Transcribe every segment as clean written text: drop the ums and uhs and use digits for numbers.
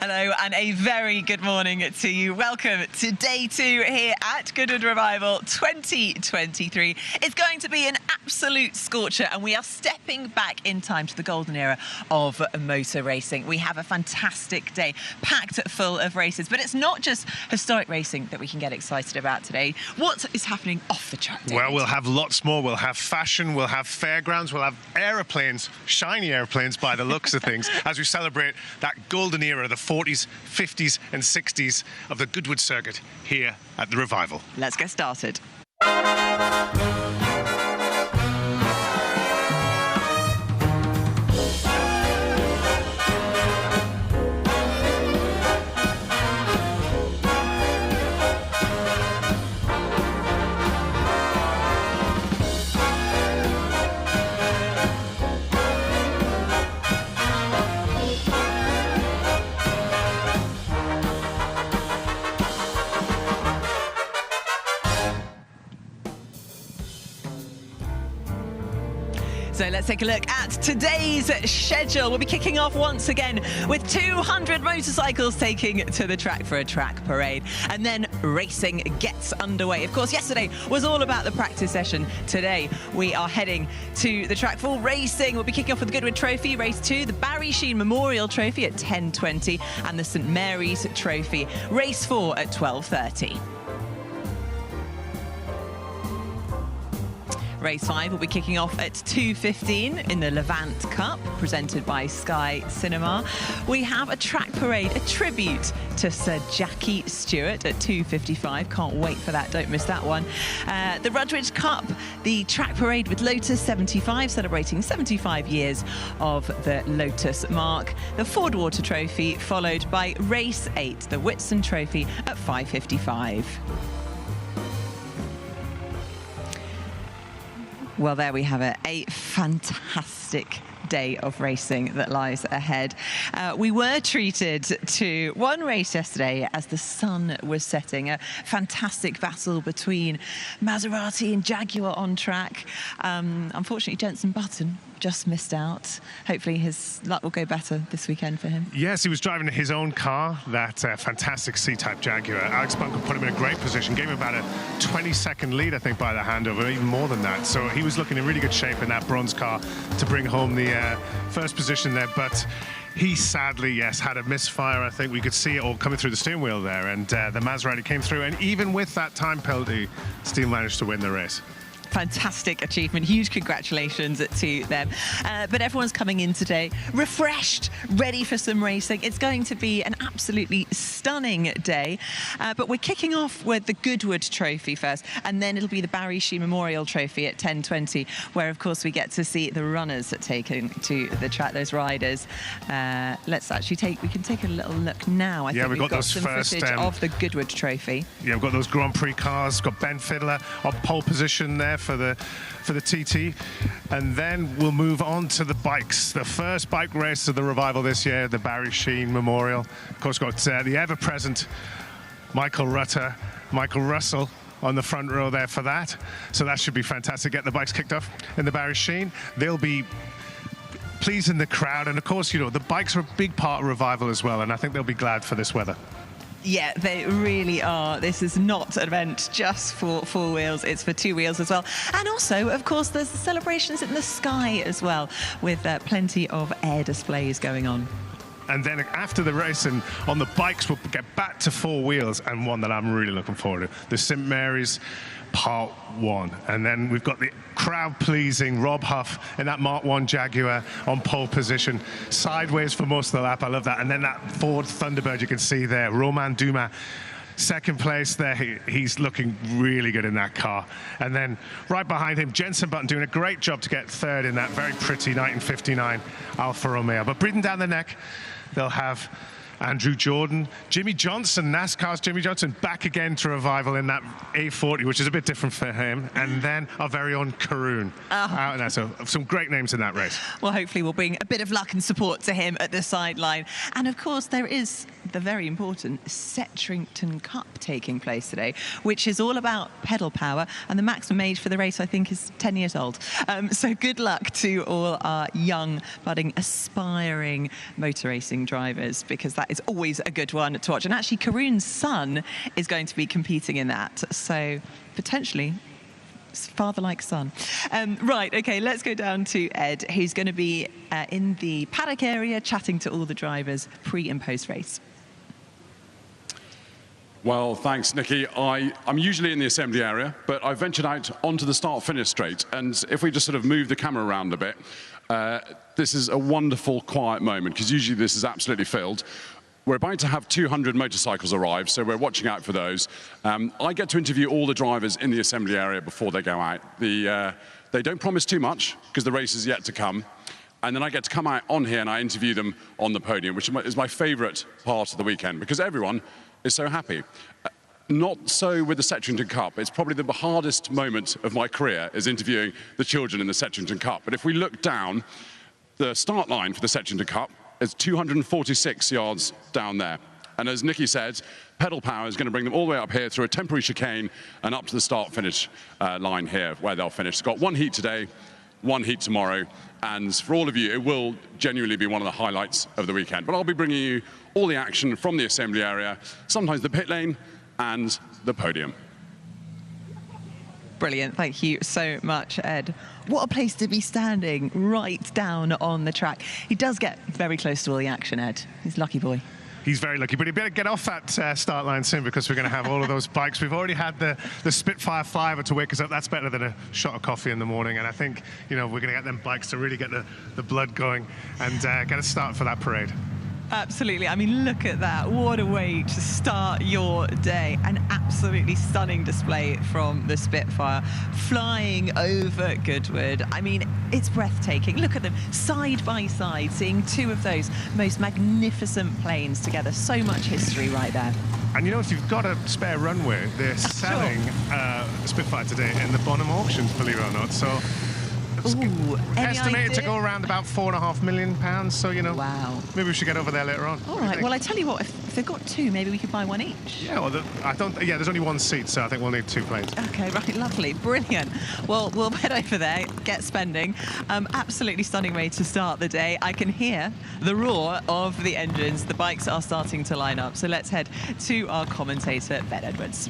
Hello and a very good morning to you. Welcome to day 2 here at Goodwood Revival 2023. It's going to be an absolute scorcher and we are stepping back in time to the golden era of motor racing. We have a fantastic day packed full of races, but it's not just historic racing that we can get excited about today. What is happening off the track, David? Well, we'll have lots more. We'll have fashion, we'll have fairgrounds, we'll have aeroplanes, shiny airplanes by the looks of things, as we celebrate that golden era, the 40s, 50s and 60s of the Goodwood circuit here at the Revival. Let's get started. So let's take a look at today's schedule. We'll be kicking off once again with 200 motorcycles taking to the track for a track parade. And then racing gets underway. Of course, yesterday was all about the practice session. Today, we are heading to the track for racing. We'll be kicking off with the Goodwood Trophy, race 2, the Barry Sheen Memorial Trophy at 10:20, and the St Mary's Trophy, race 4 at 12:30. Race 5 will be kicking off at 2:15 in the Lavant Cup, presented by Sky Cinema. We have a track parade, a tribute to Sir Jackie Stewart at 2:55. Can't wait for that, don't miss that one. The Rudridge Cup, the track parade with Lotus 75, celebrating 75 years of the Lotus mark. The Fordwater Trophy, followed by race 8, the Whitson Trophy at 5:55. Well, there we have it, a fantastic day of racing that lies ahead. We were treated to one race yesterday as the sun was setting, a fantastic battle between Maserati and Jaguar on track. Unfortunately, Jenson Button just missed out. Hopefully his luck will go better this weekend for him. Yes, he was driving his own car, that fantastic C-Type Jaguar. Alex Bunker put him in a great position, gave him about a 20-second lead, I think, by the handover, even more than that. So he was looking in really good shape in that bronze car to bring home the first position there. But he sadly, yes, had a misfire. I think we could see it all coming through the steering wheel there. And the Maserati came through. And even with that time penalty, still managed to win the race. Fantastic achievement, huge congratulations to them. But everyone's coming in today refreshed, ready for some racing. It's going to be an absolutely stunning day. But we're kicking off with the Goodwood Trophy first, and then it'll be the Barry Sheen Memorial Trophy at 10:20, where of course we get to see the runners taken to the track, those riders. Let's actually we can take a little look now. I think we've got those some footage of the Goodwood Trophy. Yeah, we've got those Grand Prix cars. We've got Ben Fiddler on pole position there for the TT, and then we'll move on to the bikes. The first bike race of the Revival this year, the Barry Sheen Memorial. Of course, got the ever-present Michael Russell on the front row there for that. So that should be fantastic. Get the bikes kicked off in the Barry Sheen. They'll be pleasing the crowd, and of course, you know, the bikes are a big part of Revival as well, and I think they'll be glad for this weather. Yeah, they really are. This is not an event just for 4 wheels, it's for 2 wheels as well. And also, of course, there's the celebrations in the sky as well, with plenty of air displays going on. And then after the race and on the bikes, we'll get back to 4 wheels, and one that I'm really looking forward to, the St Mary's Part 1. And then we've got the crowd-pleasing Rob Huff in that Mark 1 Jaguar on pole position, sideways for most of the lap. I love that. And then that Ford Thunderbird you can see there, Romain Dumas, second place there. He's looking really good in that car. And then right behind him, Jenson Button doing a great job to get third in that very pretty 1959 Alfa Romeo. But breathing down the neck, they'll have Andrew Jordan, Jimmy Johnson, NASCAR's Jimmy Johnson, back again to Revival in that A40, which is a bit different for him. And then our very own Karoon out in there. So some great names in that race. Well, hopefully we'll bring a bit of luck and support to him at the sideline. And of course, there is the very important Setrington Cup taking place today, which is all about pedal power, and the maximum age for the race, I think, is 10 years old. So good luck to all our young, budding, aspiring motor racing drivers, because that is always a good one to watch. And actually, Karun's son is going to be competing in that, so potentially father like son. Right, okay, let's go down to Ed, who's going to be in the paddock area chatting to all the drivers pre and post race. Well, thanks, Nikki. I'm usually in the assembly area, but I ventured out onto the start-finish straight. And if we just sort of move the camera around a bit, this is a wonderful, quiet moment, because usually this is absolutely filled. We're about to have 200 motorcycles arrive, so we're watching out for those. I get to interview all the drivers in the assembly area before they go out. They don't promise too much, because the race is yet to come. And then I get to come out on here and I interview them on the podium, which is my favorite part of the weekend, because everyone is so happy. Not so with the Setrington Cup. It's probably the hardest moment of my career, is interviewing the children in the Setrington Cup. But if we look down, the start line for the Setrington Cup is 246 yards down there. And as Nikki said, pedal power is going to bring them all the way up here through a temporary chicane and up to the start-finish line here, where they'll finish. It's got one heat today, one heat tomorrow, and for all of you, it will genuinely be one of the highlights of the weekend. But I'll be bringing you all the action from the assembly area, sometimes the pit lane and the podium. Brilliant, thank you so much, Ed. What a place to be standing, right down on the track. He does get very close to all the action, Ed. He's a lucky boy. He's very lucky, but he better get off that start line soon, because we're going to have all of those bikes. We've already had the Spitfire Flyover to wake us up. That's better than a shot of coffee in the morning. And I think, you know, we're going to get them bikes to really get the blood going and get a start for that parade. Absolutely. I mean, look at that. What a way to start your day. An absolutely stunning display from the Spitfire flying over Goodwood. I mean, it's breathtaking. Look at them side by side, seeing two of those most magnificent planes together. So much history right there. And you know, if you've got a spare runway, they're selling Spitfire today in the Bonham auctions, believe it or not. So Ooh, estimated to go around about £4.5 million. So, you know, wow. Maybe we should get over there later on. All right. Well, I tell you what, if they've got two, maybe we could buy one each. Yeah. Well, yeah, there's only one seat, so I think we'll need two planes. Okay. Right. Lovely. Brilliant. Well, we'll head over there, get spending. Absolutely stunning way to start the day. I can hear the roar of the engines. The bikes are starting to line up. So let's head to our commentator, Ben Edwards.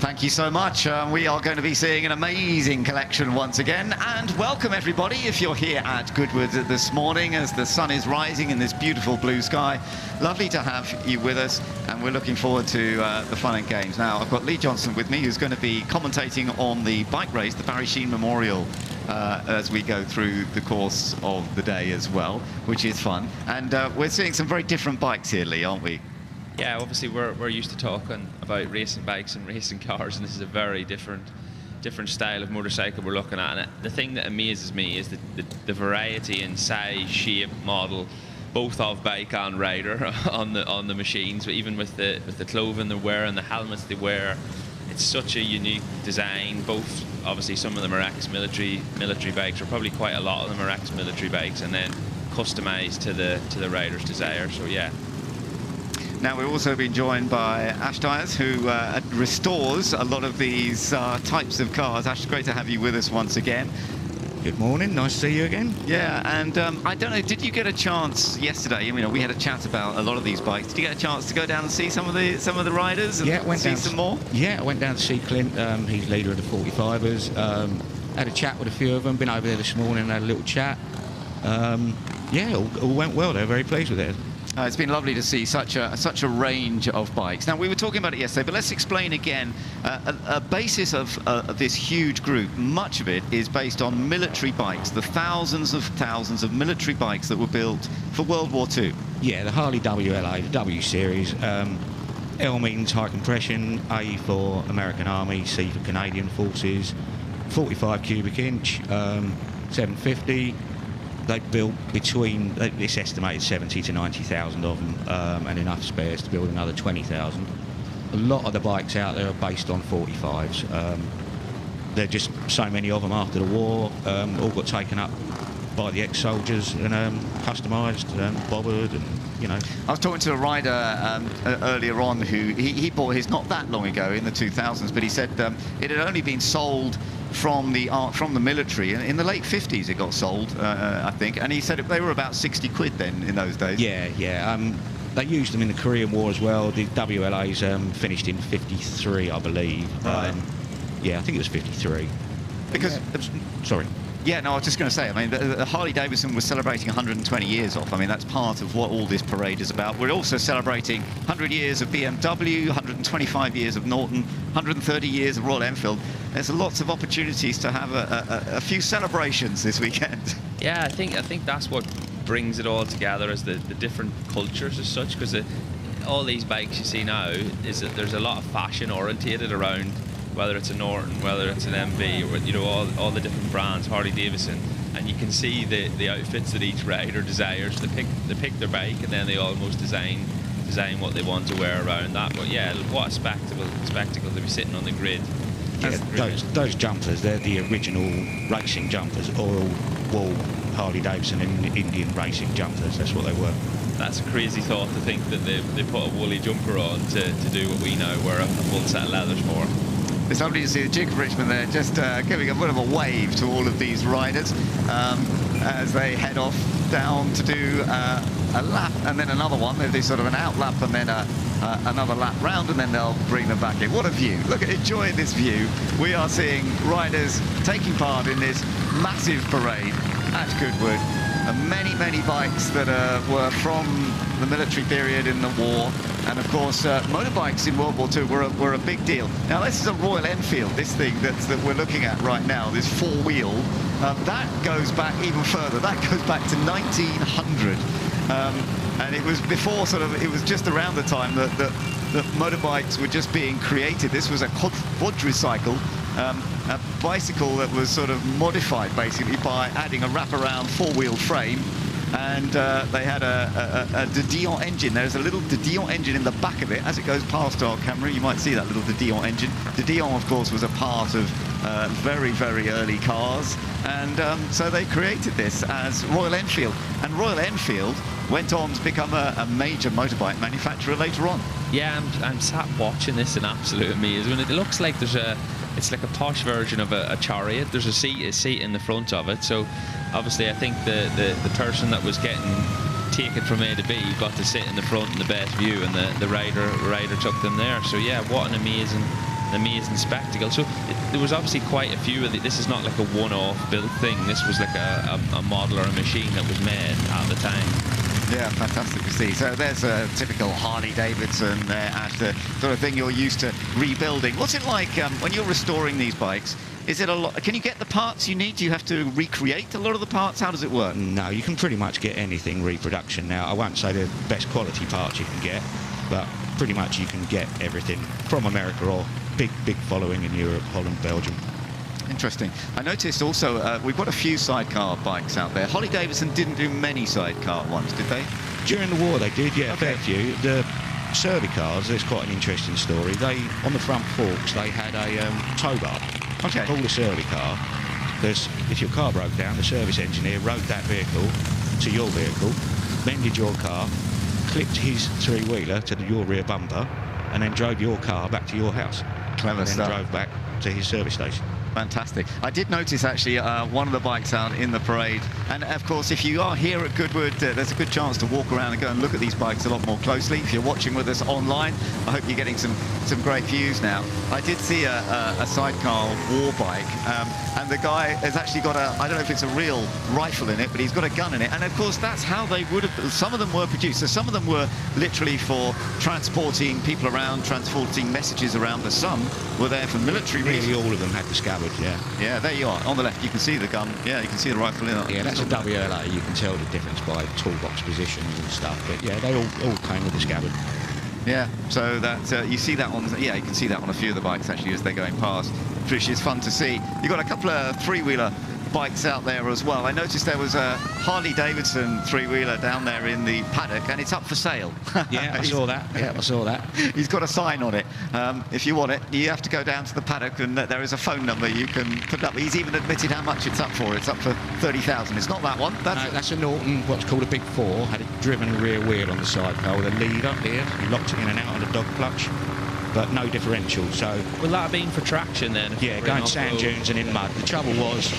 Thank you so much. We are going to be seeing an amazing collection once again. And welcome, everybody, if you're here at Goodwood this morning as the sun is rising in this beautiful blue sky. Lovely to have you with us, and we're looking forward to the fun and games. Now, I've got Lee Johnson with me, who's going to be commentating on the bike race, the Barry Sheene Memorial, as we go through the course of the day as well, which is fun. And we're seeing some very different bikes here, Lee, aren't we? Yeah, obviously we're used to talking about racing bikes and racing cars, and this is a very different style of motorcycle we're looking at. And the thing that amazes me is the variety in size, shape, model, both of bike and rider on the machines. But even with the clothing they wear and the helmets they wear, it's such a unique design. Both, obviously, some of them are ex-military bikes, or probably quite a lot of them are ex-military bikes, and then customized to the rider's desire. So yeah. Now, we're also being joined by Ash Tyres, who restores a lot of these types of cars. Ash, great to have you with us once again. Good morning, nice to see you again. Yeah, and I don't know, did you get a chance yesterday? I mean, we had a chat about a lot of these bikes. Did you get a chance to go down and see some of the riders and see some more? Yeah, I went down to see Clint. He's leader of the 45ers. Had a chat with a few of them. Been over there this morning and had a little chat. Yeah, all went well. They're very pleased with it. It's been lovely to see such a range of bikes. Now, we were talking about it yesterday, but let's explain again a basis of this huge group. Much of it is based on military bikes, the thousands of military bikes that were built for World War II. Yeah, the Harley WLA, the W Series. L means high compression, A for American Army, C for Canadian Forces, 45 cubic inch, 750. They built between, it's estimated 70 to 90,000 of them, and enough spares to build another 20,000. A lot of the bikes out there are based on 45s. There are just so many of them after the war, all got taken up by the ex-soldiers and customised and bobbered and, you know. I was talking to a rider earlier on who he bought his not that long ago in the 2000s, but he said it had only been sold from the military in the late 50s. It got sold, I think, and he said they were about 60 quid then in those days. Yeah. They used them in the Korean War as well. The WLA's finished in 53, I believe. Right. Yeah, I think it was 53. Because sorry. Yeah, no, I was just going to say, I mean, the Harley-Davidson was celebrating 120 years off. I mean, that's part of what all this parade is about. We're also celebrating 100 years of BMW, 125 years of Norton, 130 years of Royal Enfield. There's lots of opportunities to have a few celebrations this weekend. Yeah, I think that's what brings it all together, is the different cultures as such, because all these bikes you see now is that there's a lot of fashion orientated around, whether it's a Norton, whether it's an MV, or, you know, all the different brands, Harley Davidson, and you can see the outfits that each rider desires. They pick their bike and then they almost design what they want to wear around that. But yeah, what a spectacle to be sitting on the grid. Yeah, those jumpers, they're the original racing jumpers, oil wool Harley Davidson and Indian racing jumpers. That's what they were. That's a crazy thought to think that they put a woolly jumper on to do what we know wear a full set of leathers for. It's lovely to see the Duke of Richmond there, just giving a bit of a wave to all of these riders as they head off down to do a lap and then another one. They do sort of an out lap and then another lap round, and then they'll bring them back in. What a view. Look, enjoy this view. We are seeing riders taking part in this massive parade at Goodwood. Many bikes that were from the military period in the war, and of course motorbikes in World War II were a big deal. Now this is a Royal Enfield, this thing that we're looking at right now, this four-wheel. That goes back even further. That goes back to 1900, and it was before it was just around the time that motorbikes were just being created. This was a quadricycle. A bicycle that was sort of modified basically by adding a wraparound four-wheel frame, and they had a de Dion engine. There's a little de Dion engine in the back of it. As it goes past our camera, you might see that little de Dion engine. De Dion, of course, was a part of very early cars, and so they created this as Royal Enfield, and Royal Enfield went on to become a major motorbike manufacturer later on. Yeah, I'm sat watching this in absolute amazement. It looks like it's like a posh version of a chariot. There's a seat in the front of it. So obviously I think the person that was getting taken from A to B got to sit in the front in the best view, and the rider took them there. So yeah, what an amazing spectacle. So there was obviously quite a few of this is not like a one-off built thing. This was like a model or a machine that was made at the time. Yeah, fantastic to see. So there's a typical Harley-Davidson at the sort of thing you're used to rebuilding. What's it like when you're restoring these bikes? Is it a lot? Can you get the parts you need? Do you have to recreate a lot of the parts? How does it work? No, you can pretty much get anything reproduction now. I won't say the best quality parts you can get, but pretty much you can get everything from America or big following in Europe, Holland, Belgium. Interesting. I noticed also we've got a few sidecar bikes out there. Harley-Davidson didn't do many sidecar ones, did they? During the war they did, yeah, Okay. a fair few. The Serby cars, there's quite an interesting story. On the front forks, they had a tow bar. Okay. Called a Serby car. If your car broke down, the service engineer rode that vehicle to your vehicle, mended your car, clipped his three-wheeler to your rear bumper, and then drove your car back to your house. Clever and then stuff. drove back to his service station. Fantastic. I did notice actually one of the bikes out in the parade, and of course if you are here at Goodwood there's a good chance to walk around and go and look at these bikes a lot more closely. If you're watching with us online, I hope you're getting some great views now. I did see a sidecar war bike, and the guy has actually got I don't know if it's a real rifle in it, but he's got a gun in it, and of course that's how they would have, some of them were produced. So some of them were literally for transporting people around, transporting messages around, but some were there for military reasons. Nearly all of them had the scabbard, yeah. Yeah, there you are. On the left, you can see the gun. Yeah, you can see the rifle in it. Yeah, that's a WLA. You can tell the difference by toolbox positions and stuff. But yeah, they all came with the scabbard. Yeah, so that you see that on. Yeah, you can see that on a few of the bikes actually as they're going past, which is fun to see. You've got a couple of three-wheeler bikes out there as well. I noticed there was a Harley-Davidson three-wheeler down there in the paddock, and it's up for sale. Yeah, I saw that. Yeah, I saw that. He's got a sign on it. If you want it, you have to go down to the paddock, and there is a phone number you can put up. He's even admitted how much it's up for. It's up for 30,000. It's not that one. That's a Norton, what's called a Big Four. Had a driven rear wheel on the side car with a lead up here. He locked it in and out on the dog clutch, but no differential. So will that have been for traction then? Yeah, going sand dunes and in mud. The trouble was,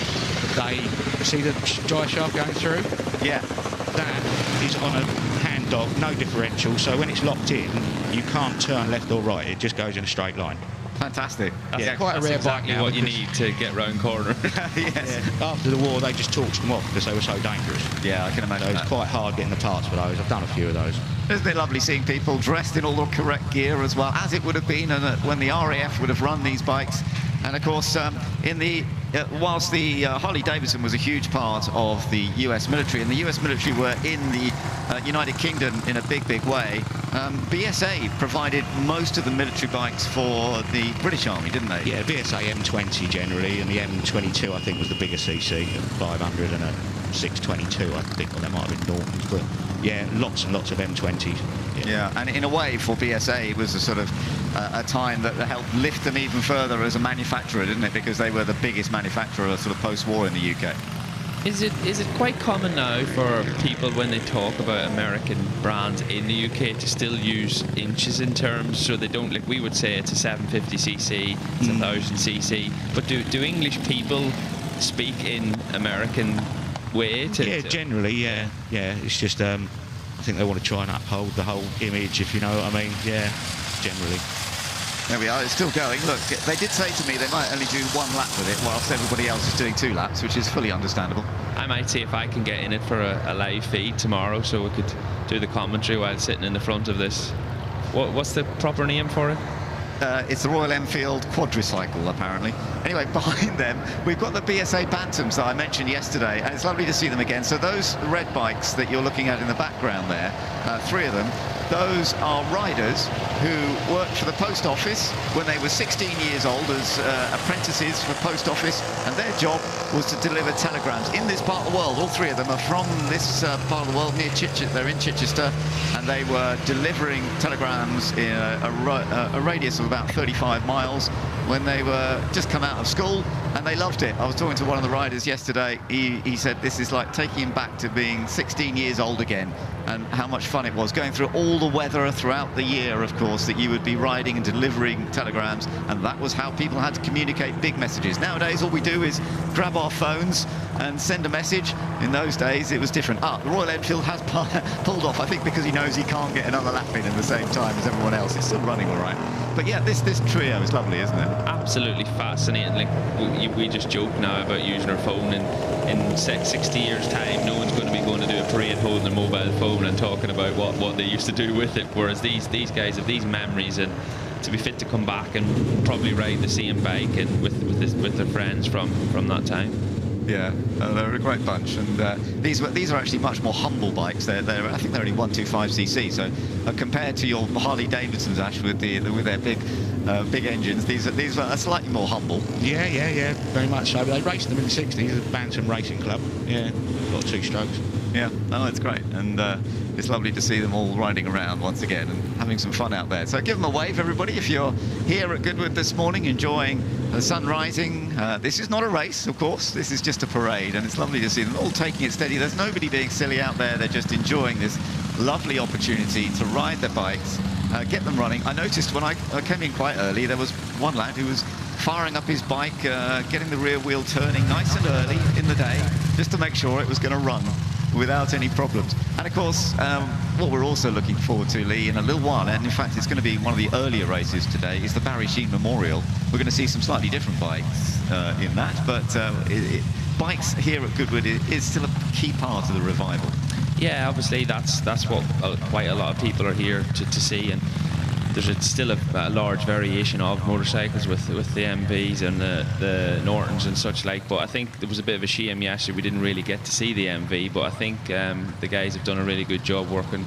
they see the dry shaft going through. Yeah, that is on a hand dog, no differential. So when it's locked in, you can't turn left or right. It just goes in a straight line. Fantastic. Yeah, quite a rare exactly bike now. What you need to get round corner. Yes. Yeah. After the war, they just torched them off because they were so dangerous. Yeah, I can imagine So that. it's quite hard getting the parts for those. I've done a few of those. Isn't it lovely seeing people dressed in all the correct gear as well, as it would have been when the RAF would have run these bikes? And of course, whilst the Harley-Davidson was a huge part of the US military, and the US military were in the United Kingdom in a big, big way, BSA provided most of the military bikes for the British Army, didn't they? Yeah, BSA M20 generally, and the M22 I think was the bigger CC, a 500 and a 622 I think, or they might have been Nortons, but yeah, lots and lots of M20s. Yeah, and in a way for BSA it was a sort of a time that helped lift them even further as a manufacturer, didn't it? Because they were the biggest manufacturer sort of post-war in the UK. Is it quite common now for people when they talk about American brands in the UK to still use inches in terms, so they don't, like we would say it's a 750cc, it's a 1000cc, but do English people speak in American way? Yeah, generally, yeah. It's just I think they want to try and uphold the whole image, if you know what I mean. Yeah, generally. There we are, it's still going. Look, they did say to me they might only do one lap with it, whilst everybody else is doing 2 laps, which is fully understandable. I might see if I can get in it for a live feed tomorrow, so we could do the commentary while sitting in the front of this. What's the proper name for it? It's the Royal Enfield Quadricycle, apparently. Anyway, behind them, we've got the BSA Bantams that I mentioned yesterday, and it's lovely to see them again. So those red bikes that you're looking at in the background there, 3 of them, those are riders who worked for the post office when they were 16 years old as apprentices for post office, and their job was to deliver telegrams in this part of the world. All 3 of them are from this part of the world near Chichester. They're in Chichester, and they were delivering telegrams in a radius of about 35 miles when they were just come out of school, and they loved it. I was talking to one of the riders yesterday. He said this is like taking him back to being 16 years old again, and how much fun it was going through all the weather throughout the year, of course, that you would be riding and delivering telegrams, and that was how people had to communicate big messages. Nowadays all we do is grab our phones and send a message. In those days it was different. The Royal Enfield has pulled off, I think because he knows he can't get another lap in the same time as everyone else. It's still running all right. But yeah, this trio is lovely, isn't it? Absolutely fascinating. Like we just joke now about using our phone, and in 60 years time no one's going to be going to do a parade holding a mobile phone and talking about what they used to do with it, whereas these guys have these memories, and to be fit to come back and probably ride the same bike and with their friends from that time. Yeah, they're a great bunch, and these are actually much more humble bikes. I think they're only 125cc, so compared to your Harley Davidsons, Ash, with their big engines, these are slightly more humble. Yeah, very much so. They raced them in the 60s, the Bantam Racing Club. Yeah, got 2 strokes. Yeah, it's great, and it's lovely to see them all riding around once again and having some fun out there. So give them a wave, everybody, if you're here at Goodwood this morning enjoying the sun rising. This is not a race, of course, this is just a parade, and it's lovely to see them all taking it steady. There's nobody being silly out there, they're just enjoying this lovely opportunity to ride their bikes, get them running. I noticed when I came in quite early, there was one lad who was firing up his bike, getting the rear wheel turning nice and early in the day, just to make sure it was going to run without any problems. And of course, what we're also looking forward to, Lee, in a little while, and in fact it's going to be one of the earlier races today, is the Barry Sheen Memorial. We're going to see some slightly different bikes in that, but bikes here at Goodwood is still a key part of the revival. Yeah, obviously that's what quite a lot of people are here to see, and there's still a large variation of motorcycles with the MVs and the Nortons and such like, but I think there was a bit of a shame yesterday we didn't really get to see the MV, but I think the guys have done a really good job working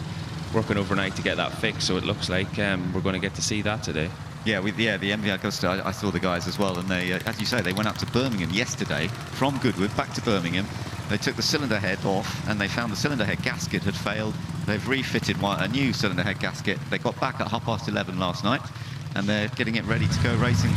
overnight to get that fixed, so it looks like we're going to get to see that today. Yeah, the MV Augusta, I saw the guys as well, and they, as you say, they went up to Birmingham yesterday from Goodwood back to Birmingham. They took the cylinder head off, and they found the cylinder head gasket had failed. They've refitted a new cylinder head gasket. They got back at 11:30 last night, and they're getting it ready to go racing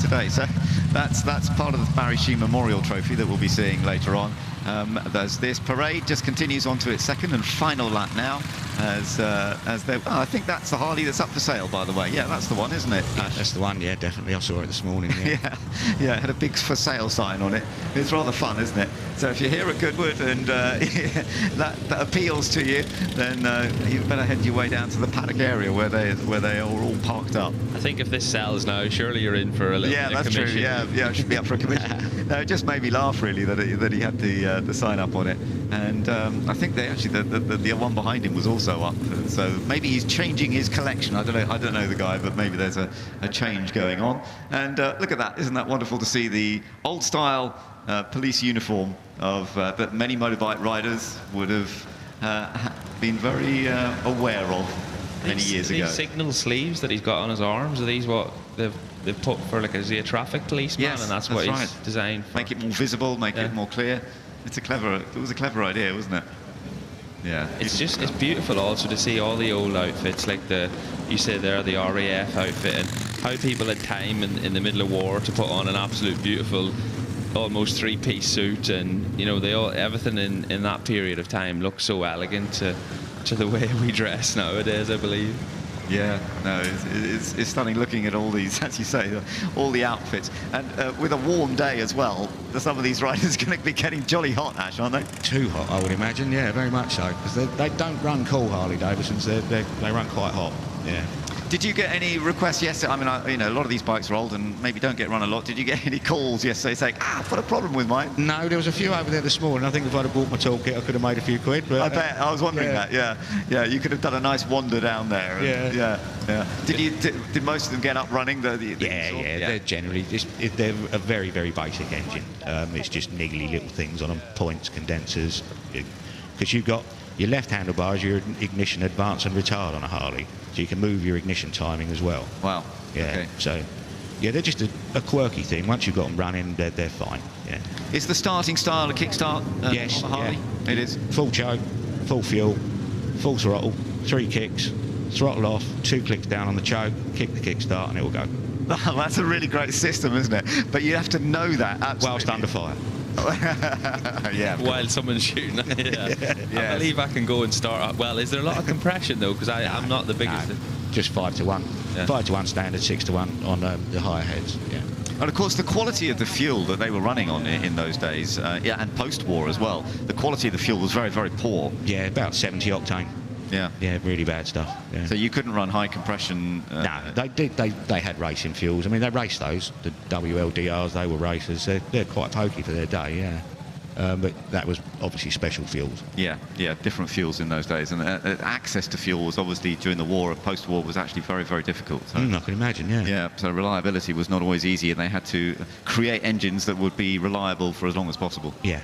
today. So that's part of the Barry Sheen Memorial Trophy that we'll be seeing later on. As this parade just continues on to its second and final lap now, as they, I think that's the Harley that's up for sale, by the way. Yeah, that's the one, isn't it? That's the one, yeah, definitely. I saw it this morning, yeah. Yeah, it had a big for sale sign on it. It's rather fun, isn't it? So if you're here at Goodwood and that appeals to you, then you better head your way down to the paddock area where they are all parked up. I think if this sells now, surely you're in for a little bit of commission. True. Yeah, it should be up for a commission. No, it just made me laugh really that he had the sign up on it, and I think they actually the one behind him was also up. So maybe he's changing his collection. I don't know the guy, but maybe there's a change going on. And look at that! Isn't that wonderful to see the old style police uniform of that many motorbike riders would have been very aware of many years ago. These signal sleeves that he's got on his arms, are these what they've put for, like, is he a traffic policeman? Yes, and that's what he's designed for. Make it more visible, make it more clear. It was a clever idea, wasn't it? Yeah. It's beautiful also to see all the old outfits, like you said there, the RAF outfit, and how people had time in the middle of war to put on an absolute beautiful, almost three-piece suit, and you know, everything in that period of time looked so elegant to the way we dress nowadays, I believe. Yeah, no, it's stunning looking at all these, as you say, all the outfits. And with a warm day as well, some of these riders are going to be getting jolly hot, Ash, aren't they? Too hot, I would imagine, yeah, very much so. Because they don't run cool, Harley Davidsons, they run quite hot, yeah. Did you get any requests yesterday? I mean, a lot of these bikes are old and maybe don't get run a lot. Did you get any calls yesterday saying, I've got a problem with mine? No, there was a few over there this morning. I think if I'd have bought my toolkit, I could have made a few quid. But I bet. I was wondering that. Yeah. You could have done a nice wander down there. And, yeah. Did most of them get up running? Yeah. They're generally they're a very, very basic engine. It's just niggly little things on them, points, condensers. Because you've got your left handlebars, your ignition, advance and retard on a Harley, so you can move your ignition timing as well. Wow. Yeah. Okay. So, yeah, they're just a quirky thing. Once you've got them running, they're fine. Yeah. Is the starting style a kickstart? Yes. On the Harley? Yeah. It is. Full choke, full fuel, full throttle, 3 kicks, throttle off, 2 clicks down on the choke, kick the kickstart, and it will go. Oh, that's a really great system, isn't it? But you have to know that. Absolutely. Whilst under fire. Yeah. While someone's shooting. Yeah. I believe I can go and start up. Well, is there a lot of compression though? Because I'm not the biggest. No, just 5 to 1. Yeah. 5 to 1 standard, 6 to 1 on the higher heads. Yeah. And of course, the quality of the fuel that they were running on in those days, and post-war as well, the quality of the fuel was very, very poor. Yeah, about 70 octane. Yeah, really bad stuff. Yeah. So you couldn't run high compression? No, they had racing fuels. I mean, they raced those, the WLDRs, they were racers. They're quite pokey for their day, yeah. But that was obviously special fuels. Yeah, different fuels in those days. And access to fuel was obviously, during the war, post-war, was actually very, very difficult. So. I can imagine, yeah. Yeah, so reliability was not always easy, and they had to create engines that would be reliable for as long as possible. Yeah.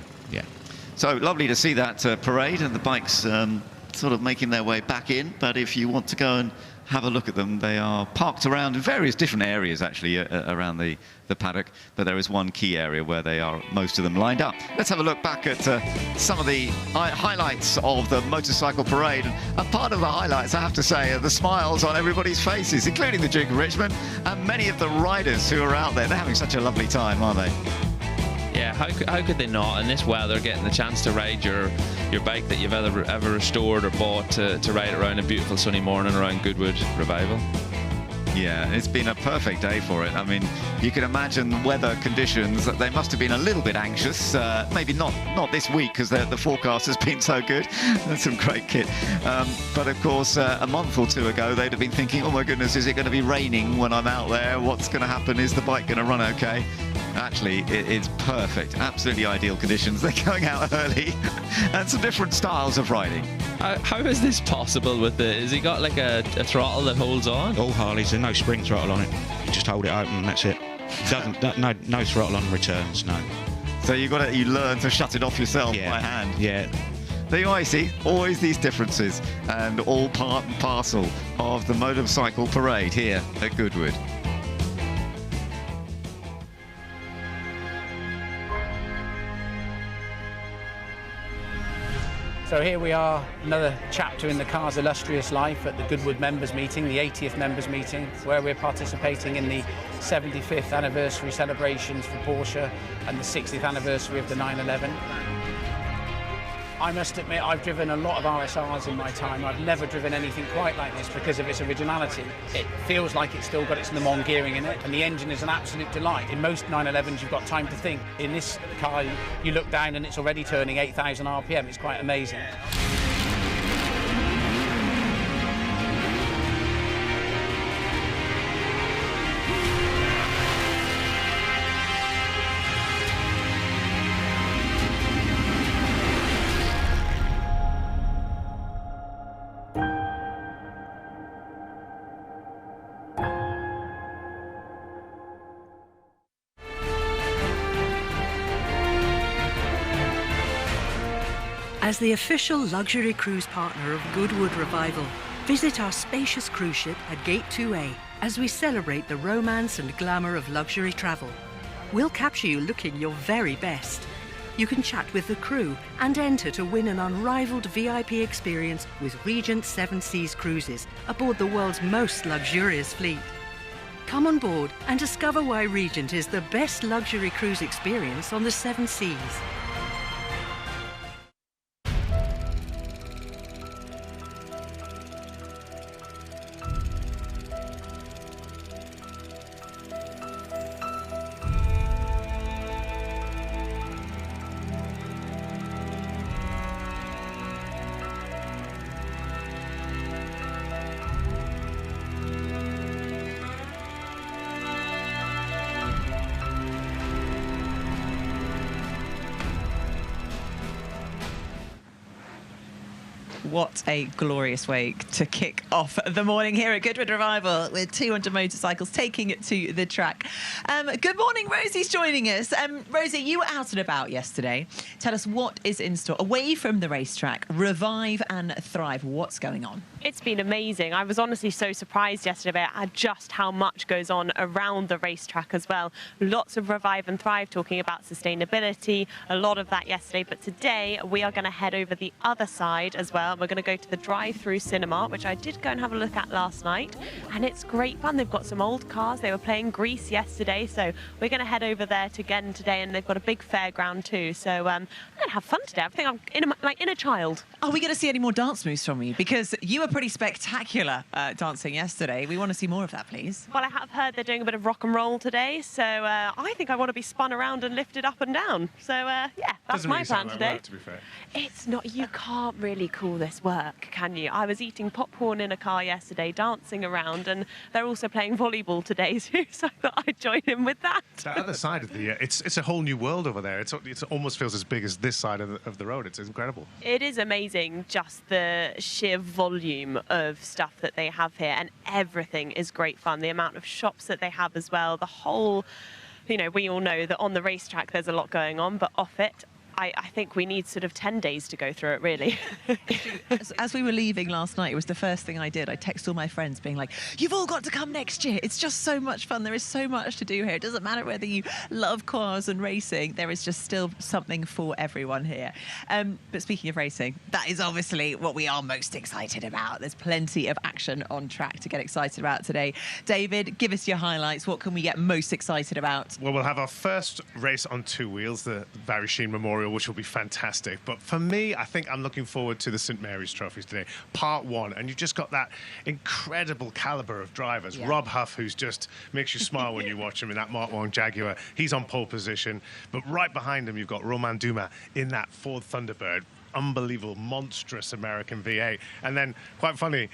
So lovely to see that parade and the bikes sort of making their way back in, but if you want to go and have a look at them, they are parked around in various different areas actually around the paddock, but there is one key area where they are, most of them, lined up. Let's have a look back at some of the highlights of the motorcycle parade, and part of the highlights, I have to say, are the smiles on everybody's faces, including the Duke of Richmond and many of the riders who are out there. They're having such a lovely time, aren't they? Yeah, how could they not, in this weather, getting the chance to ride your bike that you've ever restored or bought to ride around a beautiful sunny morning around Goodwood Revival? Yeah, it's been a perfect day for it. I mean, you can imagine weather conditions. They must have been a little bit anxious. Maybe not this week, because the forecast has been so good. That's some great kit. But of course, a month or two ago, they'd have been thinking, oh my goodness, is it going to be raining when I'm out there? What's going to happen? Is the bike going to run okay? Actually, it's perfect. Absolutely ideal conditions. They're going out early and some different styles of riding. How is this possible with has he got like a throttle that holds on? All Harleys, there's no spring throttle on it. You just hold it open and that's it. No throttle on returns, no. So you learn to shut it off yourself by hand. Yeah. There you are, you see, always these differences, and all part and parcel of the motorcycle parade here at Goodwood. So here we are, another chapter in the car's illustrious life at the Goodwood members meeting, the 80th members meeting, where we're participating in the 75th anniversary celebrations for Porsche and the 60th anniversary of the 911. I must admit, I've driven a lot of RSRs in my time. I've never driven anything quite like this because of its originality. It feels like it's still got its Le Mans gearing in it, and the engine is an absolute delight. In most 911s, you've got time to think. In this car, you look down and it's already turning 8,000 RPM. It's quite amazing. As the official luxury cruise partner of Goodwood Revival, visit our spacious cruise ship at Gate 2A as we celebrate the romance and glamour of luxury travel. We'll capture you looking your very best. You can chat with the crew and enter to win an unrivaled VIP experience with Regent 7 Seas Cruises aboard the world's most luxurious fleet. Come on board and discover why Regent is the best luxury cruise experience on the 7 Seas. What a glorious way to kick off the morning here at Goodwood Revival with 200 motorcycles taking it to the track. Good morning, Rosie's joining us. Rosie, you were out and about yesterday. Tell us what is in store away from the racetrack. Revive and thrive. What's going on? It's been amazing. I was honestly so surprised yesterday at just how much goes on around the racetrack as well. Lots of Revive and Thrive talking about sustainability, a lot of that yesterday. But today we are going to head over the other side as well. We're going to go to the drive-through cinema, which I did go and have a look at last night. And it's great fun. They've got some old cars. They were playing Grease yesterday. So we're going to head over there again today. And they've got a big fairground too. So I'm going to have fun today. I think I'm like inner child. Are we going to see any more dance moves from you? Because you were pretty spectacular dancing yesterday. We want to see more of that, please. Well, I have heard they're doing a bit of rock and roll today, so I think I want to be spun around and lifted up and down. So, yeah, that's my plan today. Work, to be fair. It's not, you can't really call this work, can you? I was eating popcorn in a car yesterday, dancing around, and they're also playing volleyball today too, so I thought I'd join in with that. The other side of the, it's a whole new world over there. It almost feels as big as this side of the road. It's incredible. It is amazing, just the sheer volume of stuff that they have here, and everything is great fun. The amount of shops that they have as well, the whole, you know, we all know that on the racetrack there's a lot going on, but off it, I think we need sort of 10 days to go through it, really. As we were leaving last night, it was the first thing I did. I texted all my friends being like, you've all got to come next year. It's just so much fun. There is so much to do here. It doesn't matter whether you love cars and racing. There is just still something for everyone here. But speaking of racing, that is obviously what we are most excited about. There's plenty of action on track to get excited about today. David, give us your highlights. What can we get most excited about? Well, we'll have our first race on two wheels, the Barry Sheen Memorial, which will be fantastic. But for me, I think I'm looking forward to the St Mary's trophies today, part one. And you've just got that incredible caliber of drivers. Yeah. Rob Huff, who's just makes you smile when you watch him in that Mark 1 Jaguar. He's on pole position. But right behind him, you've got Romain Dumas in that Ford Thunderbird. Unbelievable, monstrous American V8. And then, quite funny,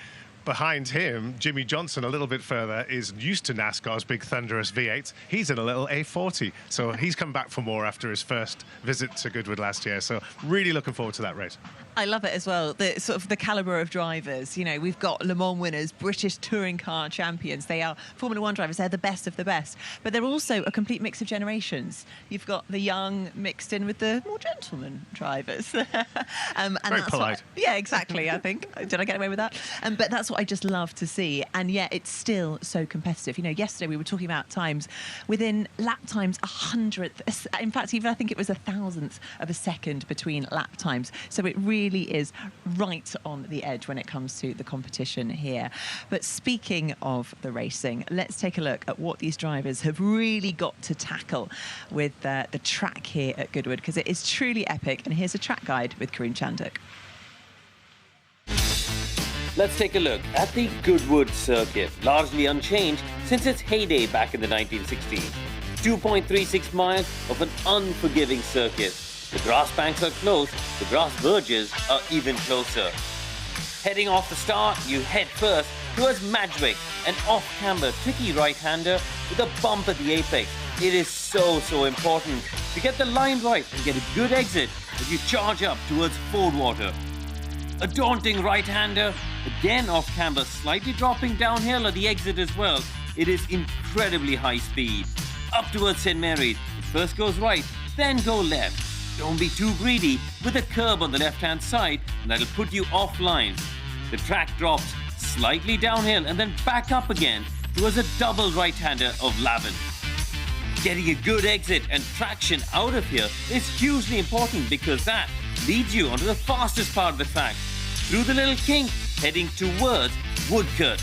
behind him, Jimmy Johnson, a little bit further, is used to NASCAR's big thunderous V8. He's in a little A40, so he's come back for more after his first visit to Goodwood last year. So really looking forward to that race. I love it as well, the sort of the calibre of drivers. You know, we've got Le Mans winners, British touring car champions. They are Formula One drivers. They're the best of the best. But they're also a complete mix of generations. You've got the young mixed in with the more gentleman drivers. And Very that's polite. Yeah, exactly, I think. Did I get away with that? But that's what I just love to see. And yet it's still so competitive. You know, yesterday we were talking about times within lap times, 100th. In fact, even I think it was 1,000th of a second between lap times. So it really is right on the edge when it comes to the competition here. But speaking of the racing, let's take a look at what these drivers have really got to tackle with the track here at Goodwood, because it is truly epic. And here's a track guide with Karun Chanduk. Let's take a look at the Goodwood circuit, largely unchanged since its heyday back in the 1960s. 2.36 miles of an unforgiving circuit. The grass banks are close, the grass verges are even closer. Heading off the start, you head first towards Madgwick, an off-camber tricky right-hander with a bump at the apex. It is so important to get the line right and get a good exit as you charge up towards Fordwater. A daunting right-hander, again off-camber, slightly dropping downhill at the exit as well. It is incredibly high speed. Up towards St. Mary's, it first goes right, then go left. Don't be too greedy with a curb on the left-hand side, and that'll put you offline. The track drops slightly downhill and then back up again towards a double right-hander of Lavant. Getting a good exit and traction out of here is hugely important because that leads you onto the fastest part of the track, through the little kink, heading towards Woodcote.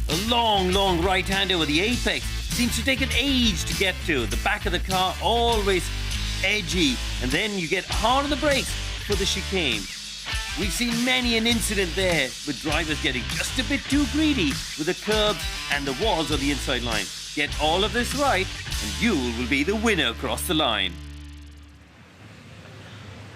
A long right-hander with the apex seems to take an age to get to. The back of the car always edgy, and then you get hard on the brakes for the chicane. We've seen many an incident there with drivers getting just a bit too greedy with the curbs and the walls of the inside line. Get all of this right and you will be the winner across the line.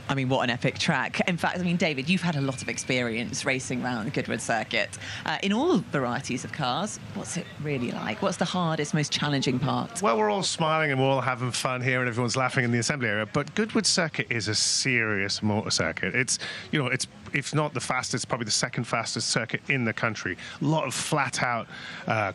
I mean, what an epic track. In fact, I mean, David, you've had a lot of experience racing around the Goodwood circuit. In all varieties of cars, what's it really like? What's the hardest, most challenging part? Well, we're all smiling and we're all having fun here and everyone's laughing in the assembly area, but Goodwood circuit is a serious motor circuit. It's, you know, it's if not the fastest, probably the second fastest circuit in the country. A lot of flat out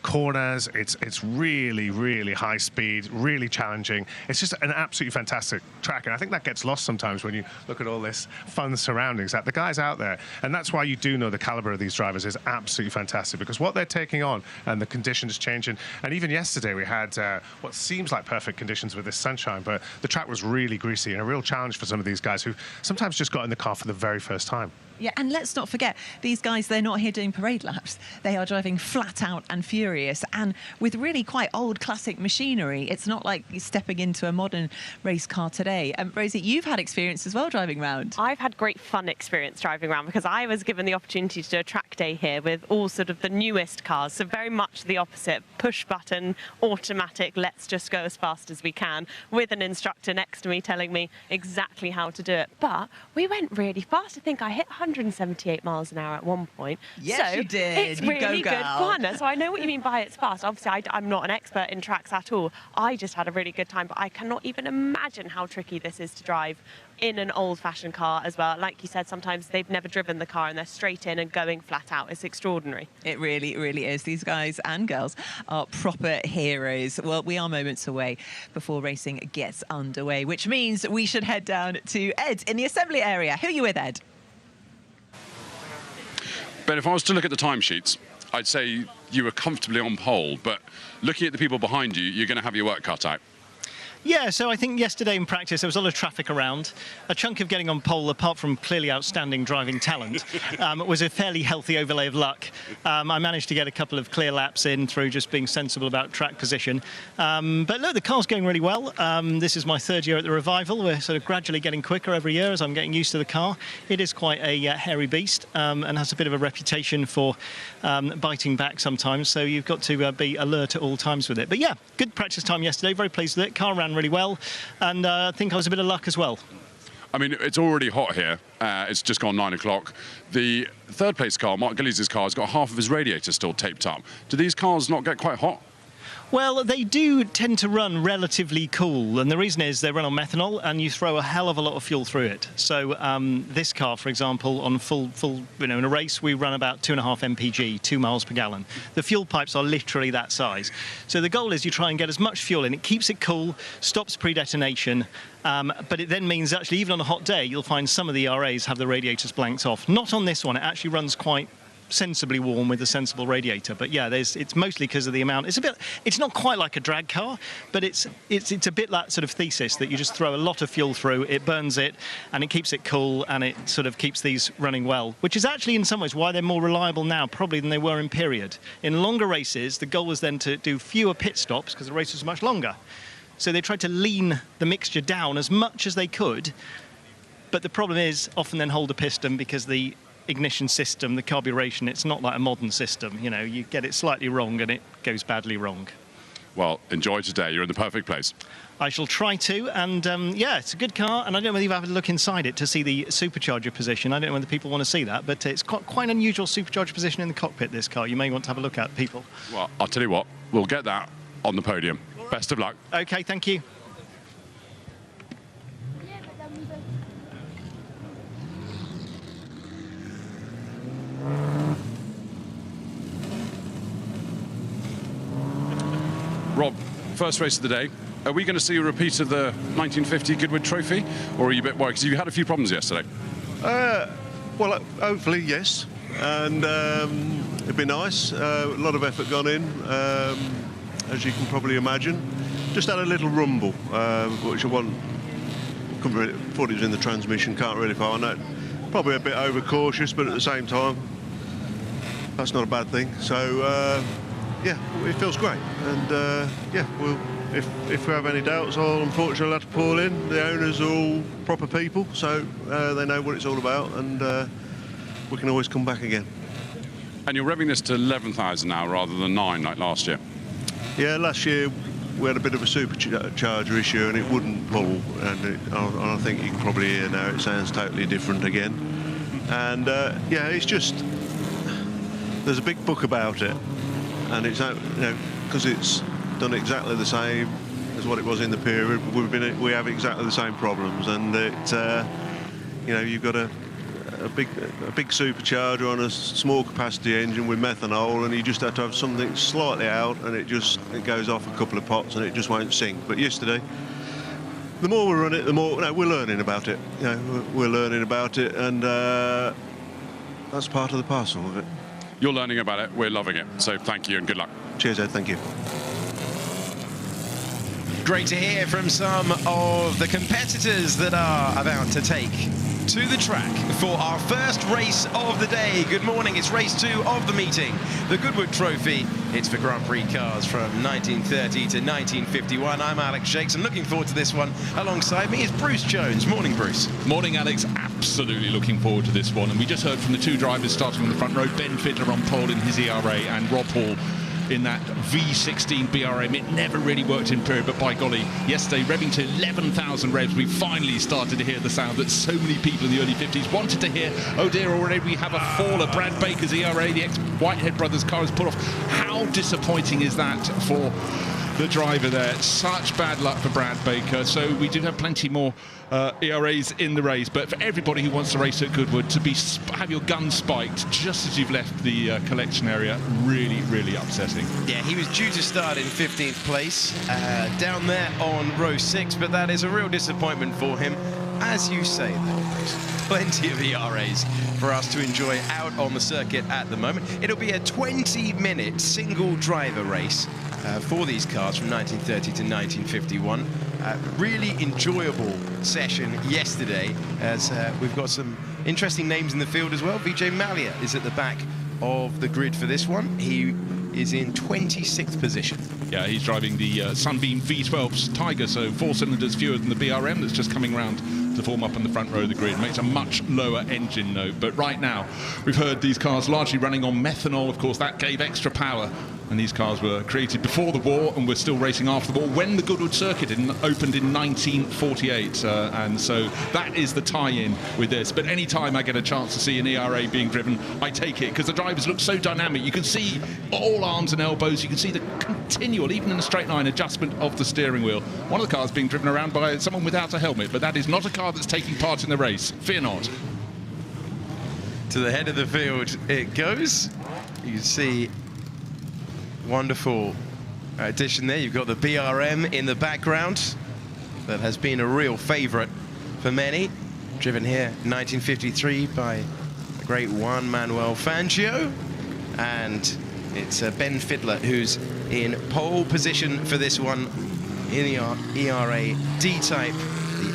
corners. It's really high speed, really challenging. It's just an absolutely fantastic track, and I think that gets lost sometimes when you look at all this fun surroundings. That the guys out there, and that's why you do know the caliber of these drivers is absolutely fantastic, because what they're taking on and the conditions changing. And even yesterday we had what seems like perfect conditions with this sunshine, but the track was really greasy and a real challenge for some of these guys who sometimes just got in the car for the very first time. Yeah, and let's not forget, these guys, they're not here doing parade laps. They are driving flat out and furious, and with really quite old classic machinery. It's not like you're stepping into a modern race car today. Rosie, you've had experience as well driving around. I've had great fun experience driving around because I was given the opportunity to do a track day here with all sort of the newest cars, so very much the opposite. Push button, automatic, let's just go as fast as we can, with an instructor next to me telling me exactly how to do it. But we went really fast. I think I hit 178 miles an hour at one point. Yes, so you did. It's You really go, good girl. fun. So I know what you mean by it's fast. Obviously, I'm not an expert in tracks at all. I just had a really good time, but I cannot even imagine how tricky this is to drive in an old-fashioned car as well. Like you said, sometimes they've never driven the car and they're straight in and going flat out. It's extraordinary. It really is. These guys and girls are proper heroes. Well, we are moments away before racing gets underway, which means we should head down to Ed in the assembly area. Who are you with, Ed? But if I was to look at the timesheets, I'd say you were comfortably on pole, but looking at the people behind you, you're going to have your work cut out. Yeah, so I think yesterday in practice there was a lot of traffic around. A chunk of getting on pole, apart from clearly outstanding driving talent, was a fairly healthy overlay of luck. I managed to get a couple of clear laps in through just being sensible about track position. But look, the car's going really well. This is my third year at the Revival. We're sort of gradually getting quicker every year as I'm getting used to the car. It is quite a hairy beast and has a bit of a reputation for biting back sometimes, so you've got to be alert at all times with it. But yeah, good practice time yesterday, very pleased with it. Car ran really well, and I think I was a bit of luck as well. I mean, it's already hot here. It's just gone 9 o'clock. The third place car, Mark Gillies' car, has got half of his radiator still taped up. Do these cars not get quite hot? Well, they do tend to run relatively cool, and the reason is they run on methanol, and you throw a hell of a lot of fuel through it. So this car, for example, on full, in a race, we run about 2.5 mpg, 2 miles per gallon. The fuel pipes are literally that size. So the goal is you try and get as much fuel in. It keeps it cool, stops pre-detonation, but it then means actually even on a hot day, you'll find some of the ERAs have the radiators blanked off. Not on this one. It actually runs quite sensibly warm with a sensible radiator, but yeah, it's mostly because of the amount. It's not quite like a drag car, but it's a bit that sort of thesis that you just throw a lot of fuel through, it burns it, and it keeps it cool, and it sort of keeps these running well, which is actually in some ways why they're more reliable now probably than they were in period. In longer races, the goal was then to do fewer pit stops because the race was much longer, so they tried to lean the mixture down as much as they could, but the problem is often then hold a piston because the ignition system, the carburation, it's not like a modern system. You know, you get it slightly wrong and it goes badly wrong. Well, enjoy today. You're in the perfect place. I shall try to, and yeah, it's a good car, and I don't know whether you've had a look inside it to see the supercharger position. I don't know whether people want to see that, but it's quite an unusual supercharger position in the cockpit, this car. You may want to have a look at, people. Well, I'll tell you what, we'll get that on the podium. Best of luck. Okay, thank you. Rob, first race of the day. Are we going to see a repeat of the 1950 Goodwood Trophy, or are you a bit worried? Because you had a few problems yesterday. Well, hopefully, yes. And it'd be nice. A lot of effort gone in, as you can probably imagine. Just had a little rumble, which I couldn't really, thought it was in the transmission, can't really find that. Probably a bit overcautious, but at the same time, that's not a bad thing. So, yeah, it feels great. And, yeah, if we have any doubts, I'll unfortunately have to pull in. The owners are all proper people, so they know what it's all about, and we can always come back again. And you're revving this to 11,000 now rather than 9 like last year? Yeah, last year we had a bit of a supercharger issue and it wouldn't pull, and I think you can probably hear now it sounds totally different again. And yeah, it's just, there's a big book about it, and it's, you know, because it's done exactly the same as what it was in the period. We have exactly the same problems, and it, you know, you've got a big supercharger on a small capacity engine with methanol, and you just have to have something slightly out, and it goes off a couple of pots and it just won't sink. But yesterday, the more we run it, the more, you know, we're learning about it. You know, we're learning about it, and that's part of the parcel of it. You're learning about it, we're loving it. So thank you and good luck. Cheers, Ed, thank you. Great to hear from some of the competitors that are about to take to the track for our first race of the day. Good morning, it's race 2 of the meeting, the Goodwood Trophy. It's for Grand Prix cars from 1930 to 1951. I'm Alex Shakes, and looking forward to this one. Alongside me is Bruce Jones. Morning, Bruce. Morning, Alex. Absolutely looking forward to this one. And we just heard from the two drivers starting on the front row, Ben Fittler on pole in his ERA and Rob Hall in that V16 BRM. It never really worked in period, but by golly, yesterday, revving to 11,000 revs, we finally started to hear the sound that so many people in the early 50s wanted to hear. Oh dear, already we have a faller. Brad Baker's ERA, the ex-Whitehead brothers car, has pulled off. How disappointing is that for the driver there? Such bad luck for Brad Baker. So we do have plenty more ERAs in the race, but for everybody who wants to race at Goodwood, to have your gun spiked just as you've left the collection area, really, really upsetting. Yeah, he was due to start in 15th place down there on row 6, but that is a real disappointment for him. As you say, though, plenty of ERAs for us to enjoy out on the circuit at the moment. It'll be a 20-minute single driver race for these cars from 1930 to 1951. Really enjoyable session yesterday, as we've got some interesting names in the field as well. Vijay Mallya is at the back of the grid for this one. He is in 26th position. Yeah, he's driving the Sunbeam V12 Tiger, so 4 cylinders fewer than the BRM that's just coming round to form up on the front row of the grid. Makes a much lower engine note, but right now we've heard these cars largely running on methanol. Of course, that gave extra power And these cars were created before the war and were still racing after the war when the Goodwood Circuit opened in 1948. And so that is the tie-in with this. But any time I get a chance to see an ERA being driven, I take it, because the drivers look so dynamic. You can see all arms and elbows. You can see the continual, even in a straight line, adjustment of the steering wheel. One of the cars being driven around by someone without a helmet, but that is not a car that's taking part in the race. Fear not. To the head of the field it goes. You can see wonderful addition there. You've got the BRM in the background. That has been a real favourite for many. Driven here in 1953 by the great Juan Manuel Fangio. And it's Ben Fiedler who's in pole position for this one in the ERA D-type, the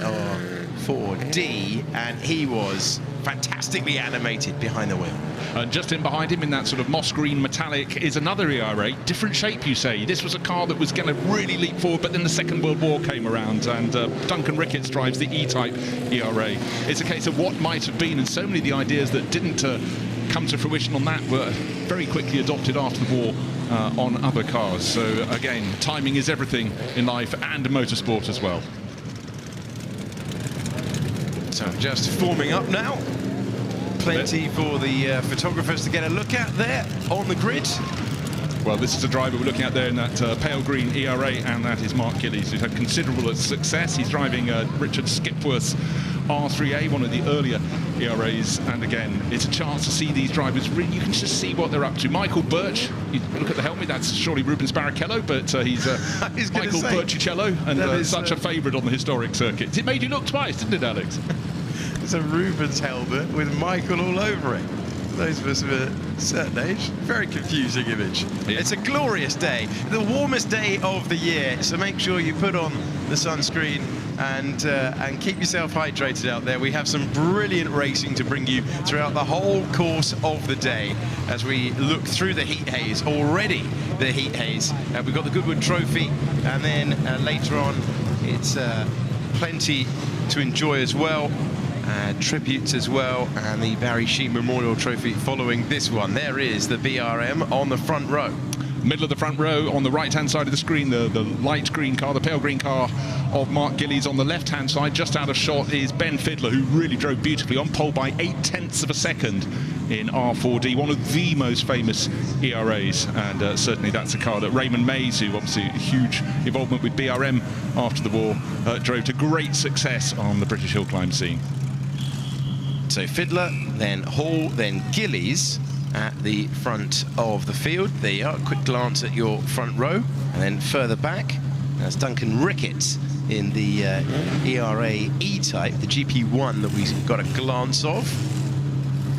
R4D, and he was fantastically animated behind the wheel. And just in behind him in that sort of moss green metallic is another ERA, different shape you say. This was a car that was going to really leap forward, but then the Second World War came around and Duncan Ricketts drives the E-type ERA. It's a case of what might have been, and so many of the ideas that didn't come to fruition on that were very quickly adopted after the war on other cars. So again, timing is everything in life and motorsport as well. So just forming up now. Plenty for the photographers to get a look at there on the grid. Well, this is a driver we're looking at there in that pale green ERA, and that is Mark Gillies, who's had considerable success. He's driving Richard Skipworth's R3A, one of the earlier ERAs, and again, it's a chance to see these drivers. You can just see what they're up to. Michael Birch, you look at the helmet, that's surely Rubens Barrichello, but he's Michael Birchicello, and such a favourite on the historic circuit. It made you look twice, didn't it, Alex? It's a Rubens helmet with Michael all over it. Those of us of a certain age, very confusing image. Yeah. It's a glorious day, the warmest day of the year, so make sure you put on the sunscreen and keep yourself hydrated out there. We have some brilliant racing to bring you throughout the whole course of the day as we look through the heat haze. Already the heat haze. We've got the Goodwood Trophy, and then later on it's plenty to enjoy as well. Tributes as well, and the Barry Sheen Memorial Trophy following this one. There is the BRM on the front row. Middle of the front row on the right-hand side of the screen, the light green car, the pale green car of Mark Gillies. On the left-hand side, just out of shot, is Ben Fiedler, who really drove beautifully on pole by 0.8 of a second in R4D, one of the most famous ERAs, and certainly that's a car that Raymond Mays, who obviously huge involvement with BRM after the war, drove to great success on the British hill climb scene. So Fiedler, then Hall, then Gillies at the front of the field. There you are, a quick glance at your front row. And then further back, that's Duncan Ricketts in the ERA E-Type, the GP1 that we got a glance of.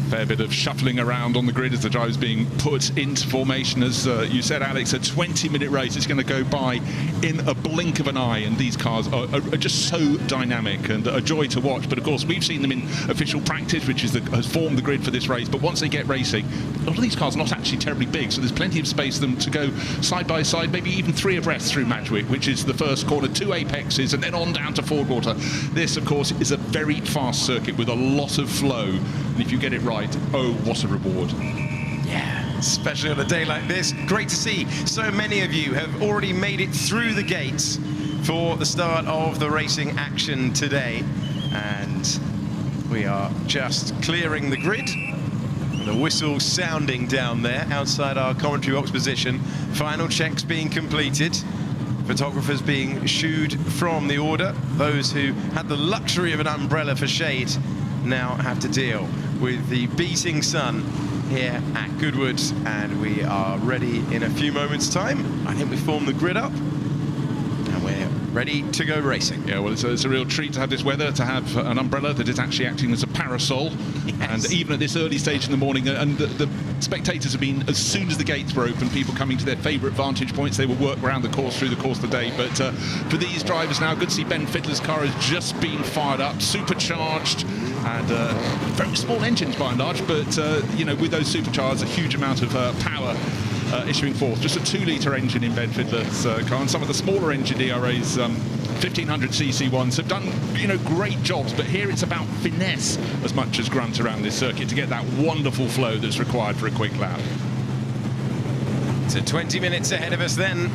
Fair bit of shuffling around on the grid as the driver's being put into formation. As you said, Alex, a 20-minute race. It's going to go by in a blink of an eye, and these cars are just so dynamic and a joy to watch. But of course, we've seen them in official practice, which has formed the grid for this race. But once they get racing, a lot of these cars are not actually terribly big, so there's plenty of space for them to go side by side, maybe even 3 abreast through Madgwick, which is the first corner, 2 apexes, and then on down to Fordwater. This, of course, is a very fast circuit with a lot of flow, and if you get it right, oh, what a reward. Yeah, especially on a day like this. Great to see so many of you have already made it through the gates for the start of the racing action today. And we are just clearing the grid. And the whistle sounding down there outside our commentary box position. Final checks being completed. Photographers being shooed from the order. Those who had the luxury of an umbrella for shade now have to deal with the beating sun here at Goodwood, and we are ready in a few moments' time. I think we formed the grid up and we're ready to go racing. Yeah, well, it's a real treat to have this weather, to have an umbrella that is actually acting as a parasol. Yes. And even at this early stage in the morning, and the spectators have been, as soon as the gates were open, people coming to their favourite vantage points. They will work around the course through the course of the day. But for these drivers now, good to see Ben Fiedler's car has just been fired up, supercharged, and very small engines by and large, but you know, with those supercharged, a huge amount of power issuing forth. Just a 2-litre engine in Ben Fiedler's car, and some of the smaller engine ERAs, 1500cc ones, have done, you know, great jobs, but here it's about finesse as much as grunt around this circuit to get that wonderful flow that's required for a quick lap. So 20 minutes ahead of us then.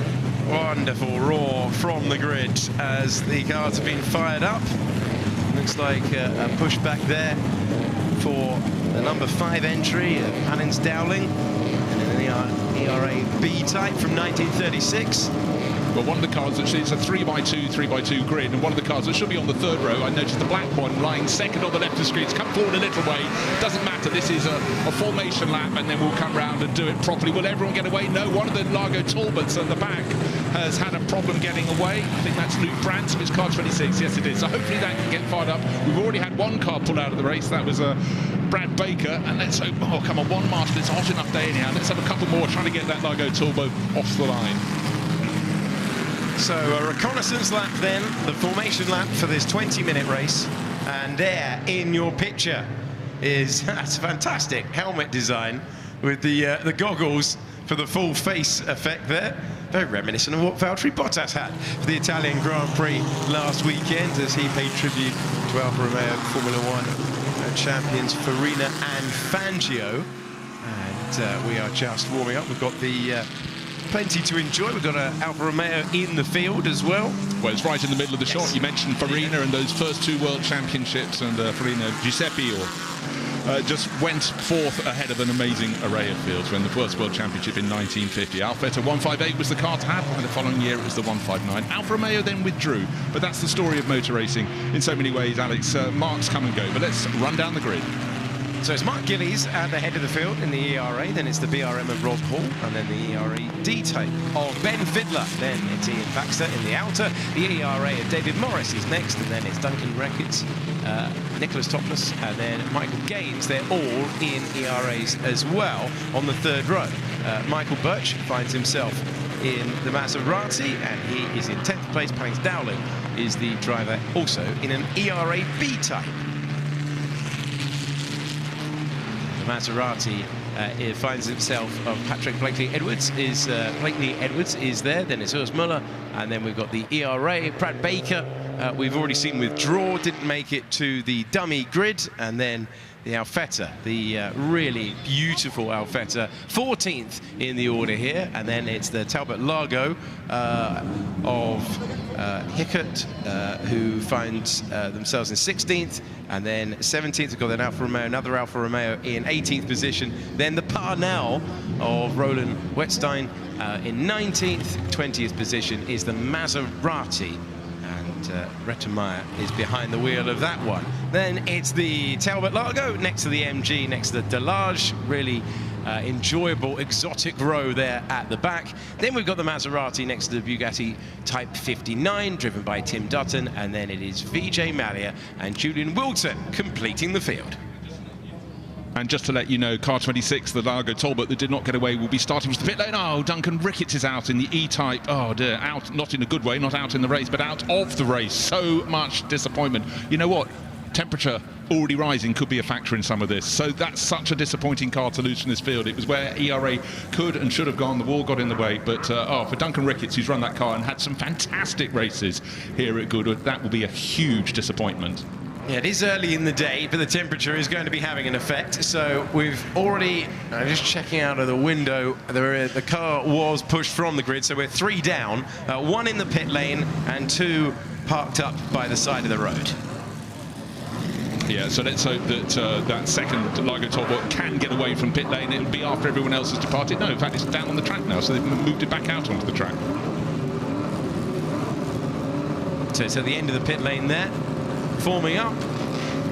Wonderful roar from the grid as the cars have been fired up. Looks like a pushback there for the number 5 entry of Hanins Dowling. And an ERA B type from 1936. Well, one of the cars, actually, it's a 3x2 grid, and one of the cars that should be on the 3rd row, I noticed the black one lying second on the left of the screen. It's come forward a little way. Doesn't matter. This is a formation lap, and then we'll come round and do it properly. Will everyone get away? No. One of the Largo Talbots at the back has had a problem getting away. I think that's Luke Branson. It's car 26. Yes, it is. So hopefully that can get fired up. We've already had one car pull out of the race. That was Brad Baker. And let's hope, oh, come on, one marshal. It's a hot enough day anyhow. Let's have a couple more trying to get that Largo Talbot off the line. So a reconnaissance lap then, the formation lap for this 20-minute race. And there in your picture is, that's fantastic helmet design with the goggles for the full face effect there. Very reminiscent of what Valtteri Bottas had for the Italian Grand Prix last weekend as he paid tribute to Alfa Romeo Formula 1 champions Farina and Fangio. And we are just warming up. We've got the plenty to enjoy. We've got Alfa Romeo in the field as well. Well, it's right in the middle of the shot. You mentioned Farina and those first 2 World Championships, and Farina, Giuseppe, just went 4th ahead of an amazing array of fields when the first World Championship in 1950. Alfetta 158 was the car to have, and the following year it was the 159. Alfa Romeo then withdrew, but that's the story of motor racing in so many ways, Alex. Marks come and go, but let's run down the grid. So it's Mark Gillies at the head of the field in the ERA, then it's the BRM of Rob Hall, and then the ERA D-type of Ben Fidler. Then it's Ian Baxter in the outer. The ERA of David Morris is next, and then it's Duncan Reckitt, Nicholas Topless, and then Michael Gaines. They're all in ERAs as well on the 3rd row. Michael Birch finds himself in the Maserati, and he is in 10th place. Panis Dowling is the driver, also in an ERA B-type. The Maserati it finds himself of Patrick Blakely-Edwards is there, then it's Urs Muller, and then we've got the ERA, Brad Baker, we've already seen withdraw, didn't make it to the dummy grid, and then the Alfetta, the really beautiful Alfetta, 14th in the order here, and then it's the Talbot Largo of Hickert, who finds themselves in 16th, and then 17th, we've got an Alfa Romeo, another Alfa Romeo in 18th position, then the Parnell of Roland Wettstein in 19th, 20th position is the Maserati. Rettenmeier is behind the wheel of that one. Then it's the Talbot Largo next to the MG, next to the Delage. Really enjoyable, exotic row there at the back. Then we've got the Maserati next to the Bugatti Type 59, driven by Tim Dutton. And then it is Vijay Mallya and Julian Wilton completing the field. And just to let you know, car 26, the Largo Talbot that did not get away, will be starting from the pit lane. Oh, Duncan Ricketts is out in the E-Type. Oh dear, out, not in a good way, not out in the race, but out of the race. So much disappointment. You know what? Temperature already rising could be a factor in some of this. So that's such a disappointing car to lose from this field. It was where ERA could and should have gone. The wall got in the way. But for Duncan Ricketts, who's run that car and had some fantastic races here at Goodwood, that will be a huge disappointment. Yeah, it is early in the day, but the temperature is going to be having an effect. So we've already, just checking out of the window, the car was pushed from the grid, so we're 3 down, 1 in the pit lane and 2 parked up by the side of the road. Yeah, so let's hope that that second Largo Talbot can get away from pit lane. It'll be after everyone else has departed. No, in fact, it's down on the track now, so they've moved it back out onto the track. So it's at the end of the pit lane there. Forming up.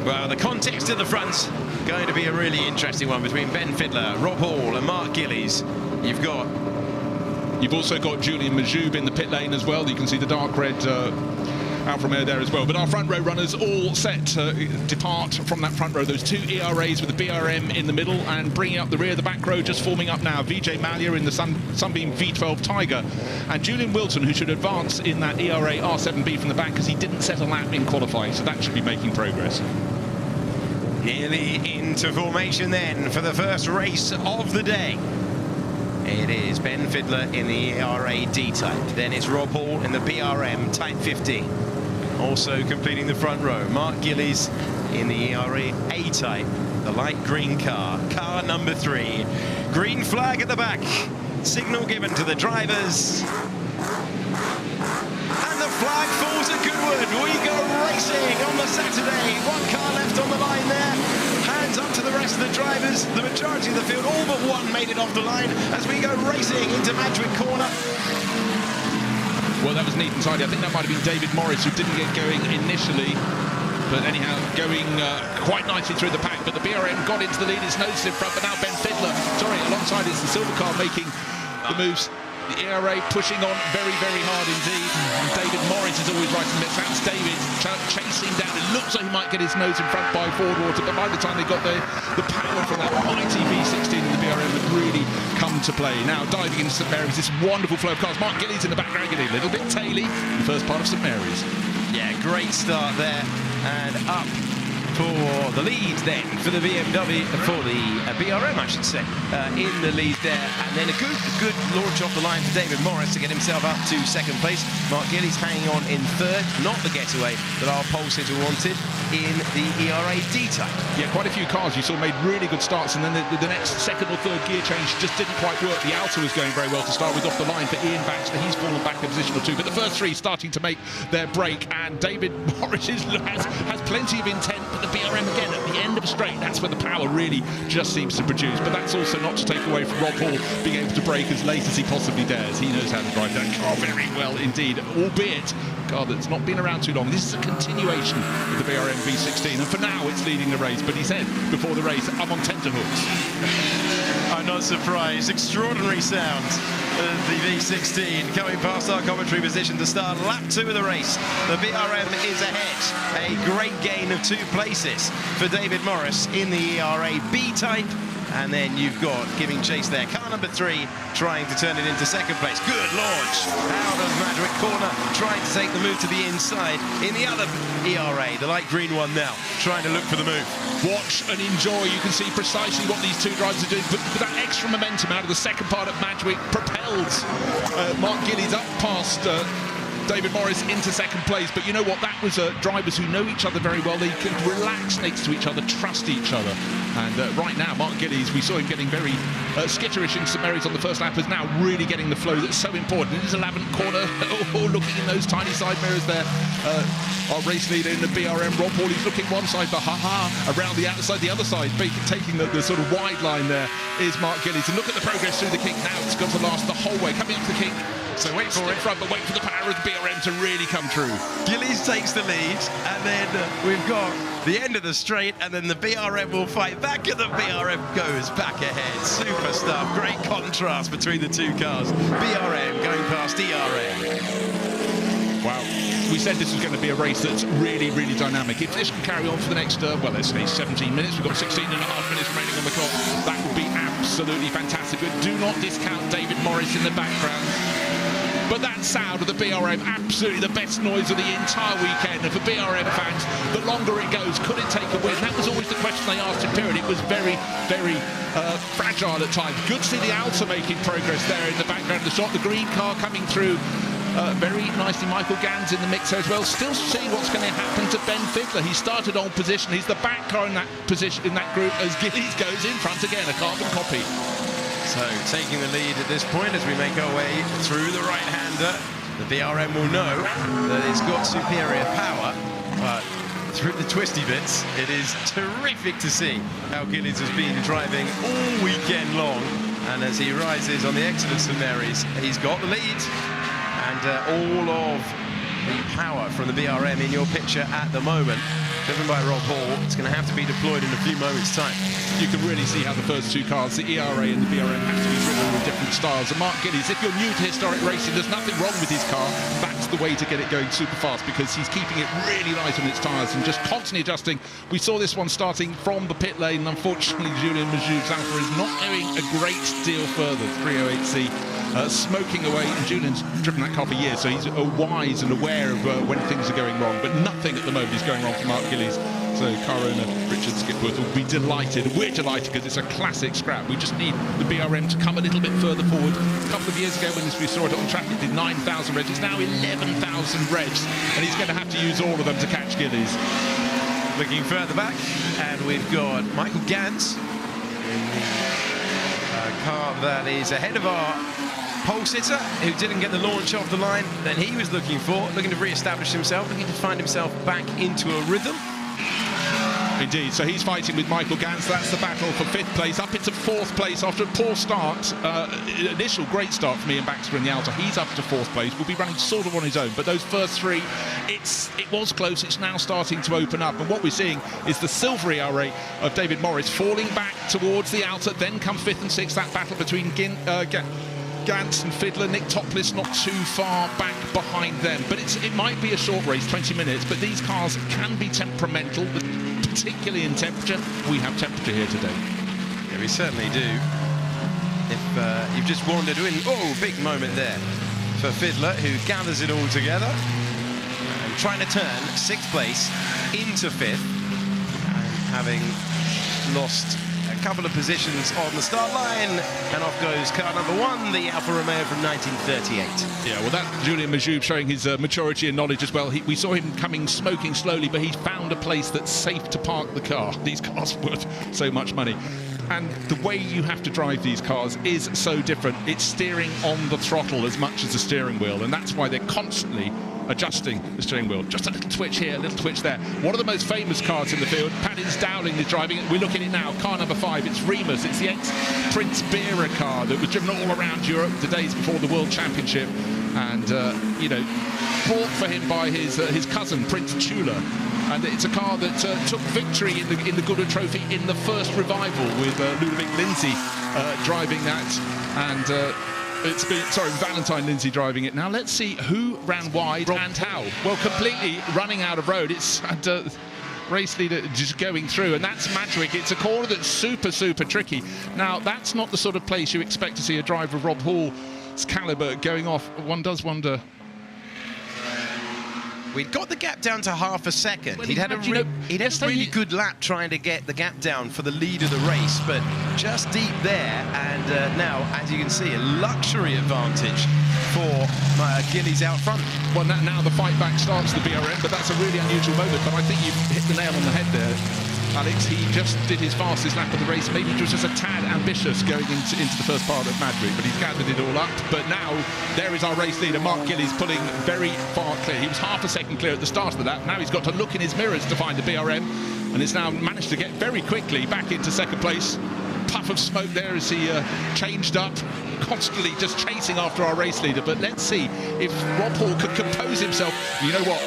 Well, the context at the front's going to be a really interesting one between Ben Fidler, Rob Hall and Mark Gillies. You've also got Julian Majoub in the pit lane as well. You can see the dark red Alfa Romeo there as well. But our front row runners all set to depart from that front row. Those 2 ERAs with the BRM in the middle and bringing up the rear. The back row just forming up now. Vijay Mallya in the Sunbeam V12 Tiger. And Julian Wilton, who should advance in that ERA R7B from the back because he didn't set a lap in qualifying. So that should be making progress. Nearly into formation then for the first race of the day. It is Ben Fidler in the ERA D-Type. Then it's Rob Hall in the BRM Type 15. Also completing the front row, Mark Gillies in the ERA A-Type, the light green car, car number 3. Green flag at the back signal given to the drivers. And the flag falls at Goodwood. We go racing on the Saturday. One car left on the line there. Hands up to the rest of the drivers. The majority of the field, all but one, made it off the line as we go racing into Madrid corner. Well, that was neat and tidy. I think that might have been David Morris who didn't get going initially. But anyhow, going quite nicely through the pack. But the BRM got into the lead. It's Notice in front, but now Ben Fiddler. Sorry, alongside it's the silver car making the moves. The ERA pushing on very, very hard indeed. And David Morris is always right in the mix. That's David chasing down. It looks like he might get his nose in front by Fordwater, but by the time they got the power from that mighty V16 in the BRM had really come to play. Now diving into St Mary's, this wonderful flow of cars. Mark Gillies in the background getting a little bit taily in the first part of St Mary's. Yeah, great start there. And up for the lead then for the BMW, for the BRM I should say, in the lead there, and then a good launch off the line for David Morris to get himself up to second place. Mark Gillies hanging on in third, not the getaway that our pole sitter wanted in the ERA D-type. Yeah, quite a few cars you saw made really good starts, and then the next second or third gear change just didn't quite work. The Alta was going very well to start with off the line for Ian Baxter. He's fallen back a position or two, but the first three starting to make their break, and David Morris has plenty of intent, but the BRM again at the end of a straight, that's where the power really just seems to produce. But that's also not to take away from Rob Hall being able to brake as late as he possibly dares. He knows how to drive that car very well indeed, albeit a car that's not been around too long. This is a continuation of the BRM V16, and for now it's leading the race, but he said before the race, I'm on tenterhooks. I'm not surprised. Extraordinary sound. The V16 coming past our commentary position to start lap 2 of the race. The BRM is ahead. A great gain of 2 places for David Morris in the ERA B-type. And then you've got giving chase there. Car number 3 trying to turn it into second place. Good launch out of Madrid corner, trying to take the move to the inside. In the other ERA, the light green one now, trying to look for the move. Watch and enjoy. You can see precisely what these two drivers are doing. But that extra momentum out of the second part of Madrid propelled Mark Gillies up past David Morris into second place. But you know what? That was drivers who know each other very well. They can relax next to each other, trust each other. And right now, Mark Gillies, we saw him getting very skitterish in St Mary's on the first lap, is now really getting the flow that's so important. It is a Lavant corner, looking in those tiny side mirrors there. Our race leader in the BRM, Rob Hall, he's looking one side, but around the outside, the other side, taking the sort of wide line there is Mark Gillies. And look at the progress through the kink now. It's got to last the whole way. Coming up to the kink. So wait for it. Front, but wait for the power of the BRM to really come through. Gillies takes the lead, and then we've got the end of the straight, and then the BRM will fight back, and the BRM goes back ahead. Super stuff. Great contrast between the two cars. BRM going past ERA. Wow. We said this was going to be a race that's really, really dynamic. If this can carry on for the next, well, let's say 17 minutes, we've got 16 and a half minutes remaining on the clock, that would be absolutely fantastic. But do not discount David Morris in the background. But that sound of the BRM, absolutely the best noise of the entire weekend. And for BRM fans, the longer it goes, could it take a win? That was always the question they asked in period. It was very, very fragile at times. Good to see the Alta making progress there in the background of the shot. The green car coming through very nicely. Michael Gans in the mix as well. Still seeing what's going to happen to Ben Fiddler. He started on position. He's the back car in that position, in that group, as Gillies goes in front again, a carbon copy. So taking the lead at this point as we make our way through the right-hander. The BRM will know that it's got superior power, but through the twisty bits, it is terrific to see how Gillies has been driving all weekend long. And as he rises on the excellent St Mary's, he's got the lead. And all of the power from the BRM in your picture at the moment, driven by Rob Hall. It's going to have to be deployed in a few moments' time. You can really see how the first two cars, the ERA and the BRM, have to be driven with different styles. And Mark Gillies, if you're new to historic racing, there's nothing wrong with his car. That's the way to get it going super fast, because he's keeping it really light on its tyres and just constantly adjusting. We saw this one starting from the pit lane. Unfortunately, Julien Majou's Alfa is not going a great deal further. 308C. Smoking away, and Julian's driven that car for years, so he's wise and aware of when things are going wrong, but nothing at the moment is going wrong for Mark Gillies. So car owner Richard Skipworth will be delighted. We're delighted because it's a classic scrap. We just need the BRM to come a little bit further forward. A couple of years ago when we saw it on track, it did 9,000 revs. It's now 11,000 revs, and he's going to have to use all of them to catch Gillies. Looking further back, and we've got Michael Gans in the car that is ahead of our pole sitter, who didn't get the launch off the line that he was looking for, looking to re-establish himself, looking to find himself back into a rhythm. Indeed, so he's fighting with Michael Gans. That's the battle for 5th place, up into 4th place after a poor start. Initial great start from Ian Baxter in the outer. He's up to 4th place. Will be running sort of on his own, but those first 3, it was close. It's now starting to open up, and what we're seeing is the silver ERA of David Morris falling back towards the outer. Then come 5th and 6th. That battle between Gans and Fiddler. Nick Topless not too far back behind them, but it might be a short race, 20 minutes, but these cars can be temperamental, particularly in temperature. We have temperature here today. Yeah, we certainly do. If you've just wandered in, oh, big moment there for Fiddler, who gathers it all together and trying to turn 6th place into 5th, and having lost a couple of positions on the start line, and off goes car number 1, the Alfa Romeo from 1938. Yeah, well, that Julien Majoub showing his maturity and knowledge as well. We saw him coming smoking slowly, but he found a place that's safe to park the car. These cars are worth so much money. And the way you have to drive these cars is so different. It's steering on the throttle as much as the steering wheel, and that's why they're constantly adjusting the steering wheel. Just a little twitch here, a little twitch there. One of the most famous cars in the field, Paddy's Dowling is driving it. We're looking at it now, car number 5. It's Remus. It's the ex-Prince Bera car that was driven all around Europe the days before the World Championship, and you know, bought for him by his cousin Prince Chula. And it's a car that took victory in the Goodwood Trophy in the first revival with Ludovic Lindsay driving that, and it's been, sorry, Valentine Lindsay driving it. Now let's see who ran wide and how. Well, completely running out of road. It's race leader just going through, and that's Madrick. It's a corner that's super, super tricky. Now, that's not the sort of place you expect to see a driver of Rob Hall's calibre going off. One does wonder. We'd got the gap down to half a second. Well, he'd had a really good lap trying to get the gap down for the lead of the race, but just deep there. And now, as you can see, a luxury advantage for Gillies out front. Well, now the fight back starts the BRM, but that's a really unusual moment. But I think you've hit the nail on the head there, Alex. He just did his fastest lap of the race. Maybe he was just a tad ambitious going into the first part of Madrid, but he's gathered it all up. But now, there is our race leader, Mark Gillies, pulling very far clear. He was half a second clear at the start of the lap. Now he's got to look in his mirrors to find the BRM, and it's now managed to get very quickly back into 2nd place. Puff of smoke there as he changed up, constantly just chasing after our race leader. But let's see if Rob Hall could compose himself. You know what?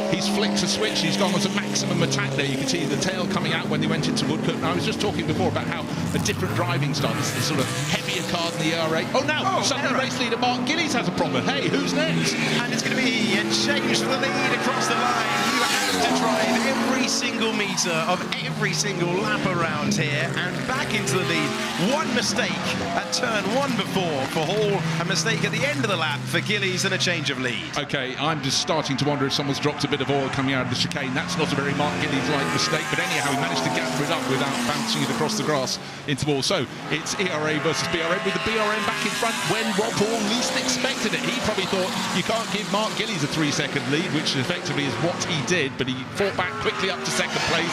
He's flicked a switch. He's gone to maximum attack there. You can see the tail coming out when they went into Woodcote. Now, I was just talking before about how a different driving style. This sort of heavier car than the ERA. Oh, now suddenly race leader Mark Gillies has a problem. Hey, who's next? And it's going to be a change for the lead across the line. You have to drive every single metre of every single lap around here and back into the lead. One mistake at turn 1 before for Hall, a mistake at the end of the lap for Gillies, and a change of lead. Okay, I'm just starting to wonder if someone's dropped a bit of oil coming out of the chicane. That's not a very Mark Gillies-like mistake, but anyhow, he managed to gather it up without bouncing it across the grass into the wall. So it's ERA versus BRM, with the BRM back in front when Rob Hall least expected it. He probably thought you can't give Mark Gillies a 3-second lead, which effectively is what he did, but he fought back quickly up to 2nd place.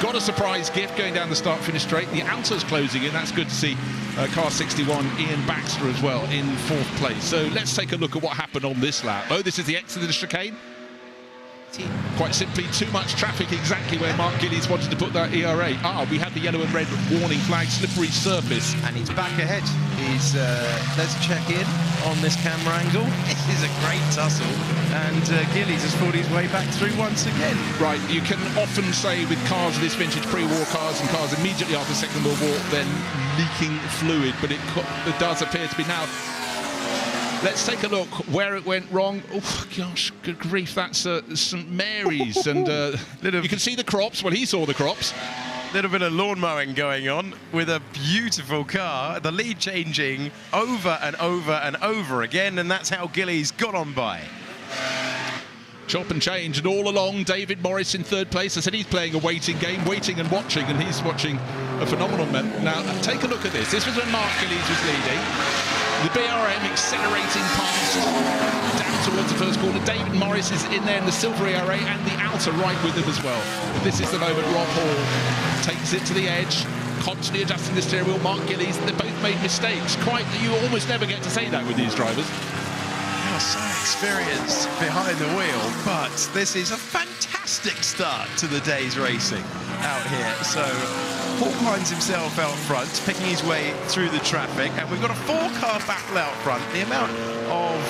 Got a surprise gift going down the start-finish straight. The outer's closing in. That's good to see. Car 61, Ian Baxter as well in 4th place. So let's take a look at what happened on this lap. Oh, this is the exit of the chicane. Quite simply, too much traffic exactly where Mark Gillies wanted to put that ERA. We had the yellow and red warning flag, slippery surface. And he's back ahead. He's, let's check in on this camera angle. It is a great tussle. And Gillies has fought his way back through once again. Right, you can often say with cars of this vintage, pre-war cars and cars immediately after the Second World War, they're leaking fluid, but it does appear to be now. Let's take a look where it went wrong. Oh, gosh, good grief, that's St Mary's. And you can see the crops. Well, he saw the crops. A little bit of lawn mowing going on with a beautiful car. The lead changing over and over and over again, and that's how Gillies got on by. Chop and change, and all along, David Morris in 3rd place. I said he's playing a waiting game, waiting and watching, and he's watching a phenomenal man. Now, take a look at this. This was when Mark Gillies was leading. The BRM accelerating past down towards the first corner. David Morris is in there in the silver ERA and the outer right with him as well. This is the moment Rob Hall takes it to the edge. constantly adjusting the steering wheel. Mark Gillies, they both made mistakes. You almost never get to say that with these drivers. They are so experienced behind the wheel, but this is a fantastic start to the day's racing out here. So Paul finds himself out front, picking his way through the traffic, and we've got a 4-car battle out front. The amount of...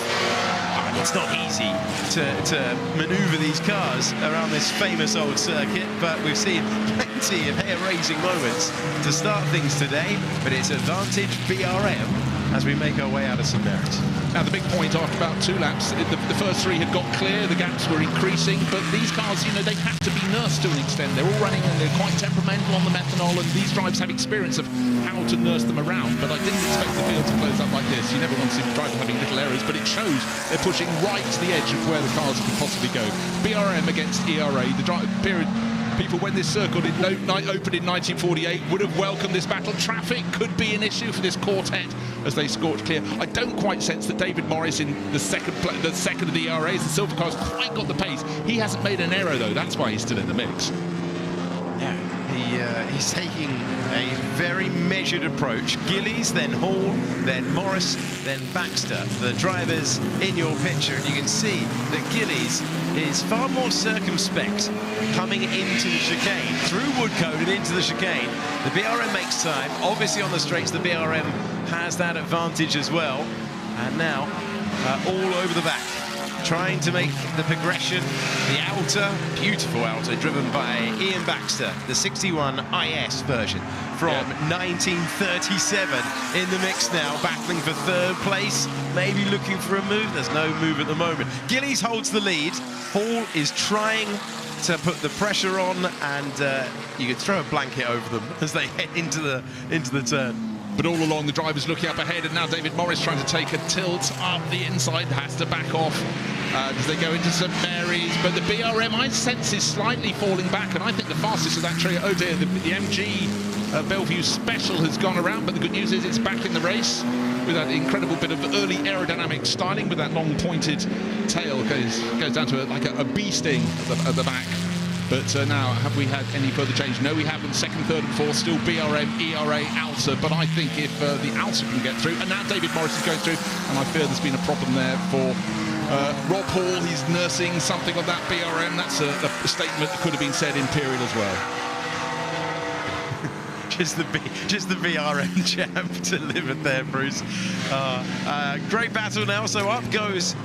it's not easy to manoeuvre these cars around this famous old circuit, but we've seen plenty of hair-raising moments to start things today, but it's advantage BRM as we make our way out of St Mary's. Now, the big point after about 2 laps, the first 3 had got clear, the gaps were increasing, but these cars, you know, they have to be nursed to an extent. They're all running and they're quite temperamental on the methanol, and these drivers have experience of how to nurse them around, but I didn't expect the field to close up like this. You never want to see drivers having little errors, but it shows they're pushing right to the edge of where the cars can possibly go. BRM against ERA, the period... People, when this circle opened in 1948, would have welcomed this battle. Traffic could be an issue for this quartet as they scorch clear. I don't quite sense that David Morris in the second of the ERAs, the silver cars, quite got the pace. He hasn't made an error though. That's why he's still in the mix. Yeah, he's taking a very measured approach. Gillies, then Hall, then Morris, then Baxter, the drivers in your picture, and you can see that Gillies is far more circumspect coming into the chicane, through Woodcote and into the chicane. The BRM makes time. Obviously on the straights, the BRM has that advantage as well. And now, all over the back, trying to make the progression. The outer, beautiful outer, driven by Ian Baxter, the 61 IS version from 1937, in the mix now, battling for 3rd place, maybe looking for a move. There's no move at the moment. Gillies holds the lead. Hall is trying to put the pressure on, and you could throw a blanket over them as they head into the turn. But all along, the driver's looking up ahead, and now David Morris trying to take a tilt up the inside, has to back off as they go into St Mary's. But the BRM, I sense, is slightly falling back, and I think the fastest of that trio, oh dear, the MG Bellevue Special has gone around, but the good news is it's back in the race with that incredible bit of early aerodynamic styling with that long pointed tail. Goes down to like a bee sting at the back. But now, have we had any further change? No, we haven't. 2nd, 3rd and 4th, still BRM, ERA, Alta. But I think if the Alta can get through, and now David Morris is going through, and I fear there's been a problem there for Rob Hall. He's nursing something of that BRM. That's a statement that could have been said in period as well. Just the BRM champ delivered there, Bruce. Great battle now, so up goes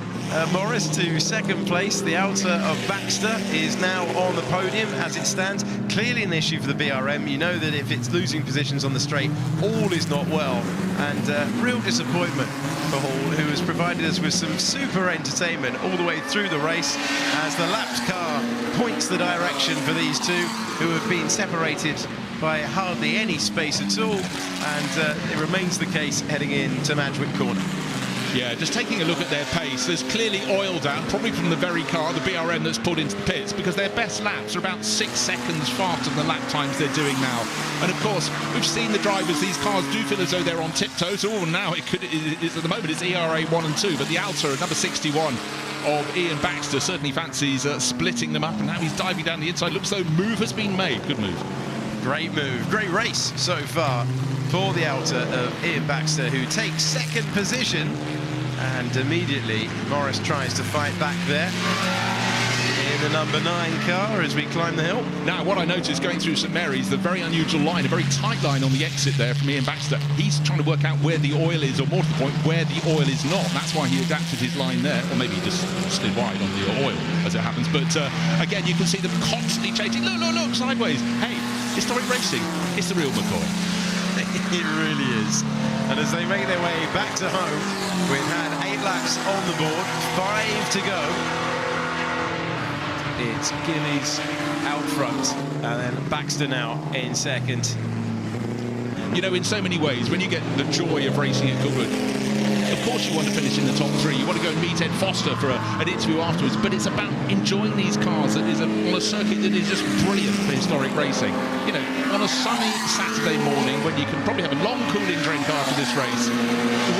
Morris to 2nd place. The outer of Baxter is now on the podium as it stands. Clearly an issue for the BRM. You know that if it's losing positions on the straight, all is not well. And real disappointment for Hall, who has provided us with some super entertainment all the way through the race as the lapped car points the direction for these two, who have been separated by hardly any space at all, and it remains the case heading into Madgewick Corner. Yeah, just taking a look at their pace, there's clearly oil down, probably from the very car, the BRM, that's pulled into the pits, because their best laps are about 6 seconds faster than the lap times they're doing now. And of course, we've seen the drivers, these cars do feel as though they're on tiptoes. Oh, now at the moment it's ERA 1 and 2, but the Alta, number 61 of Ian Baxter, certainly fancies splitting them up, and now he's diving down the inside. Looks though move has been made. Good move. Great move, great race so far for the Alta of Ian Baxter, who takes 2nd position, and immediately Morris tries to fight back there in the number 9 car as we climb the hill. Now, what I noticed going through St Mary's, the very unusual line, a very tight line on the exit there from Ian Baxter. He's trying to work out where the oil is, or more to the point, where the oil is not. That's why he adapted his line there, or maybe he just slid wide on the oil, as it happens. But again, you can see them constantly changing. Look, look, look, sideways. Hey, historic racing, it's the real McCoy. It really is. And as they make their way back to home, we've had 8 laps on the board, 5 to go. It's Gillies out front, and then Baxter now in 2nd. You know, in so many ways, when you get the joy of racing at Goodwood, of course you want to finish in the top 3. You want to go and meet Ed Foster for an interview afterwards, but it's about enjoying these cars that is on a circuit that is just brilliant for historic racing. You know, on a sunny Saturday morning when you can probably have a long cooling drink after this race,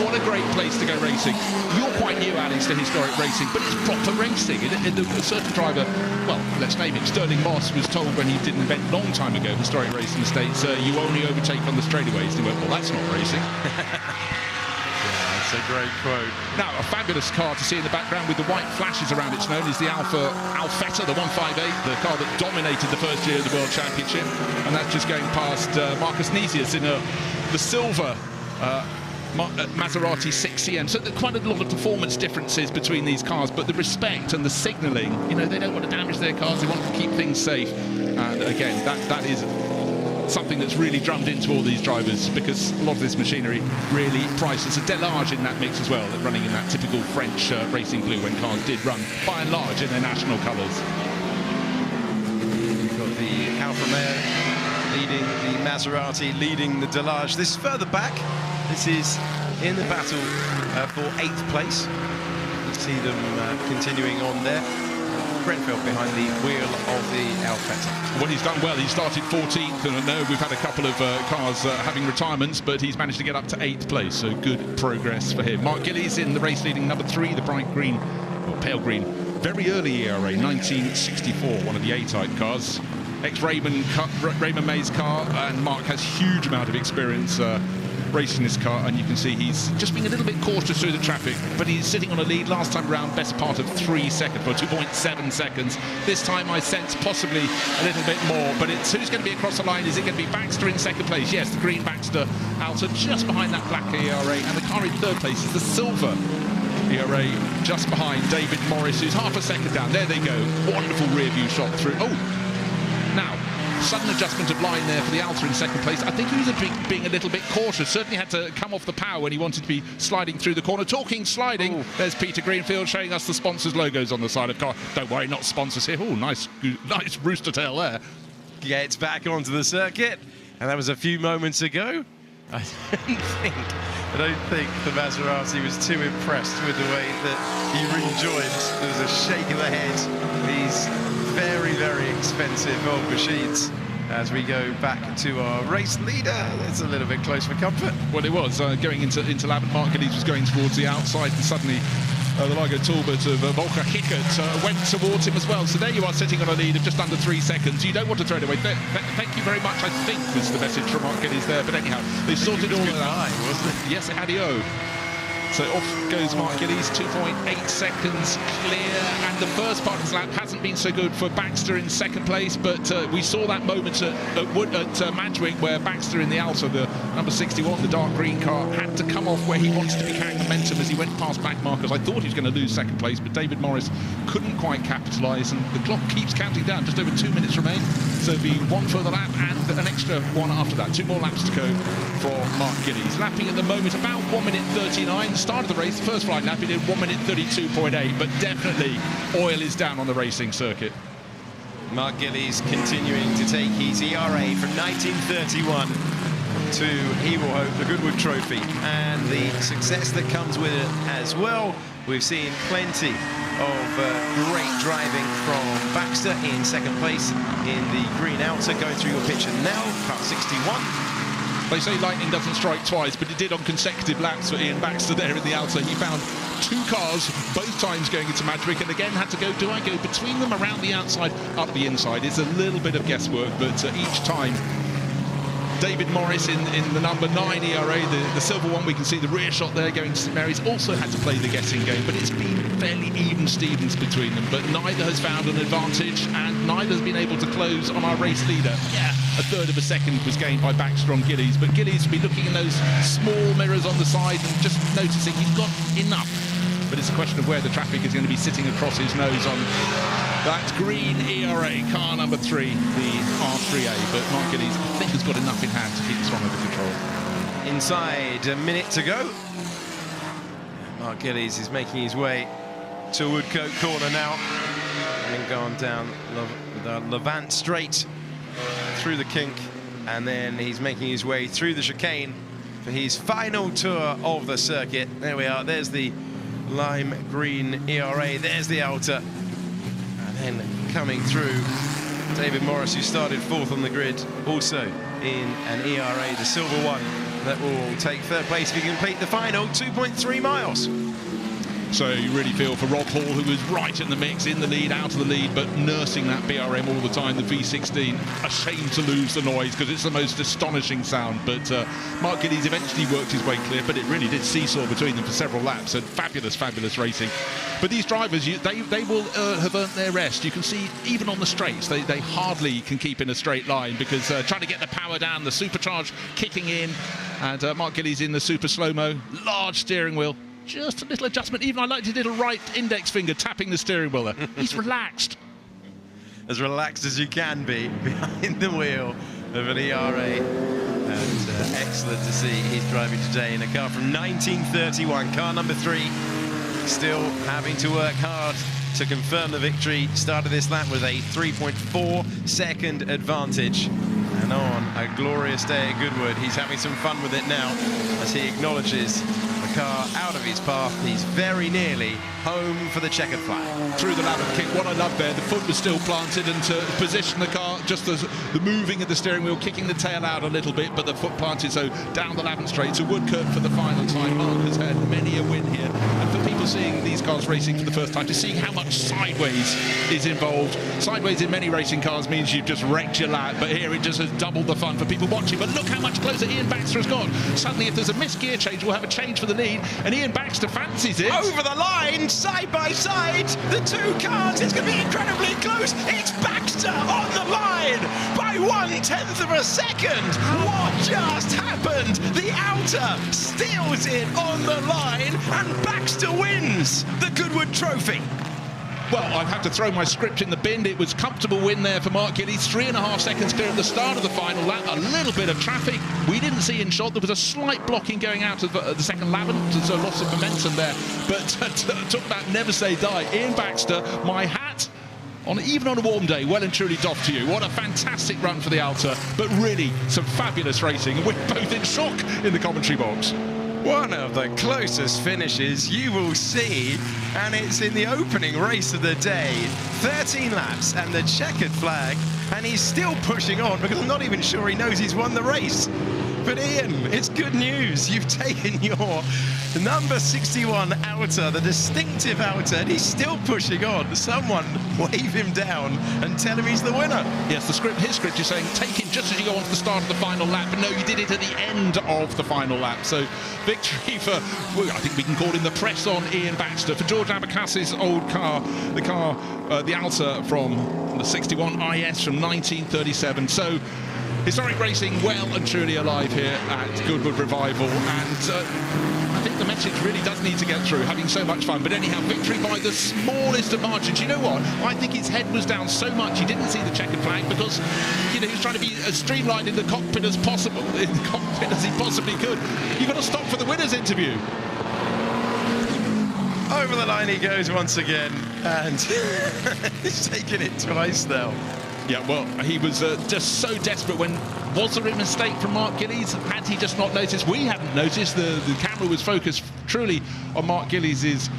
what a great place to go racing. You're quite new, Alex, to historic racing, but it's proper racing. And a certain driver, well, let's name it, Sterling Moss, was told when he did an event a long time ago, historic racing in the States, you only overtake on the straightaways. And he went, well, that's not racing. That's a great quote. Now, a fabulous car to see in the background with the white flashes around it's known is the Alfetta, the 158, the car that dominated the first year of the World Championship. And that's just going past Marcus Nesius in the silver Maserati 6CM. So there's quite a lot of performance differences between these cars, but the respect and the signalling, you know, they don't want to damage their cars, they want to keep things safe. And again, that is something that's really drummed into all these drivers, because a lot of this machinery really prices a delage in that mix as well, running in that typical French racing blue when cars did run by and large in their national colours. You've got the Alfa Romeo leading the Maserati, leading the delage. This is further back. This is in the battle for 8th place. You see them continuing on there. Brentfeld behind the wheel of the Alfetta. Well, he's done well. He started 14th, and I know we've had a couple of cars having retirements, but he's managed to get up to 8th place, so good progress for him. Mark Gillies in the race leading number 3, the bright green, or pale green, very early ERA, 1964, one of the A-type cars. Ex-Raymond May's car, and Mark has huge amount of experience racing this car, and you can see he's just being a little bit cautious through the traffic, but he's sitting on a lead last time around, best part of 3 seconds, or 2.7 seconds. This time I sense possibly a little bit more, but it's who's going to be across the line. Is it going to be Baxter in second place? Yes, the green Baxter Alta just behind that black ERA, and the car in third place is the silver ERA just behind David Morris, who's half a second down. There they go, wonderful rear view shot through. Oh, now sudden adjustment of line there for the Alta in second place. I think he was being a little bit cautious. Certainly had to come off the power when he wanted to be sliding through the corner. Talking sliding, there's Peter Greenfield showing us the sponsors' logos on the side of the car. Don't worry, not sponsors here. Oh, nice rooster tail there. Gets back onto the circuit, and that was a few moments ago. I don't think the Maserati was too impressed with the way that he rejoined. There was a shake of the head. These very, very expensive old machines. As we go back to our race leader, it's a little bit close for comfort. Well, it was going into Lavant. Mark Gillies was going towards the outside, and suddenly the Ligo Talbot of Volker Hickert went towards him as well. So there you are, sitting on a lead of just under 3 seconds. You don't want to throw it away. Thank you very much, I think, was the message from Mark Gillies there. But anyhow, they sorted all of that. Wasn't it? Yes, adieu. So off goes Mark Gillies, 2.8 seconds clear, and the first part of his lap hasn't been so good for Baxter in second place, but we saw that moment at Madgwick where Baxter in the Alta, the number 61, the dark green car, had to come off where he wanted to be carrying momentum as he went past back markers. I thought he was going to lose second place, but David Morris couldn't quite capitalise, and the clock keeps counting down. Just over 2 minutes remain, so it'll be one further lap and an extra one after that. 2 more laps to go for Mark Gillies. Lapping at the moment about 1 minute 39. The start of the race, the first flight lap, he did 1 minute 32.8, but definitely oil is down on the racing circuit. Mark Gillies continuing to take his ERA from 1931 to, he will hope, the Goodwood Trophy and the success that comes with it as well. We've seen plenty of great driving from Baxter in second place in the green Alta. Going through your picture now, car 61. They say lightning doesn't strike twice, but it did on consecutive laps for Ian Baxter there in the Alta. He found 2 cars, both times going into Madgwick, and again had to go, do I go between them, around the outside, up the inside? It's a little bit of guesswork, but each time David Morris in the number 9 ERA, the silver one, we can see the rear shot there going to St Mary's, also had to play the guessing game, but it's been fairly even Stevens between them, but neither has found an advantage, and neither has been able to close on our race leader. Yeah, a third of a second was gained by Baxter on Gillies, but Gillies will be looking in those small mirrors on the side and just noticing he's got enough. But it's a question of where the traffic is going to be sitting across his nose on that green ERA, car number 3, the R3A. But Mark Gillies, I think, has got enough in hand to keep this one under control. Inside a minute to go. Mark Gillies is making his way to Woodcote Corner now. And gone down the Lavant straight through the kink. And then he's making his way through the chicane for his final tour of the circuit. There we are. There's the lime green ERA. There's the Alta. And then coming through, David Morris, who started 4th on the grid, also in an ERA, the silver one, that will take 3rd place if he can complete the final 2.3 miles. So you really feel for Rob Hall, who was right in the mix, in the lead, out of the lead, but nursing that BRM all the time, the V16. A shame to lose the noise, because it's the most astonishing sound. But Mark Gillies eventually worked his way clear, but it really did seesaw between them for several laps, and fabulous, fabulous racing. But these drivers, they will have earned their rest. You can see, even on the straights, they hardly can keep in a straight line, because trying to get the power down, the supercharge kicking in, and Mark Gillies in the super slow-mo, large steering wheel. Just a little adjustment. Even I liked his little right index finger tapping the steering wheel there. He's relaxed. As relaxed as you can be behind the wheel of an ERA. And excellent to see he's driving today in a car from 1931, car number 3. Still having to work hard to confirm the victory. Started this lap with a 3.4 second advantage. And on a glorious day at Goodwood, he's having some fun with it now as he acknowledges the car out of his path. He's very nearly home for the checkered flag. Through the Lavant kick, what I love there, the foot was still planted, and to position the car, just as the moving of the steering wheel, kicking the tail out a little bit, but the foot planted, so down the Lavant straight to Woodcote for the final time. Mark has had many a win here, and for people seeing these cars racing for the first time, to see how much sideways is involved. Sideways in many racing cars means you've just wrecked your lap, but here it just has doubled the fun for people watching. But look how much closer Ian Baxter has gone. Suddenly, if there's a missed gear change, we'll have a change for the lead, and Ian Baxter fancies it. Over the line, side by side, the two cars, it's going to be incredibly close. It's Baxter on the line by 1/10 of a second. What just happened? The Alta steals it on the line, and Baxter wins the Goodwood Trophy. Well, I've had to throw my script in the bin. It was comfortable win there for Mark Gillies. 3.5 seconds clear at the start of the final lap. A little bit of traffic we didn't see in shot. There was a slight blocking going out of the second Lavant, so lots of momentum there. But talk about never say die. Ian Baxter, my hat, even on a warm day, well and truly doffed to you. What a fantastic run for the Alta, but really some fabulous racing. And we're both in shock in the commentary box. One of the closest finishes you will see, and it's in the opening race of the day. 13 laps and the checkered flag, and he's still pushing on because I'm not even sure he knows he's won the race. But Ian, it's good news. You've taken your number 61 Alta, the distinctive Alta, and he's still pushing on. Someone wave him down and tell him he's the winner. Yes, his script is saying take it just as you go on to the start of the final lap, but no, you did it at the end of the final lap. So victory for, well, I think we can call him the press on Ian Baxter. For George Abacus's old car, the Alta from the 61 IS from 1937. So historic racing well and truly alive here at Goodwood Revival, and I think the message really does need to get through, having so much fun. But anyhow, victory by the smallest of margins. You know what? I think his head was down so much he didn't see the checkered flag because, he was trying to be as streamlined in the cockpit as possible, in the cockpit as he possibly could. You've got to stop for the winner's interview. Over the line he goes once again, and he's taken it twice now. Yeah, well, he was just so desperate when... Was there a mistake from Mark Gillies? Had he just not noticed? We hadn't noticed. The camera was focused truly on Mark Gillies'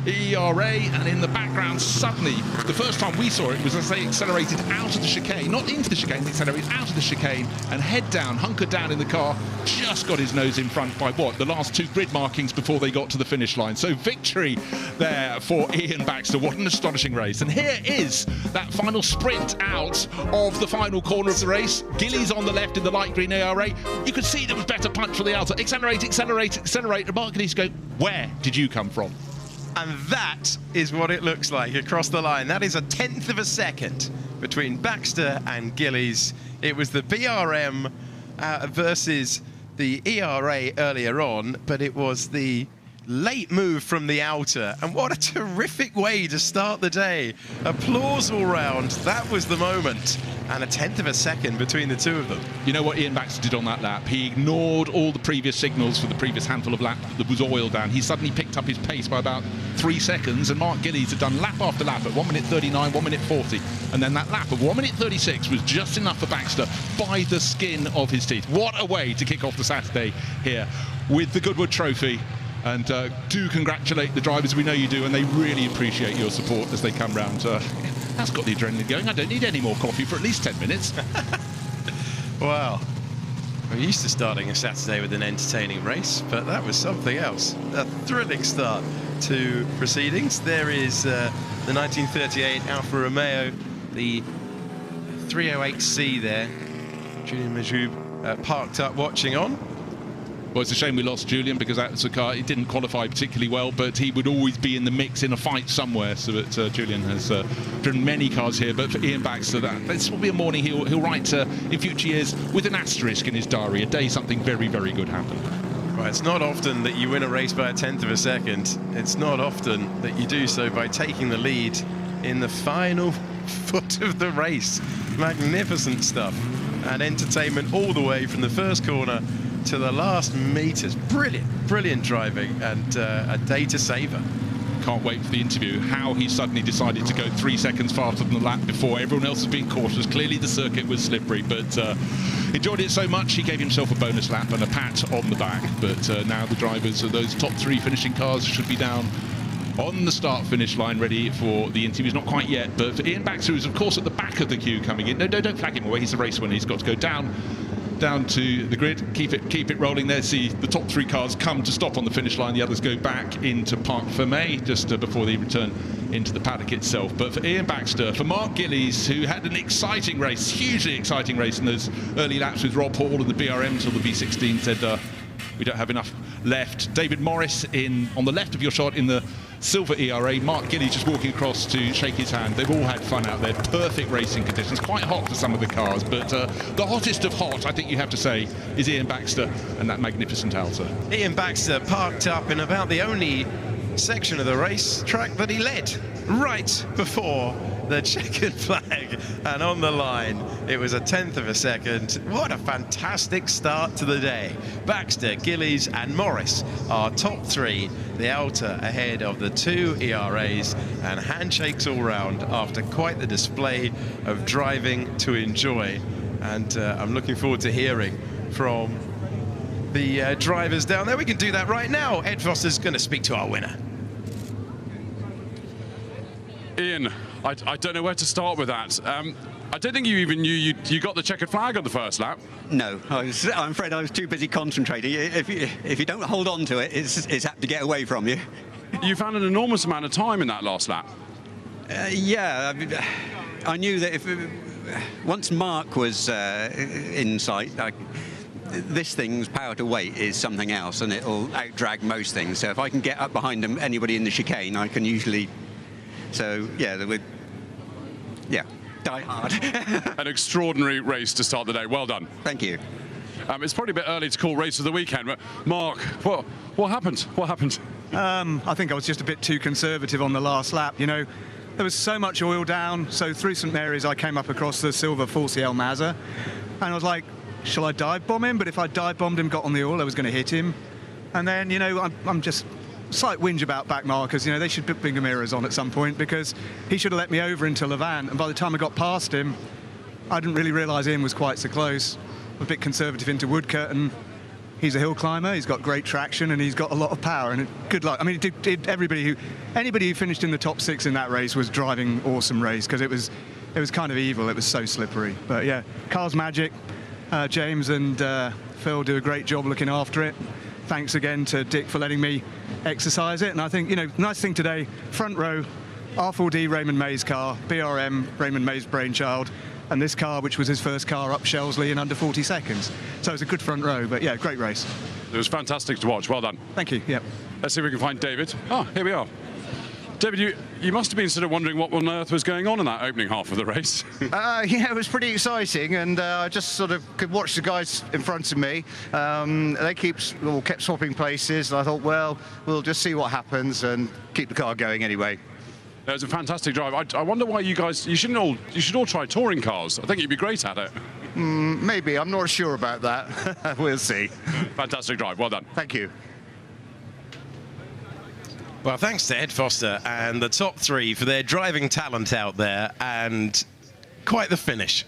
ERA, and in the background, suddenly, the first time we saw it was as they accelerated out of the chicane, not into the chicane, they accelerated out of the chicane, and head down, hunkered down in the car, just got his nose in front by the last 2 grid markings before they got to the finish line. So victory there for Ian Baxter. What an astonishing race. And here is that final sprint out of the final corner of the race. Gillies on the left in the light green ARA. You could see there was better punch for the Alta. Accelerate, accelerate, accelerate. And Mark Gillies go, where did you come from? And that is what it looks like across the line. That is a 1/10 of a second between Baxter and Gillies. It was the BRM versus the ERA earlier on, but it was the late move from the outer, and what a terrific way to start the day. Applause all round. That was the moment, and a 1/10 of a second between the two of them. You know what Ian Baxter did on that lap? He ignored all the previous signals for the previous handful of laps that was oil down. He suddenly picked up his pace by about 3 seconds, and Mark Gillies had done lap after lap at 1:39, 1:40, and then that lap of 1:36 was just enough for Baxter by the skin of his teeth. What a way to kick off the Saturday here with the Goodwood Trophy. And do congratulate the drivers, we know you do, and they really appreciate your support as they come round. That's got the adrenaline going. I don't need any more coffee for at least 10 minutes. Wow. We're used to starting a Saturday with an entertaining race, but that was something else. A thrilling start to proceedings. There is the 1938 Alfa Romeo, the 308C there. Julian Majoub parked up watching on. Well, it's a shame we lost Julian, because that was a car. He didn't qualify particularly well, but he would always be in the mix in a fight somewhere. So that Julian has driven many cars here. But for Ian Baxter, this will be a morning he'll write in future years with an asterisk in his diary. A day something very, very good happened. Right, it's not often that you win a race by a 1/10 of a second. It's not often that you do so by taking the lead in the final foot of the race. Magnificent stuff, and entertainment all the way from the first corner to the last meters. Brilliant driving, and a day to savour. Can't wait for the interview. How he suddenly decided to go 3 seconds faster than the lap before. Everyone else has been cautious. Clearly the circuit was slippery, but enjoyed it so much he gave himself a bonus lap and a pat on the back. But now the drivers of those top 3 finishing cars should be down on the start-finish line, ready for the interviews. Not quite yet, but for Ian Baxter, who's of course at the back of the queue coming in. No, don't flag him away. He's a race winner. He's got to go down to the grid, keep it rolling there. See the top 3 cars come to stop on the finish line. The others go back into Parc Fermé just before they return into the paddock itself. But for Ian Baxter, for Mark Gillies, who had an exciting race, hugely exciting race in those early laps with Rob Hall and the BRM till the V16 said we don't have enough left. David Morris on the left of your shot in the silver ERA. Mark Gillies just walking across to shake his hand. They've all had fun out there. Perfect racing conditions. Quite hot for some of the cars, but the hottest of hot, I think you have to say, is Ian Baxter and that magnificent Alta. Ian Baxter parked up in about the only section of the race track that he led, right before the checkered flag, and on the line it was a 1/10 of a second. What a fantastic start to the day. Baxter, Gillies and Morris are top 3, the Alta ahead of the 2 ERAs, and handshakes all round after quite the display of driving to enjoy. And I'm looking forward to hearing from the drivers down there. We can do that right now. Ed Foster's going to speak to our winner. Ian, I don't know where to start with that. I don't think you even knew you got the checkered flag on the first lap. No, I'm afraid I was too busy concentrating. If you don't hold on to it, it's apt to get away from you. You found an enormous amount of time in that last lap. Yeah, I knew that once Mark was in sight, this thing's power to weight is something else, and it'll outdrag most things. So if I can get up behind anybody in the chicane, I can usually. So yeah, die hard. An extraordinary race to start the day. Well done. Thank you. It's probably a bit early to call race of the weekend, but Mark, what happened? What happened? I think I was just a bit too conservative on the last lap. You know, there was so much oil down. So through St Mary's, I came up across the silver 4CL Mazda, and I was like, shall I dive bomb him? But if I dive bombed him, got on the oil, I was going to hit him. And then, you know, I'm just slight whinge about back markers. You know, they should put bigger mirrors on at some point, because he should have let me over into Lavant, and by the time I got past him, I didn't really realise Ian was quite so close. A bit conservative into Woodcote, and he's a hill climber, he's got great traction, and he's got a lot of power, and good luck. I mean, anybody who finished in the top 6 in that race was driving awesome race, because it was kind of evil. It was so slippery. But yeah, car's magic. James and Phil do a great job looking after it. Thanks again to Dick for letting me exercise it. And I think, you know, nice thing today, front row, R4D Raymond May's car, BRM Raymond May's brainchild, and this car, which was his first car up Shelsley in under 40 seconds. So it's a good front row, but yeah, great race. It was fantastic to watch. Well done. Thank you. Yep. Let's see if we can find David. Oh, here we are. David, you must have been sort of wondering what on earth was going on in that opening half of the race. Yeah, it was pretty exciting, and I just sort of could watch the guys in front of me. They kept swapping places, and I thought, well, we'll just see what happens and keep the car going anyway. It was a fantastic drive. I wonder why you should all try touring cars. I think you'd be great at it. Maybe, I'm not sure about that. We'll see. Fantastic drive, well done. Thank you. Well, thanks to Ed Foster and the top three for their driving talent out there, and quite the finish.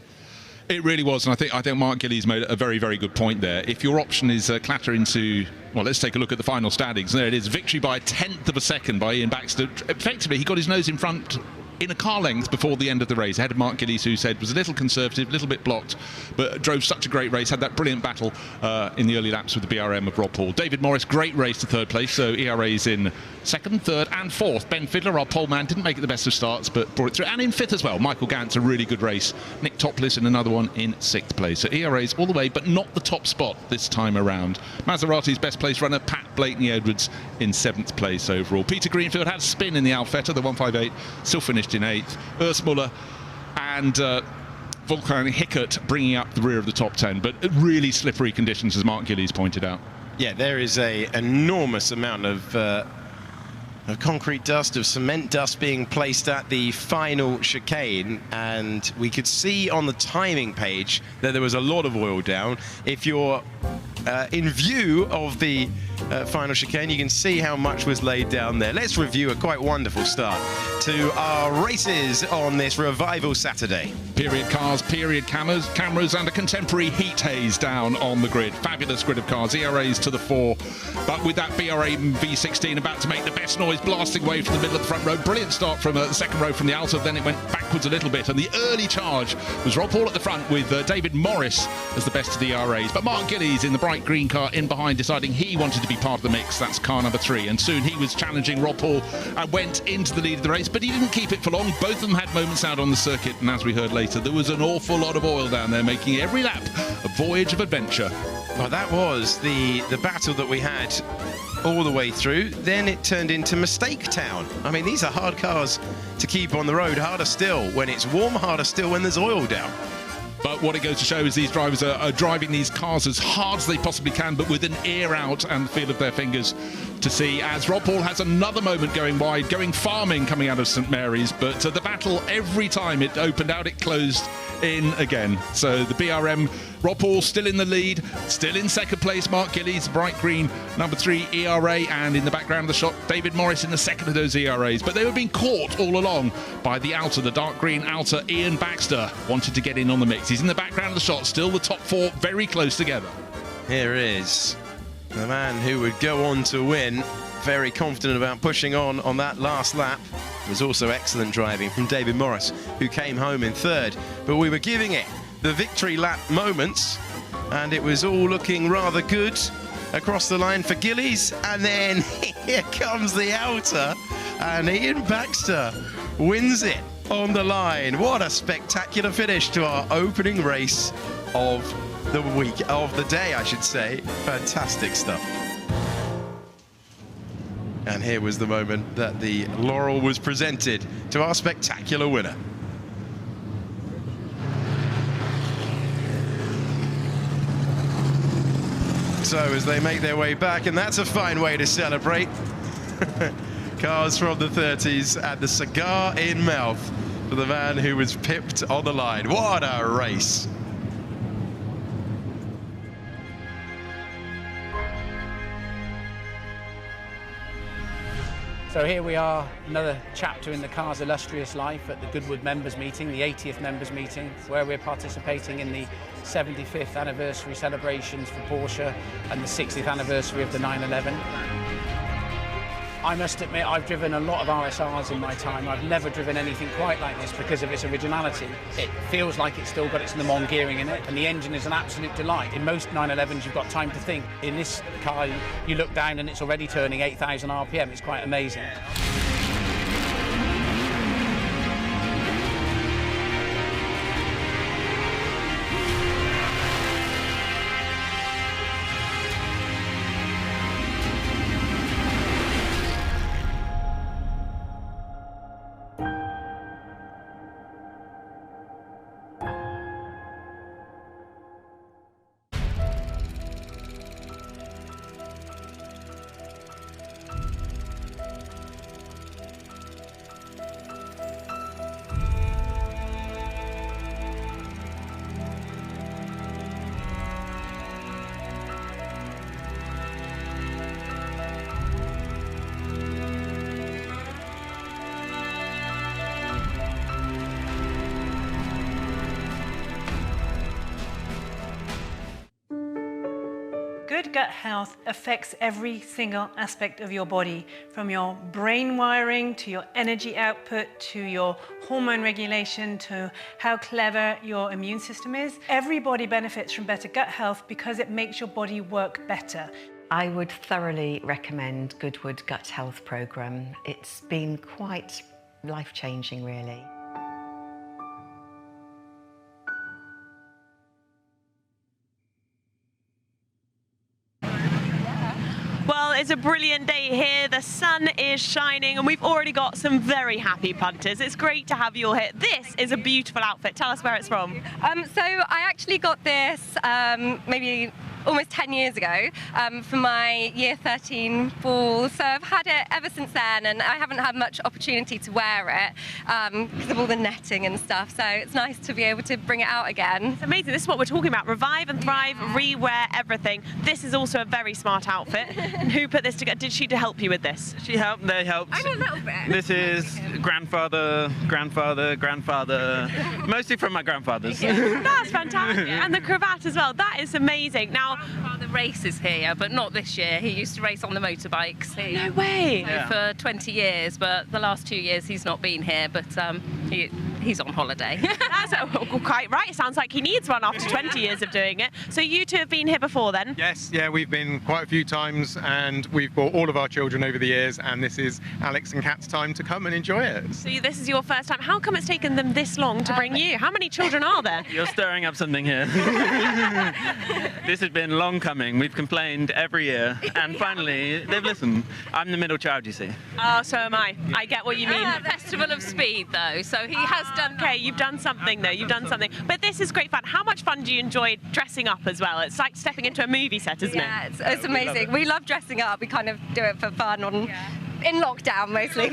It really was, and I think Mark Gillies made a very, very good point there. If your option is clatter into, well, let's take a look at the final standings. There it is, victory by 1/10 of a second by Ian Baxter. Effectively, he got his nose in front in a car length before the end of the race, ahead of Mark Gillies, who said was a little conservative, a little bit blocked, but drove such a great race, had that brilliant battle in the early laps with the BRM of Rob Hall. David Morris, great race to third place, so ERA's in second, third and fourth. Ben Fiddler, our pole man, didn't make it the best of starts, but brought it through. And in fifth as well, Michael Gantz, a really good race. Nick Topless in another one in sixth place. So ERA's all the way, but not the top spot this time around. Maserati's best place runner, Pat Blakeney-Edwards, in seventh place overall. Peter Greenfield had spin in the Alfetta, the 158, still finished in eighth. Urs Muller and Volkan Hickert bringing up the rear of the top 10, but really slippery conditions, as Mark Gillies pointed out. Yeah, there is an enormous amount of concrete dust, of cement dust being placed at the final chicane, and we could see on the timing page that there was a lot of oil down. If you're in view of the final chicane, you can see how much was laid down there. Let's review a quite wonderful start to our races on this Revival Saturday. Period cars, period cameras and a contemporary heat haze down on the grid. Fabulous grid of cars, ERAs to the fore, but with that BRA V16 about to make the best noise, blasting away from the middle of the front row. Brilliant start from the second row from the Alta, then it went backwards a little bit, and the early charge was Rob Hall at the front with David Morris as the best of the ERAs, but Mark Gillies in the bright green car in behind, deciding he wanted to be part of the mix. That's car number 3, and soon he was challenging Rob Hall and went into the lead of the race, but he didn't keep it for long. Both of them had moments out on the circuit, and as we heard later, there was an awful lot of oil down there, making every lap a voyage of adventure. Well, that was the battle that we had all the way through. Then it turned into Mistake Town. I mean, these are hard cars to keep on the road, harder still when it's warm, harder still when there's oil down. But what it goes to show is these drivers are driving these cars as hard as they possibly can, but with an ear out and the feel of their fingers to see, as Rob Hall has another moment going wide, going farming coming out of St Mary's, but the battle, every time it opened out, it closed in again. So the BRM, Rob Hall still in the lead, still in second place, Mark Gillies, bright green, number 3 ERA, and in the background of the shot, David Morris in the second of those ERAs. But they were being caught all along by the Alta, the dark green Alta. Ian Baxter wanted to get in on the mix. He's in the background of the shot, still the top 4 very close together. Here is the man who would go on to win, very confident about pushing on that last lap. It was also excellent driving from David Morris, who came home in third. But we were giving it the victory lap moments, and it was all looking rather good across the line for Gillies. And then here comes the Alta, and Ian Baxter wins it on the line. What a spectacular finish to our opening race of the week, of the day, I should say. Fantastic stuff. And here was the moment that the laurel was presented to our spectacular winner. So as they make their way back, and that's a fine way to celebrate. Cars from the 30s and the cigar in mouth for the man who was pipped on the line. What a race. So here we are, another chapter in the car's illustrious life at the Goodwood members meeting, the 80th members meeting, where we're participating in the 75th anniversary celebrations for Porsche and the 60th anniversary of the 911. I must admit, I've driven a lot of RSRs in my time. I've never driven anything quite like this because of its originality. It feels like it's still got its Le Mans gearing in it, and the engine is an absolute delight. In most 911s, you've got time to think. In this car, you look down and it's already turning 8,000 RPM. It's quite amazing. Good gut health affects every single aspect of your body, from your brain wiring to your energy output to your hormone regulation to how clever your immune system is. Everybody benefits from better gut health because it makes your body work better. I would thoroughly recommend Goodwood Gut Health Programme. It's been quite life-changing, really. Well, it's a brilliant day here. The sun is shining and we've already got some very happy punters. It's great to have you all here. This is a beautiful outfit. Tell us where it's from. So I actually got this maybe almost 10 years ago for my year 13 fall. So I've had it ever since then, and I haven't had much opportunity to wear it because of all the netting and stuff. So it's nice to be able to bring it out again. It's amazing. This is what we're talking about. Revive and thrive, rewear everything. This is also a very smart outfit. And who put this together? Did she help you with this? She helped, they helped. I know a little bit. This is grandfather, mostly from my grandfathers. That's fantastic. And the cravat as well. That is amazing. Now, grandfather races here, but not this year. He used to race on the motorbikes. No way. For 20 years, but the last 2 years he's not been here, but he's on holiday. That's quite right. It sounds like he needs one after 20 years of doing it. So you two have been here before then? Yes, yeah, we've been quite a few times and we've brought all of our children over the years, and this is Alex and Kat's time to come and enjoy it. So this is your first time. How come it's taken them this long to bring you? How many children are there? You're stirring up something here. This has been long coming. We've complained every year, and finally they've listened. I'm the middle child, you see. Oh, so am I. I get what you mean. Festival of Speed, though, so he has done. Okay, you've done something though. You've done something. But this is great fun. How much fun do you enjoy dressing up as well? It's like stepping into a movie set, isn't it? Yeah, it's amazing. We love dressing up. We kind of do it for fun in lockdown mostly.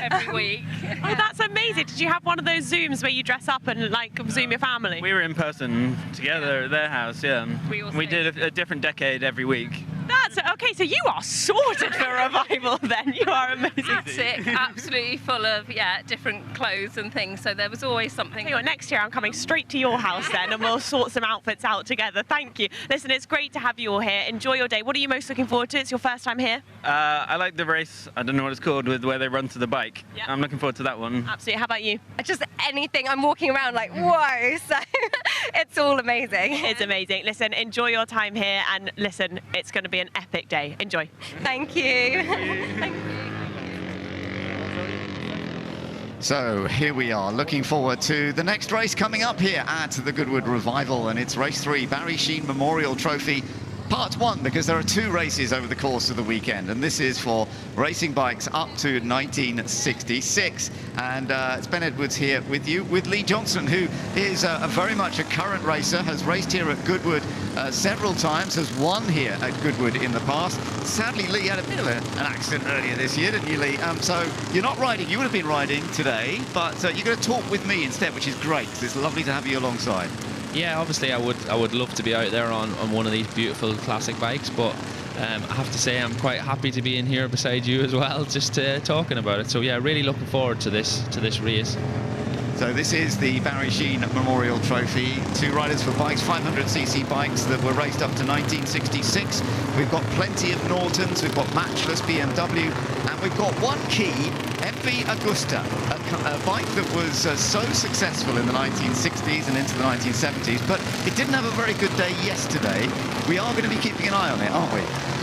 Every week. Oh, that's amazing. Did you have one of those Zooms where you dress up and like Zoom your family? We were in person together at their house, yeah. We did a different decade every week. That's okay. So you are sorted for Revival then. You are amazing. Attic, absolutely full of different clothes and things. So there was always something. Tell you what, next year I'm coming straight to your house then, and we'll sort some outfits out together. Thank you. Listen, it's great to have you all here. Enjoy your day. What are you most looking forward to? It's your first time here. I like the race. I don't know what it's called, with where they run to the bike. Yep. I'm looking forward to that one. Absolutely. How about you? Just anything. I'm walking around like whoa. So it's all amazing. It's amazing. Listen, enjoy your time here, and listen, it's going to be an epic day. Enjoy. Thank you. Thank you. So here we are, looking forward to the next race coming up here at the Goodwood Revival, and it's race 3, Barry Sheene Memorial Trophy. Part 1, because there are 2 races over the course of the weekend, and this is for racing bikes up to 1966. And it's Ben Edwards here with you, with Lee Johnson, who is very much a current racer, has raced here at Goodwood several times, has won here at Goodwood in the past. Sadly, Lee had a bit of an accident earlier this year, didn't you, Lee? So you're not riding, you would have been riding today, but you're going to talk with me instead, which is great, because it's lovely to have you alongside. Yeah, obviously I would love to be out there on one of these beautiful classic bikes, but I have to say I'm quite happy to be in here beside you as well, just talking about it. So yeah, really looking forward to this race. So this is the Barry Sheene Memorial Trophy. 2 riders for bikes, 500cc bikes that were raced up to 1966. We've got plenty of Nortons, we've got matchless BMW, and we've got one key, MV Agusta, a bike that was so successful in the 1960s and into the 1970s, but it didn't have a very good day yesterday. We are going to be keeping an eye on it, aren't we?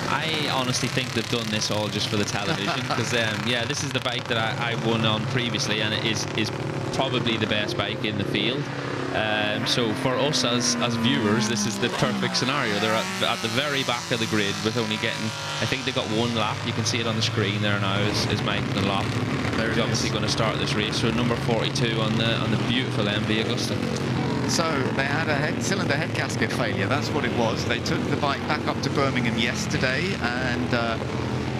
I honestly think they've done this all just for the television, because yeah, this is the bike that I won on previously, and it is probably the best bike in the field. So for us as viewers, this is the perfect scenario. They're at the very back of the grid with only getting, I think they got 1 lap. You can see it on the screen there now is Mike Dunlop. He's obviously going to start this race. So number 42 on the beautiful MV Agusta. So they had a cylinder head gasket failure, that's what it was. They took the bike back up to Birmingham yesterday and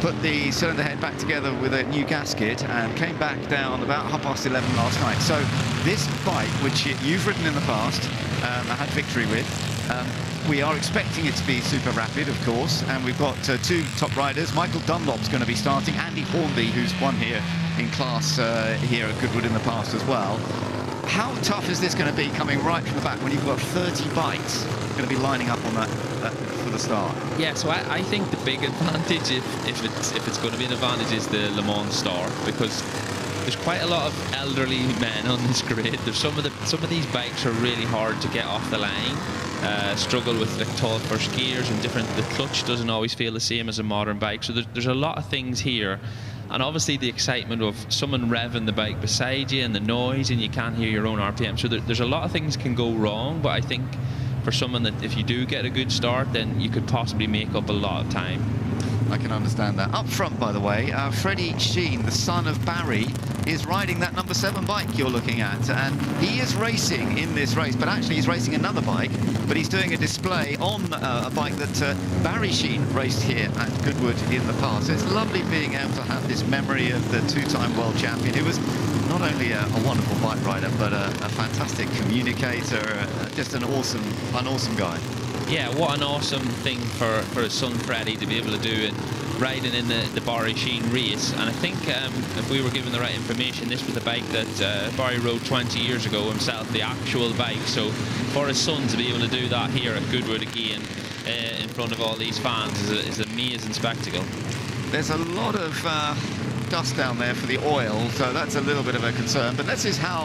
put the cylinder head back together with a new gasket and came back down about 11:30 last night. So this bike, which you've ridden in the past, I had victory with, we are expecting it to be super rapid, of course, and we've got 2 top riders. Michael Dunlop's going to be starting, Andy Hornby, who's won here in class here at Goodwood in the past as well. how tough is this going to be coming right from the back when you've got 30 bikes going to be lining up on that for the start? Yeah, so I think the big advantage, if it's going to be an advantage, is the Le Mans start, because there's quite a lot of elderly men on this grid. There's some of these bikes are really hard to get off the line. Struggle with like tall first gears and different. The clutch doesn't always feel the same as a modern bike. So there's a lot of things here, and obviously the excitement of someone revving the bike beside you and the noise, and you can't hear your own RPM. So there's a lot of things can go wrong. But I think for someone that if you do get a good start, then you could possibly make up a lot of time. I can understand that. Up front, by the way, Freddie Sheen, the son of Barry, is riding that number 7 bike you're looking at, and he is racing in this race, but actually he's racing another bike, but he's doing a display on a bike that Barry Sheen raced here at Goodwood in the past. So it's lovely being able to have this memory of the 2-time world champion, who was not only a wonderful bike rider, but a fantastic communicator, just an awesome guy. Yeah, what an awesome thing for his son Freddie to be able to do, and riding in the Barry Sheen race. And I think if we were given the right information, this was a bike that Barry rode 20 years ago himself, the actual bike. So for his son to be able to do that here at Goodwood again in front of all these fans is an amazing spectacle. There's a lot of dust down there for the oil, so that's a little bit of a concern. But this is how,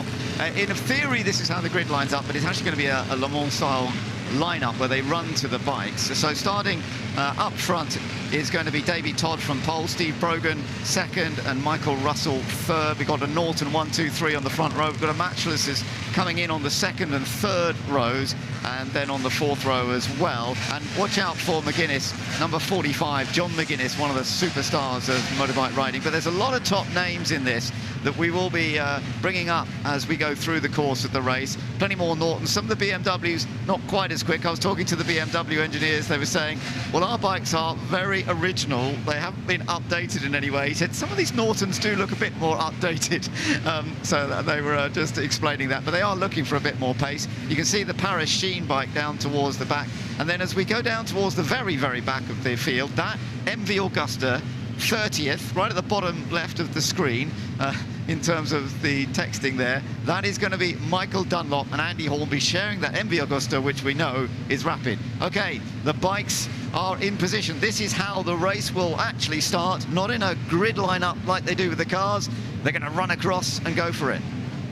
in theory, this is how the grid lines up, but it's actually going to be a Le Mans style lineup where they run to the bikes. So starting up front is going to be Davey Todd from pole, Steve Brogan second, and Michael Russell third. We've got a Norton 1, 2, 3 on the front row. We've got a Matchless is coming in on the second and third rows, and then on the fourth row as well. And watch out for McGuinness, number 45, John McGuinness, one of the superstars of motorbike riding. But there's a lot of top names in this that we will be bringing up as we go through the course of the race. Plenty more Nortons. Some of the BMWs not quite as quick. I was talking to the BMW engineers. They were saying, well, our bikes are very original. They haven't been updated in any way. He said some of these Nortons do look a bit more updated. So they were just explaining that. But they are looking for a bit more pace. You can see the Paris Sheen bike down towards the back. And then as we go down towards the very, very back of the field, that MV Augusta 30th, right at the bottom left of the screen, in terms of the texting there, that is going to be Michael Dunlop and Andy Hornby sharing that MV Augusta, which we know is rapid. Okay, the bikes are in position. This is how the race will actually start, not in a grid lineup like they do with the cars. They're going to run across and go for it.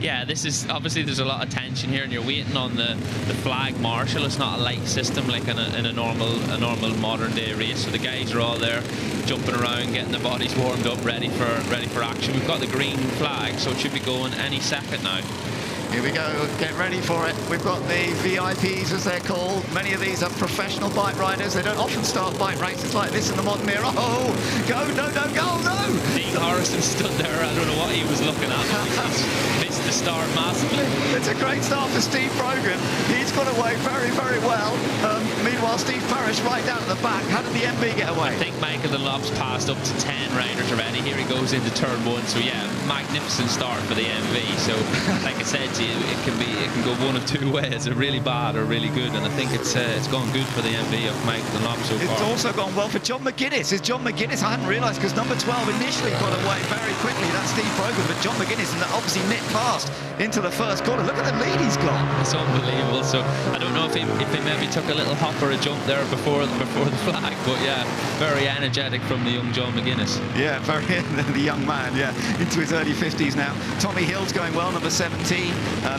Yeah, this is obviously there's a lot of tension here, and you're waiting on the flag marshal. It's not a light system like in a normal modern day race. So the guys are all there jumping around, getting the bodies warmed up, ready for action. We've got the green flag, so it should be going any second now. Here we go, get ready for it. We've got the VIPs, as they're called. Many of these are professional bike riders. They don't often start bike races like this in the modern era. Oh, go, no, no! Dean Harrison stood there, I don't know what he was looking at. He's missed the start massively. It's a great start for Steve Brogan. He's got away very, very well. Meanwhile, Steve Parrish right down at the back. How did the MV get away? I think Michael Dunlop's passed up to 10 riders already. Here he goes into turn 1. So yeah, magnificent start for the MV. So like I said, it can go one of two ways, really bad or really good, and I think it's gone good for the MV of Michael Dunlop so far. It's also gone well for John McGuinness. It's John McGuinness, I hadn't realised, because number 12 initially got away very quickly. That's Steve Brogan, but John McGuinness, and that obviously nipped past into the first corner. Look at the lead he's got. It's unbelievable. So I don't know if he maybe took a little hop or a jump there before the flag, but yeah, very energetic from the young John McGuinness. Yeah, very the young man, yeah, into his early 50s now. Tommy Hill's going well, number 17.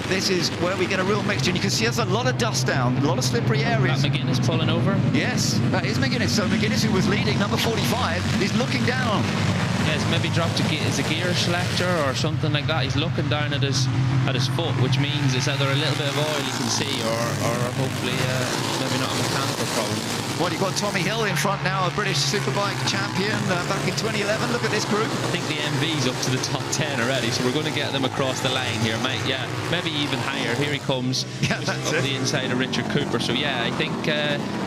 This is where we get a real mixture, and you can see there's a lot of dust down, a lot of slippery areas. That McGuinness pulling over? Yes, that is McGuinness. So McGuinness, who was leading, number 45, is looking down. Yeah, he's maybe dropped a gear selector or something like that. He's looking down at his foot, which means it's either a little bit of oil you can see, or hopefully maybe not a mechanical problem. Well, you've got Tommy Hill in front now, a British Superbike champion back in 2011. Look at this group. I think the MV's up to the top 10 already, so we're going to get them across the line here, mate. Yeah, maybe even higher. Here he comes, up the inside of Richard Cooper. So yeah, I think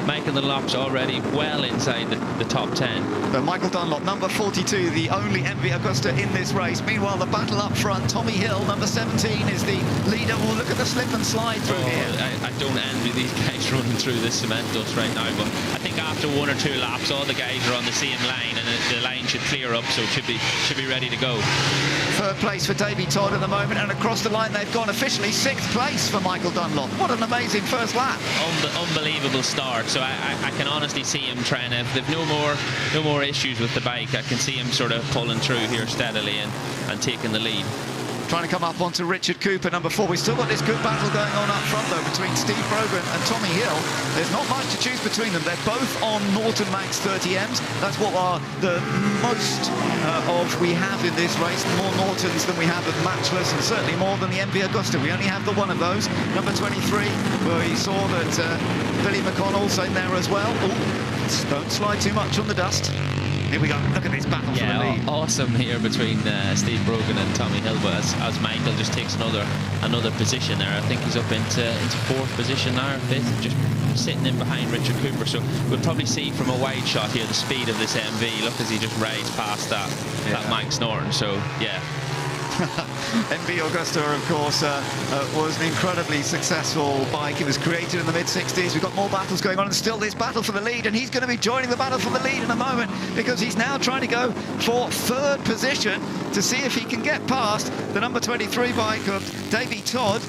Michael Dunlop's already well inside the top 10. But Michael Dunlop, number 42, the only MV Augusta in this race. Meanwhile, the battle up front, Tommy Hill, number 17, is the leader. Well, look at the slip and slide through here. I don't envy these guys running through this cement dust right now, but I think after 1 or 2 laps, all the guys are on the same line, and the line should clear up, so it should be ready to go. Third place for Davey Todd at the moment, and across the line they've gone officially 6th place for Michael Dunlop. What an amazing first lap. Unbelievable start. So I can honestly see him trying to, if they've no more issues with the bike, I can see him sort of pulling through here steadily and taking the lead. Trying to come up onto Richard Cooper, number 4. We've still got this good battle going on up front, though, between Steve Brogan and Tommy Hill. There's not much to choose between them. They're both on Norton Max 30Ms. That's what are the most of we have in this race. More Nortons than we have of Matchless, and certainly more than the MV Augusta. We only have the one of those. Number 23, where you saw that Billy McConnell's in there as well. Ooh, don't slide too much on the dust. Here we go. Look at this battle for the lead. Awesome here between Steve Brogan and Tommy Hill, but as Michael just takes another position there, I think he's up into 4th position now, 5th, just sitting in behind Richard Cooper. So we'll probably see from a wide shot here the speed of this MV. Look as he just rides past that Mike Norton. So yeah. MV Augusta, of course, was an incredibly successful bike. It was created in the mid-60s. We've got more battles going on, and still this battle for the lead, and he's going to be joining the battle for the lead in a moment, because he's now trying to go for 3rd position to see if he can get past the number 23 bike of Davey Todd.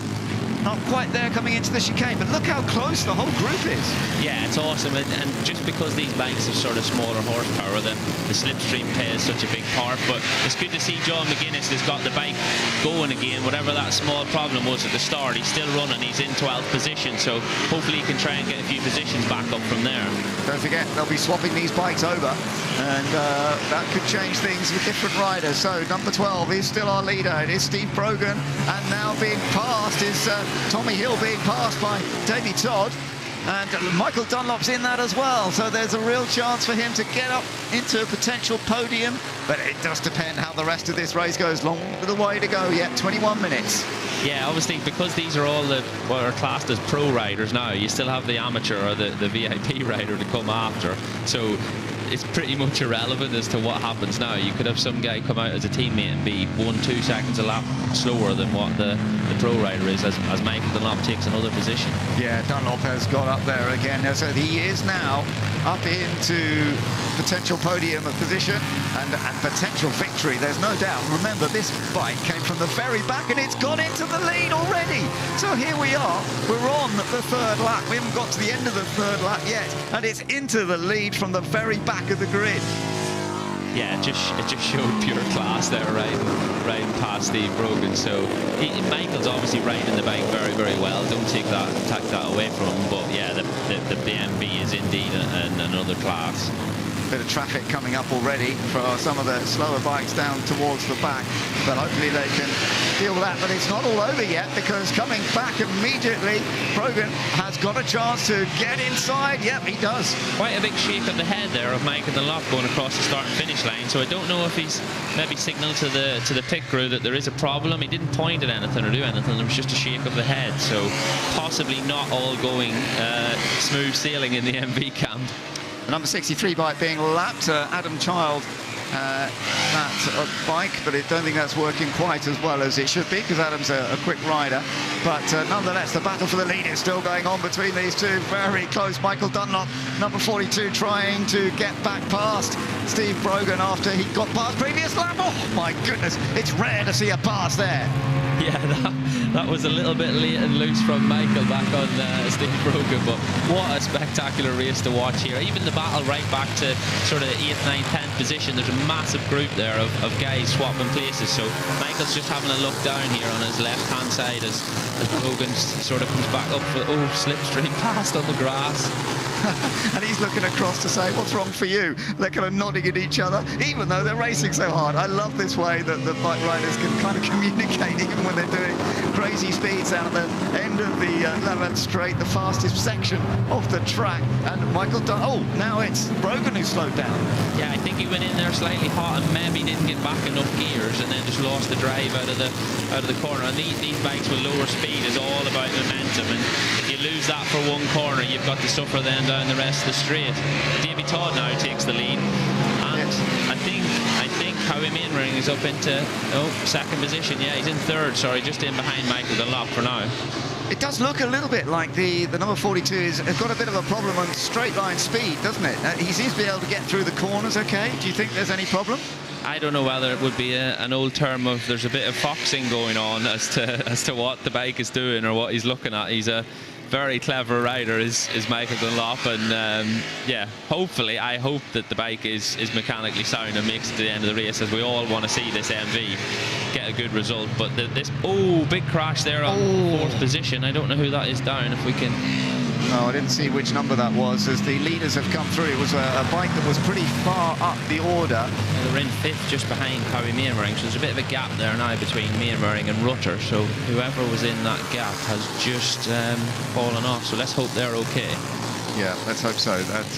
Not quite there coming into the chicane, but look how close the whole group is. Yeah, it's awesome, and just because these bikes are sort of smaller horsepower, the slipstream plays such a big part. But it's good to see John McGuinness has got the bike going again. Whatever that small problem was at the start, he's still running. He's in 12th position, so hopefully he can try and get a few positions back up from there. Don't forget, they'll be swapping these bikes over, and that could change things with different riders. So number 12 is still our leader. It is Steve Brogan, and now being passed is Tommy Hill, being passed by Davey Todd, and Michael Dunlop's in that as well, so there's a real chance for him to get up into a potential podium, but it does depend how the rest of this race goes. Long the way to go yet, 21 minutes. Yeah, obviously, because these are all what are classed as pro riders now, you still have the amateur or the VIP rider to come after, so it's pretty much irrelevant as to what happens now. You could have some guy come out as a teammate and be 1-2 seconds a lap slower than what the pro rider is, as Michael Dunlop takes another position. Yeah, Dunlop has got up there again, so he is now up into potential podium position and potential victory, there's no doubt. Remember, this bike came from the very back and it's got into the lead already. So here we are, we're on the 3rd lap. We haven't got to the end of the 3rd lap yet, and it's into the lead from the very back of the grid. Yeah, it just showed pure class there, riding past Steve Brogan. So Michael's obviously riding the bike very, very well. Don't take that away from him. But yeah, the MV is indeed another class. Bit of traffic coming up already for some of the slower bikes down towards the back, but hopefully they can deal with that. But it's not all over yet, because coming back immediately, Brogan has got a chance to get inside. Yep, he does. Quite a big shake of the head there of Michael Dunlop going across the start and finish line. So I don't know if he's maybe signalled to the pit crew that there is a problem. He didn't point at anything or do anything. It was just a shake of the head. So possibly not all going smooth sailing in the MV camp. The number 63 bike being lapped, Adam Child, that bike, but I don't think that's working quite as well as it should be, because Adam's a quick rider. But nonetheless, the battle for the lead is still going on between these two. Very close. Michael Dunlop, number 42, trying to get back past Steve Brogan after he got past previous lap. Oh my goodness, it's rare to see a pass there. Yeah, that was a little bit late and loose from Michael back on Steve Brogan, but what a spectacular race to watch here. Even the battle right back to sort of 8th, 9th, 10th position, there's a massive group there of guys swapping places. So Michael's just having a look down here on his left-hand side as Brogan sort of comes back up for, slipstream past on the grass. And he's looking across to say, what's wrong for you? They're kind of nodding at each other, even though they're racing so hard. I love this way that the bike riders can kind of communicate, even when they're doing crazy speeds out the end of the Lavant straight, the fastest section of the track. And Michael now it's Brogan who slowed down. Yeah, I think he went in there slightly hot and maybe didn't get back enough gears and then just lost the drive out of the corner. And these bikes with lower speed is all about momentum, and if you lose that for one corner, you've got to suffer then down the rest of the straight. Davey Todd now takes the lead, and I think Howie Mainring is up into 2nd position. Yeah, he's in 3rd, sorry, just in behind Michael Dunlop for now. It does look a little bit like the number 42 has got a bit of a problem on straight line speed, doesn't it? He seems to be able to get through the corners okay. Do you think there's any problem? I don't know whether it would be an old term of there's a bit of foxing going on as to what the bike is doing or what he's looking at. He's a very clever rider, is Michael Dunlop, and yeah, hopefully, I hope that the bike is mechanically sound and makes it to the end of the race, as we all want to see this MV get a good result. But this big crash there on 4th position. I don't know who that is down, if we can. No, I didn't see which number that was as the leaders have come through. It was a bike that was pretty far up the order. They're in 5th, just behind Howie Meermering, so there's a bit of a gap there now between Meermering and Rutter, so whoever was in that gap has just fallen off, so let's hope they're okay. Yeah, let's hope so. That's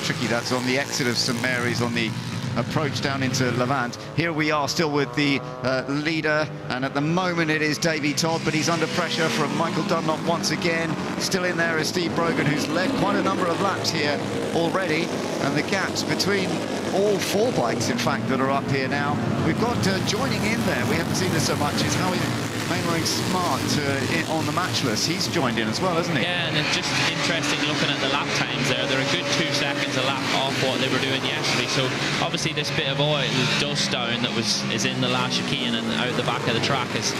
tricky. That's on the exit of St Mary's on the approach down into Lavant. Here we are still with the leader, and at the moment it is Davey Todd, but he's under pressure from Michael Dunlop once again. Still in there is Steve Brogan, who's led quite a number of laps here already, and the gaps between all 4 bikes, in fact, that are up here now. We've got joining in there, we haven't seen this so much, is Howie Meermering Smart on the matchless. He's joined in as well, hasn't he? Yeah, and it's just interesting looking at the lap times there. They're a good 2 seconds a lap off what they were doing yesterday. So obviously this bit of oil, dust down that is in the last chicane and out the back of the track has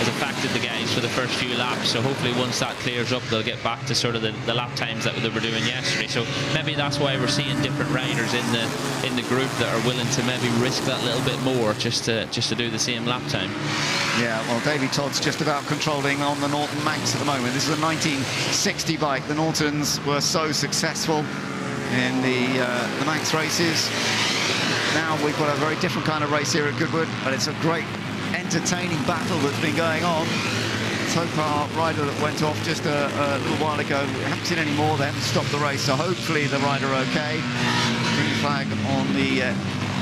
affected the guys for the first few laps. So hopefully once that clears up, they'll get back to sort of the lap times that they were doing yesterday. So maybe that's why we're seeing different riders in the group that are willing to maybe risk that little bit more just to do the same lap time. Yeah, well, Davey Todd's just about controlling on the Norton Manx at the moment. This is a 1960 bike. The Nortons were so successful in the Manx races. Now we've got a very different kind of race here at Goodwood, but it's a great, entertaining battle that's been going on. So far, rider that went off just a little while ago. We haven't seen any more. They haven't stopped the race, so hopefully the rider okay. Green flag on the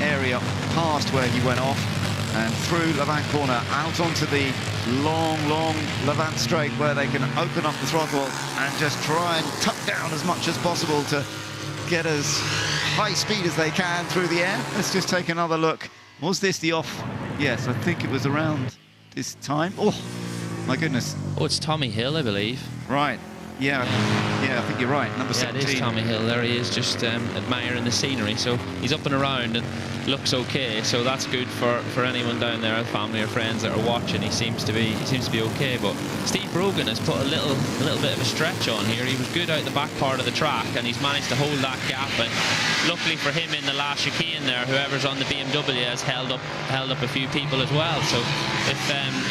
area past where he went off, and through Lavant corner, out onto the long Lavant straight, where they can open up the throttle and just try and tuck down as much as possible to get as high speed as they can through the air. Let's just take another look. Was this the off? Yes, I think it was around this time. Oh, my goodness. Oh, it's Tommy Hill, I believe. Right. Yeah, I think you're right. Number 17. It is Tommy Hill. There he is, just admiring the scenery. So he's up and around and looks okay. So that's good for anyone down there, family or friends that are watching. He seems to be okay. But Steve Brogan has put a little bit of a stretch on here. He was good out the back part of the track, and he's managed to hold that gap. And luckily for him, in the last chicane there, whoever's on the BMW has held up a few people as well. So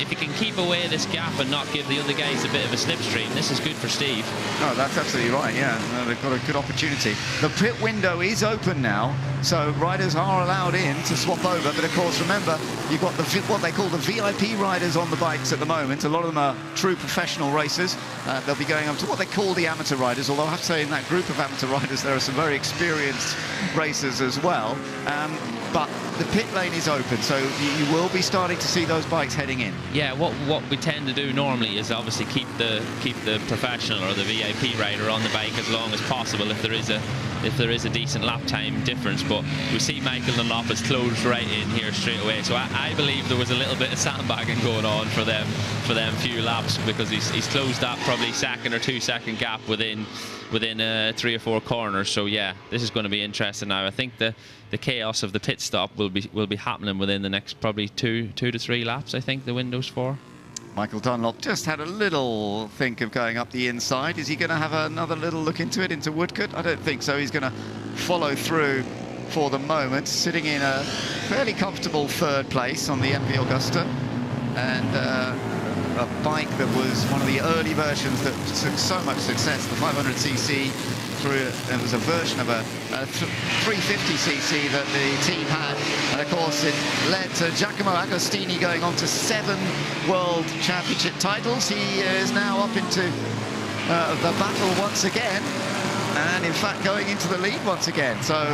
if he can keep away this gap and not give the other guys a bit of a slipstream, this is good for Steve. Oh, that's absolutely right, yeah. They've got a good opportunity. The pit window is open now, so riders are allowed in to swap over, but of course, remember, you've got what they call the VIP riders on the bikes at the moment. A lot of them are true professional racers. They'll be going up to what they call the amateur riders, although I have to say in that group of amateur riders, there are some very experienced racers as well. But the pit lane is open, so you will be starting to see those bikes heading in. Yeah, what we tend to do normally is obviously keep the professional or the VIP rider on the bike as long as possible if there is a decent lap time difference. But we see Michael Dunlop has closed right in here straight away, so I believe there was a little bit of sandbagging going on for them few laps, because he's closed that probably 1 or 2 second gap within 3 or 4 corners. So yeah, this is going to be interesting now. I think the chaos of the pit stop will be happening within the next probably 2 to 3 laps. I think the window's for. Michael Dunlop just had a little think of going up the inside. Is he going to have another little look into it, into Woodcote? I don't think so. He's going to follow through for the moment, sitting in a fairly comfortable 3rd place on the MV Augusta, and a bike that was one of the early versions that took so much success, the 500cc. It was a version of a 350cc that the team had, and of course it led to Giacomo Agostini going on to 7 World Championship titles. He is now up into the battle once again, and in fact going into the lead once again. So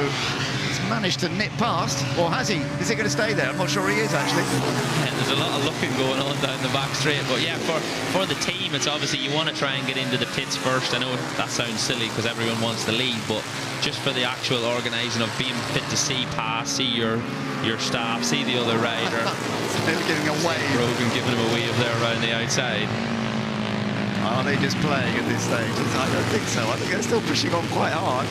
he's managed to nip past, or has he? Is he going to stay there? I'm not sure he is, actually. Yeah, there's a lot of looking going on down the back straight, but yeah, for the team, it's obviously you want to try and get into the pits first. I know that sounds silly because everyone wants the lead, but just for the actual organising of being fit to see pass, see your staff, see the other rider. They're giving a wave. Brogan giving him a wave there around the outside. Are they just playing at this stage? I don't think so. I think they're still pushing on quite hard.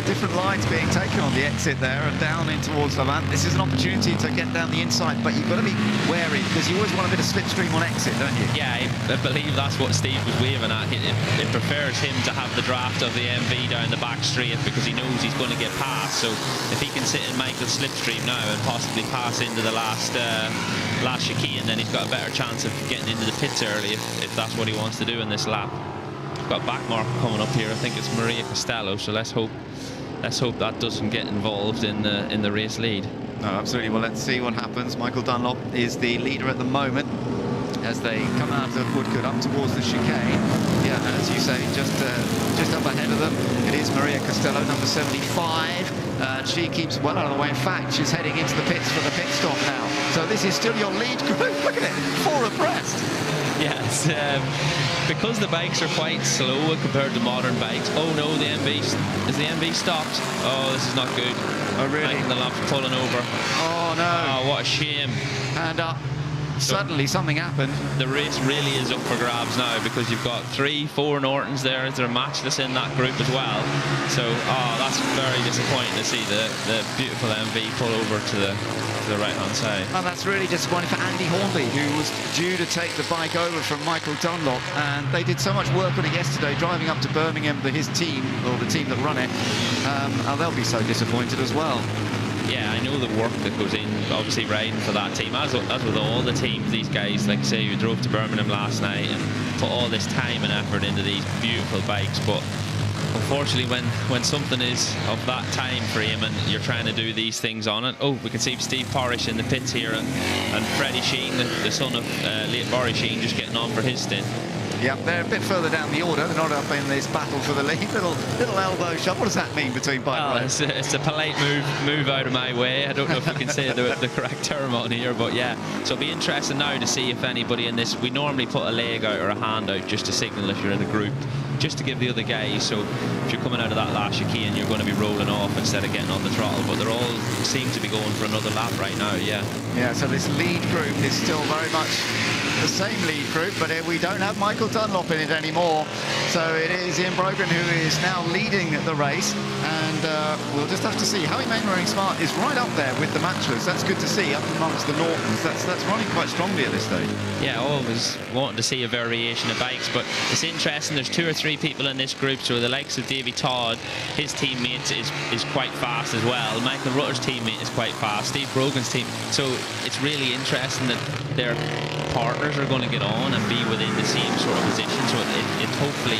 different lines being taken on the exit there and down in towards Lavant. This is an opportunity to get down the inside, but you've got to be wary because you always want a bit of slipstream on exit, don't you? Yeah, I believe that's what Steve was waving at. It prefers him to have the draft of the MV down the back straight because he knows he's going to get past. So if he can sit in Michael's slipstream now and possibly pass into the last chicane, then he's got a better chance of getting into the pits early if that's what he wants to do in this lap. Got a back marker coming up here. I think it's Maria Costello, so let's hope that doesn't get involved in the race lead. No, absolutely. Well, let's see what happens. Michael Dunlop is the leader at the moment as they come out of Woodcote up towards the chicane. Yeah, as you say, just up ahead of them, it is Maria Costello, number 75. She keeps well out of the way. In fact, she's heading into the pits for the pit stop now. So this is still your lead group. Look at it, 4 abreast. Yes, because the bikes are quite slow compared to modern bikes. Oh no, the MV stopped. Oh, this is not good. Oh really? Making the lap pulling over. Oh no. Oh, what a shame. Hand up. Suddenly something happened. The race really is up for grabs now because you've got 3-4 Nortons there. They're matchless in that group as well. So, that's very disappointing to see the beautiful MV pull over to the right-hand side. And that's really disappointing for Andy Hornby, who was due to take the bike over from Michael Dunlop. And they did so much work on it yesterday, driving up to Birmingham for his team, or the team that run it. They'll be so disappointed as well. Yeah, I know the work that goes in, obviously, riding for that team. As with all the teams, these guys, like say, who drove to Birmingham last night and put all this time and effort into these beautiful bikes. But unfortunately, when something is of that time frame and you're trying to do these things on it, we can see Steve Parish in the pits here and Freddie Sheen, the son of late Barry Sheen, just getting on for his stint. Yeah, they're a bit further down the order. They're not up in this battle for the lead. Little elbow shot. What does that mean between bike riders? It's a polite move out of my way. I don't know if we can say the correct term on here, but yeah. So it'll be interesting now to see if anybody in this. We normally put a leg out or a hand out just to signal if you're in a group, just to give the other guys. So if you're coming out of that last chicane, you're going to be rolling off instead of getting on the throttle. But they're all seem to be going for another lap right now. Yeah. Yeah. So this lead group is still very much the same lead group, but we don't have Michael Dunlop in it anymore. So it is Ian Brogan who is now leading the race, and we'll just have to see. Howie Mainwaring Smart is right up there with the matchless. That's good to see, up amongst the Nortons. That's running quite strongly at this stage. Yeah, always wanting to see a variation of bikes, but it's interesting. There's 2 or 3 people in this group, so the likes of Davy Todd, his teammate is quite fast as well. Michael Rutter's teammate is quite fast. Steve Brogan's team. So it's really interesting that their partners are going to get on and be within the same sort of position, so it hopefully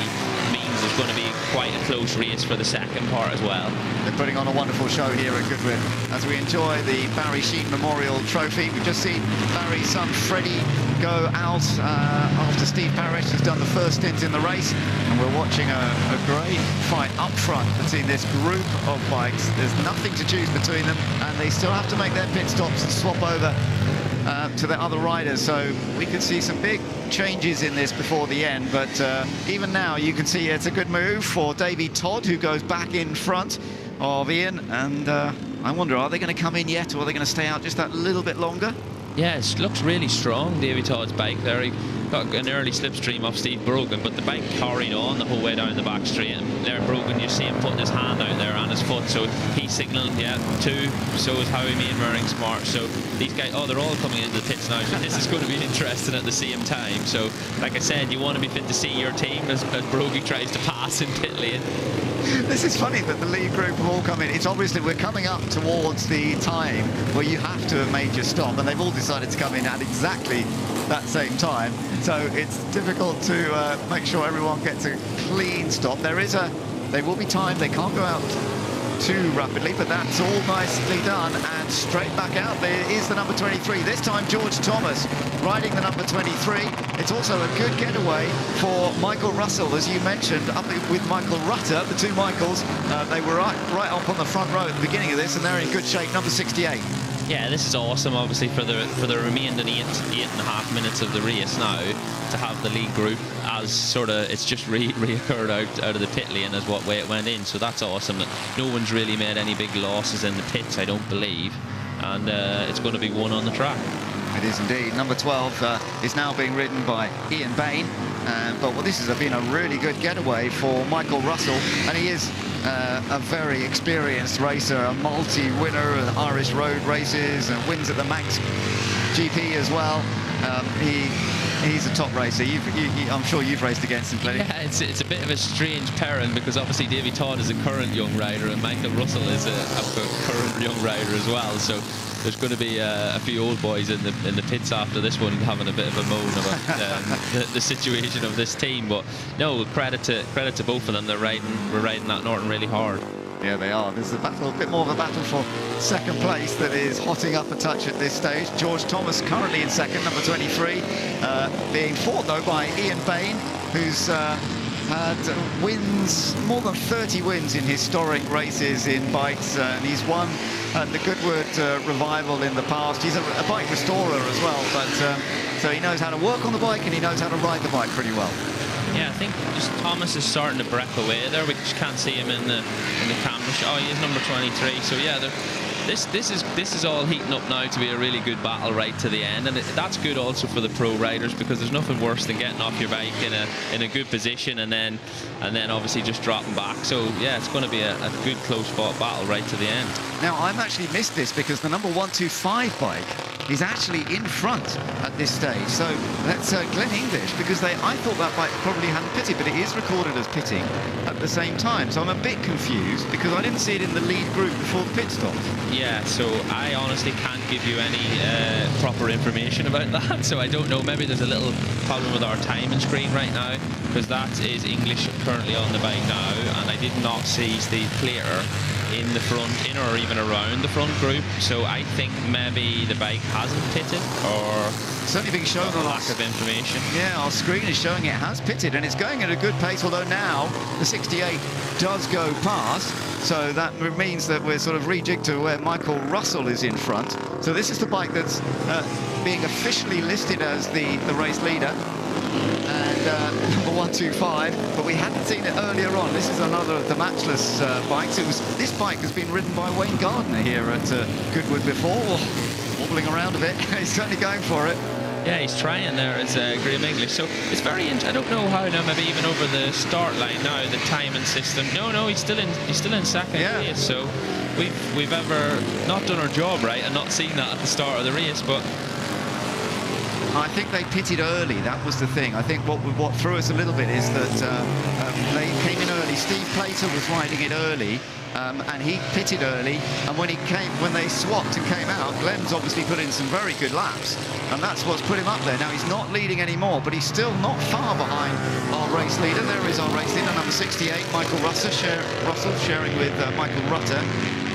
means there's going to be quite a close race for the second part as well. They're putting on a wonderful show here at Goodwood as we enjoy the Barry Sheen Memorial Trophy. We've just seen Barry's son Freddie go out after Steve Parish has done the first stint in the race, and we're watching a great fight up front between this group of bikes. There's nothing to choose between them, and they still have to make their pit stops and swap over to the other riders, so we could see some big changes in this before the end, but even now you can see it's a good move for Davy Todd, who goes back in front of Ian, and I wonder, are they going to come in yet, or are they going to stay out just that little bit longer? Yeah, it looks really strong, Davy Todd's bike there. He got an early slipstream off Steve Brogan, but the bike carried on the whole way down the back straight. And there, Brogan, you see him putting his hand out there on his foot, so he's signalling, yeah, 2. So is Howie Mainwaring Smart. So these guys, they're all coming into the pits now, so this is going to be interesting at the same time. So, like I said, you want to be fit to see your team as Brogan tries to pass in pit lane. This is funny that the lead group have all come in. It's obviously we're coming up towards the time where you have to have made your stop, and they've all decided to come in at exactly that same time. So it's difficult to make sure everyone gets a clean stop. They will be timed. They can't go out too rapidly, but that's all nicely done, and straight back out there is the number 23, this time George Thomas riding the number 23. It's also a good getaway for Michael Russell, as you mentioned, up with Michael Rutter, the 2 Michaels. They were right up on the front row at the beginning of this, and they're in good shape, number 68. Yeah, this is awesome, obviously, for the remaining 8.5 minutes of the race now, to have the lead group as sort of, it's just reoccurred out of the pit lane as what way it went in. So that's awesome. No one's really made any big losses in the pits, I don't believe. And it's going to be one on the track. It is indeed. Number 12 is now being ridden by Ian Bain. But this has been a really good getaway for Michael Russell, and he is a very experienced racer, a multi-winner of Irish road races, and wins at the Manx GP as well. He's a top racer. I'm sure you've raced against him plenty. Yeah, it's a bit of a strange pairing because obviously Davy Todd is a current young rider and Michael Russell is a current young rider as well. So there's going to be a few old boys in the pits after this one having a bit of a moan about the situation of this team. But no, credit to both of them. We're riding that Norton really hard. Yeah, they are. There's a battle, a bit more of a battle for second place that is hotting up a touch at this stage. George Thomas currently in second, number 23, being fought though by Ian Bain, who's had wins, more than 30 wins in historic races in bikes, and he's won at the Goodwood Revival in the past. He's a bike restorer as well, but so he knows how to work on the bike and he knows how to ride the bike pretty well. Yeah, I think just Thomas is starting to break away there. We just can't see him in the camera. Oh, he is number 23. So yeah, this is all heating up now to be a really good battle right to the end, and that's good also for the pro riders because there's nothing worse than getting off your bike in a good position and then obviously just dropping back. So yeah, it's going to be a good close fought battle right to the end. Now I've actually missed this because the number 125 bike is actually in front at this stage. So that's Glenn English, because I thought that bike probably hadn't pitted, but it is recorded as pitting at the same time. So I'm a bit confused because I didn't see it in the lead group before the pit stop. Yeah, so I honestly can't give you any proper information about that. So I don't know. Maybe there's a little problem with our timing screen right now because that is English currently on the bike now, and I did not see Steve Plater in the front, in or even around the front group. So I think maybe the bike hasn't pitted, or certainly being shown a lack of information. Yeah, our screen is showing it has pitted, and it's going at a good pace, although now the 68 does go past, so that means that we're sort of rejigged to where Michael Russell is in front. So this is the bike that's being officially listed as the race leader, and number 125, but we hadn't seen it earlier on. This is another of the matchless bikes. This bike has been ridden by Wayne Gardner here at Goodwood before, wobbling around a bit. He's certainly going for it. Yeah, he's trying there as Graham English. So it's very interesting. I don't know how now. Maybe even over the start line now, the timing system. No, he's still in second place. So we've ever not done our job right and not seen that at the start of the race, but. I think they pitted early. That was the thing. I think what threw us a little bit is that they came in early. Steve Plater was riding it early, and he pitted early. And when they swapped and came out, Glenn's obviously put in some very good laps, and that's what's put him up there. Now he's not leading anymore, but he's still not far behind our race leader. There is our race leader, number 68, Michael Russell, sharing with Michael Rutter.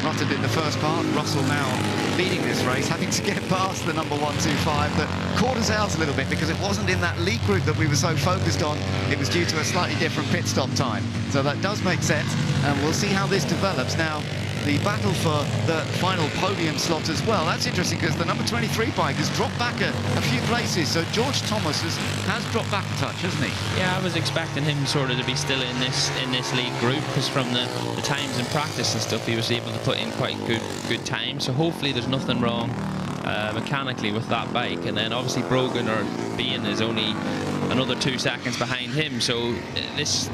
Rutter did the first part. Russell now leading this race, having to get past the number 125, that caught us out a little bit because it wasn't in that lead group that we were so focused on. It was due to a slightly different pit stop time. So that does make sense, and we'll see how this develops. Now, the battle for the final podium slot as well. That's interesting because the number 23 bike has dropped back a few places. So George Thomas has dropped back a touch, hasn't he? Yeah, I was expecting him sort of to be still in this lead group because from the times in practice and stuff, he was able to put in quite good time. So hopefully there's nothing wrong mechanically with that bike. And then obviously Brogan or Bean is only another 2 seconds behind him. So this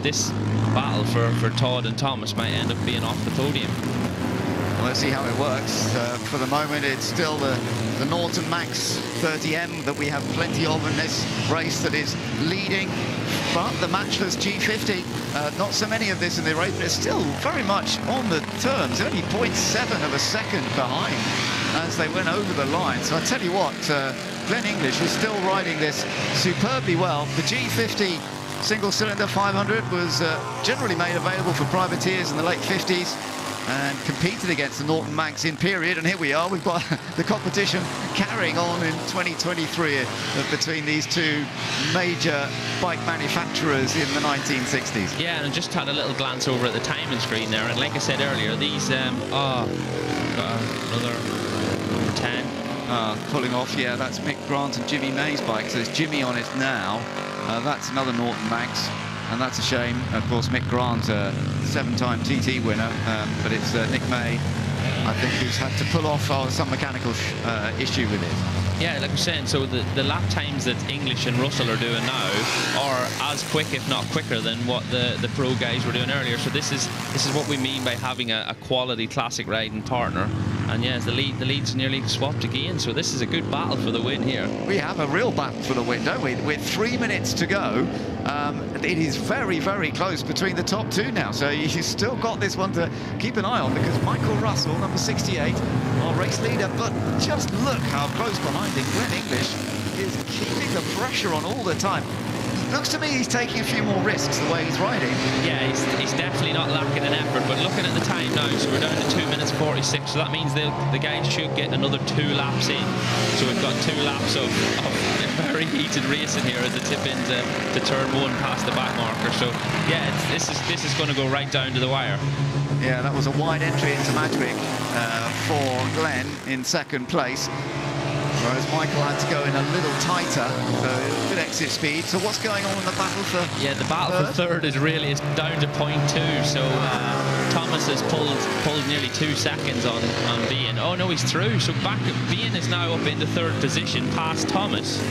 battle for Todd and Thomas might end up being off the podium. Well, let's see how it works. For the moment, it's still the Norton Max 30M that we have plenty of in this race that is leading. But the matchless G50, not so many of this in the race, but it's still very much on the terms. Only 0.7 of a second behind as they went over the line. So I tell you what, Glenn English is still riding this superbly well. The G50 single-cylinder 500 was generally made available for privateers in the late 50s. And competed against the Norton Manx in period, and here we are. We've got the competition carrying on in 2023 between these two major bike manufacturers in the 1960s. Yeah, and I just had a little glance over at the timing screen there, and like I said earlier, these another number 10 pulling off. Yeah, that's Mick Grant and Jimmy May's bike. So there's Jimmy on it now. That's another Norton Manx. And that's a shame. Of course, Mick Grant, 7-time TT winner, but it's Nick May, I think, who's had to pull off some mechanical issue with it. Yeah, like I'm saying, so the lap times that English and Russell are doing now are as quick, if not quicker, than what the pro guys were doing earlier. So this is what we mean by having a quality classic riding partner. And yes, the lead's nearly swapped again. So this is a good battle for the win here. We have a real battle for the win, don't we? With 3 minutes to go, it is very, very close between the top two now. So you've still got this one to keep an eye on, because Michael Russell, number 68, our race leader, but just look how close behind him Glenn English is keeping the pressure on all the time. Looks to me he's taking a few more risks the way he's riding. Yeah, he's definitely not lacking in effort, but looking at the time now, so we're down to 2 minutes 46, so that means the guys should get another 2 laps in. So we've got 2 laps of very heated racing here as they tip into turn 1 past the back marker. So yeah, this is going to go right down to the wire. Yeah, that was a wide entry into Madwick for Glenn in second place. Whereas Michael had to go in a little tighter, so good exit speed. So what's going on in the battle for Yeah, the battle for third is down to 0.2. So Thomas has pulled nearly 2 seconds on Bean. Oh no, he's through. So Bean is now up into third position past Thomas.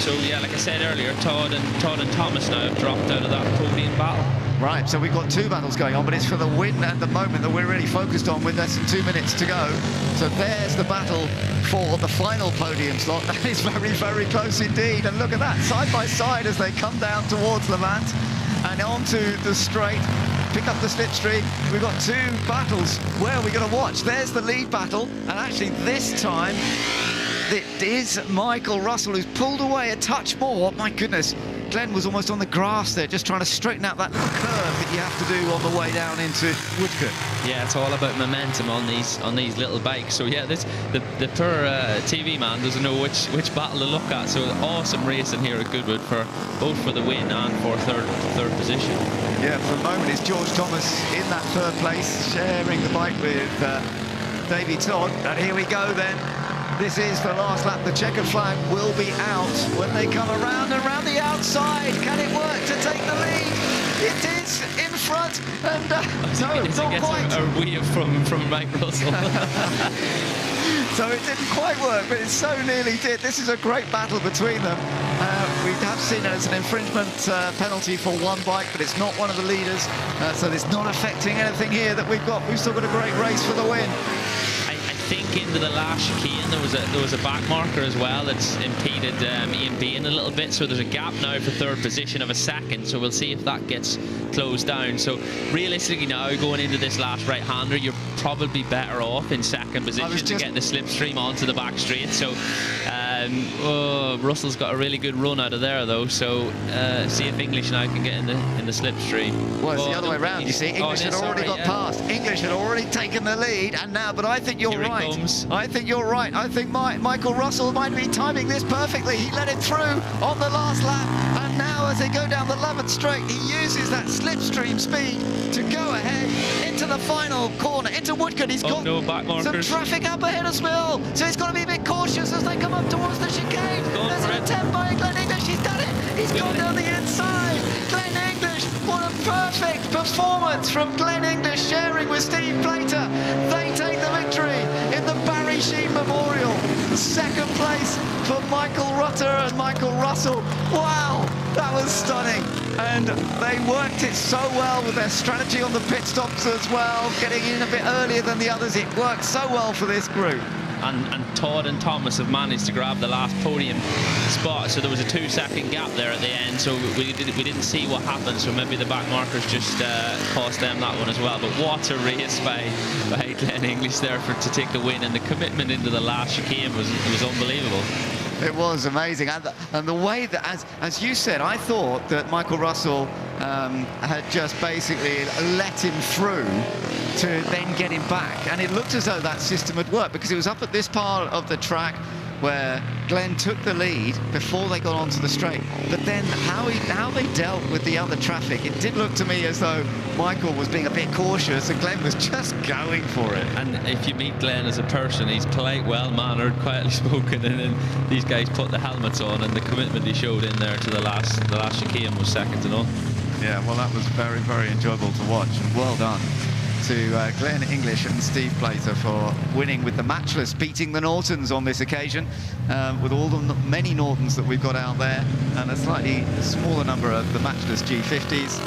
So yeah, like I said earlier, Todd and Thomas now have dropped out of that podium battle. Right, so we've got 2 battles going on, but it's for the win at the moment that we're really focused on with less than 2 minutes to go. So there's the battle for the final podium slot. That is very, very close indeed. And look at that, side by side as they come down towards Lavant and onto the straight, pick up the slipstream. We've got 2 battles. Where are we going to watch? There's the lead battle, and actually this time it is Michael Russell who's pulled away a touch more. My goodness, Glenn was almost on the grass there, just trying to straighten out that little curve that you have to do on the way down into Woodcote. Yeah, it's all about momentum on these little bikes. So yeah, the poor TV man doesn't know which battle to look at. So awesome racing here at Goodwood for both for the win and for third position. Yeah, for the moment it's George Thomas in that third place, sharing the bike with Davey Todd. And here we go then. This is the last lap. The checkered flag will be out when they come around the outside. Can it work to take the lead? It is in front, and not quite. A weave from Mike Russell. So it didn't quite work, but it so nearly did. This is a great battle between them. We have seen it as an infringement penalty for one bike, but it's not one of the leaders, so it's not affecting anything here that we've got. We've still got a great race for the win. I think into the last chicane there was a back marker as well that's impeded Ian Bean a little bit, so there's a gap now for third position of a second, so we'll see if that gets closed down. So realistically now, going into this last right-hander, you're probably better off in second position to get the slipstream onto the back straight. So Russell's got a really good run out of there though, so see if English now can get in the slipstream. Well, it's the other way around, you see. English had already got past. English had already taken the lead, and now, but I think you're right. I think you're right. I think Michael Russell might be timing this perfectly. He let it through on the last lap, and now as they go down the Lavant straight, he uses that slipstream speed to go ahead into the final corner, into Woodcote. He's got some traffic up ahead as well, so he's got to be a bit cautious as they come up towards the chicane. There's an attempt by Glenn English. He's done it. He's gone down the inside. Glenn English, what a perfect performance from Glenn English, sharing with Steve Plater. They take the victory in the Barry Sheen Memorial. Second place for Michael Rutter and Michael Russell. Wow, that was stunning. And they worked it so well with their strategy on the pit stops as well, getting in a bit earlier than the others. It worked so well for this group. And Todd and Thomas have managed to grab the last podium spot, so there was a 2-second gap there at the end, so we didn't see what happened, so maybe the back markers just cost them that one as well. But what a race by Glenn English there to take the win, and the commitment into the last chicane was unbelievable. It was amazing, and the way that, as you said, I thought that Michael Russell had just basically let him through to then get him back, and it looked as though that system had worked, because it was up at this part of the track where Glenn took the lead before they got onto the straight. But then how they dealt with the other traffic, it did look to me as though Michael was being a bit cautious and Glenn was just going for it. And if you meet Glenn as a person, he's polite, well-mannered, quietly spoken, and then these guys put the helmets on, and the commitment he showed in there to the last chicane was second to none. Yeah, well, that was very, very enjoyable to watch, and well done to Glenn English and Steve Plater for winning with the matchless, beating the Nortons on this occasion, with all the many Nortons that we've got out there, and a slightly smaller number of the matchless G50s.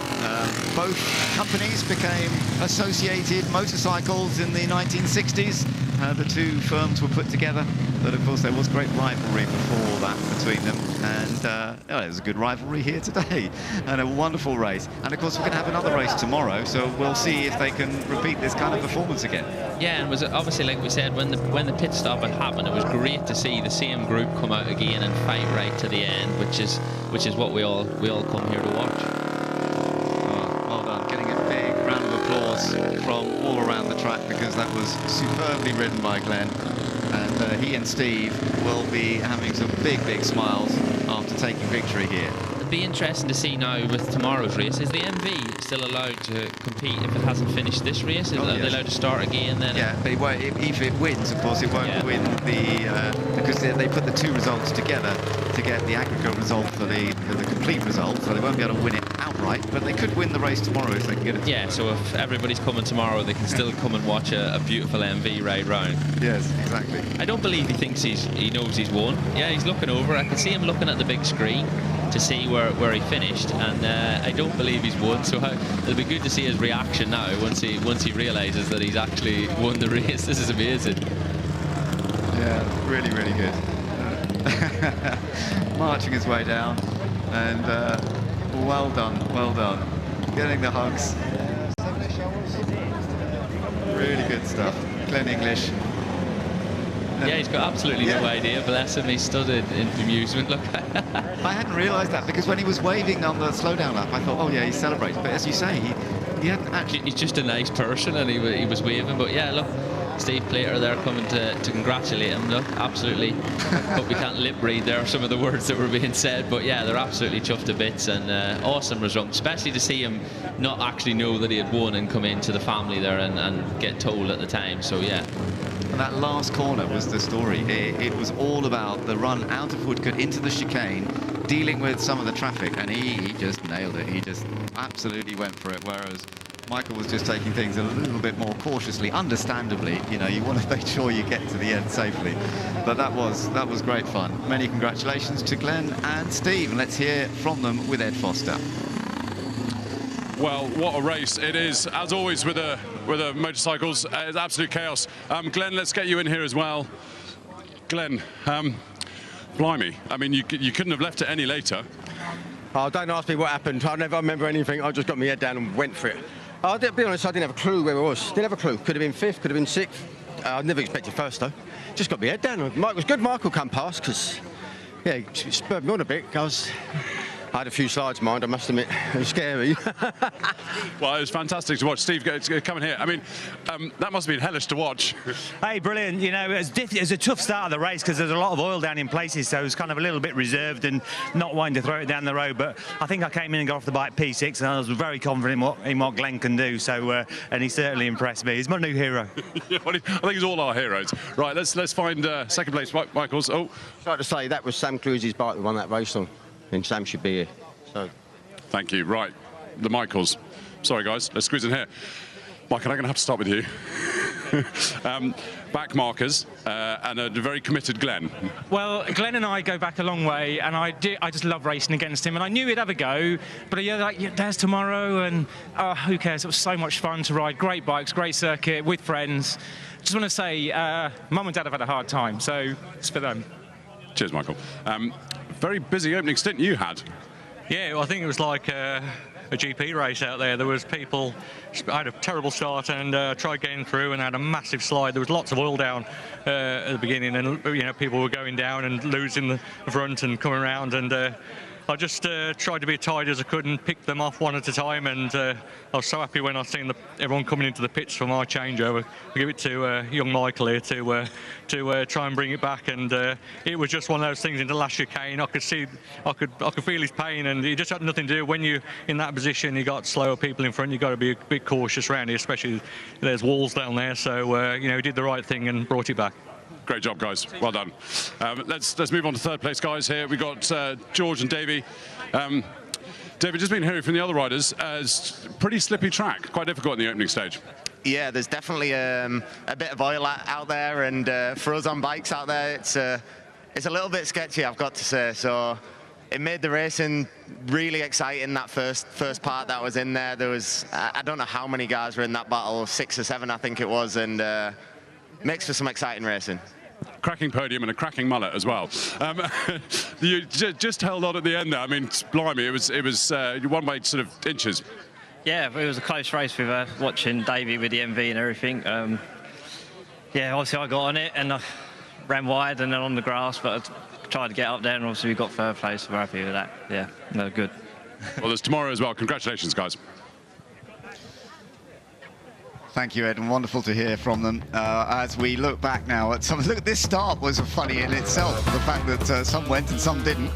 Both companies became associated motorcycles in the 1960s. The two firms were put together, but of course there was great rivalry before that between them, and there's a good rivalry here today, and a wonderful race. And of course we're going to have another race tomorrow, so we'll see if they can repeat this kind of performance again. Yeah, and it was obviously, like we said, when the pit stop had happened, it was great to see the same group come out again and fight right to the end, which is what we all come here to watch. Well done, getting a big round of applause from all around the track, because that was superbly ridden by Glenn, and he and Steve will be having some big smiles after taking victory here. It'd be interesting to see now with tomorrow's race. Is the MV still allowed to compete if it hasn't finished this race? Are they allowed to start again then? Yeah, but if it wins, of course, it won't win because they put the two results together to get the aggregate result for the complete result, so they won't be able to win it outright, but they could win the race tomorrow if they can get it. Yeah, so if everybody's coming tomorrow, they can still come and watch a beautiful MV ride round. Yes, exactly. I don't believe he thinks he knows he's won. Yeah, he's looking over. I can see him looking at the big screen to see where he finished, and I don't believe he's won, so it'll be good to see his reaction now once he realizes that he's actually won the race. This is amazing. Yeah, really good. Marching his way down, and well done, getting the hugs. Really good stuff. Glenn English. Yeah, he's got absolutely no idea. Bless him, he stood in bemusement. Look. I hadn't realised that, because when he was waving on the slowdown lap, I thought, oh yeah, he's celebrating. But as you say, he hadn't actually. He's just a nice person, and he was waving. But yeah, look, Steve Plater there coming to congratulate him. Look, absolutely. Hope we can't lip read there some of the words that were being said. But yeah, they're absolutely chuffed to bits, and awesome result, especially to see him not actually know that he had won and come into the family there and get told at the time. So yeah. And that last corner was the story. It was all about the run out of Woodcote into the chicane, dealing with some of the traffic, and he just nailed it. He just absolutely went for it, whereas Michael was just taking things a little bit more cautiously. Understandably, you know, you want to make sure you get to the end safely. But that was great fun. Many congratulations to Glenn and Steve. And let's hear from them with Ed Foster. Well, what a race it is, as always with the motorcycles. It's absolute chaos. Glenn, let's get you in here as well. Glenn, blimey, I mean, you couldn't have left it any later. Oh, don't ask me what happened. I never remember anything. I just got my head down and went for it. I'll be honest, I didn't have a clue where I was. Didn't have a clue. Could have been fifth, could have been sixth. I never expected first, though. Just got my head down. Mike was good. Michael come past, because, yeah, he spurred me on a bit. I had a few slides in mind, I must admit. It was scary. Well, it was fantastic to watch. Steve, come in here. I mean, that must have been hellish to watch. Hey, brilliant. You know, it was a tough start of the race, because there's a lot of oil down in places, so it was kind of a little bit reserved and not wanting to throw it down the road. But I think I came in and got off the bike P6, and I was very confident in what Glenn can do. So, and he certainly impressed me. He's my new hero. Yeah, well, I think he's all our heroes. Right, let's find second place, Michaels. Oh, sorry to say, that was Sam Cluse's bike that won that race on. And Sam should be here. So, thank you. Right, the Michaels. Sorry, guys. Let's squeeze in here. Michael, I'm going to have to start with you. Back markers and a very committed Glenn. Well, Glenn and I go back a long way, and I just love racing against him, and I knew he'd have a go, but there's tomorrow, and who cares? It was so much fun to ride. Great bikes, great circuit with friends. Just want to say, Mum and Dad have had a hard time, so it's for them. Cheers, Michael. Very busy opening stint you had. Yeah, well, I think it was like a GP race out there. There was people. I had a terrible start and tried getting through and had a massive slide. There was lots of oil down at the beginning, and you know, people were going down and losing the front and coming around, and I just tried to be as tidy as I could and pick them off one at a time, and I was so happy when I seen everyone coming into the pits for my changeover. I give it to young Michael here to try and bring it back, and it was just one of those things in the last chicane. I could feel his pain, and he just had nothing to do. When you're in that position, you got slower people in front, you got to be a bit cautious around here, especially there's walls down there. So you know, he did the right thing and brought it back. Great job, guys. Well done. Let's move on to third place, guys. Here we got George and Davey. David, just been hearing from the other riders, pretty slippy track, quite difficult in the opening stage. Yeah, there's definitely a bit of oil out there, and for us on bikes out there, it's a little bit sketchy, I've got to say. So it made the racing really exciting. That first part that was in there, there was I don't know how many guys were in that battle, 6 or 7 I think it was, and makes for some exciting racing. Cracking podium and a cracking mullet as well. You just held on at the end there. I mean, blimey, it was you won by sort of inches. Yeah, it was a close race with watching Davey with the MV and everything. Yeah, obviously I got on it and I ran wide and then on the grass, but I tried to get up there and obviously we got third place, so we're happy with that. Yeah, no, good. Well, there's tomorrow as well. Congratulations, guys. Thank you, Ed, and wonderful to hear from them. As we look back now at some, look, this start was funny in itself, the fact that some went and some didn't.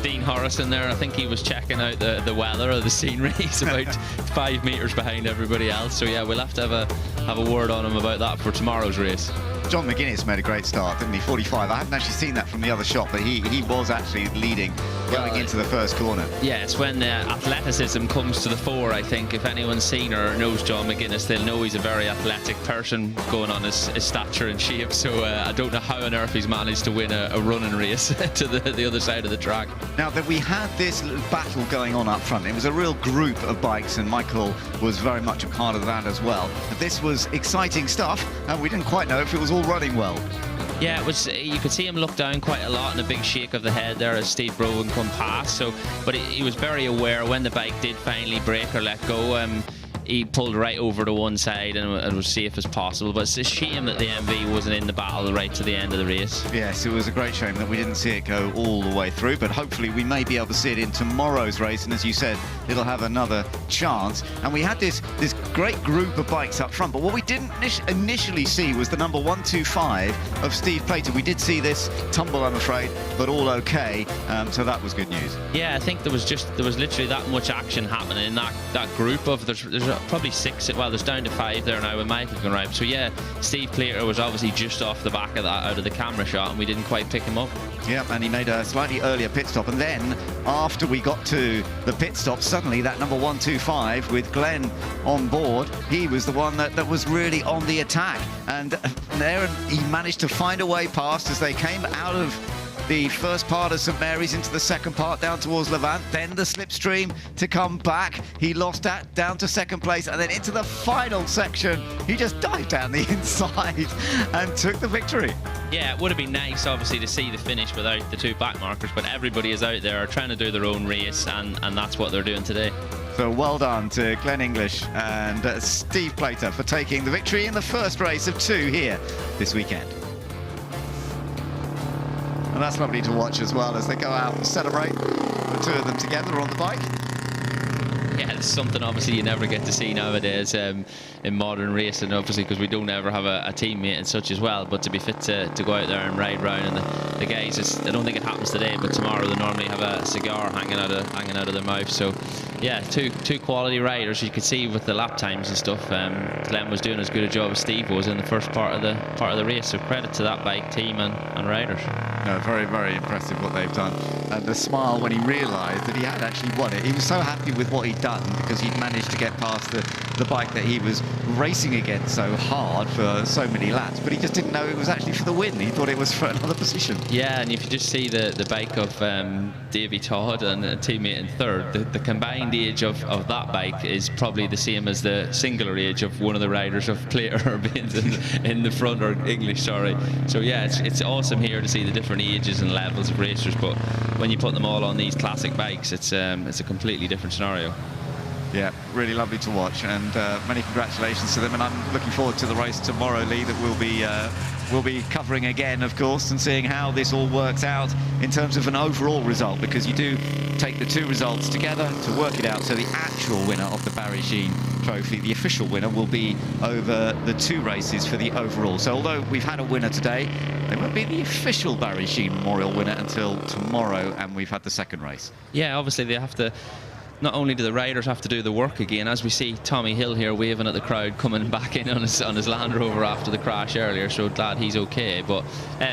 Dean Harrison there, I think he was checking out the weather or the scenery. He's about 5 metres behind everybody else. So yeah, we'll have to have a word on him about that for tomorrow's race. John McGuinness made a great start, didn't he? 45. I haven't actually seen that from the other shot, but he was actually leading going into the first corner. Yeah, it's when athleticism comes to the fore, I think. If anyone's seen or knows John McGuinness, they'll know he's a very athletic person going on his stature and shape. So I don't know how on earth he's managed to win a running race to the other side of the track. Now, that we had this battle going on up front. It was a real group of bikes, and Michael was very much a part of that as well. But this was exciting stuff, and we didn't quite know if it was all running well. Yeah, it was. You could see him look down quite a lot and a big shake of the head there as Steve Brogan come past. So, but he was very aware when the bike did finally break or let go. He pulled right over to one side and it was safe as possible. But it's a shame that the MV wasn't in the battle right to the end of the race. Yes, it was a great shame that we didn't see it go all the way through, but hopefully we may be able to see it in tomorrow's race, and as you said, it'll have another chance. And we had this great group of bikes up front, but what we didn't initially see was the number 125 of Steve Plater. We did see this tumble, I'm afraid, but all okay, so that was good news. Yeah, I think there was literally that much action happening in that group of there's probably 6. Well, there's down to 5 there now with Michael going right. So yeah, Steve Plater was obviously just off the back of that out of the camera shot, and we didn't quite pick him up. Yeah, and he made a slightly earlier pit stop, and then after we got to the pit stop, suddenly that number 125 with Glenn on board, he was the one that was really on the attack, and there he managed to find a way past as they came out of the first part of St Mary's into the second part down towards Lavant, then the slipstream to come back. He lost that down to second place, and then into the final section he just dived down the inside and took the victory. Yeah, it would have been nice obviously to see the finish without the 2 back markers, but everybody is out there trying to do their own race, and that's what they're doing today. So well done to Glenn English and Steve Plater for taking the victory in the first race of 2 here this weekend. And that's lovely to watch as well as they go out and celebrate, the 2 of them together on the bike. Yeah, it's something obviously you never get to see nowadays in modern racing, obviously, because we don't ever have a teammate and such as well. But to be fit to go out there and ride round, and the guys, I don't think it happens today, but tomorrow they normally have a cigar hanging out of their mouth. So yeah, two quality riders. You could see with the lap times and stuff. Glenn was doing as good a job as Steve was in the first part of the race. So credit to that bike team and riders. No, very, very impressive what they've done. And the smile when he realised that he had actually won it. He was so happy with what he'd done because he'd managed to get past the bike that he was racing against so hard for so many laps, but he just didn't know it was actually for the win. He thought it was for another position. Yeah, and if you just see the bike of Davey Todd and a teammate in third, the combined age of that bike is probably the same as the singular age of one of the riders of Plater being in the front, or English, sorry. So yeah, it's awesome here to see the different ages and levels of racers, but when you put them all on these classic bikes, it's a completely different scenario. Yeah, really lovely to watch, and many congratulations to them, and I'm looking forward to the race tomorrow, Lee, that we'll be covering again, of course, and seeing how this all works out in terms of an overall result, because you do take the 2 results together to work it out. So the actual winner of the Barry Sheen Trophy, the official winner, will be over the 2 races for the overall. So although we've had a winner today, they won't be the official Barry Sheen Memorial winner until tomorrow, and we've had the second race. Yeah, obviously they have to not only do the riders have to do the work again, as we see Tommy Hill here waving at the crowd coming back in on his Land Rover after the crash earlier, so glad he's okay. But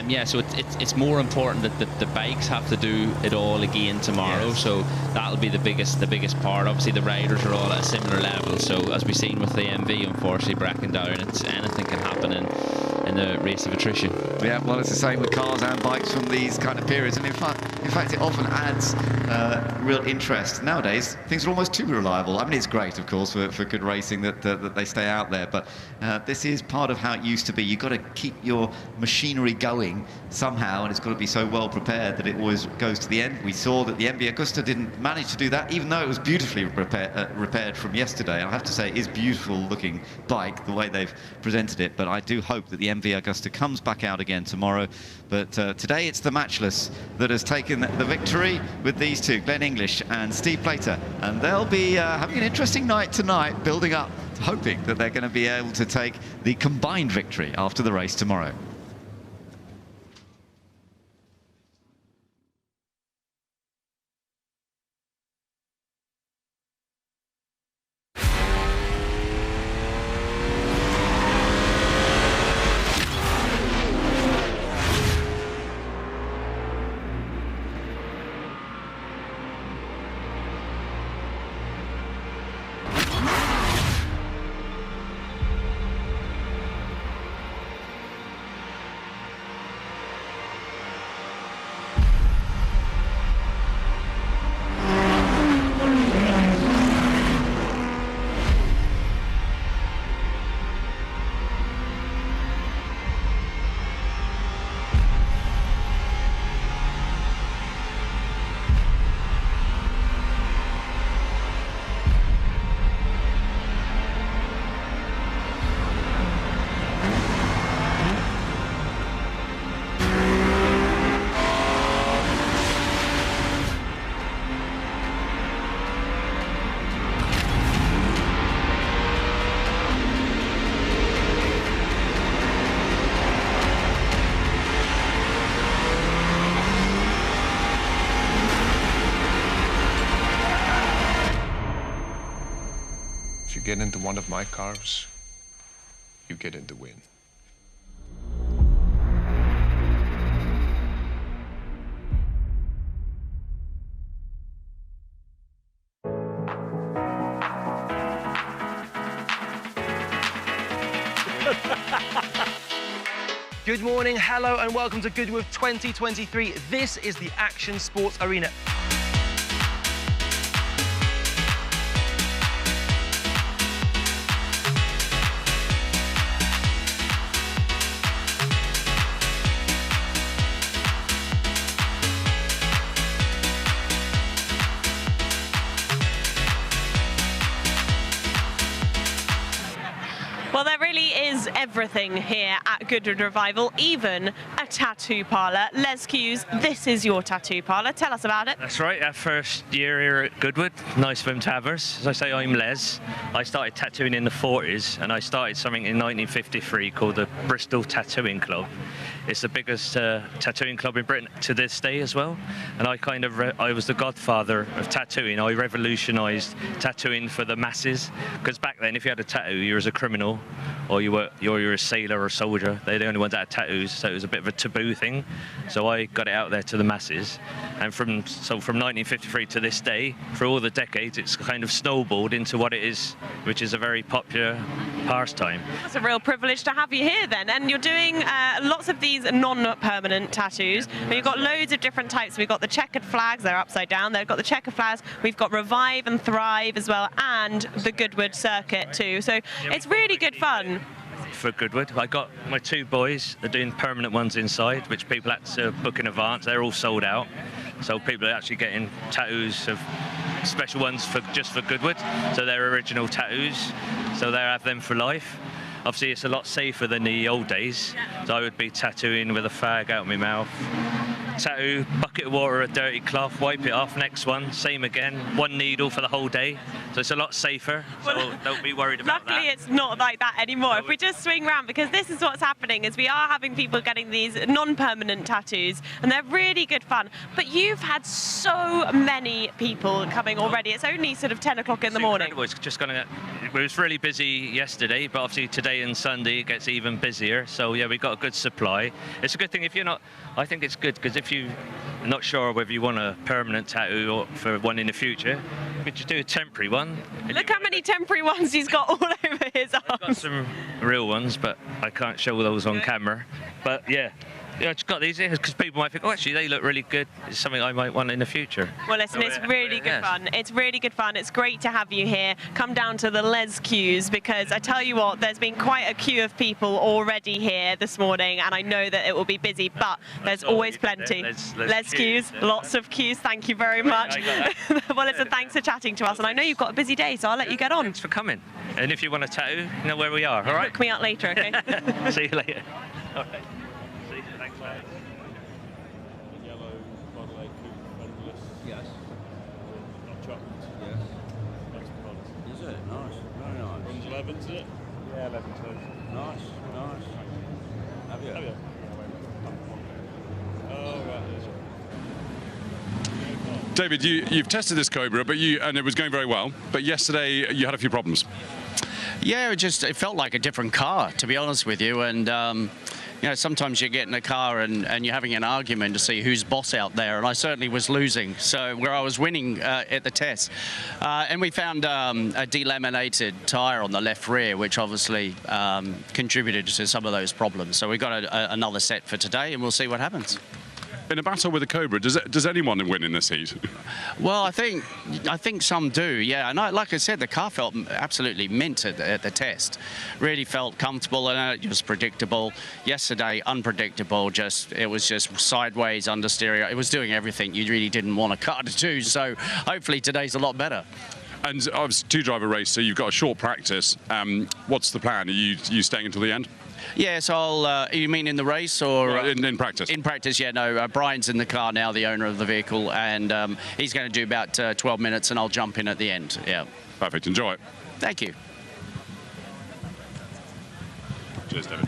yeah, so it's more important that the bikes have to do it all again tomorrow. Yes. So that'll be the biggest part. Obviously the riders are all at a similar level, so as we've seen with the MV, unfortunately breaking down, anything can happen in the race of attrition. Yeah, well, it's the same with cars and bikes from these kind of periods, and in fact it often adds real interest. Nowadays things are almost too reliable. I mean, it's great, of course, for good racing that they stay out there, but this is part of how it used to be. You've got to keep your machinery going somehow, and it's got to be so well prepared that it always goes to the end. We saw that the MV Agusta didn't manage to do that, even though it was beautifully repaired from yesterday. And I have to say, it is a beautiful looking bike, the way they've presented it, but I do hope that the MV Agusta comes back out again tomorrow. But today it's the Matchless that has taken the victory with these two, Glenn English and Steve Plater. And they'll be having an interesting night tonight, building up, hoping that they're going to be able to take the combined victory after the race tomorrow. If you get into one of my cars, you get in the win. Good morning, hello, and welcome to Goodwood 2023. This is the Action Sports Arena. Well, there really is everything here at Goodwood Revival, even a tattoo parlour. Les Hughes, this is your tattoo parlour. Tell us about it. That's right, our first year here at Goodwood. Nice of them to have us. As I say, I'm Les. I started tattooing in the 40s, and I started something in 1953 called the Bristol Tattooing Club. It's the biggest tattooing club in Britain to this day as well. And I was the godfather of tattooing. I revolutionised tattooing for the masses. Because back then, if you had a tattoo, you were a criminal, or you were a sailor or a soldier. They're the only ones that had tattoos, so it was a bit of a taboo thing. So I got it out there to the masses. And from 1953 to this day, for all the decades, it's kind of snowballed into what it is, which is a very popular pastime. It's a real privilege to have you here then. And you're doing lots of these non-permanent tattoos. But you've got loads of different types. We've got the checkered flags, they're upside down. They've got the checkered flags. We've got Revive and Thrive as well, and the Goodwood circuit too. So it's really good fun. For Goodwood, I got my two boys. They're doing permanent ones inside, which people had to book in advance. They're all sold out, so people are actually getting tattoos of special ones just for Goodwood. So they're original tattoos, so they have them for life. Obviously, it's a lot safer than the old days. So I would be tattooing with a fag out of my mouth. Tattoo bucket of water, a dirty cloth, wipe it off, next one, same again, one needle for the whole day. So it's a lot safer, so don't be worried about Luckily, that. it's not like that anymore. If we just swing round, because this is what's happening, is we are having people getting these non-permanent tattoos, and they're really good fun. But you've had so many people coming already. It's only sort of 10 o'clock in the morning. It's just gonna. It was really busy yesterday, but obviously today and Sunday it gets even busier. So yeah, we've got a good supply. It's a good thing if you're not. I think it's good because if you're not sure whether you want a permanent tattoo or for one in the future, we just do a temporary one. Look how many temporary ones he's got all over his arms. I've got some real ones, but I can't show those on camera. But yeah. Yeah, I just got these here because people might think, oh, actually, they look really good. It's something I might want in the future. Well, listen, it's really good fun. It's really good fun. It's great to have you here. Come down to the Les queues because I tell you what, there's been quite a queue of people already here this morning, and I know that it will be busy, but there's always plenty. Les queues, lots of queues. Thank you very much. Well, listen, thanks for chatting to us, and I know you've got a busy day, so I'll let you get on. Thanks for coming. And if you want a tattoo, you know where we are, all right? Look me out later, okay? See you later. All right. Yes. Not chocolate. Yes. That's the product. Is it? Nice. Very nice. Runs 11, is it? Yeah, 11 tons. Nice. Nice. Have you? Have you? Oh, right. David, you've tested this Cobra, and it was going very well. But yesterday you had a few problems. Yeah, it felt like a different car, to be honest with you. And you know, sometimes you get in a car and you're having an argument to see who's boss out there. And I certainly was losing. So where I was winning at the test, and we found a delaminated tyre on the left rear, which obviously contributed to some of those problems. So we got another set for today, and we'll see what happens. In a battle with a Cobra, does anyone win in this heat? Well, I think some do, yeah. And like I said, the car felt absolutely mint at the test. Really felt comfortable and it was predictable. Yesterday, unpredictable. It was just sideways, understeer. It was doing everything you really didn't want a car to do. So hopefully today's a lot better. And obviously, two-driver race, so you've got a short practice. What's the plan? Are you staying until the end? Yes, you mean in the race or in practice? In practice, yeah. No, Brian's in the car now, the owner of the vehicle, and he's going to do about 12 minutes, and I'll jump in at the end. Yeah. Perfect. Enjoy it. Thank you. Cheers, David.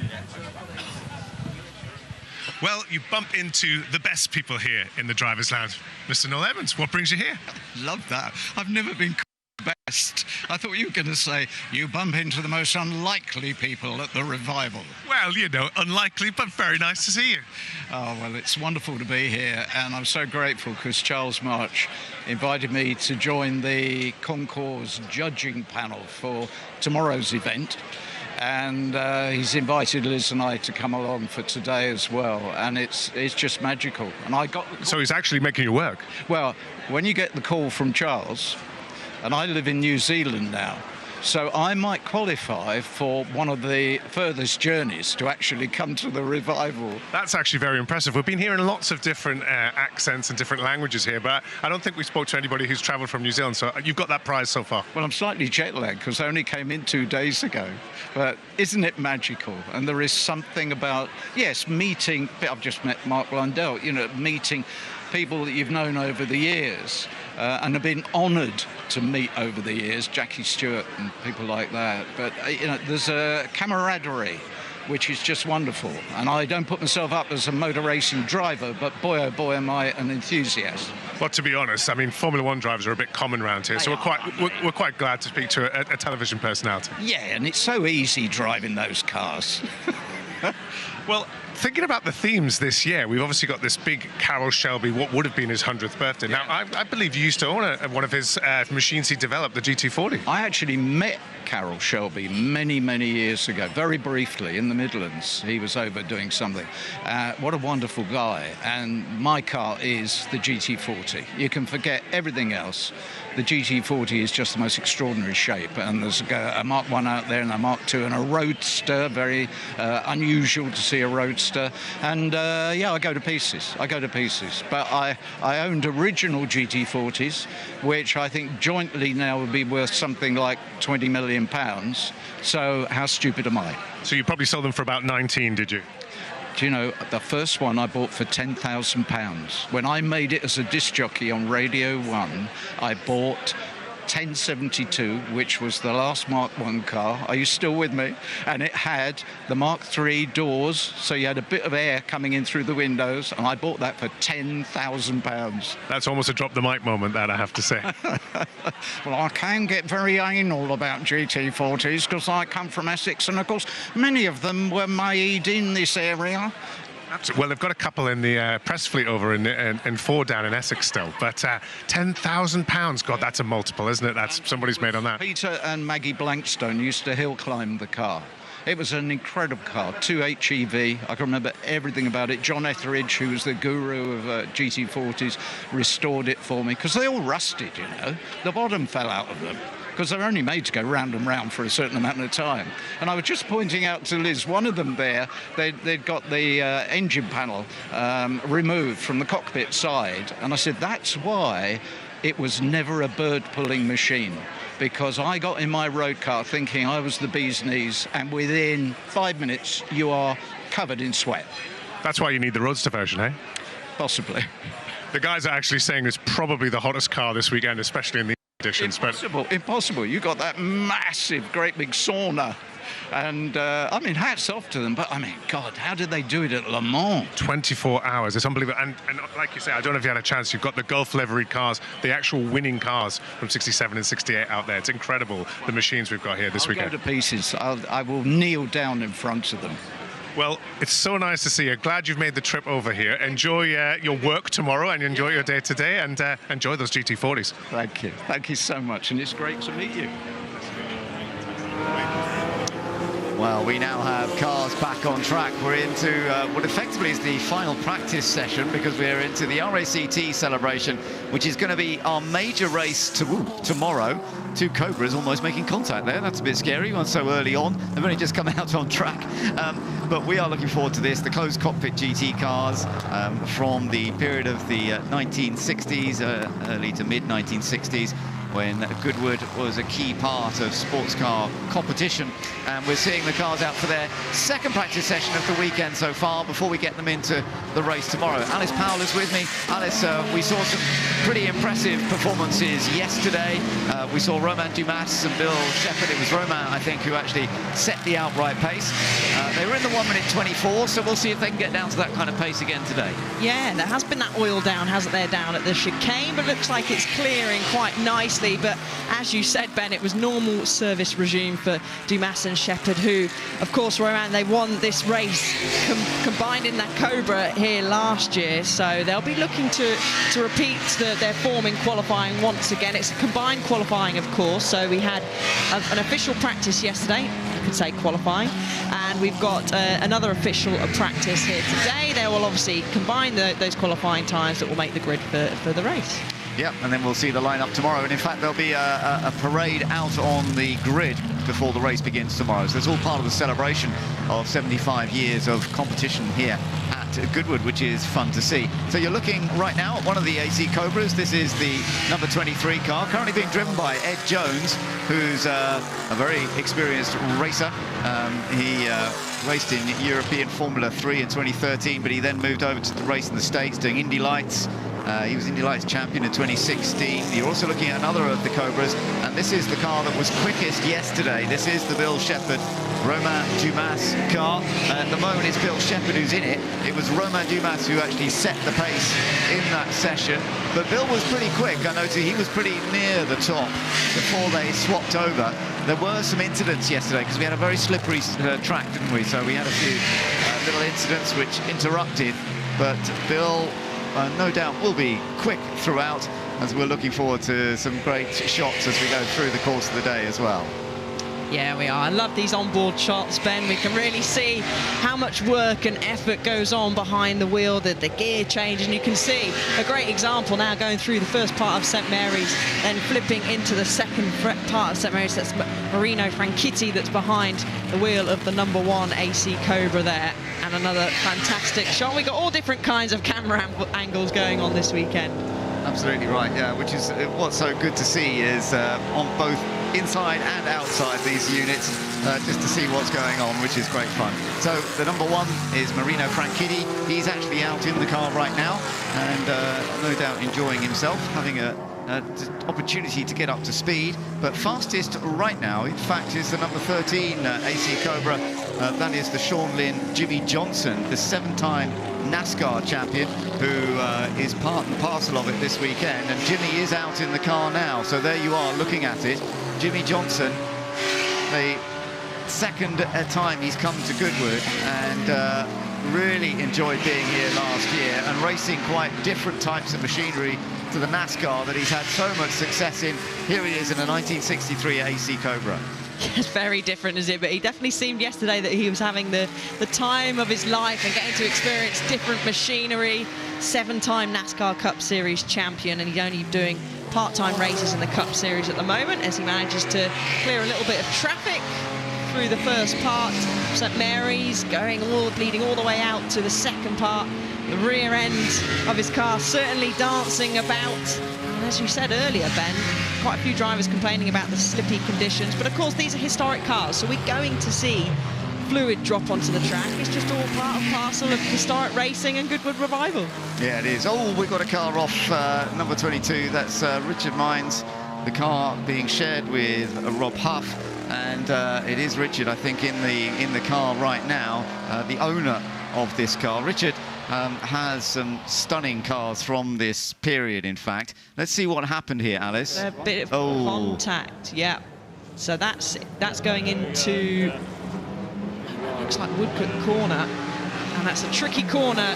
Well, you bump into the best people here in the driver's lounge. Mr. Noel Evans, what brings you here? Love that. I've never been best. I thought you were going to say you bump into the most unlikely people at the revival. Well, you know, unlikely, but very nice to see you. Oh, well, it's wonderful to be here, and I'm so grateful because Charles March invited me to join the Concours judging panel for tomorrow's event. And he's invited Liz and I to come along for today as well, and it's just magical. And I got so he's actually making you work. Well, when you get the call from Charles, and I live in New Zealand now, so I might qualify for one of the furthest journeys to actually come to the revival. That's actually very impressive. We've been hearing lots of different accents and different languages here, but I don't think we spoke to anybody who's travelled from New Zealand, so you've got that prize so far. Well, I'm slightly jet-lagged because I only came in 2 days ago, but isn't it magical? And there is something about, yes, meeting, I've just met Mark Blundell, you know, meeting people that you've known over the years and have been honoured to meet over the years, Jackie Stewart and people like that. But, you know, there's a camaraderie which is just wonderful. And I don't put myself up as a motor racing driver, but boy, oh boy, am I an enthusiast. Well, to be honest, I mean, Formula One drivers are a bit common around here, so we're quite glad to speak to a television personality. Yeah, and it's so easy driving those cars. Well, thinking about the themes this year, we've obviously got this big Carroll Shelby, what would have been his 100th birthday. Yeah. Now, I believe you used to own one of his machines he developed, the GT40. I actually met Carroll Shelby many, many years ago, very briefly in the Midlands. He was over doing something. What a wonderful guy. And my car is the GT40. You can forget everything else. The GT40 is just the most extraordinary shape, and there's a Mark 1 out there and a Mark 2 and a Roadster, very unusual to see a Roadster, and yeah, I go to pieces. But I owned original GT40s, which I think jointly now would be worth something like £20 million, so how stupid am I? So you probably sold them for about 19, did you? Do you know, the first one I bought for £10,000. When I made it as a disc jockey on Radio 1, I bought 1072, which was the last Mark I car. Are you still with me? And it had the Mark III doors, so you had a bit of air coming in through the windows, and I bought that for £10,000. That's almost a drop the mic moment, that I have to say. Well, I can get very anal about GT40s because I come from Essex, and of course many of them were made in this area. Well, they've got a couple in the press fleet over in Ford down in Essex still, but £10,000, God, that's a multiple, isn't it? That's somebody's made on that. Peter and Maggie Blankstone used to hill climb the car. It was an incredible car, 2 HEV. I can remember everything about it. John Etheridge, who was the guru of GT40s, restored it for me because they all rusted, you know. The bottom fell out of them, because they're only made to go round and round for a certain amount of time. And I was just pointing out to Liz, one of them there, they'd got the engine panel removed from the cockpit side. And I said, that's why it was never a bird-pulling machine, because I got in my road car thinking I was the bee's knees, and within 5 minutes, you are covered in sweat. That's why you need the Roadster version, eh? Possibly. The guys are actually saying it's probably the hottest car this weekend, especially in the editions. Impossible. You got that massive, great big sauna. And, I mean, hats off to them. But, I mean, God, how did they do it at Le Mans? 24 hours. It's unbelievable. And like you say, I don't know if you had a chance. You've got the Gulf livery cars, the actual winning cars from 67 and 68 out there. It's incredible, the machines we've got here this weekend. I'll go to pieces. I will kneel down in front of them. Well, it's so nice to see you. Glad you've made the trip over here. Enjoy your work tomorrow and enjoy your day today, and enjoy those GT40s. Thank you. Thank you so much, and it's great to meet you. Well, we now have cars back on track. We're into what effectively is the final practice session, because we're into the RACT celebration, which is going to be our major race tomorrow. Two Cobras almost making contact there. That's a bit scary. One so early on. They've only just come out on track. But we are looking forward to this. The closed cockpit GT cars from the period of the 1960s, early to mid-1960s, when Goodwood was a key part of sports car competition. And we're seeing the cars out for their second practice session of the weekend so far, before we get them into the race tomorrow. Alice Powell is with me. Alice, we saw some pretty impressive performances yesterday. We saw Romain Dumas and Bill Shepherd. It was Romain, I think, who actually set the outright pace. They were in the 1:24, so we'll see if they can get down to that kind of pace again today. Yeah, there has been that oil down, hasn't there, down at the chicane, but looks like it's clearing quite nicely. But as you said, Ben, it was normal service regime for Dumas and Shepherd, who, of course, Romain, they won this race combined in that Cobra here last year, so they'll be looking to repeat their form in qualifying once again. It's a combined qualifying, of course, so we had an official practice yesterday, you could say qualifying, and we've got another official practice here today. They will obviously combine those qualifying times that will make the grid for the race. Yep, and then we'll see the lineup tomorrow. And in fact, there'll be a parade out on the grid before the race begins tomorrow. So it's all part of the celebration of 75 years of competition here at Goodwood, which is fun to see. So you're looking right now at one of the AC Cobras. This is the number 23 car, currently being driven by Ed Jones, who's a very experienced racer. He raced in European Formula 3 in 2013, but he then moved over to the race in the States doing Indy Lights. He was Indy Lights champion in 2016. You're also looking at another of the Cobras, and this is the car that was quickest yesterday. This is the Bill Shepherd Romain Dumas car. At the moment, it's Bill Shepherd who's in it. It was Romain Dumas who actually set the pace in that session. But Bill was pretty quick. I noticed he was pretty near the top before they swapped over. There were some incidents yesterday because we had a very slippery track, didn't we? So we had a few little incidents which interrupted. But Bill, no doubt, will be quick throughout, as we're looking forward to some great shots as we go through the course of the day as well. Yeah, we are. I love these onboard shots, Ben. We can really see how much work and effort goes on behind the wheel, the gear change, and you can see a great example now going through the first part of St Mary's, then flipping into the second part of St Mary's. That's Marino Franchitti that's behind the wheel of the number 1 AC Cobra there, and another fantastic shot. We've got all different kinds of camera angles going on this weekend. Absolutely right, yeah, which is what's so good to see is on both inside and outside these units, just to see what's going on, which is great fun. So the number one is Marino Franchitti. He's actually out in the car right now and no doubt enjoying himself, having an opportunity to get up to speed. But fastest right now, in fact, is the number 13 AC Cobra. That is the Sean Lynn Jimmy Johnson, the 7-time NASCAR champion, who is part and parcel of it this weekend. And Jimmy is out in the car now, so there you are looking at it. Jimmy Johnson, the second time he's come to Goodwood, and really enjoyed being here last year and racing quite different types of machinery to the NASCAR that he's had so much success in. Here he is in a 1963 AC Cobra. It's very different, is it? But he definitely seemed yesterday that he was having the time of his life and getting to experience different machinery. 7-time NASCAR Cup Series champion, and he's only doing part-time races in the Cup Series at the moment as he manages to clear a little bit of traffic through the first part. St Mary's bleeding all the way out to the second part. The rear end of his car certainly dancing about. And as you said earlier, Ben, quite a few drivers complaining about the slippy conditions. But of course, these are historic cars, so we're going to see fluid drop onto the track. It's just all part and parcel of historic racing and Goodwood Revival. Yeah, it is. Oh, we've got a car off number 22. That's Richard Mines. The car being shared with Rob Huff. And it is Richard, I think, in the car right now, the owner of this car. Richard has some stunning cars from this period, in fact. Let's see what happened here, Alice. A bit of contact, yeah. So that's going into, looks like Woodcote corner, and that's a tricky corner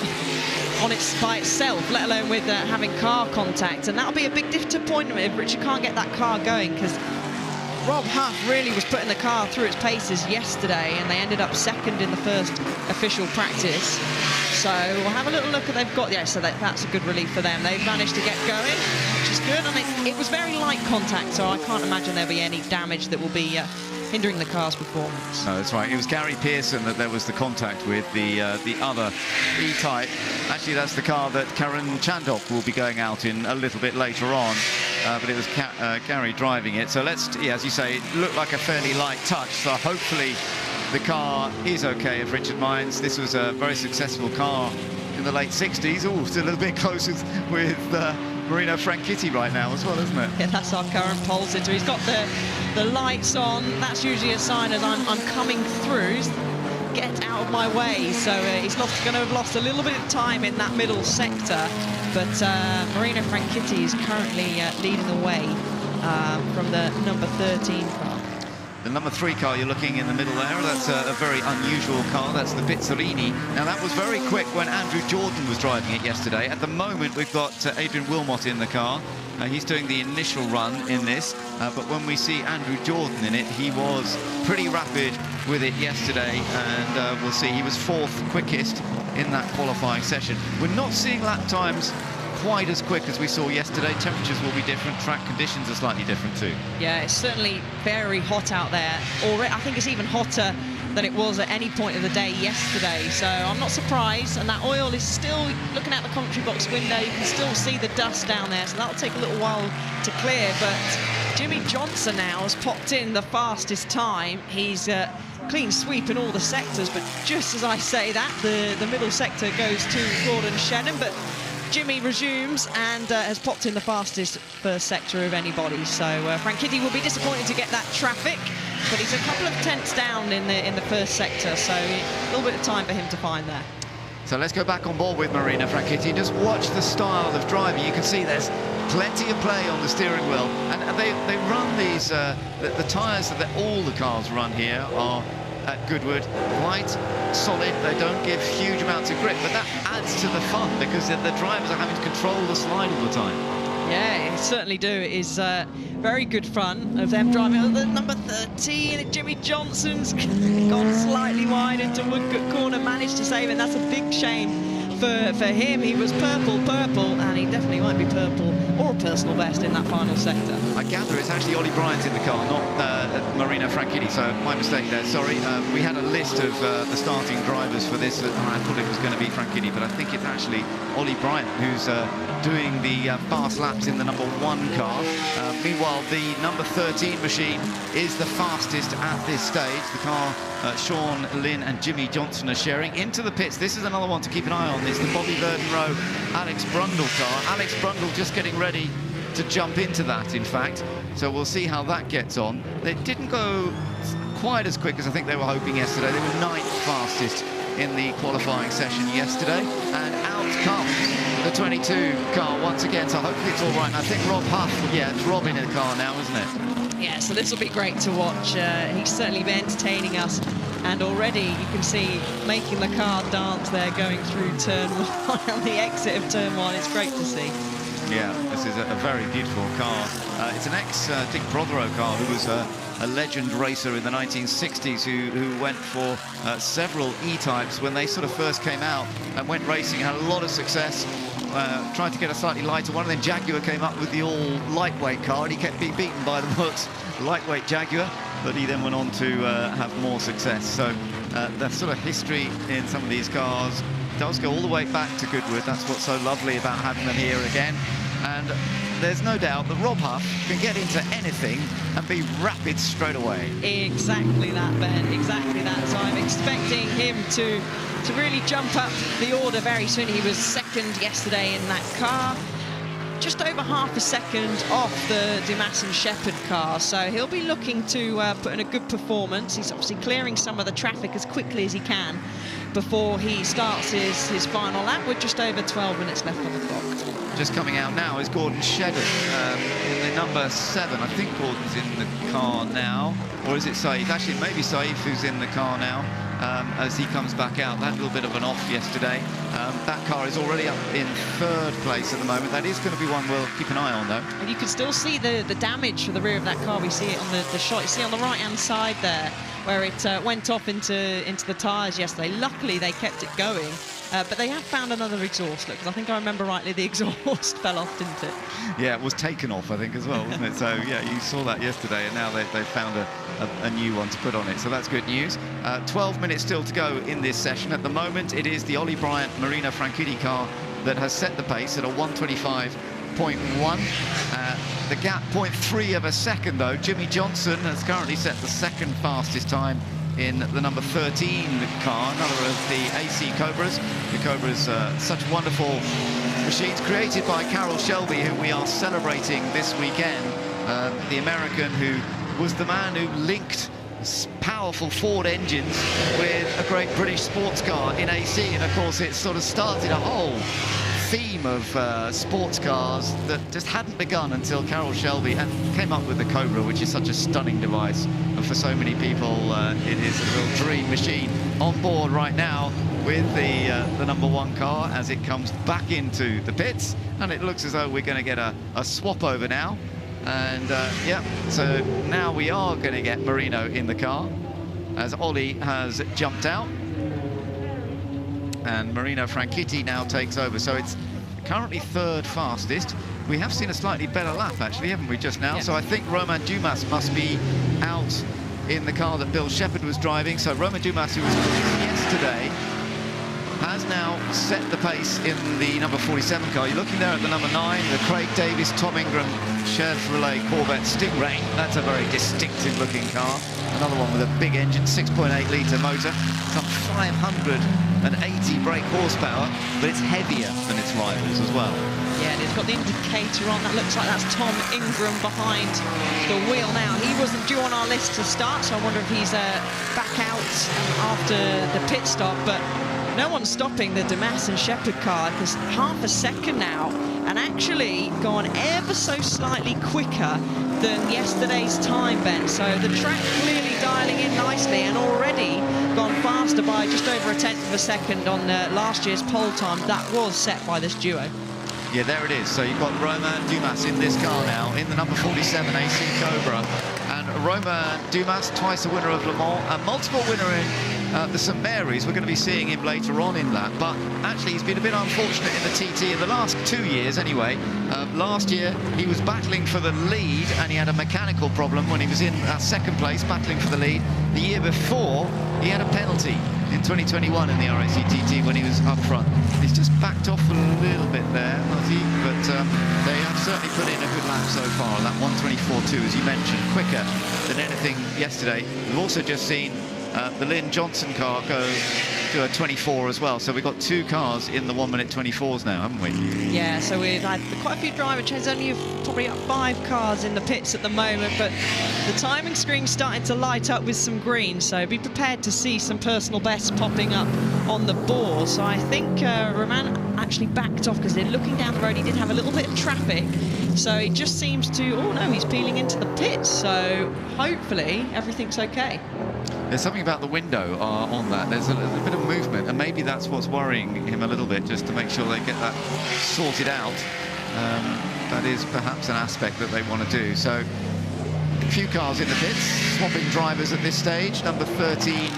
by itself, let alone with having car contact. And that'll be a big disappointment if Richard can't get that car going, because Rob Huff really was putting the car through its paces yesterday, and they ended up second in the first official practice. So we'll have a little look at they've got. Yeah, so that's a good relief for them. They've managed to get going, which is good. And it was very light contact, so I can't imagine there'll be any damage that will be hindering the car's performance. No, that's right. It was Gary Pearson that there was the contact with, the other E-Type. Actually, that's the car that Karen Chandok will be going out in a little bit later on. But it was Gary driving it. So let's, yeah, as you say, it looked like a fairly light touch. So hopefully the car is okay of Richard Mines. This was a very successful car in the late 60s. Oh, it's a little bit close with Marino Franchitti right now as well, isn't it? Yeah, that's our current pole sitter. He's got the lights on. That's usually a sign as I'm coming through. Get out of my way. So he's going to have lost a little bit of time in that middle sector. But Marino Franchitti is currently leading the way from the number 13 car. The number 3 car you're looking in the middle there, that's a very unusual car. That's the Pizzolini. Now, that was very quick when Andrew Jordan was driving it yesterday. At the moment, we've got Adrian Wilmot in the car. He's doing the initial run in this, but when we see Andrew Jordan in it, he was pretty rapid with it yesterday, and we'll see he was 4th quickest in that qualifying session. We're not seeing lap times quite as quick as we saw yesterday. Temperatures will be different, track conditions are slightly different too. Yeah, it's certainly very hot out there. Already, I think it's even hotter than it was at any point of the day yesterday, so I'm not surprised. And that oil is still, looking out the commentary box window, you can still see the dust down there, so that'll take a little while to clear. But Jimmy Johnson now has popped in the fastest time. He's clean sweep in all the sectors, but just as I say that, the middle sector goes to Gordon Shannon, but Jimmy resumes and has popped in the fastest first sector of anybody. So Franchitti will be disappointed to get that traffic, but he's a couple of tenths down in the first sector, so a little bit of time for him to find there. So let's go back on board with Marino Franchitti. Just watch the style of driving. You can see there's plenty of play on the steering wheel, and they run these the tyres that all the cars run here are at Goodwood quite solid. They don't give huge amounts of grip, but that adds to the fun because the drivers are having to control the slide all the time. Yeah, it certainly do. It is very good fun of them driving. The number 13, Jimmy Johnson's gone slightly wide into Woodcote corner, managed to save it. That's a big shame for him. He was purple, and he definitely won't be purple or a personal best in that final sector. I gather it's actually Ollie Bryant in the car, not Marino Franchitti, so my mistake there, sorry. We had a list of the starting drivers for this, and I thought it was going to be Franchitti, but I think it's actually Ollie Bryant who's doing the fast laps in the number 1 car. Meanwhile, the number 13 machine is the fastest at this stage. The car Sean Lynn and Jimmy Johnson are sharing. Into the pits, this is another one to keep an eye on. It's the Bobby Verdenroe Alex Brundle car. Alex Brundle just getting ready to jump into that, in fact. So we'll see how that gets on. They didn't go quite as quick as I think they were hoping yesterday. They were 9th fastest in the qualifying session yesterday. And out comes the 22 car once again. So hopefully it's all right. And I think Rob Huff, yeah, it's Rob in the car now, isn't it? Yeah, so this will be great to watch. He's certainly been entertaining us, and already you can see making the car dance there going through turn 1 on the exit of turn 1. It's great to see. Yeah, this is a very beautiful car. It's an ex-Dick Prothero car who was a legend racer in the 1960s who went for several E-types when they sort of first came out and went racing, had a lot of success. Tried to get a slightly lighter one, and then Jaguar came up with the all-lightweight car, and he kept being beaten by the works lightweight Jaguar, but he then went on to have more success. So the sort of history in some of these cars does go all the way back to Goodwood. That's what's so lovely about having them here again. And there's no doubt that Rob Huff can get into anything and be rapid straight away. Exactly that, Ben, exactly that. So I'm expecting him to really jump up the order very soon. He was 2nd yesterday in that car, just over half a second off the Dumas and Shepherd car, so he'll be looking to put in a good performance. He's obviously clearing some of the traffic as quickly as he can before he starts his final lap with just over 12 minutes left on the clock. Just coming out now is Gordon Shedden in the number 7. I think Gordon's in the car now, or is it Saif? Actually, maybe Saif who's in the car now as he comes back out. That little bit of an off yesterday. That car is already up in 3rd place at the moment. That is going to be one we'll keep an eye on, though. And you can still see the damage for the rear of that car. We see it on the shot. You see on the right-hand side there, where it went off into the tyres yesterday. Luckily, they kept it going. But they have found another exhaust, look, because I think I remember rightly the exhaust fell off, didn't it? Yeah, it was taken off, I think, as well, wasn't it? So, yeah, you saw that yesterday, and now they've found a new one to put on it. So that's good news. 12 minutes still to go in this session. At the moment, it is the Ollie Bryant Marino Franchitti car that has set the pace at a 1:25.1. The gap 0.3 of a second, though. Jimmy Johnson has currently set the 2nd fastest time in the number 13 car, another of the AC Cobras. The Cobras, such wonderful machines created by Carroll Shelby, who we are celebrating this weekend. The American who was the man who linked powerful Ford engines with a great British sports car in AC. And of course, it sort of started a whole theme of sports cars that just hadn't begun until Carroll Shelby and came up with the Cobra, which is such a stunning device. And for so many people, it is a real dream machine. On board right now with the number 1 car as it comes back into the pits. And it looks as though we're going to get a swap over now. And yeah, so now we are going to get Marino in the car as Ollie has jumped out. And Marino Franchitti now takes over. So it's currently 3rd fastest. We have seen a slightly better lap, actually, haven't we, just now? Yeah. So I think Romain Dumas must be out in the car that Bill Shepherd was driving. So Romain Dumas, who was yesterday, has now set the pace in the number 47 car. You're looking there at the number 9, the Craig Davis, Tom Ingram, Chevrolet Corvette Stingray. That's a very distinctive looking car. Another one with a big engine, 6.8-litre motor, some 580 brake horsepower, but it's heavier than its rivals as well. Yeah, and it's got the indicator on. That looks like that's Tom Ingram behind the wheel now. He wasn't due on our list to start, so I wonder if he's back out after the pit stop, but no one's stopping the Dumas and Shepherd car, because half a second now, and actually gone ever so slightly quicker than yesterday's time, Ben. So the track clearly dialing in nicely, and already gone faster by just over 1/10 of a second on last year's pole time. That was set by this duo. Yeah, there it is. So you've got Romain Dumas in this car now, in the number 47 AC Cobra. And Romain Dumas, twice a winner of Le Mans, a multiple winner the St Mary's. We're going to be seeing him later on in that, but actually he's been a bit unfortunate in the TT in the last 2 years anyway. Last year he was battling for the lead and he had a mechanical problem when he was in second place battling for the lead. The year before he had a penalty in 2021 in the RAC TT when he was up front. He's just backed off a little bit there, but they have certainly put in a good lap so far. That 1:24.2, as you mentioned, quicker than anything yesterday. We've also just seen the Lynn Johnson car go to a 24 as well. So we've got 2 cars in the 1:24s now, haven't we? Yeah, so we've had quite a few driver changes. Only probably up 5 cars in the pits at the moment, but the timing screen's starting to light up with some green, so be prepared to see some personal bests popping up on the board. So I think Romain actually backed off because they're looking down the road. He did have a little bit of traffic, so it just seems to, oh no, he's peeling into the pits, so hopefully everything's okay. There's something about the window on that. There's a bit of movement, and maybe that's what's worrying him a little bit, just to make sure they get that sorted out. That is perhaps an aspect that they want to do. So a few cars in the pits, swapping drivers at this stage. Number 13,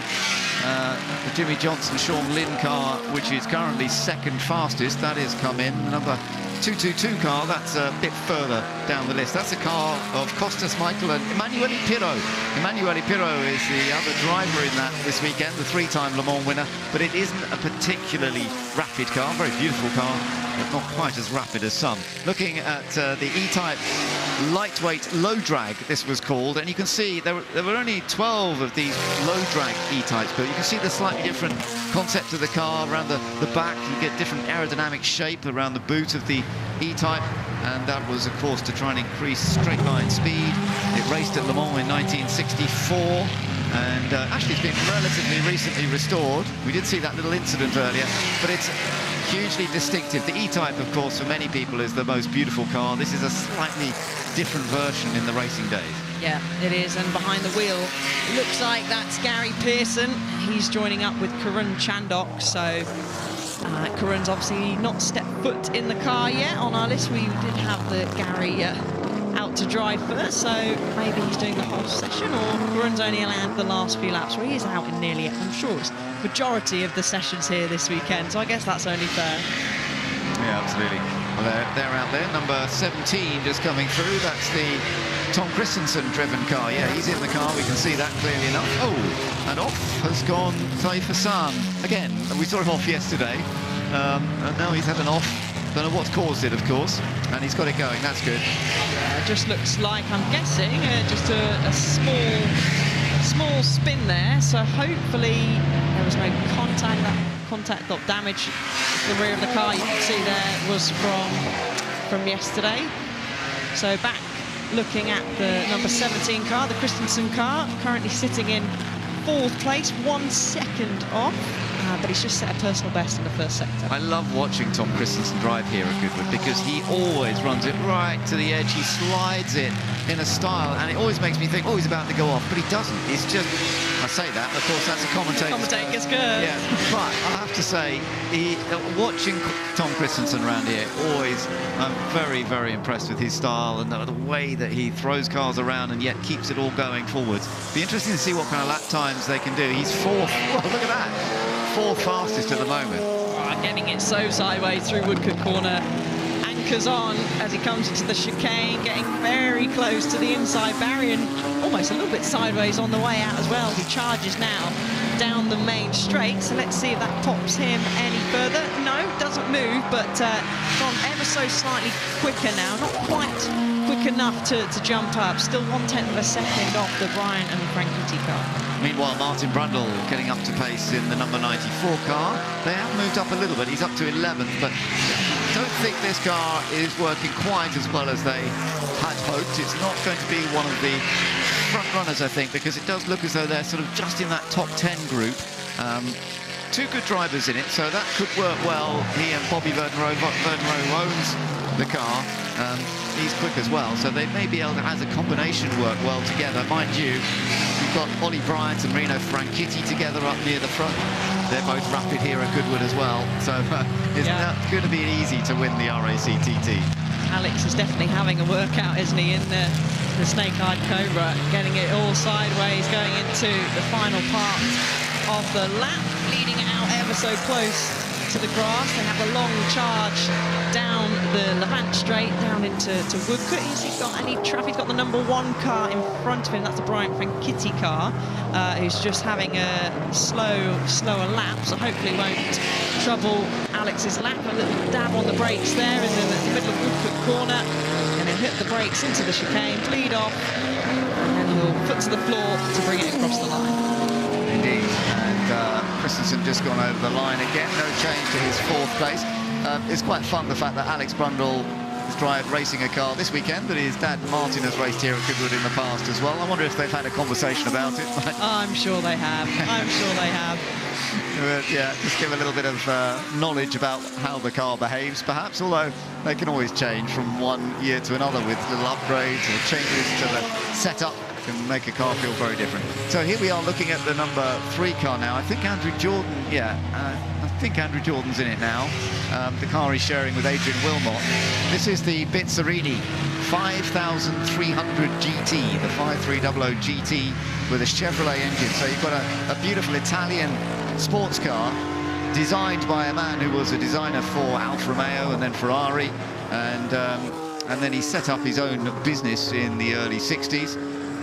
the Jimmy Johnson Sean Lynn car, which is currently second fastest, that has come in. The number 222 car, that's a bit further down the list. That's a car of Costas Michael and Emanuele Pirro. Emanuele Pirro is the other driver in that this weekend, the 3-time Le Mans winner, but it isn't a particularly rapid car, very beautiful car, but not quite as rapid as some. Looking at the E-Type lightweight low drag, this was called, and you can see there were only 12 of these low drag E-Types, but you can see the slightly different concept of the car around the back. You get different aerodynamic shape around the boot of the E-Type, and that was of course to try and increase straight line speed. It raced at Le Mans in 1964, and actually it's been relatively recently restored. We did see that little incident earlier, but it's hugely distinctive. The E-Type, of course, for many people is the most beautiful car. This is a slightly different version in the racing days. Yeah, it is, and behind the wheel, it looks like that's Gary Pearson. He's joining up with Karun Chandok, so Karun's obviously not stepped foot in the car yet. On our list, we did have the Gary out to drive first, so maybe he's doing the whole session, or Karun's only allowed the last few laps, so he is out in nearly, I'm sure it's majority of the sessions here this weekend, so I guess that's only fair. Yeah, absolutely. Well, they're out there. Number 17 just coming through. That's the Tom Christensen-driven car. Yeah, he's in the car. We can see that clearly enough. Oh, and off has gone Taif Hassan. Again, we saw him off yesterday, and now he's had an off. Don't know what's caused it, of course, and he's got it going. That's good. It just looks like, I'm guessing, just a small spin there, so hopefully there was no contact. That contact got damaged. The rear of the car, you can see there, was from yesterday. So back looking at the number 17 car, the Christensen car, currently sitting in 4th place, 1 second off. But he's just set a personal best in the first sector. I love watching Tom Christensen drive here at Goodwood because he always runs it right to the edge. He slides it in a style, and it always makes me think, oh, he's about to go off, but he doesn't. He's just, I say that, of course, that's a commentator. Commentator's curve. Yeah, but I have to say, watching Tom Christensen around here, always, I'm very, very impressed with his style and the way that he throws cars around and yet keeps it all going forwards. Be interesting to see what kind of lap times they can do. He's 4th. Well, look at that. 4th fastest at the moment. Getting it so sideways through Woodcote Corner. Anchors on as he comes into the chicane, getting very close to the inside barrier and almost a little bit sideways on the way out as well. He charges now down the main straight, so let's see if that pops him any further. No, doesn't move, but gone ever so slightly quicker now. Not quite quick enough to jump up. Still 1/10 of a second off the Brian and Franchitti car. Meanwhile, Martin Brundle getting up to pace in the number 94 car. They have moved up a little bit. He's up to 11th, but I don't think this car is working quite as well as they had hoped. It's not going to be one of the front runners, I think, because it does look as though they're sort of just in that top 10 group. 2 good drivers in it, so that could work well. He and Bobby Verdenroe owns the car. He's quick as well, so they may be able to, as a combination, work well together. Mind you, you've got Ollie Bryant and Rino Franchitti together up near the front. They're both rapid here at Goodwood as well, so it's not going to be easy to win the RAC TT. Alex is definitely having a workout, isn't he, in the Snake-Eyed Cobra, getting it all sideways, going into the final part of the lap, leading it out ever so close to the grass. They have a long charge down the Lavant straight, down into Woodcote. Has he got any traffic? He's got the number 1 car in front of him. That's the Bryant Kitty car, who's just having a slower lap, so hopefully won't trouble Alex's lap. A little dab on the brakes there in the middle of Woodcote corner, and he'll hit the brakes into the chicane, bleed off, and then he'll foot to the floor to bring it across the line. Indeed, and Christensen just gone over the line again, no change to his 4th place. It's quite fun, the fact that Alex Brundle has tried racing a car this weekend, but his dad Martin has raced here at Goodwood in the past as well. I wonder if they've had a conversation about it. I'm sure they have. I'm sure they have. Yeah, just give a little bit of knowledge about how the car behaves, perhaps, although they can always change from one year to another with little upgrades or changes to the setup. Can make a car feel very different. So here we are looking at the number 3 car now. I think Andrew Jordan, I think Andrew Jordan's in it now. The car he's sharing with Adrian Wilmot. This is the Bizzarini 5300 GT, the 5300 GT with a Chevrolet engine. So you've got a beautiful Italian sports car designed by a man who was a designer for Alfa Romeo and then Ferrari, and then he set up his own business in the early 60s.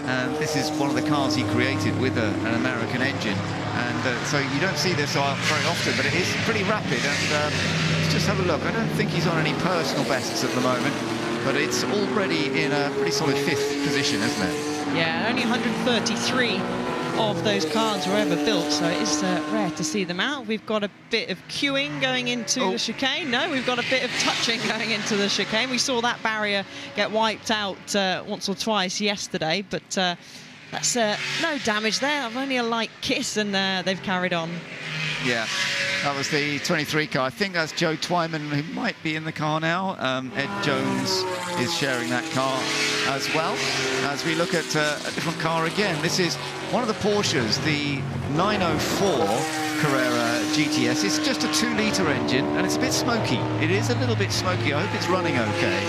And this is one of the cars he created with an American engine. And so you don't see this very often, but it is pretty rapid. And let's just have a look. I don't think he's on any personal bests at the moment, but it's already in a pretty solid 5th position, isn't it? Yeah, only 133 of those cars were ever built, so it is rare to see them out. We've got a bit of queuing going into the chicane. No, we've got a bit of touching going into the chicane. We saw that barrier get wiped out once or twice yesterday, but that's no damage there. Only a light kiss, and they've carried on. Yeah, that was the 23 car. I think that's Joe Twyman, who might be in the car now. Ed Jones is sharing that car as well. As we look at a different car again, this is one of the Porsches, the 904 Carrera GTS. It's just a 2-litre engine, and it's a bit smoky. It is a little bit smoky. I hope it's running okay.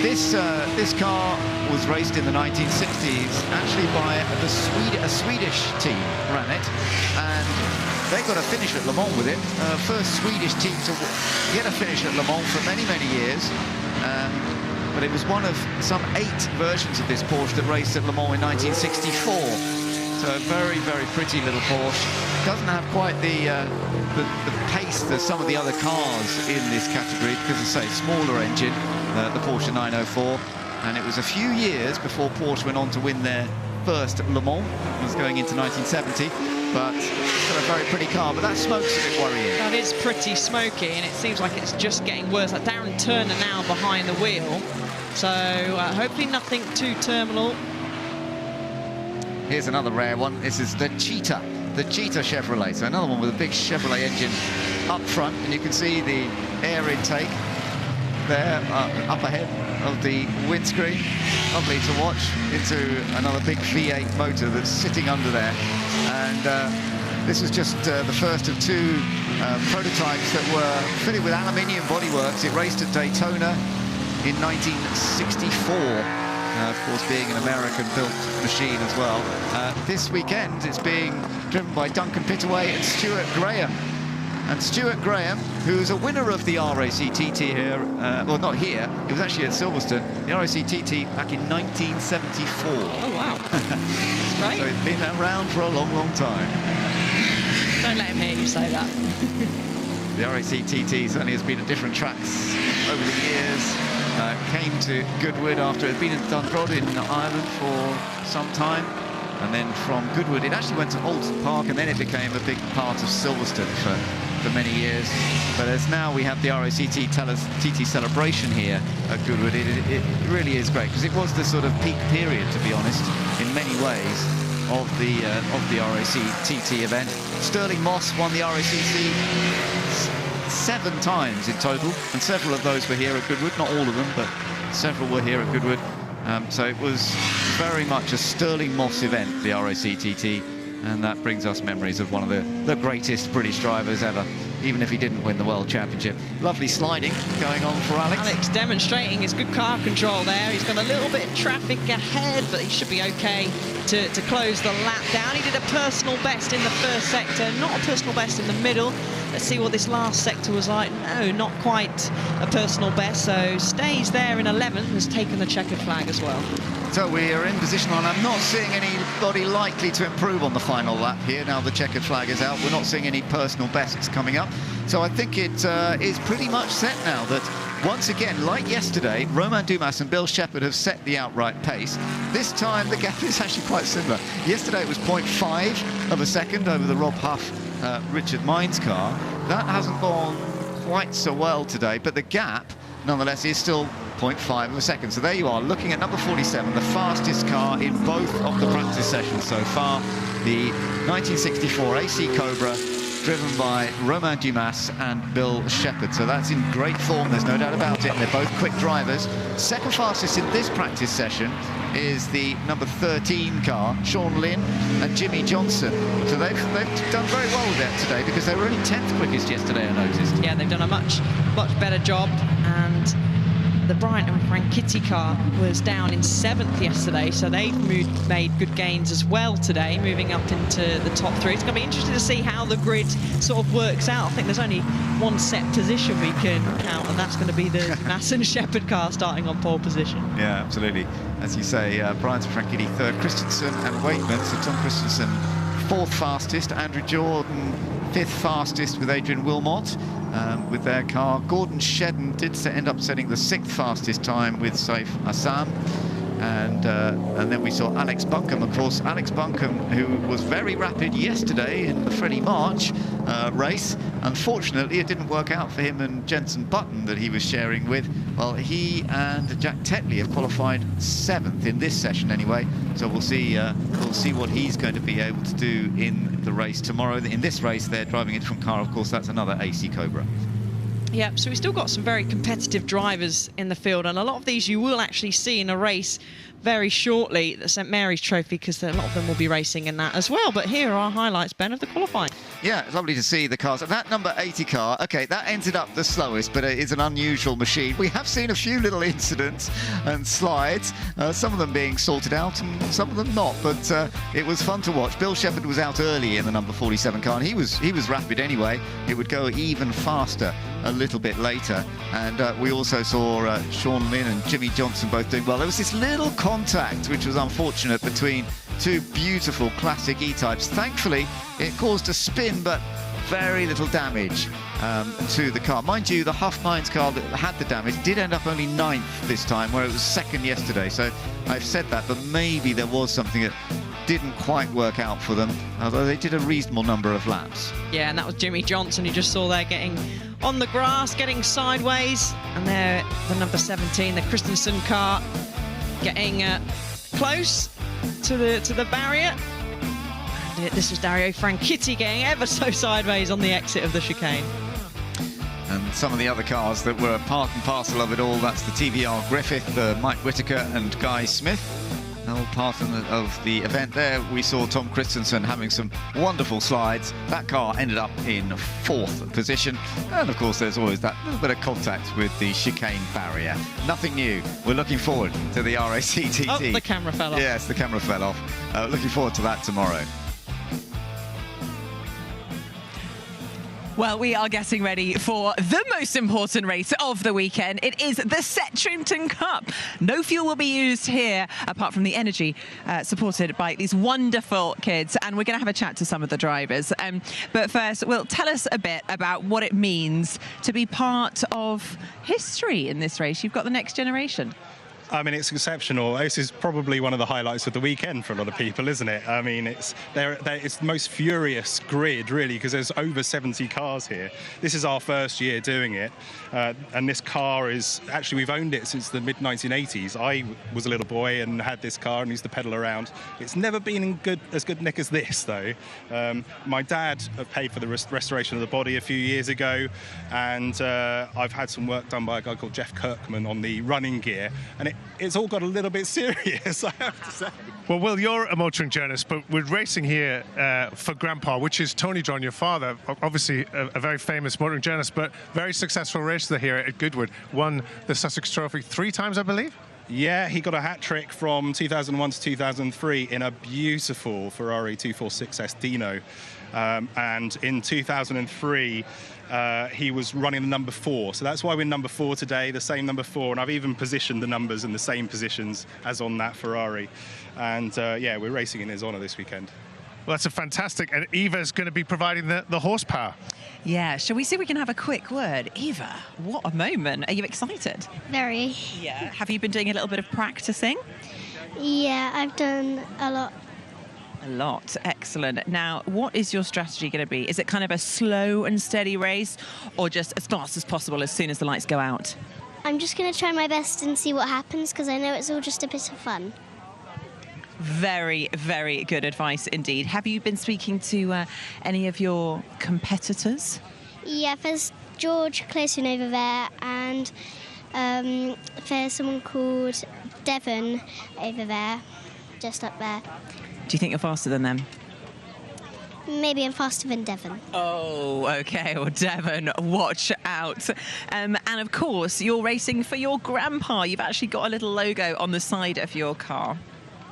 This car was raced in the 1960s, actually by a Swedish team ran it, and they got a finish at Le Mans with it. First Swedish team to get a finish at Le Mans for many, many years. But it was one of some 8 versions of this Porsche that raced at Le Mans in 1964. So a very, very pretty little Porsche. Doesn't have quite the pace that some of the other cars in this category, because, as I say, smaller engine, the Porsche 904. And it was a few years before Porsche went on to win their first Le Mans. It was going into 1970. But it's got a very pretty car, but that smoke's a bit worrying. That is pretty smoky, and it seems like it's just getting worse. Like Darren Turner now behind the wheel, so hopefully nothing too terminal. Here's another rare one. This is the Cheetah Chevrolet. So another one with a big Chevrolet engine up front, and you can see the air intake there up ahead of the windscreen. Lovely to watch, into another big V8 motor that's sitting under there. And this was just the first of 2 prototypes that were fitted with aluminium bodyworks. It raced at Daytona in 1964. Of course, being an American-built machine as well. This weekend, it's being driven by Duncan Pittaway and Stuart Graham. And Stuart Graham, who's a winner of the RAC-TT here, well, not here, he was actually at Silverstone, the RAC-TT back in 1974. Oh, wow. That's great. So he's been around for a long, long time. Don't let him hear you say that. The RAC-TT certainly has been at different tracks over the years. Came to Goodwood after it had been at Dundrod in Ireland for some time. And then from Goodwood, it actually went to Alton Park, and then it became a big part of Silverstone for many years. But as now we have the RAC-TT celebration here at Goodwood, it really is great, because it was the sort of peak period, to be honest, in many ways, of the RAC-TT event. Sterling Moss won the RACT 7 times in total, and several of those were here at Goodwood. Not all of them, but several were here at Goodwood. So it was very much a Sterling Moss event, the RAC-TT, and that brings us memories of one of the greatest British drivers ever. even if he didn't win the World Championship. Lovely sliding going on for Alex. Alex demonstrating his good car control there. He's got a little bit of traffic ahead, but he should be okay to close the lap down. He did a personal best in the first sector, not a personal best in the middle. Let's see what this last sector was like. No, not quite a personal best, so stays there in 11th, has taken the checkered flag as well. So we are in position on. I'm not seeing anybody likely to improve on the final lap here. Now the checkered flag is out. We're not seeing any personal bests coming up. So I think it is pretty much set now that, once again, like yesterday, Romain Dumas and Bill Shepherd have set the outright pace. This time the gap is actually quite similar. Yesterday it was 0.5 of a second over the Rob Huff, Richard Mines car. That hasn't gone quite so well today, but the gap, nonetheless, is still 0.5 of a second. So there you are, looking at number 47, the fastest car in both of the practice sessions so far. The 1964 AC Cobra, driven by Romain Dumas and Bill Shepherd. So that's in great form, there's no doubt about it. They're both quick drivers. Second fastest in this practice session is the number 13 car, Sean Lynn and Jimmy Johnson. So they've done very well with that today, because they were only 10th quickest yesterday, I noticed. Yeah, they've done a much better job, and the Bryant and Franchitti car was down in 7th yesterday, so they've made good gains as well today, moving up into the top 3. It's going to be interesting to see how the grid sort of works out. I think there's only one set position we can count, and that's going to be the Dumas and Shepherd car starting on pole position. Yeah, absolutely. As you say, Bryant and Franchitti 3rd, Christensen and Waitman. So Tom Christensen 4th fastest, Andrew Jordan 5th fastest with Adrian Wilmot. With their car. Gordon Shedden did end up setting the 6th fastest time with Saif Assam. And then we saw Alex Buncombe, of course. Alex Buncombe, who was very rapid yesterday in the Freddie March race. Unfortunately, it didn't work out for him and Jenson Button that he was sharing with. Well, he and Jack Tetley have qualified 7th in this session anyway. So we'll see what he's going to be able to do in the race tomorrow. In this race, they're driving it from car. Of course, that's another AC Cobra. Yeah, so we've still got some very competitive drivers in the field, and a lot of these you will actually see in a race very shortly, the St Mary's Trophy, because a lot of them will be racing in that as well. But here are highlights, Ben, of the qualifying. Yeah, it's lovely to see the cars. That number 80 car, okay, that ended up the slowest, but it is an unusual machine. We have seen a few little incidents and slides, some of them being sorted out and some of them not, but it was fun to watch. Bill Shepherd was out early in the number 47 car, and he was rapid anyway. It would go even faster a little bit later, and we also saw Sean Lynn and Jimmy Johnson both doing well. There was this little contact which was unfortunate between two beautiful classic E-types. Thankfully it caused a spin, but very little damage to the car. Mind you, the Huff Mines car that had the damage did end up only 9th this time, where it was 2nd yesterday. So I've said that, but maybe there was something that didn't quite work out for them, although they did a reasonable number of laps. Yeah, and that was Jimmy Johnson, you just saw there getting on the grass, getting sideways, and there the number 17, the Christensen car, getting close to the barrier. And this was Dario Franchitti getting ever so sideways on the exit of the chicane. And some of the other cars that were part and parcel of it all, that's the TVR Griffith, Mike Whitaker and Guy Smith. All part of the event there. We saw Tom Christensen having some wonderful slides. That car ended up in 4th position. And of course, there's always that little bit of contact with the chicane barrier. Nothing new. We're looking forward to the RACTT. Oh, the camera fell off. Yes, the camera fell off. Looking forward to that tomorrow. Well, we are getting ready for the most important race of the weekend. It is the Setrington Cup. No fuel will be used here, apart from the energy supported by these wonderful kids. And we're going to have a chat to some of the drivers. But first, Will, tell us a bit about what it means to be part of history in this race. You've got the next generation. I mean, it's exceptional. This is probably one of the highlights of the weekend for a lot of people, isn't it? I mean, it's the most furious grid, really, because there's over 70 cars here. This is our first year doing it, and this car is actually, we've owned it since the mid-1980s. I was a little boy and had this car and used to pedal around. It's never been in as good nick as this, though. My dad paid for the restoration of the body a few years ago, and I've had some work done by a guy called Jeff Kirkman on the running gear, and it's all got a little bit serious, I have to say. Well, Will, you're a motoring journalist, but we're racing here for Grandpa, which is Tony John, your father, obviously a very famous motoring journalist, but very successful racer here at Goodwood. Won the Sussex Trophy 3 times, I believe? Yeah, he got a hat-trick from 2001 to 2003 in a beautiful Ferrari 246S Dino. And in 2003, he was running the number 4. So that's why we're number 4 today, the same number 4. And I've even positioned the numbers in the same positions as on that Ferrari. And yeah, we're racing in his honour this weekend. Well, that's a fantastic. And Eva's going to be providing the horsepower. Yeah, shall we see if we can have a quick word? Eva, what a moment. Are you excited? Very. Yeah. Have you been doing a little bit of practicing? Yeah, I've done a lot. A lot. Excellent. Now, what is your strategy going to be? Is it kind of a slow and steady race, or just as fast as possible as soon as the lights go out? I'm just going to try my best and see what happens, because I know it's all just a bit of fun. Very, very good advice indeed. Have you been speaking to any of your competitors? Yeah, there's George Clayton over there, and there's someone called Devon over there, just up there. Do you think you're faster than them? Maybe I'm faster than Devon. Oh, OK. Well, Devon, watch out. And of course, you're racing for your grandpa. You've actually got a little logo on the side of your car.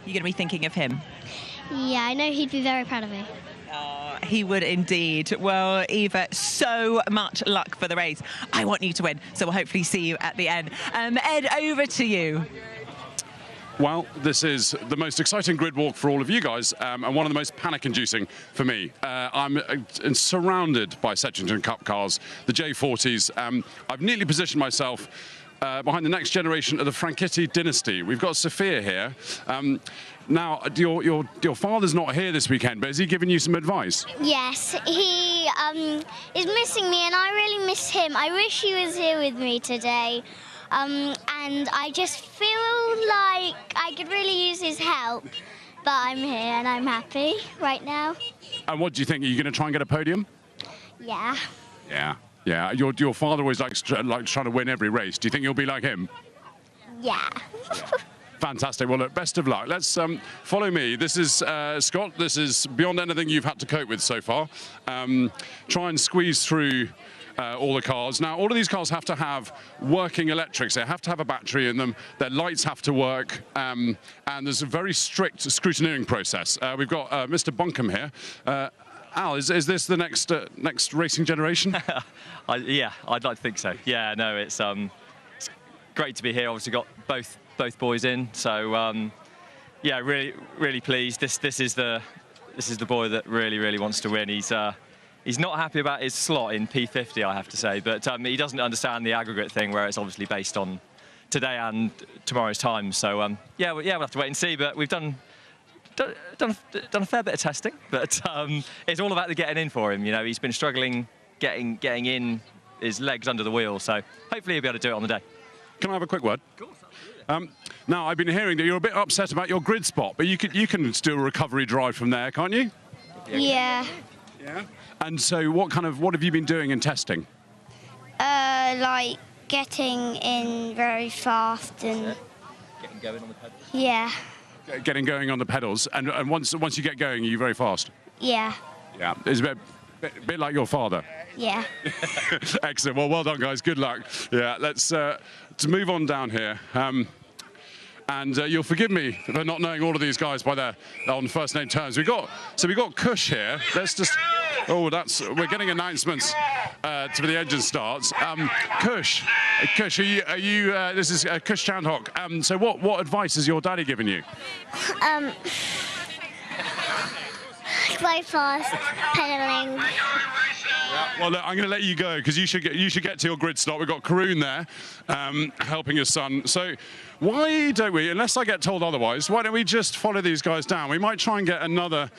You're going to be thinking of him. Yeah, I know he'd be very proud of me. He would indeed. Well, Eva, so much luck for the race. I want you to win, so we'll hopefully see you at the end. Ed, over to you. Well, this is the most exciting grid walk for all of you guys, and one of the most panic-inducing for me. I'm surrounded by Setchington Cup cars, the J40s. I've neatly positioned myself behind the next generation of the Franchitti dynasty. We've got Sophia here. Now, your father's not here this weekend, but has he given you some advice? Yes, he is missing me, and I really miss him. I wish he was here with me today. And I just feel like I could really use his help. But I'm here and I'm happy right now. And what do you think? Are you going to try and get a podium? Yeah. Yeah. Yeah. Your father always likes trying to win every race. Do you think you'll be like him? Yeah. Fantastic. Well, look, best of luck. Let's follow me. This is Scott. This is beyond anything you've had to cope with so far. Try and squeeze through all the cars. Now, all of these cars have to have working electrics. They have to have a battery in them. Their lights have to work. And there's a very strict scrutineering process. We've got Mr. Bunkum here. Al, is this the next racing generation? Yeah, I'd like to think so. Yeah, no, it's great to be here. Obviously got both boys in. So, yeah, really pleased. This is the boy that really wants to win. He's not happy about his slot in P50, I have to say, but he doesn't understand the aggregate thing where it's obviously based on today and tomorrow's time. So yeah, we'll have to wait and see. But we've done a fair bit of testing, but it's all about the getting in for him. You know, he's been struggling getting in, his legs under the wheel. So hopefully he'll be able to do it on the day. Can I have a quick word? Of course. Now, I've been hearing that you're a bit upset about your grid spot, but you can do a recovery drive from there, can't you? Yeah. Yeah. And so what have you been doing in testing? Like getting in very fast and... Getting going on the pedals? Yeah. Getting going on the pedals. And once you get going, are you very fast? Yeah. Yeah. It's a bit like your father. Yeah. Excellent. Well done, guys. Good luck. Yeah, let's move on down here. And you'll forgive me for not knowing all of these guys by their on first name terms. We've got Kush here. Let's just. Oh, we're getting announcements to the engine starts. Kush, are you? This is Kush Chandhok. So what advice has your daddy given you? Very fast pedaling. Yeah, well, look, I'm going to let you go because you should get to your grid stop. We've got Karoon there helping his son. So why don't we, unless I get told otherwise, why don't we just follow these guys down? We might try and get another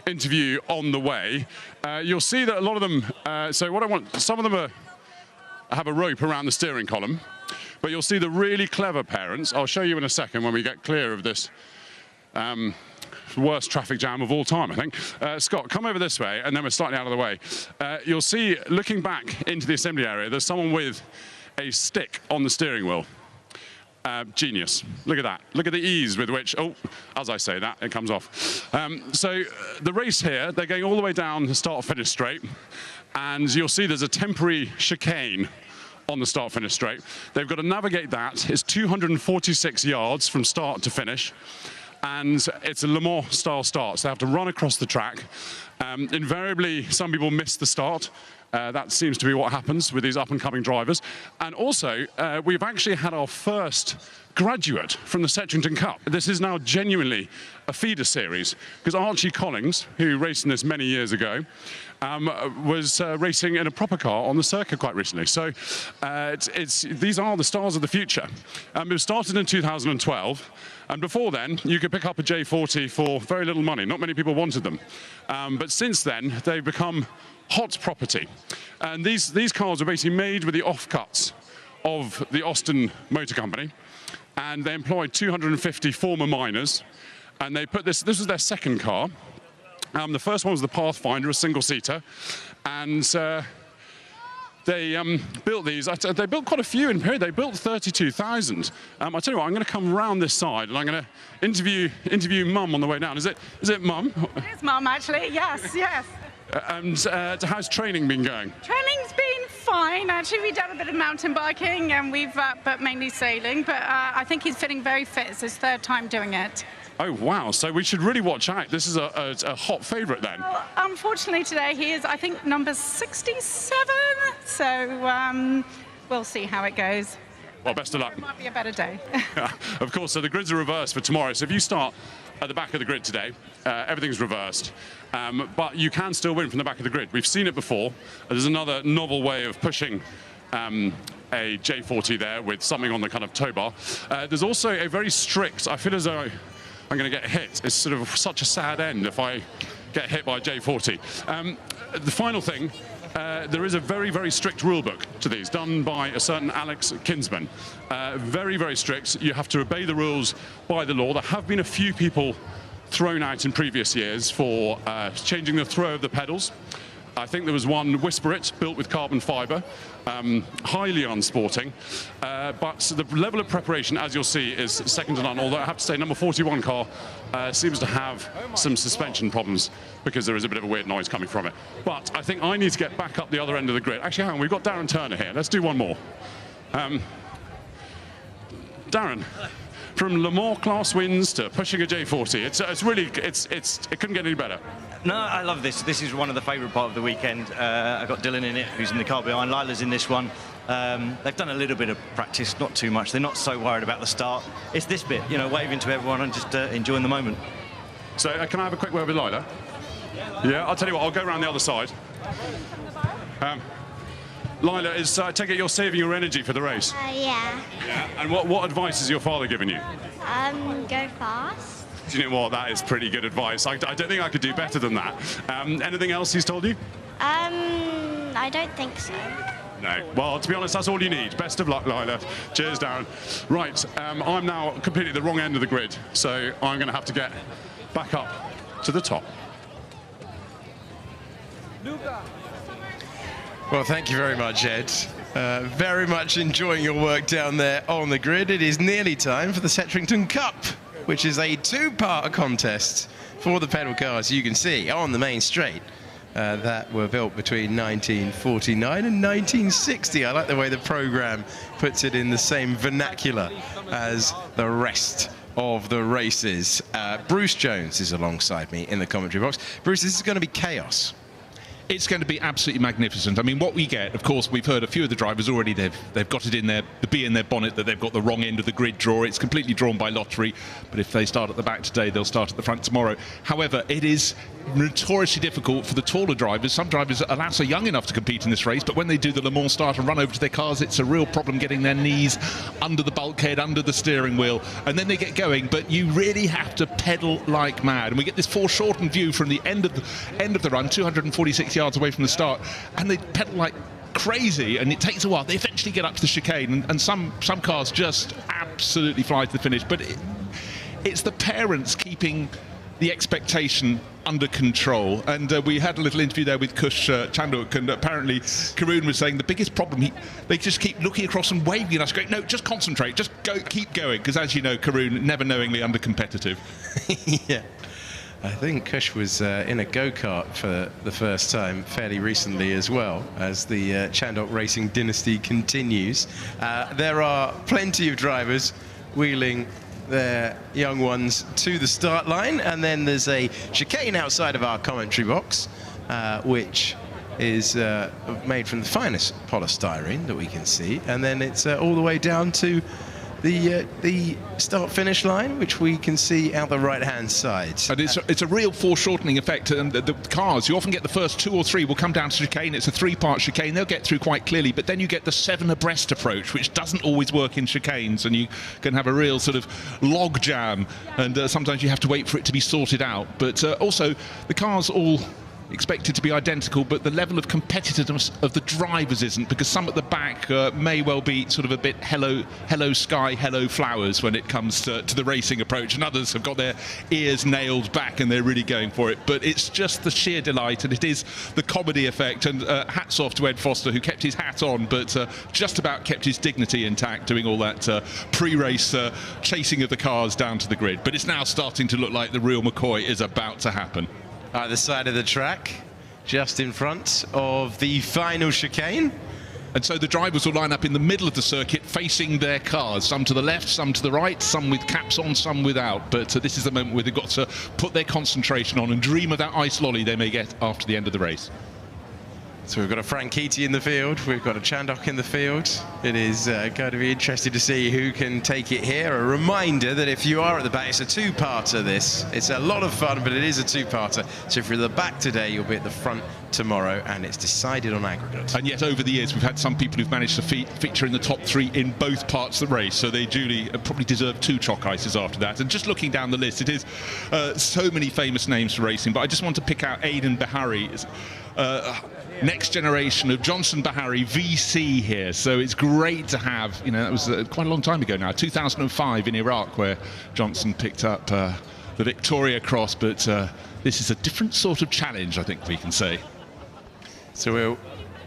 interview on the way. You'll see that a lot of them, some of them have a rope around the steering column, but you'll see the really clever parents. I'll show you in a second when we get clear of this worst traffic jam of all time, I think. Scott, come over this way, and then we're slightly out of the way. You'll see, looking back into the assembly area, there's someone with a stick on the steering wheel. Genius. Look at that. Look at the ease with which, oh, as I say that, it comes off. So the race here, they're going all the way down the start-finish straight, and you'll see there's a temporary chicane on the start-finish straight. They've got to navigate that. It's 246 yards from start to finish, and it's a Le Mans style start, so they have to run across the track. Invariably, some people miss the start. That seems to be what happens with these up-and-coming drivers. And also, we've actually had our first graduate from the Setchington Cup. This is now genuinely a feeder series, because Archie Collins, who raced in this many years ago, was racing in a proper car on the circuit quite recently. So these are the stars of the future. It was started in 2012, and before then, you could pick up a J40 for very little money. Not many people wanted them. But since then, they've become hot property. And these cars are basically made with the offcuts of the Austin Motor Company, and they employed 250 former miners, and they put this was their second car. The first one was the Pathfinder, a single-seater, and they built these. They built quite a few in period. They built 32,000. I tell you what, I'm going to come around this side, and I'm going to interview Mum on the way down. Is it Mum? It is Mum, actually. Yes, yes. And how's training been going? Training's been fine. Actually, we've done a bit of mountain biking, and we've but mainly sailing. But I think he's feeling very fit. It's his third time doing it. Oh, wow. So we should really watch out. This is a hot favourite then. Well, unfortunately, today he is, I think, number 67. So we'll see how it goes. Well, best of luck. It might be a better day. Of course. So the grids are reversed for tomorrow. So if you start at the back of the grid today, everything's reversed. But you can still win from the back of the grid. We've seen it before. There's another novel way of pushing a J40 there with something on the kind of tow bar. There's also a very strict, I feel as though I'm going to get hit. It's sort of such a sad end if I get hit by a J40. The final thing, there is a very, very strict rule book to these, done by a certain Alex Kinsman. Very, very strict. You have to obey the rules by the law. There have been a few people thrown out in previous years for changing the throw of the pedals. I think there was one, Whisper It, built with carbon fibre, highly unsporting. But the level of preparation, as you'll see, is second to none, although I have to say number 41 car seems to have some suspension problems because there is a bit of a weird noise coming from it. But I think I need to get back up the other end of the grid. Actually, hang on, we've got Darren Turner here. Let's do one more. Darren. From Le Mans class wins to pushing a J40, it couldn't get any better. No, I love this. This is one of the favourite part of the weekend. I got Dylan in it, who's in the car behind. Lila's in this one. They've done a little bit of practice, not too much. They're not so worried about the start. It's this bit, you know, waving to everyone and just enjoying the moment. So can I have a quick word with Lila? Yeah, I'll tell you what, I'll go around the other side. Lila, I take it you're saving your energy for the race? Yeah. Yeah. And what advice has your father given you? Go fast. Do you know what? That is pretty good advice. I don't think I could do better than that. Anything else he's told you? I don't think so. No. Well, to be honest, that's all you need. Best of luck, Lila. Cheers, Darren. Right, I'm now completely at the wrong end of the grid, so I'm going to have to get back up to the top. Well, thank you very much, Ed. Very much enjoying your work down there on the grid. It is nearly time for the Setchington Cup, which is a two-part contest for the pedal cars you can see on the main straight that were built between 1949 and 1960. I like the way the programme puts it in the same vernacular as the rest of the races. Bruce Jones is alongside me in the commentary box. Bruce, this is going to be chaos. It's going to be absolutely magnificent. I mean, what we get, of course, we've heard a few of the drivers already, they've got it in the bee in their bonnet that they've got the wrong end of the grid draw. It's completely drawn by lottery, but if they start at the back today, they'll start at the front tomorrow. However, it is notoriously difficult for the taller drivers. Some drivers, alas, are young enough to compete in this race, but when they do the Le Mans start and run over to their cars, it's a real problem getting their knees under the bulkhead, under the steering wheel, and then they get going. But you really have to pedal like mad. And we get this foreshortened view from the end of the run, 246 yards away from the start, and they pedal like crazy, and it takes a while. They eventually get up to the chicane, and some cars just absolutely fly to the finish. But it's the parents keeping the expectation under control. And we had a little interview there with Kush Chandok, and apparently Karun was saying the biggest problem, they just keep looking across and waving at us, going, no, just concentrate, just go, keep going, because as you know, Karun, never knowingly under-competitive. Yeah. I think Kush was in a go-kart for the first time fairly recently as well, as the Chandok Racing dynasty continues. There are plenty of drivers wheeling their young ones to the start line, and then there's a chicane outside of our commentary box, which is made from the finest polystyrene that we can see, and then it's all the way down to the start-finish line, which we can see out the right-hand side. And it's a real foreshortening effect. And the cars, you often get the first 2 or 3 will come down to chicane. It's a 3-part chicane. They'll get through quite clearly, but then you get the 7 abreast approach, which doesn't always work in chicanes, and you can have a real sort of log jam, and sometimes you have to wait for it to be sorted out. But also, the cars all expected to be identical, but the level of competitiveness of the drivers isn't, because some at the back may well be sort of a bit hello sky, hello flowers when it comes to the racing approach, and others have got their ears nailed back and they're really going for it. But it's just the sheer delight, and it is the comedy effect, and hats off to Ed Foster, who kept his hat on but just about kept his dignity intact, doing all that pre-race chasing of the cars down to the grid. But it's now starting to look like the real McCoy is about to happen. Either side of the track, just in front of the final chicane. And so the drivers will line up in the middle of the circuit facing their cars, some to the left, some to the right, some with caps on, some without. But this is the moment where they've got to put their concentration on and dream of that ice lolly they may get after the end of the race. So we've got a Franchitti in the field, we've got a Chandok in the field. It is going to be interesting to see who can take it here. A reminder that if you are at the back, it's a 2-parter this. It's a lot of fun, but it is a 2-parter. So if you're at the back today, you'll be at the front tomorrow, and it's decided on aggregate. And yet over the years, we've had some people who've managed to feature in the top 3 in both parts of the race, so they duly probably deserve 2 chalk ices after that. And just looking down the list, it is so many famous names for racing, but I just want to pick out Aidan Bahari. Next generation of Johnson Bahari VC here, so it's great to have, you know, that was quite a long time ago now, 2005 in Iraq, where Johnson picked up the Victoria Cross, but this is a different sort of challenge, I think we can say. So we're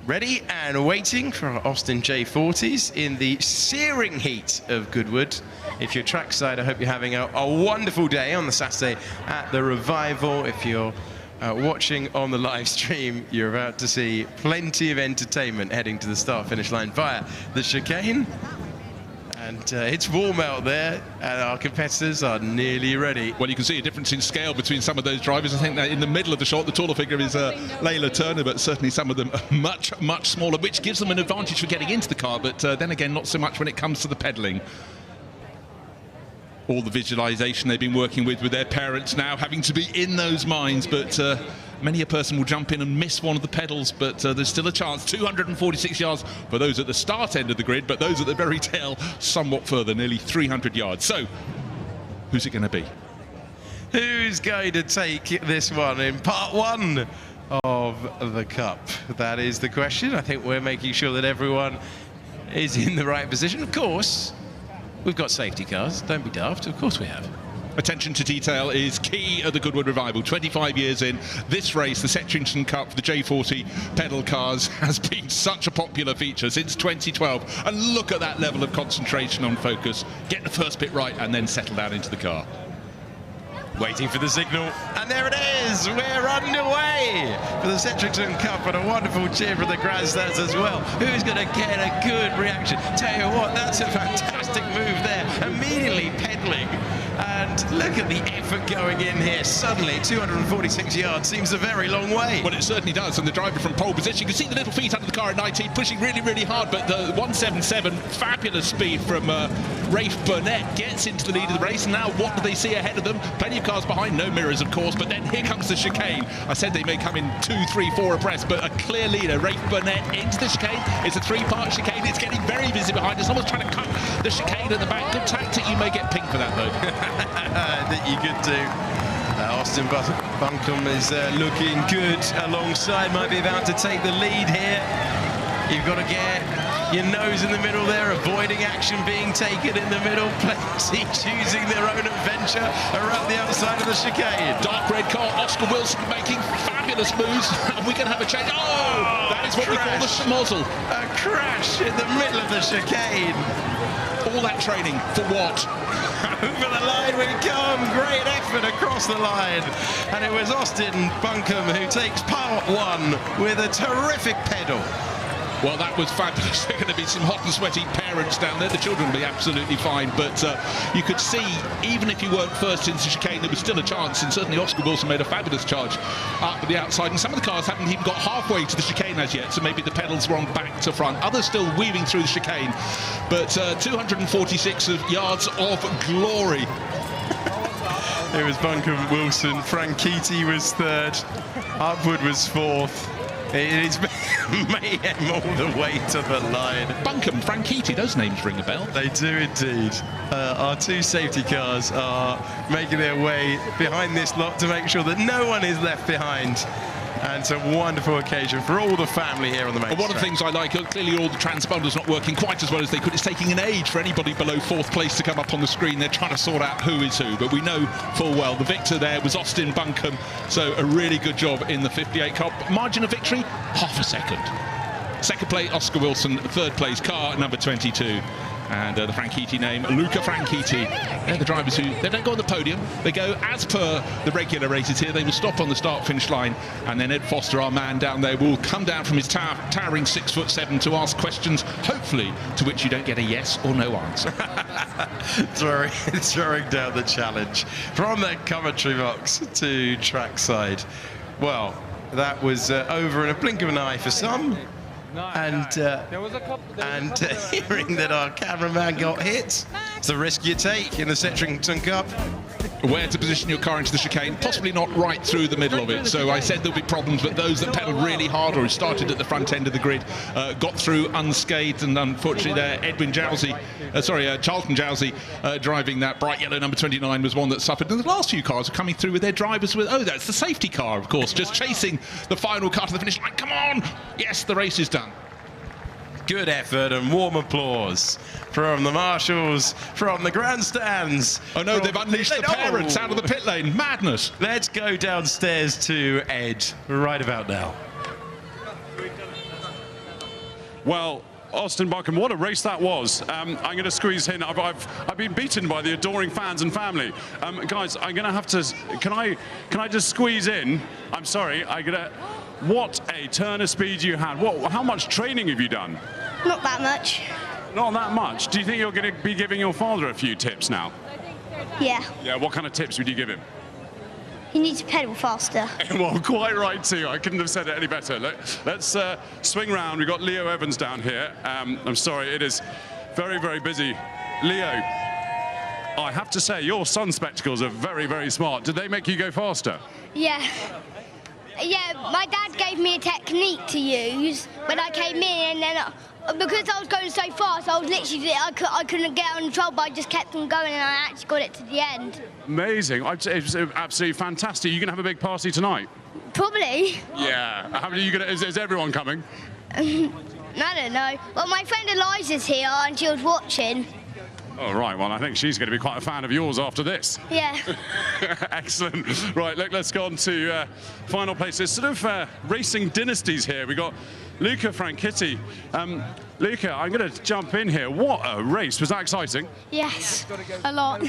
ready and waiting for our Austin J40s in the searing heat of Goodwood. If you're trackside, I hope you're having a wonderful day on the Saturday at the Revival. If you're watching on the live stream, you're about to see plenty of entertainment heading to the start-finish line via the chicane. And it's warm out there, and our competitors are nearly ready. Well, you can see a difference in scale between some of those drivers. I think that in the middle of the shot, the taller figure is Layla Turner, but certainly some of them are much, much smaller, which gives them an advantage for getting into the car, but then again, not so much when it comes to the pedalling. All the visualization they've been working with their parents now, having to be in those mines, but many a person will jump in and miss one of the pedals, but there's still a chance. 246 yards for those at the start end of the grid, but those at the very tail somewhat further, nearly 300 yards. So, who's it going to be? Who's going to take this one in part 1 of the Cup? That is the question. I think we're making sure that everyone is in the right position. Of course, we've got safety cars. Don't be daft. Of course we have. Attention to detail is key at the Goodwood Revival. 25 years in, this race, the Setchington Cup, the J40 pedal cars, has been such a popular feature since 2012. And look at that level of concentration on focus. Get the first bit right and then settle down into the car. Waiting for the signal, and there it is. We're underway for the Setchington Cup, and a wonderful cheer for the grandstands as well. Who's going to get a good reaction? Tell you what, that's a fantastic move there. Immediately pedaling, and look at the effort going in here. Suddenly, 246 yards seems a very long way. Well, it certainly does, and the driver from pole position, you can see the little feet under the car at 19, pushing really, really hard, but the 177, fabulous speed from Rafe Burnett gets into the lead of the race. Now, what do they see ahead of them? Plenty of cars behind, no mirrors, of course, but then here comes the chicane. I said they may come in 2, 3, 4 abreast, but a clear leader, Rafe Burnett into the chicane. It's a 3-part chicane. It's getting very busy behind us. Someone's trying to cut the chicane at the back. Good tactic. You may get pinged for that, though. I think you could do. Austin Buncombe is looking good alongside, might be about to take the lead here. You've got to get your nose in the middle there, avoiding action being taken in the middle. Plenty choosing their own adventure around the outside of the chicane. Dark red car, Oscar Wilson making fabulous moves, and we can have a change. Oh, that is what we call the schmozzle. A crash in the middle of the chicane. All that training for what? Over the line we come. Great effort across the line. And it was Austin Buncombe who takes part one with a terrific pedal. Well, that was fabulous. There are going to be some hot and sweaty parents down there. The children will be absolutely fine. But you could see, even if you weren't first into the chicane, there was still a chance. And certainly Oscar Wilson made a fabulous charge up at the outside. And some of the cars haven't even got halfway to the chicane as yet. So maybe the pedals were on back to front. Others still weaving through the chicane. But 246 yards of glory. It was Buncombe, Wilson. Franchitti was third. Upwood was fourth. It is mayhem all the way to the line. Buncombe, Franchitti, those names ring a bell. They do indeed. Our two safety cars are making their way behind this lot to make sure that no one is left behind. And it's a wonderful occasion for all the family here on the main One of the things I like, clearly all the transponders not working quite as well as they could. It's taking an age for anybody below fourth place to come up on the screen. They're trying to sort out who is who, but we know full well the victor there was Austin Buncombe. So a really good job in the 58 Cup. Margin of victory, half a second. Second place, Oscar Wilson. Third place, car number 22. And the Franchitti name, Luca Franchitti. They're the drivers who, they don't go on the podium. They go as per the regular races here. They will stop on the start-finish line. And then Ed Foster, our man down there, will come down from his towering 6'7" to ask questions, hopefully, to which you don't get a yes or no answer. Throwing down the challenge from the commentary box to trackside. Well, that was over in a blink of an eye for some. And hearing that our cameraman got hit, it's the risk you take in the Setrington Cup. Where to position your car into the chicane, possibly not right through the middle of it. So I said there'll be problems, but those that pedalled really hard or who started at the front end of the grid got through unscathed. And unfortunately there, Charlton Jowsey driving that bright yellow number 29 was one that suffered. And the last few cars are coming through with their drivers with, oh, that's the safety car, of course, just chasing the final car to the finish line. Come on! Yes, the race is done. Good effort and warm applause from the marshals, from the grandstands. Oh no, they've unleashed the parents out of the pit lane. Madness. Let's go downstairs to Ed right about now. Well, Austin Buncombe, what a race that was. I'm going to squeeze in. I've been beaten by the adoring fans and family. Guys, I'm going to have to... Can I just squeeze in? I'm sorry. What a turn of speed you had. How much training have you done? Not that much. Not that much. Do you think you're going to be giving your father a few tips now? Yeah. Yeah, what kind of tips would you give him? You need to pedal faster. Well, quite right too. I couldn't have said it any better. Let's swing round. We've got Leo Evans down here. I'm sorry, it is very, very busy. Leo, I have to say, your sun spectacles are very, very smart. Did they make you go faster? Yeah. Yeah, my dad gave me a technique to use when I came in, and then because I was going so fast, I was literally, I couldn't get on control, but I just kept on going, and I actually got it to the end. Amazing. It's absolutely fantastic. You're going to have a big party tonight? Probably. Yeah. How many are you going to... Is everyone coming? I don't know. Well, my friend Eliza's here, and she was watching. Oh, right. Well, I think she's going to be quite a fan of yours after this. Yeah. Excellent. Right, look, let's go on to final place. There's sort of racing dynasties here. We've got Luca Franchitti. Luca, I'm going to jump in here. What a race. Was that exciting? Yes, a lot.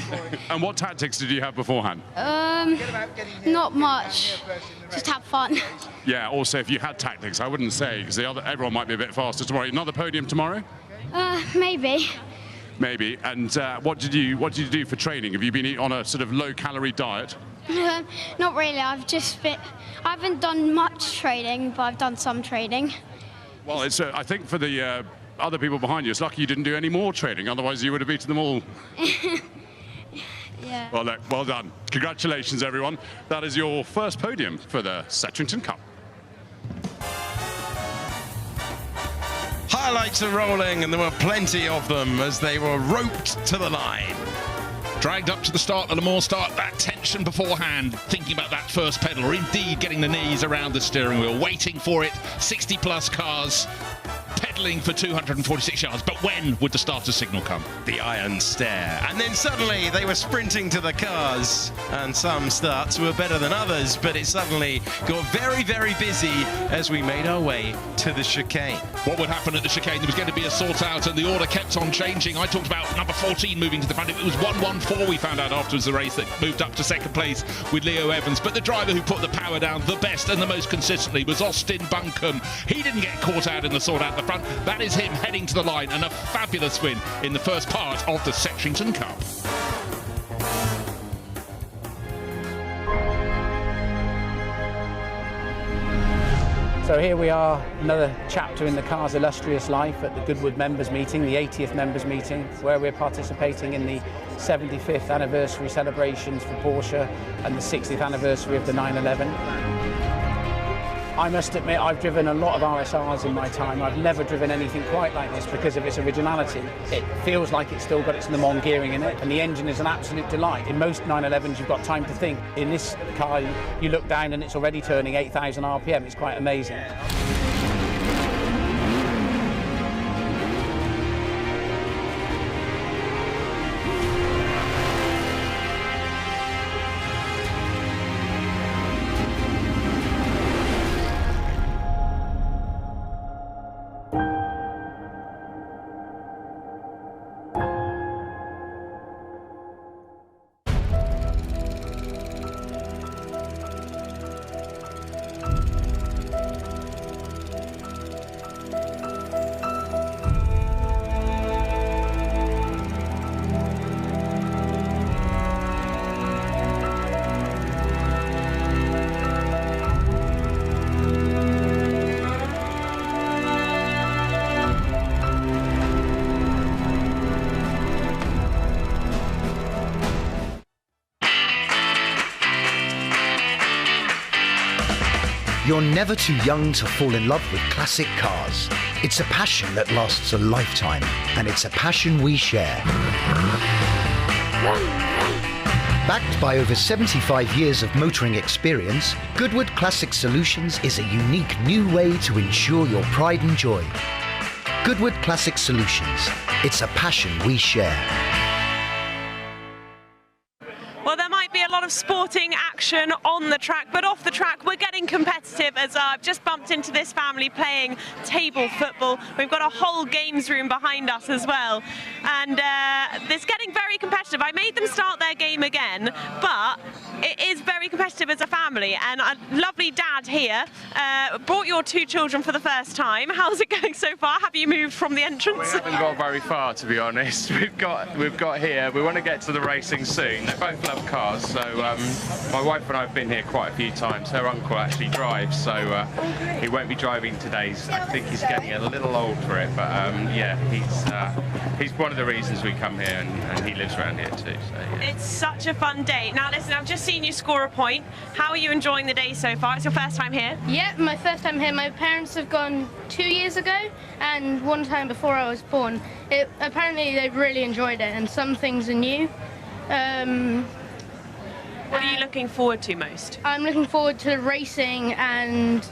And what tactics did you have beforehand? Not much. Just have fun. Yeah, also, if you had tactics, I wouldn't say, because everyone might be a bit faster tomorrow. Another podium tomorrow? Maybe. Maybe. And what did you do for training? Have you been on a sort of low-calorie diet? Not really. I haven't done much training, but I've done some training. Well, it's I think for the other people behind you, it's lucky you didn't do any more training. Otherwise, you would have beaten them all. Yeah. Well, look, well done. Congratulations, everyone. That is your first podium for the Setrington Cup. Highlights are rolling, and there were plenty of them as they were roped to the line. Dragged up to the start, the Le Mans start, that tension beforehand, thinking about that first pedal, or indeed getting the knees around the steering wheel, waiting for it, 60-plus cars, battling for 246 yards. But when would the starter signal come? The iron stare. And then suddenly they were sprinting to the cars, and some starts were better than others, but it suddenly got very, very busy as we made our way to the chicane. What would happen at the chicane? There was going to be a sort out, and the order kept on changing. I talked about number 14 moving to the front. It was 114, we found out afterwards, the race that moved up to second place with Leo Evans. But the driver who put the power down the best and the most consistently was Austin Buncombe. He didn't get caught out in the sort out at the front. That is him heading to the line, and a fabulous win in the first part of the Setchington Cup. So here we are, another chapter in the car's illustrious life at the Goodwood members meeting, the 80th members meeting, where we're participating in the 75th anniversary celebrations for Porsche and the 60th anniversary of the 911. I must admit, I've driven a lot of RSRs in my time. I've never driven anything quite like this because of its originality. It feels like it's still got its Le Mans gearing in it, and the engine is an absolute delight. In most 911s, you've got time to think. In this car, you look down and it's already turning 8,000 RPM. It's quite amazing. You're never too young to fall in love with classic cars. It's a passion that lasts a lifetime, and it's a passion we share. Backed by over 75 years of motoring experience, Goodwood Classic Solutions is a unique new way to ensure your pride and joy. Goodwood Classic Solutions. It's a passion we share. Well, there might be a lot of sporting action on the track, but off the track we're getting competitive as I've just bumped into this family playing table football. We've got a whole games room behind us as well, and it's getting very competitive. I made them start their game again, but it is very competitive as a family, and a lovely dad here brought your two children for the first time. How's it going so far? Have you moved from the entrance? We haven't got very far, to be honest. We've got here. We want to get to the racing soon. They both love cars, so my wife and I have been here quite a few times. Her uncle actually drives, so he won't be driving today. I think he's getting a little old for it, but yeah, he's one of the reasons we come here, and he lives around here too. So, yeah. It's such a fun day. Now listen, I've just seen you score a point. How are you enjoying the day so far? It's your first time here? Yeah, my first time here. My parents have gone 2 years ago and one time before I was born. Apparently they've really enjoyed it, and some things are new. What are you looking forward to most? I'm looking forward to racing, and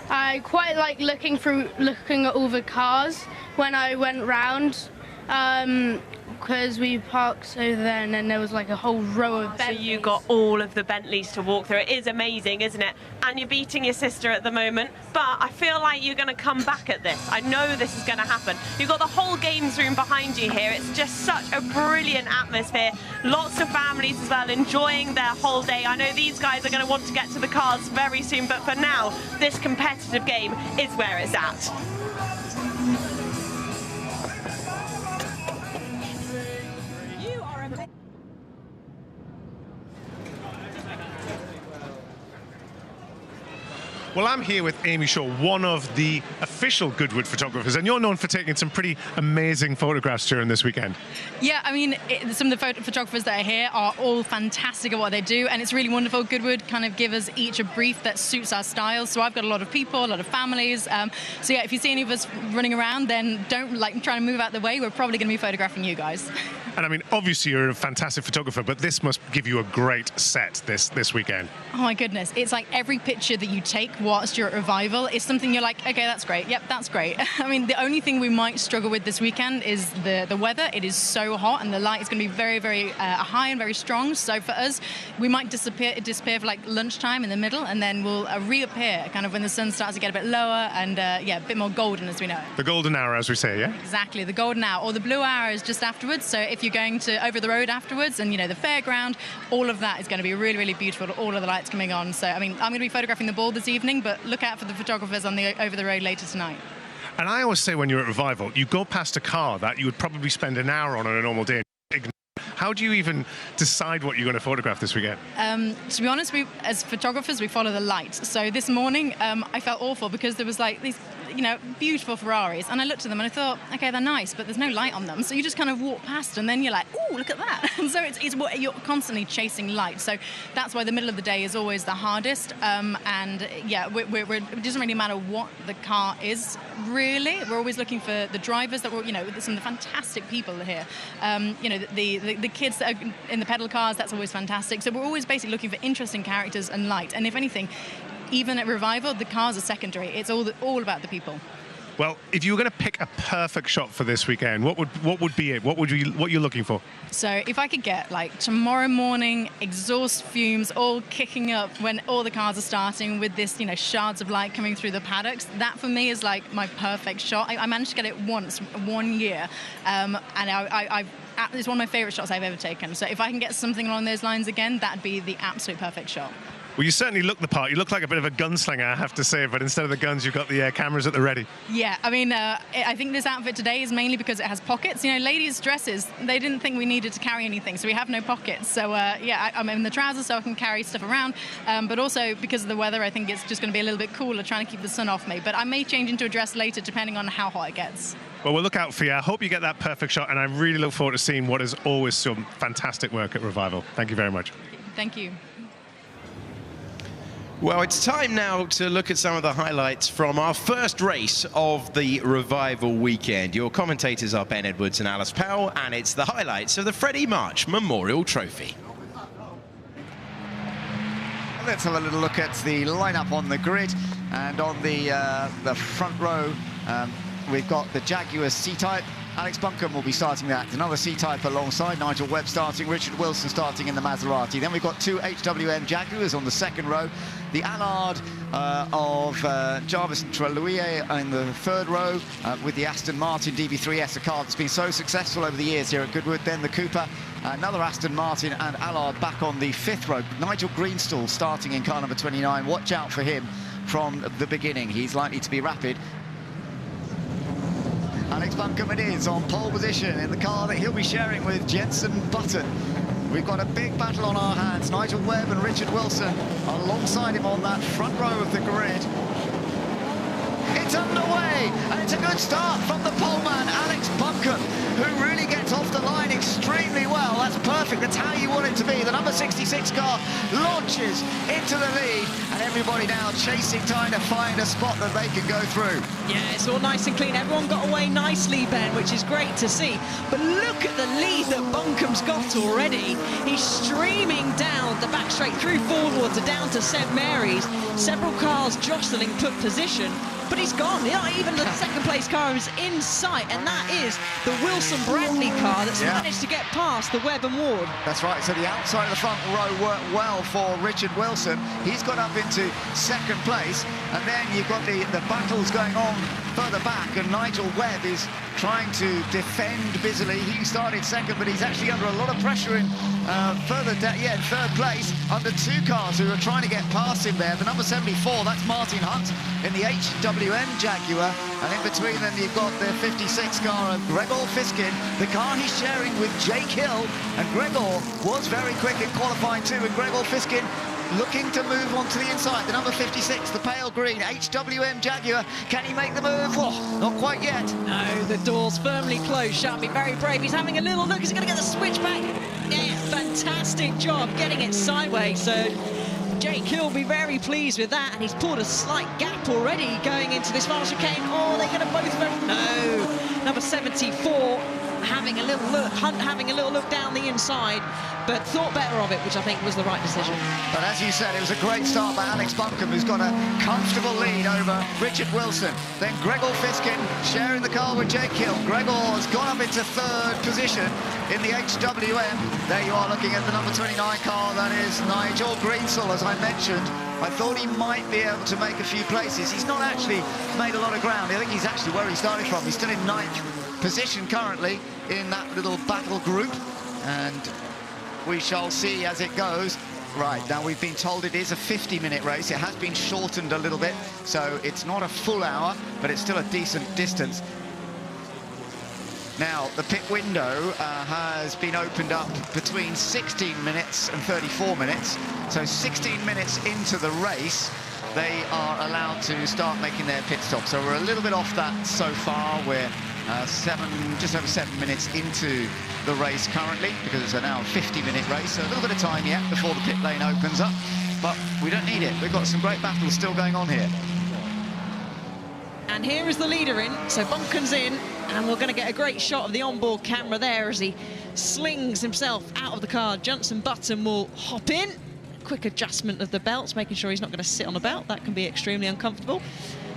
I quite like looking at all the cars when I went round. Because we parked over there, and then there was like a whole row of Bentleys. So you got all of the Bentleys to walk through. It is amazing, isn't it? And you're beating your sister at the moment, but I feel like you're going to come back at this. I know this is going to happen. You've got the whole games room behind you here. It's just such a brilliant atmosphere. Lots of families as well enjoying their whole day. I know these guys are going to want to get to the cars very soon, but for now, this competitive game is where it's at. Well, I'm here with Amy Shaw, one of the official Goodwood photographers, and you're known for taking some pretty amazing photographs during this weekend. Yeah, I mean, some of the photographers that are here are all fantastic at what they do, and it's really wonderful. Goodwood kind of give us each a brief that suits our styles. So I've got a lot of people, a lot of families. So yeah, if you see any of us running around, then don't try to move out the way. We're probably going to be photographing you guys. And I mean, obviously you're a fantastic photographer, but this must give you a great set this weekend. Oh my goodness, it's like every picture that you take whilst you're at Revival is something you're like, okay, that's great, yep, that's great. I mean, the only thing we might struggle with this weekend is the weather. It is so hot and the light is going to be very, very high and very strong. So for us, we might disappear for like lunchtime in the middle, and then we'll reappear kind of when the sun starts to get a bit lower and yeah, a bit more golden, as we know. The golden hour, as we say, yeah? Exactly, the golden hour, or the blue hour is just afterwards. So if you're going to over the road afterwards and, you know, the fairground, all of that is going to be really, really beautiful, all of the lights coming on. So, I mean, I'm going to be photographing the ball this evening, but look out for the photographers on the over the road later tonight. And I always say when you're at Revival, you go past a car that you would probably spend an hour on a normal day. How do you even decide what you're going to photograph this weekend? To be honest, as photographers, we follow the light. So this morning, I felt awful because there was like these, you know, beautiful Ferraris, and I looked at them and I thought, okay, they're nice, but there's no light on them. So you just kind of walk past, and then you're like, oh, look at that. And so it's what you're constantly chasing light. So that's why the middle of the day is always the hardest. And yeah, it doesn't really matter what the car is. Really, we're always looking for the drivers that were, you know, some of the fantastic people here. You know, the kids that are in the pedal cars, that's always fantastic. So we're always basically looking for interesting characters and light. And if anything, even at Revival, the cars are secondary. It's all about the people. Well, if you were going to pick a perfect shot for this weekend, what would be it? What you're looking for? So if I could get like tomorrow morning exhaust fumes all kicking up when all the cars are starting with this, you know, shards of light coming through the paddocks, that for me is like my perfect shot. I managed to get it once, 1 year, and it's one of my favorite shots I've ever taken. So if I can get something along those lines again, that'd be the absolute perfect shot. Well, you certainly look the part. You look like a bit of a gunslinger, I have to say, but instead of the guns, you've got the cameras at the ready. Yeah, I mean, I think this outfit today is mainly because it has pockets. You know, ladies' dresses, they didn't think we needed to carry anything, so we have no pockets. So, yeah, I'm in the trousers so I can carry stuff around, but also because of the weather, I think it's just going to be a little bit cooler trying to keep the sun off me. But I may change into a dress later, depending on how hot it gets. Well, we'll look out for you. I hope you get that perfect shot, and I really look forward to seeing what is always some fantastic work at Revival. Thank you very much. Thank you. Well, it's time now to look at some of the highlights from our first race of the Revival weekend. Your commentators are Ben Edwards and Alice Powell, and it's the highlights of the Freddie March Memorial Trophy. Let's have a little look at the lineup on the grid, and on the front row, we've got the Jaguar C-Type. Alex Buncombe will be starting that. Another C-Type alongside. Nigel Webb starting. Richard Wilson starting in the Maserati. Then we've got two HWM Jaguars on the second row. The Allard of Jarvis and Trelouillet in the third row, with the Aston Martin DB3S, a car that's been so successful over the years here at Goodwood. Then the Cooper, another Aston Martin, and Allard back on the fifth row. Nigel Greenstall starting in car number 29. Watch out for him from the beginning. He's likely to be rapid. Alex Buncombe it is on pole position in the car that he'll be sharing with Jenson Button. We've got a big battle on our hands. Nigel Webb and Richard Wilson alongside him on that front row of the grid. It's underway, and it's a good start from the poleman, Alex Buncombe, who really gets off the line extremely well. That's perfect. That's how you want it to be. The number 66 car launches into the lead, and everybody now chasing, trying to find a spot that they can go through. Yeah, it's all nice and clean. Everyone got away nicely, Ben, which is great to see. But look at the lead that Buncombe's got already. He's streaming down the back straight through Fordwater down to St Mary's. Several cars jostling put position, but he's gone. Not even the second place car is in sight, and that is the Wilson Bradley car that's managed to get past the Webb and Ward. That's right, so the outside of the front row worked well for Richard Wilson. He's got up into second place, and then you've got the battles going on further back, and Nigel Webb is trying to defend busily. He started second, but he's actually under a lot of pressure in in third place, under two cars who are trying to get past him there. The number 74, that's Martin Hunt in the HWM Jaguar, and in between them you've got the 56 car of Gregor Fiskin, the car he's sharing with Jake Hill, and Gregor was very quick in qualifying too, and Gregor Fiskin looking to move on to the inside. The number 56, the pale green HWM Jaguar, can he make the move? Oh, not quite yet. No, the door's firmly closed. Sharpie very brave. He's having a little look. He's going to get the switch back. Yeah, fantastic job getting it sideways. So Jake Hill will be very pleased with that, and he's pulled a slight gap already going into this final chicane. Oh, they're going to both... No, number 74 having a little look, Hunt having a little look down the inside, but thought better of it, which I think was the right decision. But as you said, it was a great start by Alex Buncombe, who's got a comfortable lead over Richard Wilson. Then Gregor Fiskin sharing the car with Jake Hill. Gregor's gone up into third position in the HWM. There you are looking at the number 29 car, that is Nigel Greensall, as I mentioned. I thought he might be able to make a few places. He's not actually made a lot of ground. I think he's actually where he started from. He's still in 9th position currently in that little battle group. And we shall see as it goes. Right, now we've been told it is a 50-minute race. It has been shortened a little bit, so it's not a full hour, but it's still a decent distance. Now, the pit window has been opened up between 16 minutes and 34 minutes. So 16 minutes into the race, they are allowed to start making their pit stop. So we're a little bit off that so far. We're just over 7 minutes into the race currently, because it's now a 50-minute race. So a little bit of time yet before the pit lane opens up. But we don't need it. We've got some great battles still going on here. And here is the leader in, so Buncombe's in, and we're going to get a great shot of the onboard camera there as he slings himself out of the car. Jenson Button will hop in. Quick adjustment of the belts, making sure he's not going to sit on a belt. That can be extremely uncomfortable.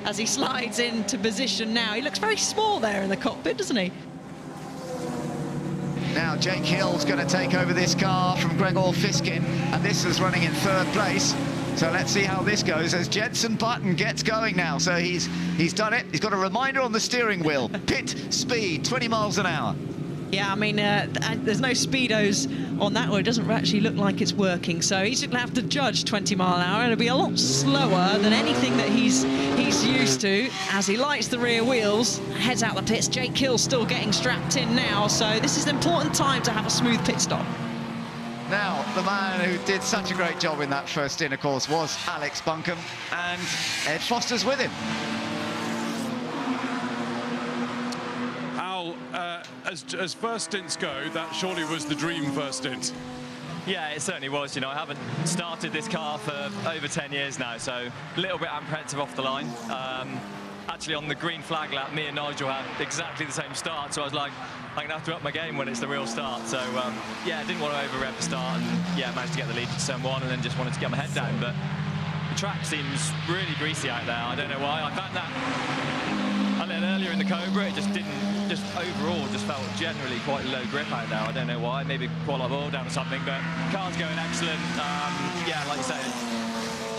As he slides into position now. He looks very small there in the cockpit, doesn't he? Now Jake Hill's going to take over this car from Gregor Fiskin, and this is running in third place. So let's see how this goes as Jenson Button gets going now. So he's done it. He's got a reminder on the steering wheel. Pit speed, 20 miles an hour. Yeah, I mean, there's no speedos on that one. It doesn't actually look like it's working. So he's going to have to judge 20 mile an hour. It'll be a lot slower than anything that he's used to. As he lights the rear wheels, heads out the pits. Jake Hill's still getting strapped in now. So this is an important time to have a smooth pit stop. Now, the man who did such a great job in that first stint, of course, was Alex Buncombe, and Ed Foster's with him. Al, as first stints go, that surely was the dream first stint. Yeah, it certainly was. You know, I haven't started this car for over 10 years now, so a little bit apprehensive off the line. Actually, on the green flag lap, me and Nigel had exactly the same start, so I was like, I'm going to have to up my game when it's the real start. So, yeah, I didn't want to over-rev the start, and, yeah, managed to get the lead to turn 1, and then just wanted to get my head down. But the track seems really greasy out there. I don't know why. I found that a little earlier in the Cobra. It just didn't, just overall, just felt generally quite low grip out there. I don't know why. Maybe quite a lot of oil down or something, but car's going excellent. Yeah, like you say,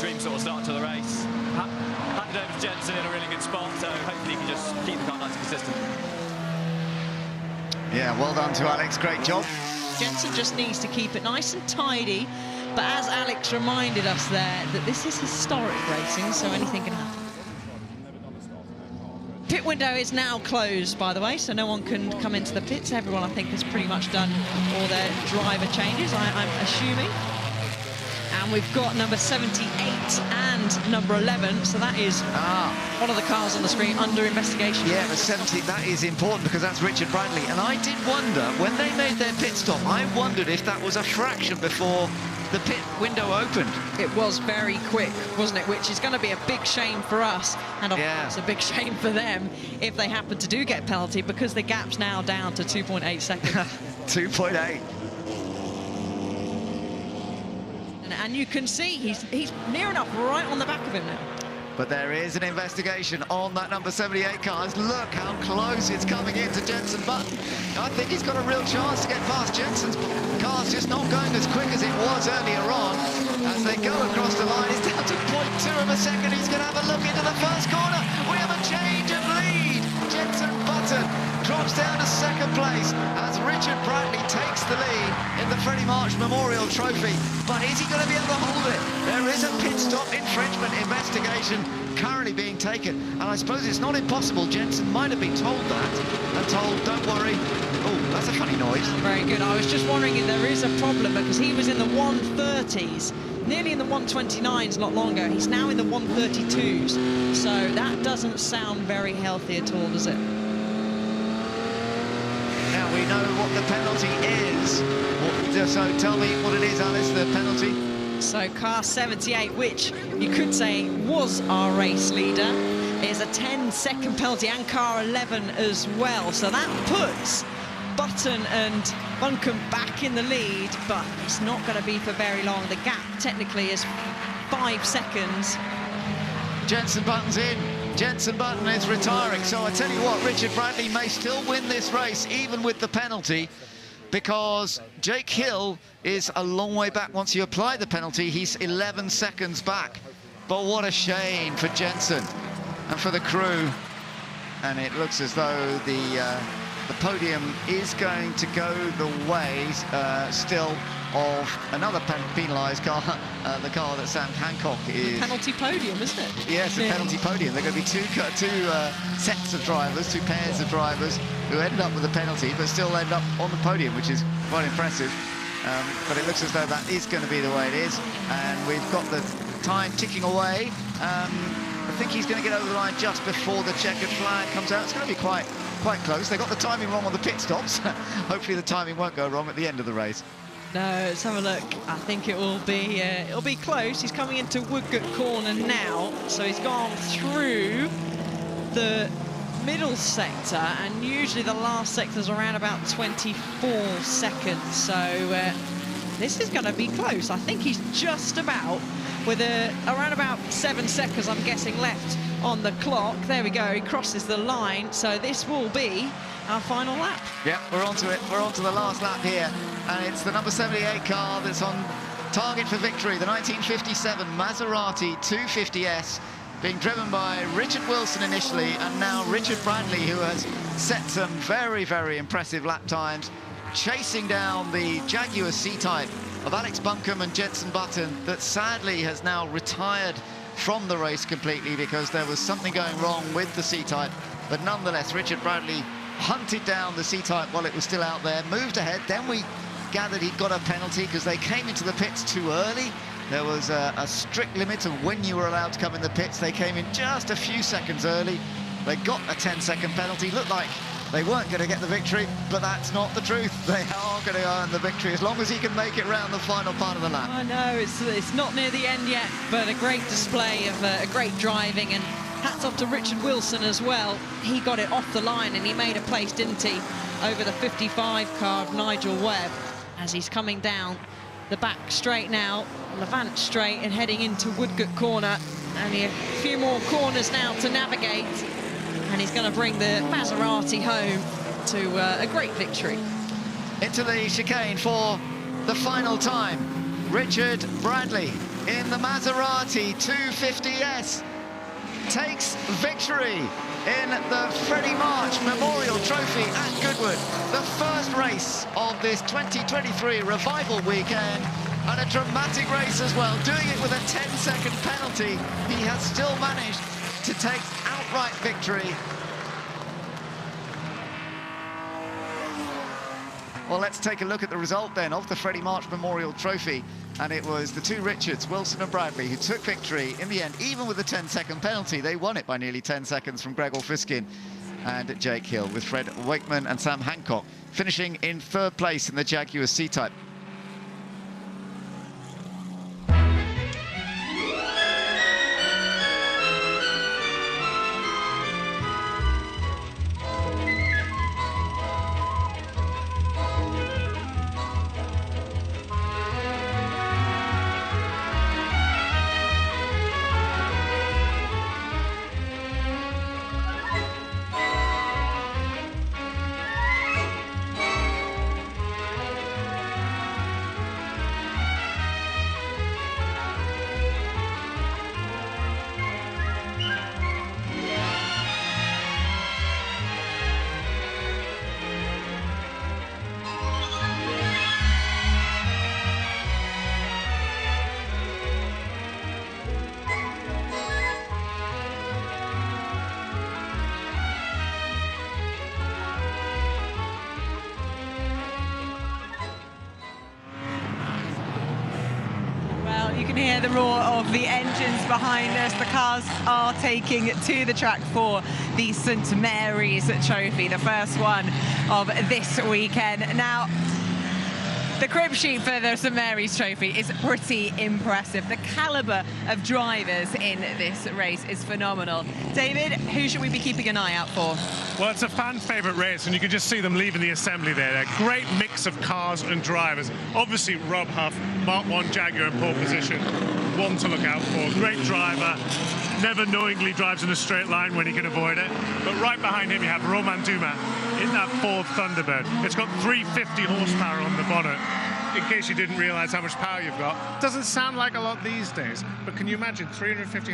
dream sort of start to the race. Handed over to Jenson in a really good spot, so hopefully he can just keep the car nice and consistent. Yeah, well done to Alex, great job. Jenson just needs to keep it nice and tidy, but as Alex reminded us there, that this is historic racing, so anything can happen. Pit window is now closed, by the way, so no one can come into the pits. Everyone, I think, has pretty much done all their driver changes, I'm assuming. And we've got number 78 and number 11, so that is one of the cars on the screen under investigation. Yeah, the 70, that is important because that's Richard Bradley. And I did wonder, when they made their pit stop, I wondered if that was a fraction before the pit window opened. It was very quick, wasn't it? Which is going to be a big shame for us, and of course a big shame for them if they happen to do get a penalty, because the gap's now down to 2.8 seconds. 2.8. And you can see he's near enough right on the back of him now. But there is an investigation on that number 78 car. Look how close it's coming into Jenson Button. I think he's got a real chance to get past Jenson's. Car's just not going as quick as it was earlier on. As they go across the line, it's down to 0.2 of a second. He's going to have a look into the first corner. We have a change of lead. Jenson Button drops down to second place as Richard Bradley takes the lead in the Freddie March Memorial Trophy. But is he going to be able to hold it? There is a pit stop infringement investigation currently being taken, and I suppose it's not impossible. Jenson might have been told that and told, don't worry. Oh, that's a funny noise. Very good. I was just wondering if there is a problem, because he was in the 130s, nearly in the 129s not long ago. He's now in the 132s, so that doesn't sound very healthy at all, does it? Now we know what the penalty is. So tell me what it is, Alice, the penalty. So car 78, which you could say was our race leader, is a 10-second penalty, and car 11 as well. So that puts Button and Buncombe back in the lead, but it's not going to be for very long. The gap technically is 5 seconds. Jenson Button's in. Jenson Button is retiring. So I tell you what, Richard Bradley may still win this race, even with the penalty, because Jake Hill is a long way back. Once you apply the penalty, he's 11 seconds back. But what a shame for Jenson and for the crew. And it looks as though the podium is going to go the way still of another penalised car, the car that Sam Hancock is... Penalty podium, isn't it? Yes, a penalty podium. There are going to be two sets of drivers, 2 pairs of drivers who ended up with a penalty but still end up on the podium, which is quite impressive. But it looks as though that is going to be the way it is. And we've got the time ticking away. I think he's going to get over the line just before the checkered flag comes out. It's going to be quite close. They got the timing wrong on the pit stops. Hopefully the timing won't go wrong at the end of the race. No, let's have a look. I think it'll be close. He's coming into Woodcote Corner now, so he's gone through the middle sector, and usually the last sector's around about 24 seconds. So this is going to be close. I think he's just about with around about 7 seconds, I'm guessing, left on the clock. There we go. He crosses the line. So this will be our final lap. Yeah, we're onto it. We're onto the last lap here. And it's the number 78 car that's on target for victory. The 1957 Maserati 250S, being driven by Richard Wilson initially, and now Richard Bradley, who has set some very, very impressive lap times, chasing down the Jaguar C-Type of Alex Buncombe and Jenson Button, that sadly has now retired from the race completely because there was something going wrong with the C-Type. But nonetheless, Richard Bradley hunted down the C-Type while it was still out there, moved ahead. Then we gathered he'd got a penalty because they came into the pits too early. There was a strict limit of when you were allowed to come in the pits. They came in just a few seconds early. They got a 10-second penalty. Looked like they weren't going to get the victory, but that's not the truth. They are going to earn the victory as long as he can make it round the final part of the lap. I know, it's not near the end yet, but a great display of a great driving, and hats off to Richard Wilson as well. He got it off the line and he made a place, didn't he, over the 55 car of Nigel Webb as he's coming down the back straight now, Lavant straight, and heading into Woodcote Corner. Only a few more corners now to navigate, and he's going to bring the Maserati home to a great victory. Into the chicane for the final time. Richard Bradley in the Maserati 250S takes victory in the Freddie March Memorial Trophy at Goodwood. The first race of this 2023 Revival weekend, and a dramatic race as well. Doing it with a 10-second penalty, he has still managed to take outright victory. Well, let's take a look at the result then of the Freddie March Memorial Trophy. And it was the 2 Richards, Wilson and Bradley, who took victory in the end. Even with the 10-second penalty, they won it by nearly 10 seconds from Gregor Fiskin and Jake Hill, with Fred Wakeman and Sam Hancock finishing in 3rd place in the Jaguar C-Type. You can hear the roar of the engines behind us. The cars are taking to the track for the St Mary's Trophy, the first one of this weekend. Now, The crib sheet for the St Mary's Trophy is pretty impressive. The calibre of drivers in this race is phenomenal. David, who should we be keeping an eye out for? Well, it's a fan favourite race, and you can just see them leaving the assembly there. A great mix of cars and drivers. Obviously, Rob Huff, Mark 1 Jaguar in pole position, one to look out for. Great driver, never knowingly drives in a straight line when he can avoid it. But right behind him, you have Romain Dumas in that Ford Thunderbird. It's got 350 horsepower on the bonnet. In case you didn't realise how much power you've got. Doesn't sound like a lot these days, but can you imagine 350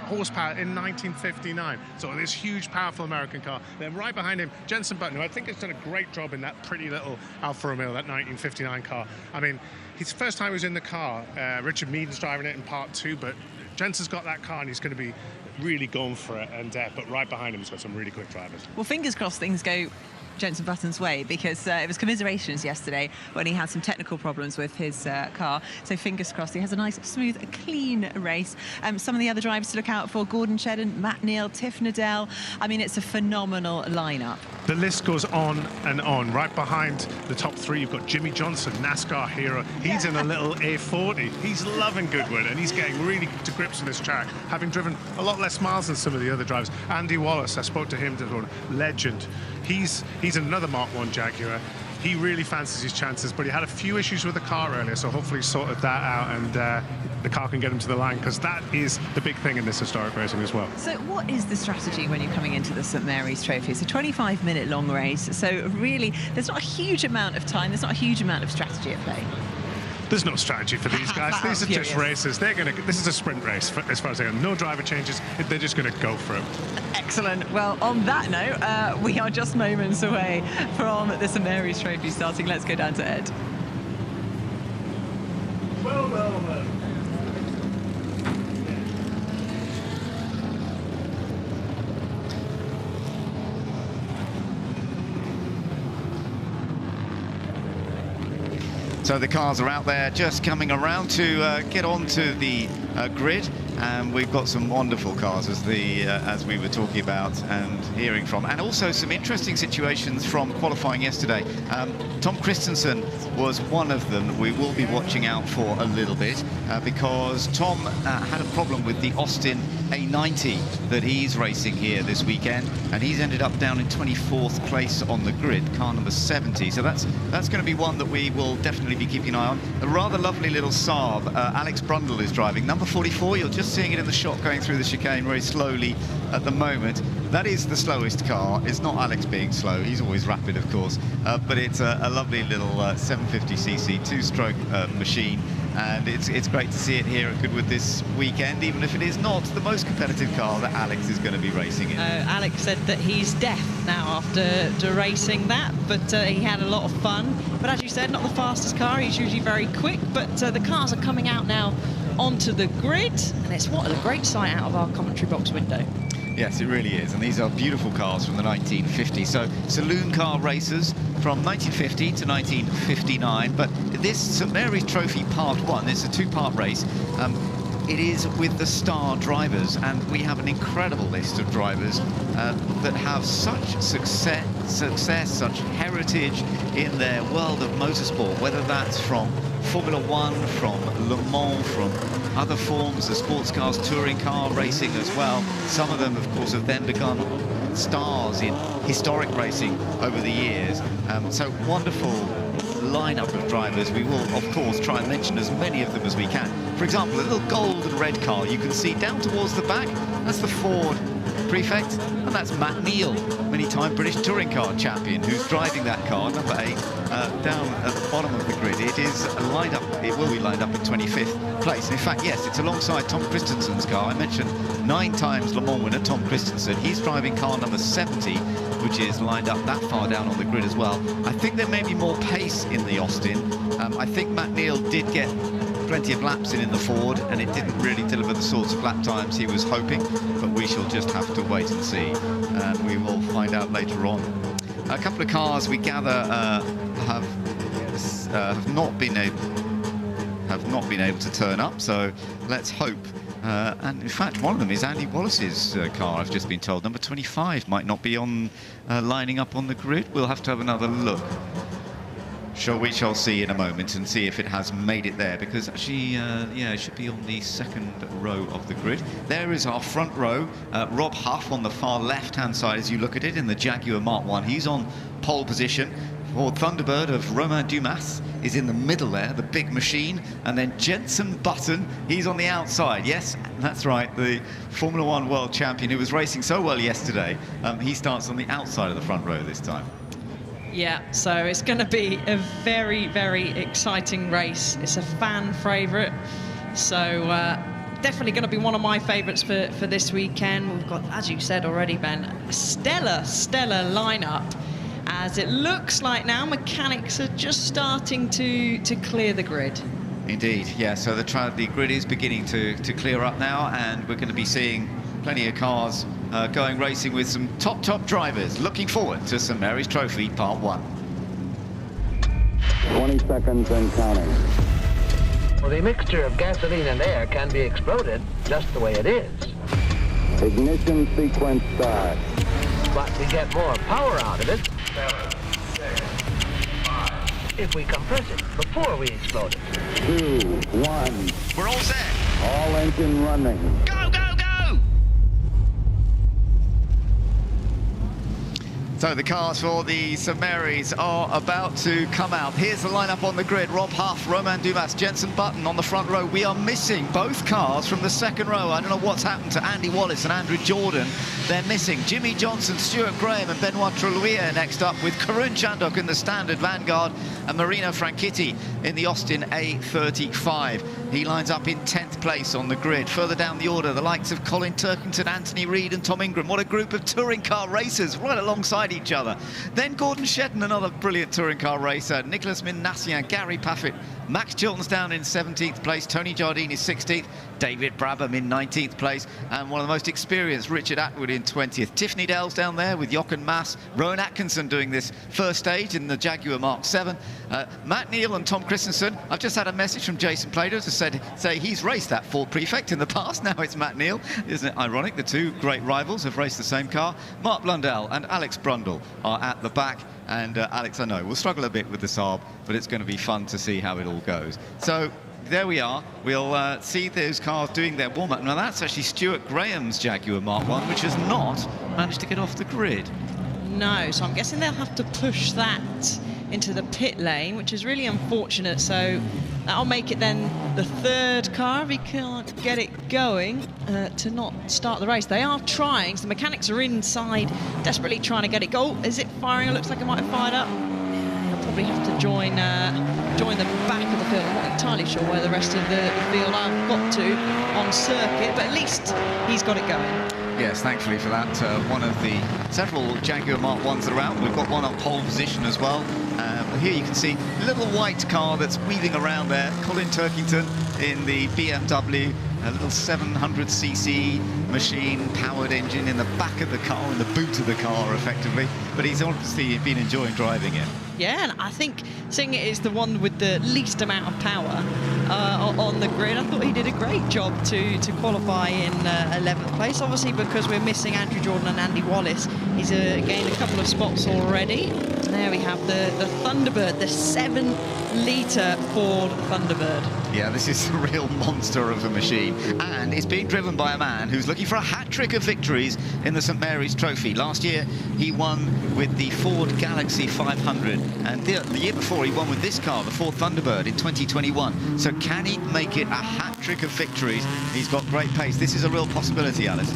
horsepower in 1959? So this huge, powerful American car. Then right behind him, Jenson Button, who I think has done a great job in that pretty little Alfa Romeo, that 1959 car. I mean, his first time he was in the car, Richard Meaden's driving it in part 2, but Jenson's got that car and he's going to be really going for it. And but right behind him, he's got some really quick drivers. Well, fingers crossed things go Jenson Button's way, because it was commiserations yesterday when he had some technical problems with his car. So fingers crossed he has a nice, smooth, clean race. Some of the other drivers to look out for: Gordon Shedden, Matt Neal, Tiff Needell. I mean, it's a phenomenal lineup. The list goes on and on. Right behind the top 3, you've got Jimmy Johnson, NASCAR hero. He's in a little A40. He's loving Goodwood, and he's getting really to grips with this track, having driven a lot less miles than some of the other drivers. Andy Wallace, I spoke to him, legend. He's another Mark 1 Jaguar. He really fancies his chances, but he had a few issues with the car earlier, so hopefully he's sorted that out, and the car can get him to the line, because that is the big thing in this historic racing as well. So what is the strategy when you're coming into the St Mary's Trophy? It's a 25-minute long race, so really there's not a huge amount of time, there's not a huge amount of strategy at play. There's no strategy for these guys. These are just races. This is a sprint race, as far as I know. No driver changes. They're just going to go for it. Excellent. Well, on that note, we are just moments away from the St Mary's Trophy starting. Let's go down to Ed. Well. So the cars are out there just coming around to get onto the grid, and we've got some wonderful cars as we were talking about and hearing from, and also some interesting situations from qualifying yesterday. Tom Christensen was one of them that we will be watching out for a little bit, because Tom had a problem with the Austin A90 that he's racing here this weekend, and he's ended up down in 24th place on the grid, car number 70. So that's going to be one that we will definitely be keeping an eye on. A rather lovely little Saab, Alex Brundle is driving, number 44. You're just seeing it in the shot going through the chicane very slowly at the moment. That is the slowest car. It's not Alex being slow, he's always rapid, of course, but it's a lovely little 750cc two-stroke machine, and it's great to see it here at Goodwood this weekend, even if it is not the most competitive car that Alex is going to be racing in. Alex said that he's deaf now after racing that, but he had a lot of fun. But as you said, not the fastest car, he's usually very quick, but the cars are coming out now onto the grid, and it's what a great sight out of our commentary box window. Yes, it really is, and these are beautiful cars from the 1950s. So saloon car races from 1950 to 1959, but this St Mary's Trophy Part 1, it's a two-part race. It is with the star drivers, and we have an incredible list of drivers that have such success, such heritage in their world of motorsport, whether that's from Formula One, from Le Mans, from other forms of sports cars, touring car racing as well. Some of them, of course, have then become stars in historic racing over the years. So wonderful lineup of drivers. We will, of course, try and mention as many of them as we can. For example, a little gold and red car you can see down towards the back. That's the Ford Prefect, and that's Matt Neal, many-time British touring car champion, who's driving that car, number 8, down at the bottom of the grid. It is lined up, it will be lined up in 25th place. And in fact, yes, it's alongside Tom Christensen's car. I mentioned 9 times Le Mans winner Tom Christensen. He's driving car number 70, which is lined up that far down on the grid as well. I think there may be more pace in the Austin. I think Matt Neal did get plenty of laps in the Ford, and it didn't really deliver the sorts of lap times he was hoping, but we shall just have to wait and see, and we will find out later on. A couple of cars we gather have not been able to turn up, so let's hope. And in fact, one of them is Andy Wallace's car, I've just been told. Number 25 might not be on lining up on the grid. We'll have to have another look. We shall see in a moment and see if it has made it there, because actually, yeah, it should be on the second row of the grid. There is our front row. Rob Huff on the far left-hand side as you look at it in the Jaguar Mark 1. He's on pole position. Ford Thunderbird of Romain Dumas is in the middle there, the big machine. And then Jenson Button, he's on the outside. Yes, that's right, the Formula One world champion who was racing so well yesterday. He starts on the outside of the front row this time. Yeah, so it's going to be a very, very exciting race. It's a fan favourite, so definitely going to be one of my favourites for this weekend. We've got, as you said already, Ben, a stellar lineup, as it looks like now mechanics are just starting to clear the grid. Indeed, yeah, so the grid is beginning to clear up now, and we're going to be seeing plenty of cars going racing with some top drivers. Looking forward to St Mary's Trophy Part 1. 20 seconds and counting. Well, the mixture of gasoline and air can be exploded just the way it is. Ignition sequence start. But we get more power out of it 7, 6, 5. if we compress it before we explode it. 2, 1. We're all set. All engine running. Go, go, go! So the cars for the St Mary's are about to come out. Here's the lineup on the grid. Rob Huff, Romain Dumas, Jenson Button on the front row. We are missing both cars from the second row. I don't know what's happened to Andy Wallace and Andrew Jordan. They're missing Jimmy Johnson, Stuart Graham and Benoit Truluia next up, with Karun Chandok in the standard Vanguard and Marino Franchitti in the Austin A35. He lines up in 10th place on the grid. Further down the order, the likes of Colin Turkington, Anthony Reid and Tom Ingram. What a group of touring car racers right alongside each other. Then Gordon Shedden, another brilliant touring car racer. Nicholas Minassian, Gary Paffett, Max Chilton's down in 17th place. Tony Jardine is 16th. David Brabham in 19th place. And one of the most experienced, Richard Atwood, in 20th. Tiffany Dell's down there with Jochen Mass. Rowan Atkinson doing this first stage in the Jaguar Mark 7. Matt Neal and Tom Christensen. I've just had a message from Jason Plato to say he's raced that Ford Prefect in the past. Now it's Matt Neal. Isn't it ironic? The two great rivals have raced the same car. Mark Blundell and Alex Brundle are at the back. And Alex, I know, will struggle a bit with the Saab, but it's going to be fun to see how it all goes. So there we are. We'll see those cars doing their warm-up. Now that's actually Stuart Graham's Jaguar Mark 1, which has not managed to get off the grid. No, so I'm guessing they'll have to push that into the pit lane, which is really unfortunate. So that'll make it then the third car, if he can't get it going, to not start the race. They are trying, so the mechanics are inside, desperately trying to get it go. Is it firing? It looks like it might have fired up. He'll probably have to join the back of the field. I'm not entirely sure where the rest of the field have got to on circuit, but at least he's got it going. Yes, thankfully for that. One of the several Jaguar Mark 1s that are out. We've got one on pole position as well. Here you can see a little white car that's weaving around there. Colin Turkington in the BMW, a little 700cc machine-powered engine in the back of the car, in the boot of the car, effectively. But he's obviously been enjoying driving it. Yeah, and I think seeing it is the one with the least amount of power on the grid, I thought he did a great job to qualify in 11th place. Obviously, because we're missing Andrew Jordan and Andy Wallace, he's gained a couple of spots already. There we have the Thunderbird, the 7-litre Ford Thunderbird. Yeah, this is a real monster of a machine, and it's being driven by a man who's looking for a hat-trick of victories in the St Mary's Trophy. Last year, he won with the Ford Galaxy 500, and the year before, he won with this car, the Ford Thunderbird, in 2021. So can he make it a hat-trick of victories? He's got great pace. This is a real possibility, Alice.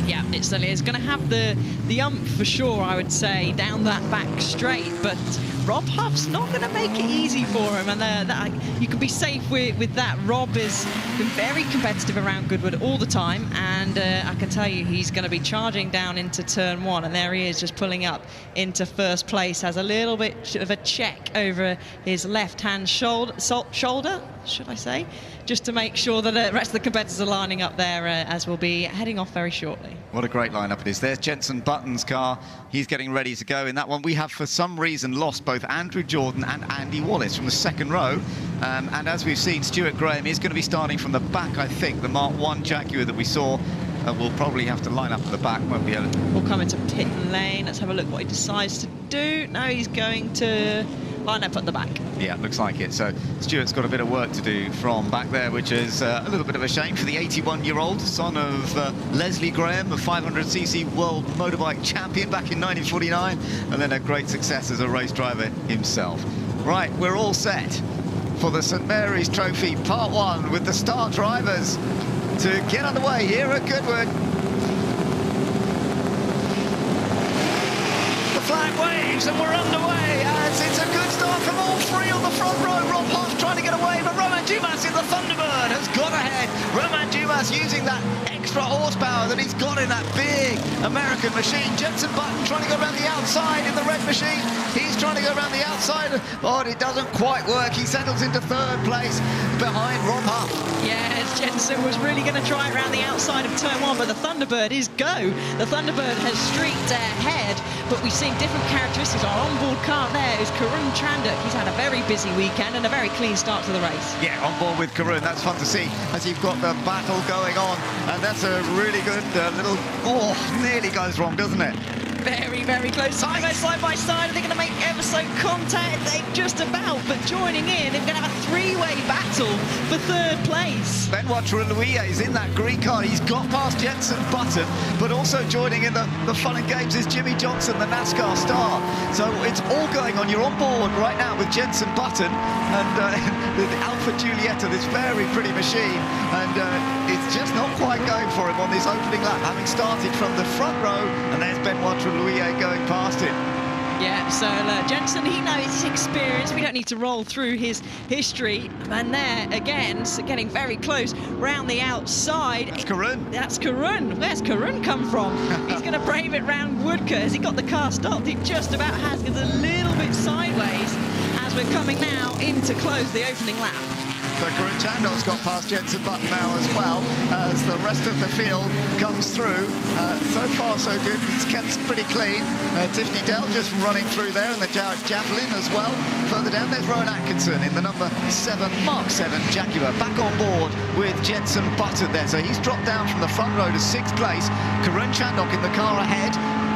Yeah, it certainly is. Going to have the ump for sure, I would say, down that back straight, but Rob Huff's not going to make it easy for him, and you can be safe with that. Rob has been very competitive around Goodwood all the time, and I can tell you he's going to be charging down into turn 1, and there he is, just pulling up into first place. Has a little bit of a check over his left-hand shoulder, should I say, just to make sure that the rest of the competitors are lining up there, as we'll be heading off very shortly. What a great lineup it is. There's Jenson Button's car. He's getting ready to go in that one. We have, for some reason, lost both Andrew Jordan and Andy Wallace from the second row. And as we've seen, Stuart Graham is going to be starting from the back, I think. The Mark 1 Jaguar that we saw will probably have to line up at the back, won't be able to... We'll come into pit lane. Let's have a look what he decides to do. No, he's going to line up at the back. Yeah, looks like it. So Stuart's got a bit of work to do from back there, which is a little bit of a shame for the 81-year-old son of Leslie Graham, a 500cc world motorbike champion back in 1949, and then a great success as a race driver himself. Right, we're all set for the St Mary's Trophy Part 1 with the star drivers to get underway here at Goodwood. The flag waves and we're underway as it's a good start from all three on the front row. Rob Hoff trying to get away, but Romain Dumas in the Thunderbird has got ahead. Romain Dumas using that extra horsepower that he's got in that big American machine. Jenson Button trying to go around the outside in the red machine. He's trying to go around the outside, but it doesn't quite work. He settles into third place behind Rob Huff. Yes, Jenson was really going to try it around the outside of turn 1, but the Thunderbird is go. The Thunderbird has streaked ahead, but we've seen different characteristics. Our onboard car there is Karun Chandok. He's had a very busy weekend and a very clean start to the race. Yeah, on board with Karun. That's fun to see as you've got the battle going on, and that's a really good little... Oh, nearly goes wrong, doesn't it? Very, very close. Side by side. Are they going to make ever so contact? They just about, but joining in, they're going to have a three-way battle for third place. Benoit Trullouillet is in that green car. He's got past Jenson Button, but also joining in the fun and games is Jimmy Johnson, the NASCAR star. So it's all going on. You're on board right now with Jenson Button and the Alfa Giulietta, this very pretty machine, and it's just not quite going for him on this opening lap, having started from the front row, and there's Benoit Trullouillet going past him. Yeah, so Jenson, he knows his experience. We don't need to roll through his history. And there, again, so getting very close round the outside. That's Karun. That's Karun. Where's Karun come from? He's going to brave it round Woodcote. Has he got the car stopped? He just about has. It's a little bit sideways as we're coming now in to close the opening lap. So Karun Chandok's got past Jenson Button now as well, as the rest of the field comes through. So far so good, it's kept pretty clean. Tiffany Dell just running through there, and the Javelin as well. Further down there's Rowan Atkinson in the number 7, Mark 7 Jaguar, back on board with Jenson Button there. So he's dropped down from the front row to 6th place. Karun Chandok in the car ahead.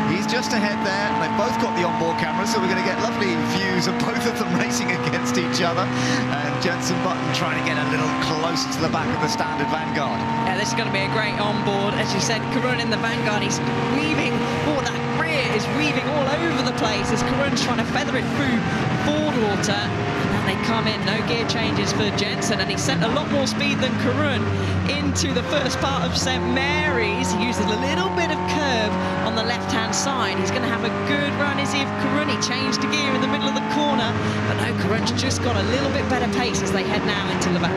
He's just ahead there, and they've both got the onboard cameras, so we're going to get lovely views of both of them racing against each other. And Jenson Button trying to get a little closer to the back of the standard Vanguard. Yeah, this is going to be a great onboard. As you said, Karun in the Vanguard, he's weaving, oh, that rear is weaving all over the place as Karun's trying to feather it through Fordwater. They come in, no gear changes for Jenson, and he sent a lot more speed than Karun into the first part of St Mary's. He uses a little bit of curve on the left-hand side. He's going to have a good run as if Karun, he changed the gear in the middle of the corner, but no, Karun's just got a little bit better pace as they head now into Lavant.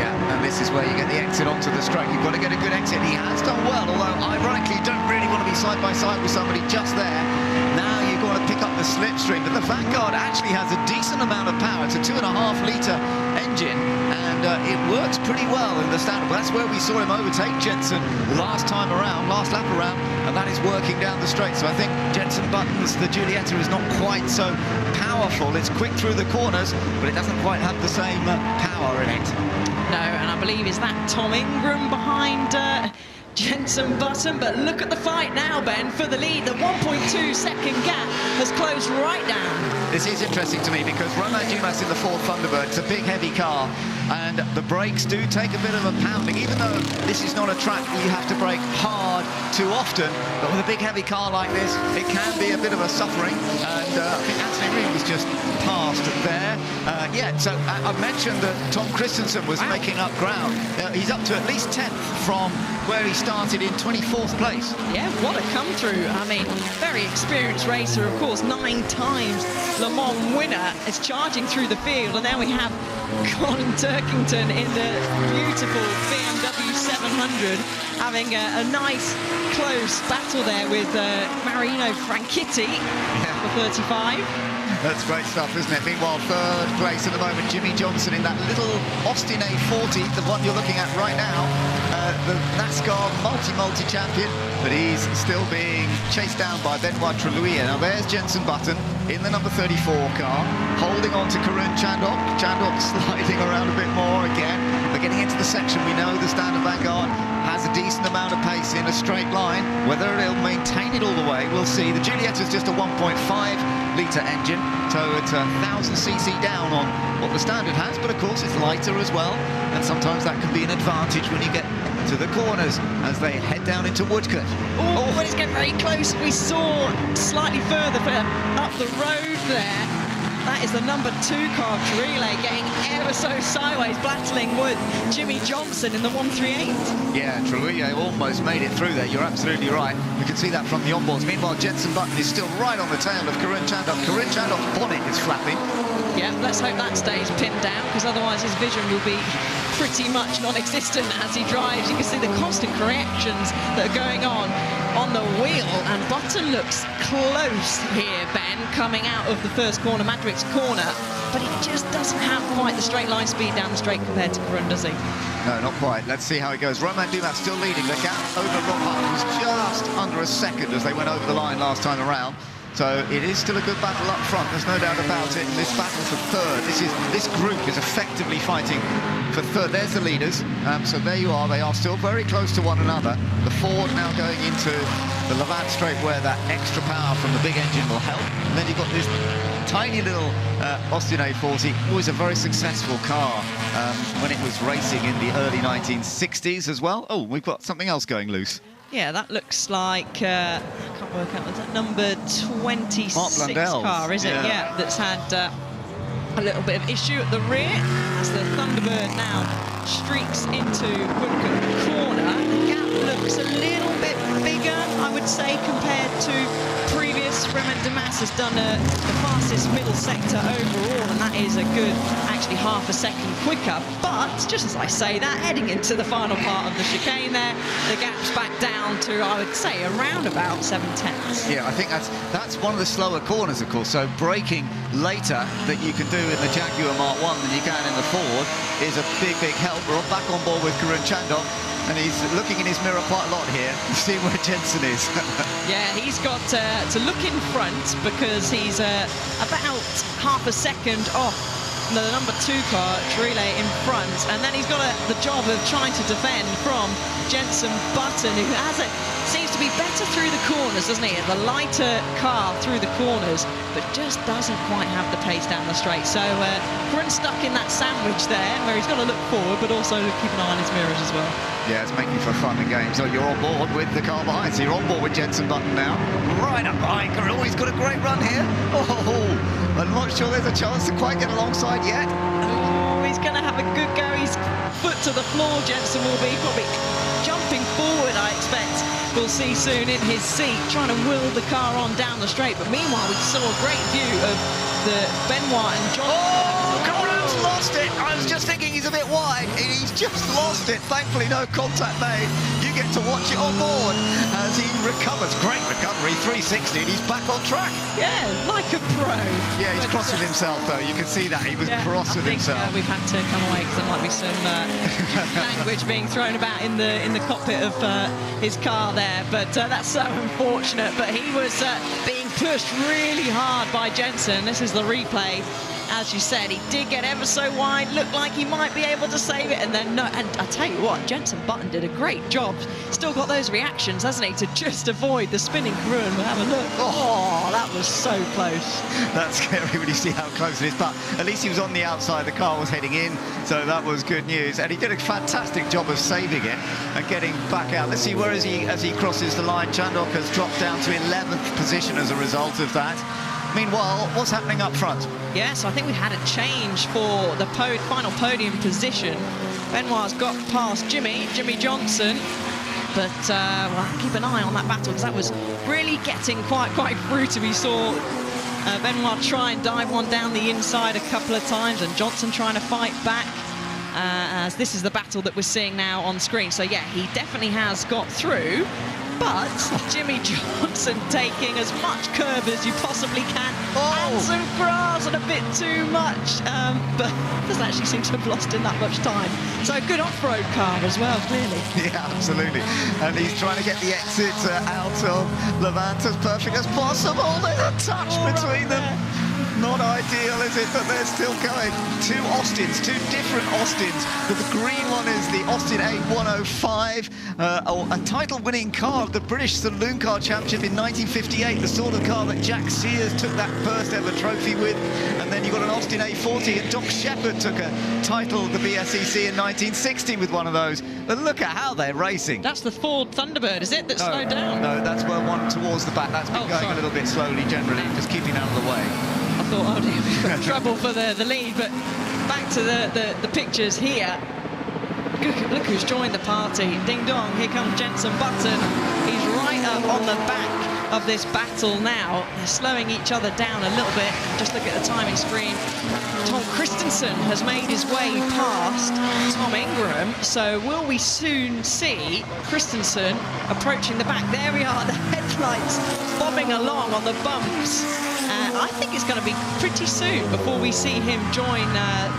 Yeah, and this is where you get the exit onto the straight. You've got to get a good exit. He has done well, although ironically you don't really want to be side by side with somebody just there. Now you've got to pick up the slipstream, but the Vanguard actually has a decent amount of power. It's a 2.5-litre engine, and it works pretty well in the standard. But that's where we saw him overtake Jenson last lap around, and that is working down the straight. So I think Jenson Button's, the Giulietta, is not quite so powerful. It's quick through the corners, but it doesn't quite have the same power in it. No, and I believe is that Tom Ingram behind Jenson Button, but look at the fight now, Ben, for the lead. The 1.2-second gap has closed right down. This is interesting to me because Romain Dumas in the Ford Thunderbird, it's a big, heavy car, and the brakes do take a bit of a pounding. Even though this is not a track you have to brake hard too often, but with a big, heavy car like this, it can be a bit of a suffering. And I think Anthony Reid was just passed there. Yeah, so I mentioned that Tom Christensen was making up ground. He's up to at least 10th from where he started in 24th place. Yeah, what a come-through. I mean, very experienced racer, of course, 9 times Le Mans winner, is charging through the field. And now we have Colin Turkington in the beautiful BMW 700, having a nice close battle there with Marino Franchitti for 35. That's great stuff, isn't it? Meanwhile, third place at the moment, Jimmy Johnson in that little Austin A40, the one you're looking at right now. The NASCAR multi-champion, but he's still being chased down by Benoit Trullouillet. Now there's Jenson Button in the number 34 car, holding on to Karun Chandok. Chandok sliding around a bit more again. They're getting into the section. We know the standard Vanguard has a decent amount of pace in a straight line. Whether it'll maintain it all the way, we'll see. The Giulietta's just a 1.5. litre engine, so it's 1,000cc down on what the standard has, but of course it's lighter as well, and sometimes that can be an advantage when you get to the corners as they head down into Woodcote. Oh, but it's getting very close. We saw slightly further up the road there. That is the number 2 car, Relay, getting ever so sideways, battling with Jimmy Johnson in the 138. Yeah, Trujillo almost made it through there. You're absolutely right. You can see that from the onboards. Meanwhile, Jenson Button is still right on the tail of Karun Chandhok. Karun Chandhok's bonnet is flapping. Yeah, let's hope that stays pinned down, because otherwise his vision will be pretty much non-existent as he drives. You can see the constant corrections that are going on the wheel, and Button looks close here, Ben, coming out of the first corner, Madrick's corner, but he just doesn't have quite the straight line speed down the straight compared to Karun, does he? No, not quite. Let's see how it goes. Romain Dumas still leading. The gap over Rockhart was just under a second as they went over the line last time around. So it is still a good battle up front, there's no doubt about it. And this battle for third, this group is effectively fighting for third. There's the leaders, so there you are. They are still very close to one another. The Ford now going into the Lavant straight where that extra power from the big engine will help. And then you've got this tiny little Austin A40, always a very successful car when it was racing in the early 1960s as well. Oh, we've got something else going loose. Yeah, that looks like, I can't work out, was that number 26 car, is it? Yeah, that's had a little bit of issue at the rear as the Thunderbird now streaks into Woodcote corner. The gap looks a little bit bigger, I would say, compared to previous. Romain Dumas has done the fastest middle sector overall, and that is a good, actually half a second quicker. But just as I say that, heading into the final part of the chicane there, the gap's back down to, I would say, around about 7/10. Yeah, I think that's one of the slower corners, of course. So braking later that you can do in the Jaguar Mark 1 than you can in the Ford is a big, big help. We're back on board with Karun Chandhok, and he's looking in his mirror quite a lot here, seeing where Jenson is. Yeah, he's got to look in front because he's about half a second off the number 2 car, Relay, in front, and then he's got the job of trying to defend from Jenson Button, who seems to be better through the corners, doesn't he? The lighter car through the corners, but just doesn't quite have the pace down the straight. So Karun's stuck in that sandwich there, where he's got to look forward, but also keep an eye on his mirrors as well. Yeah, it's making for fun and games. So you're on board with the car behind. So you're on board with Jenson Button now. Right up behind Karun. Oh, he's got a great run here. Oh, I'm not sure there's a chance to quite get alongside yet. Oh, he's going to have a good go. He's foot to the floor, Jenson will be probably jumping forward, I expect. We'll see soon in his seat, trying to will the car on down the straight. But meanwhile, we saw a great view of the Benoit and John. Oh, Karun's lost it. I was just thinking he's a bit wide. He's just lost it. Thankfully, no contact made. You get to watch it on board as he recovers. Great recovery, 360, and he's back on track. Yeah, like a pro. Yeah, he's cross with himself, though. You can see that. He was cross with himself. We've had to come away because there might be some language being thrown about in the cockpit of his car there. But that's so unfortunate. But he was being pushed really hard by Jenson. This is the replay. As you said, he did get ever so wide, looked like he might be able to save it, and then no. And I tell you what, Jenson Button did a great job. Still got those reactions, hasn't he, to just avoid the spinning Karun. We'll have a look. Oh, that was so close. That's scary when you see how close it is, but at least he was on the outside. The car was heading in, so that was good news. And he did a fantastic job of saving it and getting back out. Let's see, where is he as he crosses the line? Chandhok has dropped down to 11th position as a result of that. Meanwhile, what's happening up front? Yes, I think we had a change for the final podium position. Benoit's got past Jimmy Johnson, but we'll keep an eye on that battle because that was really getting quite fruity. We saw Benoit try and dive one down the inside a couple of times, and Johnson trying to fight back. As this is the battle that we're seeing now on screen. So yeah, he definitely has got through. But Jimmy Johnson taking as much curb as you possibly can, and some grass and a bit too much, but doesn't actually seem to have lost in that much time. So a good off-road car as well, clearly. Yeah, absolutely. And he's trying to get the exit out of Lavant as perfect as possible. There's a touch between them. not ideal, is it? But they're still going. Two Austins, two different Austins. The green one is the Austin A105, a title-winning car of the British Saloon Car Championship in 1958, the sort of car that Jack Sears took that first ever trophy with. And then you've got an Austin A40, and Doc Shepherd took a title of the BSEC in 1960 with one of those. But look at how they're racing. That's the Ford Thunderbird, is it, that slowed down? No, that's one towards the back. That's been going a little bit slowly generally, just keeping out of the way. I thought, oh dear, we've got trouble for the lead, but back to the pictures here. Look who's joined the party. Ding dong, here comes Jenson Button. He's right up on the back of this battle now. They're slowing each other down a little bit. Just look at the timing screen. Tom Christensen has made his way past Tom Ingram, so will we soon see Christensen approaching the back? There we are, the headlights bobbing along on the bumps. I think it's going to be pretty soon before we see him join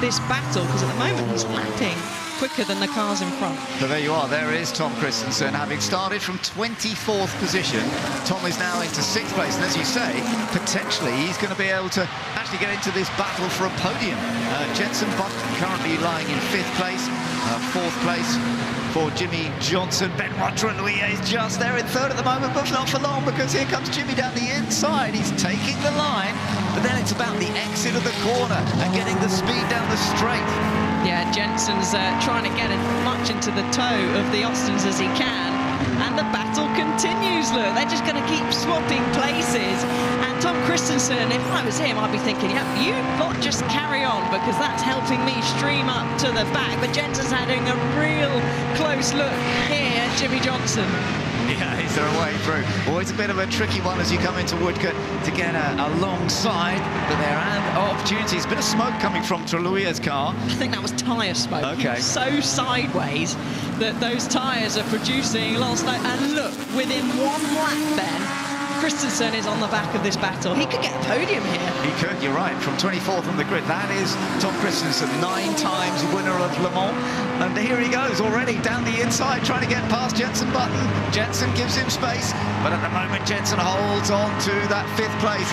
this battle, because at the moment he's lapping quicker than the cars in front. So there you are, there is Tom Christensen, having started from 24th position. Tom is now into 6th place, and as you say, potentially he's going to be able to actually get into this battle for a podium. Jenson Button currently lying in 5th place, 4th place for Jimmy Johnson. Benoit Trellouis is just there in 3rd at the moment, but not for long, because here comes Jimmy down the inside. He's taking the line, but then it's about the exit of the corner and getting the speed down the straight. Yeah, Jenson's trying to get as much into the toe of the Austins as he can, and the battle continues. Look, they're just going to keep swapping places, and Tom Christensen, if I was him, I'd be thinking, yep, you lot just carry on, because that's helping me stream up to the back. But Jenson's having a real close look here at Jimmy Johnson. Yeah, he's their way through. Always a bit of a tricky one as you come into Woodcote to get alongside, but there are opportunities. A bit of smoke coming from Trellouis's car. I think that was tyre smoke. Okay. So sideways that those tyres are producing a lot of smoke. And look, within one lap then, Christensen is on the back of this battle. He could get a podium here. He could, you're right, from 24th on the grid. That is Tom Christensen, 9 times winner of Le Mans. And here he goes already down the inside, trying to get past Jenson Button. Jenson gives him space, but at the moment Jenson holds on to that 5th place,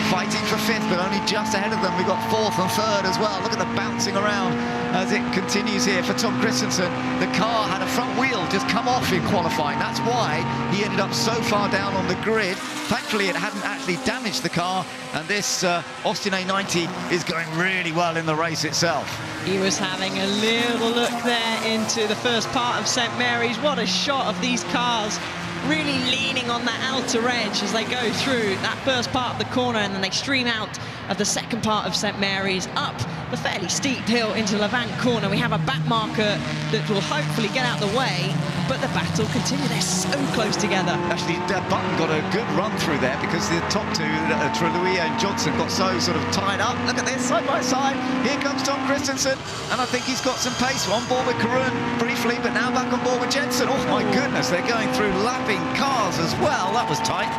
fighting for 5th, but only just ahead of them. We've got 4th and 3rd as well. Look at the bouncing around as it continues here for Tom Christensen. The car had a front wheel just come off in qualifying. That's why he ended up so far down on the grid. Thankfully, it hadn't actually damaged the car, and this Austin A90 is going really well in the race itself. He was having a little look there into the first part of St Mary's. What a shot of these cars really leaning on that outer edge as they go through that first part of the corner, and then they stream out of the second part of St Mary's up the fairly steep hill into Lavant corner. We have a back marker that will hopefully get out the way, but the battle continues. They're so close together. Actually, Button got a good run through there, because the top two, Trellouis and Johnson, got so sort of tied up. Look at this, side by side. Here comes Tom Christensen, and I think he's got some pace. On board with Karun briefly, but now back on board with Jenson. Oh my goodness, they're going through lapping cars as well. That was tight.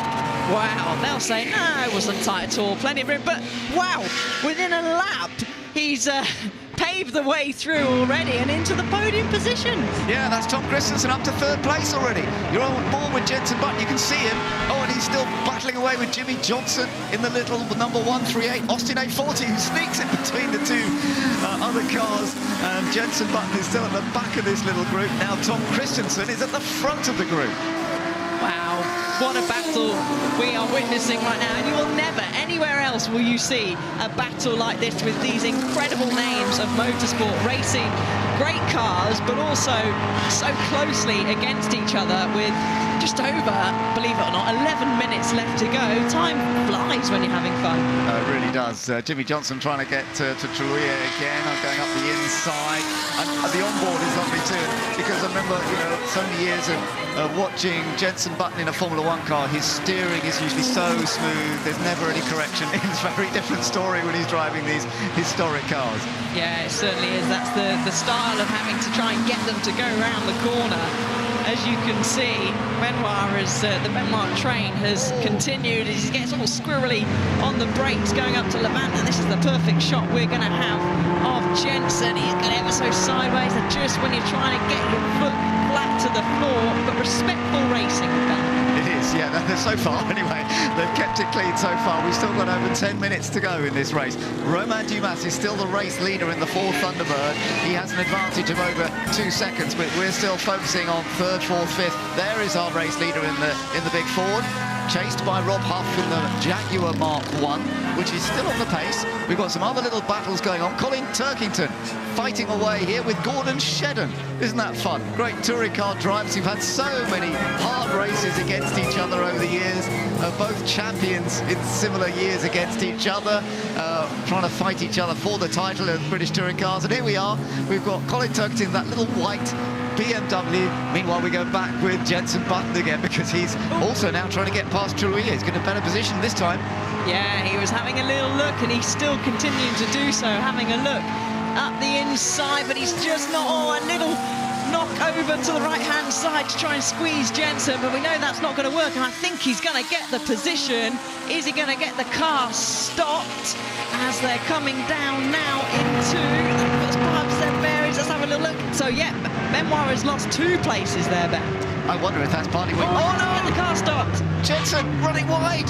Wow, they'll say, no, it wasn't tight at all, plenty of room, but wow, within a lap, he's paved the way through already and into the podium position. Yeah, that's Tom Christensen up to 3rd place already. You're on board with Jenson Button, you can see him. Oh, and he's still battling away with Jimmy Johnson in the little number 138 Austin A40, who sneaks in between the two other cars. And Jenson Button is still at the back of this little group. Now Tom Christensen is at the front of the group. Wow, what a battle we are witnessing right now, and you will never, anywhere else will you see a battle like this with these incredible names of motorsport racing great cars, but also so closely against each other with just over, believe it or not, 11 minutes left to go. Time flies when you're having fun. It really does. Jimmy Johnson trying to get to Trellouis again. I'm going up the inside. And the onboard is lovely too, because I remember, so many years of watching Jenson Button in a Formula 1 car. His steering is usually so smooth. There's never any correction. It's a very different story when he's driving these historic cars. Yeah, it certainly is. That's the style of having to try and get them to go around the corner. As you can see, the Benoit train has continued. He gets all squirrely on the brakes going up to Lavant, and this is the perfect shot we're going to have of Jenson. He's going ever so sideways, and just when you're trying to get your foot flat to the floor, but respectful racing with that. It is, yeah, the so far anyway. They've kept it clean so far. We've still got over 10 minutes to go in this race. Romain Dumas is still the race leader in the Ford Thunderbird. He has an advantage of over 2 seconds, but we're still focusing on 3rd, 4th, 5th. There is our race leader in the big Ford, chased by Rob Huff in the Jaguar Mark 1, which is still on the pace. We've got some other little battles going on. Colin Turkington fighting away here with Gordon Shedden. Isn't that fun? Great touring car drivers who've had so many hard races against each other over the years. Both champions in similar years against each other, trying to fight each other for the title of British touring cars. And here we are. We've got Colin Turkington, that little white BMW. Meanwhile, we go back with Jenson Button again, because he's also now trying to get past Trulli. He's got a better position this time. Yeah, he was having a little look, and he's still continuing to do so, having a look up the inside, but he's just not. A little knock over to the right-hand side to try and squeeze Jenson, but we know that's not going to work, and I think he's going to get the position. Is he going to get the car stopped as they're coming down now into St Mary's? Let's have a little look. So, yeah, Benoit has lost 2 places there, Ben. I wonder if that's partly... Oh, no, the car stopped. Jenson running wide.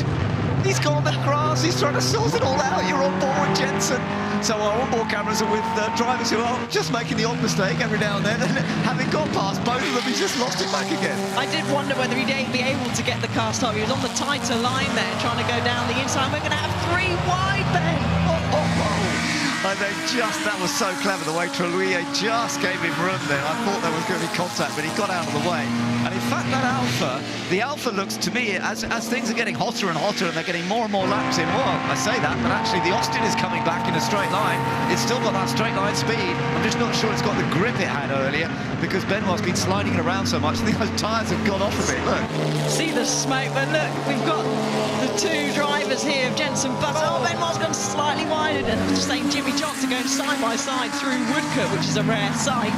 He's gone the grass. He's trying to sort it all out. You're on board, Jenson. So our onboard cameras are with drivers who are just making the odd mistake every now and then, and having gone past both of them, he's just lost it back again. I did wonder whether he'd be able to get the car stopped. He was on the tighter line there, trying to go down the inside. We're going to have 3 wide, Ben. And they that was so clever, the way Trulli just gave him room there. I thought there was going to be contact, but he got out of the way. And in fact, that the Alpha looks to me, as things are getting hotter and hotter and they're getting more and more laps in, well, I say that, but actually the Austin is coming back in a straight line. It's still got that straight line speed. I'm just not sure it's got the grip it had earlier, because Benoit's been sliding it around so much. I think those tyres have gone off a bit, look. See the smoke, but look, we've got the 2 drivers here of Jenson Button. Oh, Benoit's gone slightly wider, and I'm just saying Jimmy Johnson going side by side through Woodcote, which is a rare sight.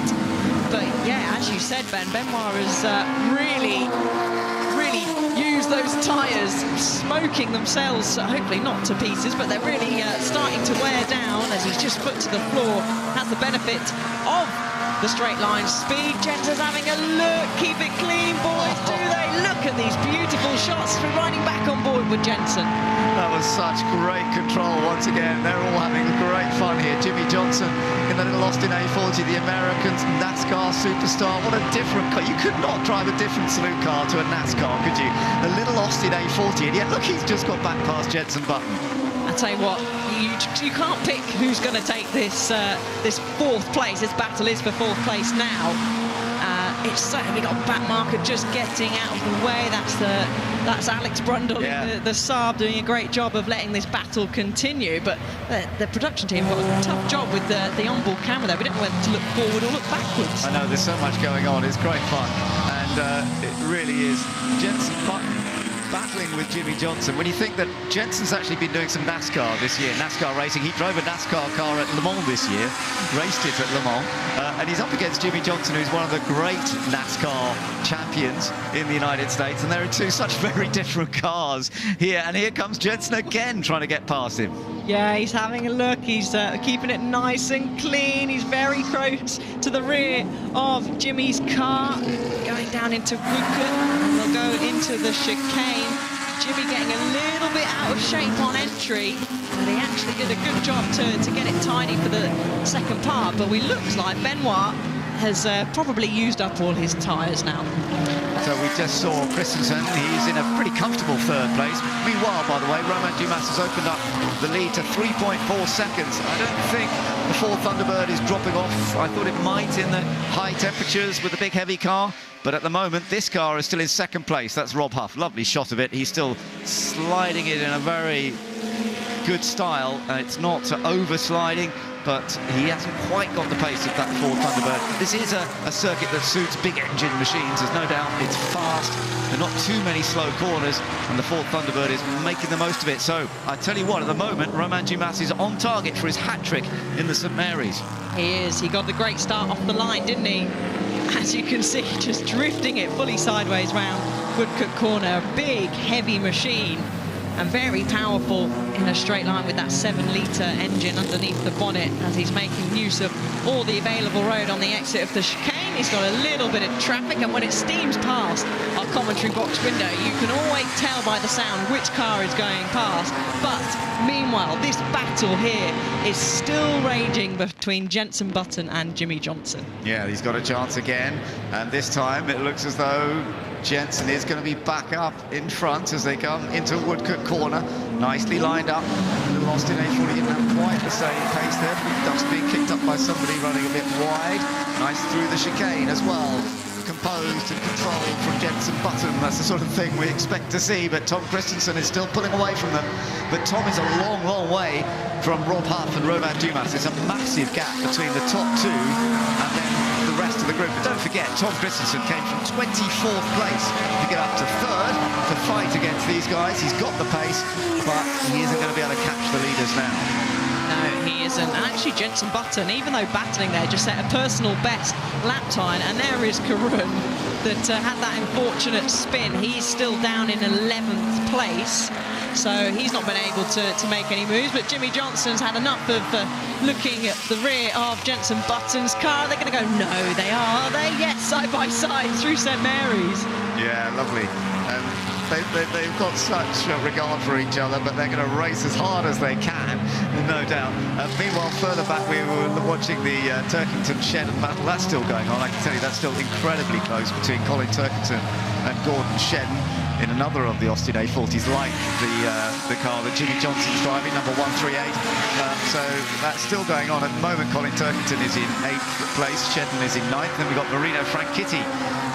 But yeah, as you said, Ben, Benoit has really used those tyres, smoking themselves, hopefully not to pieces, but they're really starting to wear down as he's just put to the floor. Has the benefit of the straight line speed. Jenson's having a look. Keep it clean, boys. Do they? Look at these beautiful shots. We're riding back on board with Jenson. That was such great control once again. They're all having great fun here. Jimmy Johnson in the little Austin A40, the American NASCAR superstar. What a different car. You could not drive a different salute car to a NASCAR, could you? The little Austin A40, and yet look, he's just got back past Jenson Button. I tell you what, you can't pick who's going to take this this 4th place. This battle is for 4th place now. It's certainly got back marker just getting out of the way. That's Alex Brundle, yeah. the Saab, doing a great job of letting this battle continue. But the production team got a tough job with the onboard camera there. We don't know whether to look forward or look backwards. I know, there's so much going on. It's great fun, and it really is. Jenson Button battling with Jimmy Johnson. When you think that Jenson's actually been doing some NASCAR this year, NASCAR racing. He drove a NASCAR car at Le Mans this year, raced it at Le Mans, and he's up against Jimmy Johnson, who's one of the great NASCAR champions in the United States, and there are 2 such very different cars here, and here comes Jenson again trying to get past him. Yeah, he's having a look. He's keeping it nice and clean. He's very close to the rear of Jimmy's car, going down into Woodcote, and they'll go into the chicane. Jimmy getting a little bit out of shape on entry, but he actually did a good job to get it tidy for the second part. But it looks like Benoit has probably used up all his tyres now. So we just saw Christensen. He's in a pretty comfortable 3rd place. Meanwhile, by the way, Romain Dumas has opened up the lead to 3.4 seconds. I don't think the Ford Thunderbird is dropping off. I thought it might in the high temperatures with the big heavy car. But at the moment, this car is still in 2nd place. That's Rob Huff. Lovely shot of it. He's still sliding it in a very good style. It's not over-sliding, but he hasn't quite got the pace of that Ford Thunderbird. This is a circuit that suits big engine machines. There's no doubt it's fast. There are not too many slow corners, and the Ford Thunderbird is making the most of it. So I tell you what, at the moment, Romain Dumas is on target for his hat-trick in the St Mary's. He is. He got the great start off the line, didn't he? As you can see, just drifting it fully sideways round Woodcote corner. A big, heavy machine, and very powerful in a straight line with that 7-litre engine underneath the bonnet, as he's making use of all the available road on the exit of the chicane. He's got a little bit of traffic, and when it steams past our commentary box window, you can always tell by the sound which car is going past. But meanwhile, this battle here is still raging between Jenson Button and Jimmy Johnson. Yeah, he's got a chance again, and this time it looks as though Jenson is going to be back up in front as they come into Woodcote corner. Nicely lined up. The little Austin A40 didn't have quite the same pace there, but Duff's being kicked up by somebody running a bit wide. Nice through the chicane as well. Composed and controlled from Jenson Button. That's the sort of thing we expect to see, but Tom Christensen is still pulling away from them. But Tom is a long, long way from Rob Huff and Romain Dumas. It's a massive gap between the top two and then the rest of the group. But don't forget, Tom Christensen came from 24th place to get up to 3rd to fight against these guys. He's got the pace, but he isn't going to be able to catch the leaders now. No, he isn't. And actually, Jenson Button, even though battling there, just set a personal best lap time. And there is Karun that had that unfortunate spin. He's still down in 11th place. So he's not been able to make any moves. But Jimmy Johnson's had enough of looking at the rear of Jenson Button's car. They're going to go, no, they are they? Yes, side by side through St Mary's. Yeah, lovely. They've got such regard for each other, but they're going to race as hard as they can, no doubt. Meanwhile, further back, we were watching the Turkington-Shedden battle. That's still going on. I can tell you that's still incredibly close between Colin Turkington and Gordon Shedden in another of the Austin A40s, like the car that Jimmy Johnson's driving, number 138. So that's still going on. At the moment, Colin Turkington is in 8th place, Shedden is in 9th, and we've got Marino Franchitti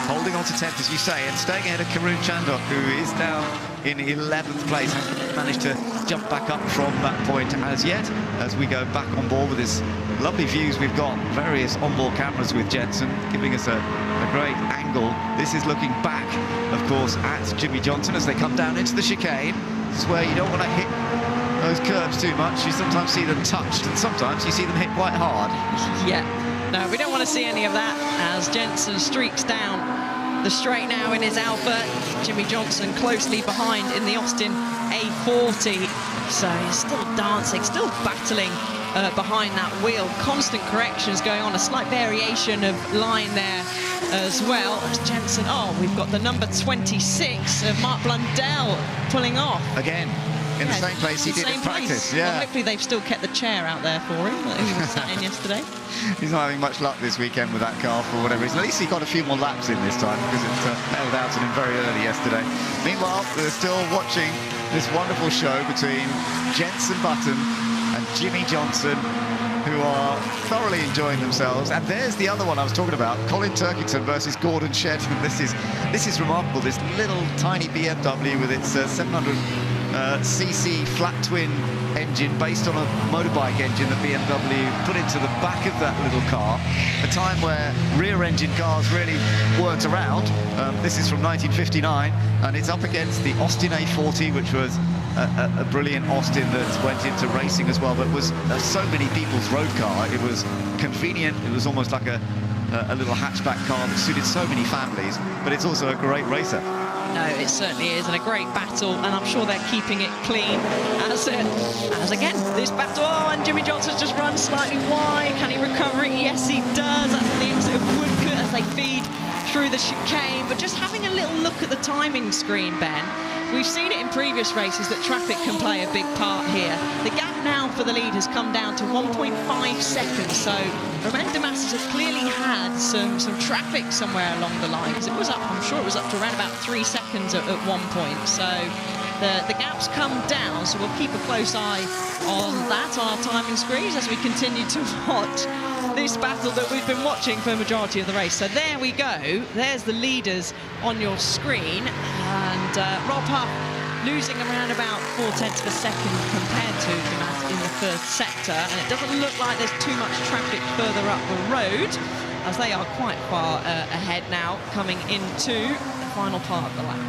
holding on to 10th, as you say, and staying ahead of Karun Chandok, who is down in 11th place. Hasn't managed to jump back up from that point as yet, as we go back on board with this lovely views. We've got various onboard cameras with Jenson, giving us a great angle. This is looking back, of course, at Jimmy Johnson as they come down into the chicane. This is where you don't want to hit those curbs too much. You sometimes see them touched, and sometimes you see them hit quite hard. Yeah. No, we don't want to see any of that as Jenson streaks down the straight now in his Alfa. Jimmy Johnson closely behind in the Austin A40. So he's still dancing, still battling behind that wheel. Constant corrections going on, a slight variation of line there as well. As Jenson, we've got the number 26 of Mark Blundell pulling off. Again. In the same place he did in practice, yeah. Well, hopefully they've still kept the chair out there for him that he was sat in yesterday. He's not having much luck this weekend with that car for whatever reason. At least he got a few more laps in this time because it held out on him very early yesterday. Meanwhile, we're still watching this wonderful show between Jenson Button and Jimmy Johnson, who are thoroughly enjoying themselves. And there's the other one I was talking about, Colin Turkington versus Gordon Shedden. This is remarkable, this little tiny BMW with its 700cc flat twin engine based on a motorbike engine that BMW put into the back of that little car, a time where rear engine cars really weren't around. This is from 1959, and it's up against the Austin A40, which was a brilliant Austin that went into racing as well, but was so many people's road car. It was convenient, it was almost like a little hatchback car that suited so many families, but it's also a great racer. No, it certainly is, and a great battle, and I'm sure they're keeping it clean as again, this battle. And Jimmy Johnson's just run slightly wide. Can he recover it? Yes, he does. That's the exit of Woodcote as they feed through the chicane. But just having a little look at the timing screen, Ben, we've seen it in previous races that traffic can play a big part here. The gap now for the lead has come down to 1.5 seconds, so Romain Dumas has clearly had some traffic somewhere along the line, because it was up, I'm sure it was up to around about 3 seconds at one point. So the gap's come down, so we'll keep a close eye on that, on our timing screens, as we continue to watch this battle that we've been watching for a majority of the race. So there we go. There's the leaders on your screen, and Rob Huff losing around about 0.4 of a second compared to Dumas in the first sector, and it doesn't look like there's too much traffic further up the road, as they are quite far ahead now, coming into the final part of the lap.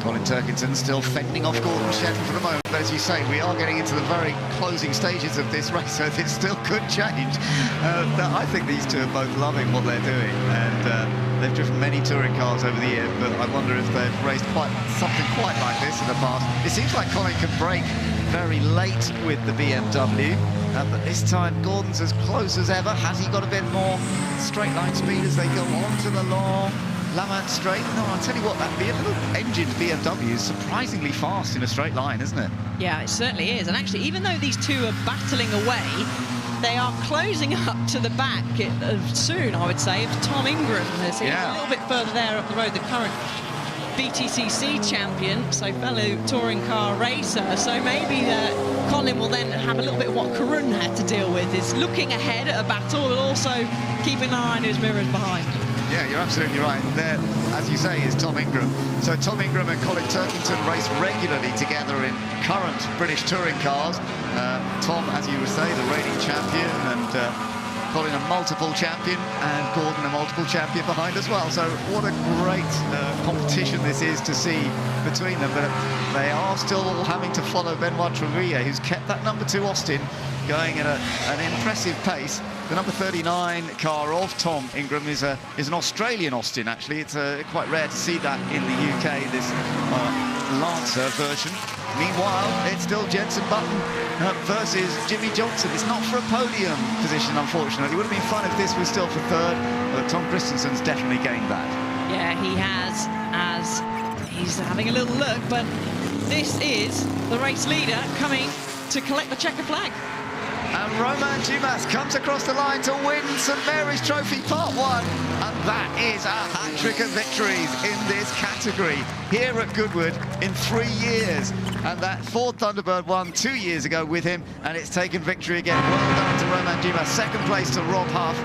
Colin Turkington still fending off Gordon Shedden for the moment, but as you say, we are getting into the very closing stages of this race, so it still could change. I think these two are both loving what they're doing, and they've driven many touring cars over the year, but I wonder if they've raced something quite like this in the past. It seems like Colin can brake very late with the BMW, But this time, Gordon's as close as ever. Has he got a bit more straight line speed as they go on to the long Lavant straight? No, I'll tell you what, that little engined BMW is surprisingly fast in a straight line, isn't it? Yeah, it certainly is. And actually, even though these two are battling away, they are closing up to the back soon, I would say, of Tom Ingram. He's a little bit further there up the road, the current BTCC champion, so fellow touring car racer. So maybe Colin will then have a little bit of what Karun had to deal with, is looking ahead at a battle, but also keeping an eye on his mirrors behind. Yeah, you're absolutely right. There, as you say, is Tom Ingram. So Tom Ingram and Colin Turkington race regularly together in current British touring cars. Tom, as you would say, the reigning champion, and Colin a multiple champion, and Gordon a multiple champion behind as well. So what a great competition this is to see between them. But they are still all having to follow Benoit Treville, who's kept that number 2 Austin going at an impressive pace. The number 39 car of Tom Ingram is an Australian Austin, actually. It's quite rare to see that in the UK, this Lancer version. Meanwhile, it's still Jenson Button versus Jimmy Johnson. It's not for a podium position, unfortunately. It would have been fun if this was still for third, but Tom Christensen's definitely gained that. Yeah, he has, as he's having a little look, but this is the race leader coming to collect the checker flag. And Romain Dumas comes across the line to win St Mary's Trophy Part 1. And that is a hat-trick of victories in this category here at Goodwood in 3 years. And that Ford Thunderbird won 2 years ago with him, and it's taken victory again. Well done to Romain Dumas. Second place to Rob Huff.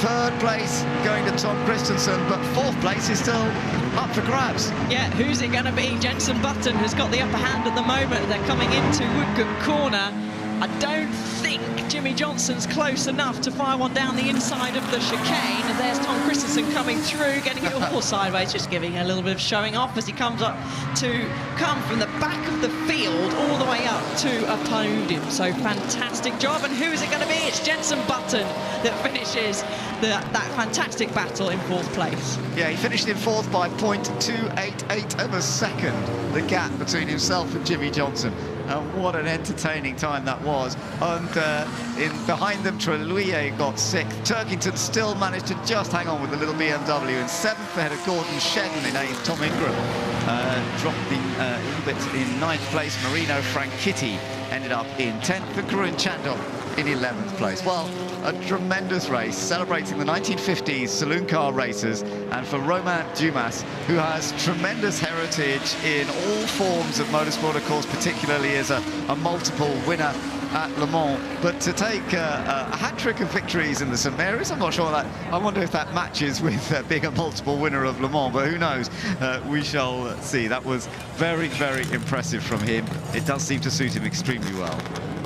Third place going to Tom Christensen, but fourth place is still up for grabs. Yeah, who's it going to be? Jenson Button has got the upper hand at the moment. They're coming into Woodcote Corner. I don't think Jimmy Johnson's close enough to fire one down the inside of the chicane. And there's Tom Christensen coming through, getting it all sideways, just giving a little bit of showing off as he comes up to come from the back of the field all the way up to a podium. So fantastic job. And who is it going to be? It's Jenson Button that finishes that fantastic battle in fourth place. Yeah, he finished in fourth by 0.288 of a second, the gap between himself and Jimmy Johnson. And what an entertaining time that was. And behind them, Trellier got sixth. Turkington still managed to just hang on with the little BMW. In seventh, ahead of Gordon Shedden in eighth. Tom Ingram dropped a little bit in ninth place. Marino Franchitti ended up in 10th. And Karun Chandok in 11th place. Well, a tremendous race celebrating the 1950s saloon car racers, and for Romain Dumas, who has tremendous heritage in all forms of motorsport, of course, particularly as a multiple winner at Le Mans. But to take a hat-trick of victories in the St Mary's, I'm not sure that, I wonder if that matches with being a multiple winner of Le Mans, but who knows? We shall see. That was very, very impressive from him. It does seem to suit him extremely well.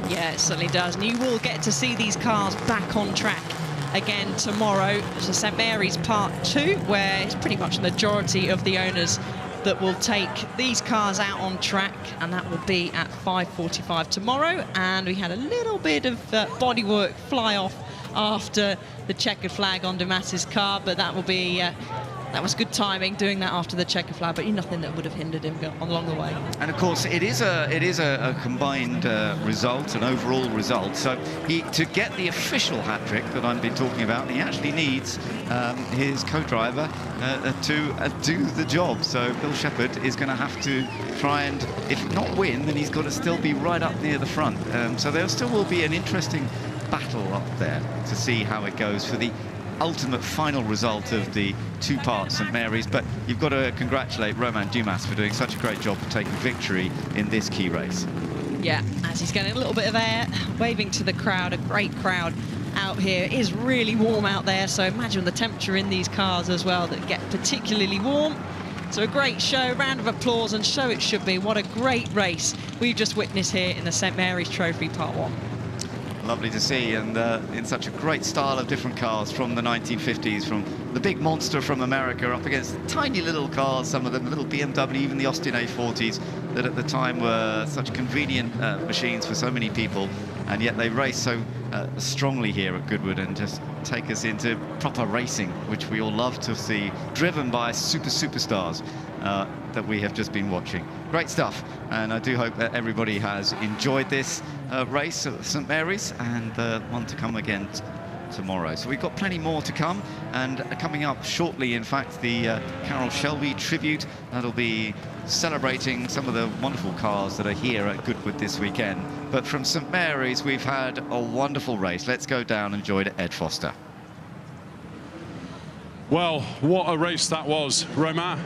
Yeah, it certainly does. And you will get to see these cars back on track again tomorrow. So St Mary's Part 2, where it's pretty much the majority of the owners that will take these cars out on track, and that will be at 5:45 tomorrow. And we had a little bit of bodywork fly off after the checkered flag on Dumas's car, but that will be that was good timing, doing that after the checkered flag, but nothing that would have hindered him along the way. And of course, it is a combined result, an overall result. So to get the official hat-trick that I've been talking about, he actually needs his co-driver to do the job. So Bill Shepherd is going to have to try and, if not win, then he's got to still be right up near the front. So there still will be an interesting battle up there to see how it goes for the ultimate final result of the two-part St Mary's. But you've got to congratulate Romain Dumas for doing such a great job of taking victory in this key race. Yeah, as he's getting a little bit of air, waving to the crowd, a great crowd out here. It is really warm out there, so imagine the temperature in these cars as well that get particularly warm. So a great show, round of applause, and so it should be. What a great race we've just witnessed here in the St Mary's Trophy Part 1. Lovely to see, and in such a great style of different cars from the 1950s, from the big monster from America up against tiny little cars, some of them, the little BMW, even the Austin A40s, that at the time were such convenient machines for so many people, and yet they raced so strongly here at Goodwood and just take us into proper racing, which we all love to see, driven by superstars that we have just been watching. Great stuff, and I do hope that everybody has enjoyed this race at St Mary's, and one to come again tomorrow. So we've got plenty more to come, and coming up shortly, in fact, the Carroll Shelby tribute. That'll be celebrating some of the wonderful cars that are here at Goodwood this weekend. But from St Mary's, we've had a wonderful race. Let's go down and join Ed Foster. Well, what a race that was, Romain.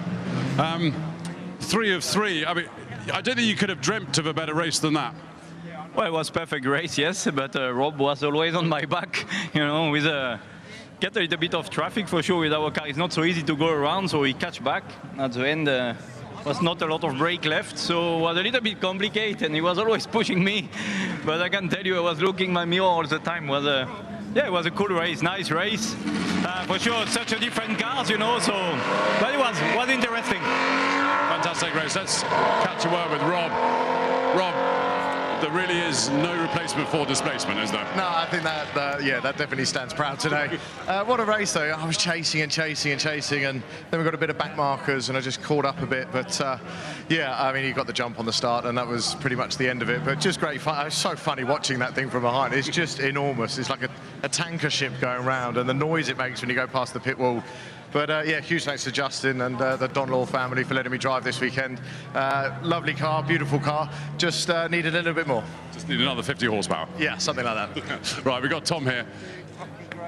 3 of 3. I mean, I don't think you could have dreamt of a better race than that. Well, it was perfect race, yes, but Rob was always on my back, you know, with get a little bit of traffic for sure with our car. It's not so easy to go around, so he catch back. At the end, was not a lot of brake left, so it was a little bit complicated, and he was always pushing me. But I can tell you, I was looking my mirror all the time. Yeah, it was a cool race, nice race. For sure, such a different cars, you know, so, but it was interesting. Fantastic race. Let's catch a word with Rob. Rob, there really is no replacement for displacement, is there? No, I think that definitely stands proud today. What a race, though. I was chasing, and then we got a bit of back markers, and I just caught up a bit. But yeah, I mean, he got the jump on the start, and that was pretty much the end of it. But just great fun. It's so funny watching that thing from behind. It's just enormous. It's like a tanker ship going round, and the noise it makes when you go past the pit wall. But yeah, huge thanks to Justin and the Donlaw family for letting me drive this weekend. Lovely car, beautiful car. Just needed a little bit more. Just need another 50 horsepower. Yeah, something like that. Right, we've got Tom here.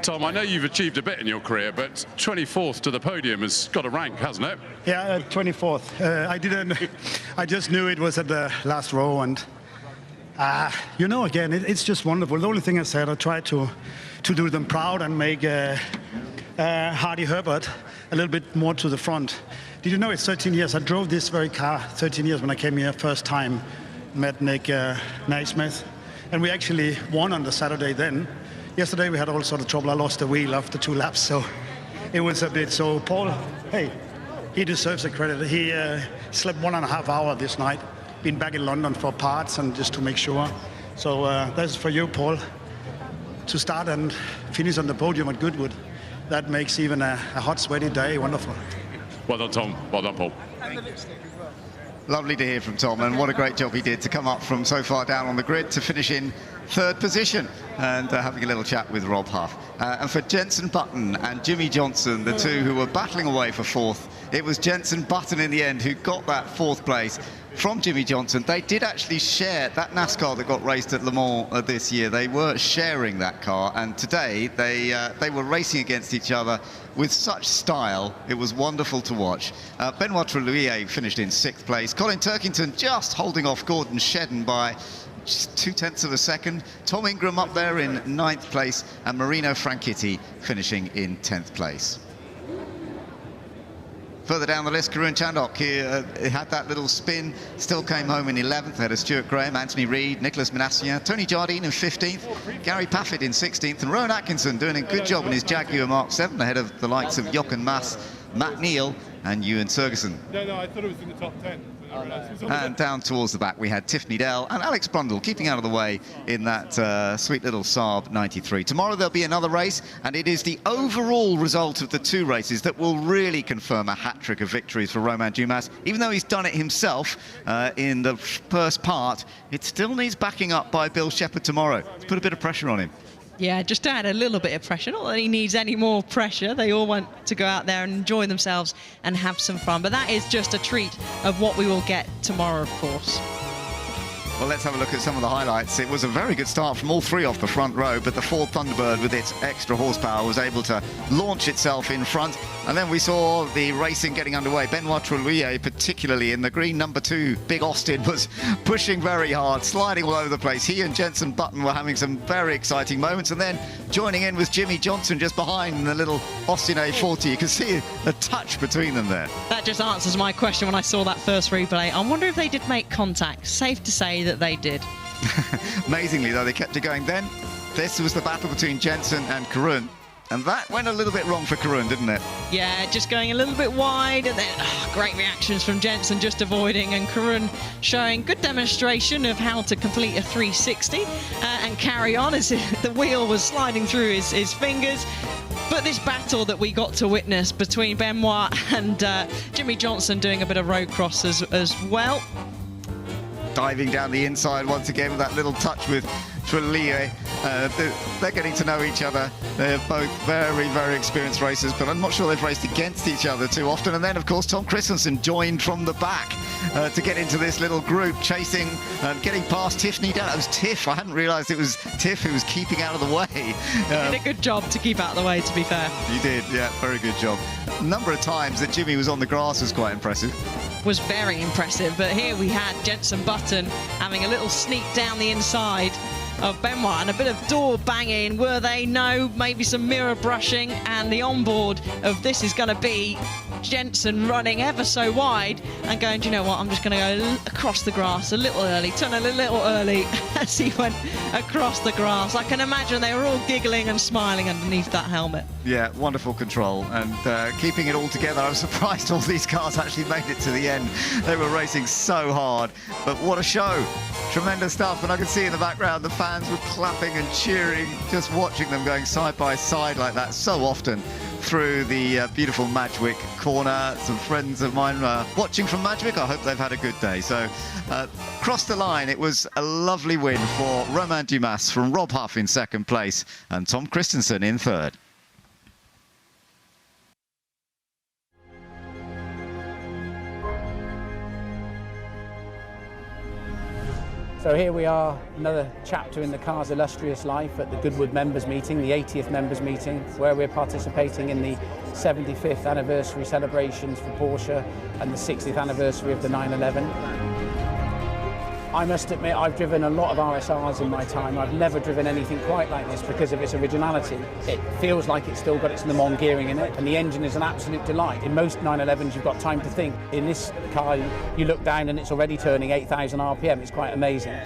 Tom, I know you've achieved a bit in your career, but 24th to the podium has got a rank, hasn't it? Yeah, 24th. I just knew it was at the last row, and you know, again, it's just wonderful. The only thing I said, I tried to do them proud and make Hardy Herbert a little bit more to the front. Did you know it's 13 years? I drove this very car 13 years when I came here first time, met Nick Naismith, and we actually won on the Saturday then. Yesterday we had all sort of trouble. I lost the wheel after 2 laps, so it was a bit. So Paul, hey, he deserves the credit. He slept 1.5 hours this night, been back in London for parts and just to make sure. So that's for you, Paul, to start and finish on the podium at Goodwood. That makes even a hot, sweaty day wonderful. Well done, Tom. Well done, Paul. Lovely to hear from Tom, and what a great job he did to come up from so far down on the grid to finish in 3rd position, and having a little chat with Rob Huff. And for Jenson Button and Jimmy Johnson, the two who were battling away for 4th, it was Jenson Button in the end who got that 4th place from Jimmy Johnson. They did actually share that NASCAR that got raced at Le Mans this year. They were sharing that car, and today they were racing against each other with such style. It was wonderful to watch. Benoit Trellier finished in 6th place. Colin Turkington just holding off Gordon Shedden by just 0.2 of a second. Tom Ingram up there in 9th place, and Marino Franchitti finishing in 10th place. Further down the list, Karun Chandhok, he had that little spin, still came home in 11th, ahead of Stuart Graham, Anthony Reid, Nicholas Minassian, Tony Jardine in 15th, Gary Paffett in 16th, and Rowan Atkinson doing a good job in his Jaguar Mark 7, ahead of the likes of Jochen Mass, Matt Neal, and Ewan Sergeson. No, I thought it was in the top 10. And down towards the back we had Tiffany Dell and Alex Brundle keeping out of the way in that sweet little Saab 93. Tomorrow there'll be another race, and it is the overall result of the 2 races that will really confirm a hat-trick of victories for Romain Dumas. Even though he's done it himself in the first part, it still needs backing up by Bill Shepherd tomorrow. Let's put a bit of pressure on him. Yeah, just to add a little bit of pressure. Not that he needs any more pressure. They all want to go out there and enjoy themselves and have some fun. But that is just a treat of what we will get tomorrow, of course. Well, let's have a look at some of the highlights. It was a very good start from all 3 off the front row, but the Ford Thunderbird with its extra horsepower was able to launch itself in front. And then we saw the racing getting underway. Benoit Trellier, particularly in the green number 2, Big Austin, was pushing very hard, sliding all over the place. He and Jenson Button were having some very exciting moments. And then joining in was Jimmy Johnson just behind in the little Austin A40. You can see a touch between them there. That just answers my question when I saw that first replay. I wonder if they did make contact. Safe to say that they did. Amazingly, though, they kept it going. Then this was the battle between Jenson and Karun, and that went a little bit wrong for Karun, didn't it? Yeah, just going a little bit wide, and then great reactions from Jenson just avoiding, and Karun showing good demonstration of how to complete a 360. and carry on as the wheel was sliding through his fingers. But this battle that we got to witness between Benoit and Jimmy Johnson doing a bit of road cross as well. Diving down the inside once again with that little touch with Trelier. They're getting to know each other. They're both very, very experienced racers, but I'm not sure they've raced against each other too often. And then, of course, Tom Christensen joined from the back to get into this little group, chasing and getting past Tiffany down. It was Tiff. I hadn't realised it was Tiff who was keeping out of the way. You did a good job to keep out of the way, to be fair. You did, yeah, very good job. A number of times that Jimmy was on the grass was quite impressive. Was very impressive, but here we had Jenson Button having a little sneak down the inside of Benoit and a bit of door banging. Were they? No. Maybe some mirror brushing, and the onboard of this is going to be Jenson running ever so wide and going, do you know what, I'm just going to go across the grass a little early, turn a little early as he went across the grass. I can imagine they were all giggling and smiling underneath that helmet. Yeah, wonderful control and keeping it all together. I was surprised all these cars actually made it to the end. They were racing so hard, but what a show. Tremendous stuff, and I could see in the background the fans were clapping and cheering, just watching them going side by side like that so often through the beautiful Madgwick corner. Some friends of mine watching from Madgwick. I hope they've had a good day. So across the line, it was a lovely win for Romain Dumas from Rob Huff in second place and Tom Christensen in third. So here we are, another chapter in the car's illustrious life at the Goodwood members meeting, the 80th members meeting, where we're participating in the 75th anniversary celebrations for Porsche and the 60th anniversary of the 911. I must admit, I've driven a lot of RSRs in my time. I've never driven anything quite like this because of its originality. It feels like it's still got its Le Mans gearing in it, and the engine is an absolute delight. In most 911s, you've got time to think. In this car, you look down and it's already turning 8,000 RPM. It's quite amazing.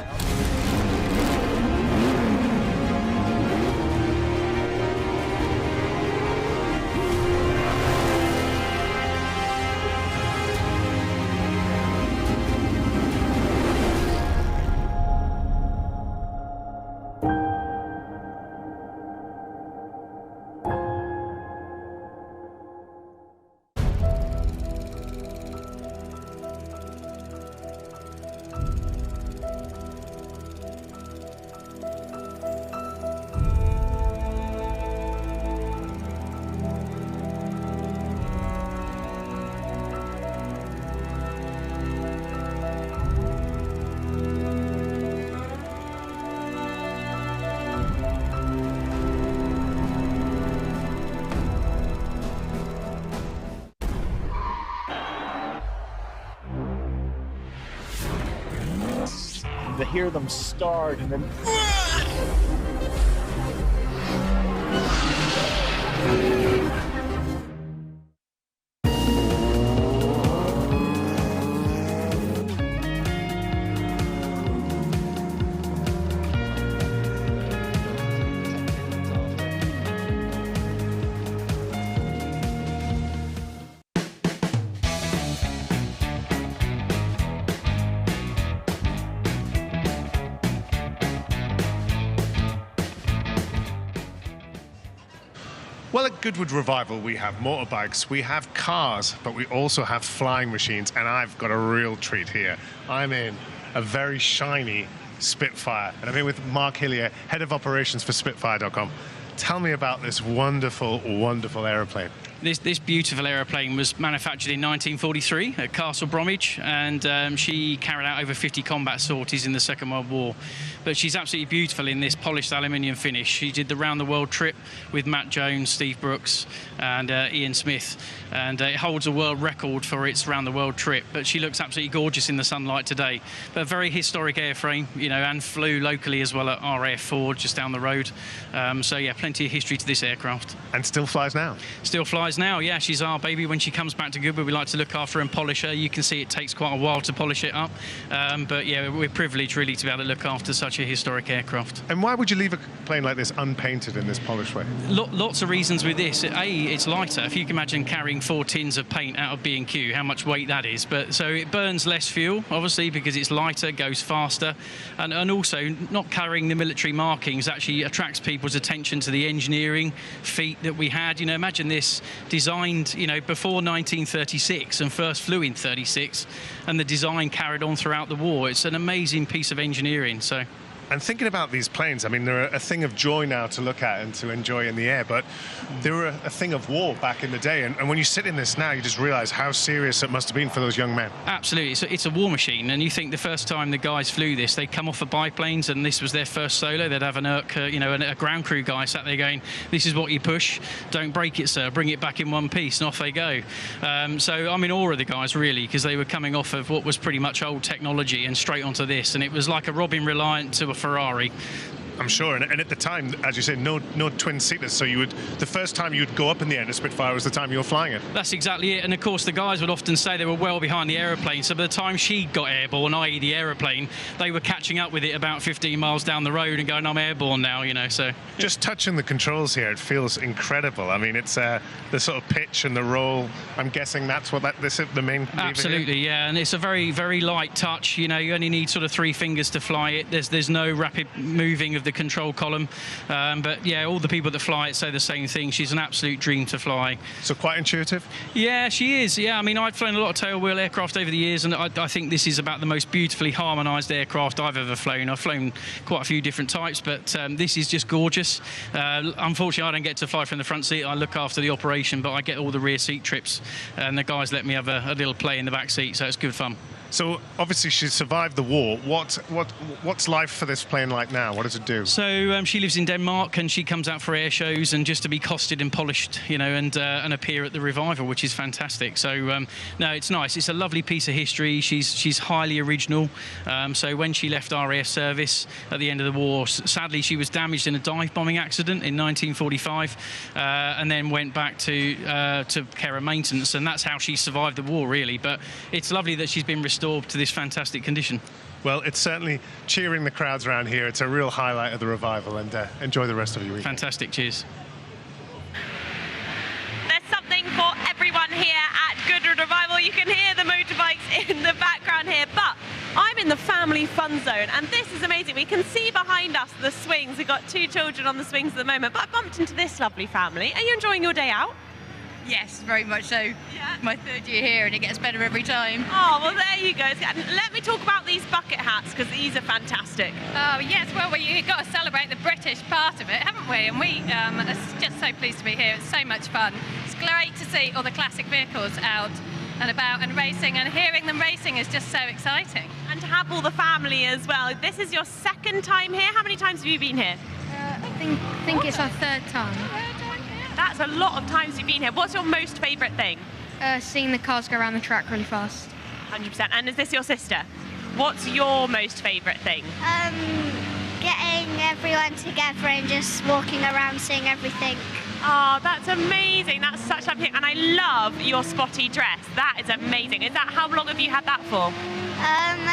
To hear them start and then Well, at Goodwood Revival, we have motorbikes, we have cars, but we also have flying machines, and I've got a real treat here. I'm in a very shiny Spitfire, and I'm here with Mark Hillier, Head of Operations for Spitfire.com. Tell me about this wonderful, wonderful aeroplane. This beautiful aeroplane was manufactured in 1943 at Castle Bromwich, and she carried out over 50 combat sorties in the Second World War. But she's absolutely beautiful in this polished aluminium finish. She did the round-the-world trip with Matt Jones, Steve Brooks, and Ian Smith, and it holds a world record for its round-the-world trip. But she looks absolutely gorgeous in the sunlight today. But a very historic airframe, you know, and flew locally as well at RAF Ford just down the road. So yeah, plenty of history to this aircraft. And still flies now? Still flies. guys now. Yeah, she's our baby. When she comes back to Goodwood, we like to look after and polish her. You can see it takes quite a while to polish it up. But yeah, we're privileged really to be able to look after such a historic aircraft. And why would you leave a plane like this unpainted in this polished way? Lots of reasons with this. It's lighter. If you can imagine carrying 4 tins of paint out of B&Q, how much weight that is. But so it burns less fuel, obviously, because it's lighter, goes faster, and also not carrying the military markings actually attracts people's attention to the engineering feat that we had. You know, imagine this designed, you know, before 1936 and first flew in 36, and the design carried on throughout the war. It's an amazing piece of engineering. So. And thinking about these planes, I mean, they're a thing of joy now to look at and to enjoy in the air, but they were a thing of war back in the day. And when you sit in this now, you just realize how serious it must have been for those young men. Absolutely. It's a war machine. And you think the first time the guys flew this, they'd come off of biplanes and this was their first solo. They'd have an ERC, you know, a ground crew guy sat there going, this is what you push. Don't break it, sir. Bring it back in one piece, and off they go. So I'm in awe of the guys, really, because they were coming off of what was pretty much old technology and straight onto this. And it was like a Robin Reliant to a Ferrari. I'm sure, and at the time, as you said, no twin-seaters, so the first time you'd go up in the air in a Spitfire was the time you were flying it. That's exactly it, and of course the guys would often say they were well behind the aeroplane, so by the time she got airborne, i.e. the aeroplane, they were catching up with it about 15 miles down the road and going, I'm airborne now, you know, so. Just touching the controls here, it feels incredible. I mean, it's the sort of pitch and the roll, I'm guessing that's what this is the main lever. Absolutely, yeah, and it's a very, very light touch, you know, you only need sort of 3 fingers to fly it. There's no rapid moving of the control column, but yeah, all the people that fly it say the same thing. She's an absolute dream to fly. So quite intuitive? Yeah, she is. Yeah, I mean, I've flown a lot of tailwheel aircraft over the years, and I think this is about the most beautifully harmonised aircraft I've ever flown. I've flown quite a few different types, but this is just gorgeous. Unfortunately, I don't get to fly from the front seat. I look after the operation, but I get all the rear seat trips, and the guys let me have a little play in the back seat, so it's good fun. So obviously she survived the war. What's life for this plane like now? What does it do? So she lives in Denmark, and she comes out for air shows and just to be costed and polished, you know, and appear at the Revival, which is fantastic. So no, it's nice. It's a lovely piece of history. She's highly original. So when she left our air service at the end of the war, sadly she was damaged in a dive bombing accident in 1945, and then went back to care and maintenance, and that's how she survived the war, really. But it's lovely that she's been restored to this fantastic condition. Well, it's certainly cheering the crowds around here. It's a real highlight of the Revival, and enjoy the rest of your week. Fantastic, cheers. There's something for everyone here at Goodwood Revival. You can hear the motorbikes in the background here, but I'm in the family fun zone, and this is amazing. We can see behind us the swings. We've got 2 children on the swings at the moment, but I bumped into this lovely family. Are you enjoying your day out? Yes, very much so. Yeah. My 3rd year here, and it gets better every time. Oh, well, there you go. Let me talk about these bucket hats, because these are fantastic. Oh, yes, well, you've got to celebrate the British part of it, haven't we? And we are just so pleased to be here. It's so much fun. It's great to see all the classic vehicles out and about and racing, and hearing them racing is just so exciting. And to have all the family as well. This is your 2nd time here. How many times have you been here? I think it's our 3rd time. That's a lot of times you've been here. What's your most favourite thing? Seeing the cars go around the track really fast. 100%. And is this your sister? What's your most favourite thing? Getting everyone together and just walking around seeing everything. Oh, that's amazing. That's such lovely. And I love your spotty dress. That is amazing. How long have you had that for?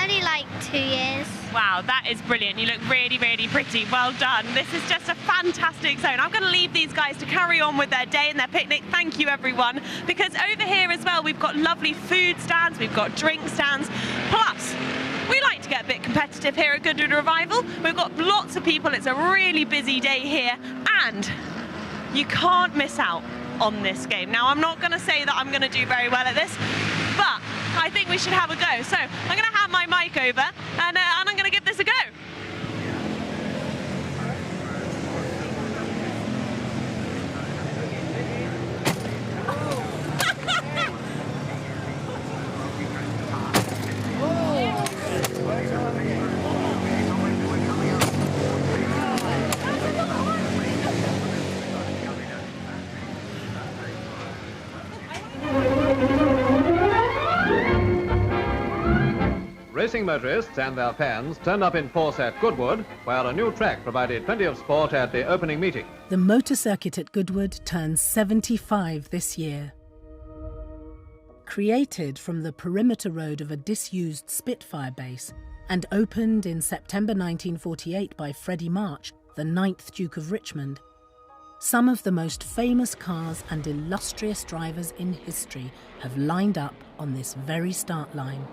Only like 2 years. Wow, that is brilliant. You look really, really pretty. Well done. This is just a fantastic zone. I'm going to leave these guys to carry on with their day and their picnic. Thank you, everyone. Because over here as well, we've got lovely food stands. We've got drink stands. Plus, we like to get a bit competitive here at Goodwood Revival. We've got lots of people. It's a really busy day here. And you can't miss out on this game. Now, I'm not going to say that I'm going to do very well at this, but I think we should have a go. So I'm going to hand my mic over, and I'm going to give this a go. Racing motorists and their fans turned up in force at Goodwood, where a new track provided plenty of sport at the opening meeting. The motor circuit at Goodwood turns 75 this year. Created from the perimeter road of a disused Spitfire base and opened in September 1948 by Freddie March, the 9th Duke of Richmond, some of the most famous cars and illustrious drivers in history have lined up on this very start line.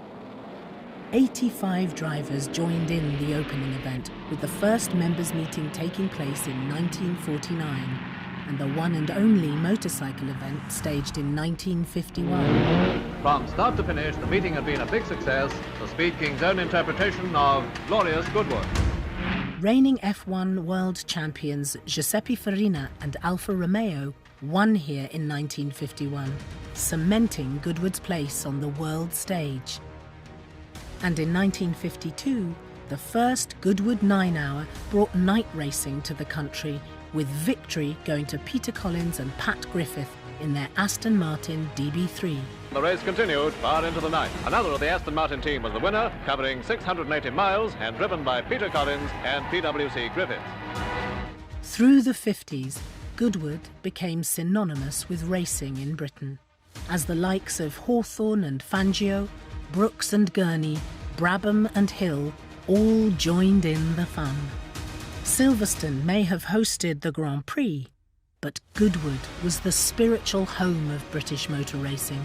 85 drivers joined in the opening event, with the first members' meeting taking place in 1949 and the one and only motorcycle event staged in 1951. From start to finish, the meeting had been a big success, the Speed King's own interpretation of glorious Goodwood. Reigning F1 world champions Giuseppe Farina and Alfa Romeo won here in 1951, cementing Goodwood's place on the world stage. And in 1952, the first Goodwood 9-hour brought night racing to the country, with victory going to Peter Collins and Pat Griffith in their Aston Martin DB3. The race continued far into the night. Another of the Aston Martin team was the winner, covering 680 miles and driven by Peter Collins and PwC Griffiths. Through the 50s, Goodwood became synonymous with racing in Britain, as the likes of Hawthorne and Fangio, Brooks and Gurney, Brabham and Hill all joined in the fun. Silverstone may have hosted the Grand Prix, but Goodwood was the spiritual home of British motor racing,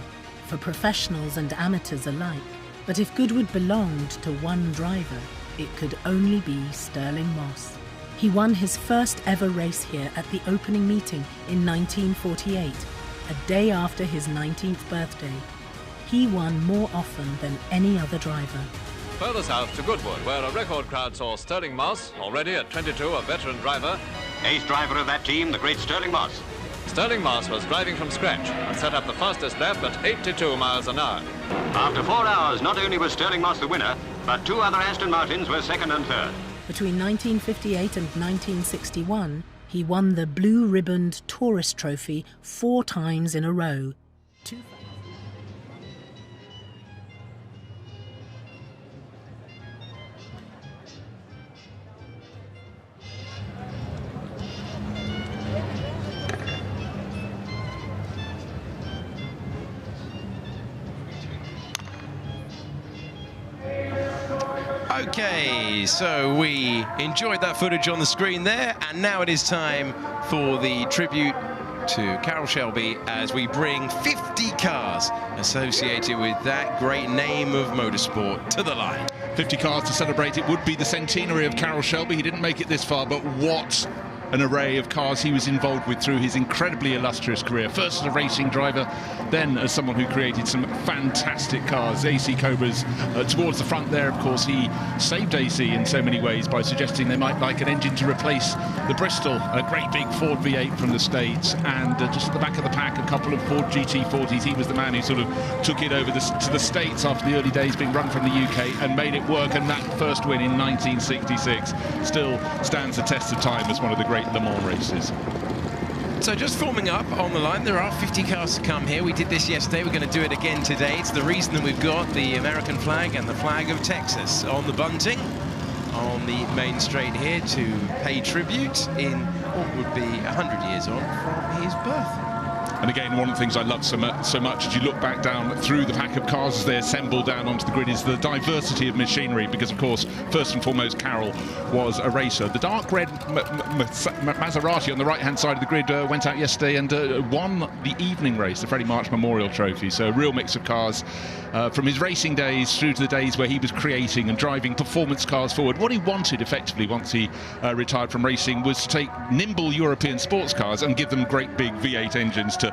for professionals and amateurs alike. But if Goodwood belonged to one driver, it could only be Stirling Moss. He won his first ever race here at the opening meeting in 1948, a day after his 19th birthday. He won more often than any other driver. Further south to Goodwood, where a record crowd saw Stirling Moss, already at 22 a veteran driver. Ace driver of that team, the great Stirling Moss. Stirling Moss was driving from scratch and set up the fastest lap at 82 miles an hour. After 4 hours, not only was Stirling Moss the winner, but 2 other Aston Martins were second and third. Between 1958 and 1961, he won the blue-ribboned Tourist Trophy 4 times in a row. Okay, so we enjoyed that footage on the screen there, and now it is time for the tribute to Carroll Shelby as we bring 50 cars associated with that great name of motorsport to the line. 50 cars to celebrate. It would be the centenary of Carroll Shelby. He didn't make it this far, but what an array of cars he was involved with through his incredibly illustrious career. First as a racing driver, then as someone who created some fantastic cars. AC Cobras towards the front there, of course, he saved AC in so many ways by suggesting they might like an engine to replace the Bristol, a great big Ford V8 from the States, and just at the back of the pack, a couple of Ford GT40s. He was the man who sort of took it over to the States after the early days being run from the UK and made it work, and that first win in 1966 still stands the test of time as one of the great Le Mans races. So just forming up on the line, there are 50 cars to come here. We did this yesterday, we're going to do it again today. It's the reason that we've got the American flag and the flag of Texas on the bunting on the main straight here to pay tribute in what would be 100 years on from his birth. And again, one of the things I love so much as you look back down through the pack of cars as they assemble down onto the grid is the diversity of machinery, because of course, first and foremost, Carroll was a racer. The dark red Maserati on the right-hand side of the grid went out yesterday and won the evening race, the Freddie March Memorial Trophy. So a real mix of cars from his racing days through to the days where he was creating and driving performance cars forward. What he wanted effectively once he retired from racing was to take nimble European sports cars and give them great big V8 engines to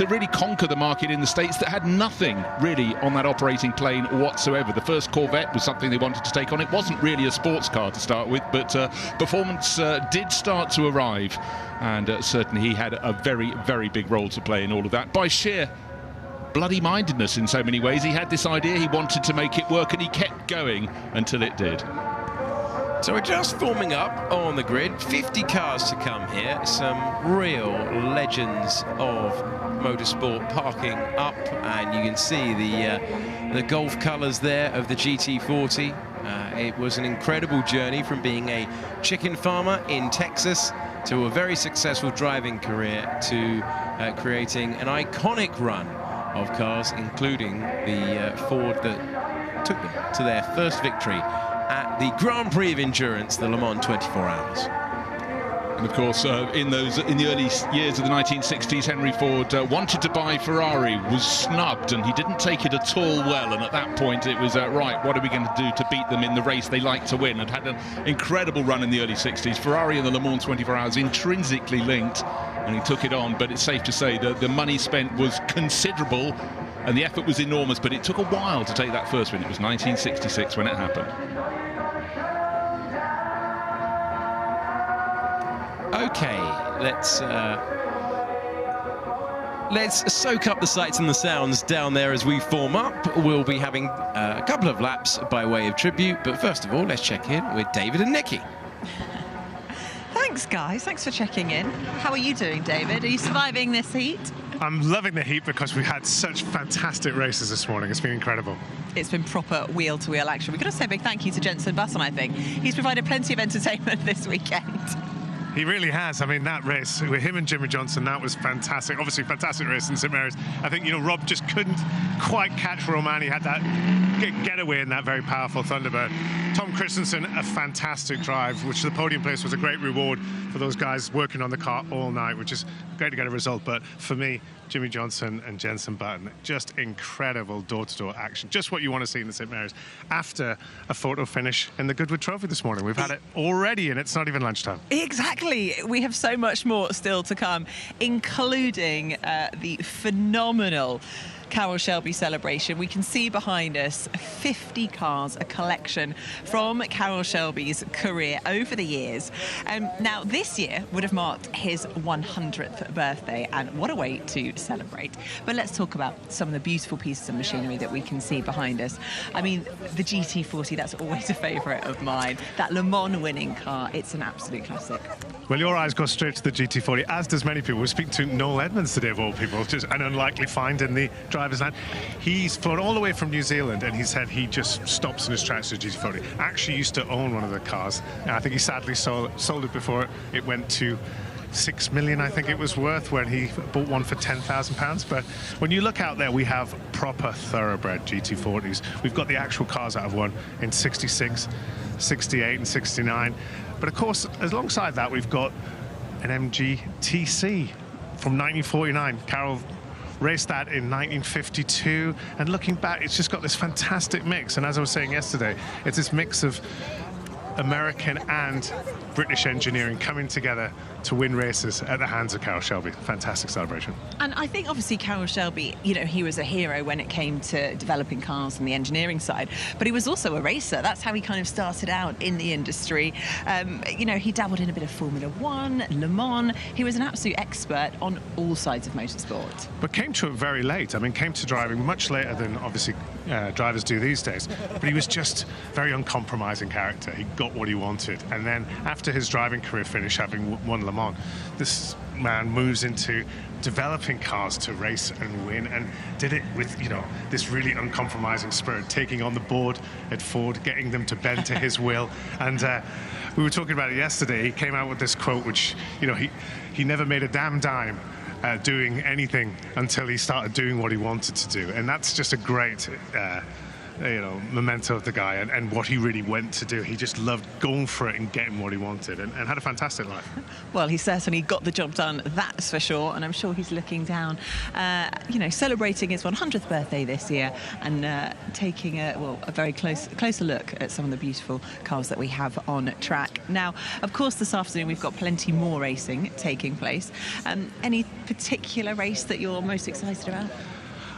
really conquer the market in the States that had nothing really on that operating plane whatsoever. The first Corvette was something they wanted to take on. It wasn't really a sports car to start with, but performance did start to arrive, and certainly he had a very, very big role to play in all of that. By sheer bloody-mindedness in so many ways, he had this idea, he wanted to make it work, and he kept going until it did. So we're just forming up on the grid. 50 cars to come here. Some real legends of motorsport parking up, and you can see the Golf colours there of the GT40. It was an incredible journey from being a chicken farmer in Texas to a very successful driving career to creating an iconic run of cars, including the Ford that took them to their first victory at the Grand Prix of Endurance, the Le Mans 24 Hours. And of course, in the early years of the 1960s, Henry Ford wanted to buy Ferrari, was snubbed, and he didn't take it at all well. And at that point, it was right, what are we going to do to beat them in the race they like to win? And had an incredible run in the early 60s. Ferrari and the Le Mans 24 Hours intrinsically linked, and he took it on. But it's safe to say that the money spent was considerable, and the effort was enormous. But it took a while to take that first win. It was 1966 when it happened. Okay, let's soak up the sights and the sounds down there as we form up. We'll be having a couple of laps by way of tribute, but first of all, let's check in with David and Nikki. Thanks, guys. Thanks for checking in. How are you doing, David? Are you surviving this heat? I'm loving the heat because we've had such fantastic races this morning. It's been incredible. It's been proper wheel-to-wheel action. We've got to say a big thank you to Jenson Button, I think. He's provided plenty of entertainment this weekend. He really has. I mean, that race with him and Jimmy Johnson, that was fantastic. Obviously, fantastic race in St Mary's. I think, Rob just couldn't quite catch Roman. He had that getaway in that very powerful Thunderbird. Tom Christensen, a fantastic drive, which the podium place was a great reward for those guys working on the car all night, which is great to get a result. But for me, Jimmy Johnson and Jenson Button, just incredible door-to-door action. Just what you want to see in the St Mary's after a photo finish in the Goodwood Trophy this morning. We've had it already, and it's not even lunchtime. Exactly. We have so much more still to come, including the phenomenal Carroll Shelby celebration. We can see behind us 50 cars, a collection from Carroll Shelby's career over the years. Now, this year would have marked his 100th birthday, and what a way to celebrate. But let's talk about some of the beautiful pieces of machinery that we can see behind us. I mean, the GT40, that's always a favourite of mine. That Le Mans winning car, it's an absolute classic. Well, your eyes go straight to the GT40, as does many people. We're speaking to Noel Edmonds today, of all people, just an unlikely find in the driver's land. He's flown all the way from New Zealand, and he said he just stops in his tracks to the GT40. Actually used to own one of the cars, and I think he sadly sold it before it went to 6 million, I think it was worth, when he bought one for £10,000. But when you look out there, we have proper thoroughbred GT40s. We've got the actual cars that have won in 66, 68 and 69. But of course, alongside that, we've got an MG TC from 1949. Carroll raced that in 1952. And looking back, it's just got this fantastic mix. And as I was saying yesterday, it's this mix of American and British engineering coming together to win races at the hands of Carroll Shelby. Fantastic celebration. And I think obviously Carroll Shelby, he was a hero when it came to developing cars and the engineering side, but he was also a racer. That's how he kind of started out in the industry. He dabbled in a bit of Formula One, Le Mans. He was an absolute expert on all sides of motorsport. But came to it very late. I mean, came to driving much later than obviously drivers do these days. But he was just very uncompromising character. He got what he wanted. And then after his driving career finished, having won Le Mans, this man moves into developing cars to race and win, and did it with this really uncompromising spirit, taking on the board at Ford, getting them to bend to his will. And we were talking about it yesterday. He came out with this quote, which he never made a damn dime doing anything until he started doing what he wanted to do. And that's just a great memento of the guy and what he really went to do. He just loved going for it and getting what he wanted, and had a fantastic life. Well, he certainly got the job done, that's for sure, and I'm sure he's looking down, celebrating his 100th birthday this year, and taking a very closer look at some of the beautiful cars that we have on track. Now, of course, this afternoon we've got plenty more racing taking place. Any particular race that you're most excited about?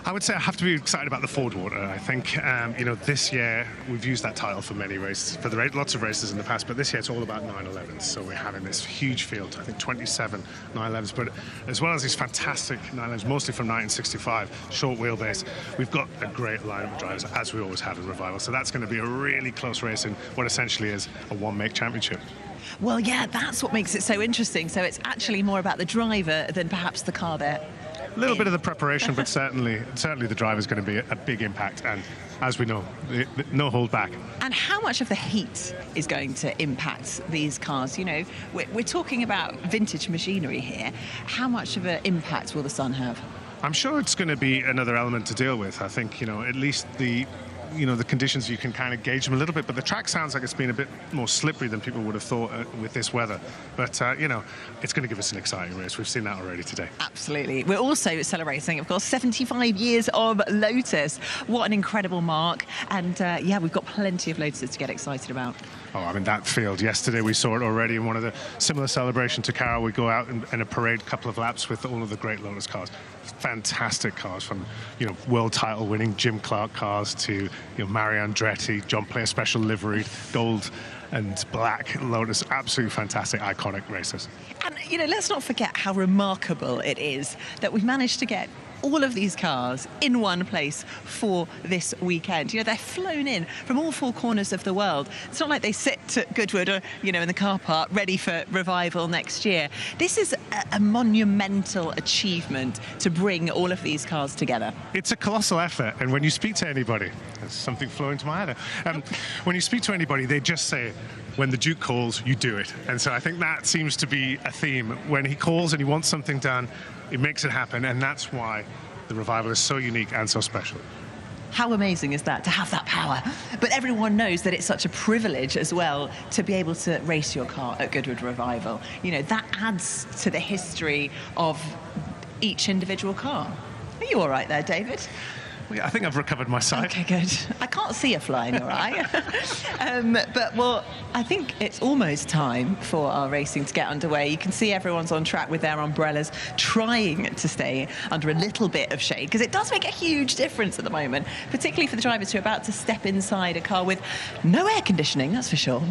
I would say I have to be excited about the Fordwater. I think, you know, this year we've used that title for many races, for lots of races in the past, but this year it's all about 911s. So we're having this huge field, I think 27 911s, but as well as these fantastic 911s, mostly from 1965, short wheelbase, we've got a great lineup of drivers, as we always have in Revival. So that's going to be a really close race in what essentially is a one-make championship. Well, yeah, that's what makes it so interesting. So it's actually more about the driver than perhaps the car there. A little bit of the preparation, but certainly the driver's going to be a big impact, and as we know, no hold back. And how much of the heat is going to impact these cars? You know, we're talking about vintage machinery here. How much of an impact will the sun have? I'm sure it's going to be another element to deal with. I think, you know, at least the conditions, you can kind of gauge them a little bit, but the track sounds like it's been a bit more slippery than people would have thought with this weather. But, you know, it's going to give us an exciting race. We've seen that already today. Absolutely. We're also celebrating, of course, 75 years of Lotus. What an incredible mark. And, yeah, we've got plenty of Lotuses to get excited about. Oh, I mean, that field, yesterday we saw it already in one of the similar celebrations to Carroll. We go out in a parade, a couple of laps with all of the great Lotus cars. Fantastic cars, from, you know, world title winning Jim Clark cars to, you know, Mario Andretti, John Player special liveried gold and black Lotus. Absolutely fantastic, iconic races. And, you know, let's not forget how remarkable it is that we've managed to get all of these cars in one place for this weekend. You know, they're flown in from all four corners of the world. It's not like they sit at Goodwood or, you know, in the car park ready for Revival next year. This is a monumental achievement to bring all of these cars together. It's a colossal effort, and when you speak to anybody, there's something flowing to my head. When you speak to anybody, they just say, when the Duke calls, you do it. And so I think that seems to be a theme. When he calls and he wants something done, it makes it happen, and that's why the Revival is so unique and so special. How amazing is that, to have that power? But everyone knows that it's such a privilege as well to be able to race your car at Goodwood Revival. You know, that adds to the history of each individual car. Are you all right there, David? I think I've recovered my sight. Okay, good. I can't see a fly in your eye. But, well, I think it's almost time for our racing to get underway. You can see everyone's on track with their umbrellas, trying to stay under a little bit of shade, because it does make a huge difference at the moment, particularly for the drivers who are about to step inside a car with no air conditioning, that's for sure.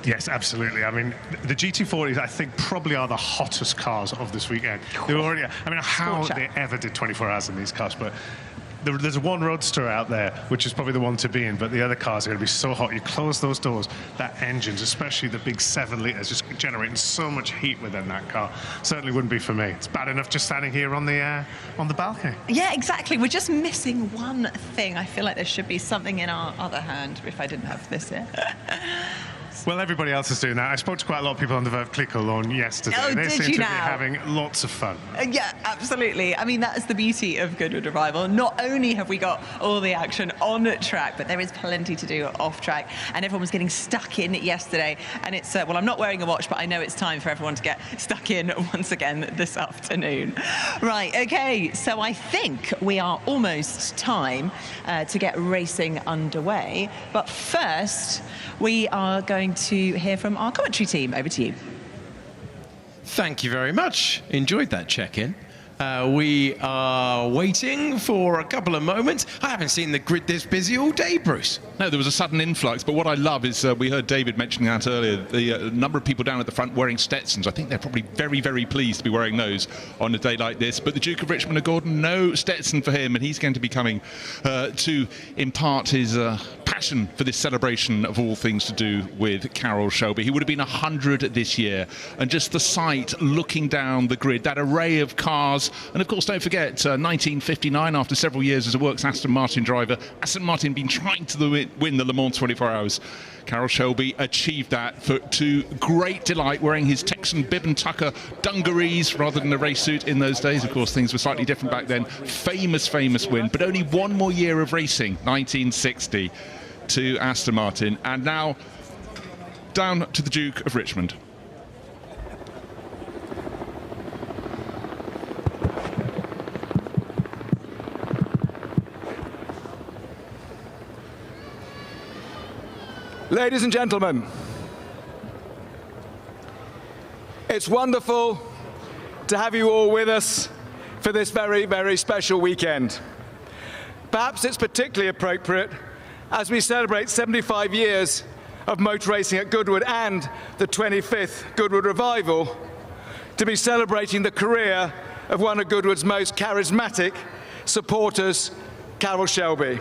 Yes, absolutely. I mean, the GT40s, I think, probably are the hottest cars of this weekend. They were already, I mean, how they ever did 24 hours in these cars, but there's one roadster out there, which is probably the one to be in, but the other cars are going to be so hot. You close those doors, that engine's, especially the big 7 litres, just generating so much heat within that car. Certainly wouldn't be for me. It's bad enough just standing here on the balcony. Yeah, exactly. We're just missing one thing. I feel like there should be something in our other hand if I didn't have this here. Well, everybody else is doing that. I spoke to quite a lot of people on the Veuve Clicquot lawn yesterday. Oh, they seem to be having lots of fun. Yeah, absolutely. I mean, that is the beauty of Goodwood Revival. Not only have we got all the action on track, but there is plenty to do off track. And everyone was getting stuck in yesterday. And it's, well, I'm not wearing a watch, but I know it's time for everyone to get stuck in once again this afternoon. Right, okay, so I think we are almost time to get racing underway. But first, we are going to hear from our commentary team. Over to you. Thank you very much. Enjoyed that check-in. We are waiting for a couple of moments. I haven't seen the grid this busy all day, Bruce. No, there was a sudden influx, but what I love is we heard David mentioning that earlier, the number of people down at the front wearing Stetsons. I think they're probably very, very pleased to be wearing those on a day like this. But the Duke of Richmond and Gordon, no Stetson for him, and he's going to be coming to impart his passion for this celebration of all things to do with Carroll Shelby. He would have been 100 this year, and just the sight looking down the grid, that array of cars. And of course, don't forget, 1959, after several years as a works Aston Martin driver, Aston Martin been trying to win the Le Mans 24 Hours. Carroll Shelby achieved that to great delight, wearing his Texan bib and tucker dungarees rather than a race suit in those days. Of course, things were slightly different back then. Famous win, but only one more year of racing, 1960, to Aston Martin. And now, down to the Duke of Richmond. Ladies and gentlemen, it's wonderful to have you all with us for this very, very special weekend. Perhaps it's particularly appropriate as we celebrate 75 years of motor racing at Goodwood and the 25th Goodwood Revival to be celebrating the career of one of Goodwood's most charismatic supporters, Carroll Shelby.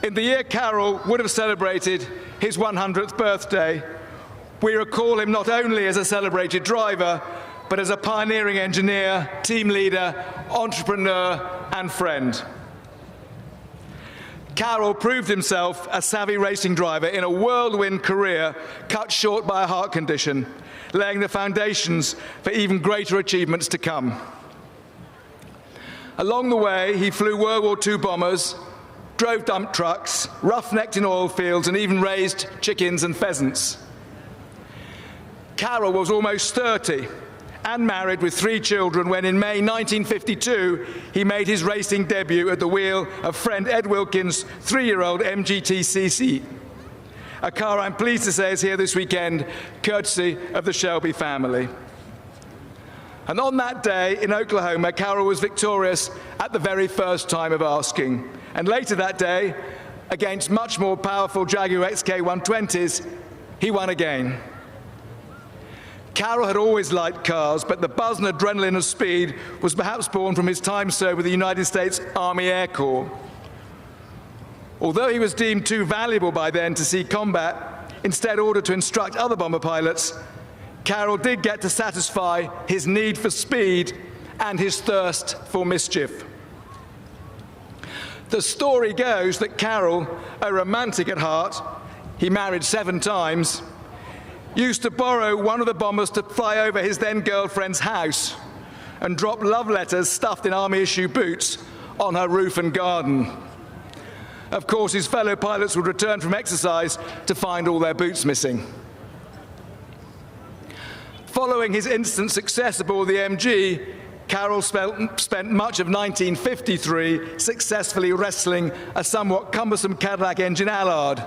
In the year Carroll would have celebrated his 100th birthday, we recall him not only as a celebrated driver, but as a pioneering engineer, team leader, entrepreneur, and friend. Carroll proved himself a savvy racing driver in a whirlwind career cut short by a heart condition, laying the foundations for even greater achievements to come. Along the way, he flew World War II bombers, drove dump trucks, roughnecked in oil fields, and even raised chickens and pheasants. Carroll was almost 30 and married with 3 children when in May 1952 he made his racing debut at the wheel of friend Ed Wilkins' 3-year-old MGT-CC, a car I'm pleased to say is here this weekend, courtesy of the Shelby family. And on that day in Oklahoma, Carroll was victorious at the very first time of asking. And later that day, against much more powerful Jaguar XK120s, he won again. Carroll had always liked cars, but the buzz and adrenaline of speed was perhaps born from his time served with the United States Army Air Corps. Although he was deemed too valuable by then to see combat, instead ordered to instruct other bomber pilots, Carroll did get to satisfy his need for speed and his thirst for mischief. The story goes that Carroll, a romantic at heart, he married 7 times, used to borrow one of the bombers to fly over his then-girlfriend's house and drop love letters stuffed in Army-issue boots on her roof and garden. Of course, his fellow pilots would return from exercise to find all their boots missing. Following his instant success aboard the MG, Carroll spent much of 1953 successfully wrestling a somewhat cumbersome Cadillac engine Allard,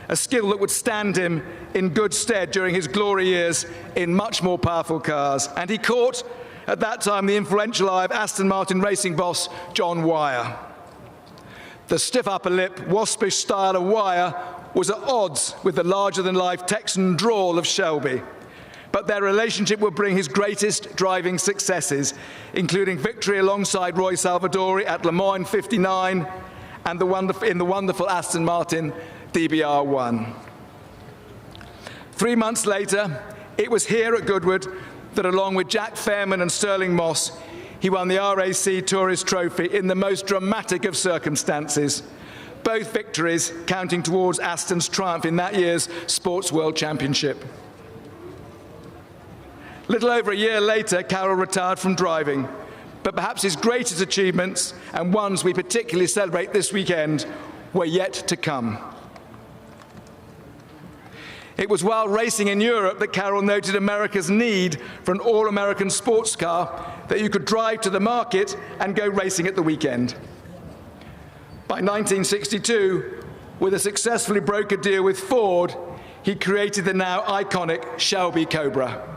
a skill that would stand him in good stead during his glory years in much more powerful cars. And he caught, at that time, the influential eye of Aston Martin racing boss John Wyer. The stiff upper lip, waspish style of Wyer was at odds with the larger-than-life Texan drawl of Shelby. But their relationship would bring his greatest driving successes, including victory alongside Roy Salvadori at Le Mans '59 and in the wonderful Aston Martin DBR1. 3 months later, it was here at Goodwood that, along with Jack Fairman and Sterling Moss, he won the RAC Tourist Trophy in the most dramatic of circumstances, both victories counting towards Aston's triumph in that year's Sports World Championship. Little over a year later, Carroll retired from driving, but perhaps his greatest achievements, and ones we particularly celebrate this weekend, were yet to come. It was while racing in Europe that Carroll noted America's need for an all-American sports car that you could drive to the market and go racing at the weekend. By 1962, with a successfully brokered deal with Ford, he created the now iconic Shelby Cobra.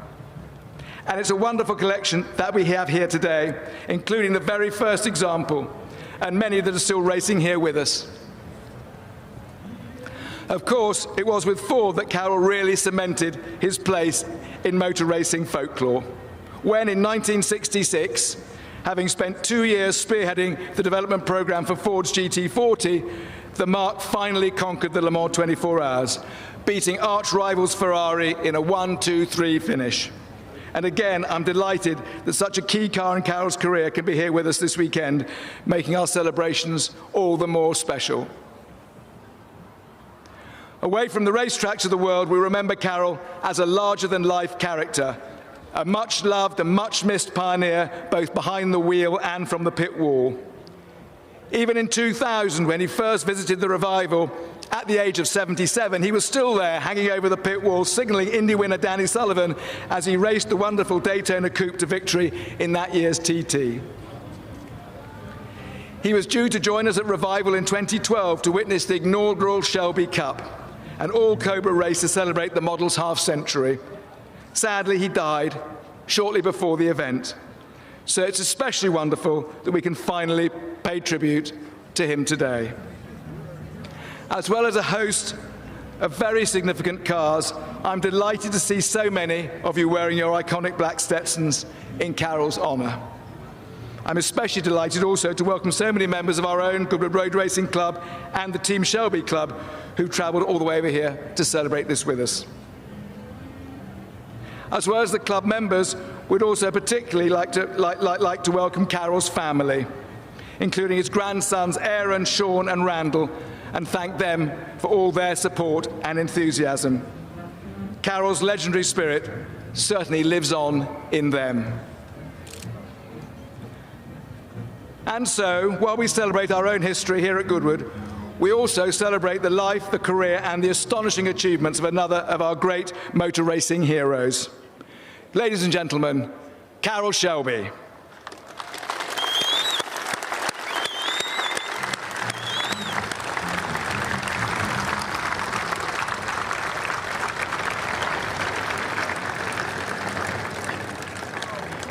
And it's a wonderful collection that we have here today, including the very first example, and many that are still racing here with us. Of course, it was with Ford that Carroll really cemented his place in motor racing folklore, when in 1966, having spent 2 years spearheading the development program for Ford's GT40, the Mark finally conquered the Le Mans 24 Hours, beating arch rivals Ferrari in a 1-2-3 finish. And again, I'm delighted that such a key car in Carroll's career can be here with us this weekend, making our celebrations all the more special. Away from the racetracks of the world, we remember Carroll as a larger-than-life character, a much-loved and much-missed pioneer, both behind the wheel and from the pit wall. Even in 2000, when he first visited the Revival, at the age of 77, he was still there, hanging over the pit wall, signaling Indy winner Danny Sullivan as he raced the wonderful Daytona Coupe to victory in that year's TT. He was due to join us at Revival in 2012 to witness the inaugural Shelby Cup, an all-Cobra race to celebrate the model's half-century. Sadly, he died shortly before the event. So it's especially wonderful that we can finally pay tribute to him today. As well as a host of very significant cars, I'm delighted to see so many of you wearing your iconic black Stetsons in Carroll's honour. I'm especially delighted also to welcome so many members of our own Goodwood Road Racing Club and the Team Shelby Club who travelled all the way over here to celebrate this with us. As well as the club members, we'd also particularly like to welcome Carroll's family, including his grandsons Aaron, Sean and Randall, and thank them for all their support and enthusiasm. Carroll's legendary spirit certainly lives on in them. And so, while we celebrate our own history here at Goodwood, we also celebrate the life, the career and the astonishing achievements of another of our great motor racing heroes. Ladies and gentlemen, Carroll Shelby.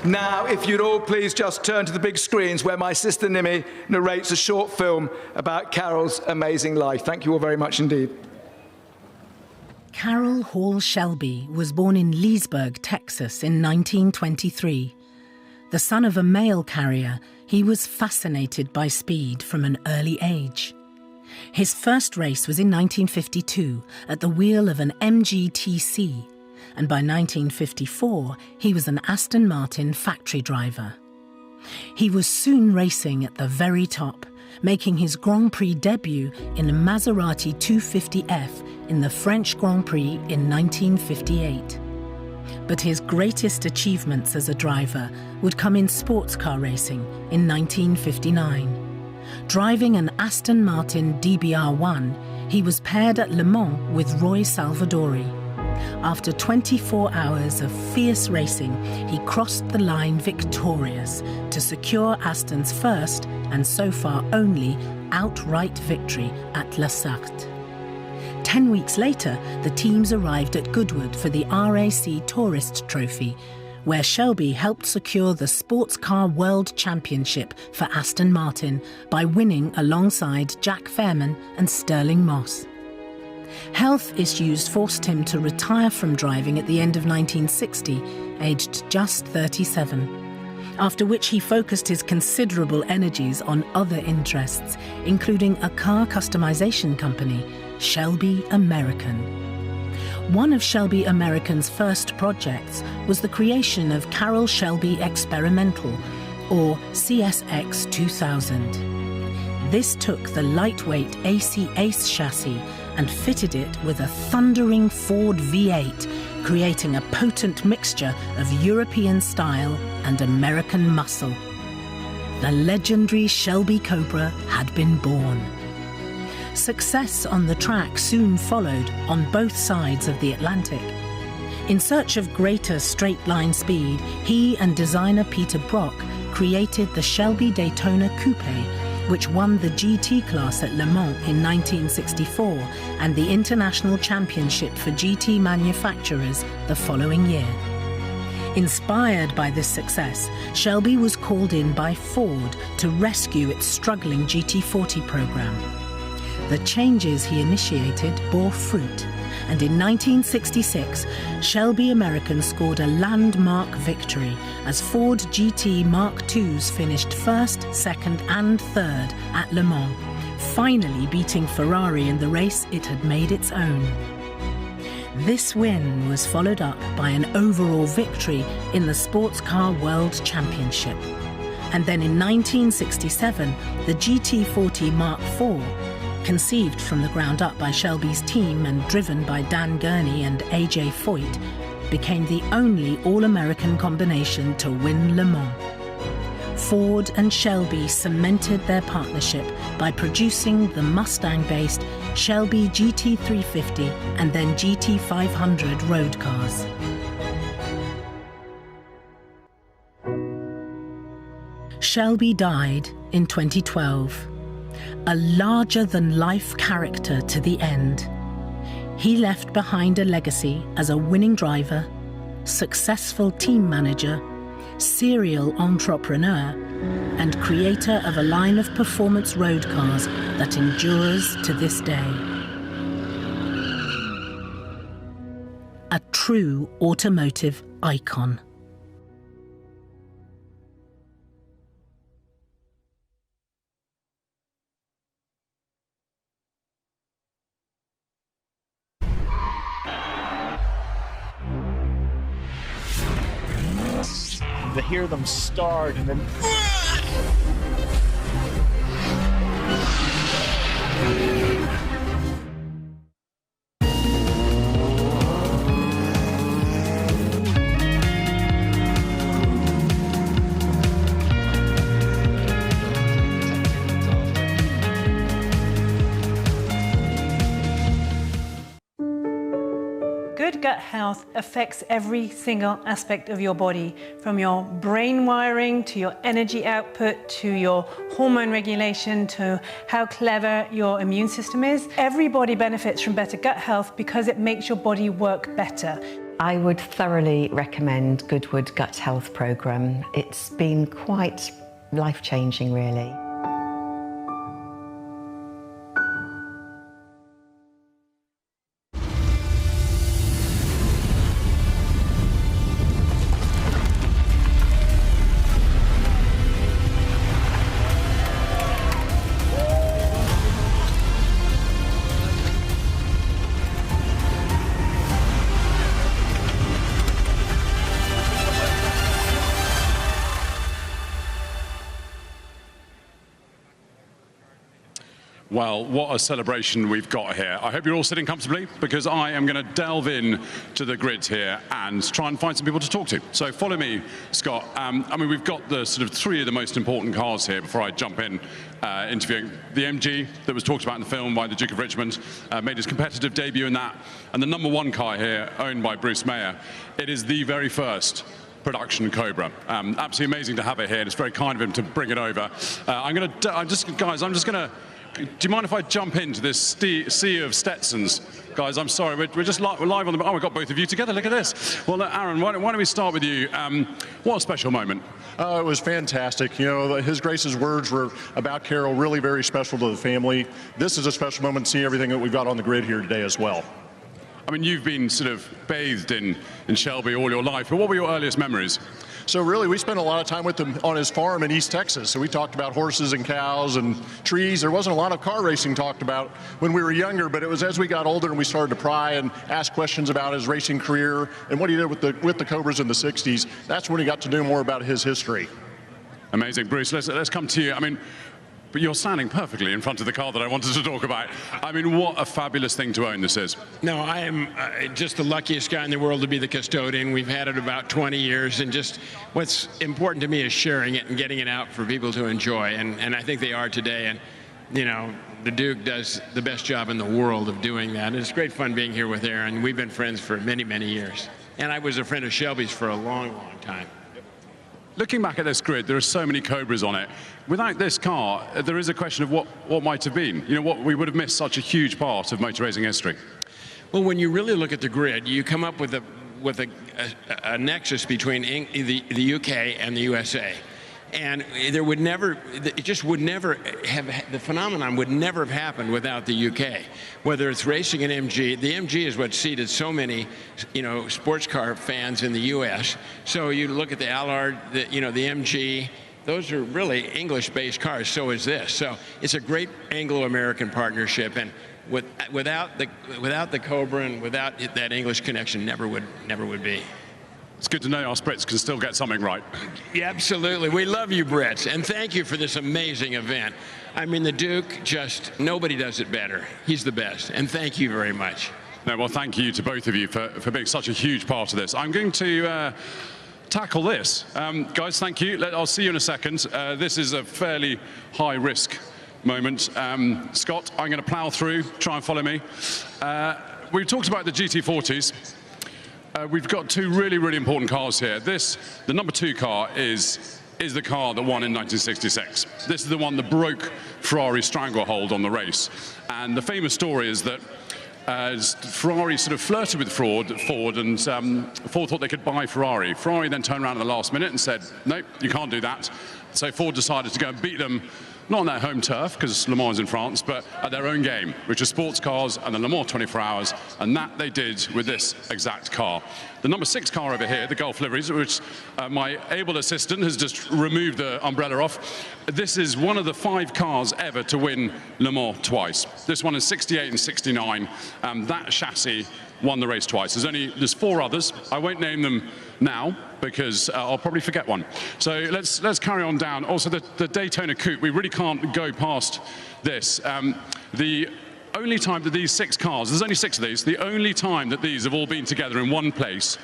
Now, if you'd all please just turn to the big screens where my sister Nimmy narrates a short film about Carroll's amazing life. Thank you all very much indeed. Carroll Hall Shelby was born in Leesburg, Texas in 1923. The son of a mail carrier, he was fascinated by speed from an early age. His first race was in 1952 at the wheel of an MGTC, and by 1954 he was an Aston Martin factory driver. He was soon racing at the very top, making his Grand Prix debut in a Maserati 250F in the French Grand Prix in 1958. But his greatest achievements as a driver would come in sports car racing in 1959. Driving an Aston Martin DBR1, he was paired at Le Mans with Roy Salvadori. After 24 hours of fierce racing, he crossed the line victorious to secure Aston's first, and so far only, outright victory at La Sarthe. 10 weeks later, the teams arrived at Goodwood for the RAC Tourist Trophy, where Shelby helped secure the Sports Car World Championship for Aston Martin by winning alongside Jack Fairman and Sterling Moss. Health issues forced him to retire from driving at the end of 1960, aged just 37, after which he focused his considerable energies on other interests, including a car customization company, Shelby American. One of Shelby American's first projects was the creation of Carroll Shelby Experimental, or CSX 2000. This took the lightweight AC Ace chassis and fitted it with a thundering Ford V8, creating a potent mixture of European style and American muscle. The legendary Shelby Cobra had been born. Success on the track soon followed on both sides of the Atlantic. In search of greater straight-line speed, he and designer Peter Brock created the Shelby Daytona Coupe, which won the GT class at Le Mans in 1964 and the International Championship for GT manufacturers the following year. Inspired by this success, Shelby was called in by Ford to rescue its struggling GT40 program. The changes he initiated bore fruit, and in 1966, Shelby American scored a landmark victory as Ford GT Mark IIs finished first, second and third at Le Mans, finally beating Ferrari in the race it had made its own. This win was followed up by an overall victory in the Sports Car World Championship. And then in 1967, the GT40 Mark IV, conceived from the ground up by Shelby's team and driven by Dan Gurney and AJ Foyt, became the only all-American combination to win Le Mans. Ford and Shelby cemented their partnership by producing the Mustang-based Shelby GT350 and then GT500 road cars. Shelby died in 2012. A larger-than-life character to the end. He left behind a legacy as a winning driver, successful team manager, serial entrepreneur, and creator of a line of performance road cars that endures to this day. A true automotive icon. To hear them start and then Good gut health affects every single aspect of your body, from your brain wiring to your energy output to your hormone regulation to how clever your immune system is. Everybody benefits from better gut health because it makes your body work better. I would thoroughly recommend Goodwood Gut Health Programme. It's been quite life-changing, really. Well, what a celebration we've got here. I hope you're all sitting comfortably, because I am going to delve in to the grid here and try and find some people to talk to. So follow me, Scott. I mean, we've got the sort of three of the most important cars here before I jump in interviewing. The MG that was talked about in the film by the Duke of Richmond, made his competitive debut in that. And the #1 car here, owned by Bruce Mayer. It is the very first production Cobra. Absolutely amazing to have it here. And it's very kind of him to bring it over. I'm just going to, do you mind if I jump into this sea of Stetsons? Guys, I'm sorry, we're just we're live on the... Oh, we've got both of you together, look at this. Well, Aaron, why don't we start with you? What a special moment. It was fantastic. You know, His Grace's words were about Carroll, really very special to the family. This is a special moment to see everything that we've got on the grid here today as well. I mean, you've been sort of bathed in Shelby all your life, but what were your earliest memories? So really, we spent a lot of time with him on his farm in East Texas. So we talked about horses and cows and trees. There wasn't a lot of car racing talked about when we were younger, but it was as we got older and we started to pry and ask questions about his racing career and what he did with the Cobras in the 60s. That's when he got to know more about his history. Amazing. Bruce, let's come to you. I mean, but you're standing perfectly in front of the car that I wanted to talk about. I mean, what a fabulous thing to own this is. No, I am just the luckiest guy in the world to be the custodian. We've had it about 20 years, and just what's important to me is sharing it and getting it out for people to enjoy, and I think they are today. And, you know, the Duke does the best job in the world of doing that. And it's great fun being here with Aaron. We've been friends for many, many years. And I was a friend of Shelby's for a long, long time. Looking back at this grid, there are so many Cobras on it. Without this car, there is a question of what might have been. You know, we would have missed such a huge part of motor racing history. Well, when you really look at the grid, you come up with a nexus between the UK and the USA. And there would never, it just would never have, the phenomenon would never have happened without the UK. Whether it's racing an MG, the MG is what seeded so many, you know, sports car fans in the US. So you look at the Allard, the MG, those are really English-based cars, so is this. So it's a great Anglo-American partnership, and without the Cobra and without that English connection, never would be. It's good to know our Brits can still get something right. Yeah, absolutely. We love you, Brits, and thank you for this amazing event. I mean, the Duke, just nobody does it better. He's the best, and thank you very much. No, well, thank you to both of you for being such a huge part of this. I'm going to tackle this. Guys, thank you. I'll see you in a second. This is a fairly high-risk moment. Scott, I'm going to plough through, try and follow me. We've talked about the GT40s. We've got two really, really important cars here. The #2 car is the car that won in 1966. This is the one that broke Ferrari's stranglehold on the race. And the famous story is that Ferrari sort of flirted with Ford, and Ford thought they could buy Ferrari. Ferrari then turned around at the last minute and said, no, you can't do that. So Ford decided to go and beat them, not on their home turf, because Le Mans is in France, but at their own game, which is sports cars and the Le Mans 24 Hours, and that they did with this exact car. The number 6 car over here, the Gulf liveries, which my able assistant has just removed the umbrella off. This is one of the 5 cars ever to win Le Mans twice. This one in 68 and 69. That chassis won the race twice. There's 4 others. I won't name them now because I'll probably forget one. So let's carry on down. Also, the Daytona Coupe, we really can't go past this. The only time that these 6 cars, there's only 6 of these, the only time that these have all been together in one place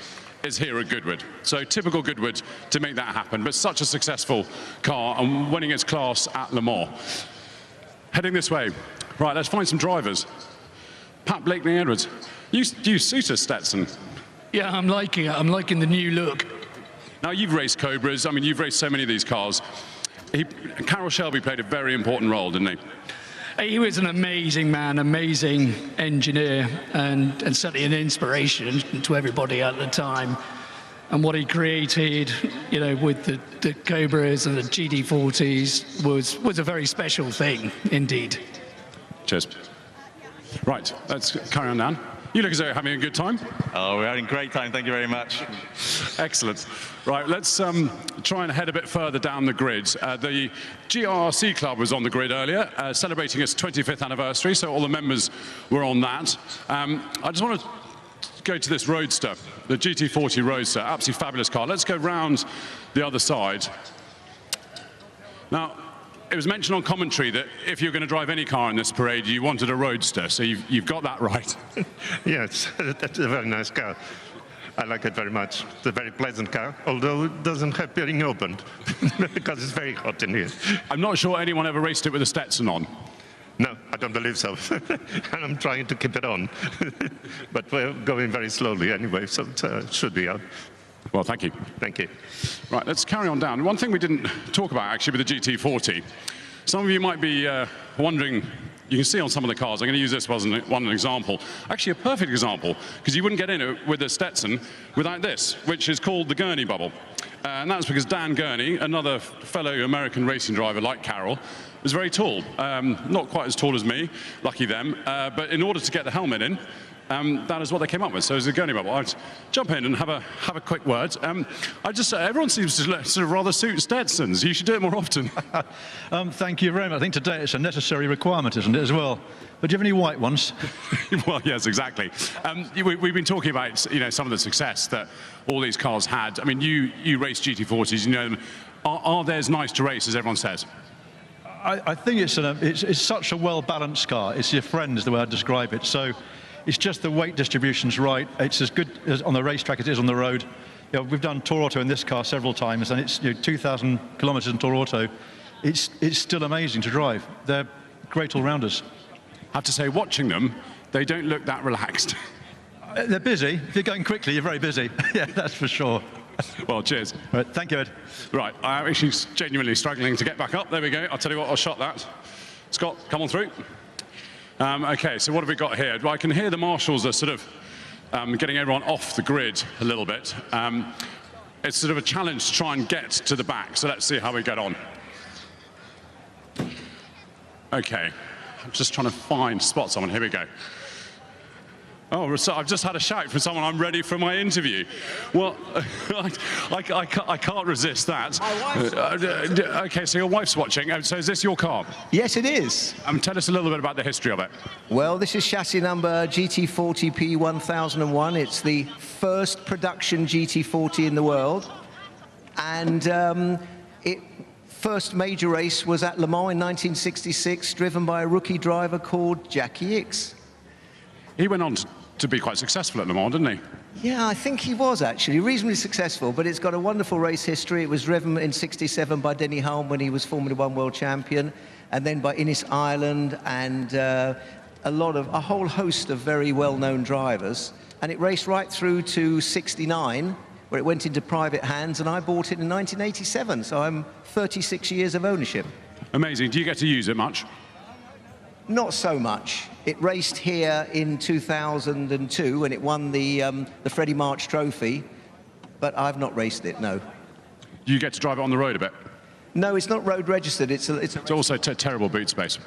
is here at Goodwood. So typical Goodwood to make that happen, but such a successful car and winning its class at Le Mans. Heading this way. Right, let's find some drivers. Pat Blakeney-Edwards. You suit us, Stetson. Yeah, I'm liking it. I'm liking the new look. Now, you've raced Cobras. I mean, you've raced so many of these cars. Carroll Shelby played a very important role, didn't he? He was an amazing man, amazing engineer, and certainly an inspiration to everybody at the time. And what he created, you know, with the Cobras and the GT40s was a very special thing, indeed. Cheers. Right, let's carry on down. You look as though you're having a good time. Oh, we're having a great time. Thank you very much. Excellent. Right, let's try and head a bit further down the grid. The GRC Club was on the grid earlier, celebrating its 25th anniversary, so all the members were on that. I just want to go to this Roadster, the GT40 Roadster, absolutely fabulous car. Let's go round the other side. Now, it was mentioned on commentary that if you're going to drive any car in this parade, you wanted a Roadster, so you've got that right. Yes, that's a very nice car. I like it very much. It's a very pleasant car, although it doesn't have peeling open, because it's very hot in here. I'm not sure anyone ever raced it with a Stetson on. No, I don't believe so. And I'm trying to keep it on. But we're going very slowly anyway, so it should be on. Well, thank you. Thank you. Right, let's carry on down. One thing we didn't talk about, actually, with the GT40. Some of you might be wondering, you can see on some of the cars, I'm going to use this one example. Actually, a perfect example, because you wouldn't get in it with a Stetson without this, which is called the Gurney bubble. And that's because Dan Gurney, another fellow American racing driver like Carroll, was very tall. Not quite as tall as me, lucky them, but in order to get the helmet in, that is what they came up with. So it's a Gurney bubble. I'd jump in and have a quick word. Everyone seems to sort of rather suit Stetsons. You should do it more often. Thank you very much. I think today it's a necessary requirement, isn't it, as well? But do you have any white ones? Well, yes, exactly. We've been talking about, you know, some of the success that all these cars had. I mean, you race GT40s, you know them. Are theirs nice to race, as everyone says? I think it's such a well-balanced car. It's your friend, is the way I describe it. So it's just the weight distribution's right. It's as good as on the racetrack as it is on the road. You know, we've done Tour Auto in this car several times, and it's 2,000 kilometres in Tour Auto. It's still amazing to drive. They're great all-rounders. I have to say, watching them, they don't look that relaxed. They're busy. If you're going quickly, you're very busy. Yeah, that's for sure. Well, cheers. Right, thank you, Ed. Right, I'm actually genuinely struggling to get back up. There we go. I'll tell you what, I'll shot that. Scott, come on through. OK, so what have we got here? Well, I can hear the marshals are sort of getting everyone off the grid a little bit. It's sort of a challenge to try and get to the back, so let's see how we get on. OK, I'm just trying to spot someone. Here we go. Oh, so I've just had a shout from someone, I'm ready for my interview. Well, I can't resist that. OK, so your wife's watching. So is this your car? Yes, it is. Tell us a little bit about the history of it. Well, this is chassis number GT40 P1001. It's the first production GT40 in the world. And first major race was at Le Mans in 1966, driven by a rookie driver called Jackie Ickx. He went on to be quite successful at Le Mans, didn't he? Yeah, I think he was actually reasonably successful, but it's got a wonderful race history. It was driven in '67 by Denny Hulme when he was Formula One world champion, and then by Innes Ireland and a whole host of very well-known drivers. And it raced right through to '69, where it went into private hands, and I bought it in 1987, so I'm 36 years of ownership. Amazing. Do you get to use it much? Not so much. It raced here in 2002 and it won the Freddie March Trophy, but I've not raced it, no. You get to drive it on the road a bit? No, it's not road registered. It's also terrible boot space.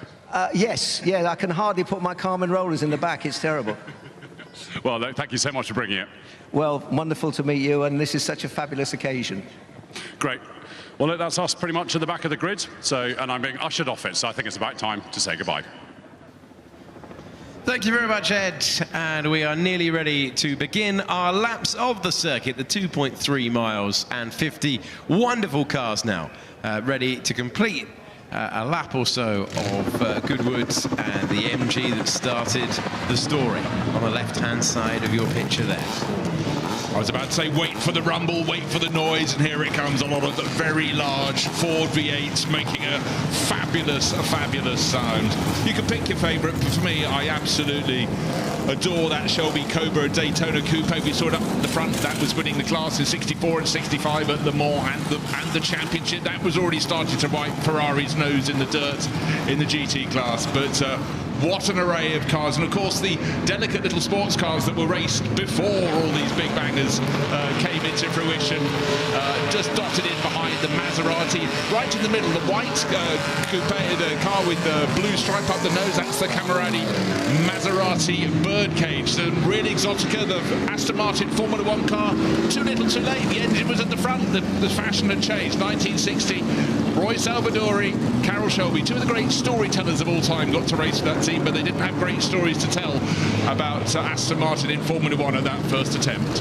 Yes, yeah, I can hardly put my Carmen rollers in the back. It's terrible. Well, thank you so much for bringing it. Well, wonderful to meet you, and this is such a fabulous occasion. Great. Well, look, that's us pretty much at the back of the grid, and I'm being ushered off it, so I think it's about time to say goodbye. Thank you very much, Ed. And we are nearly ready to begin our laps of the circuit, the 2.3 miles and 50 wonderful cars now, ready to complete a lap or so of Goodwood and the MG that started the story on the left-hand side of your picture there. I was about to say, wait for the rumble, wait for the noise, and here it comes, a lot of the very large Ford V8s making a fabulous sound. You can pick your favourite, but for me, I absolutely adore that Shelby Cobra Daytona Coupe. We saw it up the front, that was winning the class in 64 and 65 at Le Mans and the championship. That was already starting to wipe Ferrari's nose in the dirt in the GT class, but what an array of cars, and of course the delicate little sports cars that were raced before all these big bangers came into fruition, just dotted in behind the Maserati, right in the middle, the white coupe, the car with the blue stripe up the nose, that's the Camerati Maserati Birdcage. The real exotica, the Aston Martin Formula 1 car, too little too late, the engine was at the front, the fashion had changed. 1960, Roy Salvadori, Carroll Shelby, two of the great storytellers of all time, got to race for that team, but they didn't have great stories to tell about Aston Martin in Formula 1 at that first attempt.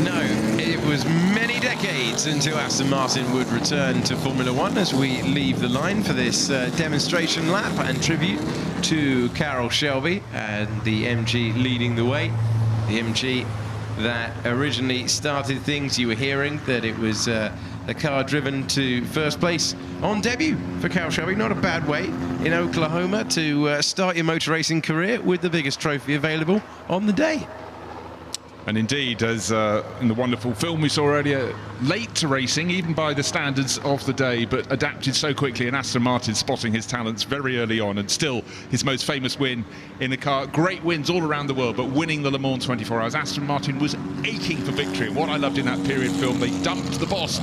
No, it was many decades until Aston Martin would return to Formula 1 as we leave the line for this demonstration lap and tribute to Carroll Shelby and the MG leading the way. The MG that originally started things. You were hearing that it was the car driven to first place on debut for Carroll Shelby. Not a bad way in Oklahoma to start your motor racing career with the biggest trophy available on the day. And indeed, as in the wonderful film we saw earlier, late to racing, even by the standards of the day, but adapted so quickly, and Aston Martin spotting his talents very early on, and still his most famous win in the car. Great wins all around the world, but winning the Le Mans 24 Hours. Aston Martin was aching for victory, and what I loved in that period film, they dumped the boss,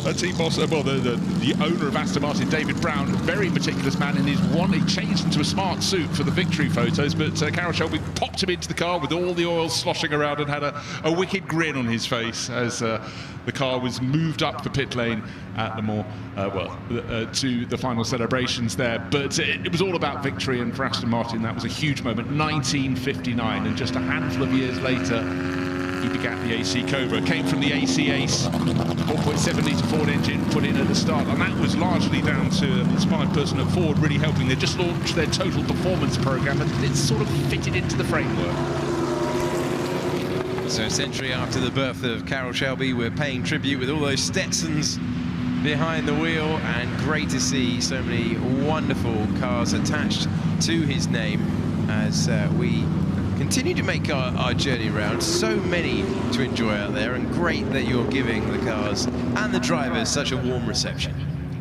the owner of Aston Martin, David Brown, very meticulous man, and he changed into a smart suit for the victory photos, but Carroll Shelby popped him into the car with all the oil sloshing around and had a wicked grin on his face as the car was moved up the pit lane at Le Mans, to the final celebrations there. But it was all about victory, and for Aston Martin that was a huge moment. 1959, and just a handful of years later he begat the AC Cobra. Came from the AC Ace, 4.7-litre Ford engine put in at the start, and that was largely down to an inspired person at Ford really helping. They just launched their total performance program, and it sort of fitted into the framework. So a century after the birth of Carroll Shelby, we're paying tribute with all those Stetsons behind the wheel, and great to see so many wonderful cars attached to his name as we continue to make our journey around. So many to enjoy out there, and great that you're giving the cars and the drivers such a warm reception.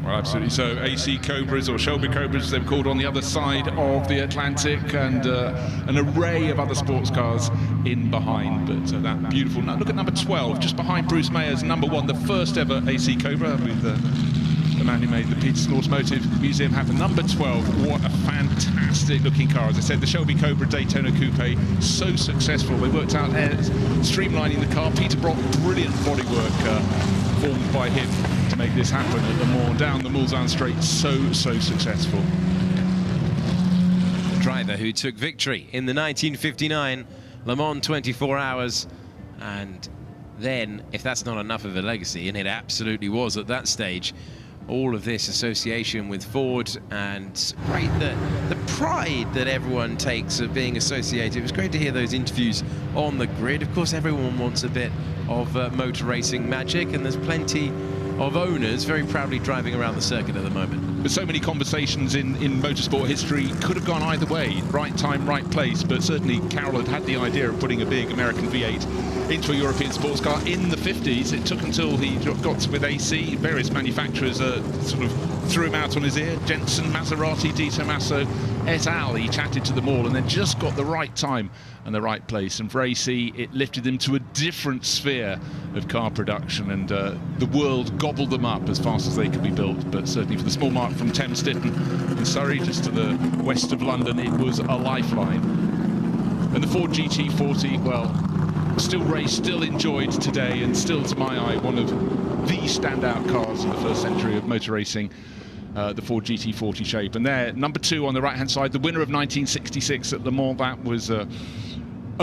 Well, absolutely. So AC Cobras, or Shelby Cobras, they're called, on the other side of the Atlantic, and an array of other sports cars in behind. But that beautiful. Now look at number 12, just behind Bruce Mayer's number 1, the first ever AC Cobra with the man who made the Peterson Automotive Museum happen. Number 12, what a fantastic looking car. As I said, the Shelby Cobra Daytona Coupe, so successful. They worked out streamlining the car. Peter Brock, brilliant bodywork formed by him to make this happen at the Mans, down the Mulsanne Straight, so successful. The driver who took victory in the 1959 Le Mans 24 Hours, and then, if that's not enough of a legacy, and it absolutely was at that stage, all of this association with Ford, and great that the pride that everyone takes of being associated. It was great to hear those interviews on the grid. Of course, everyone wants a bit of motor racing magic, and there's plenty of owners very proudly driving around the circuit at the moment. But so many conversations in motorsport history could have gone either way. Right time, right place, but certainly Carroll had the idea of putting a big American V8 into a European sports car in the 50s. It took until he got with AC, various manufacturers sort of threw him out on his ear. Jensen, Maserati, Di Tommaso, et al. He chatted to them all and then just got the right time and the right place. And for AC, it lifted them to a different sphere of car production, and the world gobbled them up as fast as they could be built. But certainly for the small mark from Thames Ditton in Surrey, just to the west of London, it was a lifeline. And the Ford GT40, well, still raced, still enjoyed today, and still, to my eye, one of the standout cars in the first century of motor racing, the Ford GT40 shape. And there, number 2 on the right-hand side, the winner of 1966 at Le Mans. That was a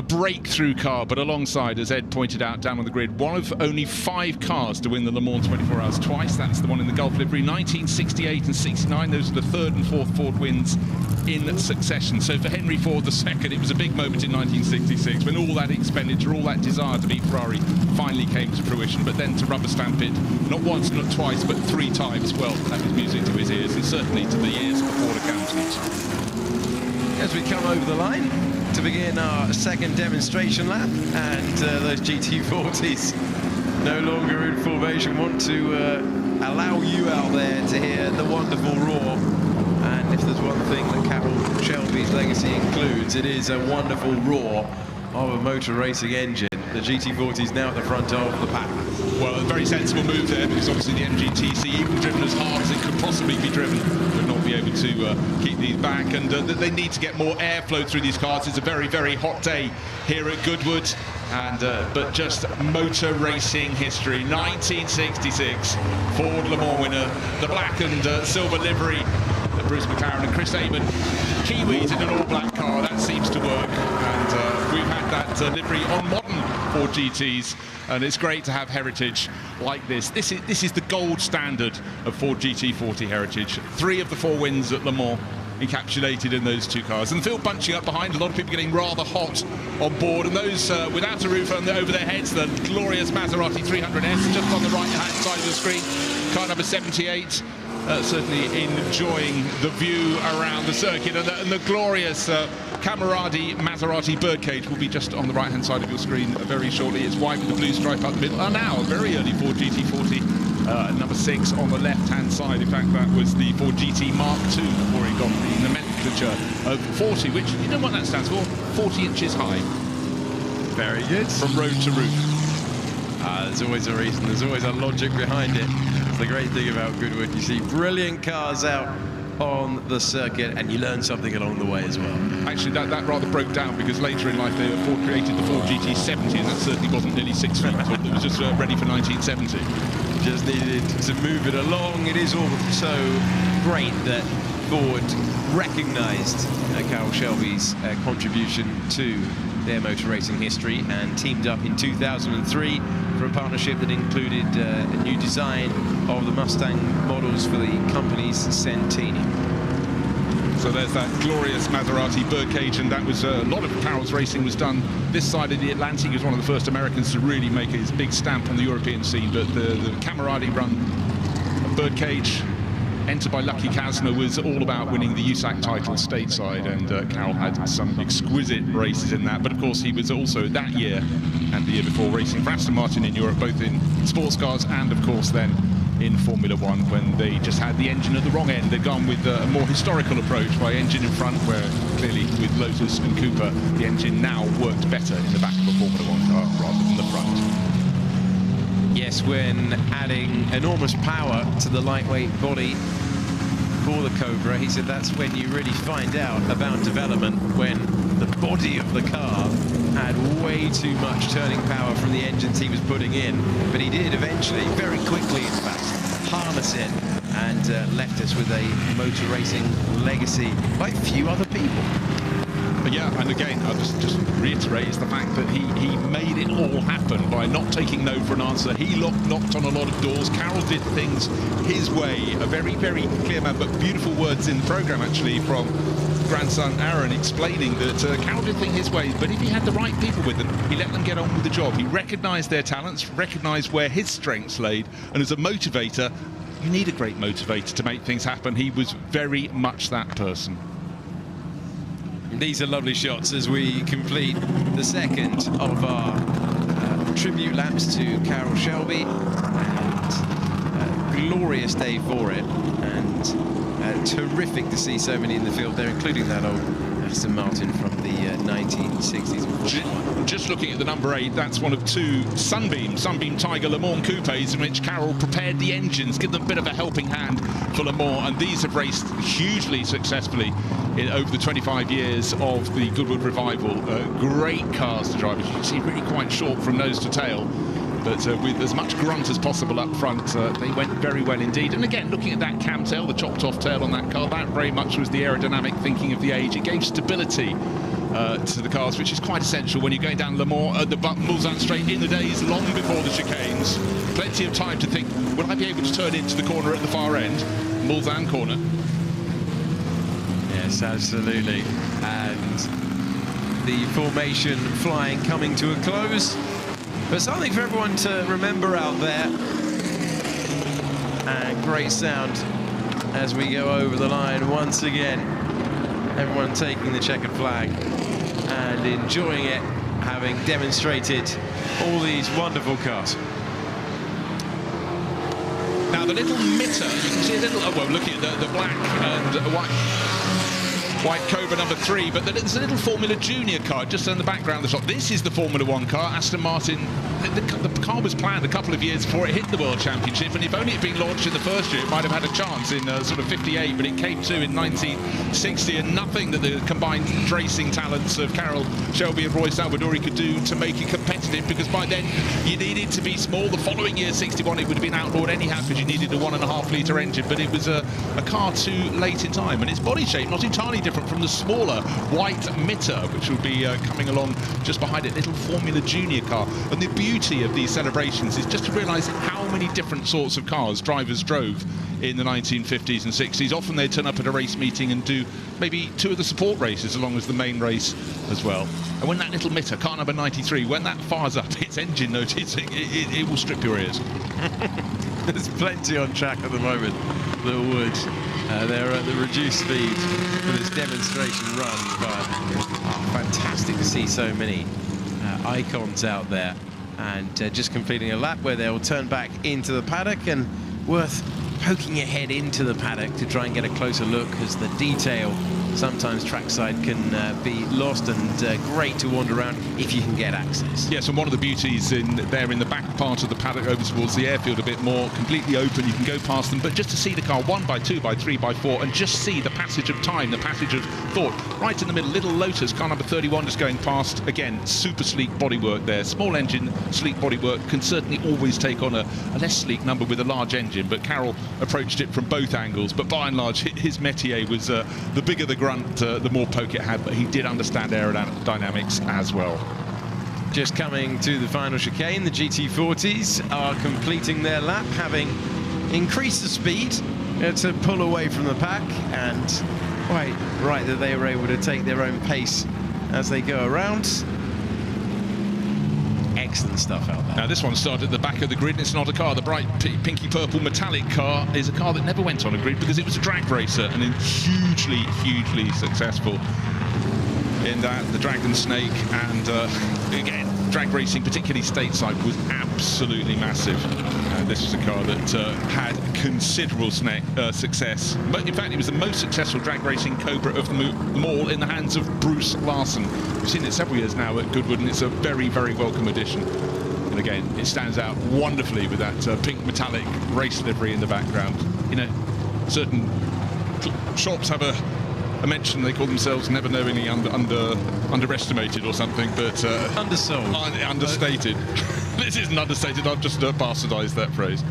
breakthrough car, but alongside, as Ed pointed out down on the grid, one of only 5 cars to win the Le Mans 24 Hours twice. That's the one in the Gulf livery. 1968 and 69, those are the 3rd and 4th Ford wins in succession. So for Henry Ford II, it was a big moment in 1966 when all that expenditure, all that desire to beat Ferrari finally came to fruition. But then to rubber stamp it, not once, not twice, but 3 times, well, that was music to his ears, and certainly to the ears of the Ford accountants. As we come over the line to begin our second demonstration lap, and those GT40s no longer in formation want to allow you out there to hear the wonderful roar. And if there's one thing that Carroll Shelby's legacy includes, it is a wonderful roar of a motor racing engine. The GT40 is now at the front of the pack. Well, a very sensible move there, because obviously the MGTC, even driven as hard as it could possibly be driven, would not be able to keep these back, and they need to get more airflow through these cars. It's a very, very hot day here at Goodwood, and but just motor racing history. 1966, Ford Le Mans winner, the black and silver livery, Bruce McLaren and Chris Amon, Kiwis in an all-black car. That seems to work, and we've had that livery on modern Ford GTs, and it's great to have heritage like this. This is the gold standard of Ford GT40 heritage. 3 of the 4 wins at Le Mans encapsulated in those 2 cars. And the field bunching up behind, a lot of people getting rather hot on board, and those without a roof over their heads, the glorious Maserati 300S just on the right-hand side of the screen, car number 78. Certainly enjoying the view around the circuit, and the glorious Cameradi Maserati birdcage will be just on the right-hand side of your screen very shortly. It's white with the blue stripe up the middle. Now, a very early Ford GT40, number 6 on the left-hand side. In fact, that was the Ford GT Mark II before he got the nomenclature of 40, which, you know what that stands for? 40 inches high. Very good. From road to roof. There's always a reason, there's always a logic behind it. It's the great thing about Goodwood. You see brilliant cars out on the circuit, and you learn something along the way as well. Actually, that rather broke down, because later in life Ford created the Ford GT70, and that certainly wasn't nearly 6 feet tall. It was just ready for 1970. Just needed to move it along. It is also great that Ford recognised Carroll Shelby's contribution to their motor racing history and teamed up in 2003 for a partnership that included a new design of the Mustang models for the company's centenary. So there's that glorious Maserati birdcage, and that was a lot of Carroll's racing was done this side of the Atlantic. He was one of the first Americans to really make his big stamp on the European scene. But the Cameradi run birdcage, entered by Lucky Kasner, was all about winning the USAC title stateside, and Carroll had some exquisite races in that. But of course, he was also that year and the year before racing for Aston Martin in Europe, both in sports cars and of course then in Formula One, when they just had the engine at the wrong end. They've gone with a more historical approach by engine in front, where clearly with Lotus and Cooper, the engine now worked better in the back of a Formula One car rather than the front. Yes, when adding enormous power to the lightweight body for the Cobra, he said that's when you really find out about development, when the body of the car had way too much turning power from the engines he was putting in. But he did eventually, very quickly in fact, harness it, and left us with a motor racing legacy like few other people. But yeah, and again, I'll just reiterate, is the fact that he made it all happen by not taking no for an answer. He knocked on a lot of doors. Carroll did things his way. A very, very clear man, but beautiful words in the programme, actually, from grandson Aaron, explaining that Carroll did things his way, but if he had the right people with him, he let them get on with the job. He recognised their talents, recognised where his strengths laid, and as a motivator, you need a great motivator to make things happen. He was very much that person. These are lovely shots as we complete the second of our tribute laps to Carroll Shelby, and a glorious day for it. And and terrific to see so many in the field there, including that old Aston Martin from the 1960s. Just looking at the number 8, that's one of 2 Sunbeam Tiger Le Mans coupes in which Carroll prepared the engines, give them a bit of a helping hand for Le Mans, and these have raced hugely successfully over the 25 years of the Goodwood Revival. Great cars to drive, as you can see, really quite short from nose to tail. But with as much grunt as possible up front, they went very well indeed. And again, looking at that cam tail, the chopped off tail on that car, that very much was the aerodynamic thinking of the age. It gave stability to the cars, which is quite essential when you're going down Le Mans, the Mulsanne straight in the days long before the chicanes. Plenty of time to think, will I be able to turn into the corner at the far end? Mulsanne corner. Yes, absolutely. And the formation flying coming to a close. But something for everyone to remember out there. And great sound as we go over the line once again. Everyone taking the checkered flag and enjoying it, having demonstrated all these wonderful cars. Now the little mitter, you can see a little, well, looking at the black and white Cobra number 3, but there's a little Formula Junior car just in the background of the shot. This is the Formula 1 car. Aston Martin, the car was planned a couple of years before it hit the World Championship, and if only it had been launched in the first year, it might have had a chance in sort of 58, but it came to in 1960, and nothing that the combined racing talents of Carroll Shelby and Roy Salvadori could do to make it competitive, because by then you needed to be small. The following year, 61, it would have been outlawed anyhow because you needed a 1.5 litre engine, but it was a car too late in time, and its body shape not entirely different from the smaller white mitter, which will be coming along just behind it, little Formula Junior car. And the beauty of these celebrations is just to realise how many different sorts of cars drivers drove in the 1950s and 60s. Often they'd turn up at a race meeting and do maybe 2 of the support races along as the main race as well. And when that little mitter, car number 93, when that fires up its engine note, it will strip your ears. There's plenty on track at the moment that would. They're at the reduced speed for this demonstration run, but fantastic to see so many icons out there, and just completing a lap where they'll turn back into the paddock, and worth poking your head into the paddock to try and get a closer look, as the detail sometimes trackside can be lost, and great to wander around if you can get access. Yes, and one of the beauties in the back part of the paddock over towards the airfield a bit more, completely open, you can go past them, but just to see the car 1 by 2 by 3 by 4 and just see the passage of time, the passage of thought. Right in the middle, little Lotus, car number 31 just going past. Again, super sleek bodywork there. Small engine, sleek bodywork can certainly always take on a less sleek number with a large engine, but Carroll approached it from both angles, but by and large his métier was the bigger the grunt, the more poke it had, but he did understand aerodynamics as well. Just coming to the final chicane, the GT40s are completing their lap, having increased the speed to pull away from the pack, and quite right that they were able to take their own pace as they go around. Excellent stuff out there. Now this one started at the back of the grid. It's not a car. The bright pinky purple metallic car is a car that never went on a grid because it was a drag racer, and hugely successful in that. The Dragon Snake, and again, drag racing, particularly stateside, was absolutely massive. This was a car that had considerable success, but in fact it was the most successful drag racing Cobra of them all, in the hands of Bruce Larson. We've seen it several years now at Goodwood, and it's a very welcome addition. And again, it stands out wonderfully with that pink metallic race livery in the background. You know, certain shops have a mention, they call themselves never knowingly underestimated or something, but undersold, understated. This isn't understated. I've just bastardized that phrase.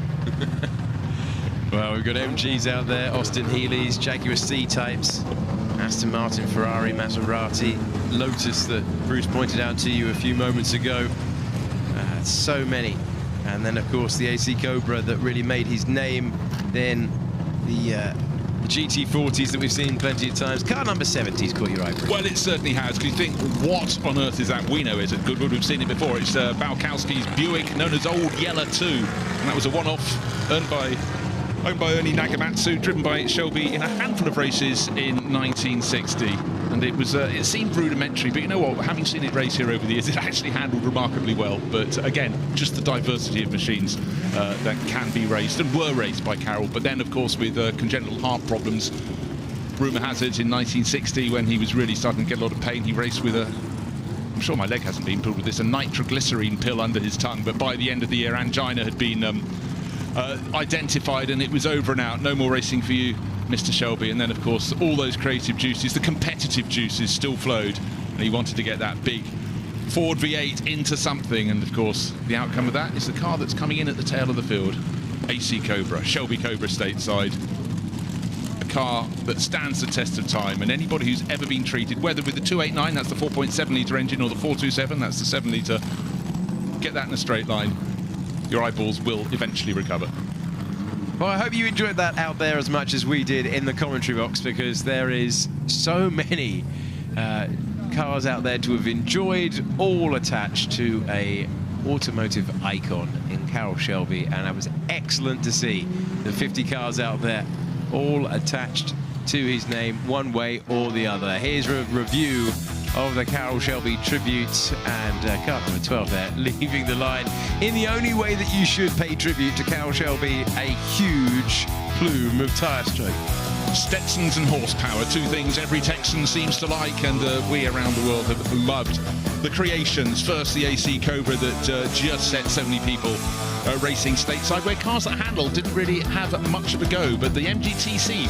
Well, we've got MGs out there, Austin Healey's, Jaguar C-types, Aston Martin, Ferrari, Maserati, Lotus that Bruce pointed out to you a few moments ago. So many. And then, of course, the AC Cobra that really made his name. Then the GT40s that we've seen plenty of times. Car number 70's caught your eye. Well, it certainly has, because you think, what on earth is that? We know it at Goodwood. We've seen it before. It's Bałkowski's Buick, known as Old Yeller 2. And that was a one-off earned by owned by Ernie Nagamatsu, driven by Shelby in a handful of races in 1960. And it seemed rudimentary, but you know what, having seen it race here over the years, it actually handled remarkably well. But again, just the diversity of machines that can be raced and were raced by Carroll. But then, of course, with congenital heart problems, rumour has it in 1960, when he was really starting to get a lot of pain, he raced with I'm sure my leg hasn't been pulled with this, a nitroglycerine pill under his tongue. But by the end of the year, angina had been identified, and it was over and out. No more racing for you, Mr. Shelby. And then, of course, all those creative juices, the competitive juices, still flowed, and he wanted to get that big Ford V8 into something. And, of course, the outcome of that is the car that's coming in at the tail of the field, AC Cobra, Shelby Cobra stateside. A car that stands the test of time, and anybody who's ever been treated, whether with the 289, that's the 4.7 litre engine, or the 427, that's the 7 litre, get that in a straight line, your eyeballs will eventually recover. Well, I hope you enjoyed that out there as much as we did in the commentary box, because there is so many cars out there to have enjoyed, all attached to a automotive icon in Carroll Shelby, and it was excellent to see the 50 cars out there all attached to his name one way or the other. Here's a review of the Carroll Shelby tribute, and car number 12 there, leaving the line in the only way that you should pay tribute to Carroll Shelby, a huge plume of tyre stroke. Stetsons and horsepower, two things every Texan seems to like, and we around the world have loved the creations. First, the AC Cobra that just set so many people racing stateside, where cars that handled didn't really have much of a go, but the MGTC,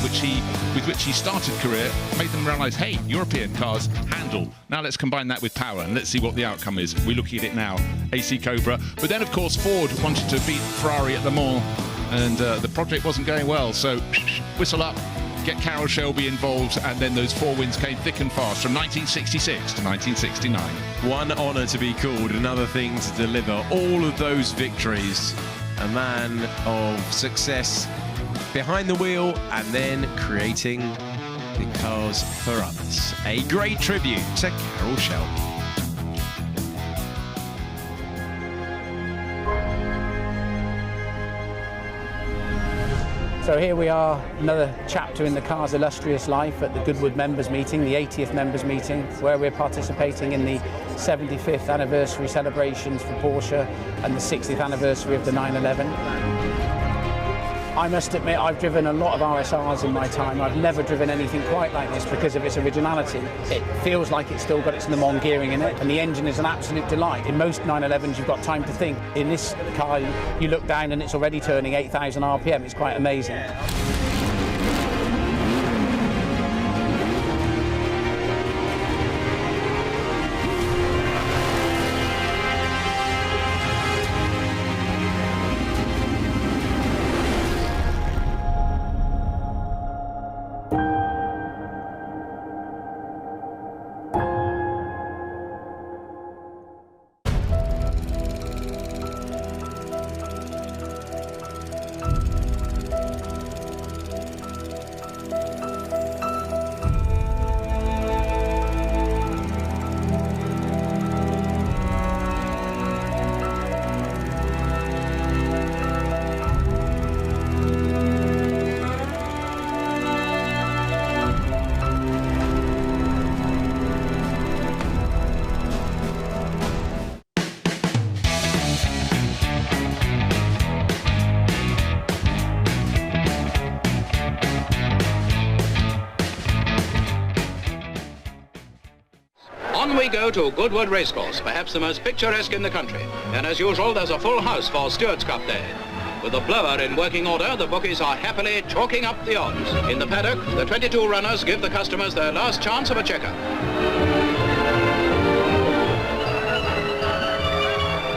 with which he started career, made them realise, hey, European cars handle. Now let's combine that with power, and let's see what the outcome is. We're looking at it now, AC Cobra. But then, of course, Ford wanted to beat Ferrari at Le Mans, and the project wasn't going well, so whistle up, get Carroll Shelby involved, and then those 4 wins came thick and fast from 1966 to 1969. One honour to be called, another thing to deliver all of those victories. A man of success behind the wheel and then creating the cars for others. A great tribute to Carroll Shelby. So here we are, another chapter in the car's illustrious life at the Goodwood members meeting, the 80th members meeting, where we're participating in the 75th anniversary celebrations for Porsche and the 60th anniversary of the 911. I must admit, I've driven a lot of RSRs in my time. I've never driven anything quite like this because of its originality. It feels like it's still got its Le Mans gearing in it, and the engine is an absolute delight. In most 911s, you've got time to think. In this car, you look down and it's already turning 8,000 RPM. It's quite amazing. On we go to Goodwood Racecourse, perhaps the most picturesque in the country. And as usual, there's a full house for Stewards' Cup Day. With the blower in working order, the bookies are happily chalking up the odds. In the paddock, the 22 runners give the customers their last chance of a checker.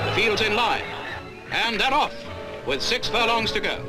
The field's in line. And they're off, with 6 furlongs to go.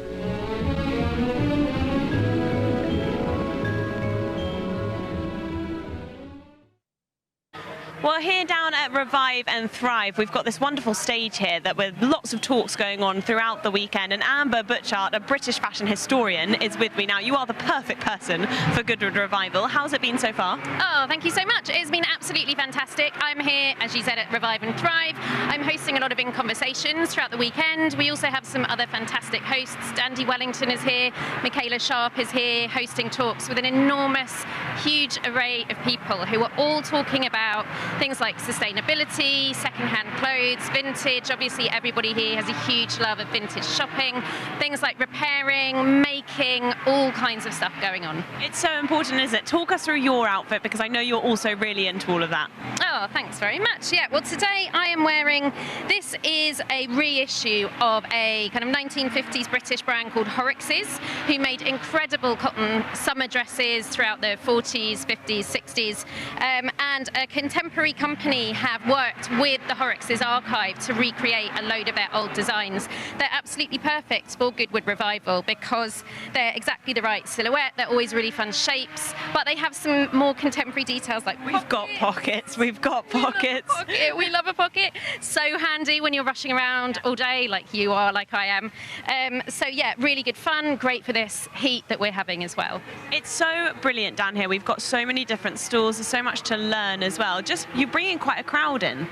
Well, here down at Revive and Thrive, we've got this wonderful stage here that with lots of talks going on throughout the weekend, and Amber Butchart, a British fashion historian, is with me now. You are the perfect person for Goodwood Revival. How's it been so far? Oh, thank you so much. It's been absolutely fantastic. I'm here, as you said, at Revive and Thrive. I'm hosting a lot of in conversations throughout the weekend. We also have some other fantastic hosts. Andy Wellington is here, Michaela Sharp is here, hosting talks with an enormous, huge array of people who are all talking about things like sustainability, second-hand clothes, vintage. Obviously, everybody here has a huge love of vintage shopping, things like repairing, making, all kinds of stuff going on. It's so important, isn't it? Talk us through your outfit, because I know you're also really into all of that. Oh, thanks very much. Yeah, well, today I am wearing, this is a reissue of a kind of 1950s British brand called Horrocks's, who made incredible cotton summer dresses throughout the 40s, 50s, 60s, and a contemporary company have worked with the Horrocks's archive to recreate a load of their old designs. They're absolutely perfect for Goodwood Revival because they're exactly the right silhouette, they're always really fun shapes, but they have some more contemporary details like we've got pockets, we've got pockets. We love a pocket. So handy when you're rushing around all day like you are, like I am. So yeah, really good fun, great for this heat that we're having as well. It's so brilliant down here. We've got so many different stalls, there's so much to learn as well. Just, you're bringing quite a crowd in.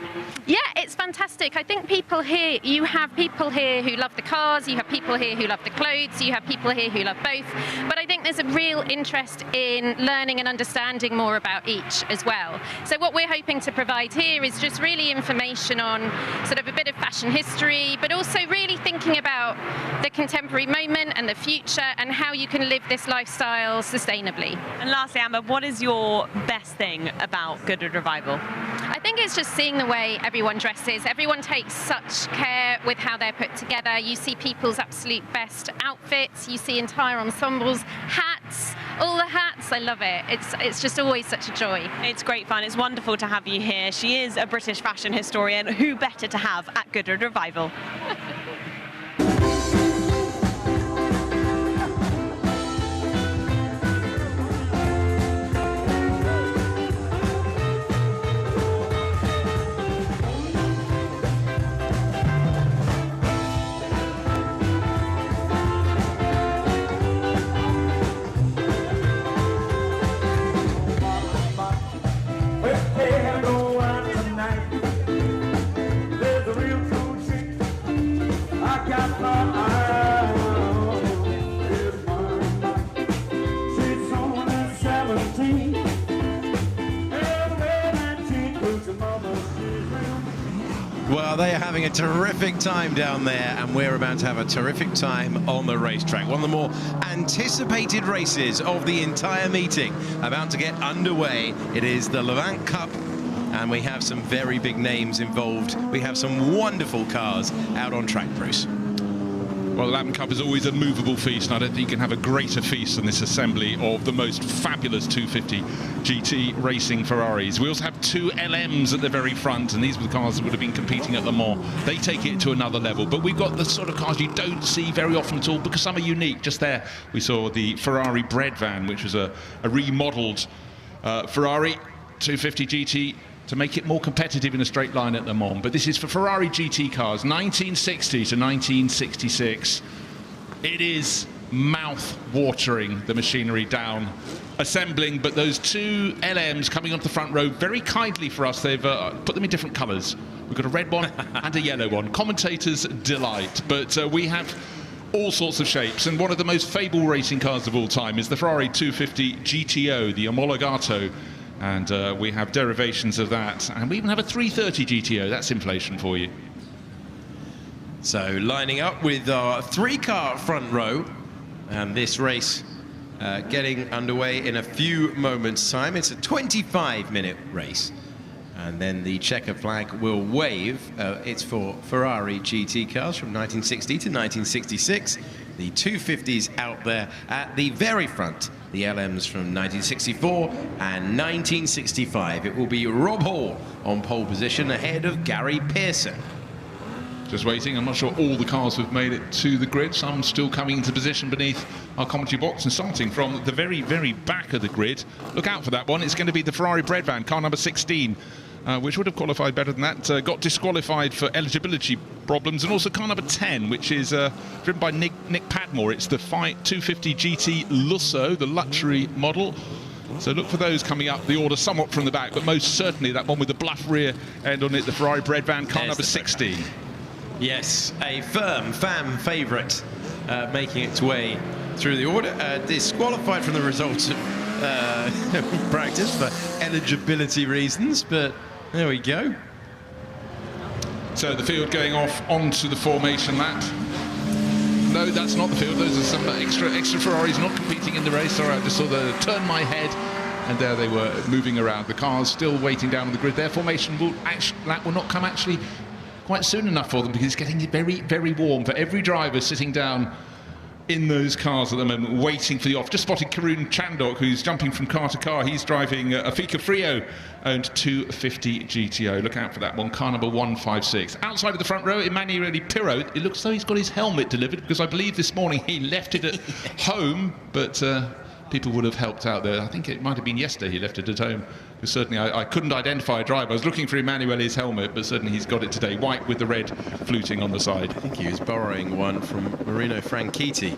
Yeah, it's fantastic. I think people here, you have people here who love the cars, you have people here who love the clothes, you have people here who love both, but I think there's a real interest in learning and understanding more about each as well. So what we're hoping to provide here is just really information on sort of a bit of fashion history, but also really thinking about the contemporary moment and the future and how you can live this lifestyle sustainably. And lastly, Amber, what is your best thing about Goodwood Revival? I think it's just seeing the way everyone dresses. Everyone takes such care with how they're put together. You see people's absolute best outfits. You see entire ensembles, hats, all the hats. I love it. It's just always such a joy. It's great fun. It's wonderful to have you here. She is a British fashion historian. Who better to have at Goodwood Revival? Well, they are having a terrific time down there, and we're about to have a terrific time on the racetrack. One of the more anticipated races of the entire meeting about to get underway. It is the Lavant Cup, and we have some very big names involved. We have some wonderful cars out on track, Bruce. Well, the Lavant Cup is always a movable feast, and I don't think you can have a greater feast than this assembly of the most fabulous 250 GT racing Ferraris. We also have two LMs at the very front, and these were the cars that would have been competing at Le Mans. They take it to another level, but we've got the sort of cars you don't see very often at all because some are unique. Just there, we saw the Ferrari bread van, which was a remodeled Ferrari 250 GT to make it more competitive in a straight line at Le Mans. But this is for Ferrari GT cars, 1960 to 1966. It is mouth-watering, the machinery down, assembling, but those two LMs coming onto the front row very kindly for us. They've put them in different colours. We've got a red one and a yellow one. Commentators' delight. But we have all sorts of shapes, and one of the most fabled racing cars of all time is the Ferrari 250 GTO, the Omologato. And we have derivations of that. And we even have a 330 GTO. That's inflation for you. So lining up with our three-car front row. And this race getting underway in a few moments' time. It's a 25-minute race. And then the checker flag will wave. It's for Ferrari GT cars from 1960 to 1966. The 250s out there at the very front. The LMs from 1964 and 1965. It will be Rob Hall on pole position ahead of Gary Pearson. Just waiting. I'm not sure all the cars have made it to the grid. Some still coming into position beneath our commentary box, and starting from the very, very back of the grid. Look out for that one. It's going to be the Ferrari bread van, car number 16. which would have qualified better than that. Got disqualified for eligibility problems, and also car number 10, which is driven by Nick Padmore. It's the 250 GT Lusso, the luxury model. So look for those coming up the order somewhat from the back, but most certainly that one with the bluff rear end on it, the Ferrari bread van, car number 16. Yes, a firm fan favourite making its way through the order. Disqualified from the results of practice for eligibility reasons, but there we go. So the field going off onto the formation lap. No, that's not the field. Those are some extra Ferraris not competing in the race. Sorry, I just saw the turn my head, and there they were moving around. The cars still waiting down on the grid. Their formation lap will not come actually quite soon enough for them, because it's getting very, very warm for every driver sitting down in those cars at the moment, waiting for the off. Just spotted Karun Chandok, who's jumping from car to car. He's driving a Fika Frio owned 250 GTO. Look out for that one, car number 156. Outside of the front row, Emanuele Pirro. It looks as though he's got his helmet delivered, because I believe this morning he left it at home, but people would have helped out there. I think it might have been yesterday he left it at home. Because certainly I couldn't identify a driver. I was looking for Emanuele's helmet, but certainly he's got it today, white with the red fluting on the side. I think he was borrowing one from Marino Franchitti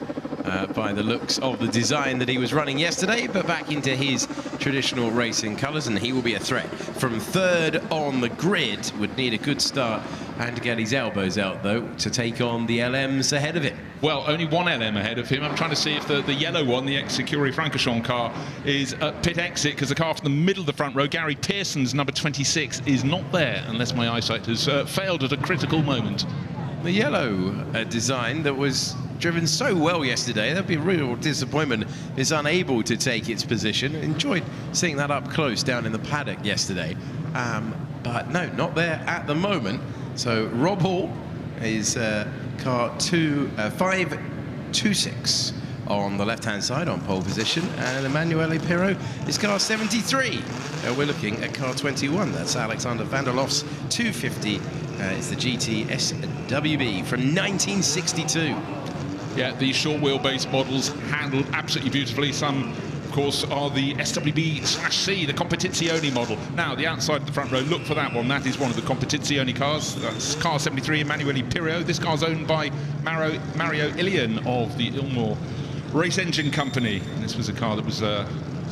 by the looks of the design that he was running yesterday, but back into his traditional racing colours, and he will be a threat. From third on the grid, would need a good start and to get his elbows out, though, to take on the LMs ahead of him. Well, only one LM ahead of him. I'm trying to see if the yellow one, the ex-Securi Francorchamps car, is at pit exit, because the car from the middle of the front row, Gary Pearson's number 26, is not there, unless my eyesight has failed at a critical moment. The yellow design that was driven so well yesterday, that'd be a real disappointment, is unable to take its position. Enjoyed seeing that up close down in the paddock yesterday, but no, not there at the moment. So Rob Hall is car 526 on the left-hand side on pole position, and Emanuele Pirro is car 73. We're looking at car 21. That's Alexander Vanderloff's 250. It's the GT SWB from 1962. Yeah, these short wheelbase models handled absolutely beautifully. Some, of course, are the SWB/C, the Competizione model. Now, the outside of the front row, look for that one. That is one of the Competizione cars. That's car 73, Emanuele Pirro. This car's owned by Mario Ilian of the Ilmor Race Engine Company. And this was a car that was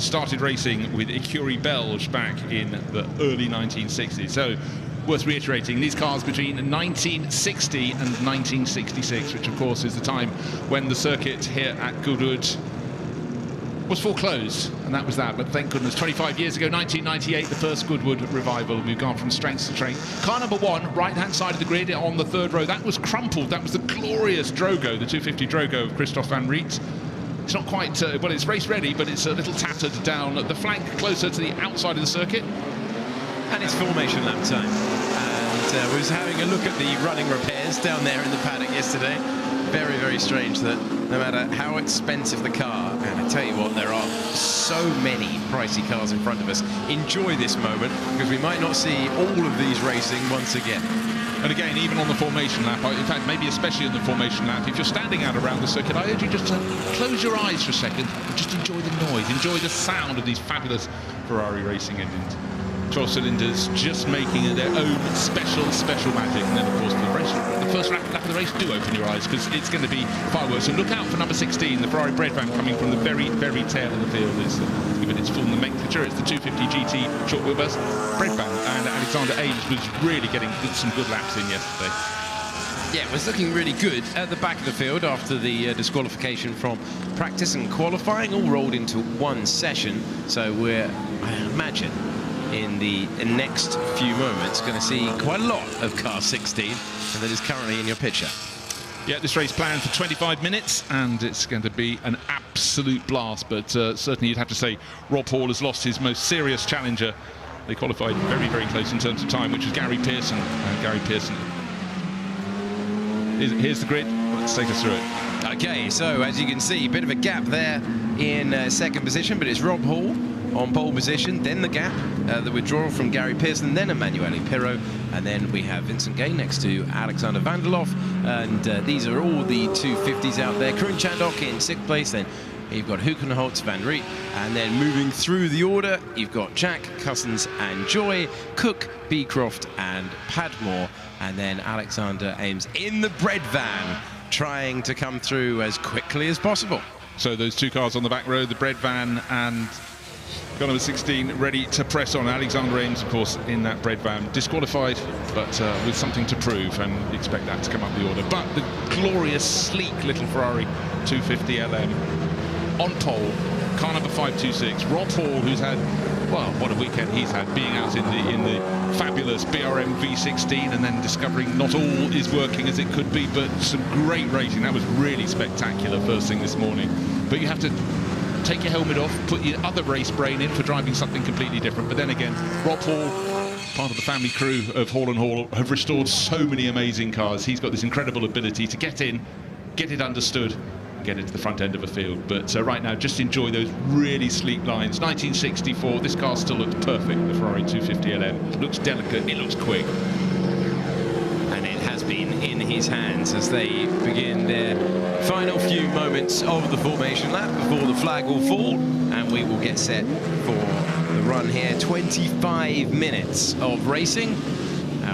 started racing with Écurie Belge back in the early 1960s. So, worth reiterating, these cars between 1960 and 1966, which of course is the time when the circuit here at Goodwood was foreclosed, and that was that. But thank goodness, 25 years ago, 1998, the first Goodwood Revival. We've gone from strength to strength. Car number 1, right-hand side of the grid on the third row, that was crumpled. That was the glorious Drogo, the 250 Drogo of Christophe van Riet. It's not quite, well, it's race ready, but it's a little tattered down the flank, closer to the outside of the circuit. And it's formation lap time. And was having a look at the running repairs down there in the paddock yesterday. Very, very strange that no matter how expensive the car, and I tell you what, there are so many pricey cars in front of us, enjoy this moment, because we might not see all of these racing once again. And again, even on the formation lap, in fact, maybe especially on the formation lap, if you're standing out around the circuit, I urge you just to close your eyes for a second and just enjoy the noise, enjoy the sound of these fabulous Ferrari racing engines. 12 cylinders just making their own special magic. And then, of course, the first lap of the race, do open your eyes, because it's going to be fireworks. And look out for number 16, the Ferrari bread van, coming from the very, very tail of the field. It's given its full nomenclature. It's the 250 GT short wheelbase bread van. And Alexander Ames was really getting some good laps in yesterday. Yeah, it was looking really good at the back of the field after the disqualification from practice and qualifying, all rolled into one session. So we're, I imagine, in the next few moments, going to see quite a lot of car 16, and that is currently in your picture. Yeah, this race planned for 25 minutes, and it's going to be an absolute blast. But certainly you'd have to say Rob Hall has lost his most serious challenger. They qualified very, very close in terms of time, which was Gary Pearson. And Gary Pearson. Here's the grid. Let's take us through it. Okay, so as you can see, a bit of a gap there in second position, but it's Rob Hall on pole position, then the gap, the withdrawal from Gary Pearson, then Emanuele Pirro, and then we have Vincent Gay next to Alexander Vanderloff, and these are all the 250s out there. Karun Chandok in 6th place, then you've got Hoekenholtz, Van Riet, and then moving through the order, you've got Jack, Cousins and Joy, Cook, Beecroft and Padmore, and then Alexander Ames in the bread van, trying to come through as quickly as possible. So those two cars on the back row, the bread van and car number 16 ready to press on. Alexander Ames, of course, in that bread van, disqualified, but with something to prove, and expect that to come up the order. But the glorious, sleek little Ferrari 250 LM on pole, car number 526. Rob Hall, who's had, well, what a weekend he's had, being out in the fabulous BRM V16 and then discovering not all is working as it could be, but some great racing. That was really spectacular first thing this morning. But you have to take your helmet off, put your other race brain in for driving something completely different. But then again, Rob Hall, part of the family crew of Hall & Hall, have restored so many amazing cars. He's got this incredible ability to get in, get it understood, get it to the front end of a field. But right now, just enjoy those really sleek lines. 1964, this car still looks perfect, the Ferrari 250 LM. It looks delicate, it looks quick. And it has been in his hands as they begin their final few moments of the formation lap before the flag will fall, and we will get set for the run here. 25 minutes of racing.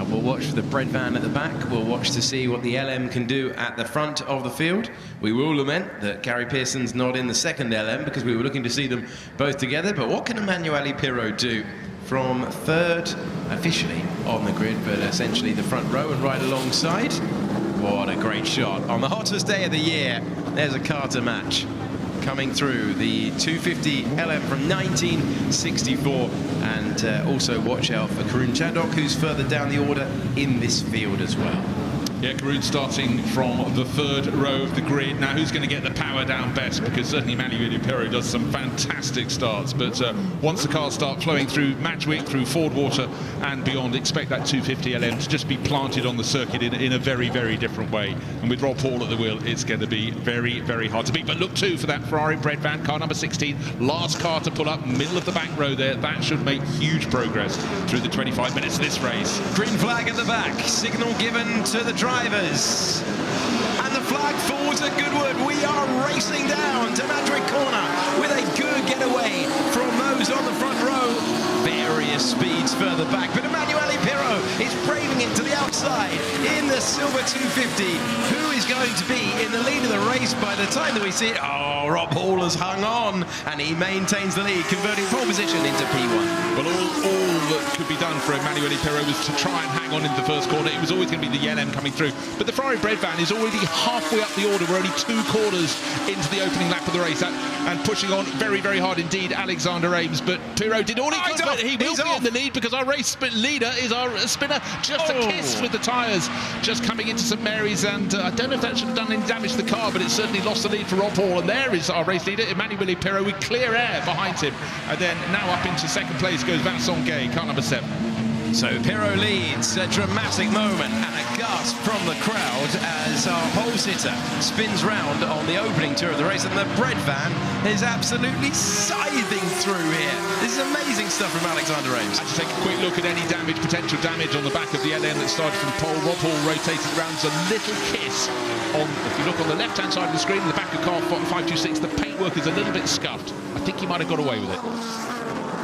We'll watch for the bread van at the back. We'll watch to see what the LM can do at the front of the field. We will lament that Gary Pearson's not in the second LM because we were looking to see them both together. But what can Emanuele Pirro do from third, officially on the grid, but essentially the front row and right alongside? What a great shot. On the hottest day of the year, there's a car to match. Coming through the 250 LM from 1964, and also watch out for Karun Chandhok, who's further down the order in this field as well. Yeah, Karun starting from the third row of the grid. Now, who's going to get the power down best? Because certainly Emanuele Pirro does some fantastic starts. But once the cars start flowing through Matchwick, through Fordwater and beyond, expect that 250 LM to just be planted on the circuit in a very, very different way. And with Rob Hall at the wheel, it's going to be very, very hard to beat. But look, too, for that Ferrari bread van, car number 16, last car to pull up, middle of the back row there. That should make huge progress through the 25 minutes of this race. Green flag at the back, signal given to the drivers, and the flag falls at Goodwood. We are racing down to Matchwick Corner with a good getaway from those on the front row. Various speeds further back, but Emanuele Pirro is braving it to the outside in the silver 250. Who is going to be in the lead of the race by the time that we see it? Oh, Rob Hall has hung on, and he maintains the lead, converting pole position into P1. Well, all that could be done for Emanuele Pirro was to try and hang on into the first corner. It was always going to be the LM coming through. But the Ferrari bread van is already halfway up the order. We're only 2 corners into the opening lap of the race, and pushing on very, very hard indeed, Alexander Ames. But Pirro did all he could, but he will be in the lead because our race leader is our spinner. Just a kiss with the tyres, just coming into St Mary's, and I don't know if that should have done any damage to the car, but it certainly lost the lead for Rob Hall. And there is our race leader, Emanuele Pirro, with clear air behind him. And then now up into second place goes Vincent Gay, car number 7. So Pirro leads, a dramatic moment, and a gasp from the crowd as our pole sitter spins round on the opening tour of the race, and the bread van is absolutely scything through here. This is amazing stuff from Alexander Ames. Let's take a quick look at any damage, potential damage on the back of the LM that started from pole. Rob Hall rotated around, a little kiss on, if you look on the left-hand side of the screen, the back of car 526, the paintwork is a little bit scuffed. I think he might have got away with it.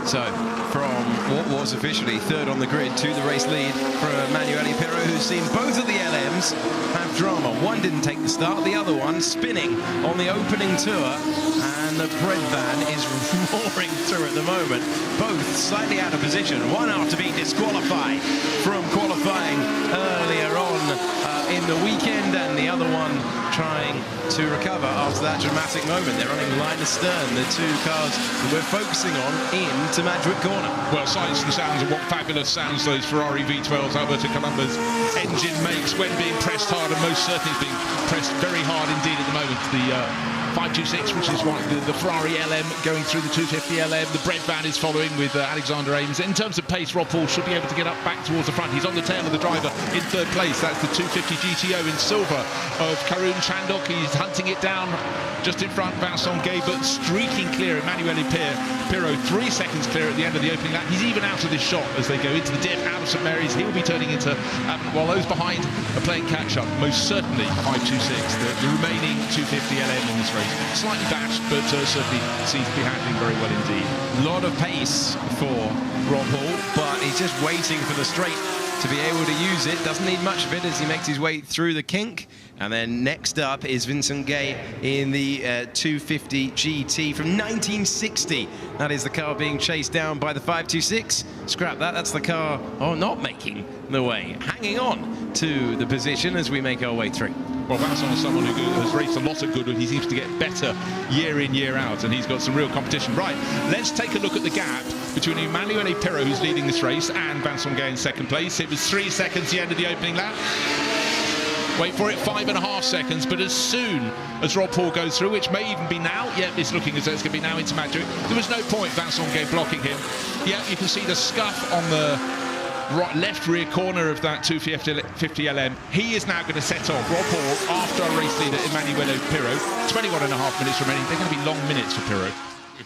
So, from what was officially third on the grid to the race lead for Emanuele Pirro, who's seen both of the LMs have drama. One didn't take the start, the other one spinning on the opening tour, and the bread van is roaring through at the moment. Both slightly out of position, one after being disqualified from qualifying earlier on in the weekend, and the other one trying to recover after that dramatic moment. They're running line astern, the two cars that we're focusing on into Matchwick Corner. Well, sights and sounds, and what fabulous sounds those Ferrari V12s Alberto Colombo's engine makes when being pressed hard, and most certainly is being pressed very hard indeed at the moment. The 526, which is what the Ferrari LM going through the 250 LM. The bread van is following with Alexander Ames. In terms of pace, Rob Hall should be able to get up back towards the front. He's on the tail of the driver in third place. That's the 250 GTO in silver of Karun Chandhok. He's hunting it down just in front, Vincent Gay, but streaking clear. Emanuele Pirro 3 seconds clear at the end of the opening lap. He's even out of this shot as they go into the dip out of St Mary's. He'll be turning into, while those behind are playing catch-up, most certainly 526, the remaining 250 LM in this race. race. Slightly bashed, but certainly seems to be handling very well indeed. A lot of pace for Rob Hall, but he's just waiting for the straight to be able to use it. Doesn't need much of it as he makes his way through the kink. And then next up is Vincent Gay in the 250 GT from 1960. That is the car being chased down by the 526. Scrap that, that's the car, not making the way. Hanging on to the position as we make our way through. Well, Vincent is someone who has raced a lot at Goodwood. He seems to get better year in, year out, and he's got some real competition. Right, let's take a look at the gap between Emanuele Pirro, who's leading this race, and Vincent Gay in second place. It was 3 seconds the end of the opening lap. Wait for it, 5.5 seconds, but as soon as Rob Hall goes through, which may even be now, it's looking as though it's going to be now into Madrid. There was no point Vincent Gay blocking him. You can see the scuff on the left rear corner of that 250 LM. He is now going to set off Rob Hall after our race leader Emanuele Pirro. 21.5 minutes remaining. They're going to be long minutes for Pirro.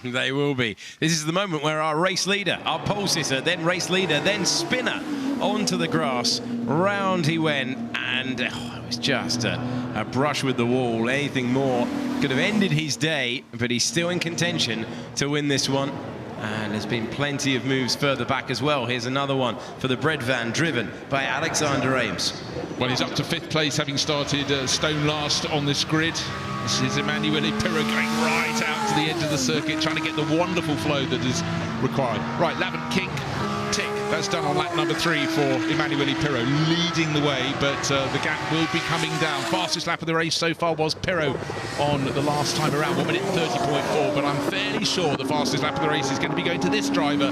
They will be. This is the moment where our race leader, our pole sitter, then race leader, then spinner, onto the grass. Round he went, and it was just a brush with the wall. Anything more could have ended his day, but he's still in contention to win this one. And there's been plenty of moves further back as well. Here's another one for the bread van, driven by Alexander Ames. Well, he's up to 5th place, having started stone last on this grid. This is Emanuele Pirro going right out to the edge of the circuit, trying to get the wonderful flow that is required. Right, Lavant kink, tick. That's done on lap number 3 for Emanuele Pirro, leading the way, but the gap will be coming down. Fastest lap of the race so far was Pirro on the last time around, 1 minute 30.4, but I'm fairly sure the fastest lap of the race is going to be going to this driver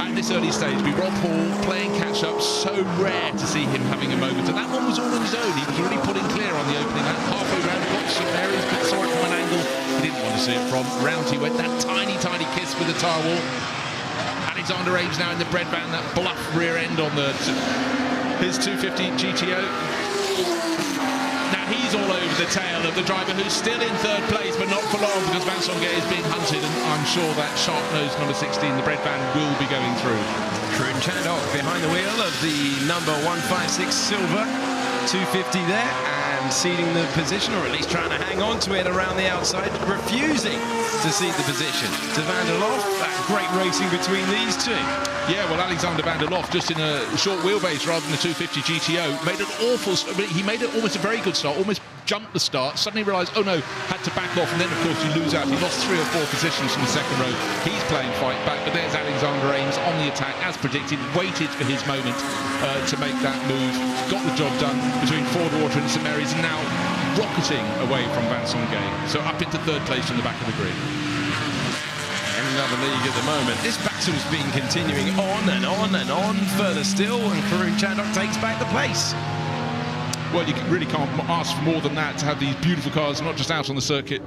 at this early stage. Be Rob Hall playing catch-up, so rare to see him having a moment, and that one was all on his own. He was already pulling clear on the opening lap, halfway round, got some areas, but saw it from an angle he didn't want to see it from. Round he went, that tiny kiss with the tyre wall. Alexander Ames now in the bread van, that bluff rear end on his 250 GTO. Now he's all over the tail of the driver who's still in 3rd place, but not for long, because Vincent Gay is being hunted, and I'm sure that sharp-nosed number 16, the bread van, will be going through. Karun Chandhok behind the wheel of the number 156 silver 250 there, and ceding the position, or at least trying to hang on to it around the outside, refusing to cede the position to Van der Lof. That great racing between these two. Yeah, well, Alexander Van der Lof, just in a short wheelbase rather than a 250 GTO, made an awful... He made it almost a very good start, almost jumped the start, suddenly realised, oh no, had to back off, and then of course you lose out. He lost 3 or 4 positions from the second row. He's playing fight back, but there's Alexander Ames on the attack, as predicted, waited for his moment to make that move, got the job done between Fordwater and St Mary's, and now rocketing away from Vincent Gay. So up into 3rd place from the back of the grid. Another league at the moment. This battle's been continuing on and on and on, further still, and Karun Chandhok takes back the place. Well, you really can't ask for more than that, to have these beautiful cars not just out on the circuit,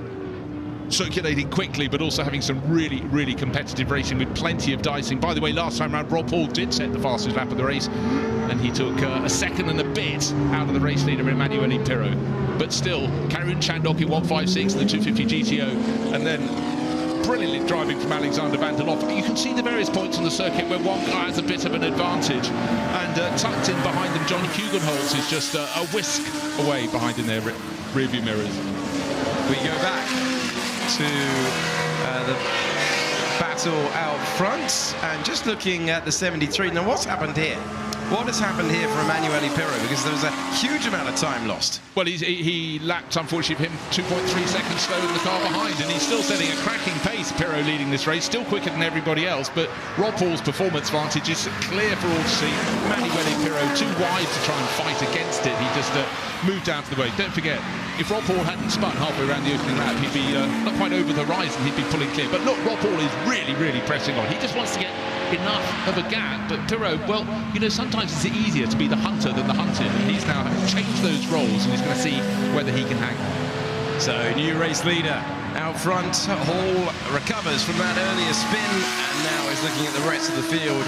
circulating quickly, but also having some really competitive racing with plenty of dicing. By the way, last time round, Rob Hall did set the fastest lap of the race, and he took a second and a bit out of the race leader, Emanuele Pirro. But still, Karun Chandhok in 156 in the 250 GTO, and then brilliantly driving from Alexander Van der Lof. You can see the various points on the circuit where one car has a bit of an advantage, and tucked in behind them, Johnny Kugenholz is just a whisk away behind in their rearview mirrors. We go back to the battle out front, and just looking at the 73. Now, what's happened here? What has happened here for Emanuele Pirro? Because there was a huge amount of time lost. Well, he lapped, unfortunately, him 2.3 seconds slower than the car behind, and he's still setting a cracking pace, Pirro leading this race, still quicker than everybody else, but Rob Hall's performance advantage is clear for all to see. Emanuele Pirro too wide to try and fight against it. He just moved out of the way. Don't forget, if Rob Hall hadn't spun halfway around the opening lap, he'd be not quite over the horizon, he'd be pulling clear. But look, Rob Hall is really pressing on. He just wants to get enough of a gap, but Pirro, well, you know, sometimes it's easier to be the hunter than the hunted, and he's now changed those roles, and he's going to see whether he can hang on. So, new race leader out front. Hall recovers from that earlier spin, and now is looking at the rest of the field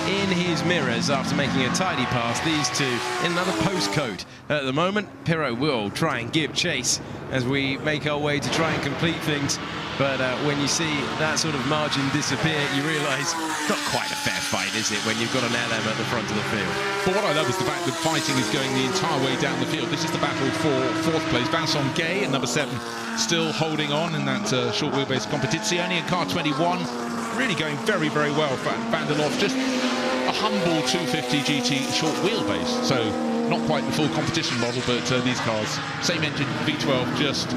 in his mirrors after making a tidy pass. These two in another postcode at the moment. Pirot will try and give chase as we make our way to try and complete things. But when you see that sort of margin disappear, you realise it's not quite a fair fight, is it, when you've got an LM at the front of the field? But what I love is the fact that fighting is going the entire way down the field. This is the battle for fourth place. Vincent Gay at number 7 still holding on in that short wheelbase competizione in car 21. Really going very, very well for Van der Lof. Just a humble 250 GT short wheelbase. So not quite the full competition model, but these cars, same engine, V12, just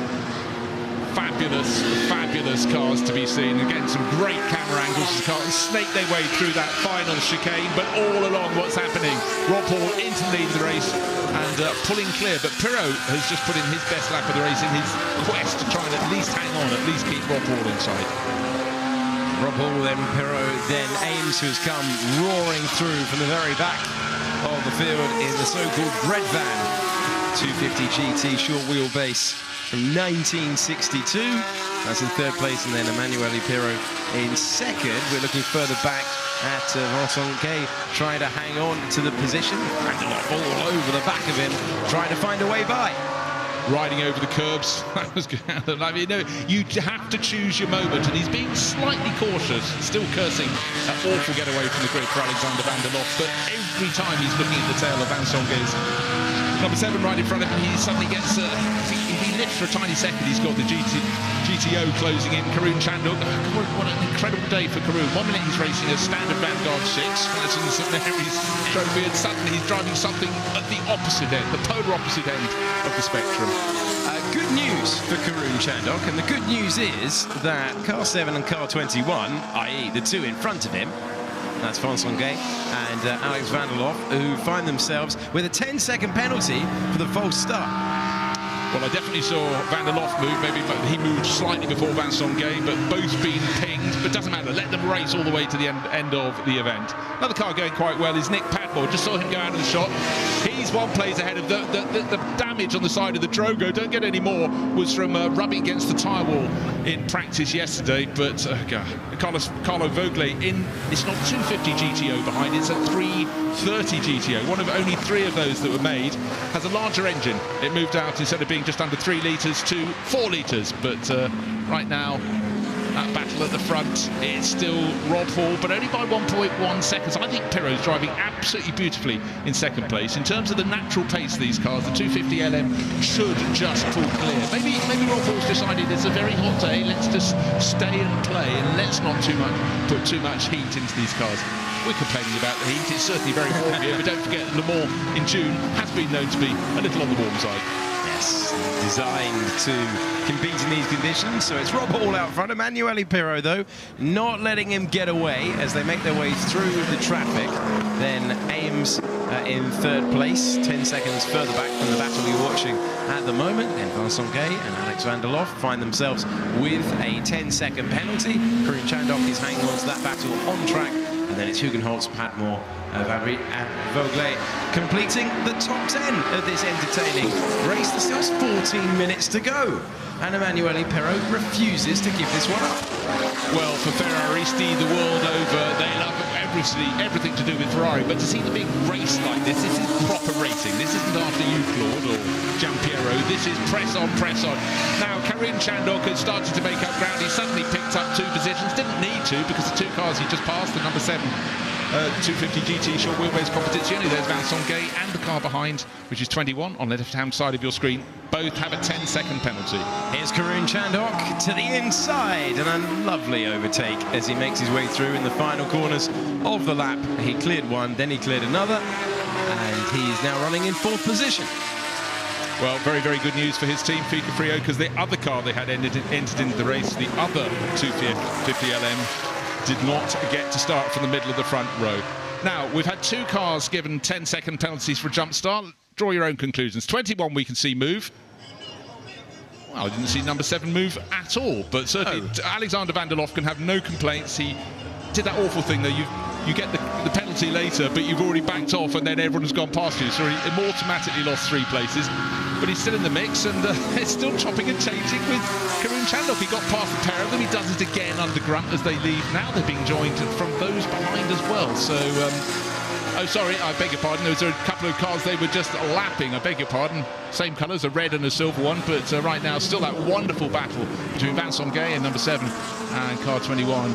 fabulous, fabulous cars to be seen. Again, some great camera angles as the cars snake their way through that final chicane, but all along what's happening. Rob Hall into the lead of the race and pulling clear, but Pirot has just put in his best lap of the race in his quest to try and at least hang on, at least keep Rob Hall inside. Rob Hall, then Pirot, then Ames, who's come roaring through from the very back of the field in the so-called Red Van 250 GT short wheelbase from 1962. That's in third place, and then Emanuele Pirot in second. We're looking further back at Vincent Gay trying to hang on to the position. Van der Lof all over the back of him, trying to find a way by. Riding over the curbs. That was good. I mean, you have to choose your moment, and he's being slightly cautious, still cursing an awful getaway from the grid for Alexander Van der Lof, but every time he's looking at the tail of Vincent Gay's number 7 right in front of him, he suddenly gets, if he lifts for a tiny second, he's got the GTO closing in. Karun Chandok, what an incredible day for Karun. 1 minute he's racing a standard Vanguard 6, that's in the St Mary's Trophy, and suddenly he's driving something at the opposite end, the polar opposite end of the spectrum. Good news for Karun Chandok, and the good news is that car 7 and car 21, i.e. the two in front of him, that's Vincent Gay and Alex Van der Lof, who find themselves with a 10-second penalty for the false start. Well, I definitely saw Van der Lof move. Maybe he moved slightly before Vincent Gay, but both being pinged. But doesn't matter. Let them race all the way to the end of the event. Another car going quite well is Nick Padmore. Just saw him go out of the shot. He's 1 place ahead of the damage on the side of the Drogo. Don't get any more. Was from rubbing against the tyre wall in practice yesterday. But Carlo Vogler in. It's not 250 GTO behind. It's a 330 GTO. One of only 3 of those that were made. Has a larger engine. It moved out instead of being just under 3 litres to 4 litres, but right now that battle at the front, it's still Rob Hall, but only by 1.1 seconds. I think Pirot's driving absolutely beautifully in second place. In terms of the natural pace of these cars, the 250 LM should just pull clear. Maybe Rob Hall's decided it's a very hot day, let's just stay and play and let's not put too much heat into these cars. We're complaining about the heat, it's certainly very warm here, but don't forget Le Mans in June has been known to be a little on the warm side. Yes, designed to compete in these conditions. So it's Rob Hall out front. Emanuele Pirot, though, not letting him get away as they make their way through the traffic. Then Ames in third place, 10 seconds further back from the battle you're watching at the moment. And Vincent Gay and Alex Van der Lof find themselves with a 10-second penalty. Karun Chandok is hanging on to that battle on track. And then it's Hugenholtz, Padmore, Vabri and Vogler completing the top 10 of this entertaining race. There's still 14 minutes to go. And Emanuele Pirot refuses to give this one up. Well, for Ferraristi the world over, they love everything to do with Ferrari, but to see the big race like this is proper racing. This isn't after you, Claude, or Giampiero. This is press on, press on. Now, Karun Chandok has started to make up ground. He suddenly picked up 2 positions. Didn't need to, because the 2 cars he just passed, the number 7 250 GT short wheelbase competizione. There's Vincent Gay and the car behind, which is 21 on the left-hand side of your screen. Both have a 10-second penalty. Here's Karun Chandok to the inside, and a lovely overtake as he makes his way through in the final corners of the lap. He cleared one, then he cleared another, and he's now running in 4th position. Well, very, very good news for his team, Fika Frio, because the other car they had entered into the race, the other 250 LM, did not get to start from the middle of the front row. Now, we've had 2 cars given 10-second penalties for a jump start. Draw your own conclusions. 21 we can see move. Well, I didn't see number 7 move at all, but certainly Alexander Van der Lof can have no complaints. He did that awful thing, though. You get the penalty penalty later, but you've already backed off and then everyone's gone past you. So he automatically lost 3 places. But he's still in the mix, and it's still chopping and changing with Karun Chandhok. He got past the pair of them. He does it again under Grunt as they leave. Now they're being joined from those behind as well. So, oh, sorry, I beg your pardon. There was a couple of cars they were just lapping. I beg your pardon. Same colours, a red and a silver one. But right now, still that wonderful battle between Vincent Gay and number 7 and car 21.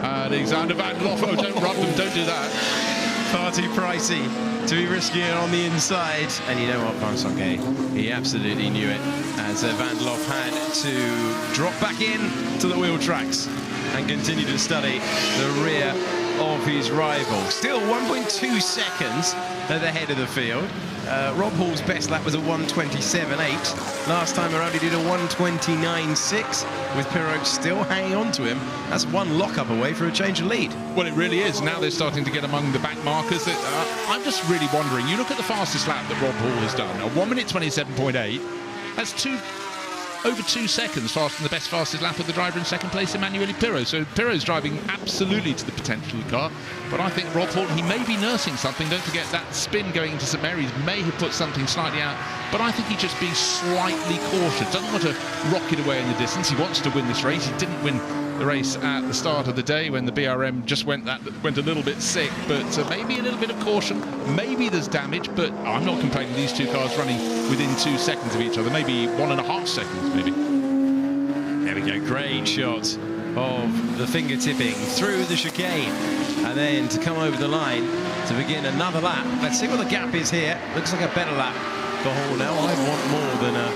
Alexander Van der Lof. Oh, don't rub them. Don't do that. Far too pricey to be risking it on the inside. And you know what, Vincent Gay, he absolutely knew it, as Van der Lof had to drop back in to the wheel tracks and continue to study the rear of his rival. Still 1.2 seconds at the head of the field. Rob Hall's best lap was a 1:27.8. Last time around he did a 1:29.6, with Pirot still hanging on to him. That's one lockup away for a change of lead. Well, it really is. Now they're starting to get among the back markers. I'm just really wondering, you look at the fastest lap that Rob Hall has done, a 1:27.8. That's over 2 seconds faster than the fastest lap of the driver in second place, Emmanuel Pirot. So Pirot's driving absolutely to the potential of the car. But I think Rob Hall, he may be nursing something. Don't forget that spin going into St Mary's may have put something slightly out. But I think he's just being slightly cautious. Doesn't want to rocket away in the distance. He wants to win this race. He didn't win the race at the start of the day when the BRM just went a little bit sick. But maybe a little bit of caution. Maybe there's damage, but I'm not complaining. These two cars running within 2 seconds of each other, maybe 1.5 seconds, maybe. There we go, great shot of the finger tipping through the chicane, and then to come over the line to begin another lap. Let's see what the gap is here. Looks like a better lap for Hall now. I want more than a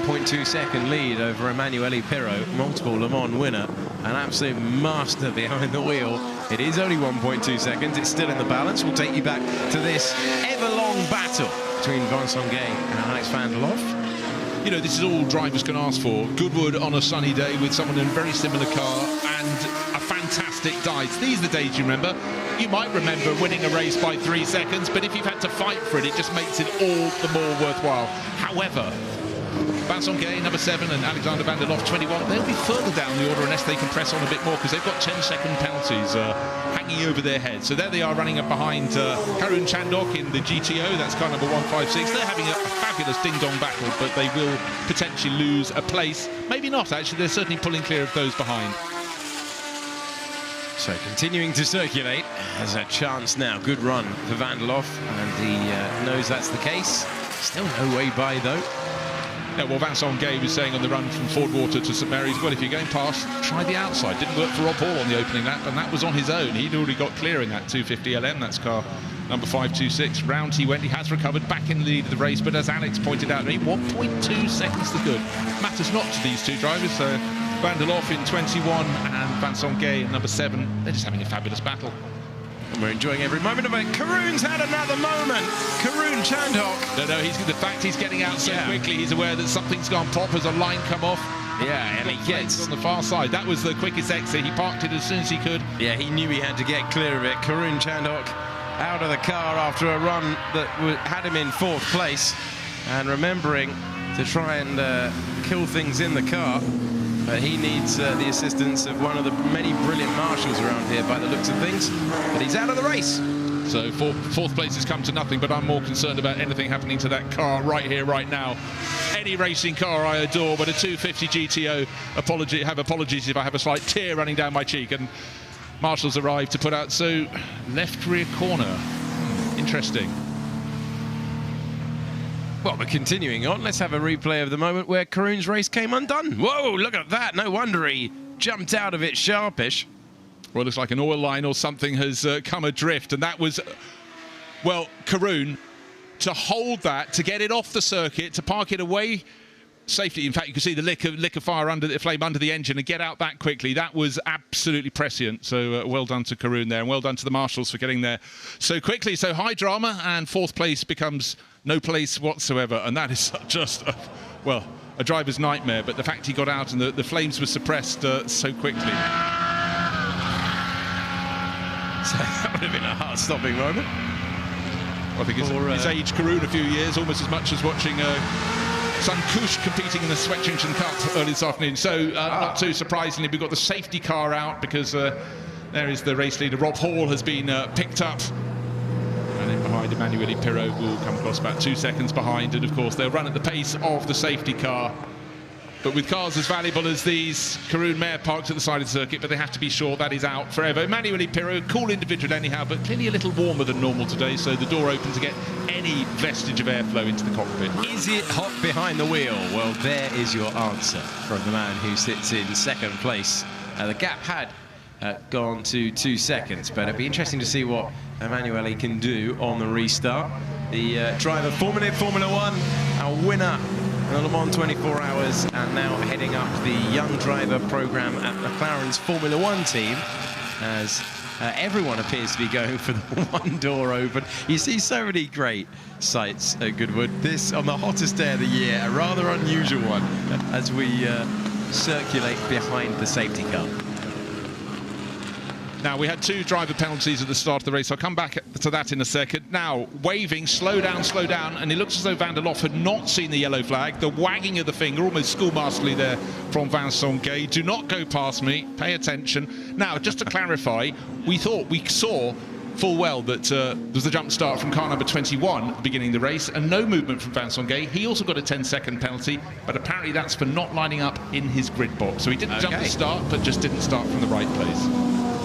1.2 second lead over Emmanuel Pirot, multiple Le Mans winner, an absolute master behind the wheel. It is only 1.2 seconds. It's still in the balance. We'll take you back to this ever-long battle between Vincent Gay and Alex Van der Lof. You know, this is all drivers can ask for. Goodwood on a sunny day with someone in a very similar car and a fantastic dice. These are the days you remember. You might remember winning a race by 3 seconds, but if you've had to fight for it, it just makes it all the more worthwhile. However, Vincent Gay, number 7, and Alexander Van der Lof, 21, they'll be further down the order unless they can press on a bit more, because they've got 10-second penalties hanging over their heads. So there they are, running up behind Karun Chandhok in the GTO. That's car number 156. They're having a fabulous ding-dong battle, but they will potentially lose a place. Maybe not, actually. They're certainly pulling clear of those behind. So continuing to circulate. There's a chance now. Good run for Van der Lof, and he knows that's the case. Still no way by, though. Yeah, well, Vincent Gay was saying on the run from Fordwater to St Mary's, well, if you're going past, try the outside. Didn't work for Rob Hall on the opening lap, and that was on his own. He'd already got clear in that 250 LM. That's car number 526. Round he went. He has recovered, back in the lead of the race, but as Alex pointed out, 1.2 seconds to good. Matters not to these two drivers. So Van der Lof in 21 and Vincent Gay in number 7. They're just having a fabulous battle. And we're enjoying every moment of it. Karun's had another moment. Karun Chandhok. No, the fact he's getting out so quickly, he's aware that something's gone pop as a line come off. Yeah, and he gets on the far side. That was the quickest exit. He parked it as soon as he could. Yeah, he knew he had to get clear of it. Karun Chandhok out of the car after a run that had him in 4th place, and remembering to try and kill things in the car. But he needs the assistance of one of the many brilliant marshals around here by the looks of things. But he's out of the race. So fourth place has come to nothing, but I'm more concerned about anything happening to that car right here, right now. Any racing car I adore, but a 250 GTO, apologies if I have a slight tear running down my cheek. And marshals arrived to put out, so left rear corner. Interesting. Well, we're continuing on. Let's have a replay of the moment where Karun's race came undone. Whoa, look at that. No wonder he jumped out of it sharpish. Well, it looks like an oil line or something has come adrift, and that was, well, Karun, to hold that, to get it off the circuit, to park it away safely. In fact, you can see the lick of fire under the flame under the engine and get out that quickly. That was absolutely prescient. So well done to Karun there, and well done to the marshals for getting there so quickly. So high drama, and 4th place becomes no place whatsoever, and that is just a driver's nightmare. But the fact he got out and the flames were suppressed so quickly. So that would have been a heart-stopping moment. I think it's aged Karun a few years, almost as much as watching Sun Kush competing in the Sweat-Engine Cup early this afternoon. So not too surprisingly, we've got the safety car out because there is the race leader. Rob Hall has been picked up behind. Emanuele Pirro will come across about 2 seconds behind, and of course they'll run at the pace of the safety car. But with cars as valuable as these, Karun Mayer parked at the side of the circuit, but they have to be sure that is out forever. Emanuele Pirro, cool individual anyhow, but clearly a little warmer than normal today, so the door open to get any vestige of airflow into the cockpit. Is it hot behind the wheel? Well, there is your answer from the man who sits in second place. The gap had gone to 2 seconds, but it'd be interesting to see what Emanuele can do on the restart. The driver, Formula 1, our winner in the Le Mans 24 Hours, and now heading up the young driver program at McLaren's Formula 1 team, as everyone appears to be going for the one door open. You see so many great sights at Goodwood. This on the hottest day of the year, a rather unusual one, as we circulate behind the safety car. Now, we had 2 driver penalties at the start of the race. I'll come back to that in a second. Now, waving, slow down, and it looks as though Van der Lof had not seen the yellow flag. The wagging of the finger, almost schoolmasterly there from Vincent Gay. Do not go past me, pay attention. Now, just to clarify, we saw full well that there was a jump start from car number 21 at the beginning of the race, and no movement from Vincent Gay. He also got a 10-second penalty, but apparently that's for not lining up in his grid box. So he didn't jump the start, but just didn't start from the right place.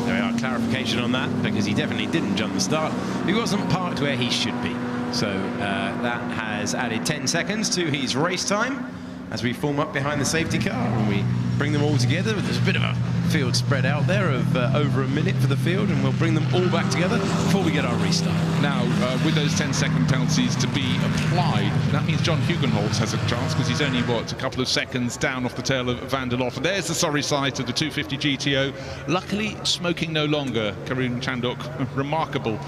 There we are, clarification on that, because he definitely didn't jump the start. He wasn't parked where he should be. So that has added 10 seconds to his race time as we form up behind the safety car and we bring them all together. There's a bit of a field spread out there of over a minute for the field, and we'll bring them all back together before we get our restart. Now, with those 10-second penalties to be applied, that means John Hugenholtz has a chance, because he's only, what, a couple of seconds down off the tail of Van der Lof. And there's the sorry sight of the 250 GTO. Luckily, smoking no longer. Karun Chandok, remarkable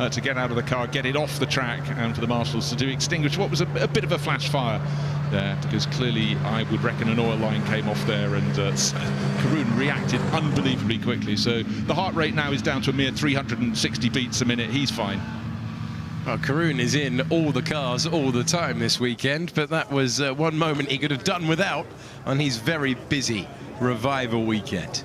to get out of the car, get it off the track, and for the marshals to do extinguish what was a bit of a flash fire there, because clearly I would reckon an oil line came off there, and Karun reacted unbelievably quickly. So the heart rate now is down to a mere 360 beats a minute. He's fine. Well, Karun is in all the cars all the time this weekend, but that was one moment he could have done without on his very busy revival weekend.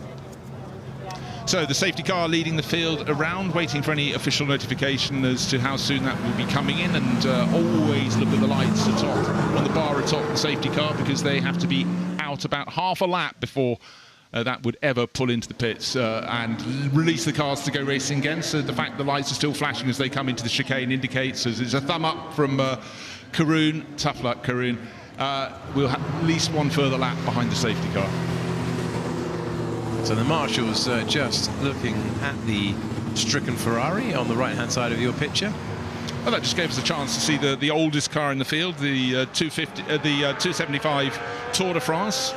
So the safety car leading the field around, waiting for any official notification as to how soon that will be coming in, and always look at the lights atop, on the bar atop the safety car, because they have to be out about half a lap before that would ever pull into the pits and release the cars to go racing again. So the fact the lights are still flashing as they come into the chicane indicates, as it's a thumb up from Karun. Tough luck, Karun. We'll have at least one further lap behind the safety car. So the marshals just looking at the stricken Ferrari on the right-hand side of your picture. Well, that just gave us a chance to see the oldest car in the field, the 275 Tour de France,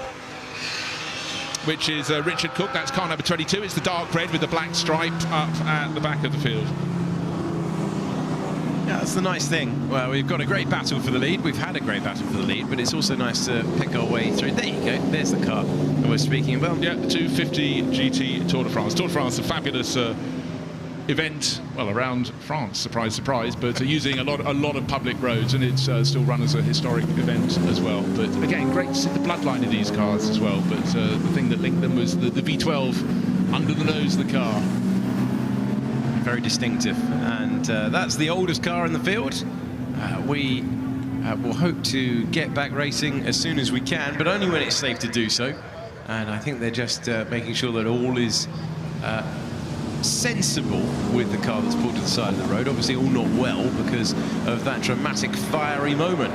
which is Richard Cook. That's car number 22. It's the dark red with the black stripe up at the back of the field. Yeah, that's the nice thing. Well, we've got a great battle for the lead. We've had a great battle for the lead, but it's also nice to pick our way through. There you go. There's the car that we're speaking about. Yeah, the 250 GT Tour de France. Tour de France, a fabulous event, well, around France, surprise, surprise, but using a lot of public roads, and it's still run as a historic event as well. But again, great to see the bloodline of these cars as well. But the thing that linked them was the V12 under the nose of the car. Very distinctive, and that's the oldest car in the field. We will hope to get back racing as soon as we can, but only when it's safe to do so. And I think they're just making sure that all is sensible with the car that's pulled to the side of the road. Obviously all not well because of that dramatic fiery moment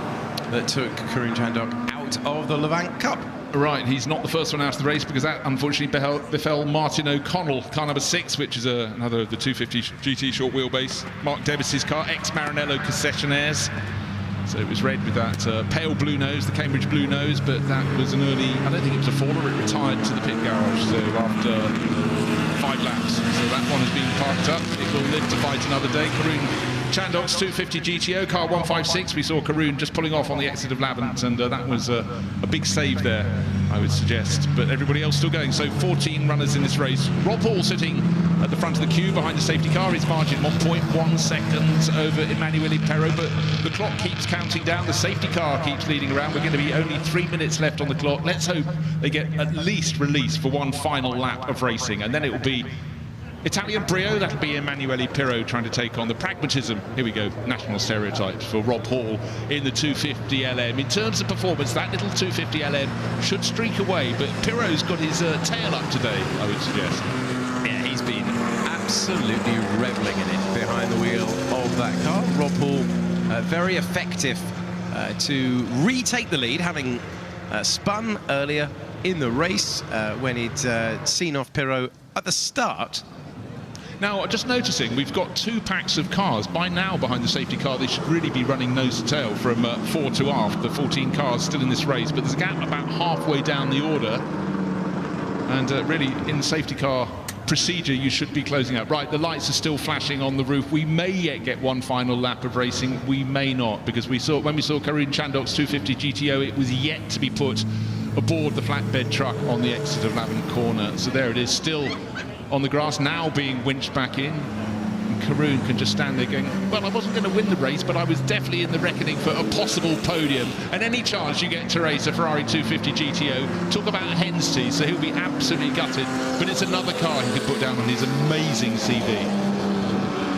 that took Karun Chandok out of the Lavant Cup. Right, he's not the first one out of the race, because that unfortunately befell Martin O'Connell, car number 6, which is another of the 250 GT short wheelbase. Mark Devis's car, ex-Maranello concessionaires. So it was red with that pale blue nose, the Cambridge blue nose, but that was an early, I don't think it was a faller, it retired to the pit garage, so after 5 laps. So that one has been parked up. It will live to fight another day. Karun Chandok's 250 GTO, car 156. We saw Karun just pulling off on the exit of Lavant, and that was a big save there, I would suggest. But everybody else still going. So 14 runners in this race. Rob Hall sitting at the front of the queue behind the safety car. His margin 1.1 seconds over Emanuele Pirro, but the clock keeps counting down. The safety car keeps leading around. We're going to be only 3 minutes left on the clock. Let's hope they get at least released for one final lap of racing, and then it will be Italian brio, that'll be Emanuele Pirro trying to take on the pragmatism. Here we go, national stereotypes for Rob Hall in the 250 LM. In terms of performance, that little 250 LM should streak away, but Pirro's got his tail up today, I would suggest. Yeah, he's been absolutely reveling in it behind the wheel of that car. Rob Hall, very effective to retake the lead, having spun earlier in the race when he'd seen off Pirro at the start. Now, just noticing, we've got 2 packs of cars. By now, behind the safety car, they should really be running nose to tail from fore to aft. The 14 cars still in this race, but there's a gap about halfway down the order. And really, in the safety car procedure, you should be closing up. Right, the lights are still flashing on the roof. We may yet get one final lap of racing. We may not, because when we saw Karun Chandok's 250 GTO, it was yet to be put aboard the flatbed truck on the exit of Lavant Corner. So there it is, still on the grass, now being winched back in. And Karun can just stand there going, well, I wasn't going to win the race, but I was definitely in the reckoning for a possible podium. And any chance you get to race a Ferrari 250 GTO, talk about a hen's teeth, so he'll be absolutely gutted. But it's another car he could put down on his amazing CV.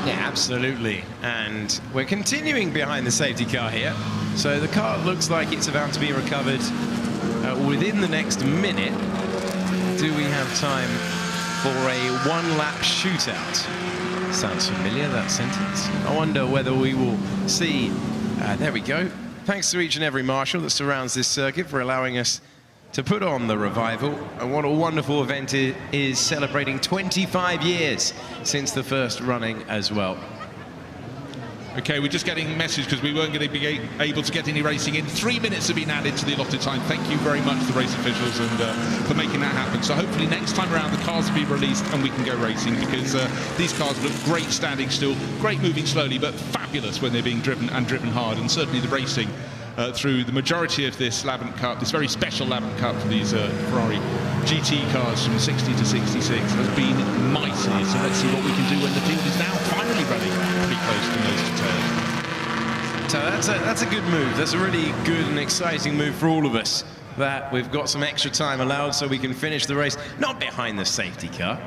Yeah, absolutely. And we're continuing behind the safety car here. So the car looks like it's about to be recovered within the next minute. Do we have time for a one-lap shootout? Sounds familiar, that sentence. I wonder whether we will see. There we go. Thanks to each and every marshal that surrounds this circuit for allowing us to put on the Revival. And what a wonderful event it is, celebrating 25 years since the first running as well. Okay, we're just getting a message because we weren't going to be able to get any racing in. 3 minutes have been added to the allotted time. Thank you very much, the race officials, and for making that happen. So hopefully next time around the cars will be released and we can go racing, because these cars look great standing still, great moving slowly, but fabulous when they're being driven and driven hard. And certainly the racing through the majority of this Lavant Cup, this very special Lavant Cup for these Ferrari GT cars from 60 to 66 has been mighty. So let's see what we can do when the field is now finally running pretty close to nose to tail. So that's a good move. That's a really good and exciting move for all of us, that we've got some extra time allowed so we can finish the race, not behind the safety car,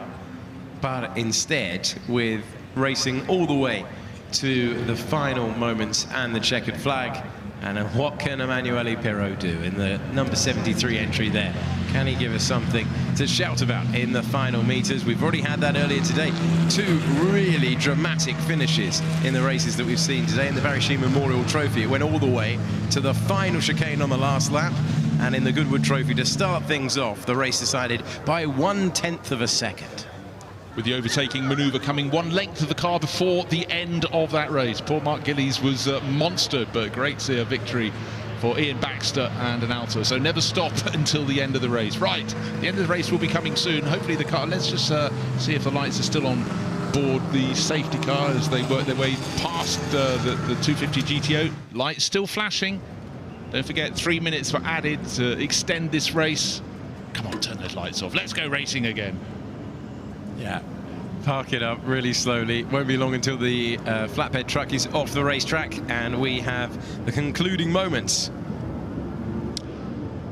but instead with racing all the way to the final moments and the checkered flag. And what can Emanuele Pirro do in the number 73 entry there? Can he give us something to shout about in the final meters? We've already had that earlier today. 2 really dramatic finishes in the races that we've seen today. In the Barry Sheene Memorial Trophy, it went all the way to the final chicane on the last lap. And in the Goodwood Trophy, to start things off, the race decided by 1/10 of a second. With the overtaking manoeuvre coming 1 length of the car before the end of that race. Poor Mark Gillies was monstered, but great to see a victory for Ian Baxter and an Alto. So never stop until the end of the race. Right, the end of the race will be coming soon. Hopefully the car, let's just see if the lights are still on board the safety car as they work their way past the 250 GTO. Lights still flashing. Don't forget, 3 minutes were added to extend this race. Come on, turn those lights off. Let's go racing again. Yeah, park it up really slowly. Won't be long until the flatbed truck is off the racetrack and we have the concluding moments.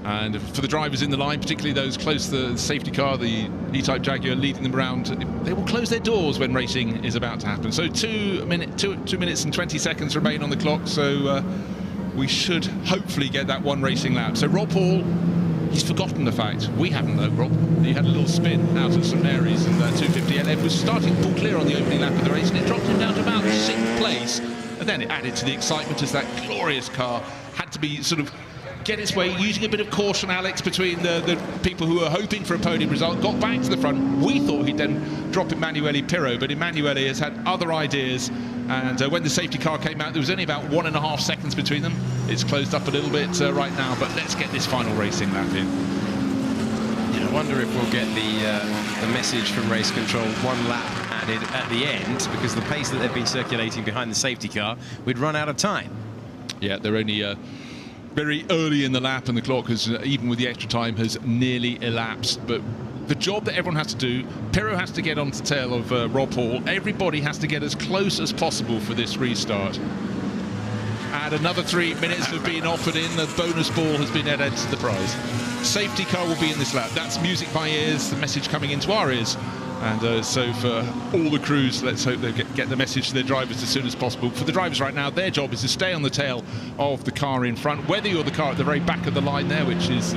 And for the drivers in the line, particularly those close to the safety car, the E-Type Jaguar leading them around, they will close their doors when racing is about to happen. So 2 minutes and 20 seconds remain on the clock, so we should hopefully get that one racing lap. So Rob Hall, he's forgotten the fact. We haven't though, Rob. He had a little spin out of St Mary's, and 250 LM was starting to pull clear on the opening lap of the race, and it dropped him down to about 6th place. And then it added to the excitement as that glorious car had to be sort of get its way, using a bit of caution, Alex, between the people who were hoping for a podium result, got back to the front. We thought he'd then drop Emanuele Pirro, but Emanuele has had other ideas. And when the safety car came out, there was only about 1.5 seconds between them. It's closed up a little bit right now, but let's get this final racing lap in. Yeah, I wonder if we'll get the message from race control, 1 lap added at the end, because the pace that they've been circulating behind the safety car, we'd run out of time. Yeah, they're only very early in the lap, and the clock has, even with the extra time, has nearly elapsed. But the job that everyone has to do, Pirro has to get on the tail of Rob Hall. Everybody has to get as close as possible for this restart. And another 3 minutes have been offered in. The bonus ball has been added to the prize. Safety car will be in this lap. That's music by ears, the message coming into our ears And so for all the crews, let's hope they get the message to their drivers as soon as possible. For the drivers right now, their job is to stay on the tail of the car in front, whether you're the car at the very back of the line there, which is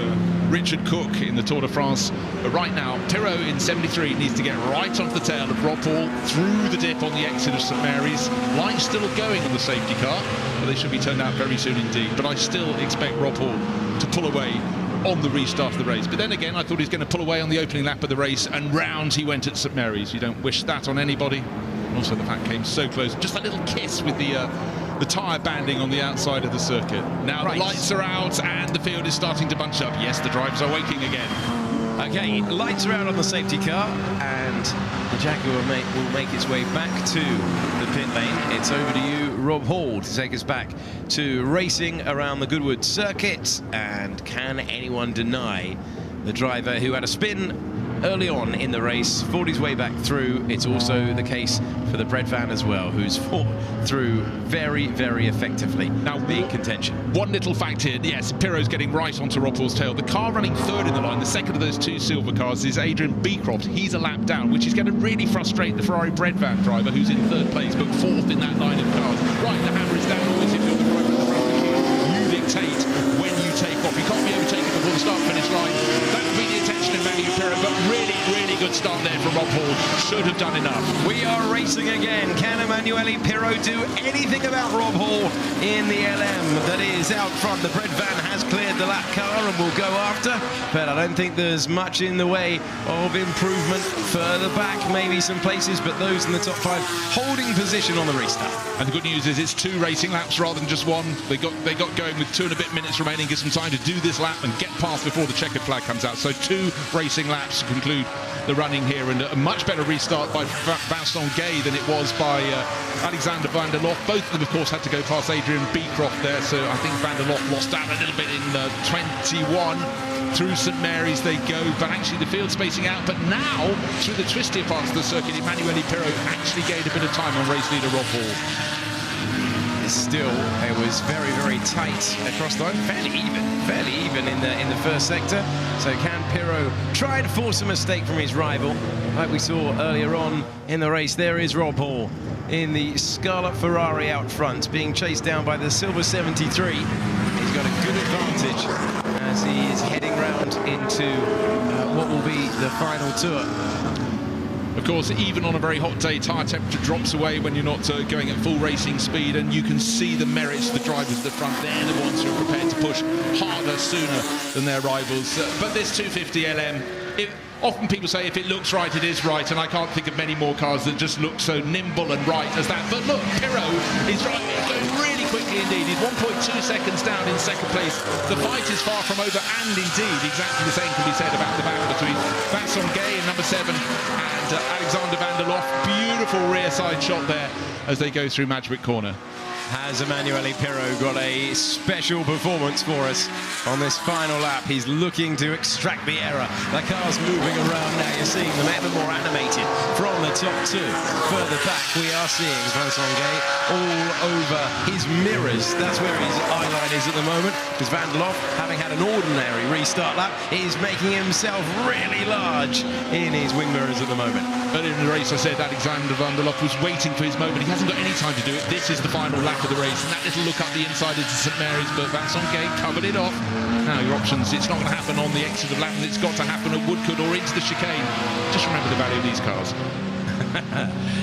Richard Cook in the Tour de France. But right now, Pirot in 73 needs to get right onto the tail of Rob Hall through the dip on the exit of St Mary's. Line's still going on the safety car, but they should be turned out very soon indeed. But I still expect Rob Hall to pull away on the restart of the race. But then again, I thought he was going to pull away on the opening lap of the race, and round he went at St Mary's. You don't wish that on anybody. And also the fact came so close. Just that little kiss with the tyre banding on the outside of the circuit. Now the lights are out and the field is starting to bunch up. Yes, the drivers are waking again. Okay, lights are out on the safety car, and the Jaguar will make its way back to the pit lane. It's over to you, Rob Hall, to take us back to racing around the Goodwood circuit. And can anyone deny the driver who had a spin early on in the race fought his way back through? It's also the case for the Brett Van as well, who's fought through very, very effectively. Now, being contention. One little fact here, yes, Pirot's getting right onto Rob Hall's tail. The car running third in the line, the second of those two silver cars, is Adrian Beecroft. He's a lap down, which is going to really frustrate the Ferrari Brett Van driver, who's in third place, but fourth in that line of cars. Right, the hammer is down always if you're the driver at the front of the queue. You dictate when you take off. You can't be overtaken before the start-finish line. That would be the intention of Matthew Pirot, but really, really good start there from Rob Hall. Should have done enough. We are racing again. Can Emanuele Pirot do anything about Rob Hall in the LM that is out front? The Brett Van has cleared the lap car and will go after, but I don't think there's much in the way of improvement. Further back, maybe some places, but those in the top five holding position on the restart. And the good news is it's 2 racing laps rather than just 1. They got going with 2 and a bit minutes remaining, give some time to do this lap and get past before the checkered flag comes out. So 2 racing laps to conclude the running here, and a much better restart by Vincent Gay than it was by Alexander Van der Lof. Both of them, of course, had to go past Adrian Beecroft there, so I think Van der Lof lost out a little bit in 21. Through St Mary's they go, but actually the field spacing out. But now, through the twistier parts of the circuit, Emanuele Pirot actually gained a bit of time on race leader Rob Hall. Still, it was very, very tight across the line, fairly even in the first sector. So can Pirot try to force a mistake from his rival, like we saw earlier on in the race? There is Rob Hall in the Scarlet Ferrari out front, being chased down by the Silver 73. He's got a good advantage as he is heading round into what will be the final tour. Of course, even on a very hot day, tyre temperature drops away when you're not going at full racing speed, and you can see the merits of the drivers at the front. They're the ones who are prepared to push harder sooner than their rivals. But this 250 LM, often people say if it looks right, it is right, and I can't think of many more cars that just look so nimble and right as that. But look, Pirot is driving, going really quickly indeed. He's 1.2 seconds down in second place. The fight is far from over, and indeed, exactly the same can be said about the battle between Vincent Gay in number 7 and Alexander Van der Lof. Beautiful rear side shot there as they go through Madgwick Corner. Has Emanuele Pirot got a special performance for us on this final lap? He's looking to extract the error. The car's moving around now. You're seeing them ever more animated from the top 2. Further back, we are seeing Vincent Gay all over his mirrors. That's where his eye line is at the moment, because Van der Lof, having had an ordinary restart lap, is making himself really large in his wing mirrors at the moment. But in the race, I said Alexander Van der Lof was waiting for his moment. He hasn't got any time to do it. This is the final lap of the race, and that little look up the inside into St Mary's, but Vincent Gay covered it off. Now your options, it's not going to happen on the exit of Lavant, it's got to happen at Woodcote or into the chicane. Just remember the value of these cars.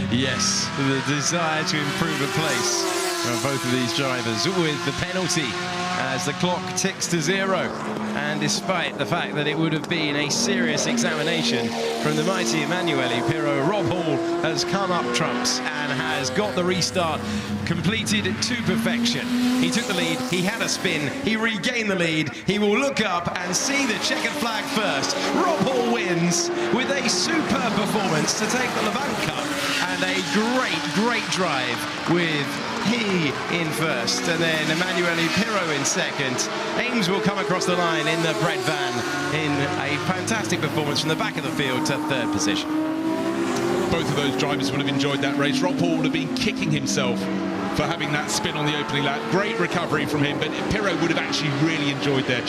Yes, the desire to improve the place from both of these drivers, with the penalty as the clock ticks to 0. And despite the fact that it would have been a serious examination from the mighty Emanuele Pirot, Rob Hall has come up trumps and has got the restart completed to perfection. He took the lead, he had a spin, he regained the lead, he will look up and see the checkered flag first. Rob Hall wins with a superb performance to take the Lavant Cup, and a great drive with he in first, and then Emanuele Pirot in second. Ames will come across the line in the Brett Van in a fantastic performance from the back of the field to 3rd position. Both of those drivers would have enjoyed that race. Rob Hall would have been kicking himself for having that spin on the opening lap. Great recovery from him, but Pirot would have actually really enjoyed that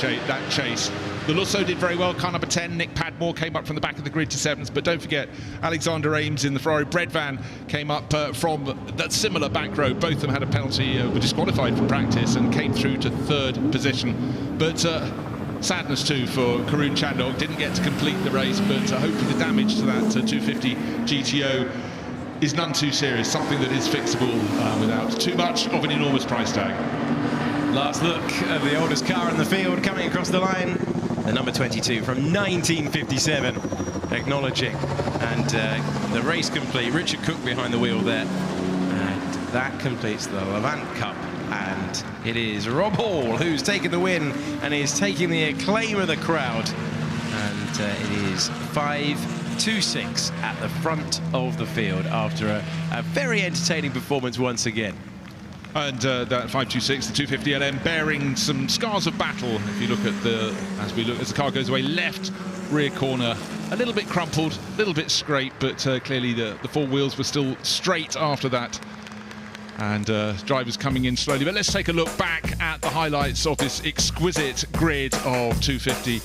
chase. The Lusso did very well. Car number 10, Nick Padmore, came up from the back of the grid to 7th. But don't forget, Alexander Ames in the Ferrari bread van came up from that similar back row. Both of them had a penalty, were disqualified from practice and came through to 3rd position. But sadness too for Karun Chandok, didn't get to complete the race, but hopefully the damage to that 250 GTO is none too serious, something that is fixable without too much of an enormous price tag. Last look at the oldest car in the field coming across the line, the number 22 from 1957, acknowledging, and the race complete. Richard Cook behind the wheel there, and that completes the Lavant Cup. And it is Rob Hall who's taken the win and is taking the acclaim of the crowd. And it is 5-2-6 at the front of the field after a very entertaining performance once again. And that 526, the 250 LM, bearing some scars of battle. If you look at as the car goes away, left rear corner, a little bit crumpled, a little bit scraped, but clearly the 4 wheels were still straight after that. And drivers coming in slowly. But let's take a look back at the highlights of this exquisite grid of 250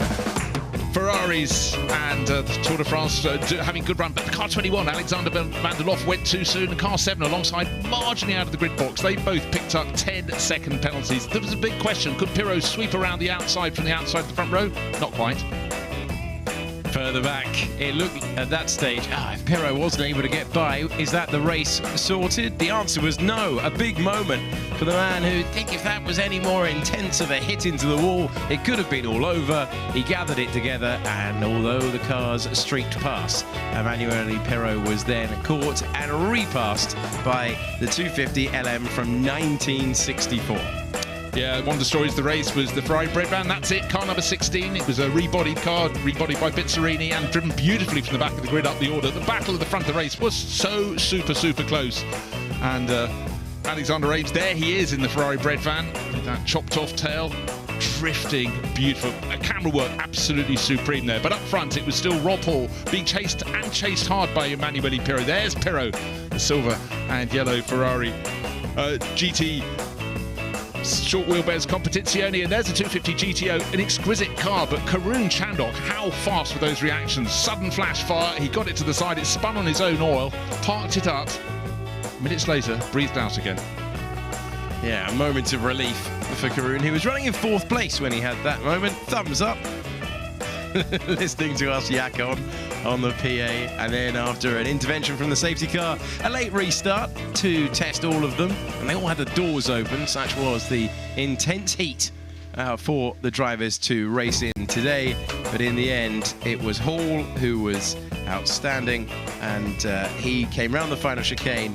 Ferraris and the Tour de France having a good run. But the car 21, Alexander van der Lof, went too soon. And car 7 alongside, marginally out of the grid box. They both picked up 10-second penalties. There was a big question. Could Pirro sweep around the outside from the outside of the front row? Not quite. Further back, it looked at that stage, if Pirro wasn't able to get by, is that the race sorted? The answer was no. A big moment for the man who think if that was any more intense of a hit into the wall, it could have been all over. He gathered it together, and although the cars streaked past, Emanuele Pirro was then caught and repassed by the 250 LM from 1964. Yeah, one of the stories of the race was the Ferrari bread van. That's it, car number 16. It was a rebodied car, rebodied by Bizzarini and driven beautifully from the back of the grid up the order. The battle at the front of the race was so super close. And Alexander Ames, there he is in the Ferrari bread van with that chopped off tail, drifting beautiful. Camera work absolutely supreme there. But up front, it was still Rob Hall being chased and chased hard by Emanuele Pirro. There's Pirro, the silver and yellow Ferrari GT short wheelbase Competizione, and there's a 250 GTO, an exquisite car. But Karun Chandok, how fast were those reactions? Sudden flash fire, he got it to the side, it spun on his own oil, parked it up, minutes later breathed out again. Yeah, a moment of relief for Karun. He was running in 4th place when he had that moment. Thumbs up. Listening to us yak on the PA, and then after an intervention from the safety car, a late restart to test all of them, and they all had the doors open. Such was the intense heat for the drivers to race in today. But in the end, it was Hall who was outstanding, and he came round the final chicane,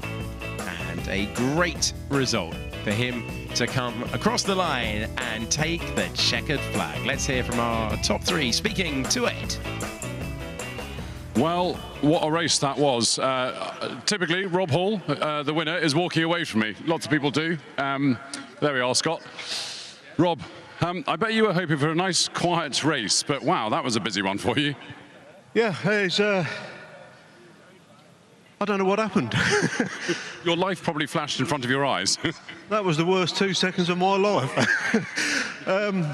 and a great result for him to come across the line and take the checkered flag. Let's hear from our top 3 speaking to it. Well, what a race that was. Typically, Rob Hall, the winner, is walking away from me. Lots of people do. There we are, Scott. Rob, I bet you were hoping for a nice, quiet race, but wow, that was a busy one for you. Yeah, it's... I don't know what happened. Your life probably flashed in front of your eyes. That was the worst 2 seconds of my life. I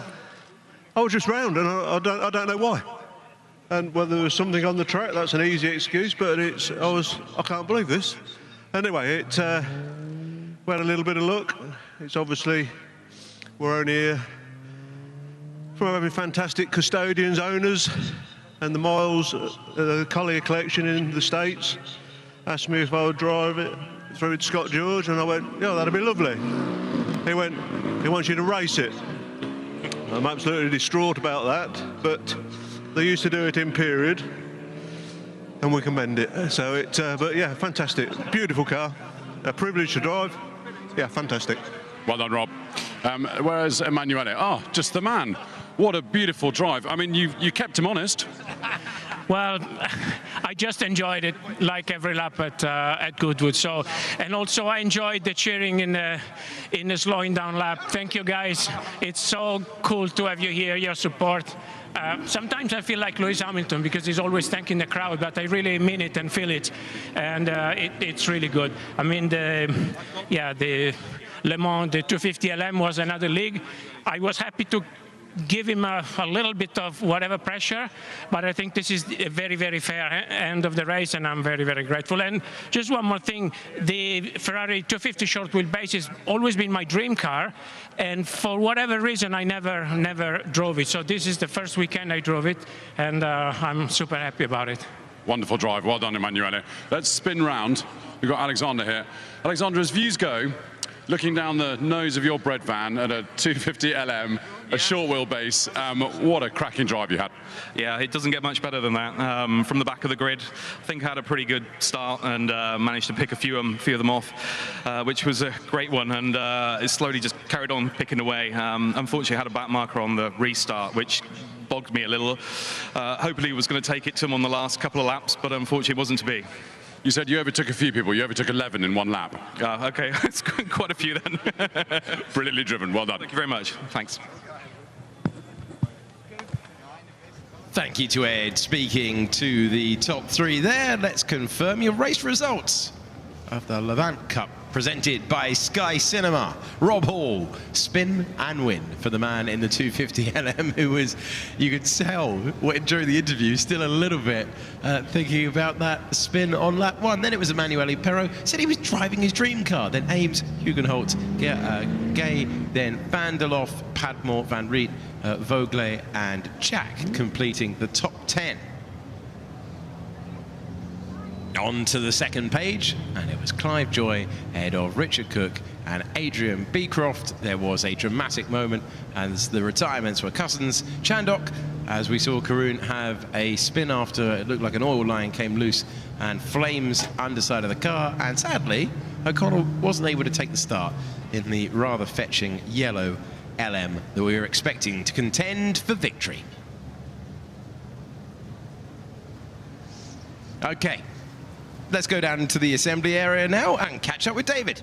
was just round, and I don't know why. And whether there was something on the track, that's an easy excuse, but I can't believe this. Anyway, we had a little bit of luck. It's obviously, we're only here from having fantastic custodians, owners, and the Miles, the Collier collection in the States asked me if I would drive it through Scott George, and I went, yeah, that'd be lovely. He went, he wants you to race it. I'm absolutely distraught about that, but they used to do it in period, and we can mend it. So but yeah, fantastic, beautiful car, a privilege to drive. Yeah, fantastic. Well done, Rob. Whereas Emanuele, just the man. What a beautiful drive. I mean, you kept him honest. Well, I just enjoyed it like every lap at Goodwood. So, and also I enjoyed the cheering in the slowing down lap. Thank you guys. It's so cool to have you here, your support. Sometimes I feel like Lewis Hamilton because he's always thanking the crowd, but I really mean it and feel it, and it's really good. I mean, the Le Mans, the 250 LM was another league. I was happy to give him a little bit of whatever pressure, but I think this is a very, very fair end of the race, and I'm very, very grateful. And just one more thing, the Ferrari 250 short wheelbase has always been my dream car, and for whatever reason, I never drove it. So this is the first weekend I drove it, and I'm super happy about it. Wonderful drive. Well done, Emanuele. Let's spin round. We've got Alexander here. Alexander, as views go, looking down the nose of your bread van at a 250 LM, a short wheelbase, what a cracking drive you had. Yeah, it doesn't get much better than that. From the back of the grid, I think I had a pretty good start and managed to pick a few of them off, which was a great one, and it slowly just carried on picking away. Unfortunately, I had a back marker on the restart, which bogged me a little. Hopefully, it was going to take it to him on the last couple of laps, but unfortunately, it wasn't to be. You said you overtook a few people. You overtook 11 in one lap. Okay, it's quite a few then. Brilliantly driven. Well done. Thank you very much. Thanks. Thank you to Ed. Speaking to the top three there, let's confirm your race results of the Lavant Cup, presented by Sky Cinema. Rob Hall, spin and win for the man in the 250 LM, who was, you could tell during the interview, still a little bit thinking about that spin on lap one. Then it was Emanuele Perro, said he was driving his dream car. Then Ames, Hugenholt, Gay, then Van der Lof, Padmore, Van Riet, Vogler and Jack completing the top 10. On to the second page, and it was Clive Joy ahead of Richard Cook and Adrian Beecroft. There was a dramatic moment as the retirements were Cousins, Chandok, as we saw Karun have a spin after it looked like an oil line came loose and flames underside of the car, and sadly O'Connell wasn't able to take the start in the rather fetching yellow LM that we were expecting to contend for victory. Okay. Let's go down to the assembly area now and catch up with David.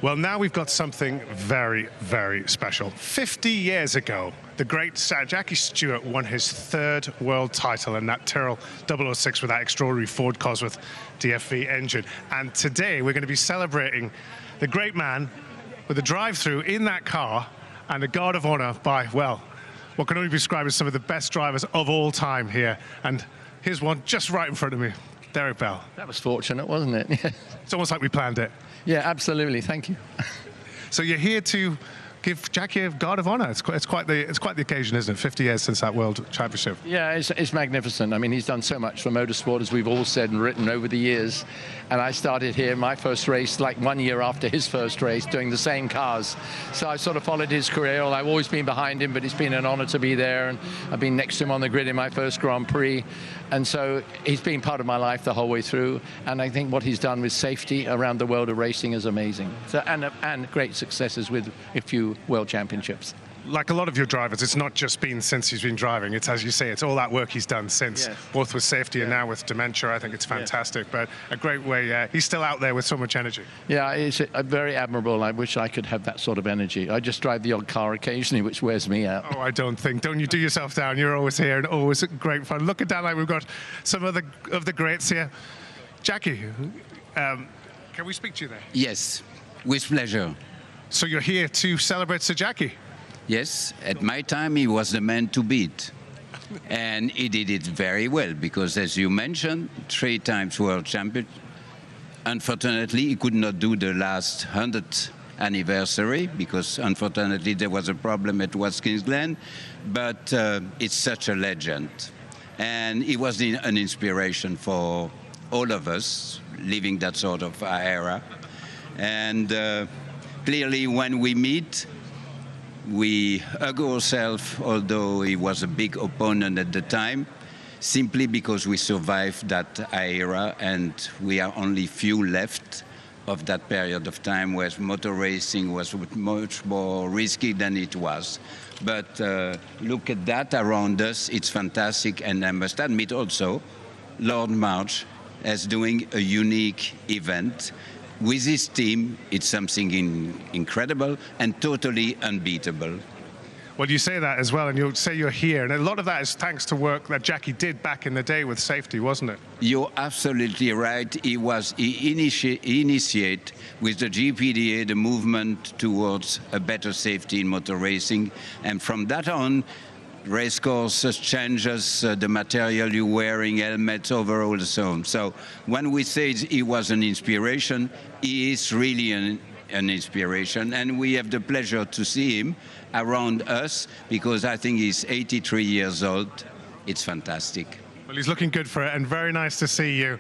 Well, now we've got something very, very special. 50 years ago, the great Jackie Stewart won his third world title in that Tyrrell 006 with that extraordinary Ford Cosworth DFV engine. And today we're going to be celebrating the great man with a drive-through in that car and a guard of honor by, well, what can only be described as some of the best drivers of all time here. And here's one just right in front of me, Derek Bell. That was fortunate, wasn't it? It's almost like we planned it. Yeah, absolutely. Thank you. So you're here to give Jackie a guard of honor. It's quite the occasion, isn't it? 50 years since that World Championship. Yeah, it's magnificent. I mean, he's done so much for motorsport, as we've all said and written over the years. And I started here, my first race, like 1 year after his first race, doing the same cars. So I sort of followed his career. I've always been behind him, but it's been an honor to be there. And I've been next to him on the grid in my first Grand Prix. And so he's been part of my life the whole way through. And I think what he's done with safety around the world of racing is amazing. So, and great successes with a few World Championships. Like a lot of your drivers, it's not just been since he's been driving. It's, as you say, it's all that work he's done since, yes. Both with safety and now with dementia. I think it's fantastic, but a great way. He's still out there with so much energy. Yeah, it's very admirable. I wish I could have that sort of energy. I just drive the odd car occasionally, which wears me out. Oh, I don't you do yourself down. You're always here and always great fun. Looking down, like we've got some of the greats here. Jackie, can we speak to you there? Yes, with pleasure. So you're here to celebrate Sir Jackie? Yes, at my time he was the man to beat. And he did it very well because, as you mentioned, 3 times world champion. Unfortunately, he could not do the last 100th anniversary because, unfortunately, there was a problem at Watkins Glen. But it's such a legend. And he was an inspiration for all of us living that sort of era. And clearly, when we meet, we hug ourselves, although he was a big opponent at the time, simply because we survived that era and we are only few left of that period of time where motor racing was much more risky than it was. But look at that around us, it's fantastic, and I must admit also, Lord March is doing a unique event. With his team, it's something incredible and totally unbeatable. Well, you say that as well, and you'll say you're here, and a lot of that is thanks to work that Jackie did back in the day with safety, wasn't it? You're absolutely right. He initiated with the GPDA the movement towards a better safety in motor racing, and from that on, race courses changes the material you're wearing, helmets, overall, so on. So when we say he was an inspiration, he is really an inspiration, and we have the pleasure to see him around us, because I think he's 83 years old. It's fantastic. Well, he's looking good for it, and very nice to see you.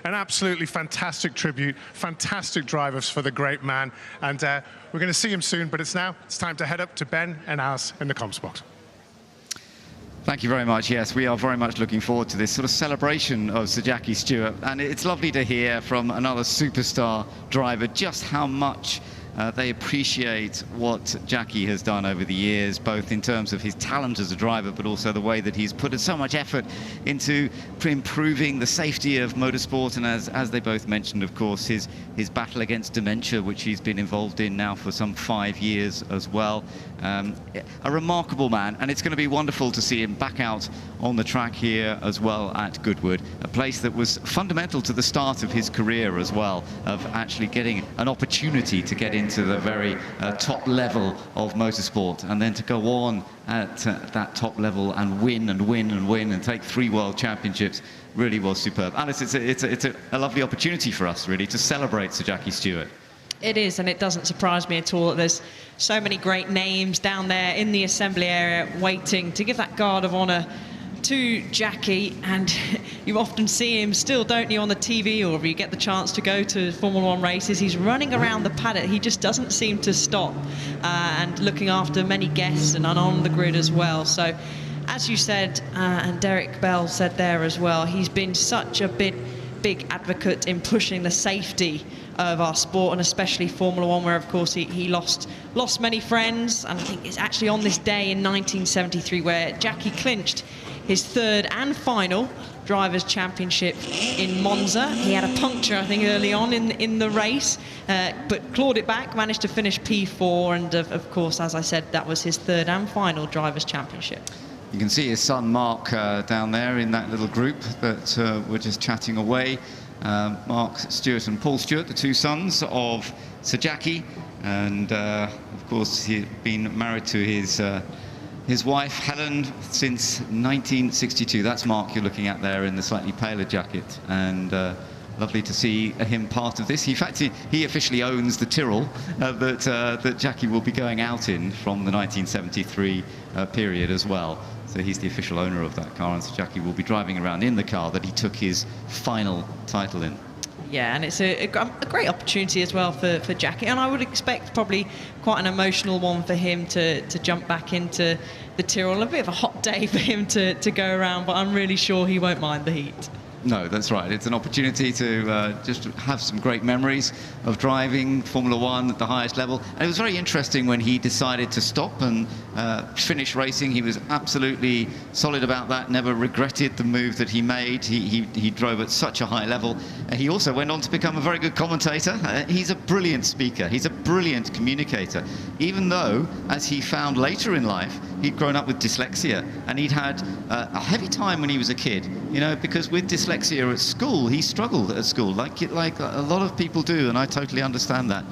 An absolutely fantastic tribute, fantastic drivers for the great man, and we're going to see him soon, but it's time to head up to Ben and Alice in the comms box. Thank you very much. Yes, we are very much looking forward to this sort of celebration of Sir Jackie Stewart, and it's lovely to hear from another superstar driver just how much they appreciate what Jackie has done over the years, both in terms of his talent as a driver, but also the way that he's put so much effort into improving the safety of motorsport. And as they both mentioned, of course, his battle against dementia, which he's been involved in now for some 5 years as well. A remarkable man, and it's going to be wonderful to see him back out on the track here as well at Goodwood, a place that was fundamental to the start of his career as well, of actually getting an opportunity to get into the very top level of motorsport, and then to go on at that top level and win and win and win and take 3 world championships really was superb. Alice, it's a lovely opportunity for us really to celebrate Sir Jackie Stewart. It is, and it doesn't surprise me at all that there's so many great names down there in the assembly area waiting to give that guard of honour to Jackie. And you often see him still, don't you, on the TV, or if you get the chance to go to Formula One races, he's running around the paddock. He just doesn't seem to stop, and looking after many guests and on the grid as well. So as you said, and Derek Bell said there as well, he's been such a big advocate in pushing the safety of our sport, and especially Formula One, where of course he lost many friends. And I think it's actually on this day in 1973 where Jackie clinched his 3rd and final Drivers' Championship in Monza. He had a puncture, I think, early on in the race, but clawed it back, managed to finish P4, and of course, as I said, that was his 3rd and final Drivers' Championship. You can see his son Mark down there in that little group that were just chatting away. Mark Stewart and Paul Stewart, the 2 sons of Sir Jackie, and of course he'd been married to his wife Helen since 1962. That's Mark you're looking at there in the slightly paler jacket, and lovely to see him part of this. In fact, he officially owns the Tyrrell that Jackie will be going out in from the 1973 period as well. So he's the official owner of that car, and so Jackie will be driving around in the car that he took his final title in. Yeah, and it's a great opportunity as well for Jackie, and I would expect probably quite an emotional one for him to jump back into the Tyrrell. A bit of a hot day for him to go around, but I'm really sure he won't mind the heat. No, that's right. It's an opportunity to just have some great memories of driving Formula One at the highest level. And it was very interesting when he decided to stop and finish racing. He was absolutely solid about that, never regretted the move that he made. He drove at such a high level. And he also went on to become a very good commentator. He's a brilliant speaker. He's a brilliant communicator. Even though, as he found later in life, he'd grown up with dyslexia, and he'd had a heavy time when he was a kid, you know, because with dyslexia at school, he struggled at school, like a lot of people do, and I totally understand that.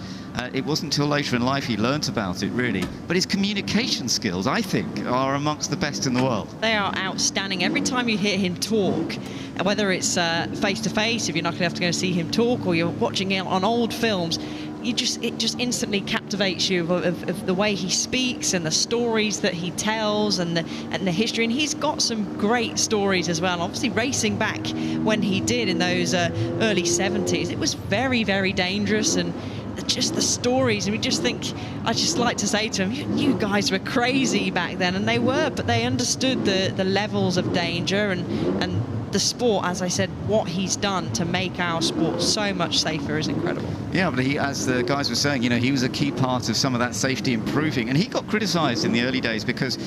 It wasn't until later in life he learnt about it, really. But his communication skills, I think, are amongst the best in the world. They are outstanding. Every time you hear him talk, whether it's face-to-face, if you're not going to have to go see him talk, or you're watching it on old films, it just instantly captivates you of the way he speaks and the stories that he tells and the history. And he's got some great stories as well. Obviously, racing back when he did in those early 70s, it was very, very dangerous, and just the stories. And we just think, I just like to say to him, you guys were crazy back then, and they were, but they understood the levels of danger and the sport. As I said, what he's done to make our sport so much safer is incredible. Yeah, but he, as the guys were saying, you know, he was a key part of some of that safety improving, and he got criticised in the early days because,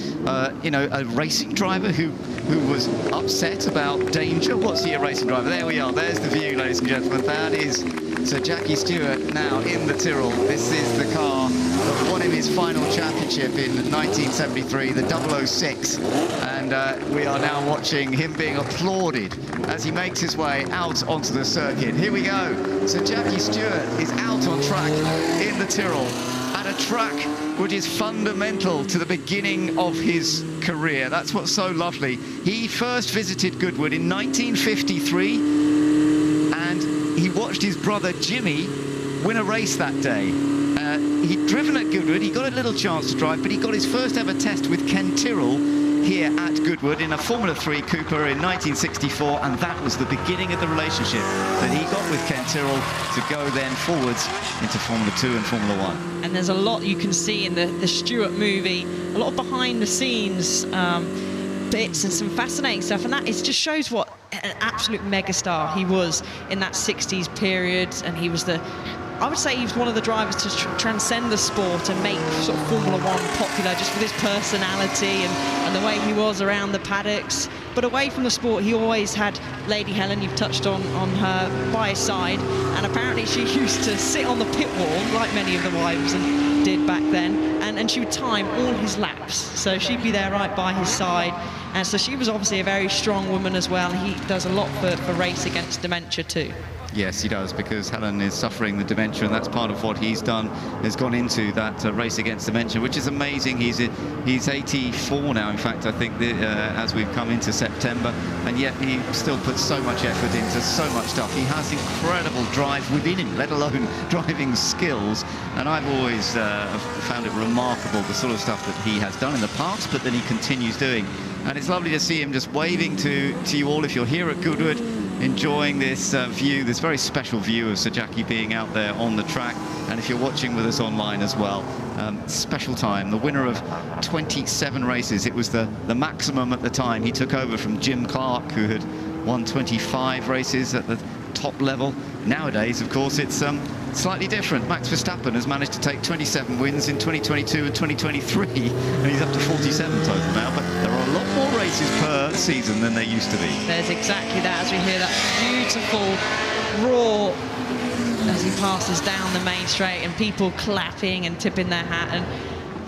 you know, a racing driver who was upset about danger. What's he, a racing driver? There we are. There's the view, ladies and gentlemen. That is So Jackie Stewart now in the Tyrrell. This is the car that won him his final championship in 1973, the 006. And we are now watching him being applauded as he makes his way out onto the circuit. Here we go. So Jackie Stewart is out on track in the Tyrrell at a track which is fundamental to the beginning of his career. That's what's so lovely. He first visited Goodwood in 1953, and he watched his brother Jimmy win a race that day. He'd driven at Goodwood, he got a little chance to drive, but he got his first ever test with Ken Tyrrell here at Goodwood in a Formula 3 Cooper in 1964, and that was the beginning of the relationship that he got with Ken Tyrrell to go then forwards into Formula 2 and Formula 1. And there's a lot you can see in the Stewart movie, a lot of behind-the-scenes bits and some fascinating stuff, and that just shows what an absolute megastar he was in that 60s period. And he was I would say he was one of the drivers to transcend the sport and make sort of Formula 1 popular, just with his personality and the way he was around the paddocks. But away from the sport, he always had Lady Helen, you've touched on her, by his side. And apparently she used to sit on the pit wall, like many of the wives did back then, and she would time all his laps. So she'd be there right by his side. And so she was obviously a very strong woman as well. He does a lot for Race Against Dementia too. Yes, he does, because Helen is suffering the dementia, and that's part of what he's done, has gone into that Race Against Dementia, which is amazing. He's 84 now, in fact, I think, as we've come into September, and yet he still puts so much effort into so much stuff. He has incredible drive within him, let alone driving skills, and I've always found it remarkable, the sort of stuff that he has done in the past, but then he continues doing. And it's lovely to see him just waving to you all if you're here at Goodwood, enjoying this view, this very special view of Sir Jackie being out there on the track. And if you're watching with us online as well, special time. The winner of 27 races. It was the maximum at the time. He took over from Jim Clark, who had won 25 races at the top level. Nowadays, of course, it's slightly different. Max Verstappen has managed to take 27 wins in 2022 and 2023, and he's up to 47 total now, but there are a lot more races per season than there used to be. There's exactly that, as we hear that beautiful roar as he passes down the main straight, and people clapping and tipping their hat, and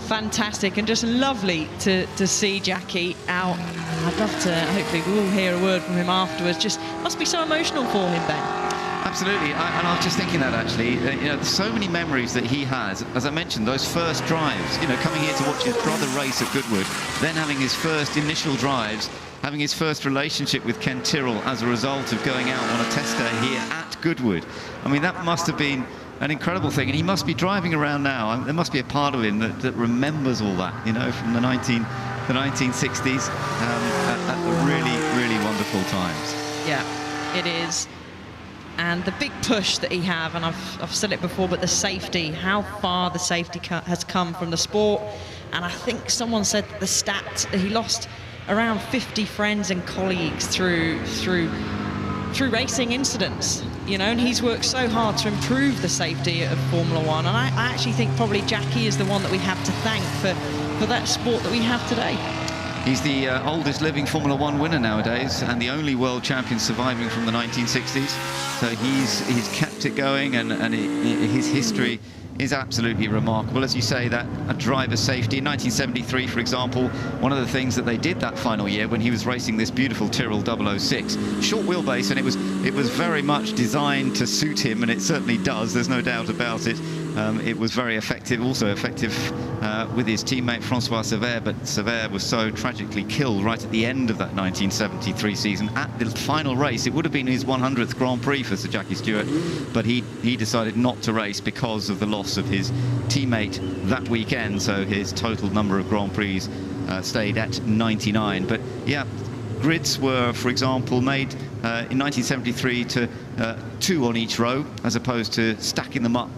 fantastic and just lovely to see Jackie out. I'd love to, hopefully we'll hear a word from him afterwards. Just must be so emotional for him, Ben. Absolutely, and I was just thinking that actually, you know, so many memories that he has. As I mentioned, those first drives, you know, coming here to watch his brother race at Goodwood, then having his first initial drives, having his first relationship with Ken Tyrrell as a result of going out on a test day here at Goodwood. I mean, that must have been an incredible thing, and he must be driving around now. I mean, there must be a part of him that remembers all that, you know, from the 1960s at the really, really wonderful times. Yeah, it is. And the big push that he have, and I've said it before, but the safety, how far the safety has come from the sport. And I think someone said the stat, he lost around 50 friends and colleagues through racing incidents, you know, and he's worked so hard to improve the safety of Formula 1. And I actually think probably Jackie is the one that we have to thank for that sport that we have today. He's the oldest living Formula 1 winner nowadays, and the only world champion surviving from the 1960s. So he's kept it going, and his history is absolutely remarkable. As you say, that a driver safety. In 1973, for example, one of the things that they did that final year when he was racing this beautiful Tyrrell 006, short wheelbase, and it was very much designed to suit him, and it certainly does, there's no doubt about it. It was very effective, also effective with his teammate Francois Sever, but Sever was so tragically killed right at the end of that 1973 season. At the final race, it would have been his 100th Grand Prix for Sir Jackie Stewart, but he decided not to race because of the loss of his teammate that weekend, so his total number of Grand Prix stayed at 99. But yeah, grids were, for example, made in 1973 to 2 on each row, as opposed to stacking them up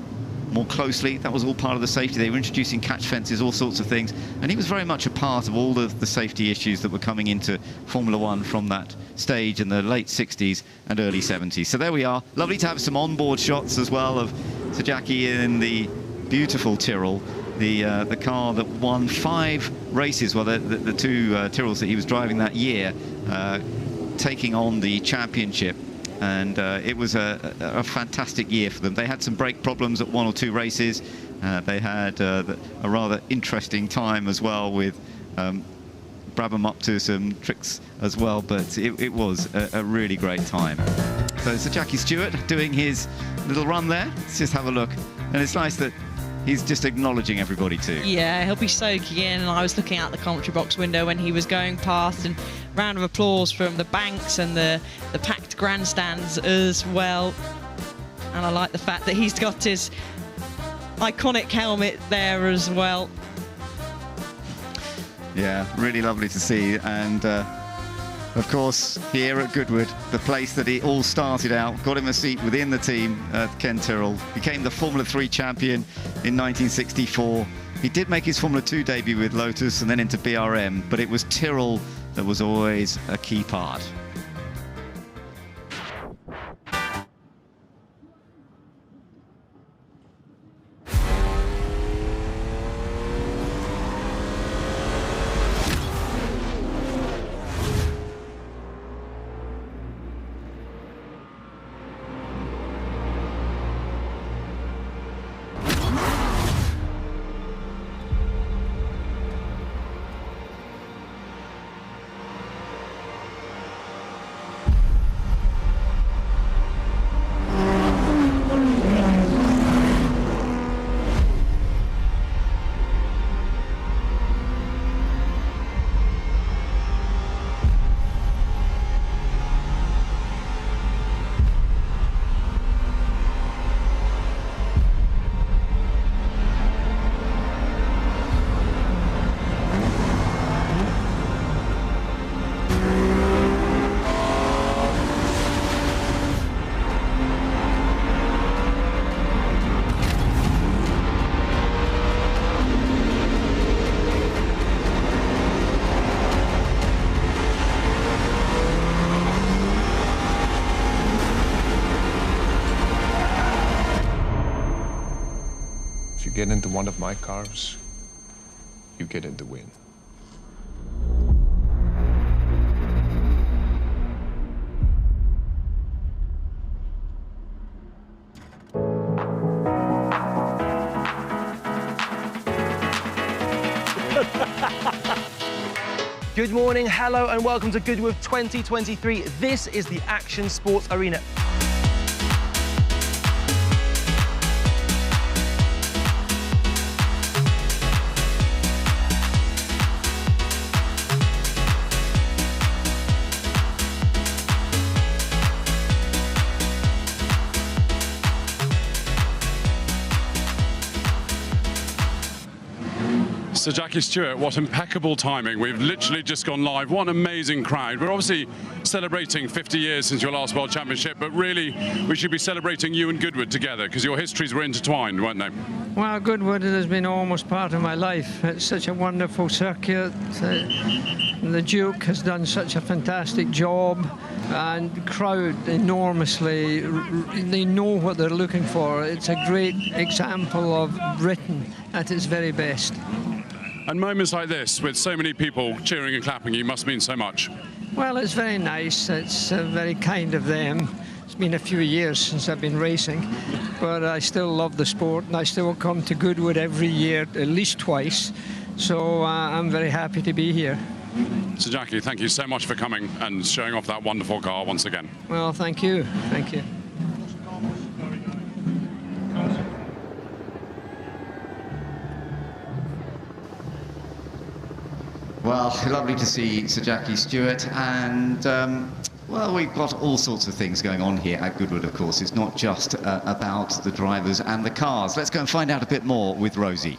more closely. That was all part of the safety. They were introducing catch fences, all sorts of things, and he was very much a part of all of the safety issues that were coming into Formula 1 from that stage in the late 60s and early 70s. So there we are. Lovely to have some onboard shots as well of Sir Jackie in the beautiful Tyrrell, the car that won 5 races, well, the 2 Tyrrells that he was driving that year, taking on the championship and it was a fantastic year for them. They had some brake problems at 1 or 2 races. They had a rather interesting time as well with Brabham up to some tricks as well, but it was a really great time. So Sir Jackie Stewart doing his little run there. Let's just have a look. And it's nice that he's just acknowledging everybody too. Yeah, he'll be soaking in, and I was looking out the commentary box window when he was going past, and round of applause from the banks and the packed grandstands as well. And I like the fact that he's got his iconic helmet there as well. Yeah, really lovely to see. And of course, here at Goodwood, the place that it all started out, got him a seat within the team, Ken Tyrrell, became the Formula 3 champion in 1964. He did make his Formula 2 debut with Lotus and then into BRM, but it was Tyrrell that was always a key part. Get into one of my cars, you get in the win. Good morning, hello, and welcome to Goodwood 2023. This is the Action Sports Arena. Sir Jackie Stewart, what impeccable timing. We've literally just gone live. What an amazing crowd. We're obviously celebrating 50 years since your last World Championship, but really we should be celebrating you and Goodwood together because your histories were intertwined, weren't they? Well, Goodwood has been almost part of my life. It's such a wonderful circuit. The Duke has done such a fantastic job, and the crowd enormously, they know what they're looking for. It's a great example of Britain at its very best. And moments like this, with so many people cheering and clapping you, must mean so much. Well, it's very nice. It's very kind of them. It's been a few years since I've been racing, but I still love the sport, and I still come to Goodwood every year, at least twice. So I'm very happy to be here. Sir Jackie, thank you so much for coming and showing off that wonderful car once again. Well, thank you. Thank you. Well, lovely to see Sir Jackie Stewart, and well, we've got all sorts of things going on here at Goodwood, of course. It's not just about the drivers and the cars. Let's go and find out a bit more with Rosie.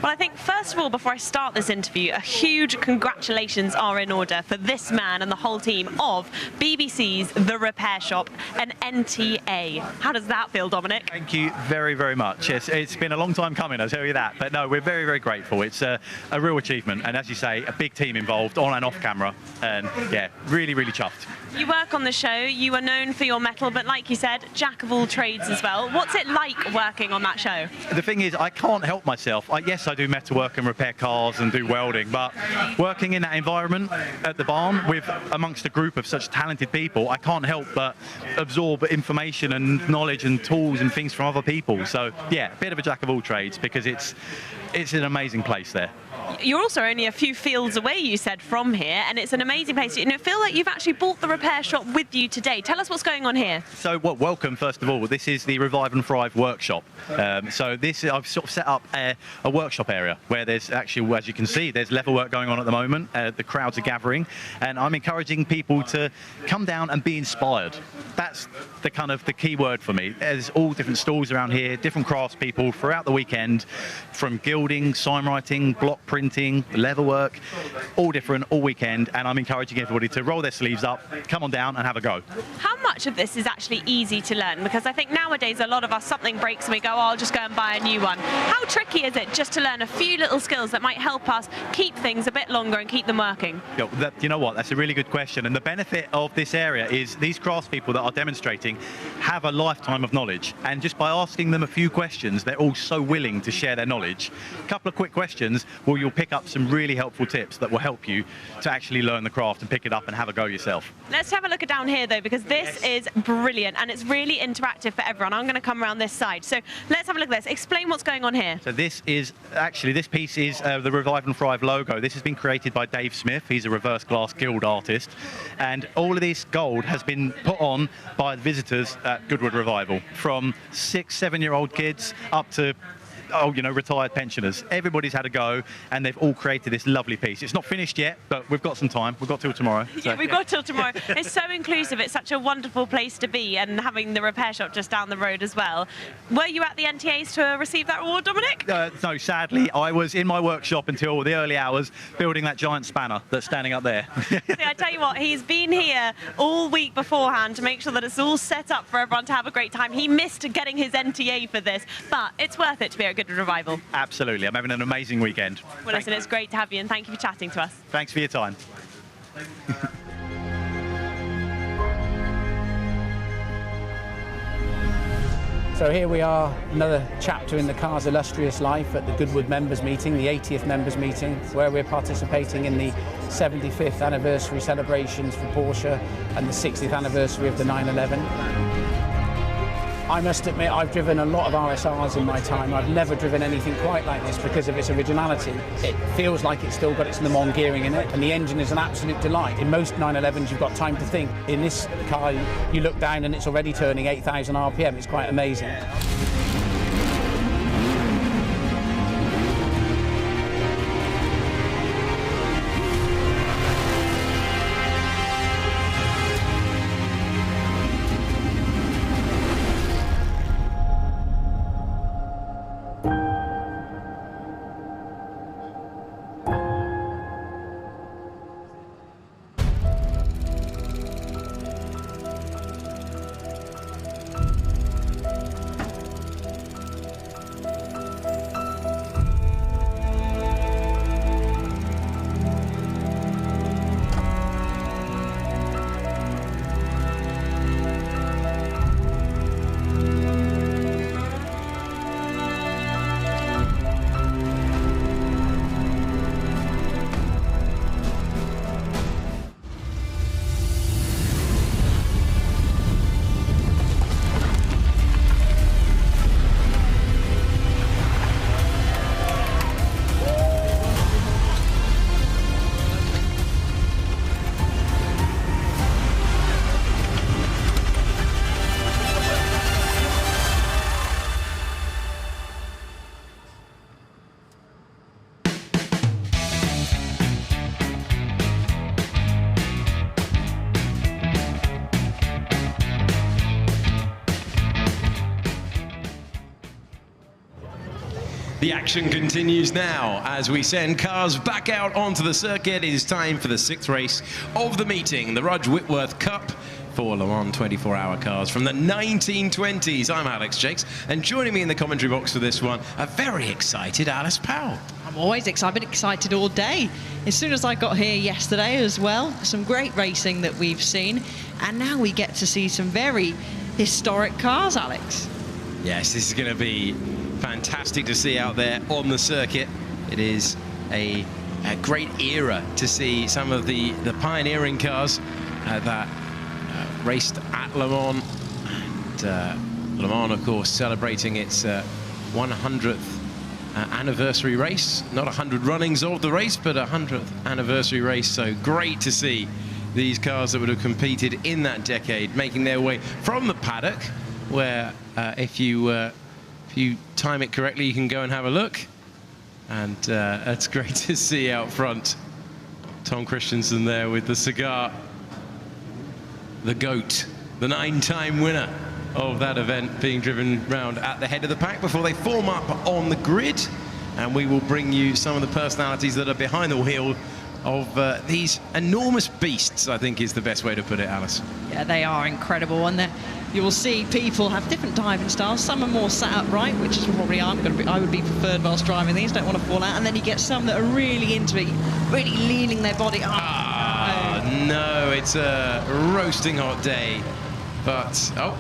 Well, I think, first of all, before I start this interview, a huge congratulations are in order for this man and the whole team of BBC's The Repair Shop, an NTA. How does that feel, Dominic? Thank you very, very much. Yes, it's been a long time coming, I'll tell you that. But no, we're very, very grateful. It's a real achievement. And as you say, a big team involved, on and off camera. And yeah, really, really chuffed. You work on the show, you are known for your metal, but like you said, jack of all trades as well. What's it like working on that show? The thing is, I can't help myself. Yes, I I do metalwork and repair cars and do welding, but working in that environment at the barn with amongst a group of such talented people, I can't help but absorb information and knowledge and tools and things from other people. So yeah, a bit of a jack of all trades, because it's an amazing place there. You're also only a few fields away, you said, from here, and it's an amazing place. You know, feel like you've actually brought the repair shop with you today. Tell us what's going on here. So, well, welcome, first of all. This is the Revive and Thrive workshop. So this, I've sort of set up a workshop area where there's actually, as you can see, there's level work going on at the moment. The crowds are gathering, and I'm encouraging people to come down and be inspired. That's the kind of the key word for me. There's all different stalls around here, different craftspeople throughout the weekend, from gilding, sign writing, block printing, leather work, all different, all weekend, and I'm encouraging everybody to roll their sleeves up, come on down and have a go. How much of this is actually easy to learn? Because I think nowadays a lot of us, something breaks and we go, oh, I'll just go and buy a new one. How tricky is it just to learn a few little skills that might help us keep things a bit longer and keep them working? You know what, that's a really good question, and the benefit of this area is these craftspeople that are demonstrating have a lifetime of knowledge, and just by asking them a few questions, they're all so willing to share their knowledge. A couple of quick questions, well, you'll pick up some really helpful tips that will help you to actually learn the craft and pick it up and have a go yourself. Let's have a look at down here though, because this is brilliant and it's really interactive for everyone. I'm going to come around this side. So let's have a look at this. Explain what's going on here. So this is actually, this piece is the Revive and Thrive logo. This has been created by Dave Smith. He's a reverse glass guild artist, and all of this gold has been put on by the visitors at Goodwood Revival, from 6-7-year-old kids up to retired pensioners. Everybody's had a go, and they've all created this lovely piece. It's not finished yet, but we've got some time. We've got till tomorrow. So. Yeah, we've got till tomorrow. It's so inclusive. It's such a wonderful place to be, and having the repair shop just down the road as well. Were you at the NTAs to receive that award, Dominic? No, sadly, I was in my workshop until the early hours building that giant spanner that's standing up there. See, I tell you what, he's been here all week beforehand to make sure that it's all set up for everyone to have a great time. He missed getting his NTA for this, but it's worth it to be at Goodwood Revival. Absolutely. I'm having an amazing weekend. Well, listen, it's great to have you, and thank you for chatting to us. Thanks for your time. So here we are, another chapter in the car's illustrious life at the Goodwood members meeting, the 80th members meeting, where we're participating in the 75th anniversary celebrations for Porsche and the 60th anniversary of the 911. I must admit, I've driven a lot of RSRs in my time. I've never driven anything quite like this because of its originality. It feels like it's still got its Le Mans gearing in it, and the engine is an absolute delight. In most 911s, you've got time to think. In this car, you look down and it's already turning 8,000 RPM. It's quite amazing. The action continues now as we send cars back out onto the circuit. It is time for the 6th race of the meeting, the Whitworth Cup for Le Mans 24-hour cars from the 1920s. I'm Alex Jakes, and joining me in the commentary box for this one, a very excited Alice Powell. I'm always excited. I've been excited all day. As soon as I got here yesterday as well, some great racing that we've seen, and now we get to see some very historic cars, Alex. Yes, this is going to be fantastic to see out there on the circuit. It is a great era to see some of the pioneering cars that raced at Le Mans. And Le Mans, of course, celebrating its 100th anniversary race. Not 100 runnings of the race, but 100th anniversary race. So great to see these cars that would have competed in that decade making their way from the paddock, where if you time it correctly, you can go and have a look. And it's great to see out front Tom Christensen there with the cigar, the GOAT, the 9-time winner of that event, being driven round at the head of the pack before they form up on the grid. And we will bring you some of the personalities that are behind the wheel of these enormous beasts, I think is the best way to put it, Alice. Yeah, they are incredible, and you will see people have different diving styles. Some are more sat upright, which is probably I would be preferred whilst driving these. Don't want to fall out. And then you get some that are really into it, really leaning their body up. No, it's a roasting hot day, but oh,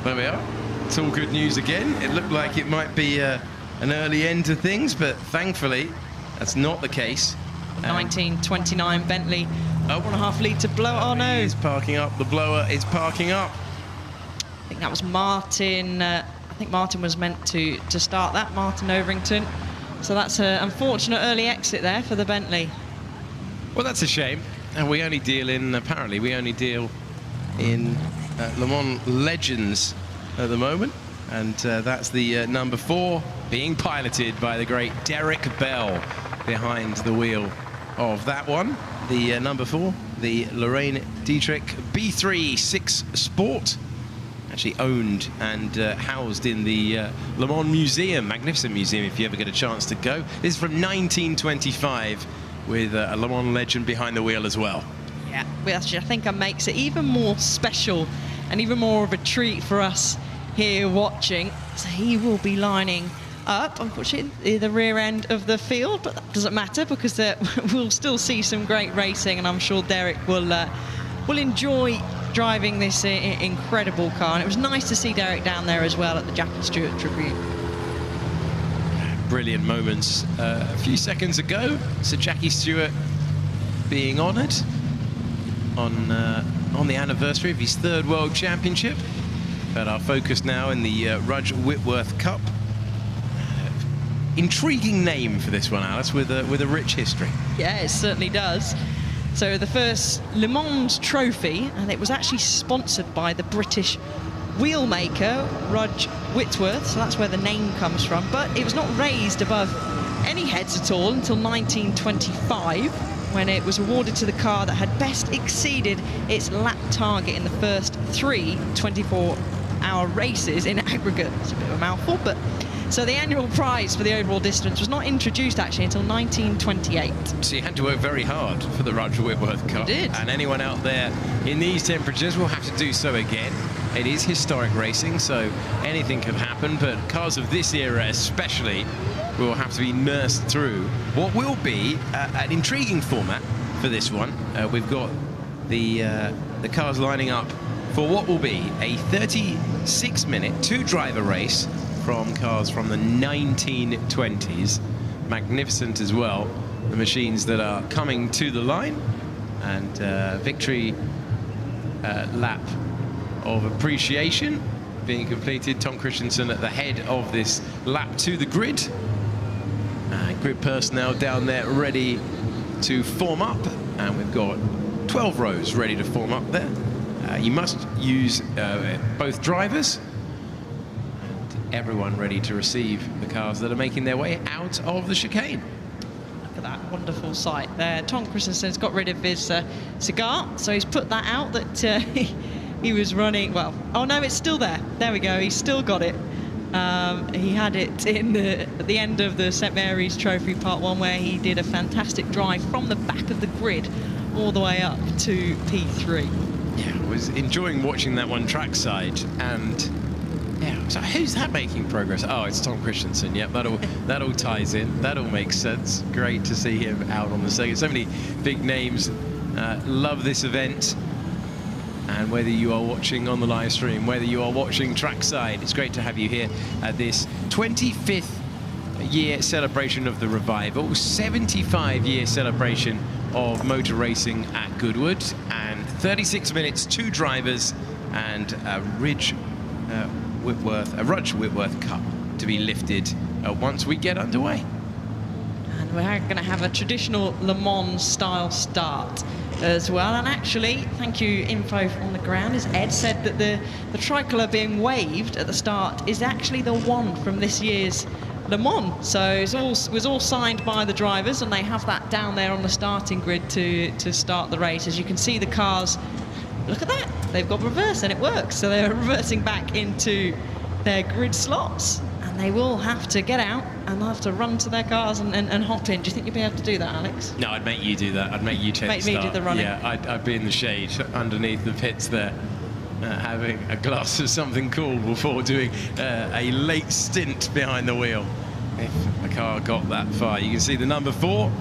there we are. It's all good news again. It looked like it might be an early end to things, but thankfully that's not the case. 1929 Bentley 1.5 litre blower. Oh no, it's parking up. The blower is parking up. I think that was Martin. I think Martin was meant to start that, Martin Overington. So that's an unfortunate early exit there for the Bentley. Well, that's a shame. And we only deal in, apparently, we only deal in Le Mans Legends at the moment. And that's the number 4 being piloted by the great Derek Bell behind the wheel of that one. The number 4, the Lorraine Dietrich B3 6 Sport. Actually owned and housed in the Le Mans Museum, magnificent museum if you ever get a chance to go. This is from 1925 with a Le Mans legend behind the wheel as well. Yeah, which I think makes it even more special and even more of a treat for us here watching. So he will be lining up, unfortunately, the rear end of the field, but that doesn't matter because we'll still see some great racing, and I'm sure Derek will enjoy driving this incredible car. And it was nice to see Derek down there as well at the Jackie Stewart tribute. Brilliant moments a few seconds ago. So Jackie Stewart being honoured on the anniversary of his 3rd World Championship. But our focus now in the Rudge Whitworth Cup. Intriguing name for this one, Alice, with a rich history. Yeah, it certainly does. So the first Le Mans Trophy, and it was actually sponsored by the British wheel maker Rudge Whitworth, so that's where the name comes from, but it was not raised above any heads at all until 1925, when it was awarded to the car that had best exceeded its lap target in the first 3 24-hour races in aggregate. It's a bit of a mouthful, but so the annual prize for the overall distance was not introduced actually until 1928. So you had to work very hard for the Rudge Whitworth Cup. You did. And anyone out there in these temperatures will have to do so again. It is historic racing, so anything can happen, but cars of this era especially will have to be nursed through what will be an intriguing format for this one. We've got the cars lining up for what will be a 36-minute 2-driver race from cars from the 1920s. Magnificent as well, the machines that are coming to the line. And victory lap of appreciation being completed. Tom Christensen at the head of this lap to the grid. Grid personnel down there ready to form up. And we've got 12 rows ready to form up there. You must use both drivers. Everyone ready to receive the cars that are making their way out of the chicane. Look at that wonderful sight there. Tom Christensen's got rid of his cigar, so he's put that out that he was running. Well, oh no, it's still there. There we go. He's still got it. He had it at the end of the St Mary's Trophy Part 1, where he did a fantastic drive from the back of the grid all the way up to P3. Yeah, I was enjoying watching that one trackside, and yeah, so who's that making progress? Oh, it's Tom Christensen. Yep, that all ties in. That all makes sense. Great to see him out on the circuit. So many big names love this event. And whether you are watching on the live stream, whether you are watching trackside, it's great to have you here at this 25th year celebration of the Revival, 75-year celebration of motor racing at Goodwood, and 36 minutes, 2 drivers, and a Rudge Whitworth Cup to be lifted once we get underway. And we're going to have a traditional Le Mans style start as well. And actually, thank you, info on the ground, as Ed said, that the tricolour being waved at the start is actually the one from this year's Le Mans. So it was all signed by the drivers, and they have that down there on the starting grid to start the race. As you can see, the cars, look at that, they've got reverse and it works. So they're reversing back into their grid slots, and they will have to get out and they'll have to run to their cars and hop in. Do you think you'll be able to do that, Alex? No, I'd make you do that. I'd make you take the start. Me do the running. Yeah, I'd be in the shade underneath the pits there, having a glass of something cool before doing a late stint behind the wheel. If the car got that far. You can see the number 4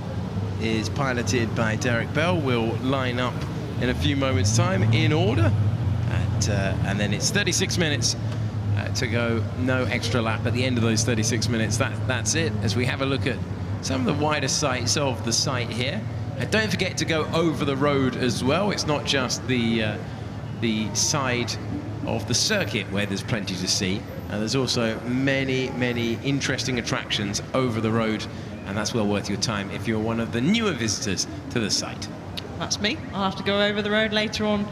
is piloted by Derek Bell. We'll line up in a few moments' time in order. And then it's 36 minutes to go, no extra lap at the end of those 36 minutes. That's it, as we have a look at some of the wider sights of the site here. Don't forget to go over the road as well. It's not just the side of the circuit where there's plenty to see. There's also many interesting attractions over the road, and that's well worth your time if you're one of the newer visitors to the site. That's me. I'll have to go over the road later on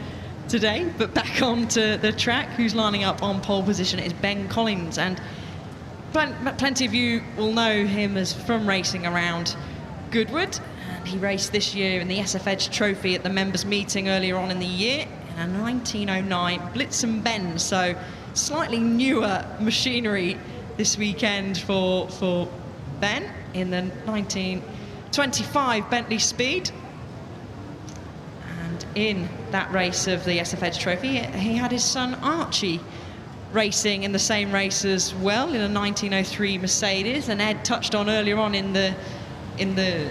today, but back onto the track. Who's lining up on pole position is Ben Collins, and plenty of you will know him as from racing around Goodwood, and he raced this year in the Lavant Trophy at the members meeting earlier on in the year in a 1909 Blitz and Benz, so slightly newer machinery this weekend for Ben in the 1925 Bentley Speed. And in that race of the Lavant Trophy, he had his son Archie racing in the same race as well in a 1903 Mercedes. And Ed touched on earlier on in the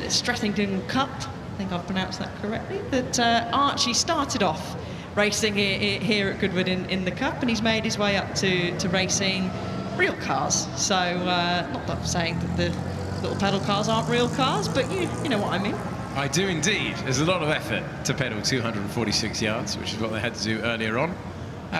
Strettington Cup, I think I've pronounced that correctly, that Archie started off racing here at Goodwood in the Cup, and he's made his way up to racing real cars. So not that I'm saying that the little pedal cars aren't real cars, but you know what I mean. I do indeed. There's a lot of effort to pedal 246 yards, which is what they had to do earlier on.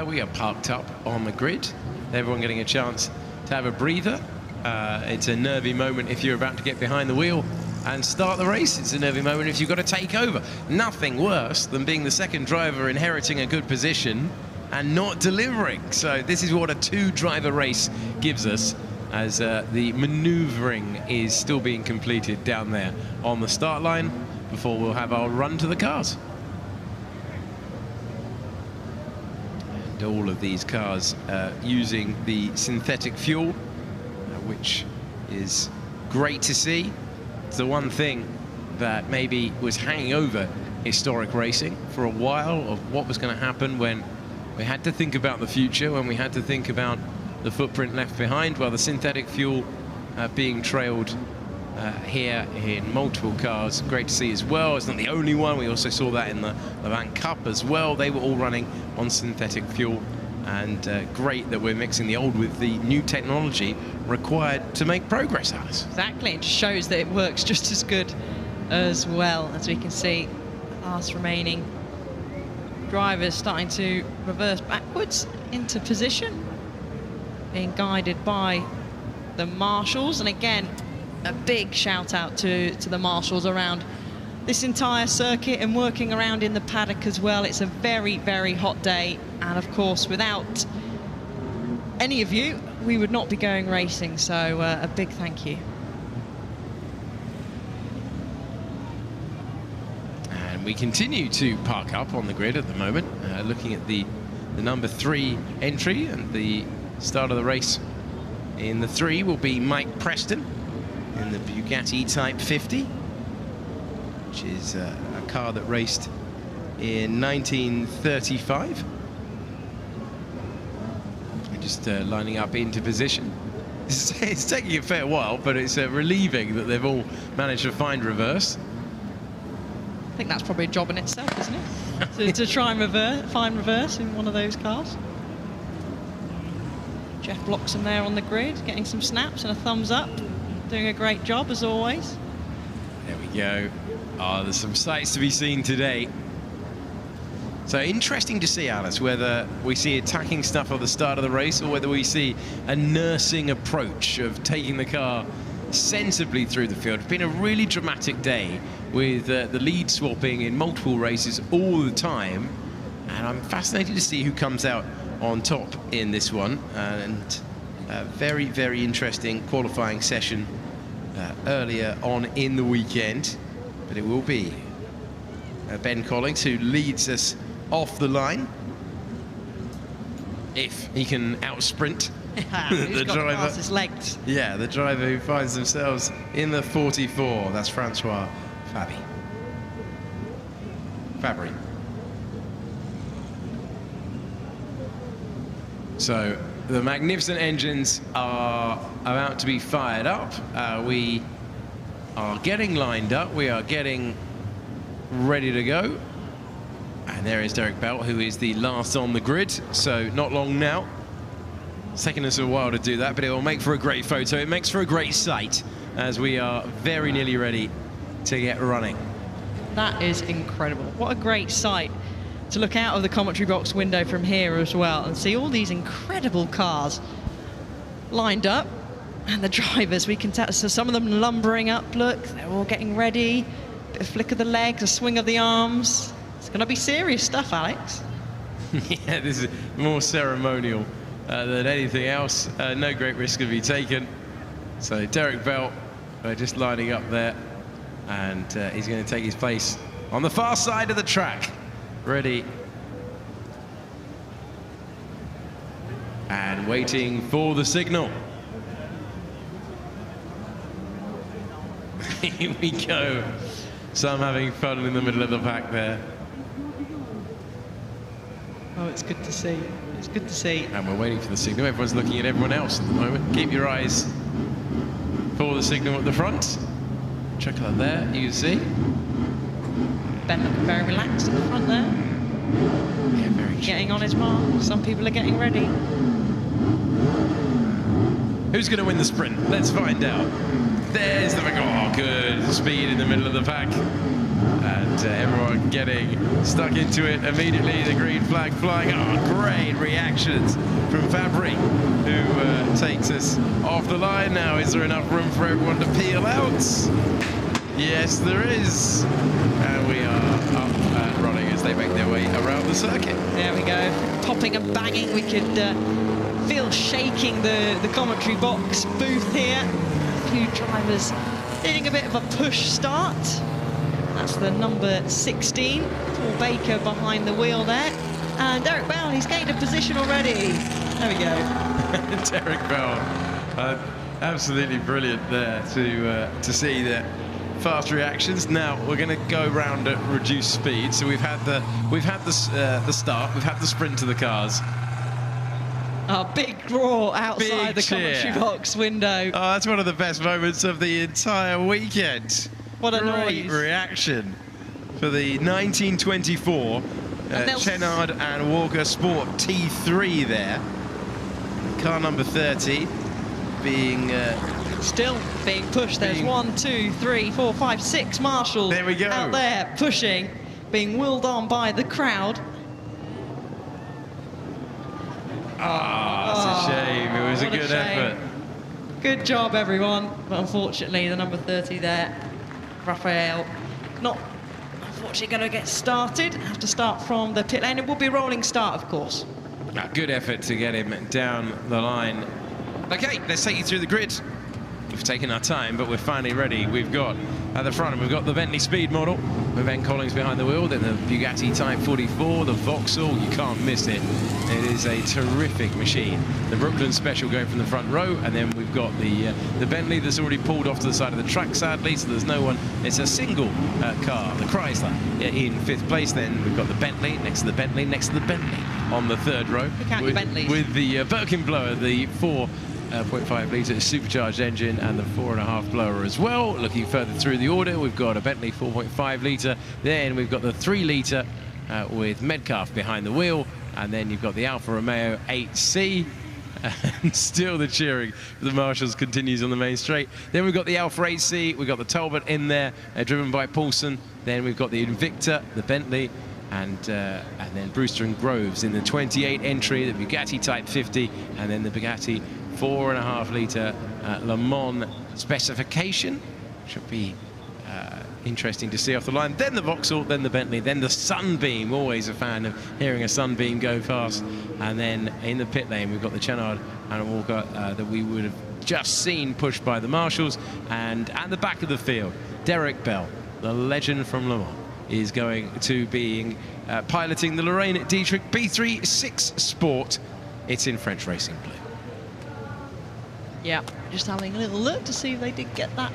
We are parked up on the grid. Everyone getting a chance to have a breather. It's a nervy moment if you're about to get behind the wheel and start the race. It's a nervy moment if you've got to take over. Nothing worse than being the second driver, inheriting a good position and not delivering. So this is what a 2-driver race gives us, as the manoeuvring is still being completed down there on the start line before we'll have our run to the cars. And all of these cars using the synthetic fuel, which is great to see. It's the one thing that maybe was hanging over historic racing for a while, of what was going to happen when we had to think about the future, when we had to think about the footprint left behind. Well, the synthetic fuel being trailed here in multiple cars, great to see as well. It's not the only one. We also saw that in the Lavant Cup as well. They were all running on synthetic fuel, and great that we're mixing the old with the new technology required to make progress, Alice. Exactly, it shows that it works just as good as well. As we can see, the last remaining drivers starting to reverse backwards into position, being guided by the marshals. And again, a big shout out to the marshals around this entire circuit and working around in the paddock as well. It's a very hot day, and of course without any of you we would not be going racing, so a big thank you. And we continue to park up on the grid at the moment, looking at the number 3 entry, and the start of the race in the 3 will be Mike Preston in the Bugatti Type 50, which is a car that raced in 1935. And just lining up into position. It's taking a fair while, but it's relieving that they've all managed to find reverse. I think that's probably a job in itself, isn't it? to try and find reverse in one of those cars. Jeff Bloxham there on the grid, getting some snaps and a thumbs up. doing a great job as always. There we go. Oh, there's some sights to be seen today. So interesting to see, Alice, whether we see attacking stuff at the start of the race or whether we see a nursing approach of taking the car sensibly through the field. It's been a really dramatic day with the lead swapping in multiple races all the time. And I'm fascinated to see who comes out on top in this one. And a very, very interesting qualifying session earlier on in the weekend. But it will be Ben Collings who leads us off the line, if he can outsprint the driver. Fastest legs. Yeah, the driver who finds themselves in the 44. That's Francois Fabry. So the magnificent engines are about to be fired up. We are getting lined up. We are getting ready to go. And there is Derek Bell, who is the last on the grid, so not long now. It's taken us a while to do that, but it will make for a great photo. It makes for a great sight as we are very nearly ready to get running. That is incredible. What a great sight to look out of the commentary box window from here as well and see all these incredible cars lined up. And the drivers, we can tell, so some of them lumbering up, look, they're all getting ready. Bit of flick of the legs, a swing of the arms. It's going to be serious stuff, Alex. Yeah, this is more ceremonial than anything else. No great risk to be taken. So Derek Bell just lining up there, and he's going to take his place on the far side of the track. Ready. And waiting for the signal. Here we go. Some having fun in the middle of the pack there. Oh, it's good to see. It's good to see. And we're waiting for the signal. Everyone's looking at everyone else at the moment. Keep your eyes for the signal at the front. Check that there, you can see. Ben looking very relaxed at the front there. Yeah, very getting on his mark. Some people are getting ready. Who's going to win the sprint? Let's find out. There's the oh, good speed in the middle of the pack. And everyone getting stuck into it immediately. The green flag flying. Oh, great reactions from Fabry, who takes us off the line now. Is there enough room for everyone to peel out? Yes, there is. And we are up and running as they make their way around the circuit. There we go. Popping and banging. We could feel shaking the commentary box booth here. A few drivers needing a bit of a push start. That's the number 16, Paul Baker behind the wheel there. And Derek Bell, he's gained a position already. There we go. Derek Bell, absolutely brilliant there to see that fast reactions. Now we're going to go round at reduced speed. So we've had the start, we've had the sprint to the cars. A big roar outside the commentary box window. Oh, that's one of the best moments of the entire weekend. What a great noise. Reaction for the 1924 Chenard and Walker Sport T3 there. Car number 30 being... still being pushed. There's 1, 2, 3, 4, 5, 6 marshals there we go. Out there pushing, being wheeled on by the crowd. That's a shame. It was a good effort. Good job, everyone. But unfortunately, the number 30 there, Raphael, not unfortunately going to get started. Have to start from the pit lane. It will be a rolling start, of course. Good effort to get him down the line. Okay, let's take you through the grid. We've taken our time, but we're finally ready. We've got at the front, we've got the Bentley Speed model with Ben Collings behind the wheel, then the Bugatti Type 44, the Vauxhall, you can't miss it. It is a terrific machine. The Brooklyn Special going from the front row, and then we've got the Bentley that's already pulled off to the side of the track, sadly, so there's no one. It's a single car, the Chrysler, in 5th place. Then we've got the Bentley next to the Bentley next to the Bentley on the 3rd row. With the Birkin blower, the 4.5 litre supercharged engine, and the 4.5 blower as well. Looking further through the order, we've got a Bentley 4.5 litre, then we've got the 3 litre with Metcalf behind the wheel, and then you've got the Alfa Romeo 8C And still the cheering for the Marshals continues on the main straight. Then we've got the Alfa 8C, we've got the Talbot in there, driven by Paulson. Then we've got the Invicta, the Bentley, and then Brewster and Groves in the 28 entry, the Bugatti Type 50, and then the Bugatti 4.5 litre Le Mans specification. Should be interesting to see off the line. Then the Vauxhall, then the Bentley, then the Sunbeam. Always a fan of hearing a Sunbeam go past. And then in the pit lane, we've got the Chenard and Walker that we would have just seen pushed by the Marshals. And at the back of the field, Derek Bell, the legend from Le Mans, is going to be piloting the Lorraine Dietrich B36 Sport. It's in French Racing Blue. Yeah, just having a little look to see if they did get that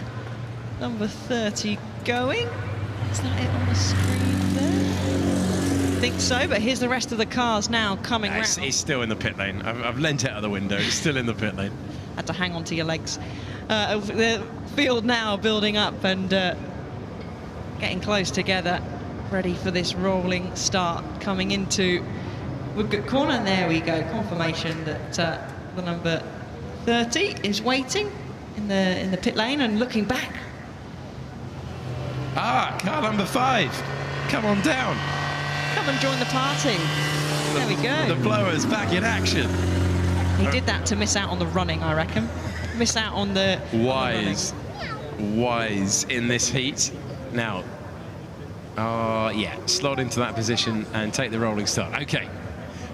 number 30 going. Is that it on the screen there? I think so, but here's the rest of the cars now coming round. It's still in the pit lane. I've lent it out of the window. It's still in the pit lane. Had to hang on to your legs. The field now building up and getting close together, ready for this rolling start coming into Woodcote Corner. And there we go, confirmation that the number 30 is waiting in the pit lane and looking back. Car number 5, come on down. Come and join the party. There we go. The blower's back in action. He did that to miss out on the running, I reckon. Miss out on the wise in this heat. Now, yeah, slot into that position and take the rolling start. Okay.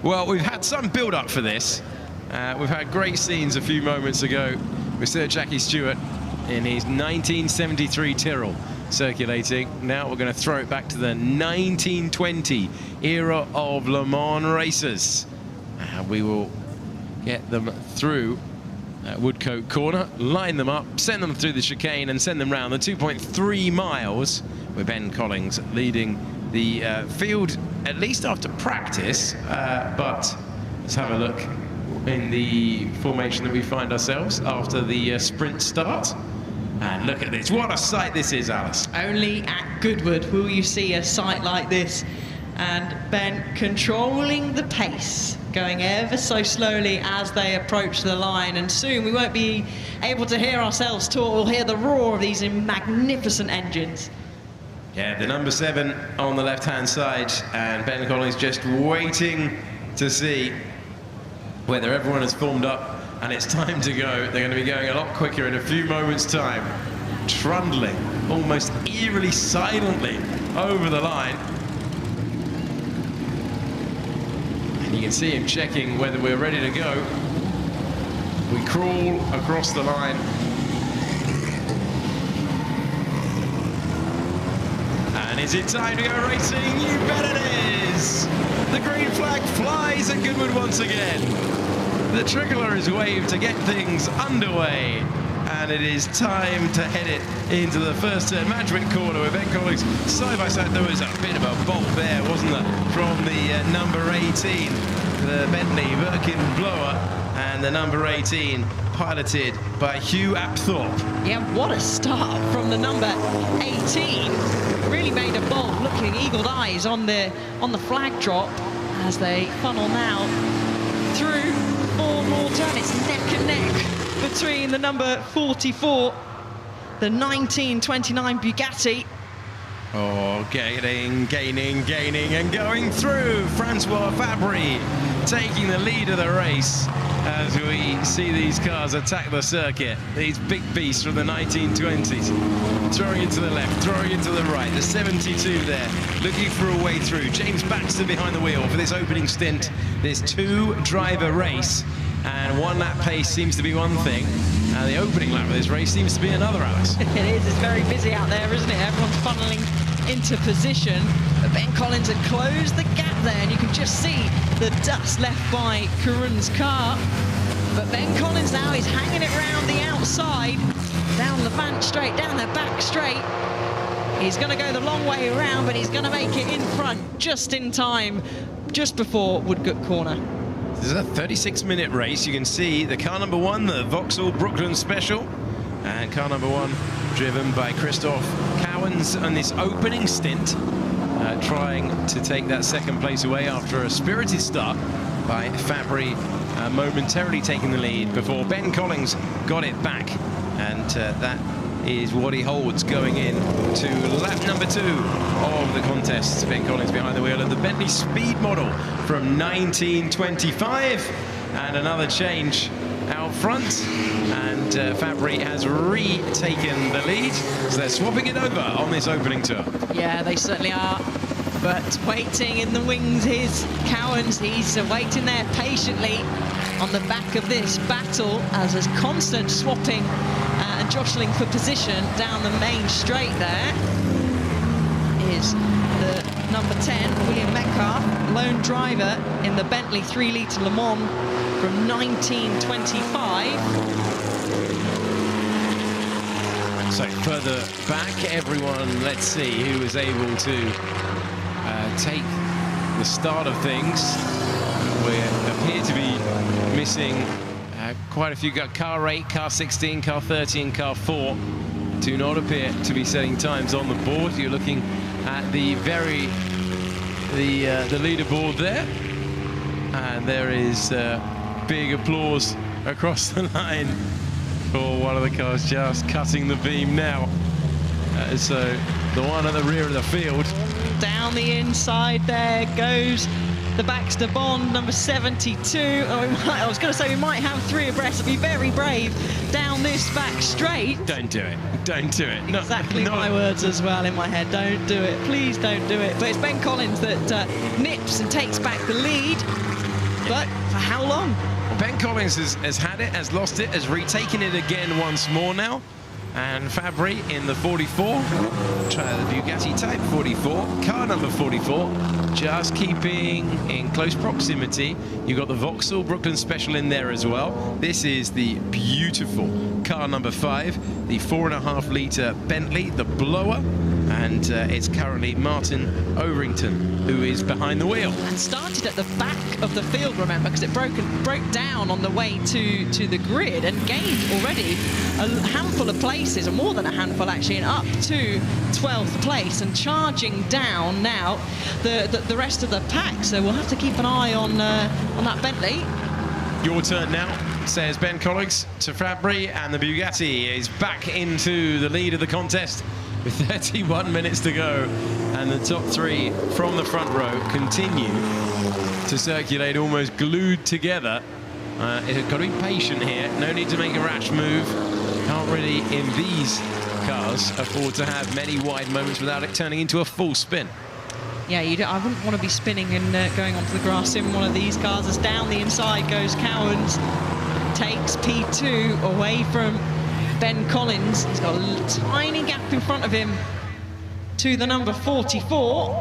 Well, we've had some build-up for this. We've had great scenes a few moments ago with Sir Jackie Stewart in his 1973 Tyrrell circulating. Now we're going to throw it back to the 1920 era of Le Mans races. We will get them through Woodcote Corner, line them up, send them through the chicane and send them round the 2.3 miles with Ben Collins leading the field, at least after practice. But let's have a look in the formation that we find ourselves after the sprint start. And look at this, what a sight this is, Alice. Only at Goodwood will you see a sight like this. And Ben controlling the pace, going ever so slowly as they approach the line. And soon we won't be able to hear ourselves talk. We'll hear the roar of these magnificent engines. Yeah, the number 7 on the left-hand side, and Ben Collins just waiting to see whether everyone has formed up and it's time to go. They're going to be going a lot quicker in a few moments' time, trundling almost eerily silently over the line. And you can see him checking whether we're ready to go. We crawl across the line. And is it time to go racing? You bet it is! The green flag flies at Goodwood once again. The tricolour is waved to get things underway. And it is time to head it into the first turn. Madrid corner with Ben Collins side by side. There was a bit of a bolt there, wasn't there, from the number 18, the Bentley Birkin blower, and the number 18 piloted by Hugh Apthorpe. Yeah, what a start from the number 18. Really made a bolt, looking eagle eyes on the flag drop as they funnel now through 4 more turns. It's neck and neck between the number 44, the 1929 Bugatti. Oh, gaining, and going through. Francois Fabry taking the lead of the race as we see these cars attack the circuit. These big beasts from the 1920s. Throwing into the left, throwing into the right. The 72 there, looking for a way through. James Baxter behind the wheel for this opening stint. This 2-driver race. And 1 lap pace seems to be one thing. And the opening lap of this race seems to be another, Alice. It is. It's very busy out there, isn't it? Everyone's funneling into position. But Ben Collins had closed the gap there, and you can just see the dust left by Karun's car. But Ben Collins now is hanging it round the outside, down Lavant straight, down the back straight. He's going to go the long way around, but he's going to make it in front just in time, just before Woodcote Corner. This is a 36-minute race. You can see the car number 1, the Vauxhall Brooklyn Special, and car number 1 driven by Christoph Cowens on this opening stint, trying to take that second place away after a spirited start by Fabry momentarily taking the lead before Ben Collins got it back. And that is what he holds going in to lap number 2 of the contest. Ben Collins behind the wheel of the Bentley Speed model from 1925. And another change out front, and Fabry has retaken the lead, so they're swapping it over on this opening tour. Yeah, they certainly are. But waiting in the wings is Cowens. He's waiting there patiently on the back of this battle as there's constant swapping and jostling for position down the main straight. There is the number 10, William Metcalf, lone driver in the Bentley 3-litre Le Mans from 1925. So further back, everyone, let's see who was able to take the start of things. We appear to be missing quite a few. Car 8, car 16, car 13, car 4 do not appear to be setting times on the board. You're looking at the leaderboard there, and there is big applause across the line for one of the cars just cutting the beam now. So the one at the rear of the field. Down the inside there goes the Baxter Bond, number 72. I was going to say we might have 3 abreast. It'd be very brave down this back straight. Don't do it. Don't do it. Exactly my words as well in my head. Don't do it. Please don't do it. But it's Ben Collins that nips and takes back the lead. But for how long? Well, Ben Collins has had it, has lost it, has retaken it again once more now. And Fabry in the 44, try the Bugatti Type 44, car number 44, just keeping in close proximity. You've got the Vauxhall Brooklyn Special in there as well. This is the beautiful car number 5, the 4.5-litre Bentley, the blower. And it's currently Martin Overington who is behind the wheel. And started at the back of the field, remember, because it broke down on the way to the grid and gained already a handful of places, or more than a handful actually, and up to 12th place and charging down now the rest of the pack. So we'll have to keep an eye on that Bentley. Your turn now, says Ben Collins to Fabry, and the Bugatti is back into the lead of the contest with 31 minutes to go, and the top 3 from the front row continue to circulate almost glued together. You've got to be patient here, no need to make a rash move. Can't really, in these cars, afford to have many wide moments without it turning into a full spin. Yeah, I wouldn't want to be spinning and going onto the grass in one of these cars. As down the inside goes Cowens, takes P2 away from Ben Collins. He's got a tiny gap in front of him to the number 44,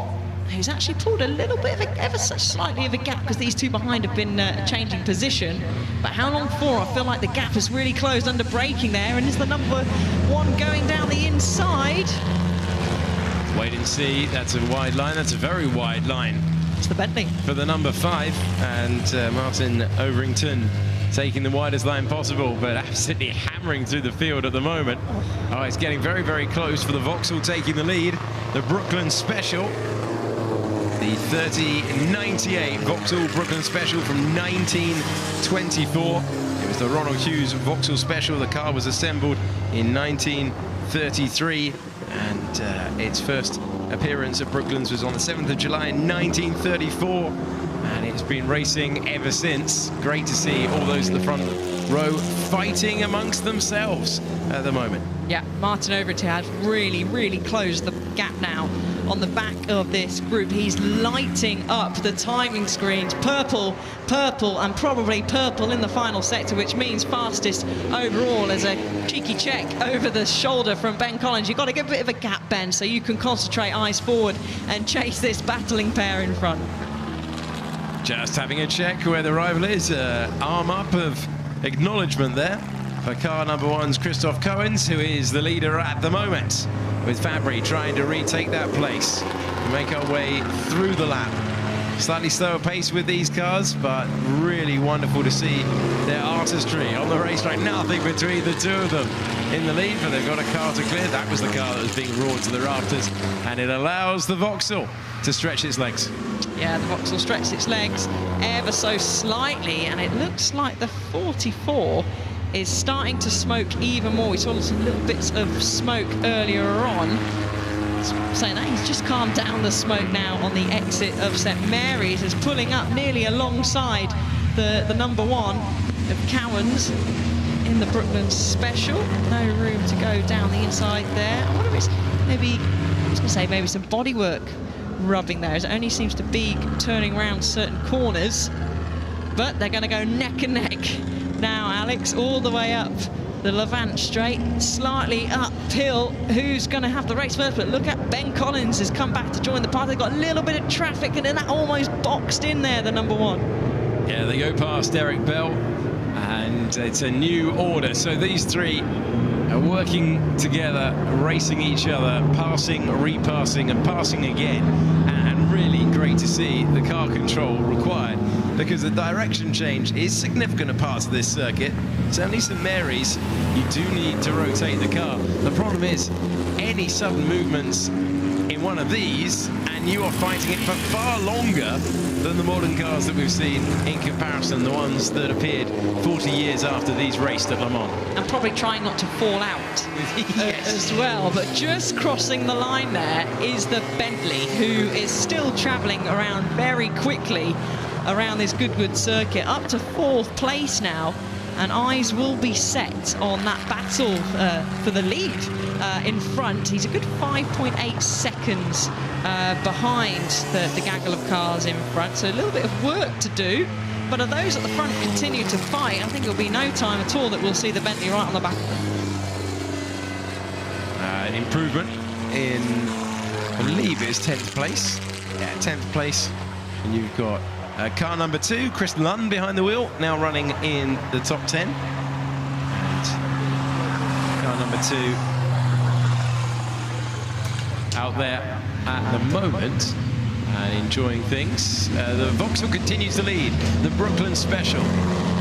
who's actually pulled a little bit of ever so slightly of a gap because these 2 behind have been changing position. But how long for? I feel like the gap has really closed under braking there, and is the number 1 going down the inside? Wait and see. That's a wide line. That's a very wide line. It's the Bentley. For the number 5, and Martin Overington taking the widest line possible, but absolutely hammering through the field at the moment. Oh, it's getting very, very close for the Vauxhall taking the lead. The Brooklyn Special, the 3098 Vauxhall Brooklyn Special from 1924. It was the Ronald Hughes Vauxhall Special. The car was assembled in 1933, and its first appearance at Brooklands was on the 7th of July 1934. And it's been racing ever since. Great to see all those at the front row fighting amongst themselves at the moment. Yeah, Martin Overington has really, really closed the gap now on the back of this group. He's lighting up the timing screens. Purple, purple, and probably purple in the final sector, which means fastest overall. As a cheeky check over the shoulder from Ben Collins. You've got to give a bit of a gap, Ben, so you can concentrate, eyes forward, and chase this battling pair in front. Just having a check where the rival is. Arm up of acknowledgement there for car number 1's Christoph Coens, who is the leader at the moment, with Fabry trying to retake that place. We make our way through the lap. Slightly slower pace with these cars, but really wonderful to see their artistry on the racetrack. Nothing between the two of them in the lead, but they've got a car to clear. That was the car that was being roared to the rafters, and it allows the Vauxhall to stretch its legs. Yeah, the Vauxhall stretched its legs ever so slightly, and it looks like the 44 is starting to smoke even more. We saw some little bits of smoke earlier on. Saying that he's just calmed down the smoke now on the exit of St Mary's, is pulling up nearly alongside the number 1 of Cowans in the Brooklands Special. No room to go down the inside there. I wonder if it's maybe, I was going to say maybe some bodywork rubbing there, as it only seems to be turning around certain corners. But they're going to go neck and neck now, Alex, all the way up the Lavant straight, slightly uphill. Who's going to have the race first? But look at Ben Collins has come back to join the party. They've got a little bit of traffic, and then that almost boxed in there, the number 1. Yeah, they go past Derek Bell, and it's a new order. So these three are working together, racing each other, passing, repassing, and passing again. And really great to see the car control required, because the direction change is significant at parts of this circuit. Certainly St Mary's, you do need to rotate the car. The problem is, any sudden movements in one of these, and you are fighting it for far longer than the modern cars that we've seen in comparison, the ones that appeared 40 years after these raced at Le Mans. And probably trying not to fall out as well. But just crossing the line there is the Bentley, who is still travelling around very quickly around this Goodwood circuit, up to 4th place now, and eyes will be set on that battle for the lead in front. He's a good 5.8 seconds behind the gaggle of cars in front, so a little bit of work to do. But if those at the front continue to fight, I think it'll be no time at all that we'll see the Bentley right on the back of them. An improvement in, I believe it is 10th place. Yeah, 10th place. And you've got car number 2, Chris Lunn behind the wheel, now running in the top 10. And car number 2 out there at the moment and enjoying things. The Vauxhall continues to lead the Brooklands Special,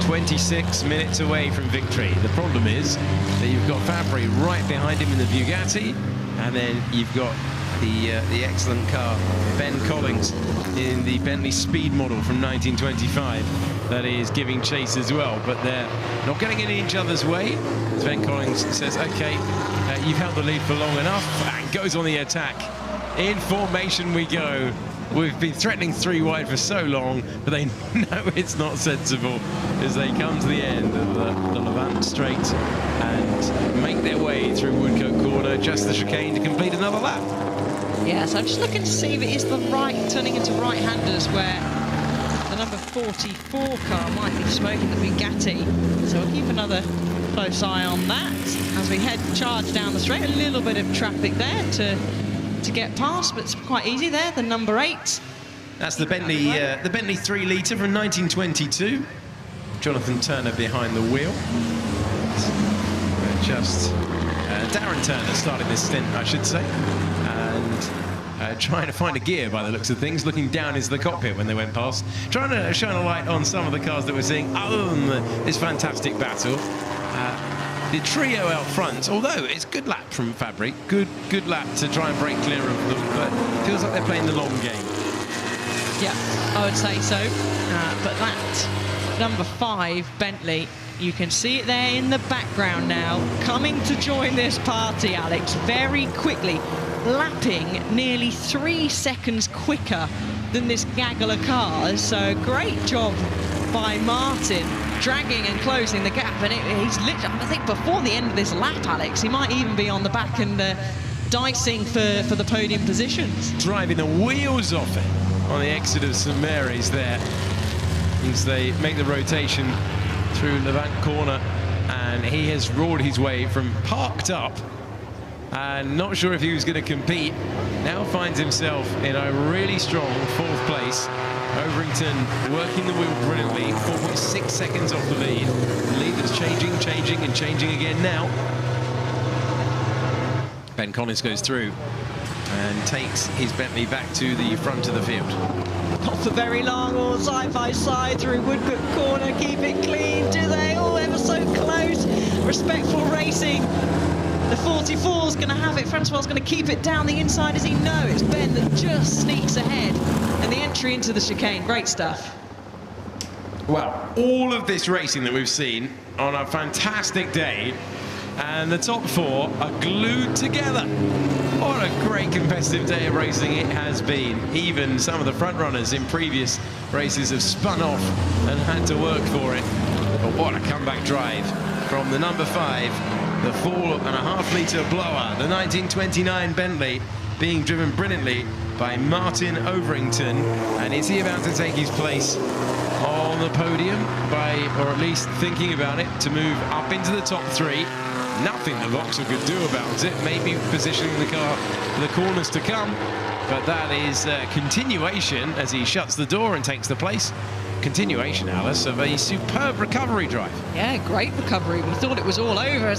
26 minutes away from victory. The problem is that you've got Fabry right behind him in the Bugatti, and then you've got the excellent car Ben Collins in the Bentley Speed model from 1925 that is giving chase as well, but they're not getting in each other's way. As Ben Collins says, okay, you've held the lead for long enough, and goes on the attack. In formation we go. We've been threatening 3 wide for so long, but they know it's not sensible as they come to the end of the Lavant straight and make their way through Woodcote Corner, just the chicane, to complete another lap. Yeah, so I'm just looking to see if it is the right, turning into right-handers, where the number 44 car might be smoking the Bugatti. So we'll keep another close eye on that as we charge down the straight. A little bit of traffic there to get past, but it's quite easy there, the number 8. That's the Bentley 3-litre from 1922. Jonathan Turner behind the wheel. Darren Turner started this stint, I should say, and trying to find a gear by the looks of things, looking down into the cockpit when they went past, trying to shine a light on some of the cars that we're seeing other than this fantastic battle. The trio out front, although it's good lap from Fabry, good lap to try and break clear of them, but it feels like they're playing the long game. Yeah, I would say so. But that number 5 Bentley, you can see it there in the background now, coming to join this party, Alex, very quickly, lapping nearly 3 seconds quicker than this gaggle of cars. So great job by Martin, dragging and closing the gap, and he's literally, I think before the end of this lap, Alex, he might even be on the back and dicing for the podium positions. Driving the wheels off it on the exit of St Mary's there, as they make the rotation through Lavant Corner, and he has roared his way from parked up and not sure if he was going to compete, now finds himself in a really strong 4th place. Overington working the wheel brilliantly, 4.6 seconds off the lead. The lead that's changing again now. Ben Collins goes through and takes his Bentley back to the front of the field. not for very long. Or side by side through Woodcote corner, keep it clean. Do they? Oh, ever so close. Respectful racing. The 44's going to have it. Francois going to keep it down the inside. Does he know? It's Ben that just sneaks ahead. And the entry into the chicane. Great stuff. Well, all of this racing that we've seen on a fantastic day, and the top 4 are glued together. What a great competitive day of racing it has been. Even some of the front runners in previous races have spun off and had to work for it. But what a comeback drive from the number 5, the 4.5 litre blower, the 1929 Bentley, being driven brilliantly by Martin Overington. And is he about to take his place on the podium by, or at least thinking about it, to move up into the top 3? Nothing the Vauxhall could do about it. Maybe positioning the car for the corners to come, but that is a continuation as he shuts the door and takes the place. Continuation, Alice, of a superb recovery drive. Yeah, great recovery. We thought it was all over.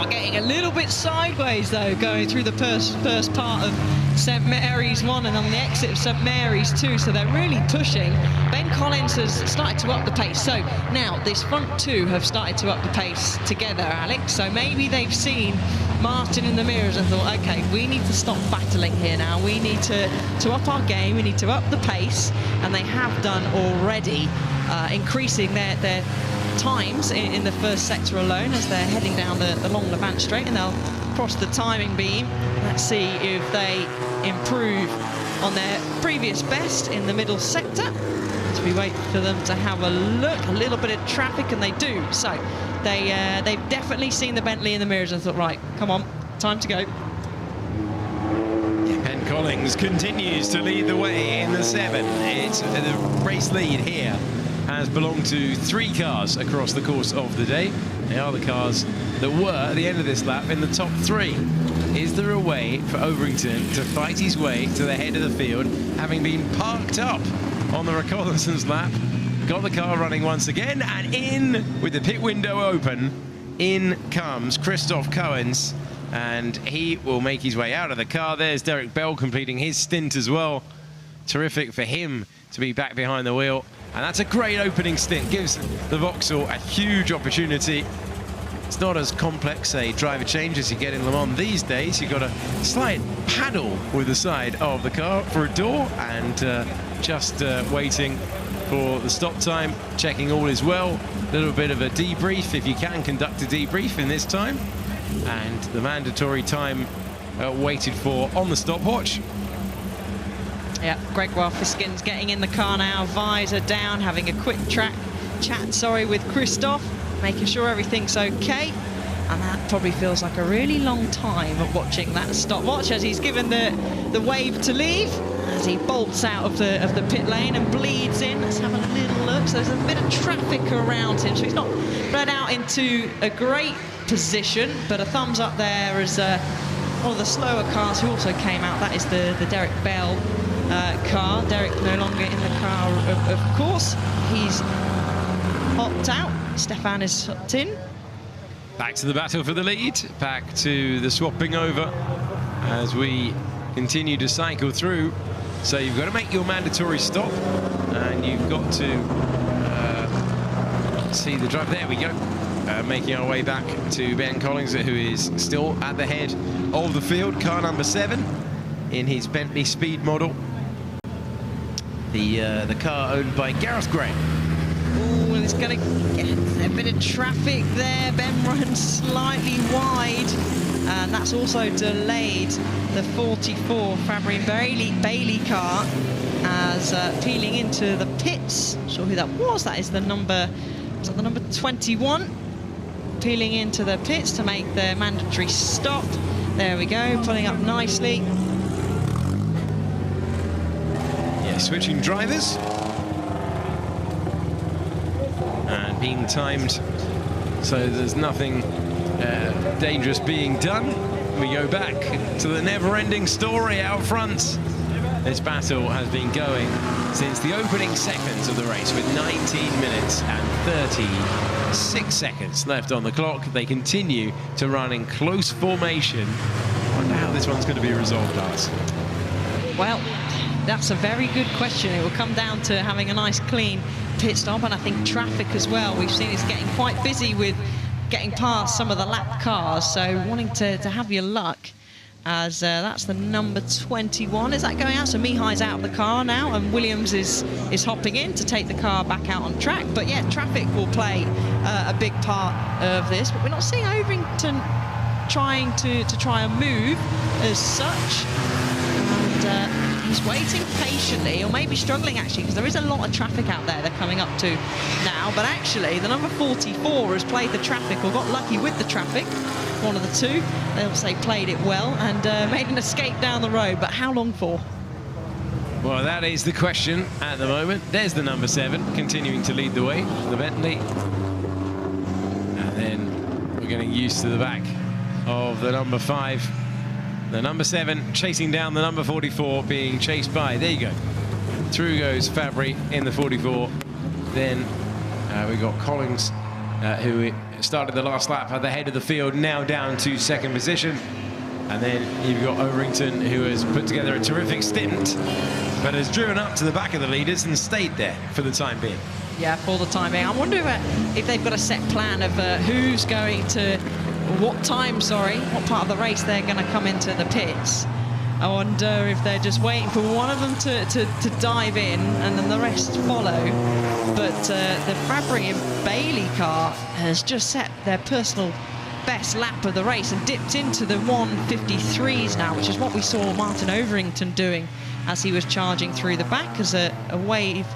Getting a little bit sideways, though, going through the first part of St Mary's 1 and on the exit of St Mary's 2, so they're really pushing. Ben Collins has started to up the pace, so now this front 2 have started to up the pace together, Alex, so maybe they've seen Martin in the mirrors and thought, okay, we need to stop battling here now, we need to up our game, we need to up the pace, and they have done already, increasing their times in the first sector alone as they're heading down the long Lavant straight, and they'll cross the timing beam. Let's see if they improve on their previous best in the middle sector as we wait for them to have a look. A little bit of traffic, and they do. So they've definitely seen the Bentley in the mirrors and thought, right, come on, time to go. Ben Collins continues to lead the way in the 7. It's the race lead here has belonged to 3 cars across the course of the day. They are the cars that were at the end of this lap in the top 3. Is there a way for Overington to fight his way to the head of the field, having been parked up on the reconnaissance lap? Got the car running once again, and in with the pit window open, in comes Christoph Coens, and he will make his way out of the car. There's Derek Bell completing his stint as well. Terrific for him to be back behind the wheel. And that's a great opening stint, gives the Vauxhall a huge opportunity. It's not as complex a driver change as you get in Le Mans these days. You've got a slight paddle with the side of the car for a door, and just waiting for the stop time, checking all is well. A little bit of a debrief, if you can conduct a debrief in this time. And the mandatory time waited for on the stopwatch. Yeah, Gregoire Fiskin's getting in the car now, visor down, having a quick chat with Christoph, making sure everything's okay. And that probably feels like a really long time of watching that stopwatch as he's given the wave to leave, as he bolts out of the pit lane and bleeds in. Let's have a little look. So there's a bit of traffic around him, so he's not spread out into a great position, but a thumbs up there as one of the slower cars who also came out. That is the Derek Bell car. Derek no longer in the car, of course. He's hopped out. Stefan is hopped in. Back to the battle for the lead. Back to the swapping over as we continue to cycle through. So you've got to make your mandatory stop, and you've got to see the drive. There we go. Making our way back to Ben Collins, who is still at the head of the field. Car number 7 in his Bentley Speed model. The car owned by Gareth Graham. Oh, and it's going to get a bit of traffic there. Ben runs slightly wide, and that's also delayed the 44 Fabian Bailey car as peeling into the pits. Not sure who that was. That is the number 21. Peeling into the pits to make their mandatory stop. There we go, pulling up nicely. Yeah, switching drivers. And being timed, so there's nothing dangerous being done. We go back to the never-ending story out front. This battle has been going since the opening seconds of the race, with 19 minutes and 36 seconds left on the clock. They continue to run in close formation. I wonder how this one's going to be resolved, Alice. Well, That's a very good question. It will come down to having a nice clean pit stop, and I think traffic as well. We've seen it's getting quite busy with getting past some of the lap cars, so wanting to have your luck, as that's the number 21. Is that going out? So Mihai's out of the car now, and Williams is hopping in to take the car back out on track. But yeah, traffic will play a big part of this, but we're not seeing Overington trying to try and move as such, and he's waiting patiently, or maybe struggling actually, because there is a lot of traffic out there they're coming up to now. But actually the number 44 has played the traffic, or got lucky with the traffic, one of the two. They'll say played it well, and made an escape down the road. But how long for? Well, that is the question at the moment. There's the number 7 continuing to lead the way, the Bentley, and then we're getting used to the back of the number 5. The number 7 chasing down the number 44, being chased by, there you go, through goes Fabry in the 44. Then we got Collins, who started the last lap at the head of the field, now down to second position. And then you've got Overington, who has put together a terrific stint, but has driven up to the back of the leaders and stayed there for the time being. Yeah, for the time being. I wonder if they've got a set plan of who's going to, what part of the race they're going to come into the pits. I wonder if they're just waiting for one of them to dive in and then the rest follow. But the Fabry and Bailey car has just set their personal best lap of the race and dipped into the 1:53s now, which is what we saw Martin Overington doing as he was charging through the back as a wave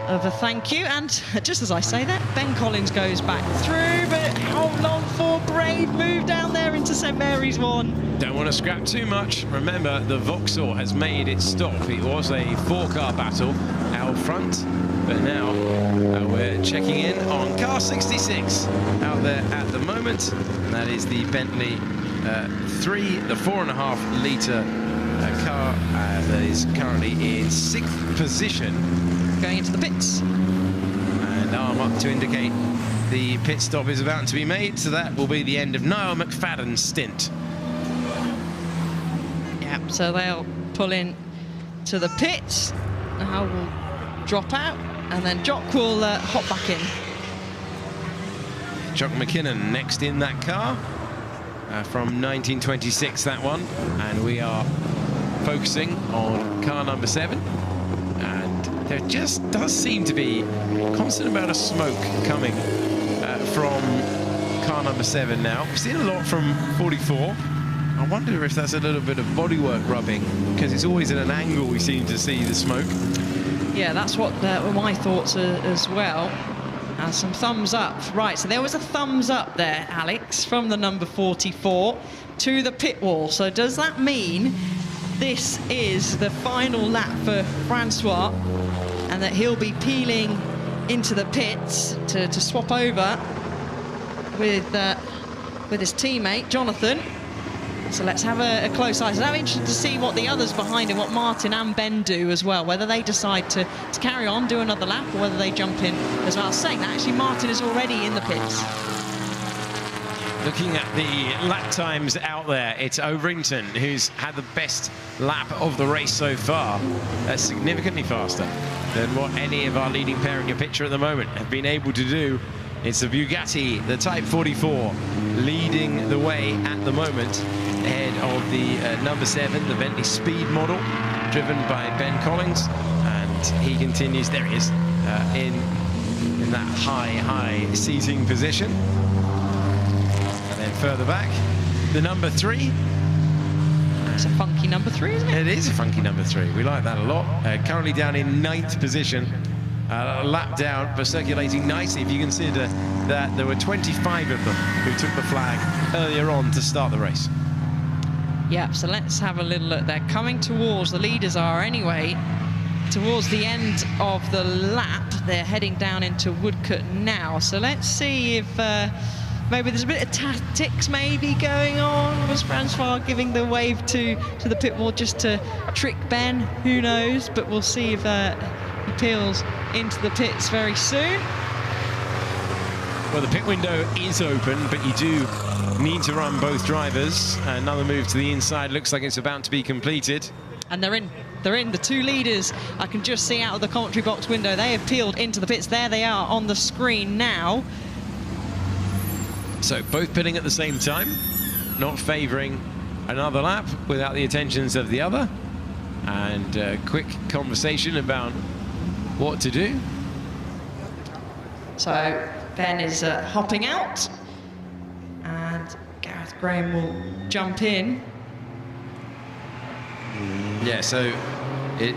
of a thank you. And just as I say that, Ben Collins goes back through, but how long for? Brave move down there into St Mary's 1. Don't want to scrap too much. Remember, the Vauxhall has made its stop. It was a 4-car battle out front, but now we're checking in on car 66 out there at the moment. And that is the Bentley 3, the 4.5 litre car that is currently in 6th position. Going into the pits. And arm up to indicate the pit stop is about to be made, so that will be the end of Niall McFadden's stint. Yeah, so they'll pull in to the pits. Now will drop out, and then Jock will hop back in. Jock McKinnon next in that car from 1926, that one. And we are focusing on car number 7. There just does seem to be a constant amount of smoke coming from car number 7 now. We've seen a lot from 44. I wonder if that's a little bit of bodywork rubbing, because it's always at an angle we seem to see the smoke. Yeah, that's what were my thoughts as well. And some thumbs up. Right, so there was a thumbs up there, Alex, from the number 44 to the pit wall. So does that mean this is the final lap for Francois, and that he'll be peeling into the pits to swap over with his teammate Jonathan? So let's have a close eye. So I'm interested to see what the others behind him, what Martin and Ben do as well, whether they decide to carry on, do another lap, or whether they jump in as well. Saying that, actually Martin is already in the pits. Looking at the lap times out there, it's Overington who's had the best lap of the race so far. That's significantly faster than what any of our leading pair in your picture at the moment have been able to do. It's the Bugatti, the Type 44, leading the way at the moment, ahead of the number 7, the Bentley Speed model, driven by Ben Collins. And he continues, there he is, in that high seating position. Further back, the number 3. It's a funky number 3, isn't it? It is a funky number 3. We like that a lot. Currently down in 9th position, a lap down, but circulating nicely if you consider that there were 25 of them who took the flag earlier on to start the race. Yeah, so let's have a little look. They're coming towards, the leaders are anyway, towards the end of the lap. They're heading down into Woodcote now. So let's see if maybe there's a bit of tactics maybe going on. Was Francois giving the wave to the pit wall just to trick Ben? Who knows? But we'll see if he peels into the pits very soon. Well, the pit window is open, but you do need to run both drivers. Another move to the inside looks like it's about to be completed. And they're in. They're in. The two leaders, I can just see out of the commentary box window, they have peeled into the pits. There they are on the screen now. So both pitting at the same time, not favouring another lap without the attentions of the other. And a quick conversation about what to do. So Ben is hopping out, and Gareth Graham will jump in. Yeah, so it...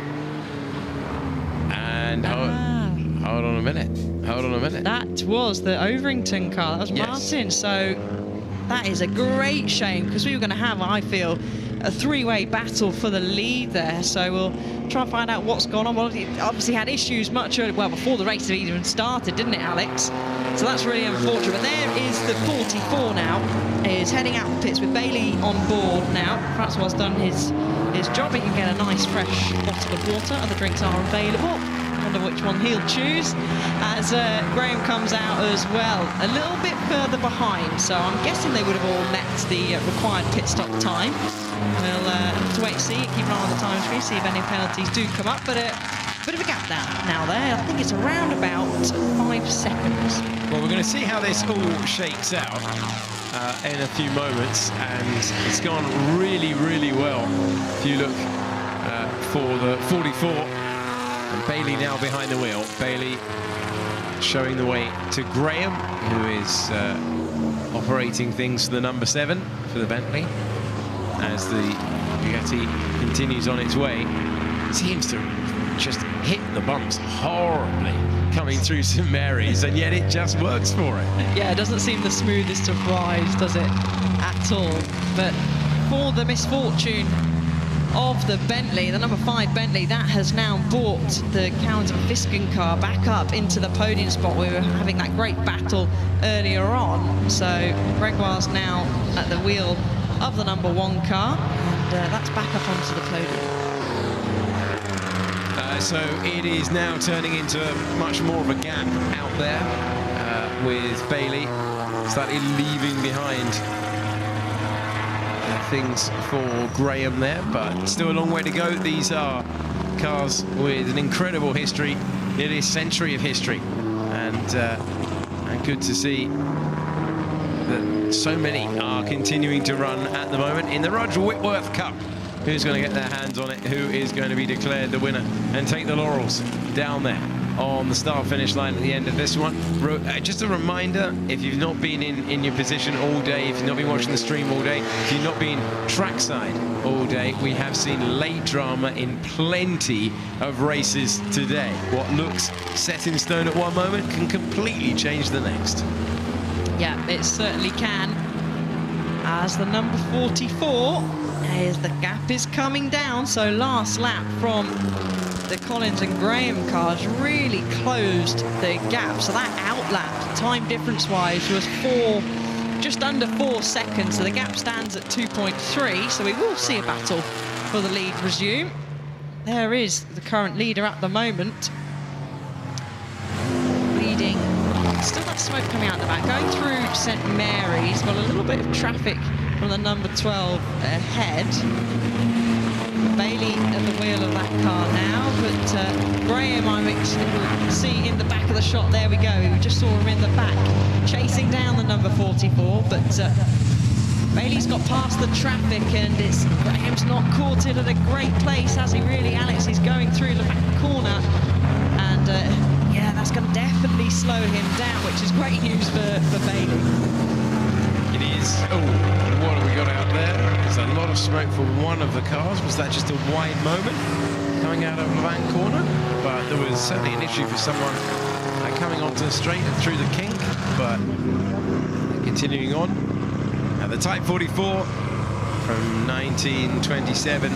And hold on a minute. Hold on a minute. That was the Overington car. That was Martin. So that is a great shame, because we were going to have, I feel, a three-way battle for the lead there. So we'll try and find out what's gone on. Well, it obviously had issues much earlier, well, before the race had even started, didn't it, Alex? So that's really unfortunate. But there is the 44 now, is heading out the pits with Bailey on board now. Francois done his job. He can get a nice fresh bottle of water. Other drinks are available. I wonder which one he'll choose as Graham comes out as well, a little bit further behind. So I'm guessing they would have all met the required pit stop time. We'll have to wait and see, keep an eye on the time screen, see if any penalties do come up. But a bit of a gap now there. I think it's around about 5 seconds. Well, we're going to see how this all shakes out in a few moments, and it's gone really, really well. If you look for the 44, and Bailey now behind the wheel. Bailey showing the way to Graham, who is operating things for the number 7 for the Bentley, as the Bugatti continues on its way. It seems to just hit the bumps horribly coming through St Mary's, and yet it just works for it. Yeah, it doesn't seem the smoothest of rides, does it, at all? But for the misfortune of the Bentley, the number 5 Bentley, that has now brought the Cowans and Fiskin car back up into the podium spot. We were having that great battle earlier on. So Gregoire's now at the wheel of the number 1 car, and that's back up onto the podium. So it is now turning into much more of a gap out there with Bailey slightly leaving behind things for Graham there, but still a long way to go. These are cars with an incredible history, nearly a century of history, and good to see that so many are continuing to run at the moment in the Roger Whitworth Cup. Who's going to get their hands on it? Who is going to be declared the winner and take the laurels down there on the start-finish line at the end of this one? Just a reminder, if you've not been in your position all day, if you've not been watching the stream all day, if you've not been trackside all day, we have seen late drama in plenty of races today. What looks set in stone at one moment can completely change the next. Yeah, it certainly can. As the number 44, as the gap is coming down, so last lap from the Collins and Graham cars really closed the gap. So that outlap, time difference-wise, was just under 4 seconds. So the gap stands at 2.3. So we will see a battle for the lead resume. There is the current leader at the moment, leading. Still that smoke coming out the back, going through St Mary's. Got a little bit of traffic from the number 12 ahead. Bailey at the wheel of that car now, but Graham, I see in the back of the shot. There we go. We just saw him in the back, chasing down the number 44, but Bailey's got past the traffic, and Graham's not caught it at a great place, has he really, Alex? He's going through the back corner, and yeah, that's going to definitely slow him down, which is great news for Bailey. It is. Oh, what have we got out there? There's a lot of smoke for one of the cars. Was that just a wide moment coming out of Lavant corner? But there was certainly an issue for someone coming onto the straight and through the kink. But continuing on, at the Type 44 from 1927,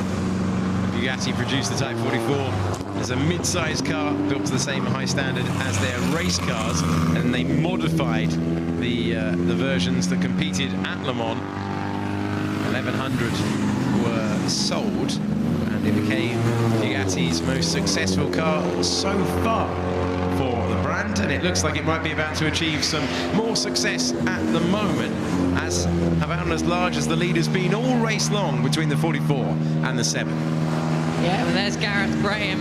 Bugatti produced the Type 44 as a mid-sized car built to the same high standard as their race cars, and they modified the versions that competed at Le Mans. 1,100 were sold, and it became Bugatti's most successful car so far for the brand, and it looks like it might be about to achieve some more success at the moment, as about as large as the lead has been all race long between the 44 and the 7. Yeah, well, there's Gareth Graham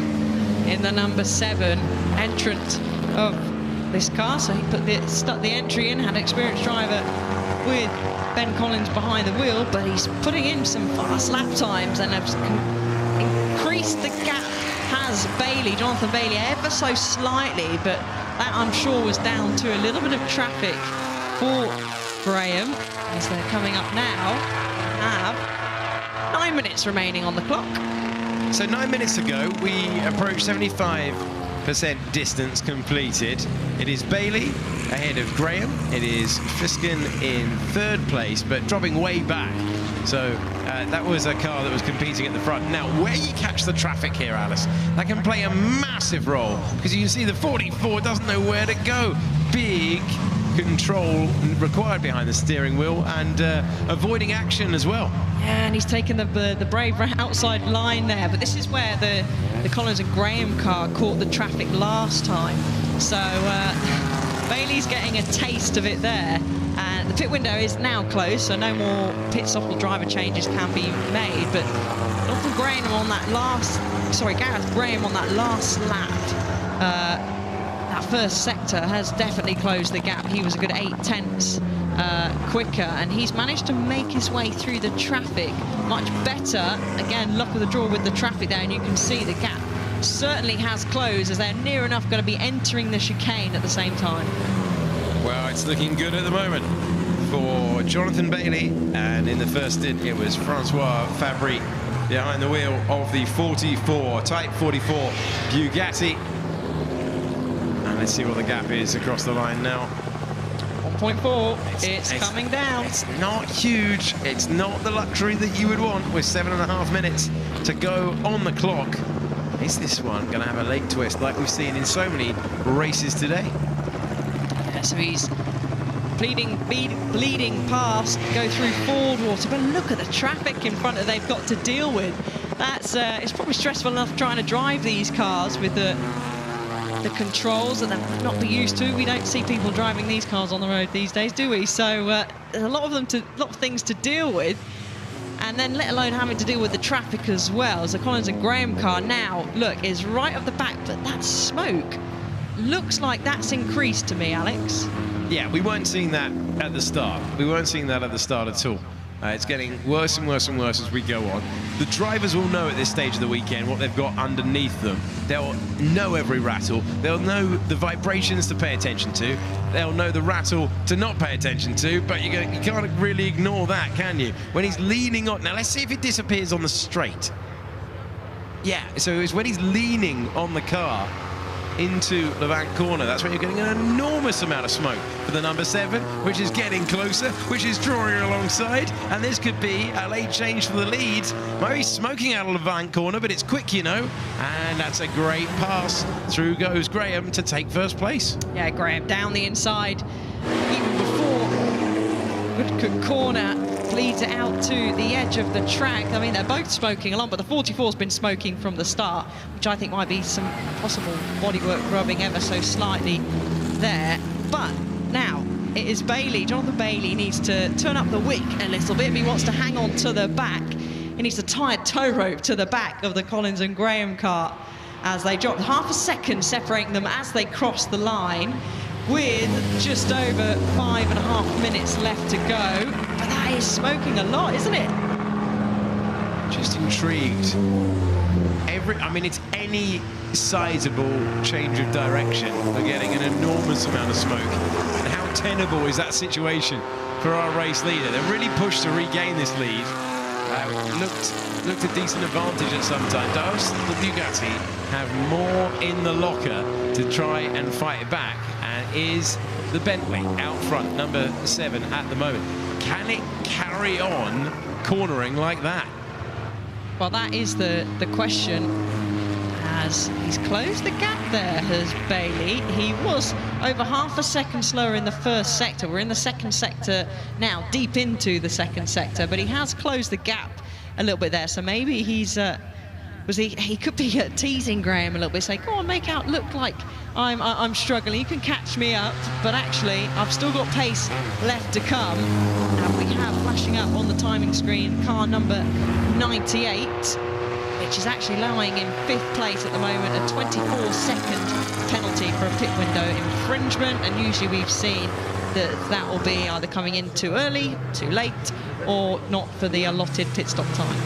in the number 7 entrant of this car. So he put stuck the entry in, had an experienced driver with Ben Collins behind the wheel, but he's putting in some fast lap times and has increased the gap. Has Bailey, Jonathan Bailey, ever so slightly, but that I'm sure was down to a little bit of traffic for Graham as they're coming up now. Have 9 minutes remaining on the clock. So 9 minutes ago, we approached 75% distance completed. It is Bailey ahead of Graham. It is Fiskin in 3rd place, but dropping way back. So that was a car that was competing at the front. Now, where you catch the traffic here, Alice, that can play a massive role, because you can see the 44 doesn't know where to go. Big control required behind the steering wheel, and avoiding action as well. Yeah, and he's taken the brave outside line there, but this is where the Collins and Graham car caught the traffic last time. So Bailey's getting a taste of it there, and the pit window is now closed, so no more pit stop or driver changes can be made. But Gareth Graham on that last lap, that first sector has definitely closed the gap. He was a good 8/10 quicker, and he's managed to make his way through the traffic much better. Again, luck of the draw with the traffic there, and you can see the gap certainly has closed as they're near enough going to be entering the chicane at the same time. Well, it's looking good at the moment for Jonathan Bailey, and in the first stint it was Francois Fabry behind the wheel of the 44, Type 44 Bugatti. And let's see what the gap is across the line now. 1.4, it's coming down. It's not huge. It's not the luxury that you would want with 7.5 minutes to go on the clock. Is this one going to have a late twist like we've seen in so many races today? Yeah, so he's bleeding past, go through Fordwater, but look at the traffic in front that they've got to deal with. That's it's probably stressful enough trying to drive these cars with the controls that they're not be used to. We don't see people driving these cars on the road these days, do we? So there's a lot of things to deal with, and then let alone having to deal with the traffic as well. As the Collins and Graham car now, look, is right up the back, but that smoke looks like that's increased to me, Alex. Yeah, we weren't seeing that at the start. We weren't seeing that at the start at all. It's getting worse and worse and worse as we go on. The drivers will know at this stage of the weekend what they've got underneath them. They'll know every rattle. They'll know the vibrations to pay attention to. They'll know the rattle to not pay attention to, but you can't really ignore that, can you? When he's leaning on... Now, let's see if it disappears on the straight. Yeah, so it's when he's leaning on the car into Lavant corner. That's when you're getting an enormous amount of smoke for the number 7, which is getting closer, which is drawing alongside, and this could be a late change for the lead. Might be smoking out of Lavant corner, but it's quick, you know, and that's a great pass. Through goes Graham to take first place. Yeah, Graham down the inside, even before Goodwood corner leads it out to the edge of the track. I mean, they're both smoking along, but the 44's been smoking from the start, which I think might be some possible bodywork rubbing ever so slightly there. But now it is Bailey. Jonathan Bailey needs to turn up the wick a little bit if he wants to hang on to the back. He needs to tie a tow rope to the back of the Collins and Graham car as they drop half a second separating them as they cross the line, with just over 5.5 minutes left to go. But that is smoking a lot, isn't it? Just intrigued. I mean, it's any sizable change of direction. We're getting an enormous amount of smoke. And how tenable is that situation for our race leader? They're really pushed to regain this lead. Looked a decent advantage at some time. Does the Bugatti have more in the locker to try and fight it back? And is the Bentley out front, number 7 at the moment? Can it carry on cornering like that? Well, that is the question. As he's closed the gap there, has Bailey. He was over half a second slower in the first sector. We're in the second sector now, deep into the second sector, but he has closed the gap a little bit there. So maybe he's he could be teasing Graham a little bit, say, go on, make out look like I'm struggling, you can catch me up, but actually I've still got pace left to come. And we have flashing up on the timing screen car number 98, which is actually lying in 5th place at the moment, a 24-second penalty for a pit window infringement, and usually we've seen that will be either coming in too early, too late, or not for the allotted pit stop time.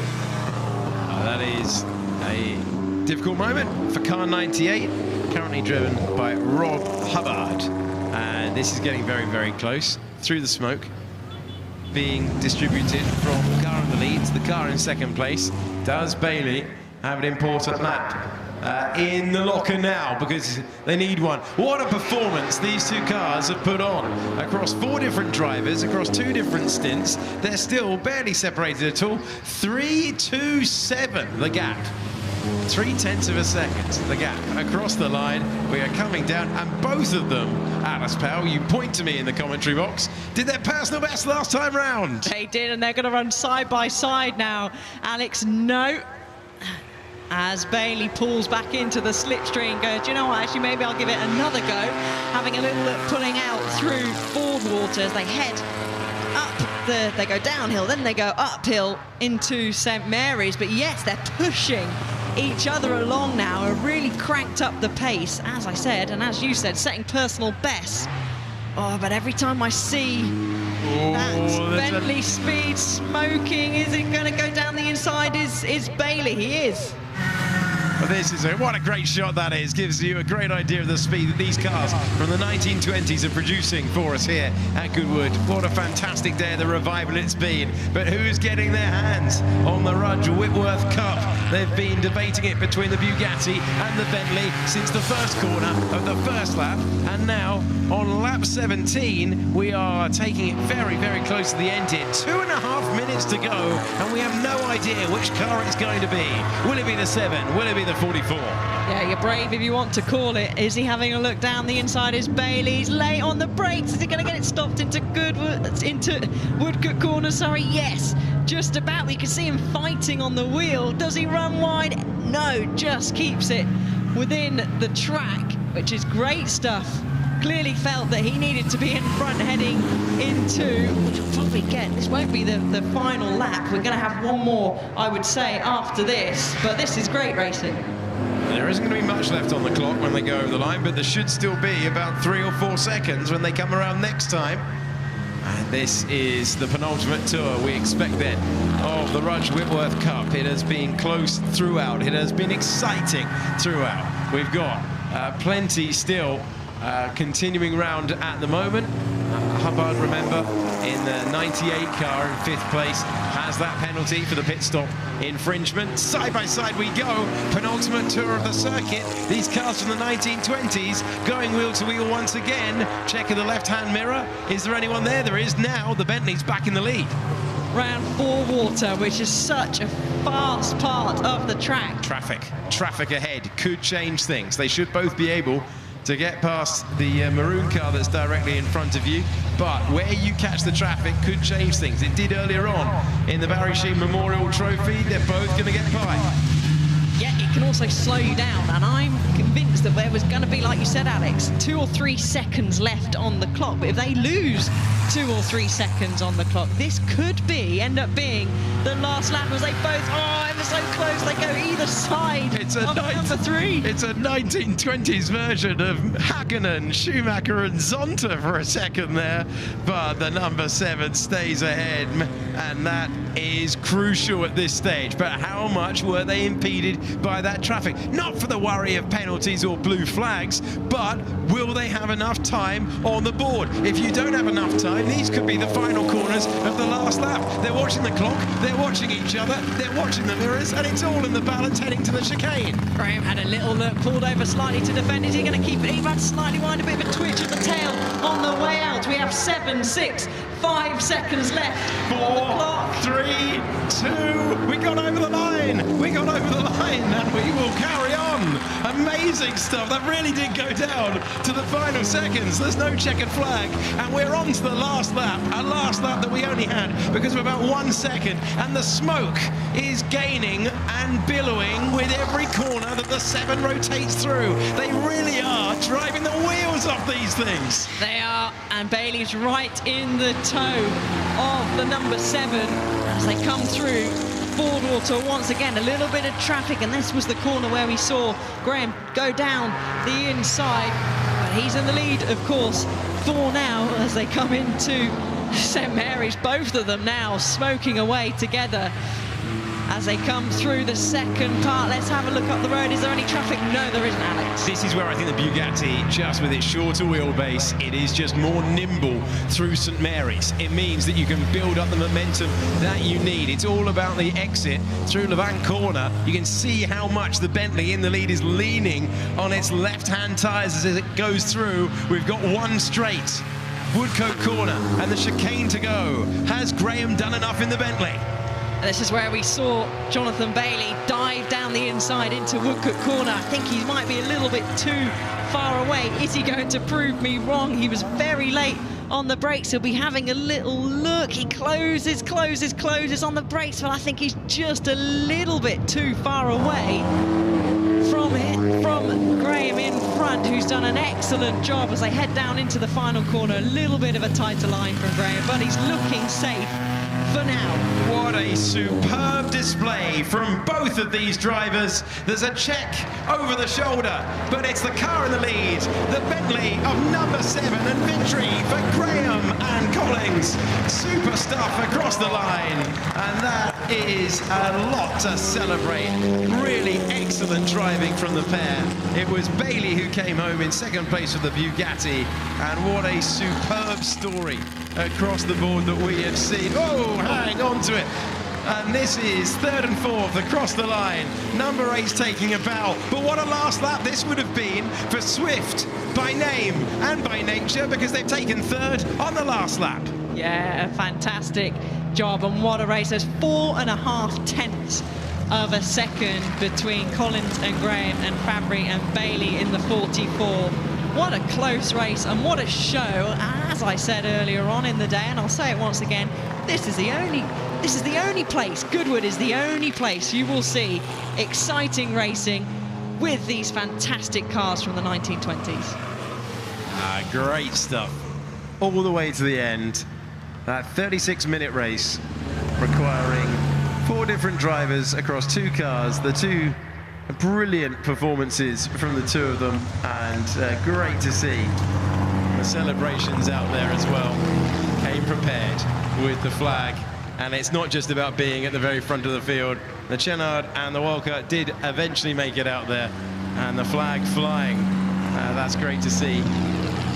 That is a difficult moment for car 98, currently driven by Rob Hubbard. And this is getting very, very close through the smoke, being distributed from the car in the lead to the car in 2nd place. Does Bailey have an important lap in the locker now, because they need one? What a performance these two cars have put on across 4 different drivers, across 2 different stints. They're still barely separated at all. 3.27 the gap. 0.3 of a second the gap across the line. We are coming down, and both of them, Alice Powell, you point to me in the commentary box, did their personal best last time round. They did, and they're going to run side by side now. Alex, no. As Bailey pulls back into the slipstream, goes, you know what, actually maybe I'll give it another go. Having a little look, pulling out through Fordwater as they head up they go downhill, then they go uphill into St Mary's. But yes, they're pushing each other along now, have really cranked up the pace, as I said, and as you said, setting personal bests. Oh, but every time I see that Bentley speed smoking, is it going to go down the inside? Is Bailey? He is. Well, this is what a great shot that is. Gives you a great idea of the speed that these cars from the 1920s are producing for us here at Goodwood. What a fantastic day of the revival it's been. But who's getting their hands on the Rudge Whitworth Cup? They've been debating it between the Bugatti and the Bentley since the first corner of the first lap. And now on lap 17, we are taking it very, very close to the end here. 2.5 minutes to go, and we have no idea which car it's going to be. Will it be the 7? Will it be the 44? Yeah, you're brave if you want to call it. Is he having a look down the inside? Is Bailey's late on the brakes? Is he going to get it stopped into Woodcote corner? Sorry, yes, just about. You can see him fighting on the wheel. Does he run wide? No, just keeps it within the track, which is great stuff. Clearly felt that he needed to be in front heading into, which we'll probably get. This won't be the final lap. We're going to have one more, I would say, after this. But this is great racing. There isn't going to be much left on the clock when they go over the line, but there should still be about 3 or 4 seconds when they come around next time. And this is the penultimate tour, we expect then, of the Rudge Whitworth Cup. It has been close throughout. It has been exciting throughout. We've got plenty still continuing round at the moment. Hubbard, remember, in the 98 car in 5th place, has that penalty for the pit stop infringement. Side by side we go. Penultimate tour of the circuit. These cars from the 1920s going wheel to wheel once again. Check in the left-hand mirror. Is there anyone there? There is now. The Bentley's back in the lead. Round Fordwater, which is such a fast part of the track. Traffic ahead could change things. They should both be able to get past the maroon car that's directly in front of you, but where you catch the traffic could change things. It did earlier on in the Barry Sheen Memorial Trophy. They're both going to get by. Yeah, it can also slow you down, and I'm convinced that there was going to be, like you said, Alex, 2 or 3 seconds left on the clock. But if they lose 2 or 3 seconds on the clock, this could end up being the last lap as they both, ever so close, they go either side of number 3. It's a 1920s version of Hakkinen, Schumacher and Zonta for a second there, but the number 7 stays ahead, and that is crucial at this stage. But how much were they impeded by that traffic? Not for the worry of penalties or blue flags, but will they have enough time on the board? If you don't have enough time, these could be the final corners of the last lap. They're watching the clock, they're watching each other, they're watching the mirrors, and it's all in the balance heading to the chicane. Graham had a little look, pulled over slightly to defend. Is he going to keep it? He ran slightly wide, a bit of a twitch at the tail on the way out. We have 7, 6, 5 seconds left. 4, 3, 2, we got over the line. We got over the line, and we will carry on. Amazing stuff. That really did go down to the final seconds. There's no checkered flag, and we're on to the last lap. A last lap that we only had because of about 1 second, and the smoke is gaining and billowing with every corner that the 7 rotates through. They really are driving the wheels off these things. They are, and Bailey's right in the toe of the number 7 as they come through Fordwater once again, a little bit of traffic, and this was the corner where we saw Graham go down the inside. But he's in the lead, of course, for now as they come into St Mary's. Both of them now smoking away together as they come through the second part. Let's have a look up the road. Is there any traffic? No, there isn't, Alex. This is where I think the Bugatti, just with its shorter wheelbase, it is just more nimble through St Mary's. It means that you can build up the momentum that you need. It's all about the exit through Lavant corner. You can see how much the Bentley in the lead is leaning on its left-hand tyres as it goes through. We've got one straight. Woodcote corner and the chicane to go. Has Graham done enough in the Bentley? This is where we saw Jonathan Bailey dive down the inside into Woodcote corner. I think he might be a little bit too far away. Is he going to prove me wrong? He was very late on the brakes. He'll be having a little look. He closes on the brakes, but I think he's just a little bit too far away from Graham in front, who's done an excellent job as they head down into the final corner. A little bit of a tighter line from Graham, but he's looking safe for now. What a superb display from both of these drivers. There's a check over the shoulder, but it's the car in the lead. The Bentley of number 7, and victory for Graham and Collins. Super stuff across the line, and that is a lot to celebrate. Really excellent driving from the pair. It was Bailey who came home in second place with the Bugatti, and what a superb story across the board that we have seen. Oh, hang on to it. And this is third and fourth across the line. Number 8's taking a bow. But what a last lap this would have been for Swift, by name and by nature, because they've taken third on the last lap. Yeah, a fantastic job, and what a race. There's 4.5 tenths of a second between Collins and Graham and Fabry and Bailey in the 44. What a close race, and what a show. As I said earlier on in the day, and I'll say it once again, this is the only place, Goodwood is the only place you will see exciting racing with these fantastic cars from the 1920s. Great stuff. All the way to the end. That 36-minute race requiring 4 different drivers across 2 cars. The 2 brilliant performances from the 2 of them, and great to see the celebrations out there as well. Came prepared with the flag, and it's not just about being at the very front of the field. The Chenard and the Walker did eventually make it out there, and the flag flying. That's great to see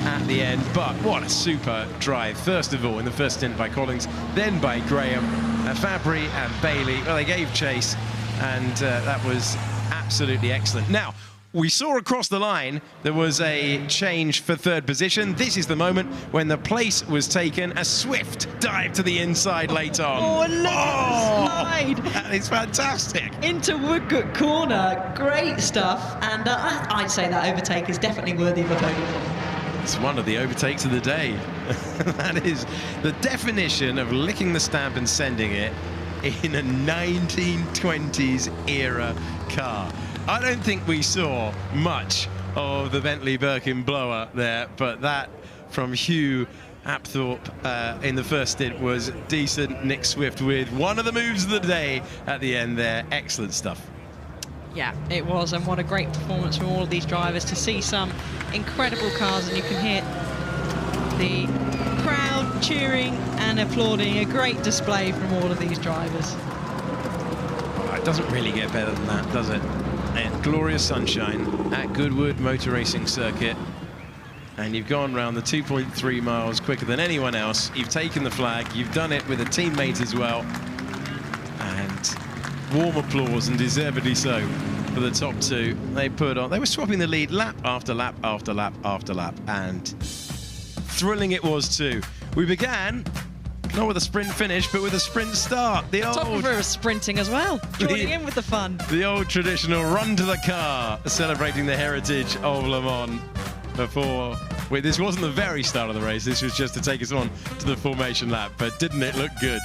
at the end, but what a super drive. First of all in the first stint by Collins, then by Graham, Fabry and Bailey. Well, they gave chase, and that was absolutely excellent. Now, we saw across the line there was a change for third position. This is the moment when the place was taken. A swift dive to the inside late on. Oh, and look at the slide! That is fantastic. Into Woodcote corner. Great stuff, and I'd say that overtake is definitely worthy of a podium. It's one of the overtakes of the day. That is the definition of licking the stamp and sending it in a 1920s era car. I don't think we saw much of the Bentley Birkin blower there, but that from Hugh Apthorpe in the first stint was decent. Nick Swift with one of the moves of the day at the end there. Excellent stuff. Yeah, it was, and what a great performance from all of these drivers. To see some incredible cars, and you can hear the crowd cheering and applauding. A great display from all of these drivers. It doesn't really get better than that, does it? And glorious sunshine at Goodwood Motor Racing Circuit, and you've gone round the 2.3 miles quicker than anyone else. You've taken the flag, you've done it with a teammate as well, and warm applause, and deservedly so, for the top 2. They were swapping the lead lap after lap after lap after lap, and thrilling it was too. We began not with a sprint finish, but with a sprint start. The photographer was sprinting as well, joining in with the fun. The old traditional run to the car, celebrating the heritage of Le Mans. Wait, this wasn't the very start of the race. This was just to take us on to the formation lap, but didn't it look good?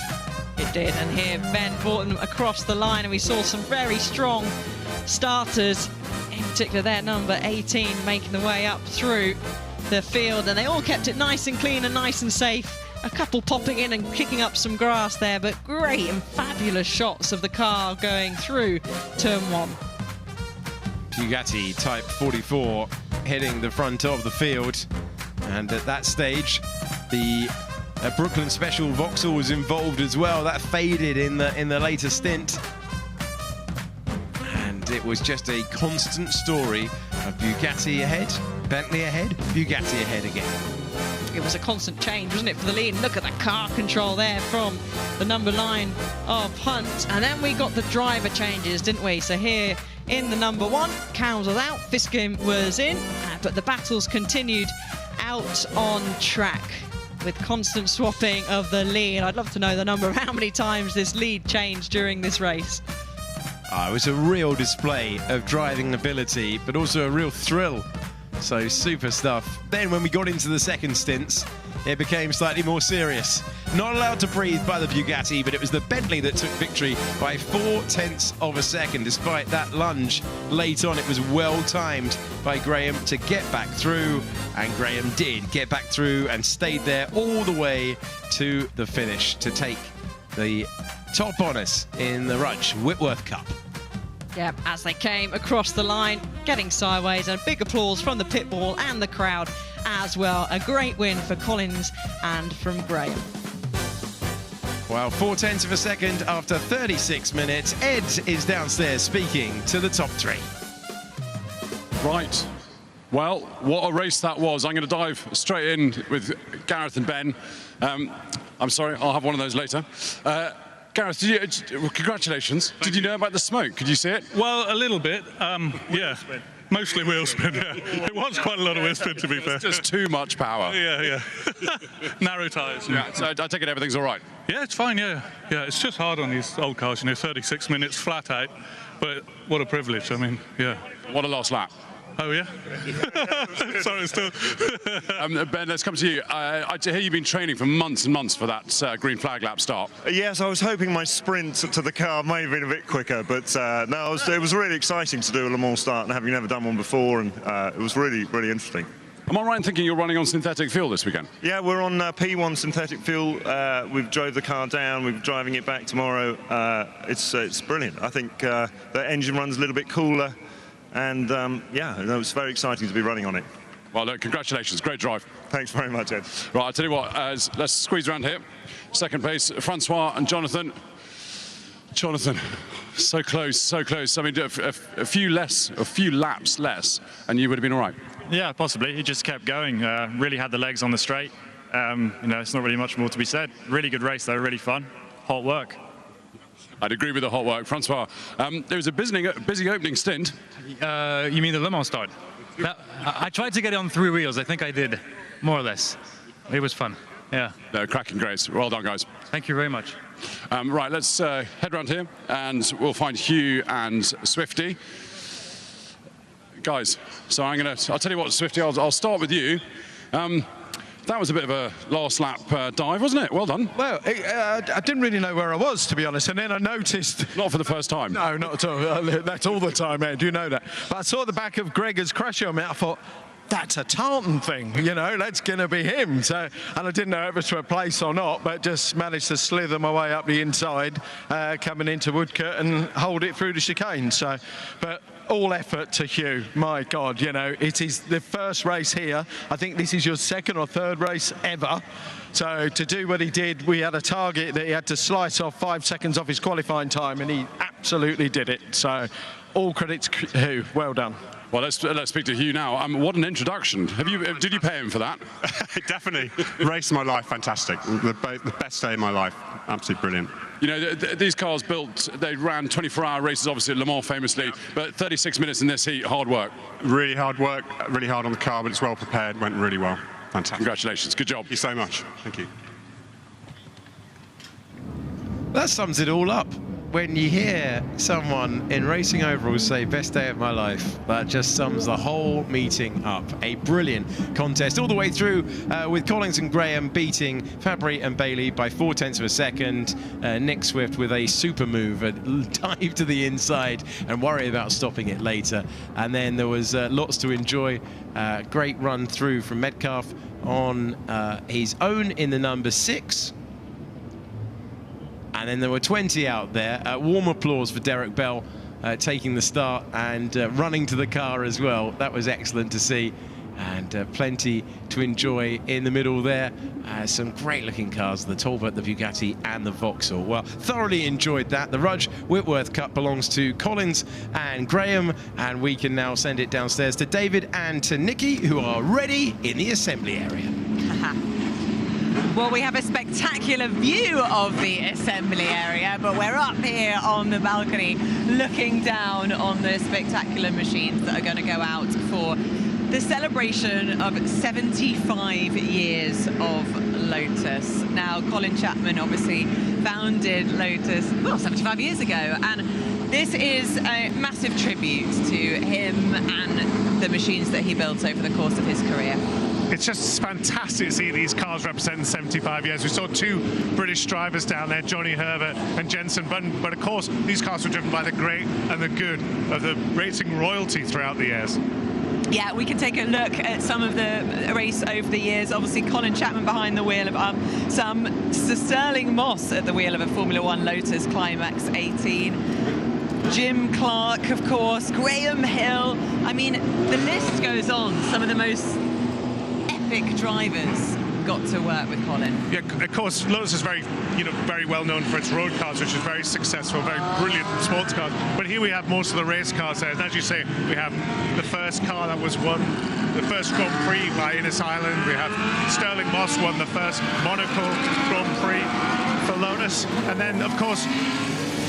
It did, and here Ben brought them across the line, and we saw some very strong starters, in particular their number 18 making the way up through the field, and they all kept it nice and clean and nice and safe a couple popping in and kicking up some grass there, but great and fabulous shots of the car going through turn 1. Bugatti Type 44 heading the front of the field, and at that stage the Brooklyn Special Vauxhall was involved as well. That faded in the later stint, and it was just a constant story of Bugatti ahead, Bentley ahead, Bugatti ahead again. It was a constant change, wasn't it, for the lead? Look at the car control there from the number 9 of Hunt. And then we got the driver changes, didn't we? So here in the number 1, Cowles was out, Fiskin was in, but the battles continued out on track with constant swapping of the lead. I'd love to know the number of how many times this lead changed during this race. It was a real display of driving ability, but also a real thrill. So super stuff. Then when we got into the second stints, it became slightly more serious. Not allowed to breathe by the Bugatti, but it was the Bentley that took victory by 0.4 of a second. Despite that lunge late on, it was well timed by Graham to get back through, and Graham did get back through and stayed there all the way to the finish to take the top honours in the Rudge Whitworth Cup. Yep, as they came across the line, getting sideways, and big applause from the pit wall and the crowd as well. A great win for Collins and from Graham. Well, 0.4 of a second after 36 minutes. Ed is downstairs speaking to the top 3. Right. Well, what a race that was. I'm going to dive straight in with Gareth and Ben. I'm sorry, I'll have one of those later. Gareth, congratulations. Did you know about the smoke? Could you see it? Well, a little bit, yeah. Mostly wheel spin, yeah. It was quite a lot of wheel spin, to be fair. It's just too much power. Yeah. Narrow tyres. Yeah, so I take it everything's all right? Yeah, it's fine, yeah. Yeah, it's just hard on these old cars, 36 minutes flat out. But what a privilege, I mean, yeah. What a last lap. Oh, yeah? Sorry, still. Ben, let's come to you. I hear you've been training for months and months for that green flag lap start. Yes, I was hoping my sprint to the car may have been a bit quicker, but no, it was really exciting to do a Le Mans start, and having never done one before, and it was really, really interesting. Am I right in thinking you're running on synthetic fuel this weekend? Yeah, we're on P1 synthetic fuel. We've drove the car down. We're driving it back tomorrow. It's brilliant. I think the engine runs a little bit cooler. And yeah, it was very exciting to be running on it. Well, look, congratulations. Great drive. Thanks very much, Ed. Right, I'll tell you what, let's squeeze around here. Second place, Francois and Jonathan. Jonathan, so close, so close. I mean, a few laps less, and you would have been all right. Yeah, possibly. He just kept going. Really had the legs on the straight. It's not really much more to be said. Really good race, though. Really fun. Hot work. I'd agree with the hot work. Francois, there was a busy opening stint. You mean the Le Mans start? I tried to get it on 3 wheels. I think I did, more or less. It was fun, yeah. No, cracking race. Well done, guys. Thank you very much. Right, let's head around here, and we'll find Hugh and Swifty. Guys, so I'll tell you what, Swifty, I'll start with you. That was a bit of a last lap dive, wasn't it? Well done. Well, I didn't really know where I was, to be honest, and then I noticed... Not for the first time. No, not at all. That's all the time, Ed, you know that. But I saw the back of Gregor's crash helmet, I thought, that's a Tartan thing, that's going to be him. So, and I didn't know if it was to a place or not, but just managed to slither my way up the inside, coming into Woodcote and hold it through the chicane. So, but all effort to Hugh. My God, it is the first race here. I think this is your second or third race ever. So to do what he did, we had a target that he had to slice off 5 seconds off his qualifying time, and he absolutely did it. So all credit to Hugh. Well done. Well, let's speak to Hugh now. What an introduction. Did you pay him for that? Definitely. Race of my life, fantastic. The best day of my life. Absolutely brilliant. These cars they ran 24-hour races, obviously at Le Mans famously, but 36 minutes in this heat, hard work. Really hard work, really hard on the car, but it's well prepared, went really well. Fantastic. Congratulations, good job. Thank you so much. Thank you. That sums it all up. when you hear someone in racing overalls say best day of my life, that just sums the whole meeting up. A brilliant contest all the way through with Collins and Graham beating Fabry and Bailey by 0.4 of a second. Nick Swift with a super move, a dive to the inside and worry about stopping it later. And then there was lots to enjoy. Great run through from Metcalf on his own in the number 6. And then there were 20 out there. Warm applause for Derek Bell taking the start and running to the car as well. That was excellent to see. And plenty to enjoy in the middle there. Some great looking cars, the Talbot, the Bugatti and the Vauxhall. Well, thoroughly enjoyed that. The Rudge Whitworth Cup belongs to Collins and Graham, and we can now send it downstairs to David and to Nikki, who are ready in the assembly area. Well, we have a spectacular view of the assembly area, but we're up here on the balcony looking down on the spectacular machines that are going to go out for the celebration of 75 years of Lotus. Now, Colin Chapman obviously founded Lotus, well, 75 years ago, and this is a massive tribute to him and the machines that he built over the course of his career. It's just fantastic to see these cars representing 75 years. We saw 2 British drivers down there, Johnny Herbert and Jensen Button, but of course these cars were driven by the great and the good of the racing royalty throughout the years. Yeah, we can take a look at some of the race over the years. Obviously, Colin Chapman behind the wheel of some Sterling Moss at the wheel of a Formula One Lotus Climax 18. Jim Clark, of course, Graham Hill. I mean, the list goes on. Some of the most epic drivers got to work with Colin. Yeah, of course, Lotus is very well known for its road cars, which is very successful, very brilliant sports cars. But here we have most of the race cars there. And as you say, we have the first car that was won, the first Grand Prix by Innes Island. We have Sterling Moss won the first Monaco Grand Prix for Lotus. And then, of course,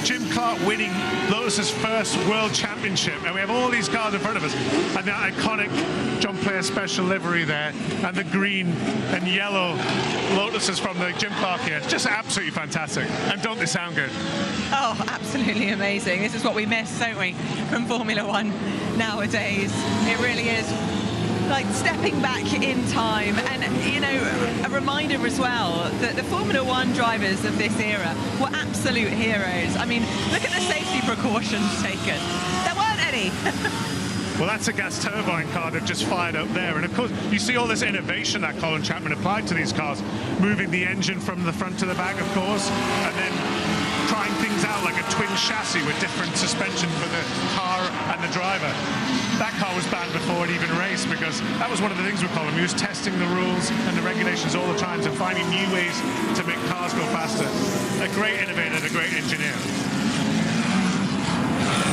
Jim Clark winning Lotus's first World Championship, and we have all these cars in front of us, and that iconic John Player special livery there, and the green and yellow Lotuses from the Jim Clark year. It's just absolutely fantastic, and don't they sound good? Oh, absolutely amazing. This is what we miss, don't we, from Formula One nowadays. It really is like stepping back in time, and you know, a reminder as well that the Formula One drivers of this era were absolute heroes. I mean, look at the safety precautions taken. There weren't any. Well, that's a gas turbine car they've just fired up there, and of course you see all this innovation that Colin Chapman applied to these cars, moving the engine from the front to the back, of course, and then trying things out like a twin chassis with different suspension for the car and the driver. That car was banned before it even raced, because that was one of the things with Colin. He was testing the rules and the regulations all the time and finding new ways to make cars go faster. A great innovator and a great engineer.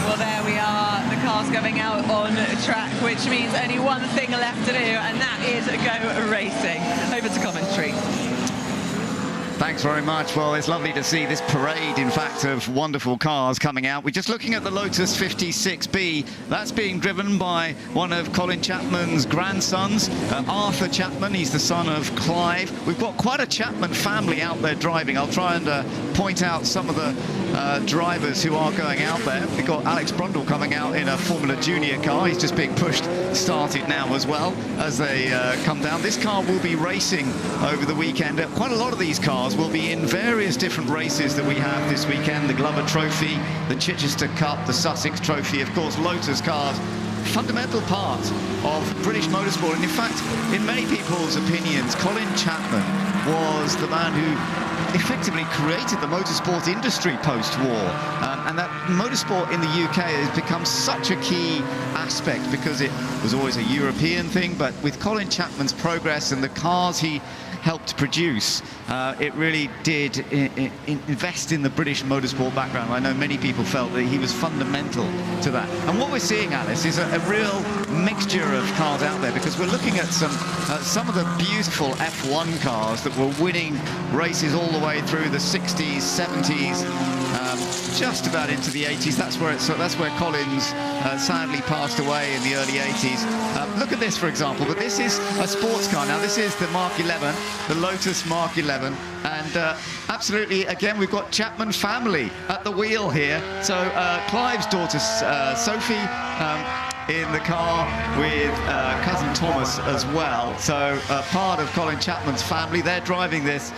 Well, there we are, the cars going out on track, which means only one thing left to do, and that is go racing. Over to commentary. Thanks very much. Well, it's lovely to see this parade, in fact, of wonderful cars coming out. We're just looking at the Lotus 56B. That's being driven by one of Colin Chapman's grandsons, Arthur Chapman. He's the son of Clive. We've got quite a Chapman family out there driving. I'll try and point out some of the drivers who are going out there. We've got Alex Brundle coming out in a Formula Junior car. He's just being pushed, started now as well as they come down. This car will be racing over the weekend. Quite a lot of these cars will be in various different races that we have this weekend. The Glover Trophy, the Chichester Cup, the Sussex Trophy, of course, Lotus cars. Fundamental part of British motorsport, and in fact, in many people's opinions, Colin Chapman was the man who effectively created the motorsport industry post-war, and that motorsport in the UK has become such a key aspect because it was always a European thing, but with Colin Chapman's progress and the cars he helped produce, it really did invest in the British motorsport background. I know many people felt that he was fundamental to that. And what we're seeing, Alice, is a real mixture of cars out there, because we're looking at some of the beautiful F1 cars that were winning races all the way through the 60s, 70s. just about into the 80s. That's where Collins sadly passed away in the early 80s. Look at this, for example. But this is a sports car. Now, this is the Mark 11, the Lotus Mark 11. And absolutely, again, we've got Chapman family at the wheel here. So Clive's daughter, Sophie, in the car with cousin Thomas as well. So part of Colin Chapman's family. They're driving this.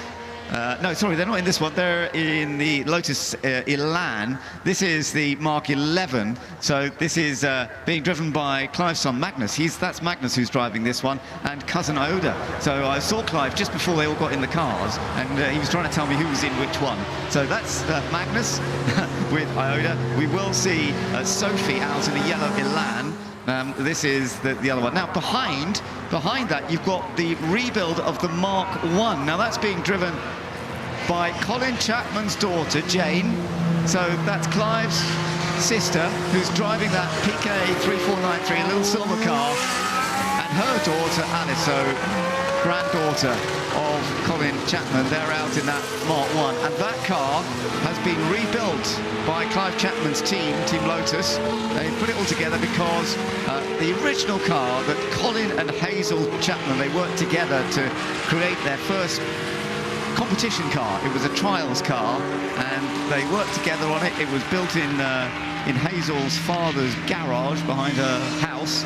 No, sorry, they're not in this one. They're in the Lotus Elan. This is the Mark 11. So this is being driven by Clive's son, Magnus. That's Magnus who's driving this one, and cousin Ioda. So I saw Clive just before they all got in the cars, and he was trying to tell me who was in which one. So that's Magnus with Ioda. We will see Sophie out in a yellow Elan. This is the other one. Now, behind that, you've got the rebuild of the Mark 1. Now, that's being driven by Colin Chapman's daughter, Jane. So that's Clive's sister, who's driving that PK 3493, a little silver car, and her daughter, Alice, so granddaughter of Colin Chapman. They're out in that Mark 1. And that car has been rebuilt by Clive Chapman's team, Team Lotus. They put it all together because the original car that Colin and Hazel Chapman, they worked together to create their first competition car. It was a trials car, and they worked together on it. It was built in Hazel's father's garage behind her house,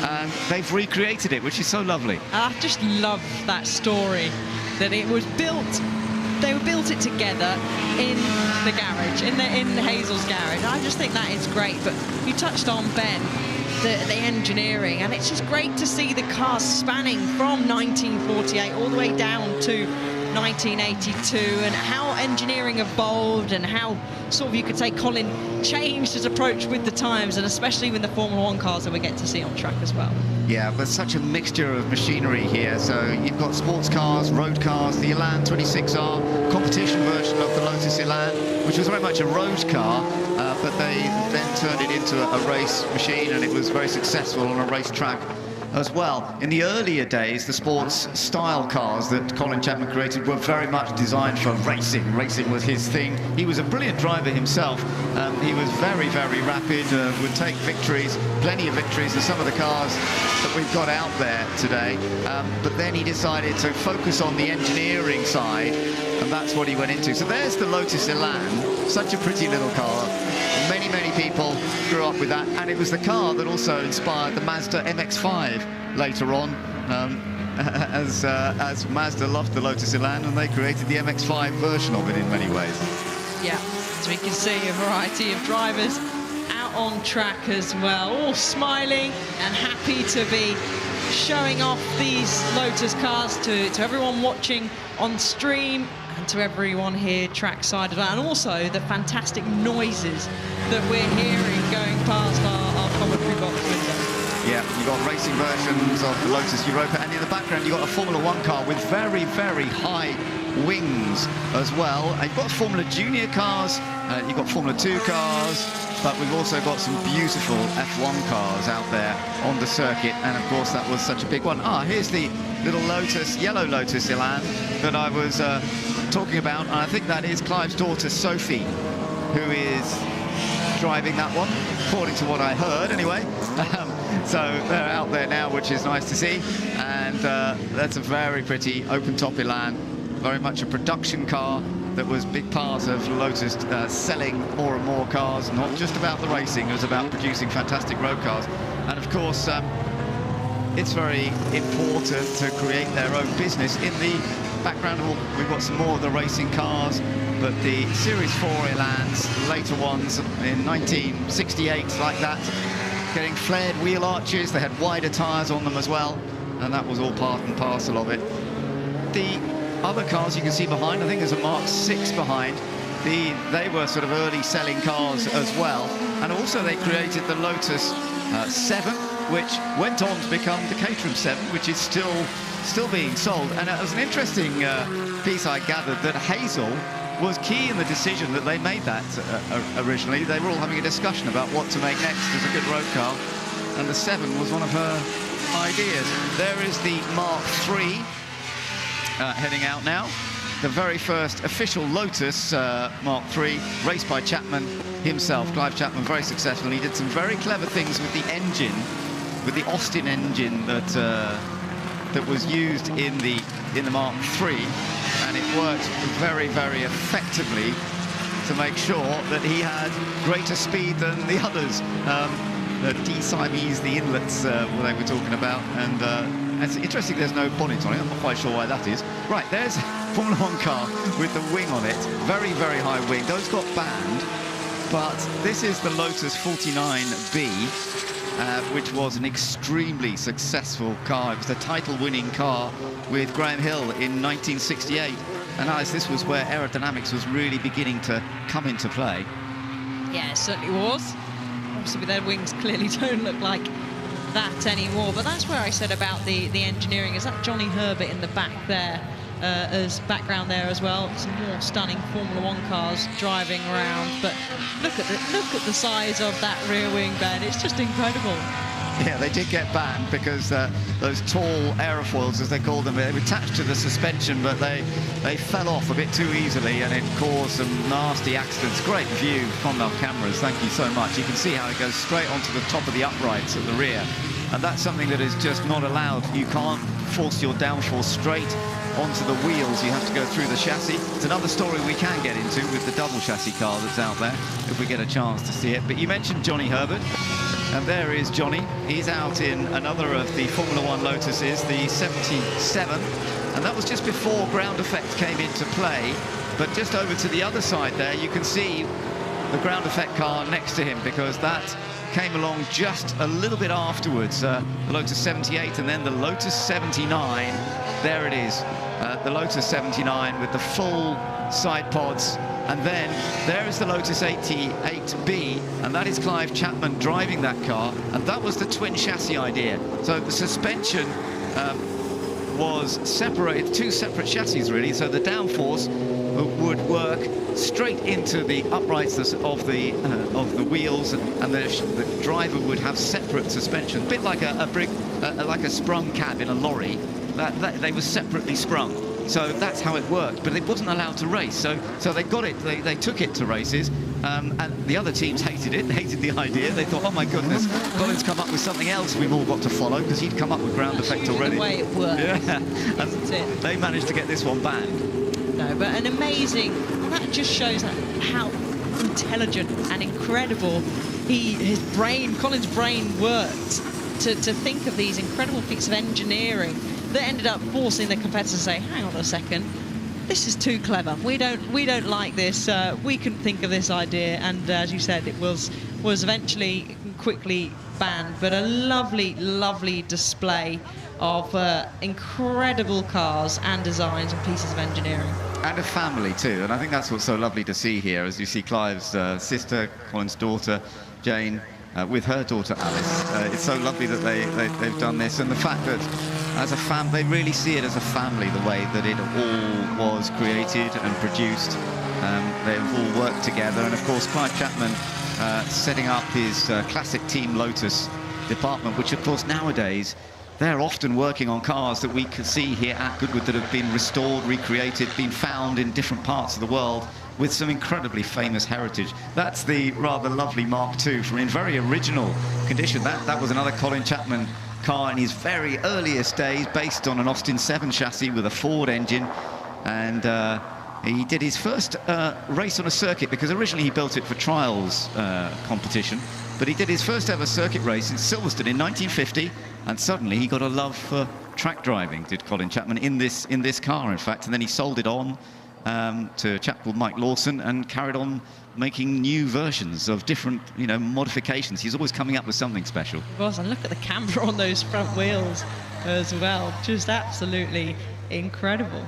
and they've recreated it, which is so lovely. I just love that story, that it was built. They built it together in the garage, in Hazel's garage. I just think that is great. But you touched on, Ben, the engineering, and it's just great to see the cars spanning from 1948 all the way down to 1982, and how engineering evolved, and how sort of, you could say, Colin changed his approach with the times, and especially with the Formula 1 cars that we get to see on track as well. Yeah, there's such a mixture of machinery here. So you've got sports cars, road cars, the Elan 26R, competition version of the Lotus Elan, which was very much a road car, but they then turned it into a race machine, and it was very successful on a race track as well. In the earlier days, the sports style cars that Colin Chapman created were very much designed for racing. Racing was his thing. He was a brilliant driver himself. He was very, very rapid, would take victories, plenty of victories in some of the cars that we've got out there today. But then he decided to focus on the engineering side, and that's what he went into. So there's the Lotus Elan, such a pretty little car. Many, many people grew up with that, and it was the car that also inspired the Mazda MX-5 later on, as Mazda loved the Lotus Elan, and they created the MX-5 version of it in many ways. Yeah, so we can see a variety of drivers out on track as well, all smiling and happy to be showing off these Lotus cars to everyone watching on stream, and to everyone here trackside as well, and also the fantastic noises that we're hearing going past our commentary box window. Yeah, you've got racing versions of the Lotus Europa, and in the background you've got a Formula 1 car with very, very high wings as well. And you've got Formula Junior cars, you've got Formula 2 cars, but we've also got some beautiful F1 cars out there on the circuit, and of course that was such a big one. Here's the little Lotus, yellow Lotus Elan that I was talking about, and I think that is Clive's daughter Sophie who is driving that one, according to what I heard anyway. So they're out there now, which is nice to see, and that's a very pretty open-top Elan, very much a production car that was a big part of Lotus selling more and more cars, not just about the racing, it was about producing fantastic road cars. And of course, it's very important to create their own business. In the background, we've got some more of the racing cars, but the Series 4 Elans, later ones in 1968, like that, getting flared wheel arches, they had wider tyres on them as well, and that was all part and parcel of it. The other cars you can see behind, I think there's a Mark 6 behind, they were sort of early selling cars as well, and also they created the Lotus 7, which went on to become the Caterham 7, which is still being sold. And it was an interesting piece I gathered that Hazel was key in the decision that they made that originally. They were all having a discussion about what to make next as a good road car, and the 7 was one of her ideas. There is the Mark 3 heading out now. the very first official Lotus Mark III, raced by Chapman himself. Clive Chapman, very successful. He did some very clever things with the engine, with the Austin engine that was used in the Mark III, and it worked very, very effectively to make sure that he had greater speed than the others. The D-Siamese, the inlets they were talking about, and it's interesting there's no bonnet on it. I'm not quite sure why that is. Right, there's a Formula 1 car with the wing on it, very, very high wing. Those got banned, but this is the Lotus 49B, which was an extremely successful car. It was the title-winning car with Graham Hill in 1968. And Alice, this was where aerodynamics was really beginning to come into play. Yeah, it certainly was. Obviously, with their wings clearly don't look like that anymore. But that's where I said about the engineering. Is that Johnny Herbert in the back there as background there as well? Some more stunning Formula 1 cars driving around. But look at the size of that rear wing, Ben. It's just incredible. Yeah, they did get banned because those tall aerofoils, as they call them, they were attached to the suspension, but they fell off a bit too easily, and it caused some nasty accidents. Great view from our cameras, thank you so much. You can see how it goes straight onto the top of the uprights at the rear, and that's something that is just not allowed. You can't force your downforce straight onto the wheels. You have to go through the chassis. It's another story we can get into with the double chassis car that's out there, if we get a chance to see it. But you mentioned Johnny Herbert. And there is Johnny. He's out in another of the Formula 1 Lotuses, the 77. And that was just before ground effect came into play. But just over to the other side there, you can see the ground effect car next to him, because that came along just a little bit afterwards. The Lotus 78 and then the Lotus 79. There it is, the Lotus 79 with the full side pods. And then there is the Lotus 88B, and that is Clive Chapman driving that car, and that was the twin chassis idea. So the suspension was separated, two separate chassis really, so the downforce would work straight into the uprights of the wheels, and the driver would have separate suspension, a bit like like a sprung cab in a lorry. They were separately sprung. So that's how it worked, but it wasn't allowed to race. So they got it, they took it to races, and the other teams hated it, hated the idea. They thought, oh my goodness, Colin's come up with something else we've all got to follow, because he'd come up with ground effect already. The way it works, yeah. isn't it? They managed to get this one banned. No, but an amazing, that just shows how intelligent and incredible Colin's brain worked to think of these incredible feats of engineering that ended up forcing the competitors to say, hang on a second, this is too clever. We don't like this. We couldn't think of this idea, and as you said, it was eventually quickly banned. But a lovely, lovely display of incredible cars and designs and pieces of engineering. And a family too, and I think that's what's so lovely to see here, as you see Clive's sister, Colin's daughter, Jane, with her daughter Alice. It's so lovely that they've done this, and the fact that as a they really see it as a family, the way that it all was created and produced. They've all worked together, and of course Clive Chapman setting up his classic Team Lotus department, which of course nowadays they're often working on cars that we can see here at Goodwood that have been restored, recreated, been found in different parts of the world with some incredibly famous heritage. That's the rather lovely Mark II from in very original condition. That was another Colin Chapman car in his very earliest days, based on an Austin 7 chassis with a Ford engine, and he did his first race on a circuit, because originally he built it for trials competition, but he did his first ever circuit race in Silverstone in 1950, and suddenly he got a love for track driving, did Colin Chapman, in this car, in fact, and then he sold it on to a chap called Mike Lawson and carried on making new versions of different, modifications. He's always coming up with something special. Of course, and look at the camera on those front wheels as well. Just absolutely incredible.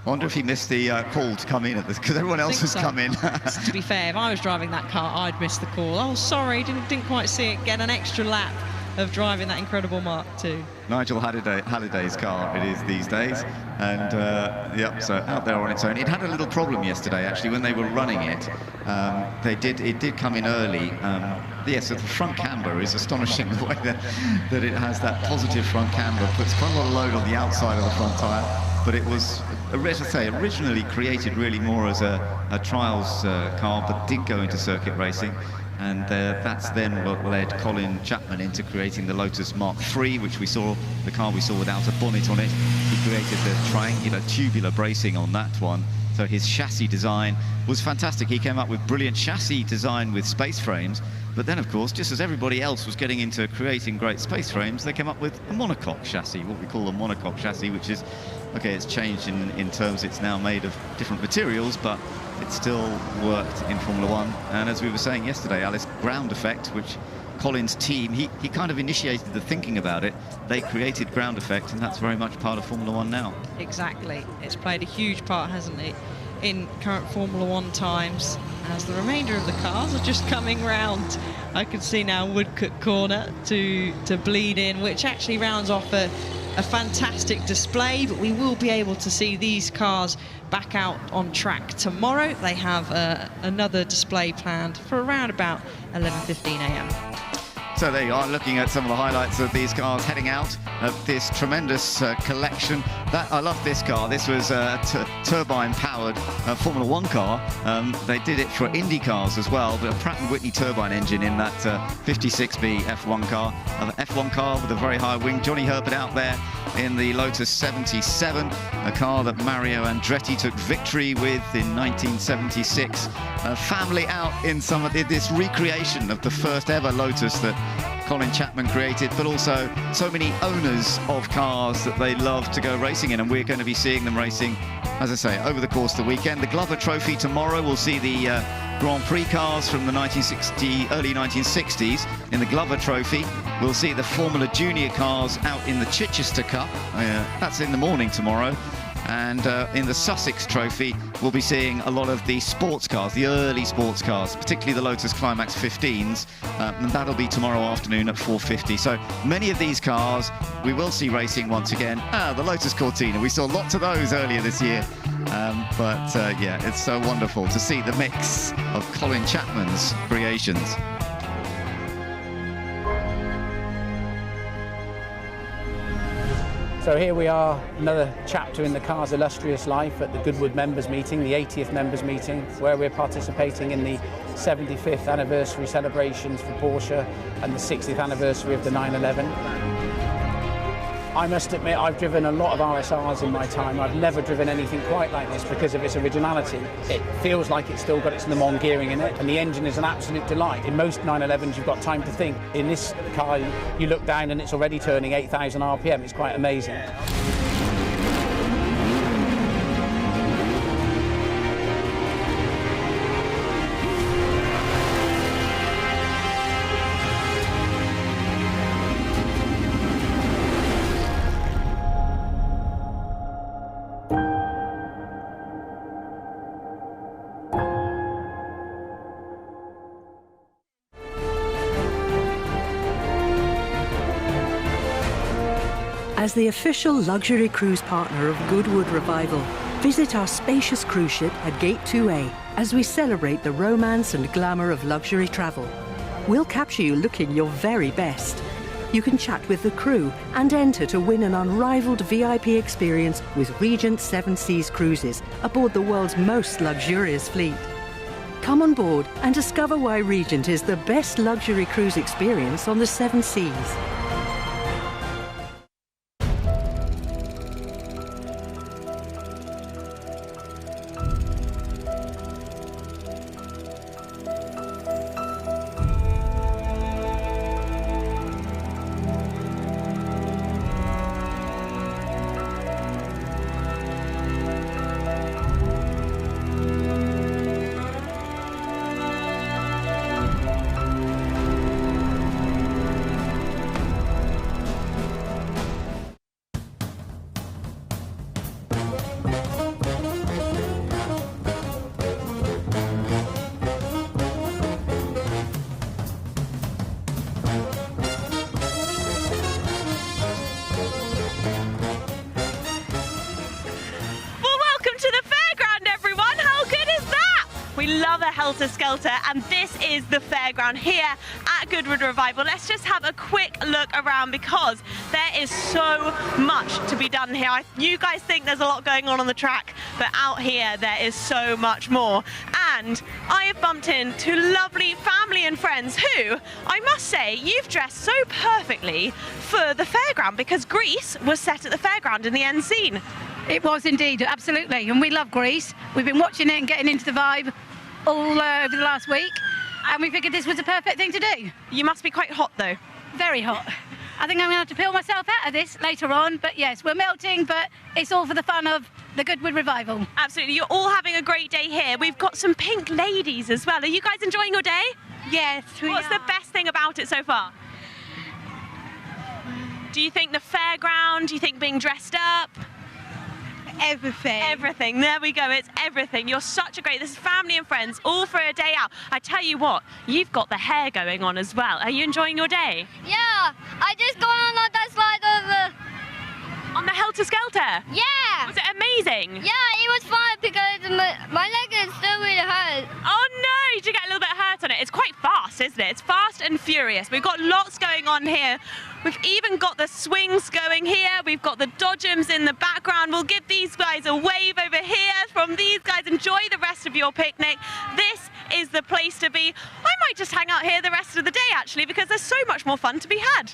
I wonder if he missed the call to come in, because everyone else has come in. To be fair, if I was driving that car, I'd miss the call. Oh, sorry, didn't quite see it. Get an extra lap of driving that incredible Mark II. Nigel Halliday's car it is these days, and yep, so out there on its own. It had a little problem yesterday, actually, when they were running it. It did come in early. Yes, so the front camber is astonishing, the way that it has that positive front camber, puts quite a lot of load on the outside of the front tyre. but it was, as I say, originally created really more as a trials car, but did go into circuit racing. And that's then what led Colin Chapman into creating the Lotus Mark III, which we saw, the car we saw without a bonnet on it. He created the triangular tubular bracing on that one. So his chassis design was fantastic. He came up with brilliant chassis design with space frames. But then, of course, just as everybody else was getting into creating great space frames, they came up with a monocoque chassis, what we call a monocoque chassis, which is, okay, it's changed in terms it's now made of different materials, but it still worked in Formula One. And as we were saying yesterday, Alice, ground effect, which Colin's team, he kind of initiated the thinking about it. They created ground effect, and that's very much part of Formula One now. Exactly. It's played a huge part, hasn't it, in current Formula One times, as the remainder of the cars are just coming round. I can see now Woodcote Corner to bleed in, which actually rounds off a fantastic display, but we will be able to see these cars back out on track tomorrow. They have another display planned for around about 11:15 a.m. So there you are, looking at some of the highlights of these cars heading out of this tremendous collection. I love this car. This was a turbine-powered Formula One car. They did it for Indy cars as well, but a Pratt & Whitney turbine engine in that 56B F1 car. An F1 car with a very high wing. Johnny Herbert out there in the Lotus 77, a car that Mario Andretti took victory with in 1976. Family out in some of this recreation of the first ever Lotus that Colin Chapman created, but also so many owners of cars that they love to go racing in, and we're going to be seeing them racing, as I say, over the course of the weekend. The Glover Trophy tomorrow, we'll see the Grand Prix cars from the early 1960s in the Glover Trophy. We'll see the Formula Junior cars out in the Chichester Cup. That's in the morning tomorrow. And in the Sussex Trophy, we'll be seeing a lot of the sports cars, the early sports cars, particularly the Lotus Climax 15s, and that'll be tomorrow afternoon at 4:50. So many of these cars we will see racing once again. The Lotus Cortina, we saw lots of those earlier this year. Yeah, it's so wonderful to see the mix of Colin Chapman's creations. So here we are, another chapter in the car's illustrious life at the Goodwood members meeting, the 80th members meeting, where we're participating in the 75th anniversary celebrations for Porsche and the 60th anniversary of the 911. I must admit, I've driven a lot of RSRs in my time. I've never driven anything quite like this because of its originality. It feels like it's still got its Le Mans gearing in it, and the engine is an absolute delight. In most 911s, you've got time to think. In this car, you look down and it's already turning 8,000 RPM. It's quite amazing. As the official luxury cruise partner of Goodwood Revival, visit our spacious cruise ship at Gate 2A as we celebrate the romance and glamour of luxury travel. We'll capture you looking your very best. You can chat with the crew and enter to win an unrivaled VIP experience with Regent 7 Seas Cruises aboard the world's most luxurious fleet. Come on board and discover why Regent is the best luxury cruise experience on the 7 Seas. helter-skelter, and this is the fairground here at Goodwood Revival. Let's just have a quick look around because there is so much to be done here. You guys think there's a lot going on the track, but out here there is so much more. And I have bumped into lovely family and friends who, I must say, you've dressed so perfectly for the fairground because Greece was set at the fairground in the end scene. It was indeed, absolutely, and we love Greece. We've been watching it and getting into the vibe all over the last week, and we figured this was the perfect thing to do. You must be quite hot though. Very hot. I think I'm going to have to peel myself out of this later on, but yes, we're melting, but it's all for the fun of the Goodwood Revival. Absolutely, you're all having a great day here. We've got some pink ladies as well. Are you guys enjoying your day? Yes, What's the best thing about it so far? Do you think the fairground? Do you think being dressed up? Everything. Everything. There we go. It's everything. You're such a great... This is family and friends, all for a day out. I tell you what, you've got the hair going on as well. Are you enjoying your day? Yeah, I just gone on that slide over... On the helter-skelter? Yeah. Was it amazing? Yeah, it was fun because my leg is still really hurt. Oh no, did you get a little bit hurt on it? It's quite fast, isn't it? It's fast and furious. We've got lots going on here. We've even got the swings going here. We've got the dodgems in the background. We'll give these guys a wave over here from these guys. Enjoy the rest of your picnic. This is the place to be. I might just hang out here the rest of the day, actually, because there's so much more fun to be had.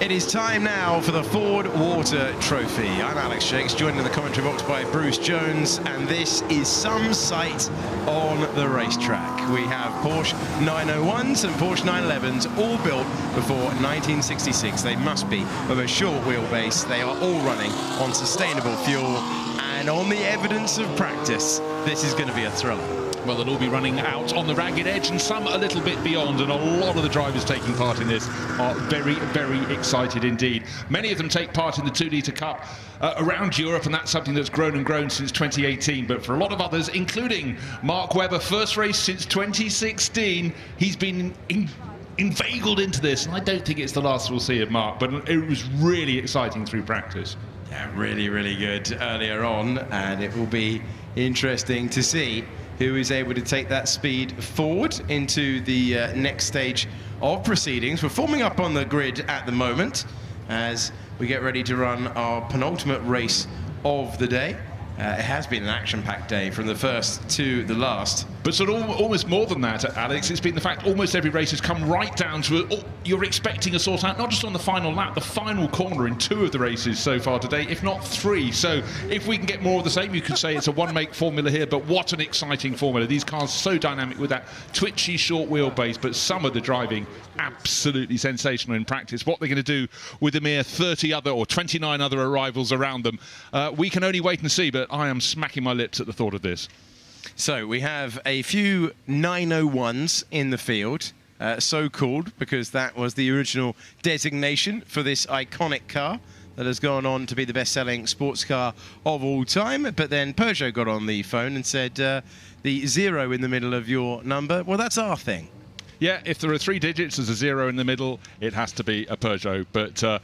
It is time now for the Fordwater Trophy. I'm Alex Shakes, joined in the commentary box by Bruce Jones, and this is some sight on the racetrack. We have Porsche 901s and Porsche 911s, all built before 1966. They must be of a short wheelbase. They are all running on sustainable fuel, and on the evidence of practice, this is going to be a thriller. Well, they'll all be running out on the ragged edge and some a little bit beyond, and a lot of the drivers taking part in this are very, very excited indeed. Many of them take part in the 2-litre Cup around Europe, and that's something that's grown and grown since 2018. But for a lot of others, including Mark Webber, first race since 2016, he's been inveigled into this, and I don't think it's the last we'll see of Mark, but it was really exciting through practice. Yeah, really, really good earlier on, and it will be interesting to see who is able to take that speed forward into the next stage of proceedings. We're forming up on the grid at the moment as we get ready to run our penultimate race of the day. It has been an action-packed day from the first to the last. But sort of almost more than that, Alex, it's been the fact almost every race has come right down to you're expecting a sort out, not just on the final lap, the final corner in 2 of the races so far today, if not 3. So if we can get more of the same, you could say it's a one-make formula here, but what an exciting formula. These cars so dynamic with that twitchy short wheelbase, but some of the driving absolutely sensational in practice. What they're going to do with the mere 30 other or 29 other arrivals around them, we can only wait and see, but I am smacking my lips at the thought of this. So we have a few 901s in the field, so called because that was the original designation for this iconic car that has gone on to be the best-selling sports car of all time. But then Peugeot got on the phone and said, the 0 in the middle of your number, well, that's our thing. Yeah, if there are 3 digits, there's a 0 in the middle, it has to be a Peugeot. But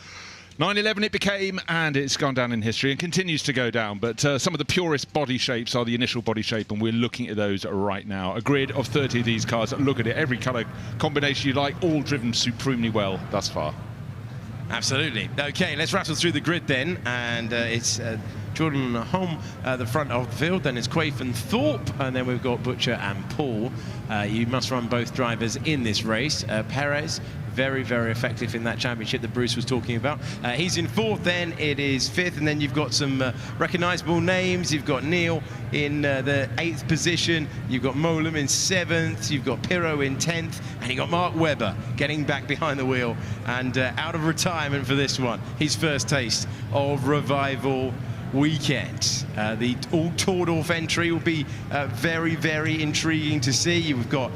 911 it became, and it's gone down in history and continues to go down. But some of the purest body shapes are the initial body shape, and we're looking at those right now. A grid of 30 of these cars. Look at it, every colour combination you like, all driven supremely well thus far. Absolutely. Okay, let's rattle through the grid then, and it's Jordan Holm at the front of the field, then it's Quaife and Thorpe, and then we've got Butcher and Paul. You must run both drivers in this race. Perez, very, very effective in that championship that Bruce was talking about. He's in 4th, then it is 5th, and then you've got some recognisable names. You've got Neil in the 8th position, you've got Molam in 7th, you've got Pirro in 10th, and you've got Mark Webber getting back behind the wheel and out of retirement for this one. His first taste of Revival weekend. The all-Tordorf entry will be very, very intriguing to see. You've got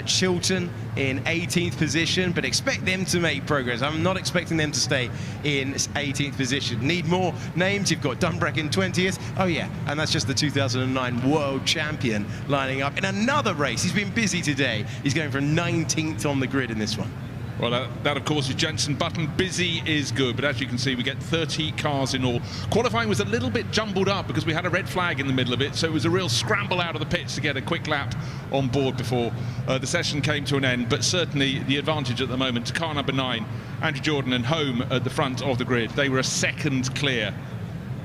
Chilton in 18th position, but expect them to make progress. I'm not expecting them to stay in 18th position. Need more names. You've got Dunbrack in 20th. Oh yeah, and that's just the 2009 world champion lining up in another race. He's been busy today. He's going from 19th on the grid in this one. Well, that of course is Jenson Button. Busy is good, but as you can see, we get 30 cars in all. Qualifying was a little bit jumbled up because we had a red flag in the middle of it, so it was a real scramble out of the pits to get a quick lap on board before the session came to an end. But certainly the advantage at the moment to car number 9, Andrew Jordan, and Home at the front of the grid. They were a second clear.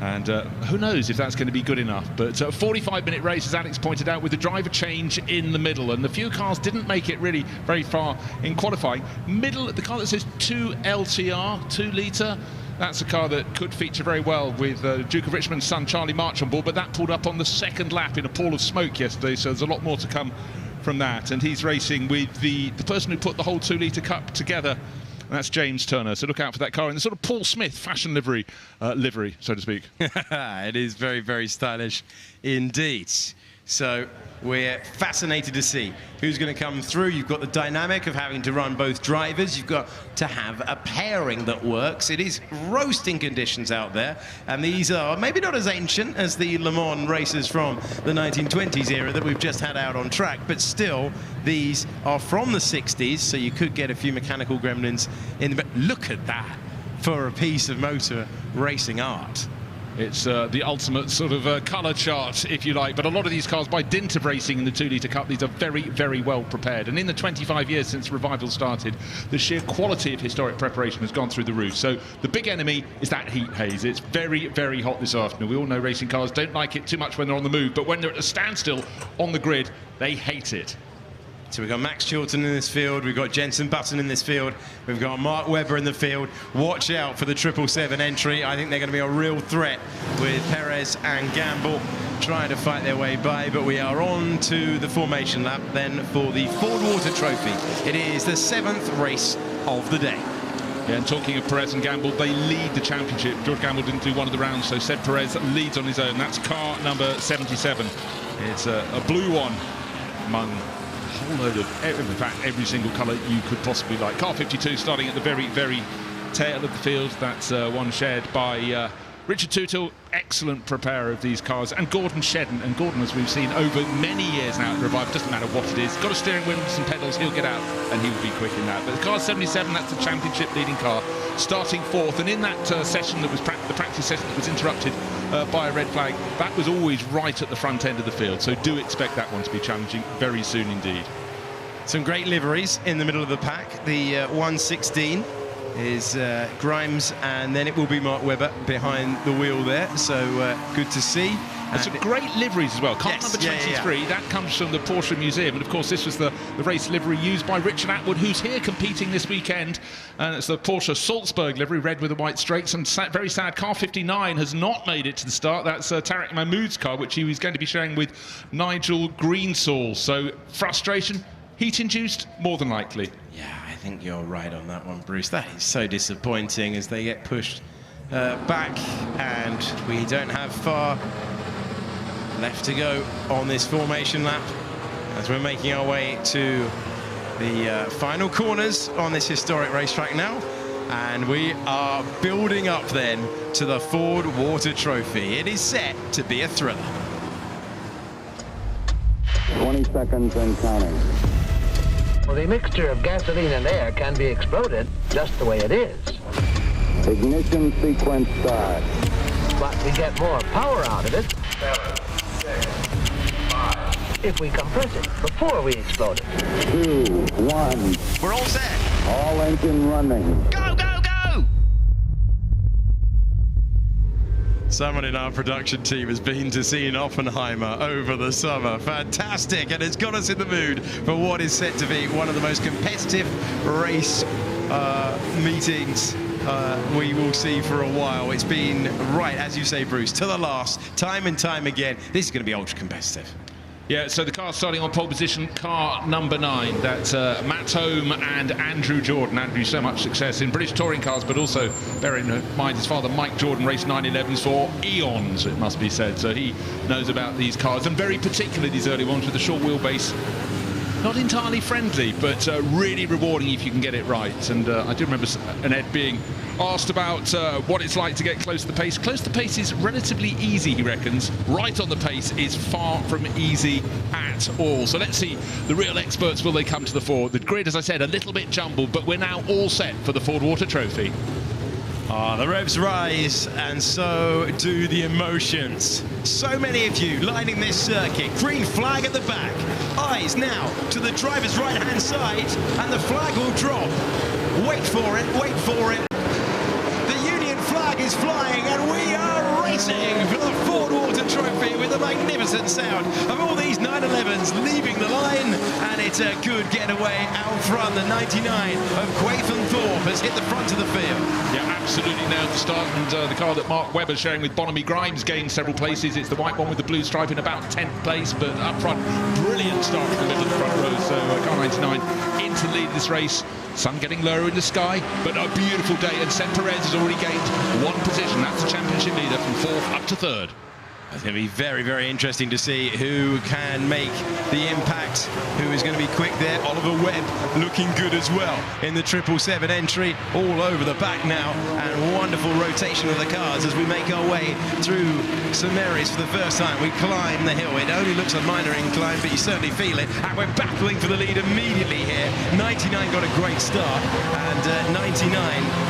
And who knows if that's going to be good enough. But a 45-minute race, as Alex pointed out, with the driver change in the middle. And the few cars didn't make it really very far in qualifying. Middle, the car that says 2 LTR, 2 litre. That's a car that could feature very well with Duke of Richmond's son, Charlie March, on board. But that pulled up on the second lap in a pall of smoke yesterday. So there's a lot more to come from that. And he's racing with the person who put the whole 2 litre cup together. And that's James Turner, so look out for that car in the sort of Paul Smith fashion livery, so to speak. It is very, very stylish indeed. So we're fascinated to see who's going to come through. You've got the dynamic of having to run both drivers. You've got to have a pairing that works. It is roasting conditions out there, and these are maybe not as ancient as the Le Mans races from the 1920s era that we've just had out on track, but still these are from the 60s, so you could get a few mechanical gremlins in the... Look at that for a piece of motor racing art. It's the ultimate sort of colour chart, if you like. But a lot of these cars, by dint of racing in the 2 litre Cup, these are very, very well prepared. And in the 25 years since Revival started, the sheer quality of historic preparation has gone through the roof. So the big enemy is that heat haze. It's very, very hot this afternoon. We all know racing cars don't like it too much when they're on the move, but when they're at a standstill on the grid, they hate it. So we've got Max Chilton in this field, we've got Jenson Button in this field, we've got Mark Webber in the field. Watch out for the 777 entry. I think they're going to be a real threat with Perez and Gamble trying to fight their way by. But we are on to the formation lap then for the Fordwater Trophy. It is the 7th race of the day. Yeah, and talking of Perez and Gamble, they lead the championship. George Gamble didn't do one of the rounds, so Seb Perez leads on his own. That's car number 77. It's a blue one among a whole load of, in fact, every single colour you could possibly like. Car 52 starting at the very, very tail of the field. That's one shared by Richard Tootle, excellent preparer of these cars, and Gordon Shedden. And Gordon, as we've seen over many years now at Revive, doesn't matter what it is, got a steering wheel and some pedals, he'll get out and he will be quick in that. But the car 77, that's the championship leading car, starting 4th. And in that session that was the practice session that was interrupted by a red flag, that was always right at the front end of the field. So do expect that one to be challenging very soon indeed. Some great liveries in the middle of the pack. The 116 is Grimes, and then it will be Mark Webber behind the wheel there. So good to see. And some great liveries as well. Car number 23, that comes from the Porsche Museum. And of course, this was the race livery used by Richard Atwood, who's here competing this weekend. And it's the Porsche Salzburg livery, red with the white strakes. And very sad, car 59 has not made it to the start. That's Tarek Mahmoud's car, which he was going to be sharing with Nigel Greensall. So frustration, heat-induced, more than likely. Yeah, I think you're right on that one, Bruce. That is so disappointing as they get pushed back, and we don't have far left to go on this formation lap as we're making our way to the final corners on this historic racetrack now, and we are building up then to the Fordwater Trophy. It is set to be a thriller. 20 seconds and counting. Well, the mixture of gasoline and air can be exploded just the way it is. Ignition sequence start. But we get more power out of it 7, 6, 5. If we compress it before we explode it. 2, 1. We're all set. All engine running. Go, go, go! Someone in our production team has been to see an Oppenheimer over the summer. Fantastic, and it's got us in the mood for what is set to be one of the most competitive race meetings we will see for a while. It's been, right, as you say, Bruce, to the last, time and time again. This is going to be ultra competitive. Yeah, so the car starting on pole position, car number 9. That's Matt Home and Andrew Jordan. Andrew, so much success in British touring cars, but also bearing in mind his father, Mike Jordan, raced 911s for eons, it must be said. So he knows about these cars, and very particularly these early ones with the short wheelbase not entirely friendly, but really rewarding if you can get it right. And I do remember Ed being asked about what it's like to get close to the pace. Close to the pace is relatively easy, he reckons. Right on the pace is far from easy at all. So let's see, the real experts, will they come to the fore? The grid, as I said, a little bit jumbled, but we're now all set for the Fordwater Trophy. The revs rise, and so do the emotions. So many of you lining this circuit. Green flag at the back. Eyes now to the driver's right-hand side, and the flag will drop. Wait for it, wait for it. The Union flag is flying, and we are racing for the Fordwater Trophy with a magnificent sound of all these 911s leaving the line, and it's a good getaway out front. The 99 of Thorpe has hit the front of the field. Yeah, absolutely nailed the start, and the car that Mark Webber sharing with Bonamy Grimes gained several places. It's the white one with the blue stripe in about 10th place, but up front, brilliant start from the middle of the front row. So car 99 into the lead of this race. Sun getting lower in the sky, but a beautiful day, and Sen Perez has already gained one position. That's the championship leader from 4th up to 3rd. It's going to be very, very interesting to see who can make the impact, who is going to be quick there. Oliver Webb looking good as well in the 777 entry, all over the back now, and wonderful rotation of the cars as we make our way through St Mary's for the first time. We climb the hill. It only looks a minor incline, but you certainly feel it, and we're battling for the lead immediately here. 99 got a great start, and 99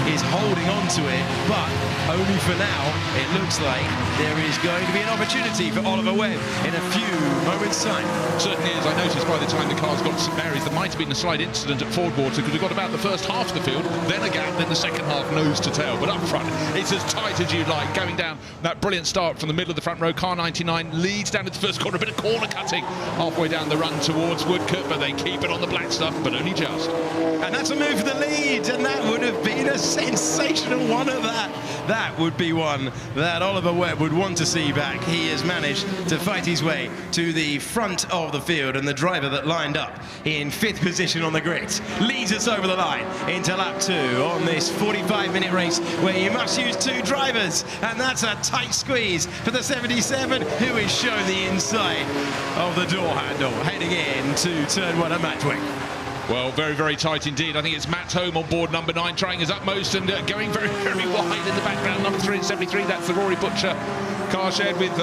is holding on to it, but only for now. It looks like there is going to be an opportunity for Oliver Webb in a few moments' time. Certainly is. I noticed by the time the cars got to St Mary's, there might have been a slight incident at Fordwater, because we've got about the first half of the field, then a gap, then the second half nose to tail. But up front, it's as tight as you'd like. Going down that brilliant start from the middle of the front row, car 99 leads down to the first corner, a bit of corner cutting halfway down the run towards Woodcote, but they keep it on the black stuff, but only just. And that's a move for the lead, and that would have been a sensational one of that. That would be one that Oliver Webb would want to see back. He has managed to fight his way to the front of the field, and the driver that lined up in 5th position on the grid leads us over the line into lap 2 on this 45-minute race where you must use 2 drivers, and that's a tight squeeze for the 77, who is shown the inside of the door handle heading in to turn 1 at Matchwick. Well, very, very tight indeed. I think it's Matt Home on board number 9, trying his utmost and going very, very wide in the background. Number 3 and 73, that's the Rory Butcher car shared with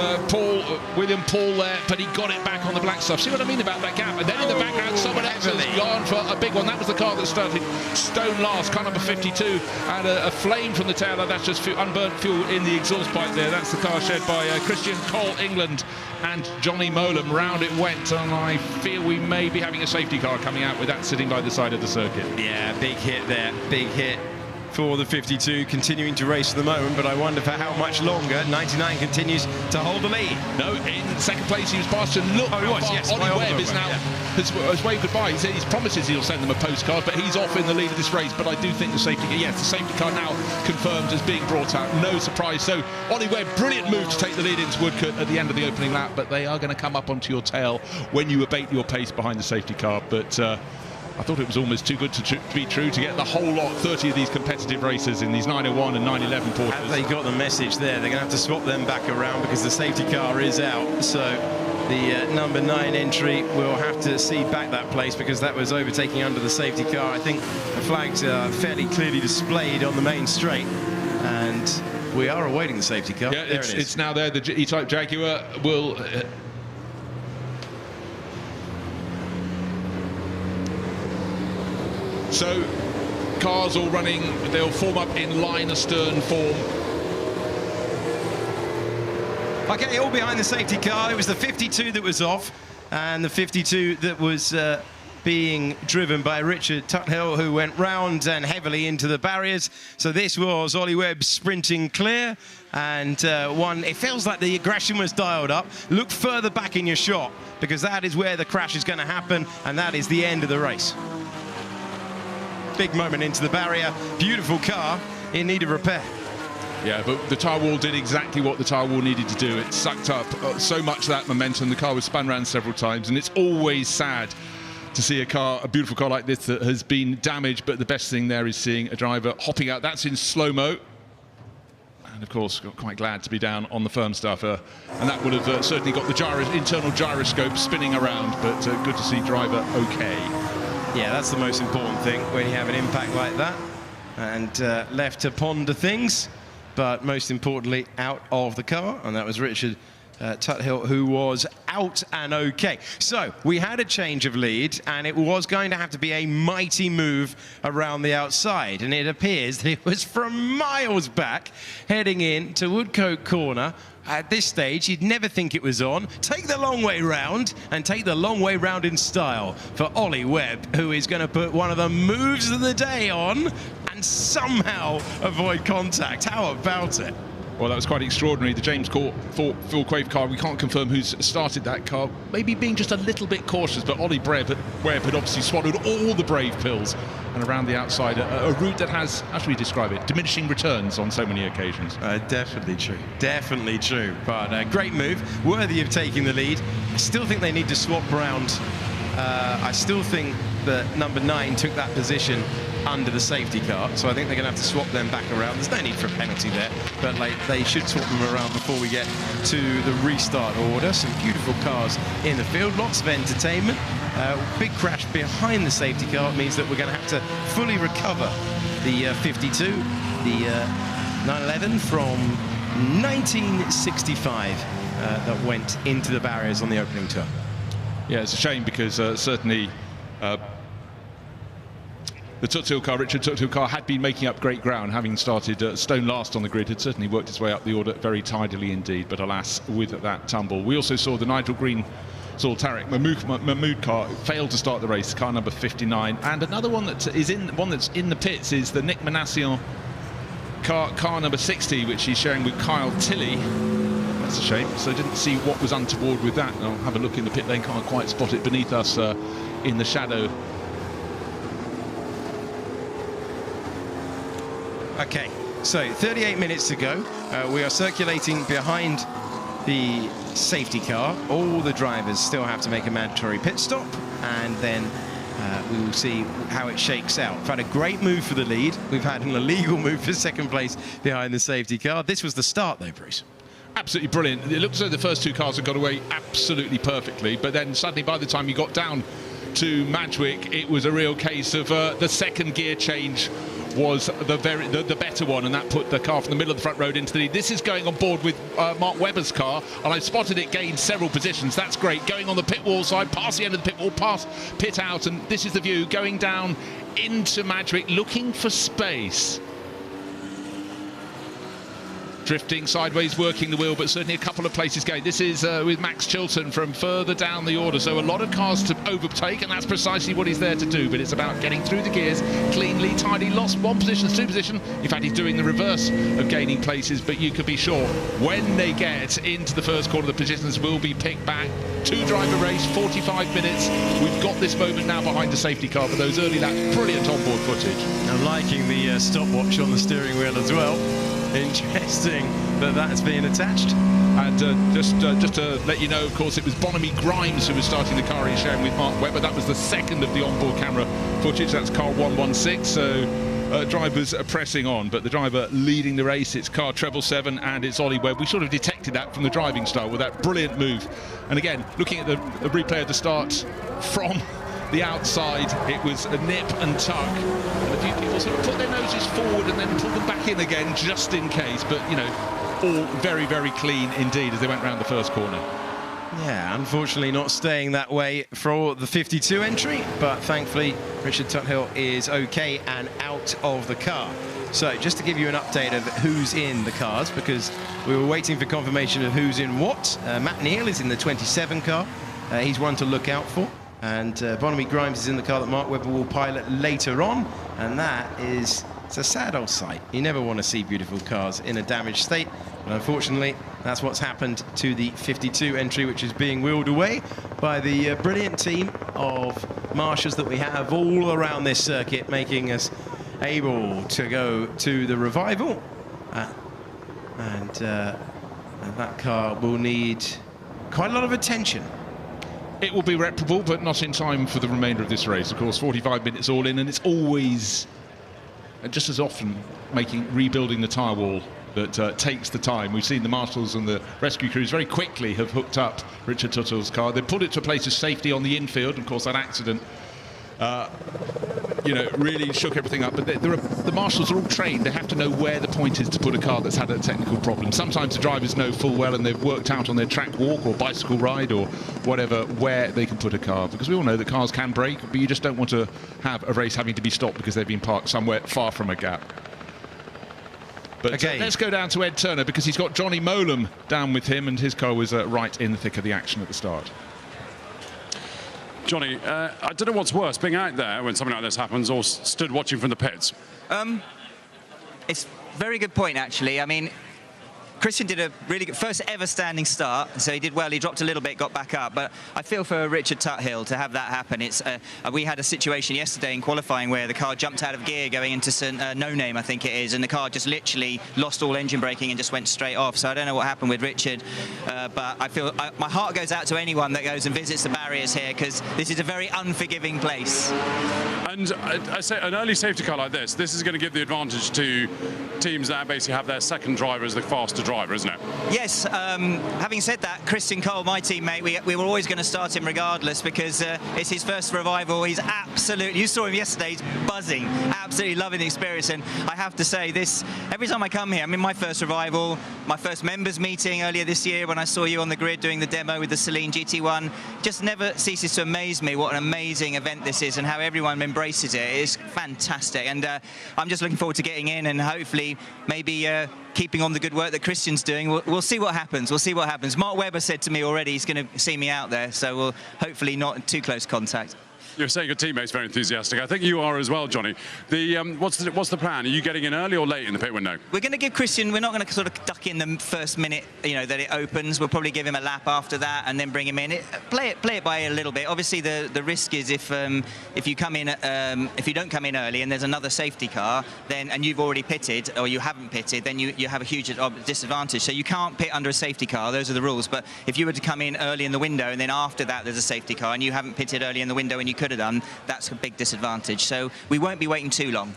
William Paul there, but he got it back on the black stuff. See what I mean about that gap? And then in the background, someone else has gone for a big one. That was the car that started stone last, car number 52, and a flame from the tail. That's just unburnt fuel in the exhaust pipe there. That's the car shared by Christian Cole England and Johnny Molam. Round it went, and I feel we may be having a safety car coming out with that sitting by the side of the circuit. Yeah, big hit there, big hit for the 52, continuing to race at the moment, but I wonder for how much longer. 99 continues to hold the lead. No, in second place he was past, and look, yes, Ollie Webb is now has waved goodbye. He said he promises he'll send them a postcard, but he's off in the lead of this race. But I do think the safety car now confirmed as being brought out. No surprise. So Ollie Webb, brilliant move to take the lead into Woodcote at the end of the opening lap, but they are going to come up onto your tail when you abate your pace behind the safety car. But I thought it was almost too good to be true to get the whole lot, 30 of these competitive races in these 901 and 911 Porsches. Have they got the message there? They're going to have to swap them back around because the safety car is out. So the number 9 entry will have to cede back that place because that was overtaking under the safety car. I think the flags are fairly clearly displayed on the main straight, and we are awaiting the safety car. Yeah, it's now there. The E-Type Jaguar will... So, cars all running, they'll form up in line astern form. Okay, all behind the safety car. It was the 52 that was off, and the 52 that was being driven by Richard Tuthill, who went round and heavily into the barriers. So this was Ollie Webb sprinting clear, and it feels like the aggression was dialed up. Look further back in your shot, because that is where the crash is going to happen, and that is the end of the race. Big moment into the barrier. Beautiful car in need of repair. Yeah, but the tyre wall did exactly what the tyre wall needed to do. It sucked up so much of that momentum. The car was spun around several times, and it's always sad to see a beautiful car like this that has been damaged, but the best thing there is seeing a driver hopping out. That's in slow-mo. And of course, got quite glad to be down on the firm stuff. And that would have certainly got the internal gyroscope spinning around, but good to see driver okay. Yeah, that's the most important thing when you have an impact like that. And left to ponder things, but most importantly, out of the car. And that was Richard Tuthill, who was out and okay. So we had a change of lead, and it was going to have to be a mighty move around the outside. And it appears that it was from miles back, heading in to Woodcote Corner. At this stage, you'd never think it was on. Take the long way round, and take the long way round in style for Ollie Webb, who is going to put one of the moves of the day on and somehow avoid contact. How about it? Well, that was quite extraordinary. The James Court Phil Quave car, we can't confirm who's started that car. Maybe being just a little bit cautious, but Ollie Webb had obviously swallowed all the brave pills. And around the outside, a route that has, how should we describe it, diminishing returns on so many occasions. Definitely true. Definitely true. But great move, worthy of taking the lead. I still think they need to swap around. I still think that number 9 took that position under the safety car, so I think they're going to have to swap them back around. There's no need for a penalty there, but they should swap them around before we get to the restart order. Some beautiful cars in the field, lots of entertainment. Big crash behind the safety car means that we're going to have to fully recover the 52, the 911 from 1965 that went into the barriers on the opening turn. Yeah, it's a shame because certainly the Tuthill car, Richard Tuthill car, had been making up great ground, having started stone last on the grid, had certainly worked its way up the order very tidily indeed, but alas, with that tumble. We also saw the Nigel Green Saul Tarek Mahmood car failed to start the race, car number 59, and another one that's in the pits is the Nick Manassian car number 60, which he's sharing with Kyle Tilley. That's a shame, so didn't see what was untoward with that. I'll have a look in the pit lane, can't quite spot it beneath us in the shadow. Okay, so 38 minutes to go. We are circulating behind the safety car. All the drivers still have to make a mandatory pit stop, and then we will see how it shakes out. We've had a great move for the lead. We've had an illegal move for second place behind the safety car. This was the start, though, Bruce. Absolutely brilliant. It looked as though the first two cars had got away absolutely perfectly, but then suddenly by the time you got down to Madgwick, it was a real case of the second gear change was the better one, and that put the car from the middle of the front road into the lead. This is going on board with Mark Webber's car, and I spotted it gain several positions. That's great. Going on the pit wall side, past the end of the pit wall, past pit out, and this is the view going down into Madgwick, looking for space. Drifting sideways, working the wheel, but certainly a couple of places going. This is with Max Chilton from further down the order, so a lot of cars to overtake, and that's precisely what he's there to do. But it's about getting through the gears cleanly, tidy. Lost one position, two position. In fact, he's doing the reverse of gaining places, but you can be sure when they get into the first corner, the positions will be picked back. Two-driver race, 45 minutes. We've got this moment now behind the safety car for those early laps. Brilliant onboard footage. I'm liking the stopwatch on the steering wheel as well. Interesting that that's being attached. And just to let you know, of course, it was Bonamy Grimes who was starting the car he's sharing with Mark Webber. That was the second of the onboard camera footage. That's car 116. So drivers are pressing on, but the driver leading the race, it's car 777, and it's Ollie Webb. We sort of detected that from the driving style with that brilliant move. And again, looking at the replay of the start from the outside, it was a nip and tuck, and a few people sort of put their noses forward and then pulled them back in again just in case, but you know, all very, very clean indeed as they went round the first corner. Yeah, unfortunately not staying that way for the 52 entry, but thankfully Richard Tuthill is okay and out of the car. So just to give you an update of who's in the cars, because we were waiting for confirmation of who's in what. Matt Neal is in the 27 car. He's one to look out for. And Bonamy Grimes is in the car that Mark Webber will pilot later on, and it's a sad old sight. You never want to see beautiful cars in a damaged state, but unfortunately that's what's happened to the 52 entry, which is being wheeled away by the brilliant team of marshals that we have all around this circuit, making us able to go to the revival, and that car will need quite a lot of attention. It will be reparable, but not in time for the remainder of this race. Of course, 45 minutes all in, and it's always, and just as often, rebuilding the tyre wall that takes the time. We've seen the marshals and the rescue crews very quickly have hooked up Richard Tuttle's car. They pulled it to a place of safety on the infield. Of course, that accident really shook everything up. But the marshals are all trained. They have to know where the point is to put a car that's had a technical problem. Sometimes the drivers know full well, and they've worked out on their track walk or bicycle ride or whatever where they can put a car. Because we all know that cars can break, but you just don't want to have a race having to be stopped because they've been parked somewhere far from a gap. But okay. Let's go down to Ed Turner, because he's got Johnny Molam down with him, and his car was right in the thick of the action at the start. Johnny, I don't know what's worse, being out there when something like this happens or stood watching from the pits. It's a very good point, actually. I mean, Christian did a really good first ever standing start, so he did well. He dropped a little bit, got back up, but I feel for Richard Tuthill to have that happen. It's we had a situation yesterday in qualifying where the car jumped out of gear going into No Name, I think it is, and the car just literally lost all engine braking and just went straight off. So I don't know what happened with Richard, but I feel my heart goes out to anyone that goes and visits the barriers here, because this is a very unforgiving place. And I say an early safety car like this is going to give the advantage to teams that basically have their second driver as the faster driver, isn't it? Yes. Having said that, Christian Cole, my teammate, we were always going to start him regardless, because it's his first revival. He's absolutely, you saw him yesterday, he's buzzing, absolutely loving the experience. And I have to say, this, every time I come here, I mean, my first revival, my first members meeting earlier this year when I saw you on the grid doing the demo with the Celine GT1, just never ceases to amaze me what an amazing event this is and how everyone embraces it. It's fantastic. And I'm just looking forward to getting in and hopefully maybe keeping on the good work that Christian's doing. We'll see what happens. We'll see what happens. Mark Webber said to me already he's going to see me out there, so we'll hopefully not in too close contact. You're saying your teammate's very enthusiastic. I think you are as well, Johnny. What's the plan? Are you getting in early or late in the pit window? We're going to give Christian, we're not going to sort of duck in the first minute, that it opens. We'll probably give him a lap after that and then bring him in. Play it by a little bit. Obviously, the risk is if you come in, if you don't come in early and there's another safety car, then and you've already pitted or you haven't pitted, then you have a huge disadvantage. So you can't pit under a safety car. Those are the rules. But if you were to come in early in the window and then after that there's a safety car and you haven't pitted early in the window and you could have done, that's a big disadvantage. So we won't be waiting too long.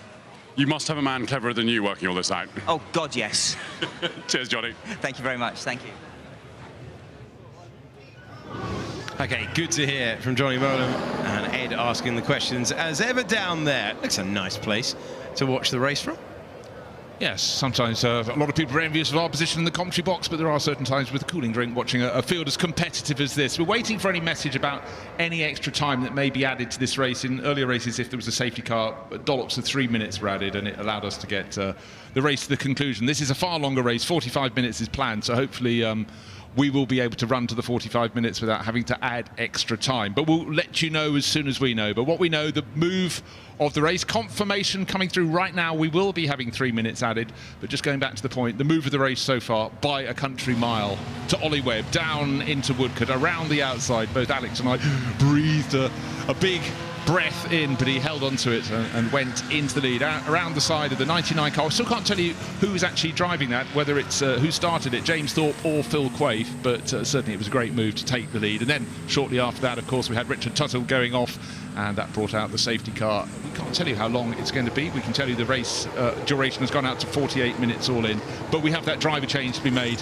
You must have a man cleverer than you working all this out. Oh, God, yes. Cheers, Johnny. Thank you very much. Thank you. Okay, good to hear from Johnny Molam and Ed asking the questions as ever down there. Looks a nice place to watch the race from. Yes, sometimes a lot of people are envious of our position in the commentary box, but there are certain times with a cooling drink watching a field as competitive as this. We're waiting for any message about any extra time that may be added to this race. In earlier races, if there was a safety car, dollops of 3 minutes were added, and it allowed us to get the race to the conclusion. This is a far longer race. 45 minutes is planned, so hopefully we will be able to run to the 45 minutes without having to add extra time. But we'll let you know as soon as we know. But what we know, the move of the race, confirmation coming through right now, we will be having 3 minutes added. But just going back to the point, the move of the race so far, by a country mile to Ollie Webb, down into Woodcote, around the outside. Both Alex and I breathed a big breath in, but he held on to it and went into the lead around the side of the 99 car. I still can't tell you who was actually driving that, whether it's who started it, James Thorpe or Phil Quaife, but certainly it was a great move to take the lead. And then shortly after that, of course, we had Richard Tuttle going off, and that brought out the safety car. We can't tell you how long it's going to be. We can tell you the race duration has gone out to 48 minutes all in, but we have that driver change to be made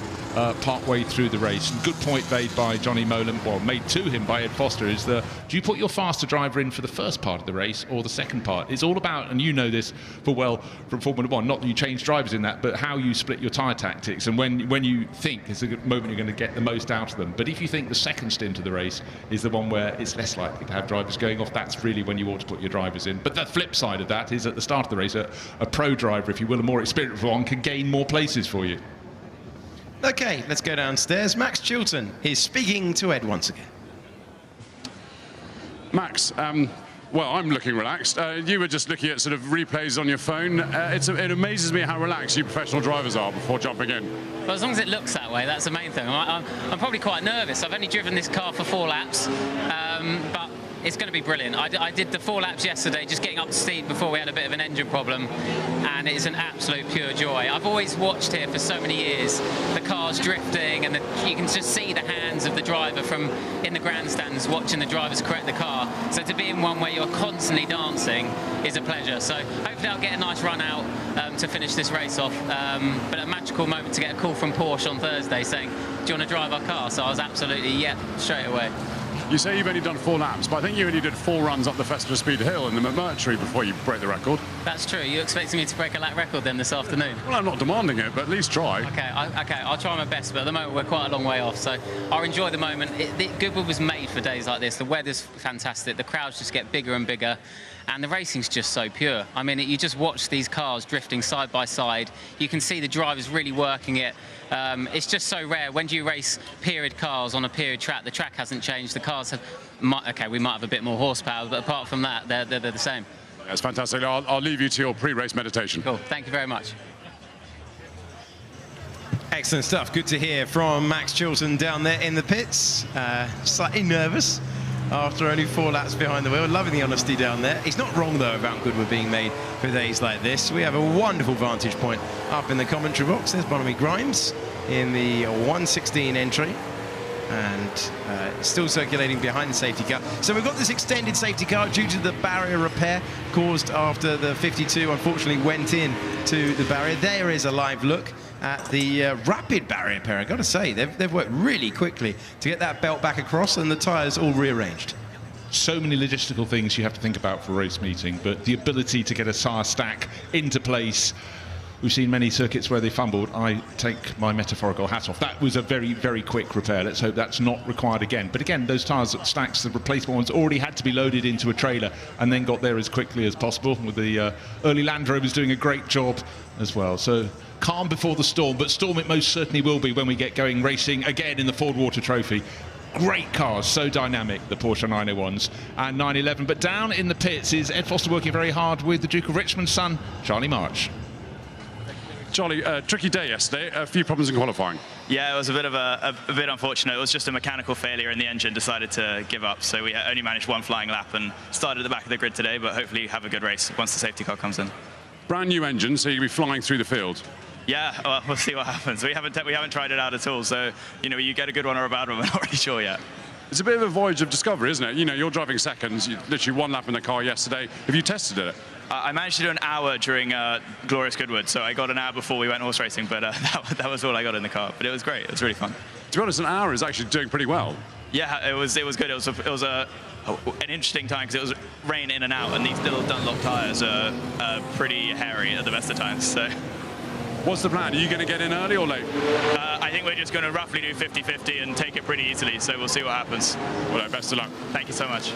part way through the race. And good point made by Johnny Molam, well, made to him by Ed Foster, is do you put your faster driver in for the first part of the race or the second part? It's all about, and you know this full well from Formula One, not that you change drivers in that, but how you split your tyre tactics, and when you think it's a good moment you're going to get the most out of them. But if you think the second stint of the race is the one where it's less likely to have drivers going off, that's really when you ought to put your drivers in. But the flip side of that is at the start of the race, a pro driver, if you will, a more experienced one, can gain more places for you. Okay, let's go downstairs. Max Chilton is speaking to Ed once again. Max, well, I'm looking relaxed. You were just looking at sort of replays on your phone. It amazes me how relaxed you professional drivers are before jumping in. Well, as long as it looks that way, that's the main thing. I'm probably quite nervous. I've only driven this car for 4 laps, but It's going to be brilliant. I did the 4 laps yesterday, just getting up to speed before we had a bit of an engine problem, and it's an absolute pure joy. I've always watched here for so many years, the cars drifting, and you can just see the hands of the driver from in the grandstands watching the drivers correct the car. So to be in one where you're constantly dancing is a pleasure. So hopefully I'll get a nice run out to finish this race off. But a magical moment to get a call from Porsche on Thursday saying, do you want to drive our car? So I was absolutely, yeah, straight away. You say you've only done 4 laps, but I think you only did 4 runs up the Festival Speed Hill in the McMurtry before you break the record. That's true. You're expecting me to break a lap record then this afternoon? Well, I'm not demanding it, but at least try. Okay, I'll try my best, but at the moment we're quite a long way off, so I'll enjoy the moment. Goodwood was made for days like this. The weather's fantastic, the crowds just get bigger and bigger, and the racing's just so pure. I mean, you just watch these cars drifting side by side. You can see the drivers really working it. It's just so rare. When do you race period cars on a period track? The track hasn't changed. The cars have... Okay, we might have a bit more horsepower, but apart from that, they're the same. That's fantastic. I'll leave you to your pre-race meditation. Cool. Thank you very much. Excellent stuff. Good to hear from Max Chilton down there in the pits. Slightly nervous after only 4 laps behind the wheel. Loving the honesty down there. He's not wrong, though, about Goodwood being made for days like this. We have a wonderful vantage point up in the commentary box. There's Bonamy Grimes in the 116 entry. And still circulating behind the safety car. So we've got this extended safety car due to the barrier repair caused after the 52 unfortunately went in to the barrier. There is a live look at the rapid barrier repair. I've got to say, they've worked really quickly to get that belt back across and the tyres all rearranged. So many logistical things you have to think about for a race meeting, but the ability to get a tyre stack into place. We've seen many circuits where they fumbled. I take my metaphorical hat off. That was a very, very quick repair. Let's hope that's not required again. But again, those tyres stacks, the replacement ones, already had to be loaded into a trailer and then got there as quickly as possible, with the early Land Rovers doing a great job as well. So calm before the storm, but storm it most certainly will be when we get going racing again in the Fordwater Trophy. Great cars, so dynamic, the Porsche 901s and 911. But down in the pits is Ed Foster working very hard with the Duke of Richmond's son, Charlie March. Charlie, tricky day yesterday, a few problems in qualifying. Yeah, it was a bit unfortunate. It was just a mechanical failure and the engine decided to give up. So we only managed 1 flying lap and started at the back of the grid today, but hopefully have a good race once the safety car comes in. Brand new engine, so you'll be flying through the field. Yeah, well, we'll see what happens. We haven't tried it out at all, so, you know, you get a good one or a bad one, we're not really sure yet. It's a bit of a voyage of discovery, isn't it? You know, you're driving seconds, literally 1 lap in the car yesterday. Have you tested it? I managed to do an hour during Glorious Goodwood, so I got an hour before we went horse racing, but that was all I got in the car. But it was great. It was really fun. To be honest, an hour is actually doing pretty well. Yeah, it was good. It was an interesting time because it was rain in and out, and these little Dunlop tyres are pretty hairy at the best of times. So, what's the plan? Are you going to get in early or late? I think we're just going to roughly do 50-50 and take it pretty easily. So we'll see what happens. Well, best of luck. Thank you so much.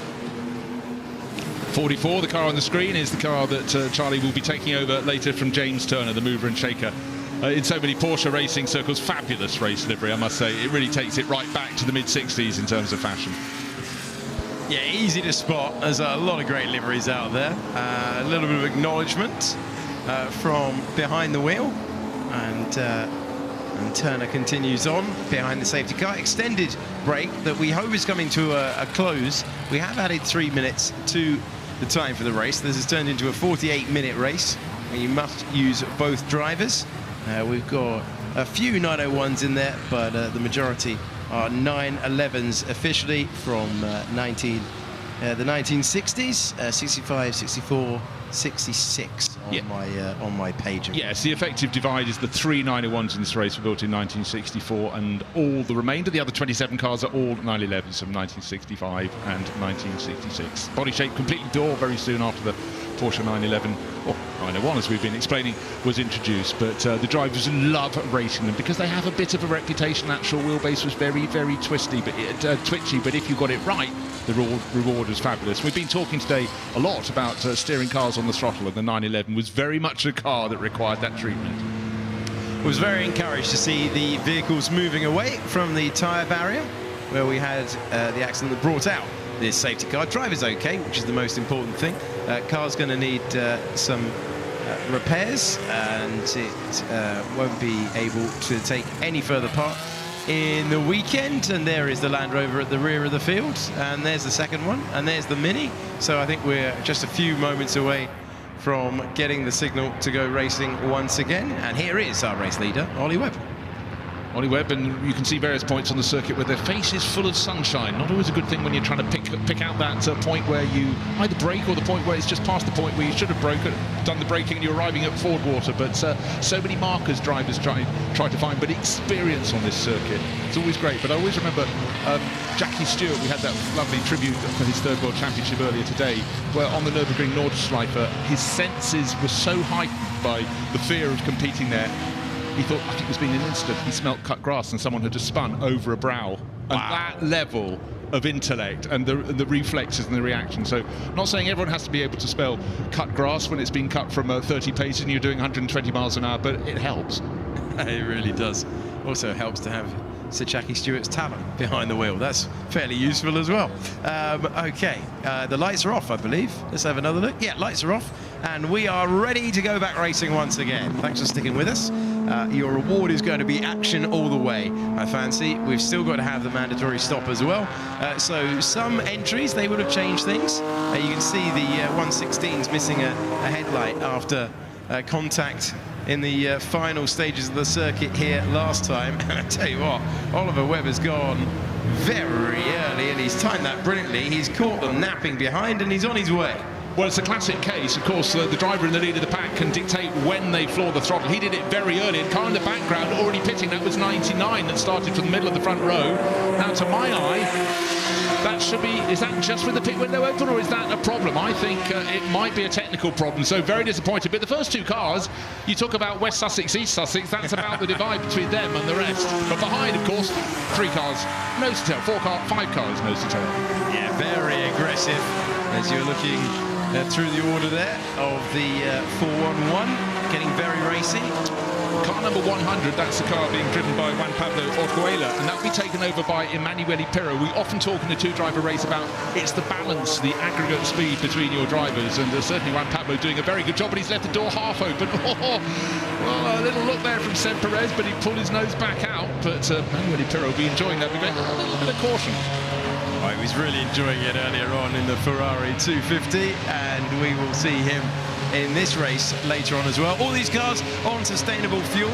44, the car on the screen, is the car that Charlie will be taking over later from James Turner, the mover and shaker. In so many Porsche racing circles, fabulous race livery, I must say. It really takes it right back to the mid-60s in terms of fashion. Yeah, easy to spot. There's a lot of great liveries out there. A little bit of acknowledgement from behind the wheel. And Turner continues on behind the safety car. Extended break that we hope is coming to a close. We have added 3 minutes to the time for the race. This has turned into a 48-minute race where you must use both drivers. We've got a few 901s in there, but the majority are 911s officially from the 1960s, 65, 64, 66 on my page. Yes, the effective divide is the 3 901s in this race were built in 1964, and all the remainder, the other 27 cars, are all 911s from 1965 and 1966. Body shape completely door very soon after the Porsche 911, or 901 as we've been explaining, was introduced. But the drivers love racing them because they have a bit of a reputation. That short wheelbase was very, very twitchy, but if you got it right, the reward was fabulous. We've been talking today a lot about steering cars on the throttle, and the 911 was very much a car that required that treatment. I was very encouraged to see the vehicles moving away from the tyre barrier, where we had the accident that brought out this safety car. Driver's okay, which is the most important thing. Car's going to need some repairs, and it won't be able to take any further part in the weekend, and there is the Land Rover at the rear of the field, and there's the second one, and there's the Mini. So I think we're just a few moments away from getting the signal to go racing once again. And here is our race leader, Ollie Webb. Ollie Webb, and you can see various points on the circuit where their face is full of sunshine. Not always a good thing when you're trying to pick out that point where you either brake, or the point where it's just past the point where you should have done the braking and you're arriving at Fordwater. But so many markers drivers try to find, but experience on this circuit, it's always great. But I always remember Jackie Stewart. We had that lovely tribute for his third World Championship earlier today, where on the Nürburgring Nordschleife, his senses were so heightened by the fear of competing there. He thought, I think there's been an incident, he smelt cut grass and someone had just spun over a brow. And that level of intellect and the reflexes and the reaction. So, not saying everyone has to be able to spell cut grass when it's been cut from 30 paces and you're doing 120 miles an hour, but it helps. It really does. Also helps to have Sir Jackie Stewart's talent behind the wheel. That's fairly useful as well. Okay, the lights are off, I believe. Let's have another look. Yeah, lights are off, and we are ready to go back racing once again. Thanks for sticking with us. Your reward is going to be action all the way, I fancy. We've still got to have the mandatory stop as well. So some entries, they would have changed things. You can see the 116's missing a headlight after contact in the final stages of the circuit here last time. And I tell you what, Oliver Webb has gone very early and he's timed that brilliantly. He's caught them napping behind and he's on his way. Well, it's a classic case. Of course, the driver in the lead of the pack can dictate when they floor the throttle. He did it very early, and car in the background already pitting. That was 99 that started from the middle of the front row. Now, to my eye, that should be, is that just with the pit window open, or is that a problem? I think it might be a technical problem, so very disappointed. But the first two cars, you talk about West Sussex, East Sussex, that's about the divide between them and the rest. But behind, of course, 3 cars, nose to tail, 5 cars, nose to tail. Yeah, very aggressive as you're looking through the order there of the 411, getting very racy. Car number 100, that's the car being driven by Juan Pablo Orjuela, and that will be taken over by Emanuele Pirro. We often talk in a two-driver race about it's the balance, the aggregate speed between your drivers, and certainly Juan Pablo doing a very good job, but he's left the door half open. Well, a little look there from Seb Perez, but he pulled his nose back out, but Emanuele Pirro will be enjoying that. We're going a little bit of caution. He was really enjoying it earlier on in the Ferrari 250, and we will see him in this race later on as well. All these cars on sustainable fuel,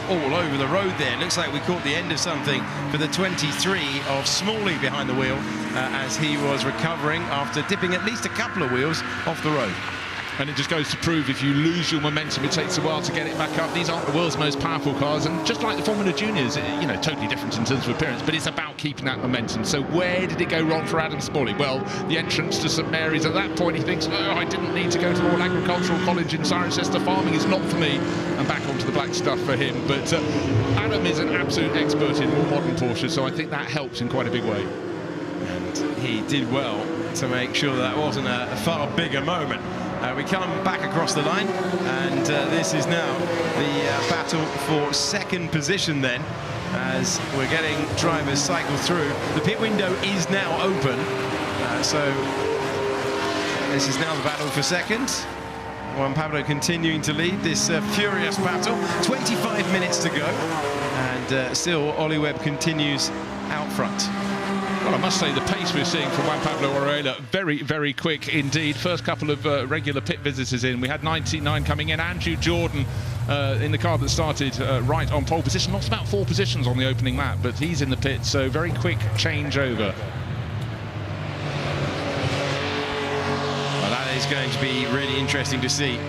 all over the road there. Looks like we caught the end of something for the 23 of Smalley behind the wheel as he was recovering after dipping at least a couple of wheels off the road. And it just goes to prove if you lose your momentum, it takes a while to get it back up. These aren't the world's most powerful cars, and just like the Formula Juniors, you know, totally different in terms of appearance, but it's about keeping that momentum. So where did it go wrong for Adam Smalley? Well, the entrance to St Mary's. At that point, he thinks, oh, I didn't need to go to Royal Agricultural College in Cirencester. Farming is not for me. And back onto the black stuff for him. But Adam is an absolute expert in more modern Porsche, so I think that helps in quite a big way. And he did well to make sure that wasn't a far bigger moment. We come back across the line, and this is now the battle for second position then, as we're getting drivers cycle through. The pit window is now open, so this is now the battle for second. Juan Pablo continuing to lead this furious battle. 25 minutes to go, and still Ollie Webb continues out front. Well, I must say the pace we're seeing from Juan Pablo Orjuela, very, very quick indeed. First couple of regular pit visitors in. We had 99 coming in. Andrew Jordan in the car that started right on pole position. Lost about 4 positions on the opening lap, but he's in the pit, so very quick changeover. Well, that is going to be really interesting to see.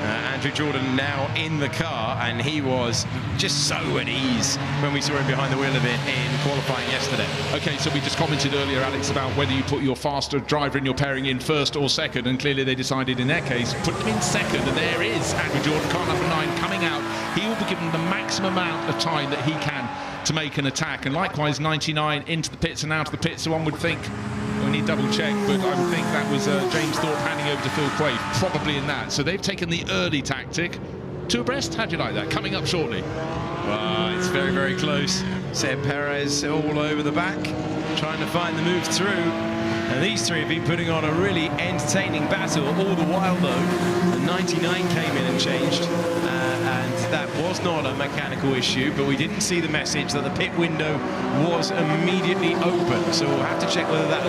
Andrew Jordan now in the car, and he was just so at ease when we saw him behind the wheel of it in qualifying yesterday. Okay, so we just commented earlier, Alex, about whether you put your faster driver in your pairing in first or second, and clearly they decided in their case, put them in second, and there is Andrew Jordan, car number 9, coming out. He will be given the maximum amount of time that he can to make an attack, and likewise 99 into the pits and out of the pits, so one would think, we need double check, but I would think that was James Thorpe handing over to Phil Quaife, probably in that. So they've taken the early tactic. 2 abreast, how'd you like that? Coming up shortly. Well, it's very, very close. Seb Perez all over the back, trying to find the move through. And these 3 have been putting on a really entertaining battle. All the while, though, the 99 came in and changed. And that was not a mechanical issue, but we didn't see the message that the pit window was immediately open. So we'll have to check whether that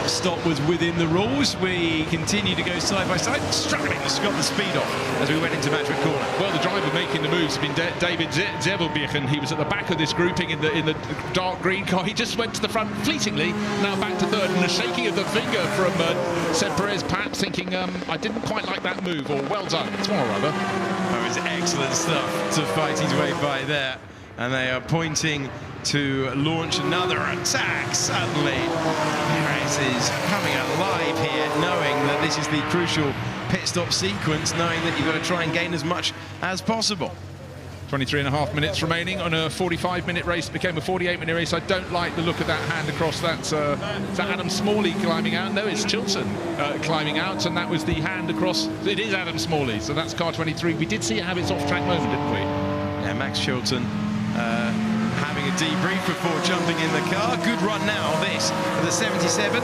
stop was within the rules. We continue to go side by side, struggling to got the speed off as we went into Matchwood corner. Well, the driver making the moves has been David Zevelbichen. He was at the back of this grouping in the dark green car. He just went to the front fleetingly, now back to third, and a shaking of the finger from Seb Perez, perhaps thinking, I didn't quite like that move, or well done. It's one or other. That was excellent stuff to fight his way by there. And they are pointing to launch another attack. Suddenly, Perez is coming alive here, knowing that this is the crucial pit stop sequence, knowing that you've got to try and gain as much as possible. 23.5 minutes remaining on a 45-minute race. It became a 48-minute race. I don't like the look of that hand across that. Is that Adam Smalley climbing out? No, it's Chilton climbing out, and that was the hand across. It is Adam Smalley, so that's car 23. We did see it have its off-track moment, didn't we? Yeah, Max Chilton having a debrief before jumping in the car. Good run now, this, the 77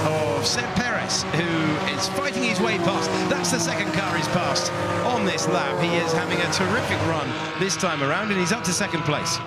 of Seb Perez, who is fighting his way past. That's the second car he's passed on this lap. He is having a terrific run this time around, and he's up to second place.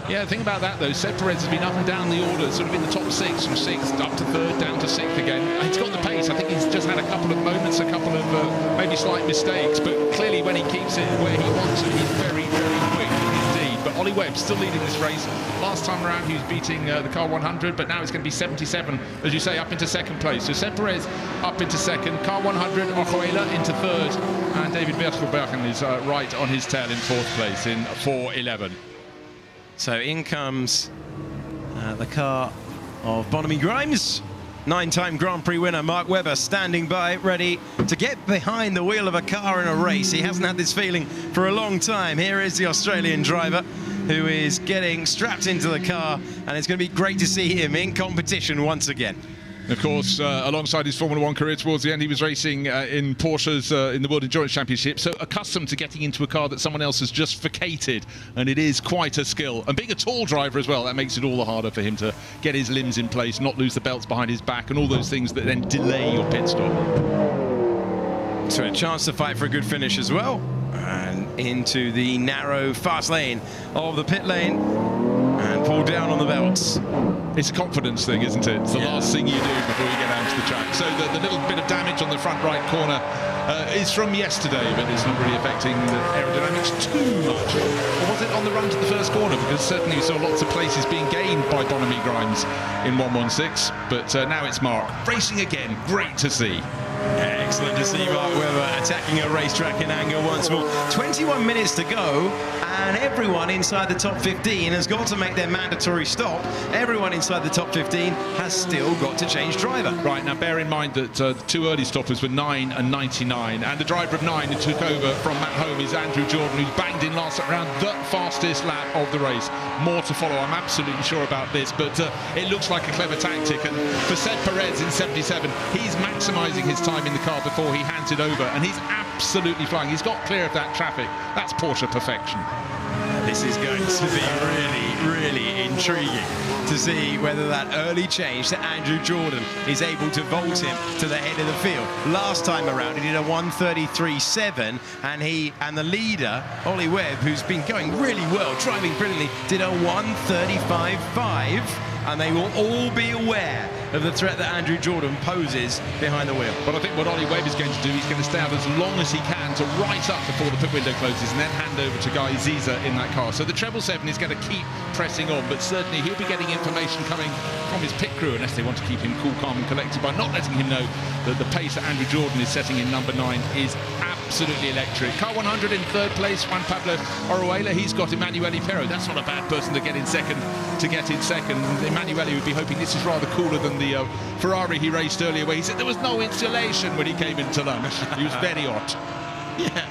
Yeah, the thing about that, though, Seb Perez has been up and down the order, sort of in the top six, from sixth up to third, down to sixth again. He's got the pace. I think he's just had a couple of moments, a couple of maybe slight mistakes, but clearly when he keeps it where he wants it, he's very, very quick indeed. But Ollie Webb still leading this race. Last time around, he was beating the car 100, but now it's going to be 77, as you say, up into second place. So Seb Perez up into second, car 100, Ojoela into third, and David Berkelbergen is right on his tail in fourth place in 4:11. So in comes the car of Bonamy Grimes. 9-time Grand Prix winner Mark Webber standing by, ready to get behind the wheel of a car in a race. He hasn't had this feeling for a long time. Here is the Australian driver who is getting strapped into the car, and it's going to be great to see him in competition once again. Of course, alongside his Formula 1 career towards the end, he was racing in Porsches in the World Endurance Championship, so accustomed to getting into a car that someone else has just vacated, and it is quite a skill. And being a tall driver as well, that makes it all the harder for him to get his limbs in place, not lose the belts behind his back, and all those things that then delay your pit stop. So a chance to fight for a good finish as well. And into the narrow, fast lane of the pit lane, and pull down on the belts. It's a confidence thing, isn't it? It's the last thing you do before you get out to the track. So the little bit of damage on the front right corner is from yesterday, but it's not really affecting the aerodynamics too much. Or was it on the run to the first corner? Because certainly you saw lots of places being gained by Bonamy Grimes in 116. But now it's Mark racing again. Great to see. Excellent to see Mark Webber attacking a racetrack in anger once more. 21 minutes to go, and everyone inside the top 15 has got to make their mandatory stop. Everyone inside the top 15 has still got to change driver. Right, now bear in mind that the two early stoppers were 9 and 99, and the driver of 9 who took over from Matt Home is Andrew Jordan, who's banged in last round, the fastest lap of the race. More to follow, I'm absolutely sure about this, but it looks like a clever tactic, and for Seb Perez in 77, he's maximising his time in the car before he hands it over, and he's absolutely flying. He's got clear of that traffic. That's Porsche perfection. This is going to be really, really intriguing to see whether that early change to Andrew Jordan is able to vault him to the head of the field. Last time around, he did a 1:33.7, and the leader, Ollie Webb, who's been going really well, driving brilliantly, did a 1:35.5. And they will all be aware of the threat that Andrew Jordan poses behind the wheel. But I think what Ollie Webb is going to do, he's going to stay out as long as he can to right up before the pit window closes, and then hand over to Guy Ziza in that car. So the 777 is going to keep pressing on, but certainly he'll be getting information coming from his pit crew, unless they want to keep him cool, calm and collected by not letting him know that the pace that Andrew Jordan is setting in number 9 is absolutely electric. Car 100 in third place, Juan Pablo Oruela. He's got Emanuele Pero. That's not a bad person to get in second. Emanuele would be hoping this is rather cooler than the Ferrari he raced earlier, where he said there was no insulation when he came into lunch. He was very hot. Yeah,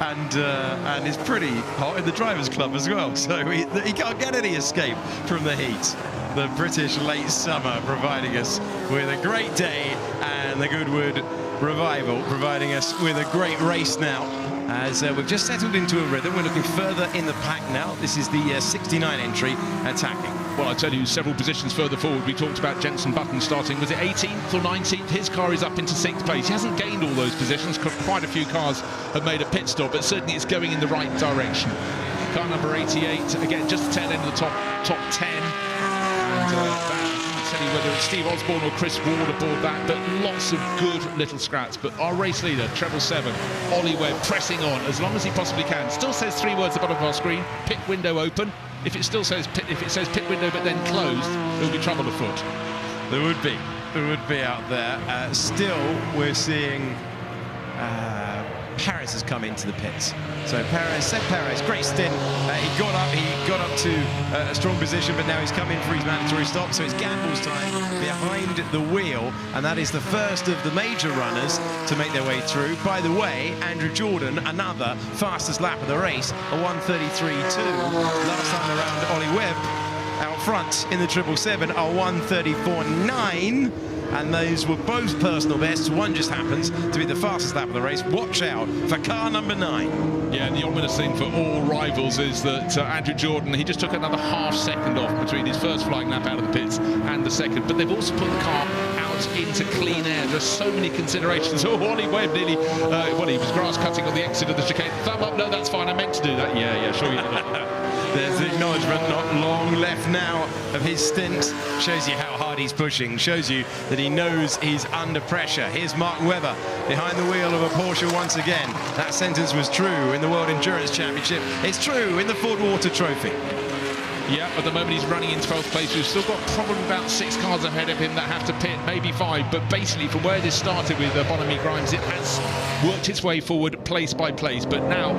and it's pretty hot in the drivers' club as well, so he can't get any escape from the heat. The British late summer providing us with a great day, and the Goodwood Revival providing us with a great race now. As we've just settled into a rhythm, we're looking further in the pack now. This is the 69 entry attacking. Well, I tell you, several positions further forward, we talked about Jenson Button starting, was it 18th or 19th? His car is up into 6th place. He hasn't gained all those positions, because quite a few cars have made a pit stop, but certainly it's going in the right direction. Car number 88, again, just the tail end of the top 10. And I'll tell you whether it's Steve Osborne or Chris Ward aboard that, but lots of good little scraps. But our race leader, treble 7, Ollie Webb, pressing on as long as he possibly can. Still says 3 words at the bottom of our screen: pit window open. If it still says pit window but then closed, there'll be trouble afoot. There would be out there. Still, we're seeing Perez has come into the pits. So Perez, great stint. He got up to a strong position, but now he's come in for his mandatory stop. So it's Gamble's time behind the wheel, and that is the first of the major runners to make their way through. By the way, Andrew Jordan, another fastest lap of the race, a 1:33.2. Last time around, Ollie Webb out front in the 777, a 1:34.9. And those were both personal bests. One just happens to be the fastest lap of the race. Watch out for car number 9. Yeah, and the ominous thing for all rivals is that Andrew Jordan, he just took another half second off between his first flying lap out of the pits and the second. But they've also put the car out into clean air. There's so many considerations. Oh, Ollie Webb nearly, he was grass cutting on the exit of the chicane. Thumb up, no, that's fine, I meant to do that. Yeah, sure you did. There's the acknowledgement, not long left now of his stint. Shows you how hard he's pushing, shows you that he knows he's under pressure. Here's Mark Webber behind the wheel of a Porsche once again. That sentence was true in the World Endurance Championship. It's true in the Fordwater Trophy. Yeah, at the moment he's running in 12th place. We've still got probably about 6 cars ahead of him that have to pit, maybe 5. But basically, from where this started with Bonamy Grimes, it has worked its way forward place by place. But now,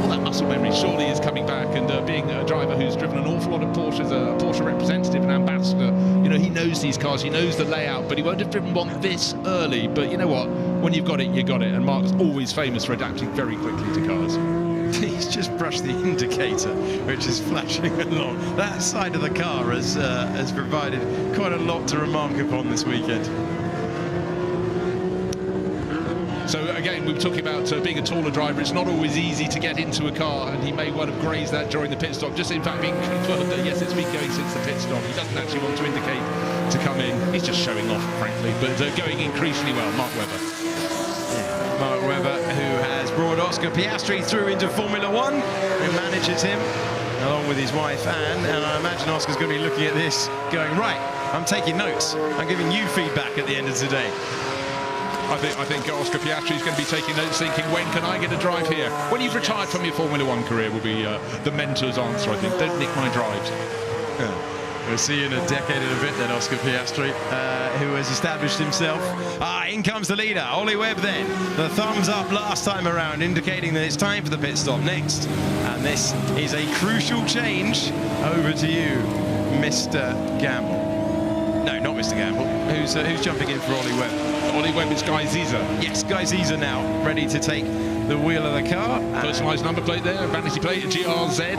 all that muscle memory surely is coming back, and being a driver who's driven an awful lot of Porsches, a Porsche representative and ambassador, you know, he knows these cars, he knows the layout, but he won't have driven one this early. But you know what? When you've got it, you got it. And Mark's always famous for adapting very quickly to cars. He's just brushed the indicator, which is flashing along. That side of the car has provided quite a lot to remark upon this weekend. So again, we were talking about being a taller driver. It's not always easy to get into a car, and he may well have grazed that during the pit stop. Just in fact being confirmed that yes, it's been going since the pit stop. He doesn't actually want to indicate to come in. He's just showing off, frankly, but going increasingly well. Mark Webber. Yeah, Mark Webber, who has brought Oscar Piastri through into Formula One, who manages him along with his wife Anne, and I imagine Oscar's going to be looking at this, going, right, I'm taking notes. I'm giving you feedback at the end of today. I think Oscar Piastri is going to be taking notes, thinking, when can I get a drive here? When you've retired from your Formula One career will be the mentor's answer, I think. Don't nick my drives. Yeah. We'll see you in a decade and a bit then, Oscar Piastri, who has established himself. In comes the leader, Ollie Webb then. The thumbs up last time around, indicating that it's time for the pit stop next. And this is a crucial change. Over to you, Mr. Gamble. No, not Mr. Gamble. Who's jumping in for Ollie Webb? Ollie Webb is Guy Ziza. Yes, Guy Ziza now ready to take the wheel of the car. Personalised number plate there, vanity plate, GRZ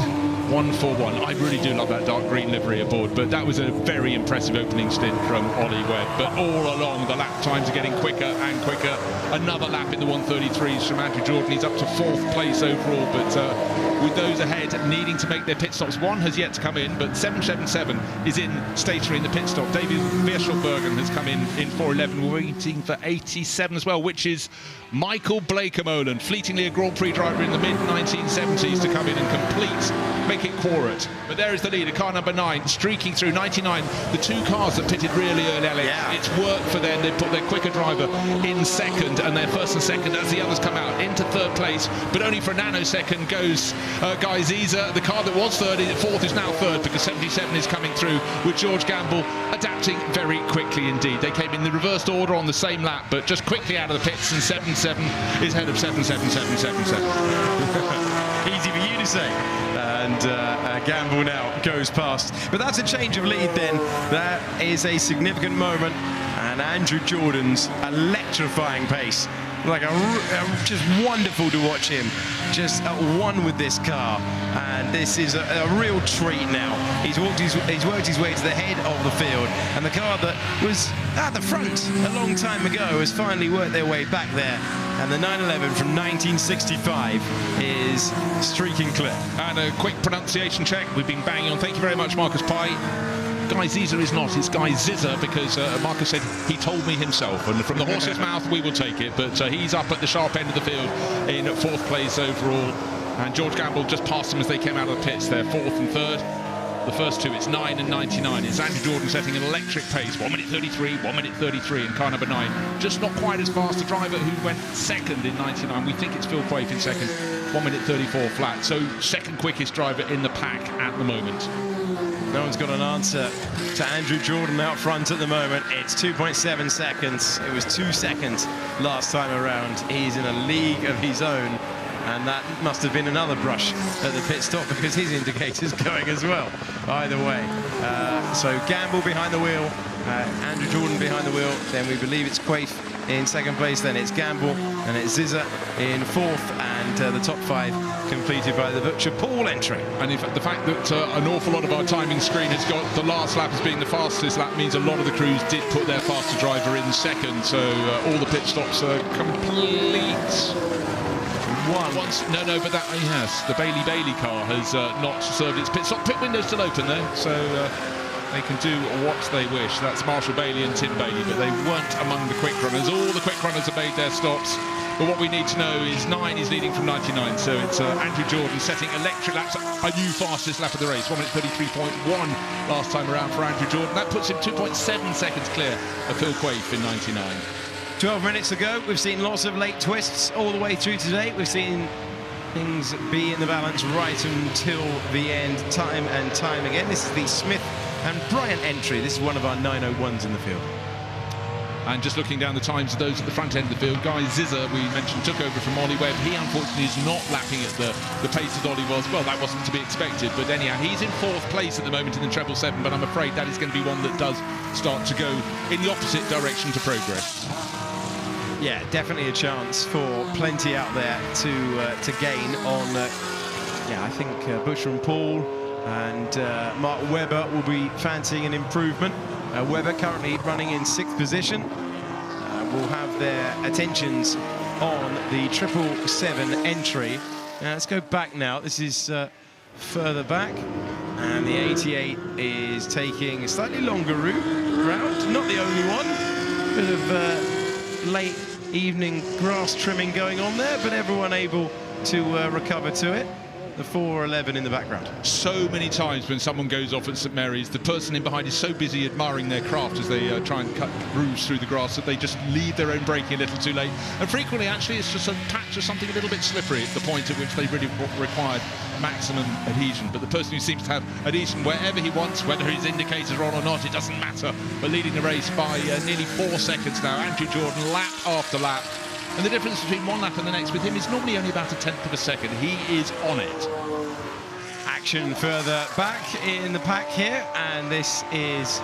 141. I really do love that dark green livery aboard, but that was a very impressive opening stint from Ollie Webb. But all along, the lap times are getting quicker and quicker. Another lap in the 133s from Andrew Jordan. He's up to 4th place overall, but with those ahead needing to make their pit stops, one has yet to come in, but 777 is in stationary in the pit stop. David Vierschelbergen has come in 411. We're waiting for 87 as well, which is Michael Blakemolen, fleetingly a Grand Prix driver in the mid-1970s, to come in and complete, make it Quarret. But there is the leader, car number 9, streaking through 99. The 2 cars that pitted really early, Alex. Yeah. It's worked for them. They put their quicker driver in 2nd, and their 1st and 2nd as the others come out into 3rd place, but only for a nanosecond goes Guy Ziza. The car that was 4th is now 3rd, because 77 is coming through with George Gamble adapting very quickly indeed. They came in the reversed order on the same lap, but just quickly out of the pits, and 77 is ahead of 77777. Easy for you to say. And Gamble now goes past. But that's a change of lead then. That is a significant moment. And Andrew Jordan's electrifying pace like just wonderful to watch him, just at one with this car. And this is a real treat now. He's worked his way to the head of the field, and the car that was at the front a long time ago has finally worked their way back there. And the 911 from 1965 is streaking clear. And a quick pronunciation check. We've been banging on. Thank you very much, Marcus Pye. Guy Ziza is not, it's Guy Zizza, because Marcus said he told me himself, and from the horse's mouth we will take it. But he's up at the sharp end of the field in 4th place overall, and George Gamble just passed him as they came out of the pits. They're 4th and 3rd. The first two, it's 9 and 99. It's Andrew Jordan setting an electric pace, 1 minute 33, 1 minute 33 in car number 9. Just not quite as fast. The driver who went 2nd in 99, we think it's Phil Quaife in 2nd, 1 minute 34 flat. So 2nd quickest driver in the pack at the moment. No one's got an answer to Andrew Jordan out front at the moment. It's 2.7 seconds. It was 2 seconds last time around. He's in a league of his own, and that must have been another brush at the pit stop because his indicator's going as well. Either way. So Gamble behind the wheel, Andrew Jordan behind the wheel, then we believe it's Quaife in 2nd place, then it's Gamble, and it's Zizza in 4th, and the top 5 completed by the Butcher Paul entry. And in fact, the fact that an awful lot of our timing screen has got the last lap as being the fastest lap means a lot of the crews did put their faster driver in 2nd, so all the pit stops are complete. No, but that, yes, the Bailey car has not served its pit stop. Pit window's still open there, so they can do what they wish. That's Marshall Bailey and Tim Bailey, but they weren't among the quick runners. All the quick runners have made their stops. But what we need to know is 9 is leading from 99, so it's Andrew Jordan setting electric laps, a new fastest lap of the race, 1 minute 33.1 last time around for Andrew Jordan. That puts him 2.7 seconds clear of Phil Quaife in 99. 12 minutes ago, we've seen lots of late twists all the way through today. We've seen things be in the balance right until the end, time and time again. This is the Smith and Bryant entry. This is one of our 901s in the field. And just looking down the times of those at the front end of the field, Guy Zizza, we mentioned, took over from Ollie Webb. He unfortunately is not lapping at the pace that Ollie was. Well, that wasn't to be expected, but anyhow, he's in 4th place at the moment in the treble 7, but I'm afraid that is going to be one that does start to go in the opposite direction to progress. Yeah, definitely a chance for plenty out there to gain on. I think Butcher and Paul and Mark Webber will be fancying an improvement. Webber currently running in 6th position. Will have their attentions on the 777 entry. Let's go back now. This is further back, and the 88 is taking a slightly longer route. Not the only one. Bit of late evening grass trimming going on there, but everyone able to recover to it. The 411 in the background. So many times when someone goes off at St Mary's, the person in behind is so busy admiring their craft as they try and cut grooves through the grass that they just leave their own braking a little too late. And frequently, actually, it's just a patch of something a little bit slippery at the point at which they really required maximum adhesion. But the person who seems to have adhesion wherever he wants, whether his indicators are on or not, it doesn't matter. But leading the race by nearly 4 seconds now. Andrew Jordan, lap after lap. And the difference between one lap and the next with him is normally only about 1/10 of a second. He is on it. Action further back in the pack here, and this is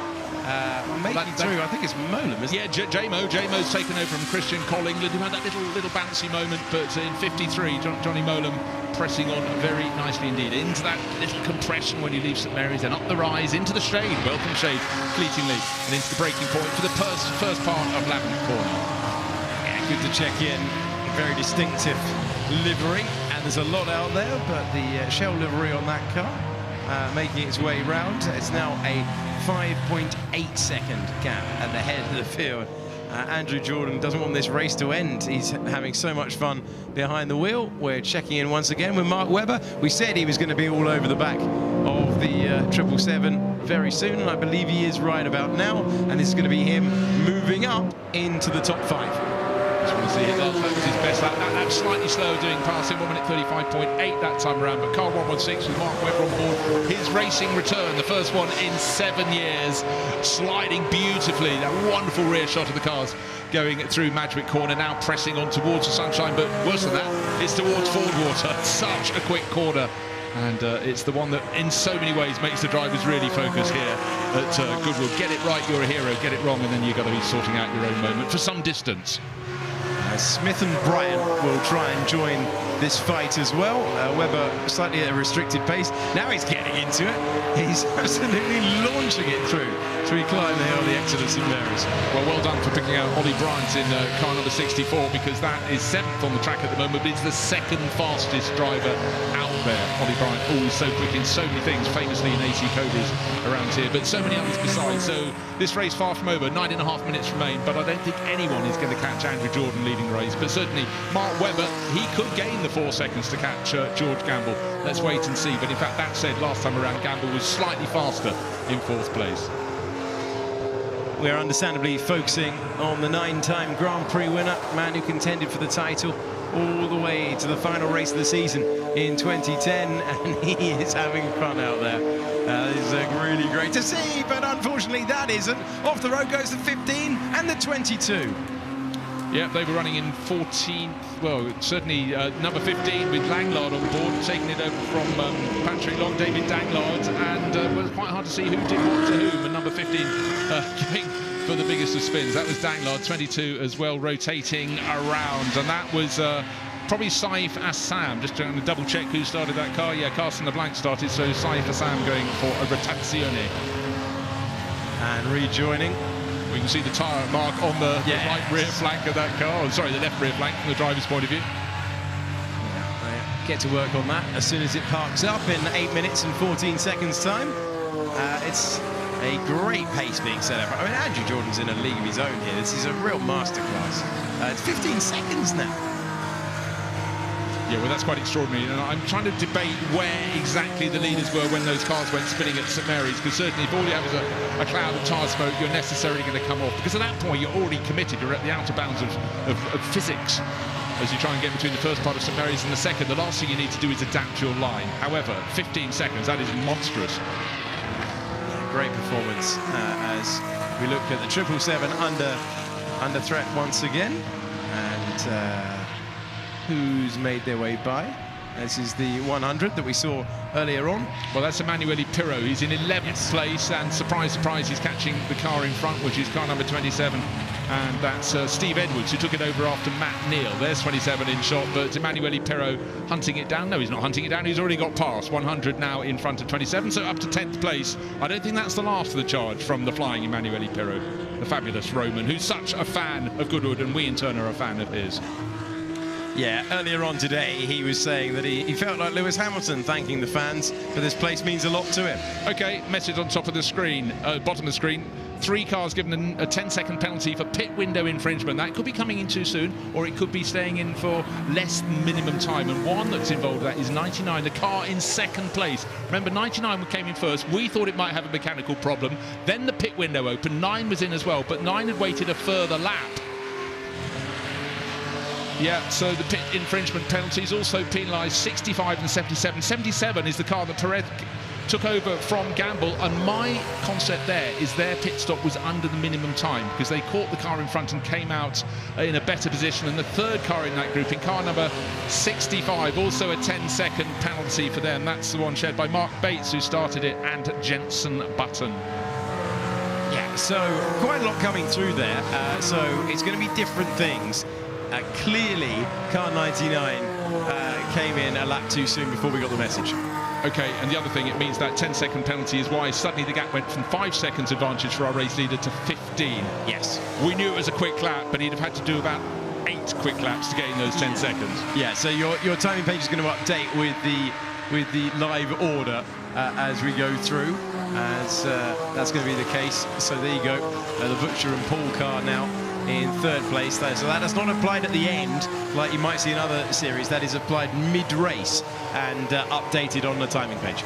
making through. I think it's Molam, isn't it? Yeah, J-Mo's taken over from Christian Cole England, who had that little bouncy moment, but in 53, Johnny Molam pressing on very nicely indeed. Into that little compression when he leaves St Mary's, then up the rise, into the shade, welcome shade, fleetingly, and into the breaking point for the first part of Lavant corner. Good to check in. Very distinctive livery, and there's a lot out there, but the shell livery on that car making its way round. It's now a 5.8 second gap at the head of the field. Andrew Jordan doesn't want this race to end. He's having so much fun behind the wheel. We're checking in once again with Mark Webber. We said he was going to be all over the back of the 777 very soon, and I believe he is right about now, and this is going to be him moving up into the top 5. Just want to see that was his best lap. That lap's slightly slower doing past him, 1 minute 35.8 that time around, but car 116 with Mark Webber on board. His racing return, the first one in 7 years, sliding beautifully. That wonderful rear shot of the cars going through Madgwick Corner, now pressing on towards the sunshine, but worse than that, it's towards Fordwater. Such a quick corner. And it's the one that in so many ways makes the drivers really focus here at Goodwood. Get it right, you're a hero. Get it wrong, and then you've got to be sorting out your own moment for some distance. Smith and Bryant will try and join this fight as well. Webber slightly at a restricted pace. Now he's getting into it. He's absolutely launching it through. So he climbed the hill, the exit of St Mary's. Well done for picking out Ollie Bryant in car number 64, because that is 7th on the track at the moment, but he's the 2nd fastest driver out there. Ollie Bryant, always so quick in so many things, famously in AC Cody's around here, but so many others besides. So this race far from over, 9.5 minutes remain, but I don't think anyone is going to catch Andrew Jordan leading the race. But certainly Mark Webber, he could gain the 4 seconds to catch George Gamble. Let's wait and see. But in fact, that said, last time around, Gamble was slightly faster in 4th place. We're understandably focusing on the 9-time Grand Prix winner, man who contended for the title all the way to the final race of the season in 2010, and he is having fun out there. This is really great to see, but unfortunately that isn't. Off the road goes the 15 and the 22. Yeah, they were running in 14th, well, certainly number 15 with Langlard on board, taking it over from Patrick Long, David Danglard, and it was quite hard to see who did what to whom, and number 15 going for the biggest of spins. That was Danglard, 22 as well, rotating around, and that was probably Saif Assam. Just trying to double check who started that car. Yeah, Carsten LeBlanc started, so Saif Assam going for a rotazione. And rejoining. We can see the tyre mark on the right rear flank of that car. Oh, sorry, the left rear flank from the driver's point of view. Get to work on that as soon as it parks up in 8 minutes and 14 seconds time. It's a great pace being set up. I mean, Andrew Jordan's in a league of his own here. This is a real masterclass. It's 15 seconds now. Yeah, well, that's quite extraordinary. And I'm trying to debate where exactly the leaders were when those cars went spinning at St Mary's, because certainly if all you have is a cloud of tyre smoke, you're necessarily going to come off, because at that point you're already committed. You're at the outer bounds of physics as you try and get between the first part of St Mary's and the second. The last thing you need to do is adapt your line. However, 15 seconds, that is monstrous. Great performance as we look at the 777 under threat once again. And who's made their way by? This is the 100 that we saw earlier on. Well, that's Emanuele Pirro. He's in 11th place, and surprise, surprise, he's catching the car in front, which is car number 27. And that's Steve Edwards, who took it over after Matt Neal. There's 27 in shot, but Emanuele Pirro hunting it down. No, he's not hunting it down. He's already got past 100 now in front of 27, so up to 10th place. I don't think that's the last of the charge from the flying Emanuele Pirro, the fabulous Roman, who's such a fan of Goodwood, and we in turn are a fan of his. Yeah, earlier on today, he was saying that he felt like Lewis Hamilton thanking the fans, but this place means a lot to him. OK, message on top of the screen, bottom of the screen. 3 cars given a 10-second penalty for pit window infringement. That could be coming in too soon, or it could be staying in for less than minimum time. And one that's involved with that is 99, the car in 2nd place. Remember, 99 came in first. We thought it might have a mechanical problem. Then the pit window opened. 9 was in as well, but 9 had waited a further lap. Yeah, so the pit infringement penalties also penalised 65 and 77. 77 is the car that Perez took over from Gamble, and my concept there is their pit stop was under the minimum time, because they caught the car in front and came out in a better position. And the 3rd car in that group, in car number 65, also a 10-second penalty for them. That's the one shared by Mark Bates, who started it, and Jenson Button. Yeah, so quite a lot coming through there. So it's going to be different things. Clearly, car 99 came in a lap too soon before we got the message. OK, and the other thing, it means that 10-second penalty is why suddenly the gap went from 5 seconds advantage for our race leader to 15. Yes. We knew it was a quick lap, but he'd have had to do about 8 quick laps to gain those 10 seconds. Yeah, so your timing page is going to update with the live order as we go through, as that's going to be the case. So there you go, the Butcher and Paul car now in 3rd place there. So that is not applied at the end like you might see in other series. That is applied mid-race and updated on the timing page.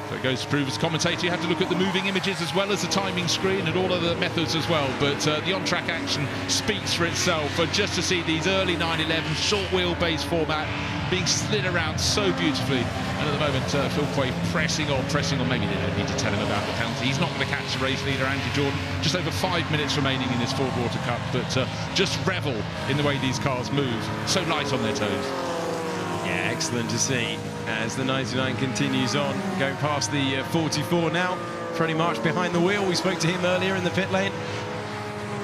So it goes to prove as commentator, you have to look at the moving images as well as the timing screen and all other methods as well. But the on-track action speaks for itself. And just to see these early 911 short wheelbase format being slid around so beautifully. And at the moment, Phil Quay pressing on. Maybe they don't need to tell him about the penalty. He's not going to catch the race leader, Andy Jordan. Just over 5 minutes remaining in this Fordwater Cup. But just revel in the way these cars move. So light on their toes. Yeah, excellent to see as the 99 continues on, going past the 44 now. Freddie March behind the wheel. We spoke to him earlier in the pit lane.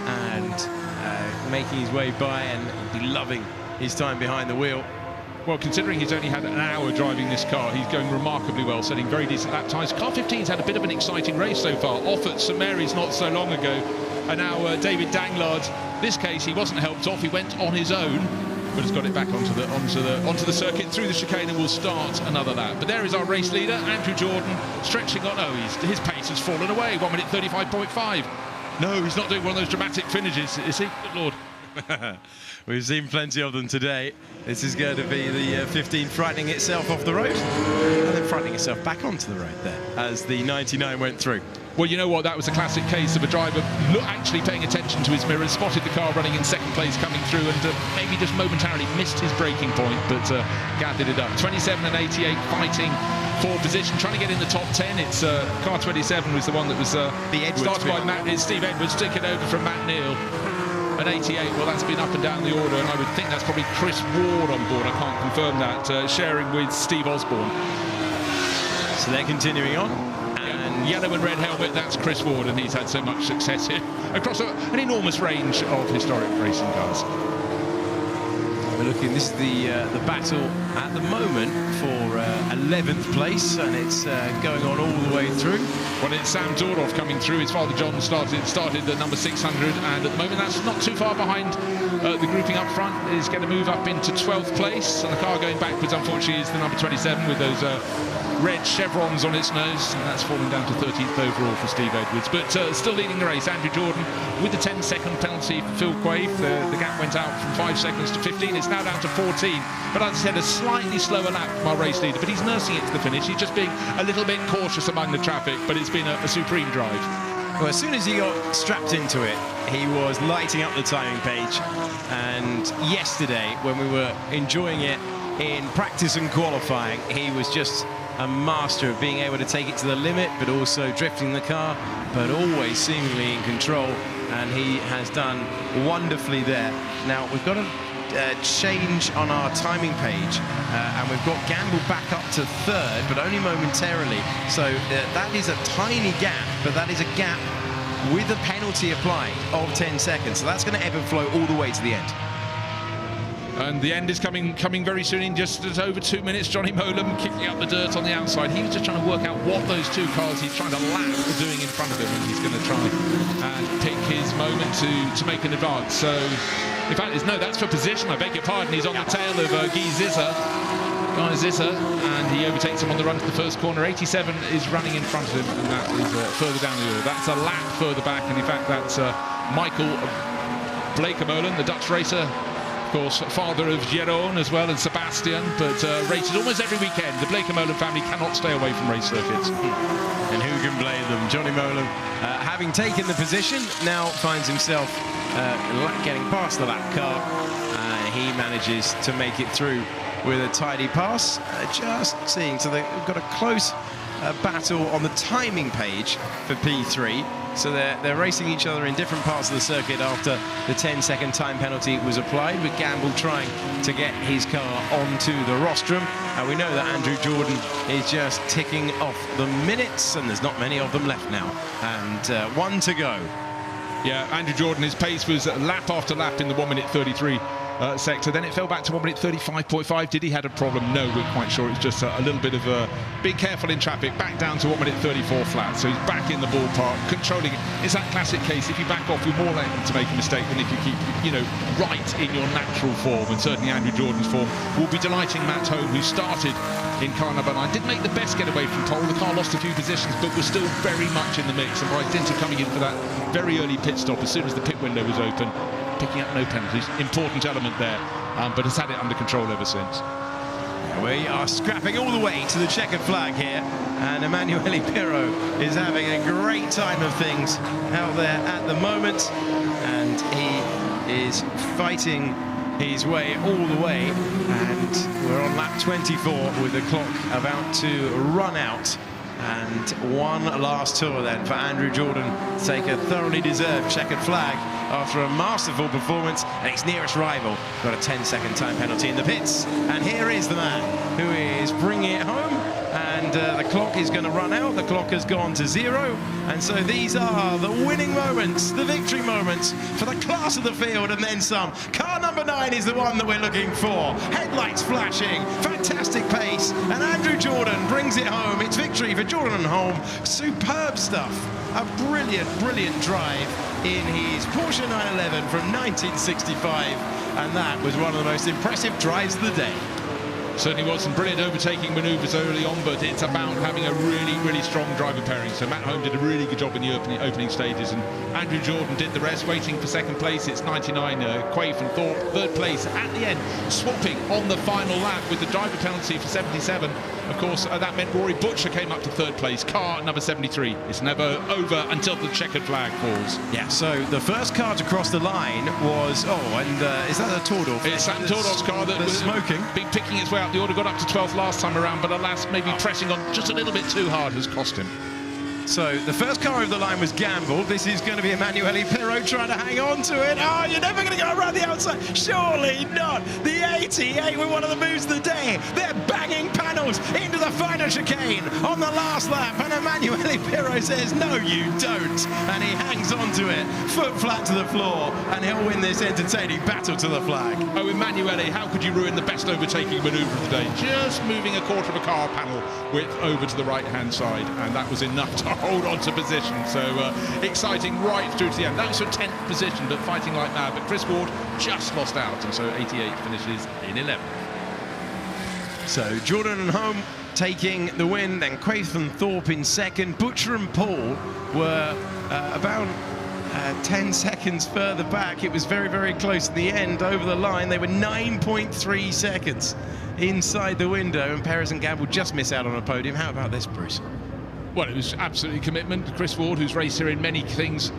And making his way by, and he'll be loving his time behind the wheel. Well, considering he's only had an hour driving this car, he's going remarkably well, setting very decent lap times. Car 15's had a bit of an exciting race so far, off at St Mary's not so long ago, and now David Danglard, this case he wasn't helped off, he went on his own, but has got it back onto the circuit through the chicane and will start another lap. But there is our race leader, Andrew Jordan, stretching on. Oh, his pace has fallen away, 1 minute 35.5. No, he's not doing one of those dramatic finishes, is he? Good Lord. We've seen plenty of them today. This is going to be the 15 frightening itself off the road and then frightening itself back onto the road there as the 99 went through. Well, you know what, that was a classic case of a driver actually paying attention to his mirrors, spotted the car running in second place coming through, and maybe just momentarily missed his braking point, but gathered it up. 27 and 88 fighting for position, trying to get in the top 10. It's car 27 was the one that was started by Steve Edwards, took it over from Matt Neal. At 88, well, that's been up and down the order, and I would think that's probably Chris Ward on board. I can't confirm that, sharing with Steve Osborne. So they're continuing on. And yellow and red helmet, that's Chris Ward, and he's had so much success here across an enormous range of historic racing cars. We're looking, this is the battle at the moment for 11th place, and it's going on all the way through. Well, it's Sam Dordoff coming through. His father John started at number 600, and at the moment that's not too far behind the grouping up front. Is going to move up into 12th place, and the car going backwards, unfortunately, is the number 27 with those red chevrons on its nose, and that's fallen down to 13th overall for Steve Edwards. But still leading the race, Andrew Jordan with the 10-second penalty for Phil Quaife. The gap went out from 5 seconds to 15. It's now down to 14. But as I said, a slightly slower lap from our race leader, but he's nursing it to the finish. He's just being a little bit cautious among the traffic, but it's been a supreme drive. Well, as soon as he got strapped into it, he was lighting up the timing page. And yesterday, when we were enjoying it in practice and qualifying, he was just a master of being able to take it to the limit, but also drifting the car, but always seemingly in control, and he has done wonderfully there. Now, we've got a change on our timing page, and we've got Gamble back up to third, but only momentarily. So that is a tiny gap, but that is a gap with a penalty applied of 10 seconds. So that's going to ebb and flow all the way to the end. And the end is coming very soon. In just over 2 minutes, Johnny Molam kicking up the dirt on the outside. He was just trying to work out what those two cars he's trying to lap are doing in front of him, and he's going to try and pick his moment to make an advance. So, in fact, no, that's for position. I beg your pardon. He's on the tail of Guy Zisser, and he overtakes him on the run to the first corner. 87 is running in front of him, and that is further down the order. That's a lap further back, and in fact, that's Michael Bleekemolen, the Dutch racer. Of course, father of Jeroen as well, and Sebastian, but races almost every weekend. The Bleekemolen family cannot stay away from race circuits. And who can blame them? Johnny Molam, having taken the position, now finds himself getting past the lap car, and he manages to make it through with a tidy pass. Just seeing, so they've got a close battle on the timing page for P3. So they're racing each other in different parts of the circuit after the 10-second time penalty was applied, with Gamble trying to get his car onto the rostrum. And we know that Andrew Jordan is just ticking off the minutes, and there's not many of them left now. And 1 to go. Yeah, Andrew Jordan, his pace was lap after lap in the 1 minute 33 sector. Then it fell back to 1 minute 35.5. Did he had a problem? No, we're quite sure. It's just a little bit of being careful in traffic. Back down to 1 minute 34 flat. So he's back in the ballpark, controlling it. It's that classic case. If you back off, you're more likely to make a mistake than if you keep, right in your natural form. And certainly Andrew Jordan's form will be delighting Matt Home, who started in car number 9. Didn't make the best getaway from pole. The car lost a few positions, but was still very much in the mix. And by dint of coming in for that very early pit stop, as soon as the pit window was open, picking up no penalties, important element there, but has had it under control ever since. We are scrapping all the way to the checkered flag here, and Emanuele Pirro is having a great time of things out there at the moment, and he is fighting his way all the way, and we're on lap 24 with the clock about to run out. And one last tour then for Andrew Jordan to take a thoroughly deserved checkered flag after a masterful performance, and its nearest rival got a 10-second time penalty in the pits. And here is the man who is bringing it home, and the clock is going to run out. The clock has gone to 0, and so these are the winning moments, the victory moments for the class of the field, and then some. Car number 9 is the one that we're looking for. Headlights flashing, fantastic pace, and Andrew Jordan brings it home. It's victory for Jordan and Holm. Superb stuff. A brilliant, brilliant drive in his Porsche 911 from 1965, and that was one of the most impressive drives of the day. Certainly was some brilliant overtaking manoeuvres early on, but it's about having a really, really strong driver pairing. So Matt Holm did a really good job in the opening stages, and Andrew Jordan did the rest, waiting for second place. It's 99, Quaife and Thorpe, third place at the end, swapping on the final lap with the driver penalty for 77. Of course, that meant Rory Butcher came up to third place, car number 73. It's never over until the checkered flag falls. Yeah, so the first car to cross the line was, is that a Tordorf? It's Sam Tordorf's car that was smoking. Been picking its way up. The order got up to 12th last time around, but alas, maybe pressing on just a little bit too hard has cost him. So the first car over the line was gambled. This is going to be Emanuele Pirro trying to hang on to it. Oh, you're never going to go around the outside. Surely not. The 88 were one of the moves of the day. They're banging panels into the final chicane on the last lap. And Emanuele Pirro says, no, you don't. And he hangs on to it, foot flat to the floor. And he'll win this entertaining battle to the flag. Oh, Emanuele, how could you ruin the best overtaking manoeuvre of the day? Just moving a quarter of a car panel width over to the right-hand side. And that was enough to hold on to position. So exciting right through to the end. That was for 10th position, but fighting like mad. But Chris Ward just lost out, and so 88 finishes in 11th. So Jordan and Holm taking the win, then Quaife and Thorpe in second. Butcher and Paul were about 10 seconds further back. It was very, very close at the end. Over the line, they were 9.3 seconds inside the window, and Perez and Gamble just miss out on a podium. How about this, Bruce? Well, it was absolutely commitment. Chris Ward, who's raced here in many things,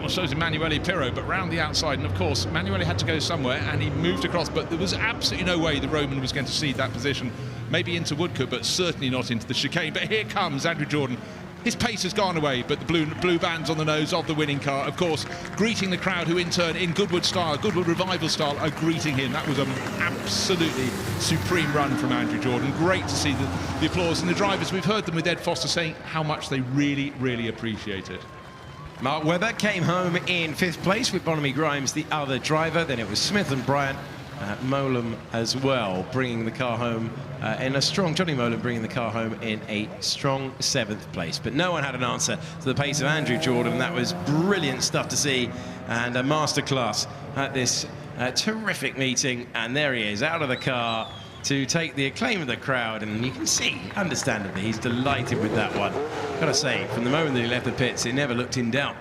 so is Emanuele Pirro, but round the outside. And of course, Emanuele had to go somewhere, and he moved across. But there was absolutely no way the Roman was going to cede that position. Maybe into Woodcote, but certainly not into the chicane. But here comes Andrew Jordan. His pace has gone away, but the blue bands on the nose of the winning car, of course, greeting the crowd who in turn, in Goodwood style, Goodwood Revival style, are greeting him. That was an absolutely supreme run from Andrew Jordan. Great to see the applause. And the drivers, we've heard them with Ed Foster saying how much they really, really appreciate it. Mark Webber came home in 5th place with Bonamy Grimes, the other driver. Then it was Smith and Bryant. Molam as well, bringing the car home in a strong, Johnny Molam bringing the car home in a strong 7th place. But no one had an answer to the pace of Andrew Jordan. That was brilliant stuff to see, and a masterclass at this terrific meeting. And there he is, out of the car to take the acclaim of the crowd, and you can see, understandably, he's delighted with that one. Gotta say, from the moment that he left the pits, it never looked in doubt.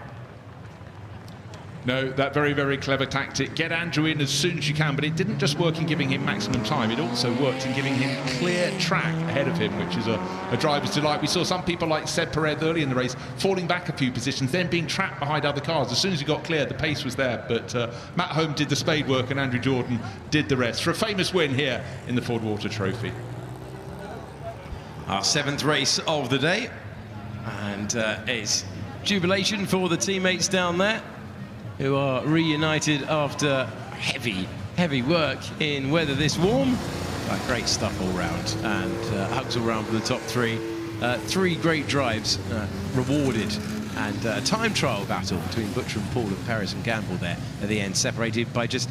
No, that very, very clever tactic. Get Andrew in as soon as you can, but it didn't just work in giving him maximum time. It also worked in giving him clear track ahead of him, which is a driver's delight. We saw some people like Seb Perez early in the race falling back a few positions, then being trapped behind other cars. As soon as he got clear, the pace was there. But Matt Holm did the spade work, and Andrew Jordan did the rest for a famous win here in the Fordwater Trophy. Our 7th race of the day, and it's jubilation for the teammates down there, who are reunited after heavy work in weather this warm. Great stuff all round, and hugs all round for the top 3. 3 great drives rewarded, and a time trial battle between Butcher and Paul and Perez and Gamble there at the end, separated by just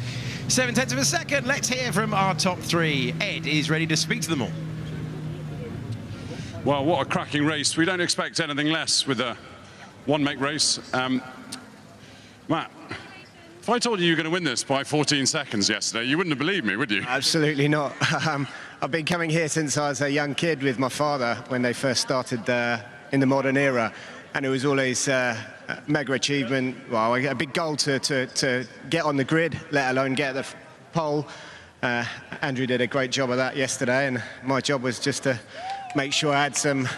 7/10 of a second. Let's hear from our top 3. Ed is ready to speak to them all. Well, what a cracking race. We don't expect anything less with a one-make race. Matt, if I told you were going to win this by 14 seconds yesterday, you wouldn't have believed me, would you? Absolutely not. I've been coming here since I was a young kid with my father when they first started in the modern era, and it was always a mega achievement. Well, a big goal to get on the grid, let alone get the pole. Andrew did a great job of that yesterday, and my job was just to make sure I had some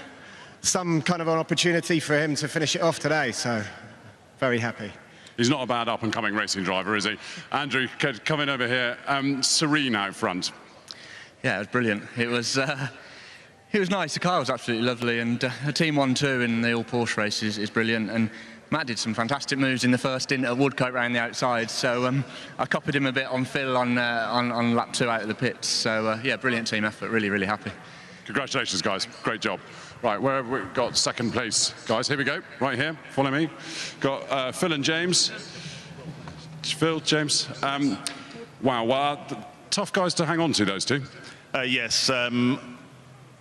kind of an opportunity for him to finish it off today. So, very happy. He's not a bad up-and-coming racing driver, is he? Andrew, coming over here, serene out front. Yeah, it was brilliant. It was nice. The car was absolutely lovely, and a team 1-2 in the all Porsche race is brilliant. And Matt did some fantastic moves in the first stint at Woodcote round the outside, so I copied him a bit on Phil on lap 2 out of the pits. So yeah, brilliant team effort. Really, really happy. Congratulations, guys. Great job. Right, where have we got second place, guys? Here we go. Right here. Follow me. Got Phil and James. Phil, James. Wow, tough guys to hang on to, those two. Yes.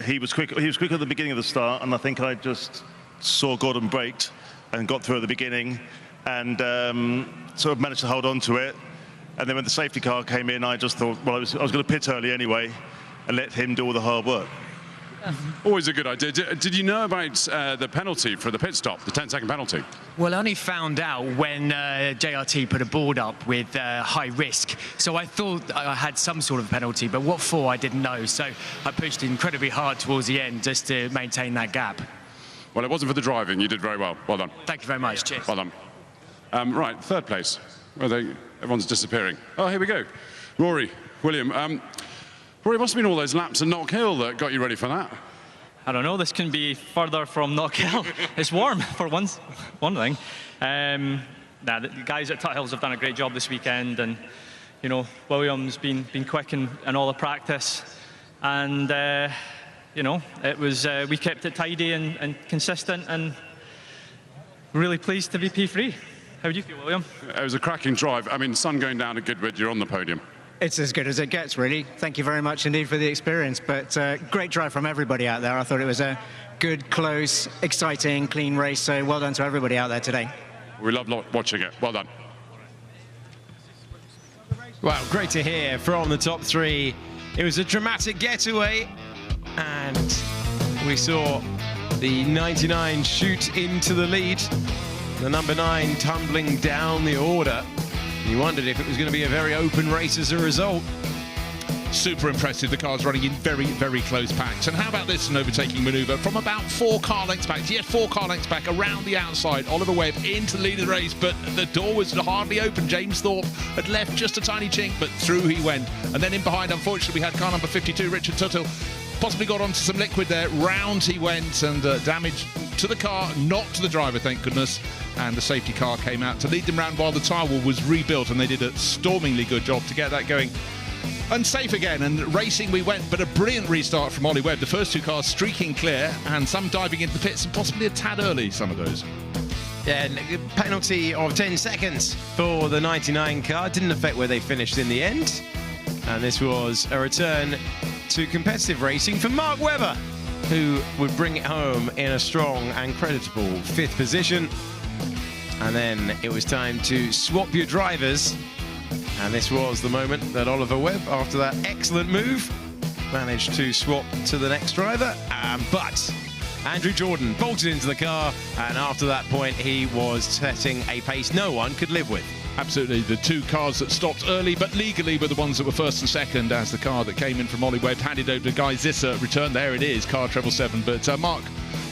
He was quick. He was quick at the beginning of the start, and I think I just saw Gordon braked and got through at the beginning, and sort of managed to hold on to it. And then when the safety car came in, I just thought, well, I was going to pit early anyway, and let him do all the hard work. Always a good idea. Did you know about the penalty for the pit stop, the 10-second penalty? Well, I only found out when JRT put a board up with high risk. So I thought I had some sort of penalty, but what for, I didn't know. So I pushed incredibly hard towards the end just to maintain that gap. Well, it wasn't for the driving. You did very well. Well done. Thank you very much. Cheers. Well done. Right, third place. Everyone's disappearing. Oh, here we go. Rory, William. Rory, it must have been all those laps at Knock Hill that got you ready for that. I don't know, this can be further from Knock Hill. It's warm, for one thing. The guys at Tut Hills have done a great job this weekend, and, you know, William's been quick in all the practice. And, you know, it was, we kept it tidy and consistent, and really pleased to be P3. How do you feel, William? It was a cracking drive. I mean, sun going down at Goodwood, you're on the podium. It's as good as it gets, really. Thank you very much indeed for the experience, but great drive from everybody out there. I thought it was a good, close, exciting, clean race, so well done to everybody out there today. We love watching it. Well done. Well, great to hear from the top three. It was a dramatic getaway, and we saw the 99 shoot into the lead. The number 9 tumbling down the order. You wondered if it was going to be a very open race as a result. Super impressive. The car's running in very, very close packs. And how about this, an overtaking manoeuvre from about 4 car lengths back? Yeah, 4 car lengths back around the outside. Oliver Webb into the lead of the race, but the door was hardly open. James Thorpe had left just a tiny chink, but through he went. And then in behind, unfortunately, we had car number 52, Richard Tuttle. Possibly got onto some liquid there. Round he went, and damage to the car, not to the driver, thank goodness. And the safety car came out to lead them round while the tyre wall was rebuilt, and they did a stormingly good job to get that going. Unsafe again, and racing we went, but a brilliant restart from Ollie Webb. The first 2 cars streaking clear, and some diving into the pits, and possibly a tad early, some of those. Yeah, penalty of 10 seconds for the 99 car. Didn't affect where they finished in the end. And this was a return to competitive racing for Mark Webber, who would bring it home in a strong and creditable 5th position. And then it was time to swap your drivers. And this was the moment that Oliver Webb, after that excellent move, managed to swap to the next driver. But Andrew Jordan bolted into the car, and after that point, he was setting a pace no one could live with. Absolutely. The 2 cars that stopped early but legally were the ones that were first and second, as the car that came in from Ollie Webb handed over to Guy Zisser returned. There it is, car 777. But Mark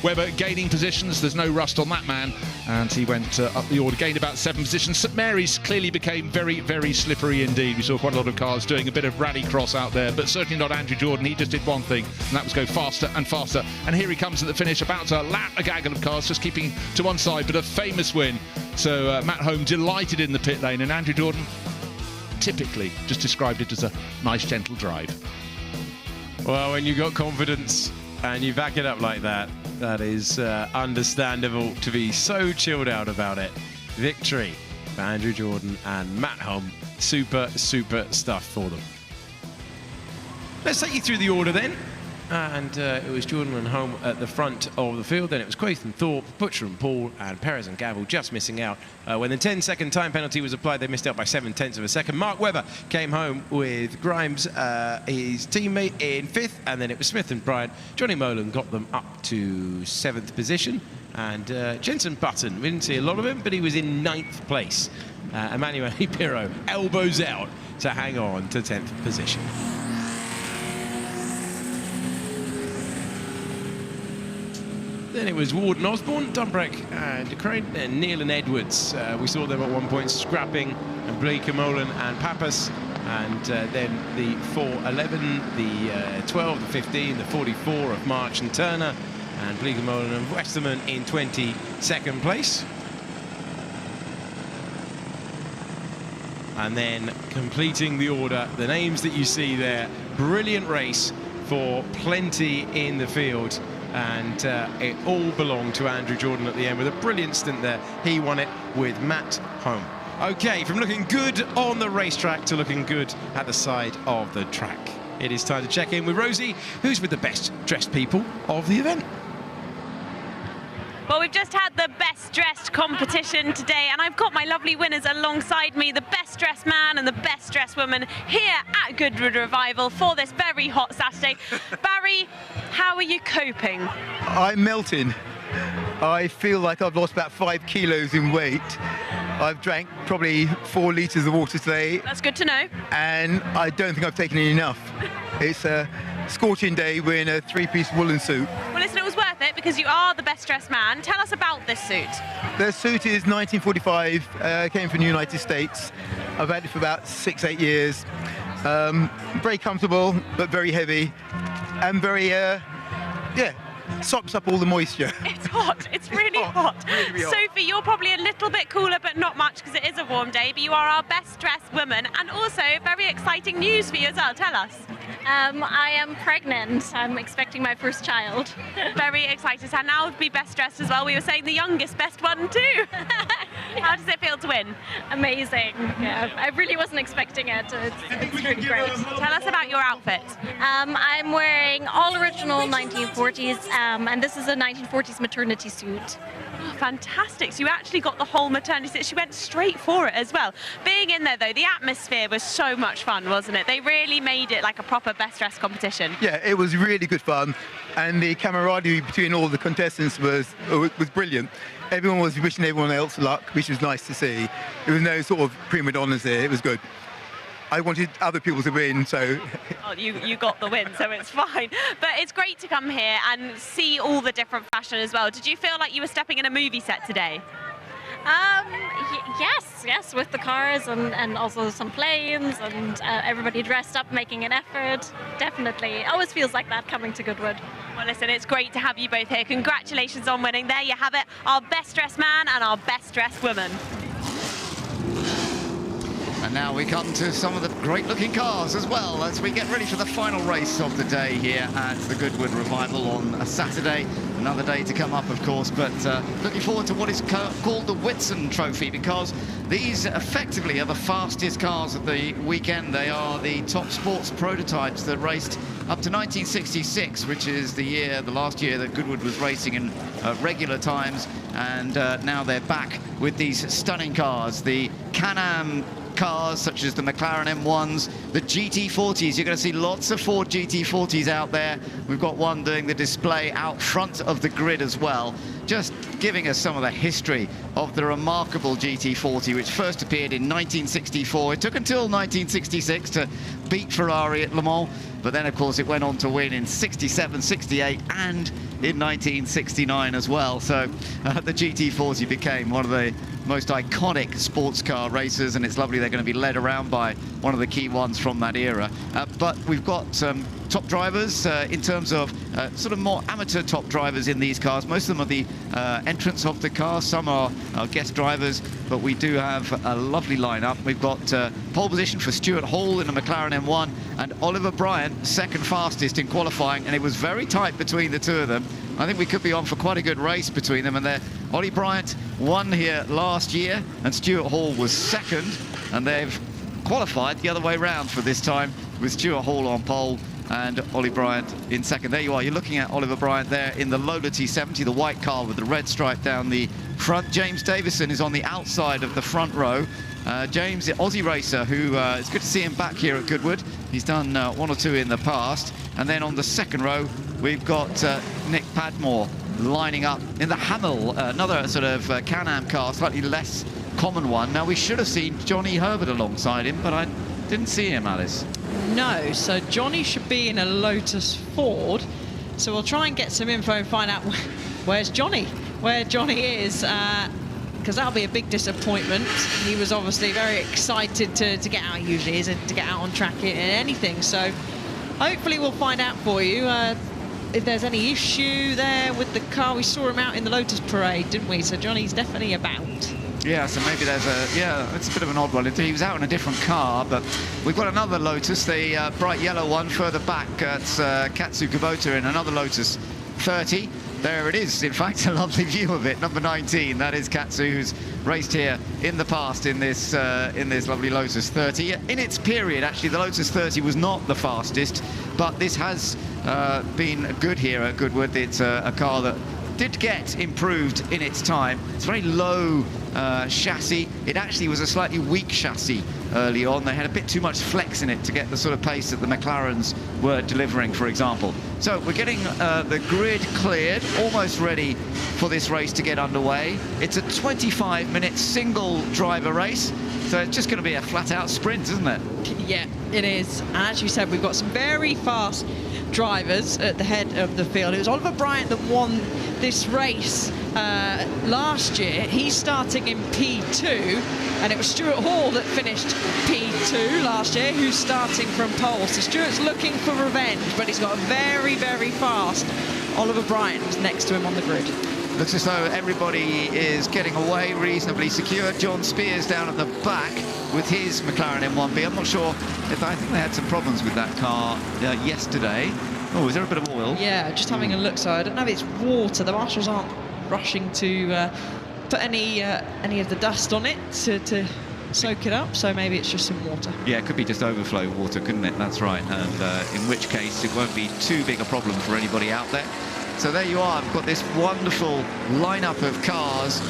Webber gaining positions. There's no rust on that man, and he went up the order, gained about 7 positions. St Mary's clearly became very, very slippery indeed. We saw quite a lot of cars doing a bit of rally cross out there, but certainly not Andrew Jordan. He just did one thing, and that was go faster and faster. And here he comes at the finish, about to lap a gaggle of cars, just keeping to one side, but a famous win. So Matt Holm delighted in the pit lane, and Andrew Jordan typically just described it as a nice, gentle drive. Well, when you've got confidence and you back it up like that, that is understandable to be so chilled out about it. Victory for Andrew Jordan and Matt Holm. Super, super stuff for them. Let's take you through the order then. And it was Jordan and Holm at the front of the field. Then it was Quaithen Thorpe, Butcher and Paul, and Perez and Gavel just missing out. When the 10-second time penalty was applied, they missed out by 7/10 of a second. Mark Webber came home with Grimes, his teammate, in 5th. And then it was Smith and Bryant. Johnny Molan got them up to 7th position. And Jenson Button, we didn't see a lot of him, but he was in 9th place. Emmanuel Pirro elbows out to hang on to 10th position. Then it was Ward and Osborne, Dunbreck and De Crane, and Neil and Edwards. We saw them at one point scrapping, and Blake, Molan and Pappas. And then the 4:11, the 12, the 15, the 44 of March and Turner, and Blake, Molan and Westerman in 22nd place. and then completing the order. The names that you see there, brilliant race for plenty in the field, and it all belonged to Andrew Jordan at the end with a brilliant stint there. He won it with Matt Home. Okay, from looking good on the racetrack to looking good at the side of the track. It is time to check in with Rosie, who's with the best dressed people of the event. Well, we've just had the best dressed competition today, and I've got my lovely winners alongside me, the best dressed man and the best dressed woman here at Goodwood Revival for this very hot Saturday. Barry, how are you coping? I'm melting. I feel like I've lost about 5 kilos in weight. I've drank probably 4 litres of water today. That's good to know. And I don't think I've taken in enough. It's a scorching day wearing a 3-piece woolen suit. Well, listen, it was worth it because you are the best dressed man. Tell us about this suit. The suit is 1945, came from the United States. I've had it for about 6-8 years. Very comfortable, but very heavy. And very, sops up all the moisture. It's hot. It's really hot. Really hot. Sophie, you're probably a little bit cooler, but not much because it is a warm day. But you are our best dressed woman, and also very exciting news for you as well. Tell us. I am pregnant. I'm expecting my first child. Very excited. And now to be best dressed as well. We were saying the youngest best one too. How does it feel to win? Amazing. Yeah, I really wasn't expecting it. It's really great. Tell us about your outfit. I'm wearing all original 1940s, and this is a 1940s maternity suit. Oh, fantastic. So you actually got the whole maternity suit. She went straight for it as well. Being in there, though, the atmosphere was so much fun, wasn't it? They really made it like a proper best dressed competition. Yeah, it was really good fun. And the camaraderie between all the contestants was brilliant. Everyone was wishing everyone else luck, which was nice to see. There was no sort of prima donnas there. It was good. I wanted other people to win, so... Oh, you got the win, so it's fine. But it's great to come here and see all the different fashion as well. Did you feel like you were stepping in a movie set today? Yes, with the cars and also some planes and everybody dressed up, making an effort. Definitely. It always feels like that coming to Goodwood. Well, listen, it's great to have you both here. Congratulations on winning. There you have it, our best dressed man and our best dressed woman. And now we come to some of the great-looking cars as well as we get ready for the final race of the day here at the Goodwood Revival on a Saturday. Another day to come up, of course, but looking forward to what is called the Whitson Trophy, because these effectively are the fastest cars of the weekend. They are the top sports prototypes that raced up to 1966, which is the last year that Goodwood was racing in regular times, and now they're back with these stunning cars. The Can-Am cars such as the McLaren M1s, the GT40s. You're going to see lots of Ford GT40s out there. We've got one doing the display out front of the grid as well, just giving us some of the history of the remarkable GT40, which first appeared in 1964. It took until 1966 to beat Ferrari at Le Mans, but then of course it went on to win in 67, 68 and in 1969 as well. So the GT40 became one of the most iconic sports car racers, and it's lovely they're going to be led around by one of the key ones from that era. But we've got top drivers in terms of sort of more amateur top drivers in these cars. Most of them are the entrants of the car. Some are guest drivers, but we do have a lovely lineup. We've got pole position for Stuart Hall in the McLaren M1 and Oliver Bryant second fastest in qualifying, and it was very tight between the two of them. I think we could be on for quite a good race between them, and Ollie Bryant won here last year and Stuart Hall was second, and they've qualified the other way round for this time with Stuart Hall on pole and Ollie Bryant in second. There you are, you're looking at Oliver Bryant there in the Lola T70, the white car with the red stripe down the front. James Davison is on the outside of the front row. James, the Aussie racer, who it's good to see him back here at Goodwood. He's done one or two in the past. And then on the second row, we've got Nick Padmore lining up in the Hamel, another sort of Can-Am car, slightly less common one. Now, we should have seen Johnny Herbert alongside him, but I didn't see him, Alice. No, so Johnny should be in a Lotus Ford. So we'll try and get some info and find out where Johnny is. Because that'll be a big disappointment. He was obviously very excited to get out, usually is, to get out on track in anything. So hopefully we'll find out for you if there's any issue there with the car. We saw him out in the Lotus Parade, didn't we? So Johnny's definitely about. Yeah, so maybe there's it's a bit of an odd one. He was out in a different car, but we've got another Lotus, the bright yellow one further back. It's Katsu Kubota in another Lotus 30. There it is, in fact, a lovely view of it, number 19. That is Katsu, who's raced here in the past in this lovely Lotus 30. In its period, actually, the Lotus 30 was not the fastest, but this has been good here at Goodwood. It's a car that did get improved in its time. It's very low chassis. It actually was a slightly weak chassis early on. They had a bit too much flex in it to get the sort of pace that the McLarens were delivering, for example. So we're getting the grid cleared, almost ready for this race to get underway. It's a 25-minute single driver race, so it's just going to be a flat-out sprint, isn't it? Yeah, it is. And as you said, we've got some very fast drivers at the head of the field. It was Oliver Bryant that won this race last year. He's starting in P2, and it was Stuart Hall that finished P2 last year, who's starting from pole. So Stuart's looking for revenge, but he's got a very, very fast Oliver Bryant who's next to him on the grid. Looks as though everybody is getting away reasonably secure. John Spears down at the back with his McLaren M1B. I'm not sure if I think they had some problems with that car yesterday. Oh, is there a bit of oil? Yeah, just having a look. So I don't know if it's water. The marshals aren't rushing to put any of the dust on it to soak it up. So maybe it's just some water. Yeah, it could be just overflow water, couldn't it? That's right. And in which case it won't be too big a problem for anybody out there. So there you are. We've got this wonderful lineup of cars.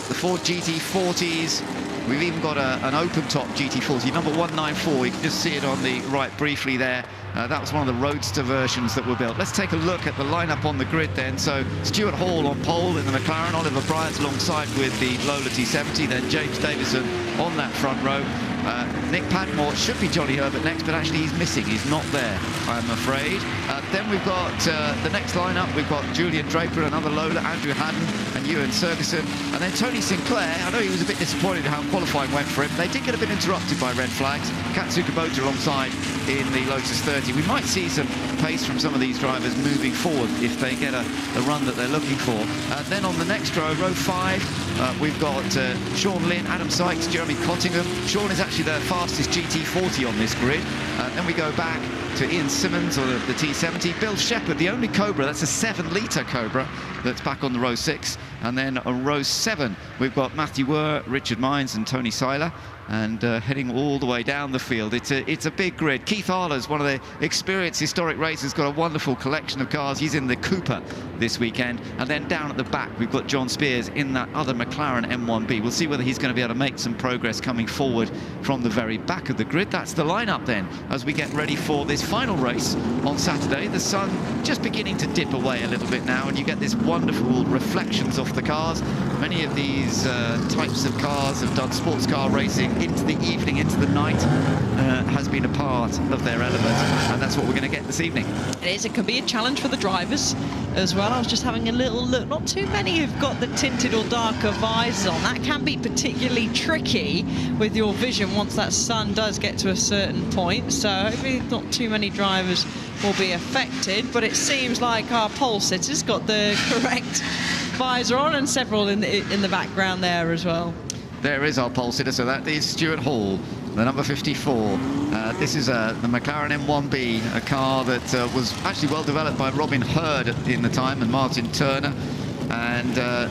The Ford GT40s. We've even got an open-top GT40, number 194. You can just see it on the right briefly there. That was one of the Roadster versions that were built. Let's take a look at the lineup on the grid then. So Stuart Hall on pole in the McLaren, Oliver Bryant alongside with the Lola T70, then James Davison on that front row. Nick Padmore should be Johnny Herbert next, but actually he's missing. He's not there, I'm afraid. Then we've got the next lineup. We've got Julian Draper, another Lola, Andrew Haddon and Ewan Sergeson. And then Tony Sinclair. I know he was a bit disappointed how qualifying went for him. They did get a bit interrupted by red flags. Katsu Kubota alongside in the Lotus 30. We might see some pace from some of these drivers moving forward if they get a run that they're looking for. Then on the next row 5, we've got Sean Lynn, Adam Sykes, Jeremy Cottingham. Sean is actually the fastest GT40 on this grid. Then we go back to Ian Simmons, or the T70. Bill Shepherd, the only Cobra, that's a 7-litre Cobra that's back on the row 6. And then on row 7, we've got Matthew Wurr, Richard Mines and Tony Seiler. And heading all the way down the field. It's a big grid. Keith Arler's one of the experienced historic racers, got a wonderful collection of cars. He's in the Cooper this weekend. And then down at the back, we've got John Spears in that other McLaren M1B. We'll see whether he's going to be able to make some progress coming forward from the very back of the grid. That's the lineup then, as we get ready for this final race on Saturday. The sun just beginning to dip away a little bit now, and you get this wonderful reflections off the cars. Many of these types of cars have done sports car racing into the evening, into the night, has been a part of their element, and that's what we're going to get this evening. It is. It can be a challenge for the drivers as well. I was just having a little look. Not too many have got the tinted or darker visors on. That can be particularly tricky with your vision once that sun does get to a certain point. So hopefully not too many drivers will be affected, but it seems like our pole sitter's got the correct visor on, and several in the background there as well. There is our pole sitter, so that is Stuart Hall, the number 54. This is the McLaren M1B, a car that was actually well developed by Robin Hurd in the time and Martin Turner, and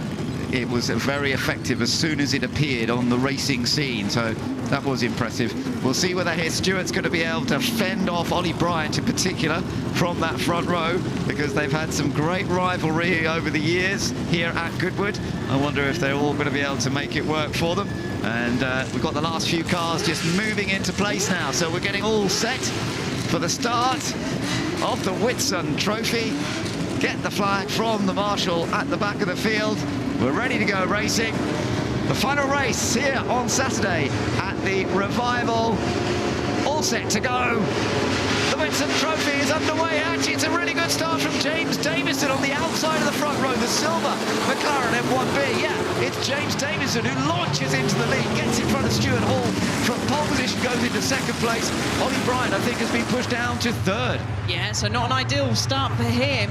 it was very effective as soon as it appeared on the racing scene, so that was impressive. We'll see whether here Stuart's going to be able to fend off Ollie Bryant in particular from that front row, because they've had some great rivalry over the years here at Goodwood. I wonder if they're all going to be able to make it work for them. And we've got the last few cars just moving into place now, so we're getting all set for the start of the Whitsun Trophy. Get the flag from the marshal at the back of the field. We're ready to go racing. The final race here on Saturday at the Revival. All set to go. The Whitsun Trophy is underway. Actually, it's a really good start from James Davison on the outside of the front row. The silver McLaren M1B. Yeah, it's James Davison who launches into the lead, gets in front of Stuart Hall. From pole position, goes into second place. Ollie Bryant, I think, has been pushed down to third. Yeah, so not an ideal start for him.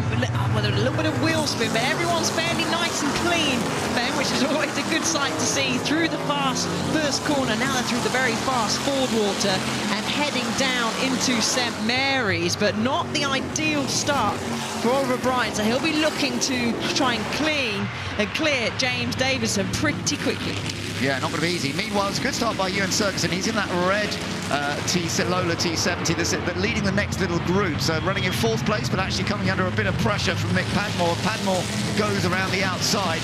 With a little bit of wheel spin, but everyone's fairly nice and clean, Ben, which is always a good sight to see. Through the fast first corner, now they're through the very fast Fordwater and heading down into St Mary's, but not the ideal start for Oliver Bryant, so he'll be looking to try and clear James Davison pretty quickly. Yeah, not going to be easy. Meanwhile, it's a good start by Ewan Sergeson. He's in that red Lola T70 that's leading the next little group. So running in fourth place, but actually coming under a bit of pressure from Mick Padmore. Padmore goes around the outside.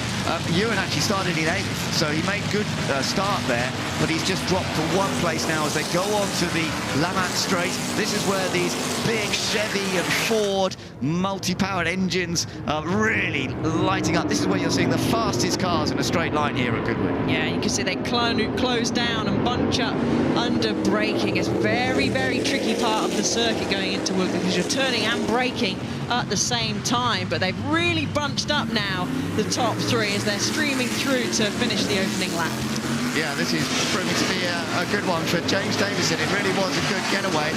Ewan actually started in eighth, so he made good start there, but he's just dropped to one place now as they go on to the Lavant Straight. This is where these big Chevy and Ford multi-powered engines are really lighting up. This is where you're seeing the fastest cars in a straight line here at Goodwood. Yeah, you can see they close down and bunch up under braking. It's very, very tricky part of the circuit going into Wood because you're turning and braking at the same time, but they've really bunched up now, the top three, as they're streaming through to finish the opening lap. Yeah, this is proving to be a good one for James Davison. It really was a good getaway.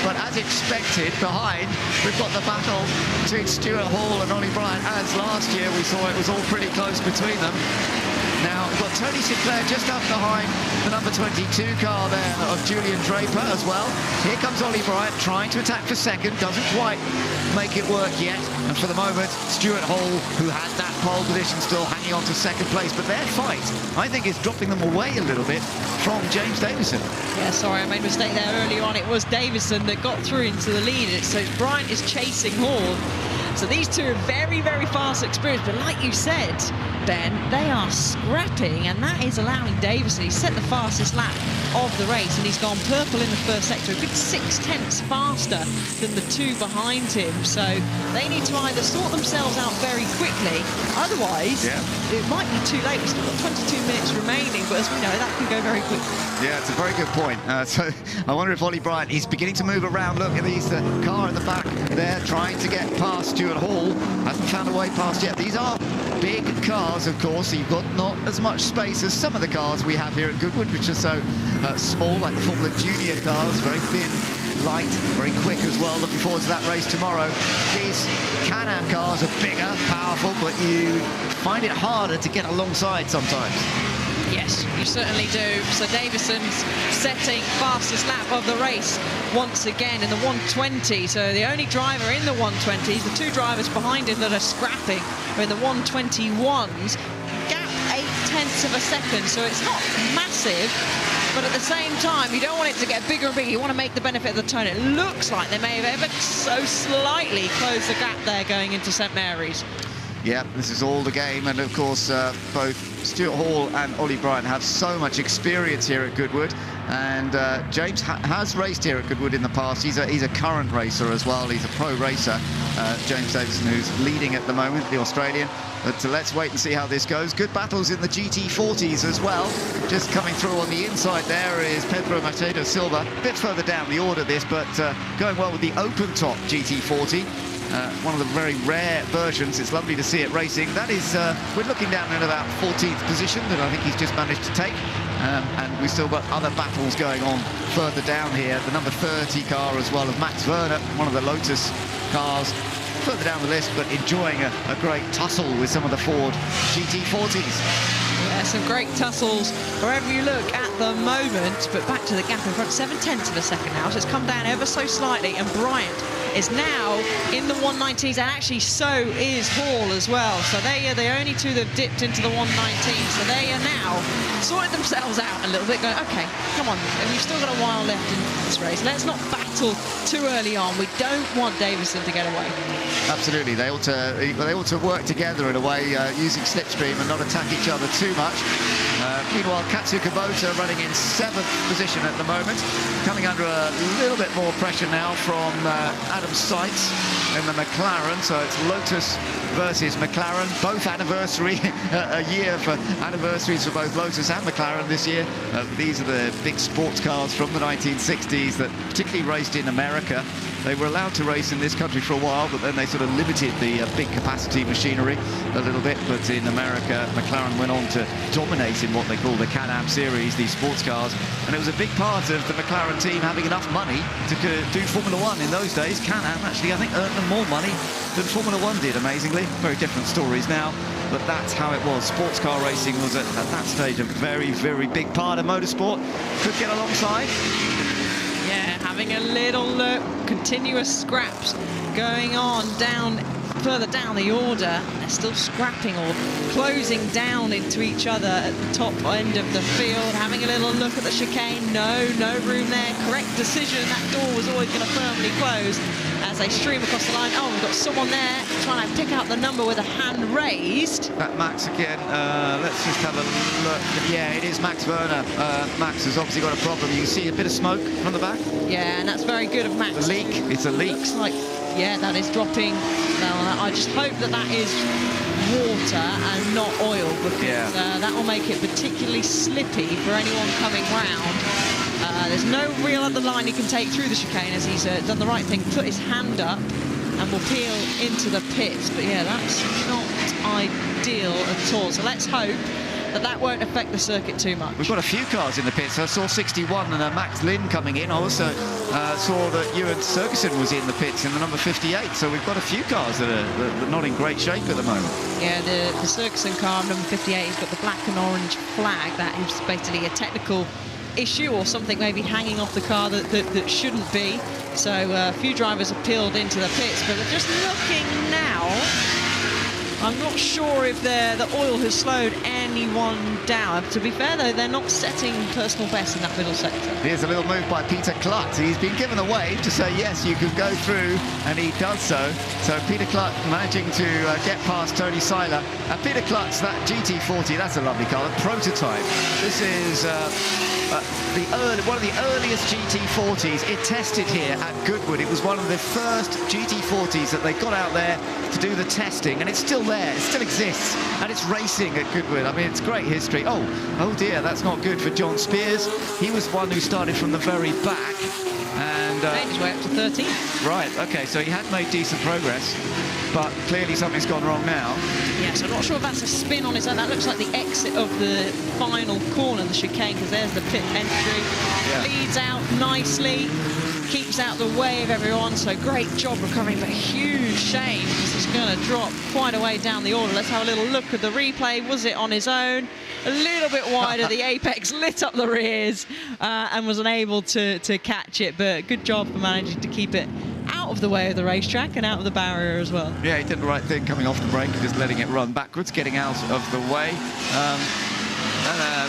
But as expected, behind, we've got the battle between Stuart Hall and Ollie Bryant. As last year, we saw it was all pretty close between them. Now, we've got Tony Sinclair just up behind the number 22 car there of Julian Draper as well. Here comes Ollie Bryant trying to attack for second. Doesn't quite make it work yet. And for the moment, Stuart Hall, who had that pole position, still hanging on to second place. But their fight, I think, is dropping them away a little bit from James Davison. Yeah, sorry, I made a mistake there earlier on. It was Davison that got through into the lead. So Bryant is chasing Hall. So these two are very, very fast experienced, but like you said, Ben, they are scrapping, and that is allowing Davison. He set the fastest lap of the race, and he's gone purple in the first sector, a good 6/10 faster than the two behind him. So they need to either sort themselves out very quickly, otherwise it might be too late. We've still got 22 minutes remaining, but as we know, that can go very quickly. Yeah, it's a very good point. So I wonder if Ollie Bryant, he's beginning to move around. Look at these, the car in the back there trying to get past Stuart Hall. Hasn't found a way past yet. These are big cars, of course. So you've got not as much space as some of the cars we have here at Goodwood, which are so small, like the Formula Junior cars, very thin, light, very quick as well. Looking forward to that race tomorrow. These Can-Am cars are bigger, powerful, but you find it harder to get alongside sometimes. Yes, you certainly do. So Davison's setting fastest lap of the race once again in the 120. So the only driver in the 120s, the two drivers behind him that are scrapping are in the 121s. Gap 0.8 of a second, so it's not massive. But at the same time, you don't want it to get bigger and bigger. You want to make the benefit of the turn. It looks like they may have ever so slightly closed the gap there going into St Mary's. Yeah, this is all the game, and of course both Stuart Hall and Ollie Bryant have so much experience here at Goodwood, and James has raced here at Goodwood in the past. He's a current racer as well. He's a pro racer, James Davison, who's leading at the moment, the Australian. But let's wait and see how this goes. Good battles in the GT40s as well. Just coming through on the inside there is Pedro Machado Silva. A bit further down the order this, but going well with the open top GT40. One of the very rare versions. It's lovely to see it racing. That is, we're looking down in about 14th position that I think he's just managed to take. And we've still got other battles going on further down here. The number 30 car as well of Max Werner, one of the Lotus cars, further down the list, but enjoying a great tussle with some of the Ford GT40s. Yeah, some great tussles wherever you look at the moment, but back to the gap in front, 0.7 of a second now, so it's come down ever so slightly, and Bryant is now in the 119s, and actually so is Hall as well. So they are the only two that have dipped into the 119s, so they are now sorting themselves out a little bit, going, okay, come on, we've still got a while left in this race. Let's not battle too early on. We don't want Davison to get away. Absolutely, they ought to work together in a way, using slipstream and not attack each other too much. Meanwhile, Katsuya Kubota running in 7th position at the moment, coming under a little bit more pressure now from Adam Seitz in the McLaren. So it's Lotus versus McLaren, both anniversary, a year for anniversaries for both Lotus and McLaren this year. These are the big sports cars from the 1960s that particularly raced in America. They were allowed to race in this country for a while, but then they sort of limited the big capacity machinery a little bit. But in America, McLaren went on to dominate in what they call the Can-Am series, these sports cars. And it was a big part of the McLaren team having enough money to do Formula One in those days. Can-Am actually, I think, earned them more money than Formula One did, amazingly. Very different stories now, but that's how it was. Sports car racing was at that stage a very, very big part of motorsport. Could get alongside. Yeah, having a little look, continuous scraps going on further down the order. They're still scrapping or closing down into each other at the top end of the field. Having a little look at the chicane. No room there. Correct decision. That door was always going to firmly close as they stream across the line. Oh, we've got someone there trying to pick out the number with a hand raised. That Max again. Let's just have a look. Yeah, it is Max Werner. Max has obviously got a problem. You can see a bit of smoke from the back. Yeah, and that's very good of Max. A leak. It's a leak. Looks like, yeah, that is dropping. Now, I just hope that is water and not oil, because that will make it particularly slippy for anyone coming round. There's no real other line he can take through the chicane, as he's done the right thing, put his hand up and will peel into the pits. But yeah, that's not ideal at all. So let's hope that won't affect the circuit too much. We've got a few cars in the pits. I saw 61 and Max Lynn coming in. I also saw that Ewan Sergeson was in the pits in the number 58. So we've got a few cars that are not in great shape at the moment. Yeah, the Sergeson car, number 58, has got the black and orange flag. That is basically a technical issue or something maybe hanging off the car that shouldn't be. So a few drivers have peeled into the pits, but they're just looking now. I'm not sure if the oil has slowed anyone down. To be fair, though, they're not setting personal best in that middle sector. Here's a little move by Peter Klutz. He's been given a wave to say, yes, you can go through, and he does so. So Peter Klutz managing to get past Tony Seiler. Peter Klutz, that GT40, that's a lovely car, a prototype. This is one of the earliest GT40s. It tested here at Goodwood. It was one of the first GT40s that they got out there to do the testing, and it's still there. It still exists, and it's racing at Goodwood. I mean, it's great history. Oh dear, that's not good for John Spears. He was one who started from the very back, and made his way up to 13th. Right. Okay. So he had made decent progress, but clearly something's gone wrong now. Yes, I'm not sure if that's a spin on his own. That looks like the exit of the final corner, the chicane, because there's the pit entry. Yeah. Leads out nicely, keeps out the way of everyone, so great job recovering, but huge shame. This is going to drop quite a way down the order. Let's have a little look at the replay. Was it on his own? A little bit wider, the apex lit up the rears and was unable to catch it, but good job for managing to keep it out of the way of the racetrack and out of the barrier as well. Yeah, he did the right thing coming off the brake and just letting it run backwards, getting out of the way.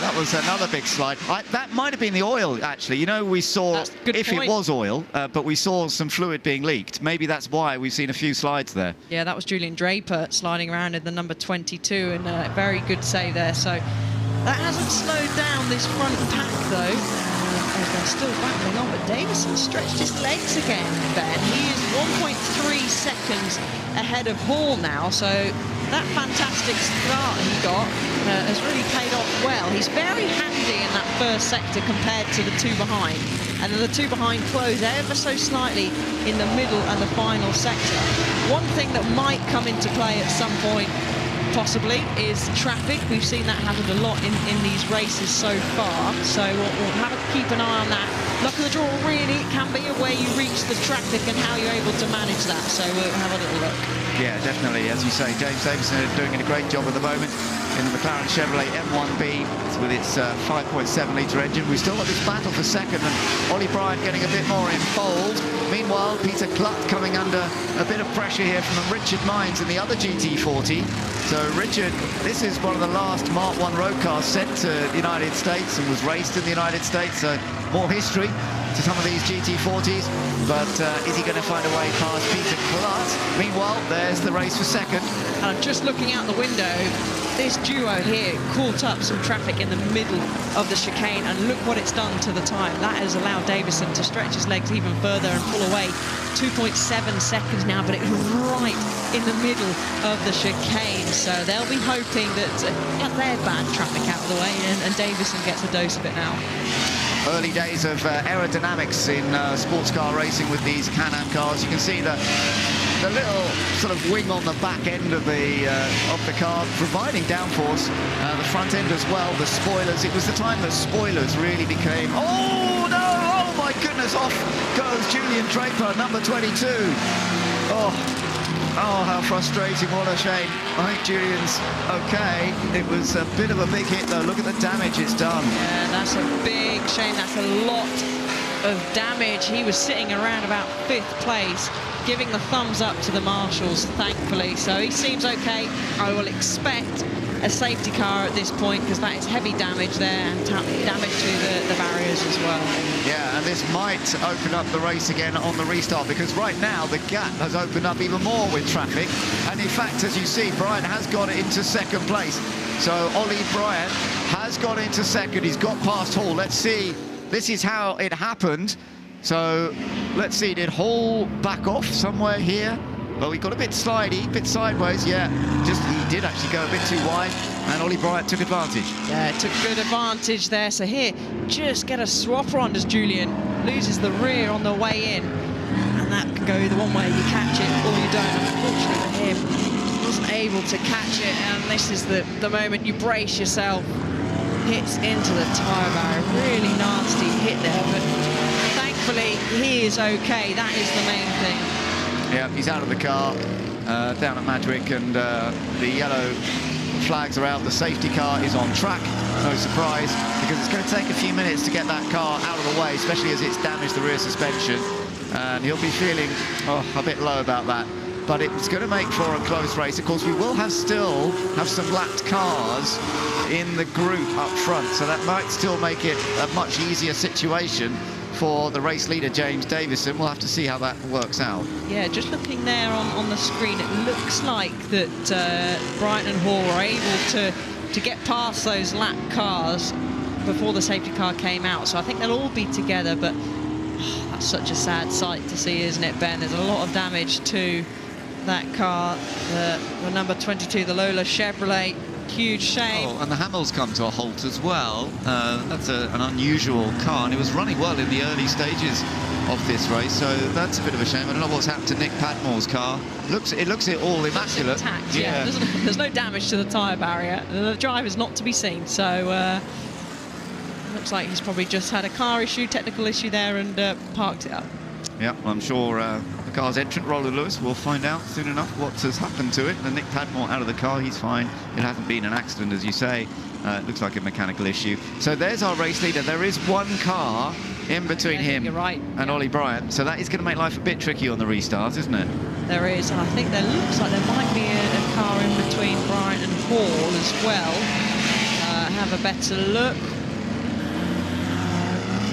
That was another big slide. That might have been the oil, actually. You know, we saw, if it was oil, but we saw some fluid being leaked. Maybe that's why we've seen a few slides there. Yeah, that was Julian Draper sliding around in the number 22, and a very good save there. So that hasn't slowed down this front pack, though. They're still battling on, but Davison stretched his legs again, Ben. He is 1.3 seconds ahead of Hall now, so that fantastic start he got has really paid off well. He's very handy in that first sector compared to the two behind, and then the two behind close ever so slightly in the middle and the final sector. One thing that might come into play at some point possibly is traffic. We've seen that happen a lot in these races so far, so we'll have to keep an eye on that. Luck of the draw, really, it can be where you reach the traffic and how you're able to manage that, so we'll have a little look. Yeah, definitely, as you say, James Davison is doing a great job at the moment in the McLaren Chevrolet M1B with its 5.7-litre engine. We've still got this battle for second, and Ollie Bryant getting a bit more involved. Meanwhile, Peter Klutz coming under a bit of pressure here from Richard Mines in the other GT40. So Richard, this is one of the last Mark 1 road cars sent to the United States and was raced in the United States, so more history to some of these GT40s, but is he going to find a way past Peter Klutz? Meanwhile, there's the race for second. And just looking out the window, this duo here caught up some traffic in the middle of the chicane, and look what it's done to the time. That has allowed Davison to stretch his legs even further and pull away. 2.7 seconds now, but it was right in the middle of the chicane, so they'll be hoping that get their bad traffic out of the way, and Davison gets a dose of it now. early days of aerodynamics in sports car racing with these Can-Am cars. You can see the little sort of wing on the back end of the car providing downforce. The front end as well, the spoilers. It was the time that spoilers really became... Oh, no! Oh, my goodness! Off goes Julian Draper, number 22. Oh, how frustrating. What a shame. I think Julian's okay. It was a bit of a big hit, though. Look at the damage it's done. Yeah, that's a big shame. That's a lot of damage. He was sitting around about 5th place, giving the thumbs up to the marshals, thankfully. So he seems okay. I will expect a safety car at this point, because that is heavy damage there and damage to the barriers as well. Yeah, and this might open up the race again on the restart, because right now the gap has opened up even more with traffic. And in fact, as you see, Bryant has got it into 2nd place. So Ollie Bryant has got into 2nd. He's got past Hall. Let's see. This is how it happened. So let's see, did Hall back off somewhere here? Well, he got a bit slidey, a bit sideways, yeah. He did actually go a bit too wide, and Ollie Bryant took advantage. Yeah, took good advantage there. So here, just get a swapper on as Julian loses the rear on the way in. And that can go the one way, you catch it or you don't. Unfortunately for him, wasn't able to catch it, and this is the moment you brace yourself. Hits into the tyre barrier, really nasty hit there, but thankfully he is okay. That is the main thing. Yeah, he's out of the car down at Madwick, and the yellow flags are out. The safety car is on track, no surprise, because it's going to take a few minutes to get that car out of the way, especially as it's damaged the rear suspension, and he'll be feeling a bit low about that. But it's going to make for a close race. Of course, we will still have some lapped cars in the group up front, so that might still make it a much easier situation for the race leader, James Davison. We'll have to see how that works out. Yeah, just looking there on the screen, it looks like that Bryant and Hall were able to get past those lap cars before the safety car came out. So I think they'll all be together, but that's such a sad sight to see, isn't it, Ben? There's a lot of damage to that car, the number 22, the Lola Chevrolet. Huge shame. Oh, and the Hamill's come to a halt as well. That's an unusual car, and it was running well in the early stages of this race, so that's a bit of a shame. I don't know what's happened to Nick Padmore's car. It looks all immaculate. Intact, yeah. There's no damage to the tyre barrier. The driver's not to be seen, so looks like he's probably just had a car issue, technical issue there, and parked it up. Yeah, I'm sure the car's entrant, Roland Lewis, will find out soon enough what has happened to it. And Nick Padmore out of the car, he's fine. It hasn't been an accident, as you say. It looks like a mechanical issue. So there's our race leader. There is one car in between him and Ollie Bryant. So that is going to make life a bit tricky on the restart, isn't it? There is, and I think there looks like there might be a car in between Bryant and Hall as well. Have a better look.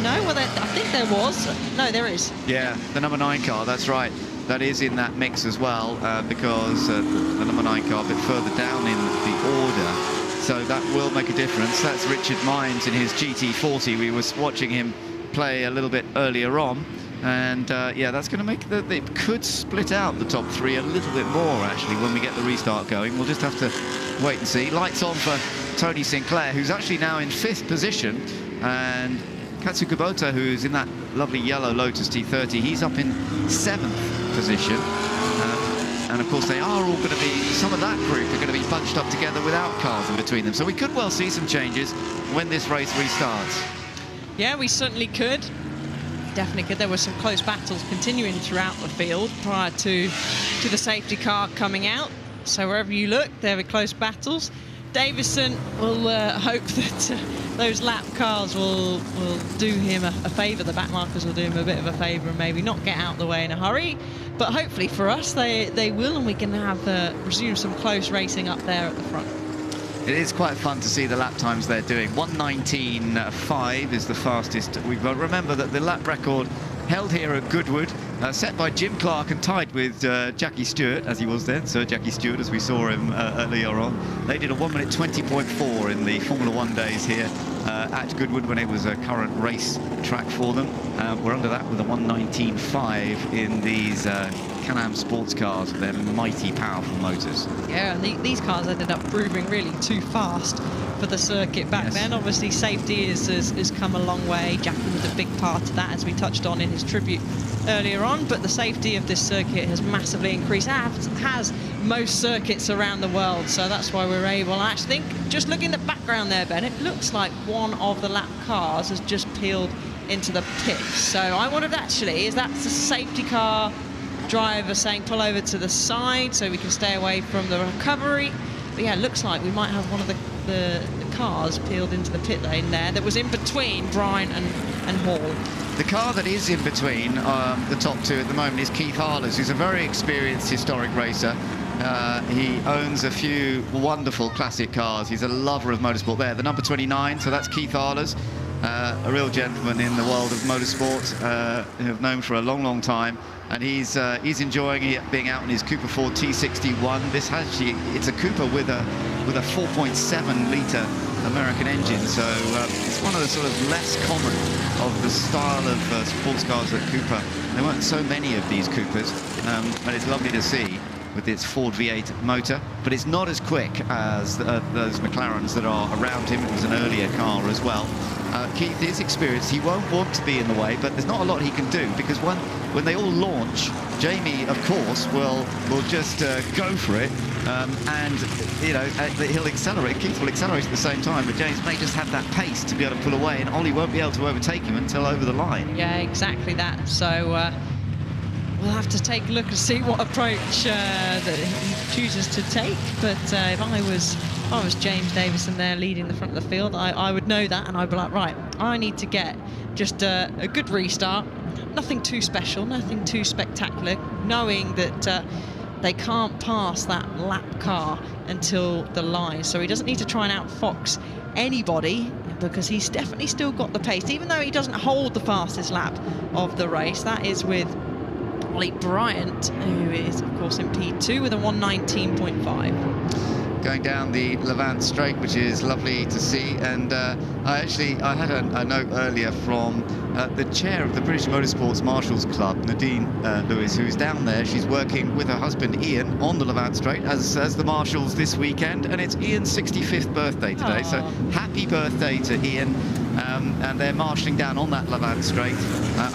No, well, I think there was. No, there is. Yeah, the number 9 car, that's right. That is in that mix as well, because the number 9 car a bit further down in the order. So that will make a difference. That's Richard Mines in his GT40. We were watching him play a little bit earlier on. And, yeah, that's going to make it could split out the top 3 a little bit more, actually, when we get the restart going. We'll just have to wait and see. Lights on for Tony Sinclair, who's actually now in 5th position. And Katsu Kubota, who's in that lovely yellow Lotus T30, he's up in 7th position. And of course they are all going to be, some of that group are going to be bunched up together without cars in between them. So we could well see some changes when this race restarts. Yeah, we certainly could. Definitely could. There were some close battles continuing throughout the field prior to the safety car coming out. So wherever you look, there were close battles. Davison will hope that those lap cars will do him a favour. The back markers will do him a bit of a favour and maybe not get out of the way in a hurry. But hopefully for us, they will, and we can have resume some close racing up there at the front. It is quite fun to see the lap times they're doing. 1:19.5 is the fastest. We've got to remember that the lap record held here at Goodwood, set by Jim Clark and tied with Jackie Stewart, as he was then, Sir Jackie Stewart, as we saw him earlier on. They did a 1:20.4 in the Formula 1 days here at Goodwood when it was a current race track for them. We're under that with a 119.5 in these Can-Am sports cars with their mighty powerful motors. Yeah, and these cars ended up proving really too fast for the circuit back then. Obviously, safety has come a long way. Jackie was a big part of that, as we touched on in his tribute earlier on, but the safety of this circuit has massively increased, as has most circuits around the world, so that's why we're able. I actually think, just looking at the background there, Ben, it looks like one of the lap cars has just peeled into the pit. So I wondered, actually, is that the safety car driver saying pull over to the side so we can stay away from the recovery? But yeah, it looks like we might have one of the cars peeled into the pit lane there that was in between Bryan and Hall. The car that is in between the top two at the moment is Keith Harlers, who's a very experienced historic racer. He owns a few wonderful classic cars. He's a lover of motorsport there. The number 29, so that's Keith Harlers, a real gentleman in the world of motorsport, who I've known for a long, long time. And he's enjoying it, being out in his Cooper Ford T61. This actually, it's a Cooper with a 4.7-litre American engine, so it's one of the sort of less common of the style of sports cars at Cooper. There weren't so many of these Coopers, but it's lovely to see with its Ford V8 motor, but it's not as quick as those McLarens that are around him. It was an earlier car as well. Keith is experienced. He won't want to be in the way, but there's not a lot he can do, because when they all launch, Jamie, of course, will just go for it, and you know, he'll accelerate. Keith will accelerate at the same time, but James may just have that pace to be able to pull away, and Ollie won't be able to overtake him until over the line. Yeah, exactly that. So we'll have to take a look and see what approach that he chooses to take. But if I was James Davison there leading the front of the field, I would know that, and I'd be like, right, I need to get just a good restart. Nothing too special, nothing too spectacular, knowing that they can't pass that lap car until the line. So he doesn't need to try and outfox anybody, because he's definitely still got the pace, even though he doesn't hold the fastest lap of the race. That is with Ollie Bryant, who is, of course, in P2 with a 119.5. Going down the Lavant straight, which is lovely to see. And I had a note earlier from the chair of the British Motorsports Marshals Club, Nadine Lewis, who's down there. She's working with her husband Ian on the Lavant straight as the marshals this weekend, and it's Ian's 65th birthday today. So happy birthday to Ian. And they're marshalling down on that Lavant straight.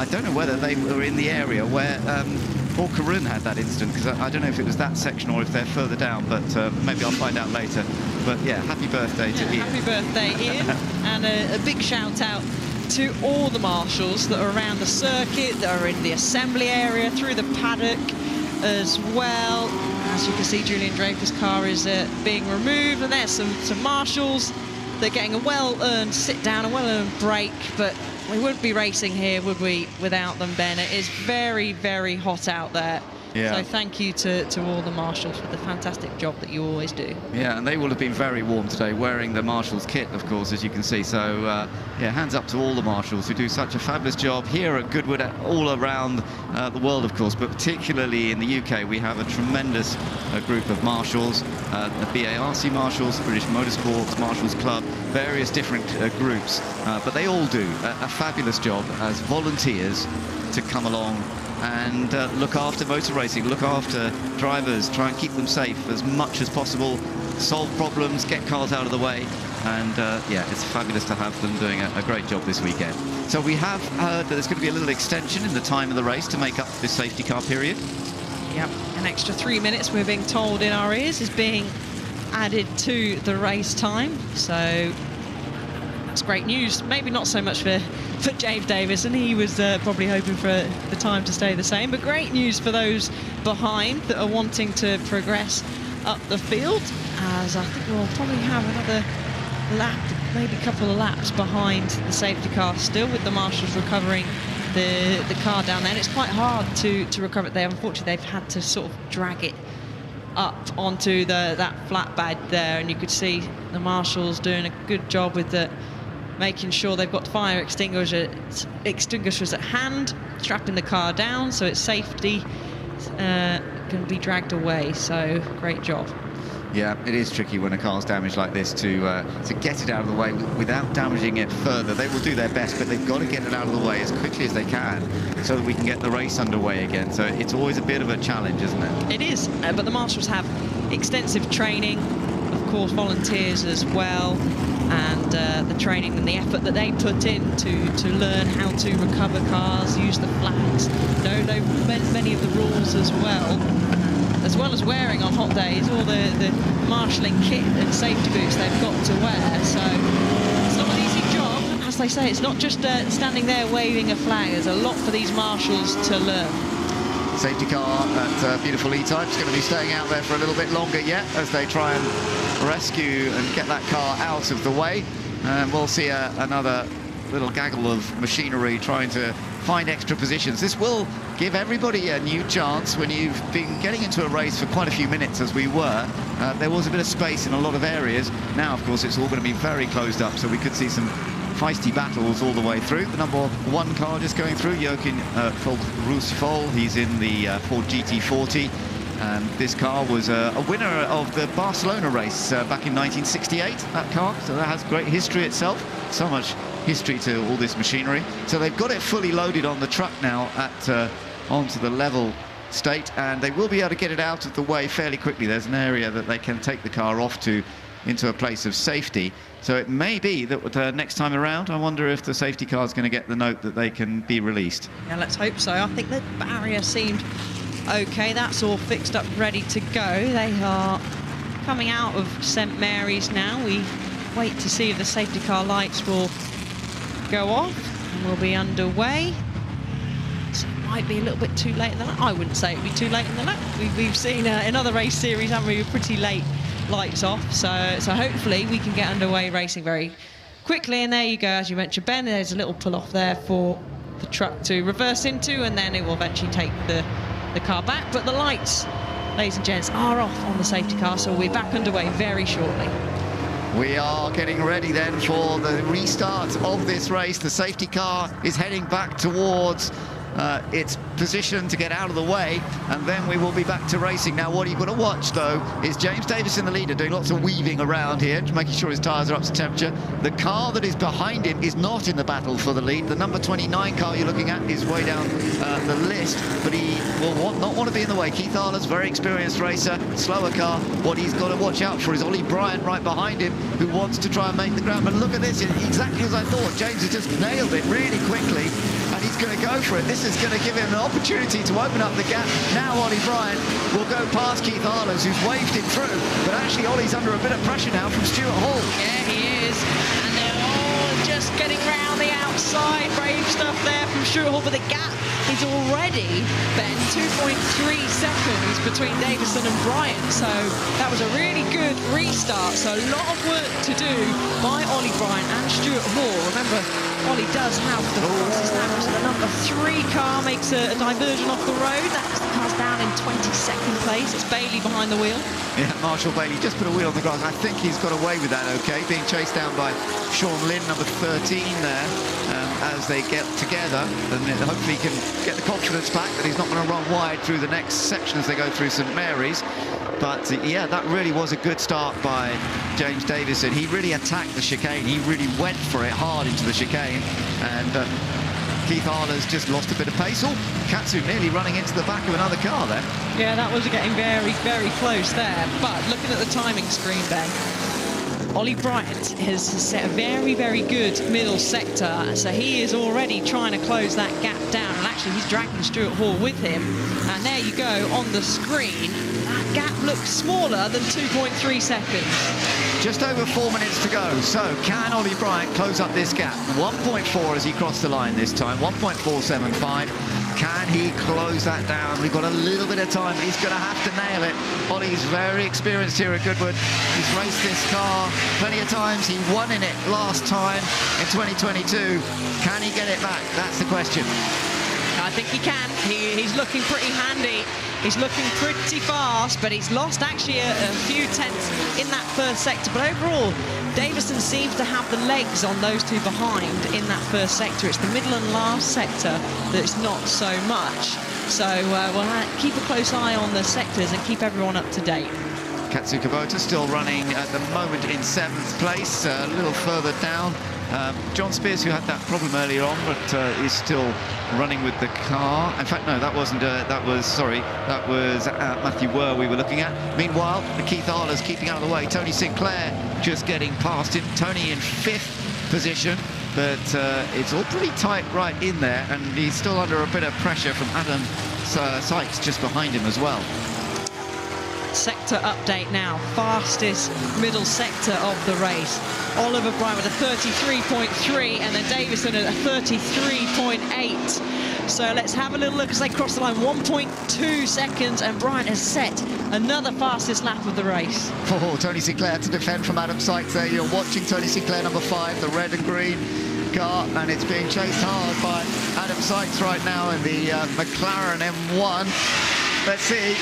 I don't know whether they were in the area where Paul Karun had that incident, because I don't know if it was that section or if they're further down, but maybe I'll find out later. But yeah, happy birthday to Ian. Happy birthday, Ian. And a big shout out to all the marshals that are around the circuit, that are in the assembly area, through the paddock as well. As you can see, Julian Draper's car is being removed, and there's some marshals. They're getting a well-earned sit-down, a well-earned break, but we wouldn't be racing here, would we, without them, Ben? It is very, very hot out there. Yeah. So thank you to all the marshals for the fantastic job that you always do. Yeah, and they will have been very warm today, wearing the marshals kit, of course, as you can see. So, yeah, hands up to all the marshals who do such a fabulous job here at Goodwood, all around the world, of course, but particularly in the UK. We have a tremendous group of marshals, the BARC marshals, the British Motorsports Marshals Club, various different groups, but they all do a fabulous job as volunteers to come along and look after motor racing, look after drivers, try and keep them safe as much as possible, solve problems, get cars out of the way, and yeah, it's fabulous to have them doing a great job this weekend. So we have heard that there's going to be a little extension in the time of the race to make up this safety car period. Yep, an extra 3 minutes, we're being told in our ears, is being added to the race time, so that's great news. Maybe not so much for James Davison. He was probably hoping for the time to stay the same, but great news for those behind that are wanting to progress up the field, as I think we'll probably have another lap, maybe a couple of laps behind the safety car still, with the marshals recovering the car down there. And it's quite hard to recover it there. Unfortunately, they've had to sort of drag it up onto that flatbed there, and you could see the marshals doing a good job with making sure they've got fire extinguishers at hand, strapping the car down so its safety can be dragged away. So great job. Yeah, it is tricky when a car's damaged like this to get it out of the way without damaging it further. They will do their best, but they've got to get it out of the way as quickly as they can so that we can get the race underway again. So it's always a bit of a challenge, isn't it? It is, but the marshals have extensive training, of course, volunteers as well, and the training and the effort that they put in to learn how to recover cars, use the flags, know many of the rules as well as wearing on hot days all the marshalling kit and safety boots they've got to wear. So it's not an easy job. As they say, it's not just standing there waving a flag. There's a lot for these marshals to learn. Safety car at beautiful E-Type is going to be staying out there for a little bit longer yet as they try and rescue and get that car out of the way. And we'll see another little gaggle of machinery trying to find extra positions. This will give everybody a new chance. When you've been getting into a race for quite a few minutes, as we were, there was a bit of space in a lot of areas. Now, of course, it's all going to be very closed up, so we could see some feisty battles all the way through. The number 1 car just going through, Joachim Rousseau. He's in the Ford GT40. And this car was a winner of the Barcelona race back in 1968, that car. So that has great history itself. So much history to all this machinery. So they've got it fully loaded on the truck now onto the level state, and they will be able to get it out of the way fairly quickly. There's an area that they can take the car off to into a place of safety. So it may be that next time around, I wonder if the safety car is going to get the note that they can be released. Yeah, let's hope so. I think the barrier seemed okay. That's all fixed up, ready to go. They are coming out of St Mary's now. We wait to see if the safety car lights will go off, and we'll be underway. So it might be a little bit too late in the lap. I wouldn't say it'd be too late in the lap. We've seen in other race series, haven't we, pretty late lights off. So hopefully we can get underway racing very quickly. And there you go, as you mentioned, Ben, there's a little pull off there for the truck to reverse into, and then it will eventually take the car back. But the lights, ladies and gents, are off on the safety car, so we'll be back underway very shortly. We are getting ready then for the restart of this race. The safety car is heading back towards its position to get out of the way, and then we will be back to racing. Now, what you've got to watch, though, is James Davis in the leader doing lots of weaving around here, making sure his tyres are up to temperature. The car that is behind him is not in the battle for the lead. The number 29 car you're looking at is way down the list, but he will not want to be in the way. Keith Arler's very experienced racer, slower car. What he's got to watch out for is Ollie Bryant right behind him, who wants to try and make the ground. But look at this, exactly as I thought. James has just nailed it really quickly, and he's going to go for it. This is going to give him an opportunity to open up the gap. Now Ollie Bryant will go past Keith Arlers, who's waved him through, but actually Ollie's under a bit of pressure now from Stuart Hall. Yeah, he is, and they're all just getting round the outside. Brave stuff there from Stuart Hall, but the gap is already, Ben, 2.3 seconds between Davison and Bryant, so that was a really good restart. So a lot of work to do by Ollie Bryant and Stuart Hall. Remember, Ollie does have the fastest lap, so the number 3 car makes a diversion off the road. That car's down in 22nd place. It's Bailey behind the wheel. Yeah, Marshall Bailey just put a wheel on the grass. I think he's got away with that okay, being chased down by Sean Lynn, number 13 there, as they get together, and hopefully he can get the confidence back that he's not going to run wide through the next section as they go through St Mary's. But yeah, that really was a good start by James Davison. He really attacked the chicane. He really went for it hard into the chicane, and Keith Arler's just lost a bit of pace. Oh, Katsu nearly running into the back of another car there. Yeah, that was getting very, very close there. But looking at the timing screen, Ben, Ollie Bryant has set a very, very good middle sector, so he is already trying to close that gap down, and actually he's dragging Stuart Hall with him. And there you go on the screen. That gap looks smaller than 2.3 seconds. Just over 4 minutes to go. So can Ollie Bryant close up this gap? 1.4 as he crossed the line this time, 1.475. Can he close that down? We've got a little bit of time, but he's going to have to nail it. Ollie's very experienced here at Goodwood. He's raced this car plenty of times. He won in it last time in 2022. Can he get it back? That's the question. I think he can. He's looking pretty handy. He's looking pretty fast, but he's lost actually a few tenths in that first sector. But overall, Davison seems to have the legs on those two behind in that first sector. It's the middle and last sector that's not so much. So we'll keep a close eye on the sectors and keep everyone up to date. Katsu Kubota still running at the moment in 7th place, a little further down. John Spears, who had that problem earlier on, but is still running with the car. In fact, no, that wasn't. That was Matthew Wurr we were looking at. Meanwhile, Keith Arler's keeping out of the way. Tony Sinclair just getting past him. Tony in 5th position, but it's all pretty tight right in there, and he's still under a bit of pressure from Adam Sykes just behind him as well. Sector update now. Fastest middle sector of the race. Oliver Bryant with a 33.3 and then Davison at a 33.8. So let's have a little look as they cross the line. 1.2 seconds and Bryant has set another fastest lap of the race. Oh, Tony Sinclair to defend from Adam Sykes there. You're watching Tony Sinclair, number 5, the red and green car, and it's being chased hard by Adam Sykes right now in the McLaren M1. Let's see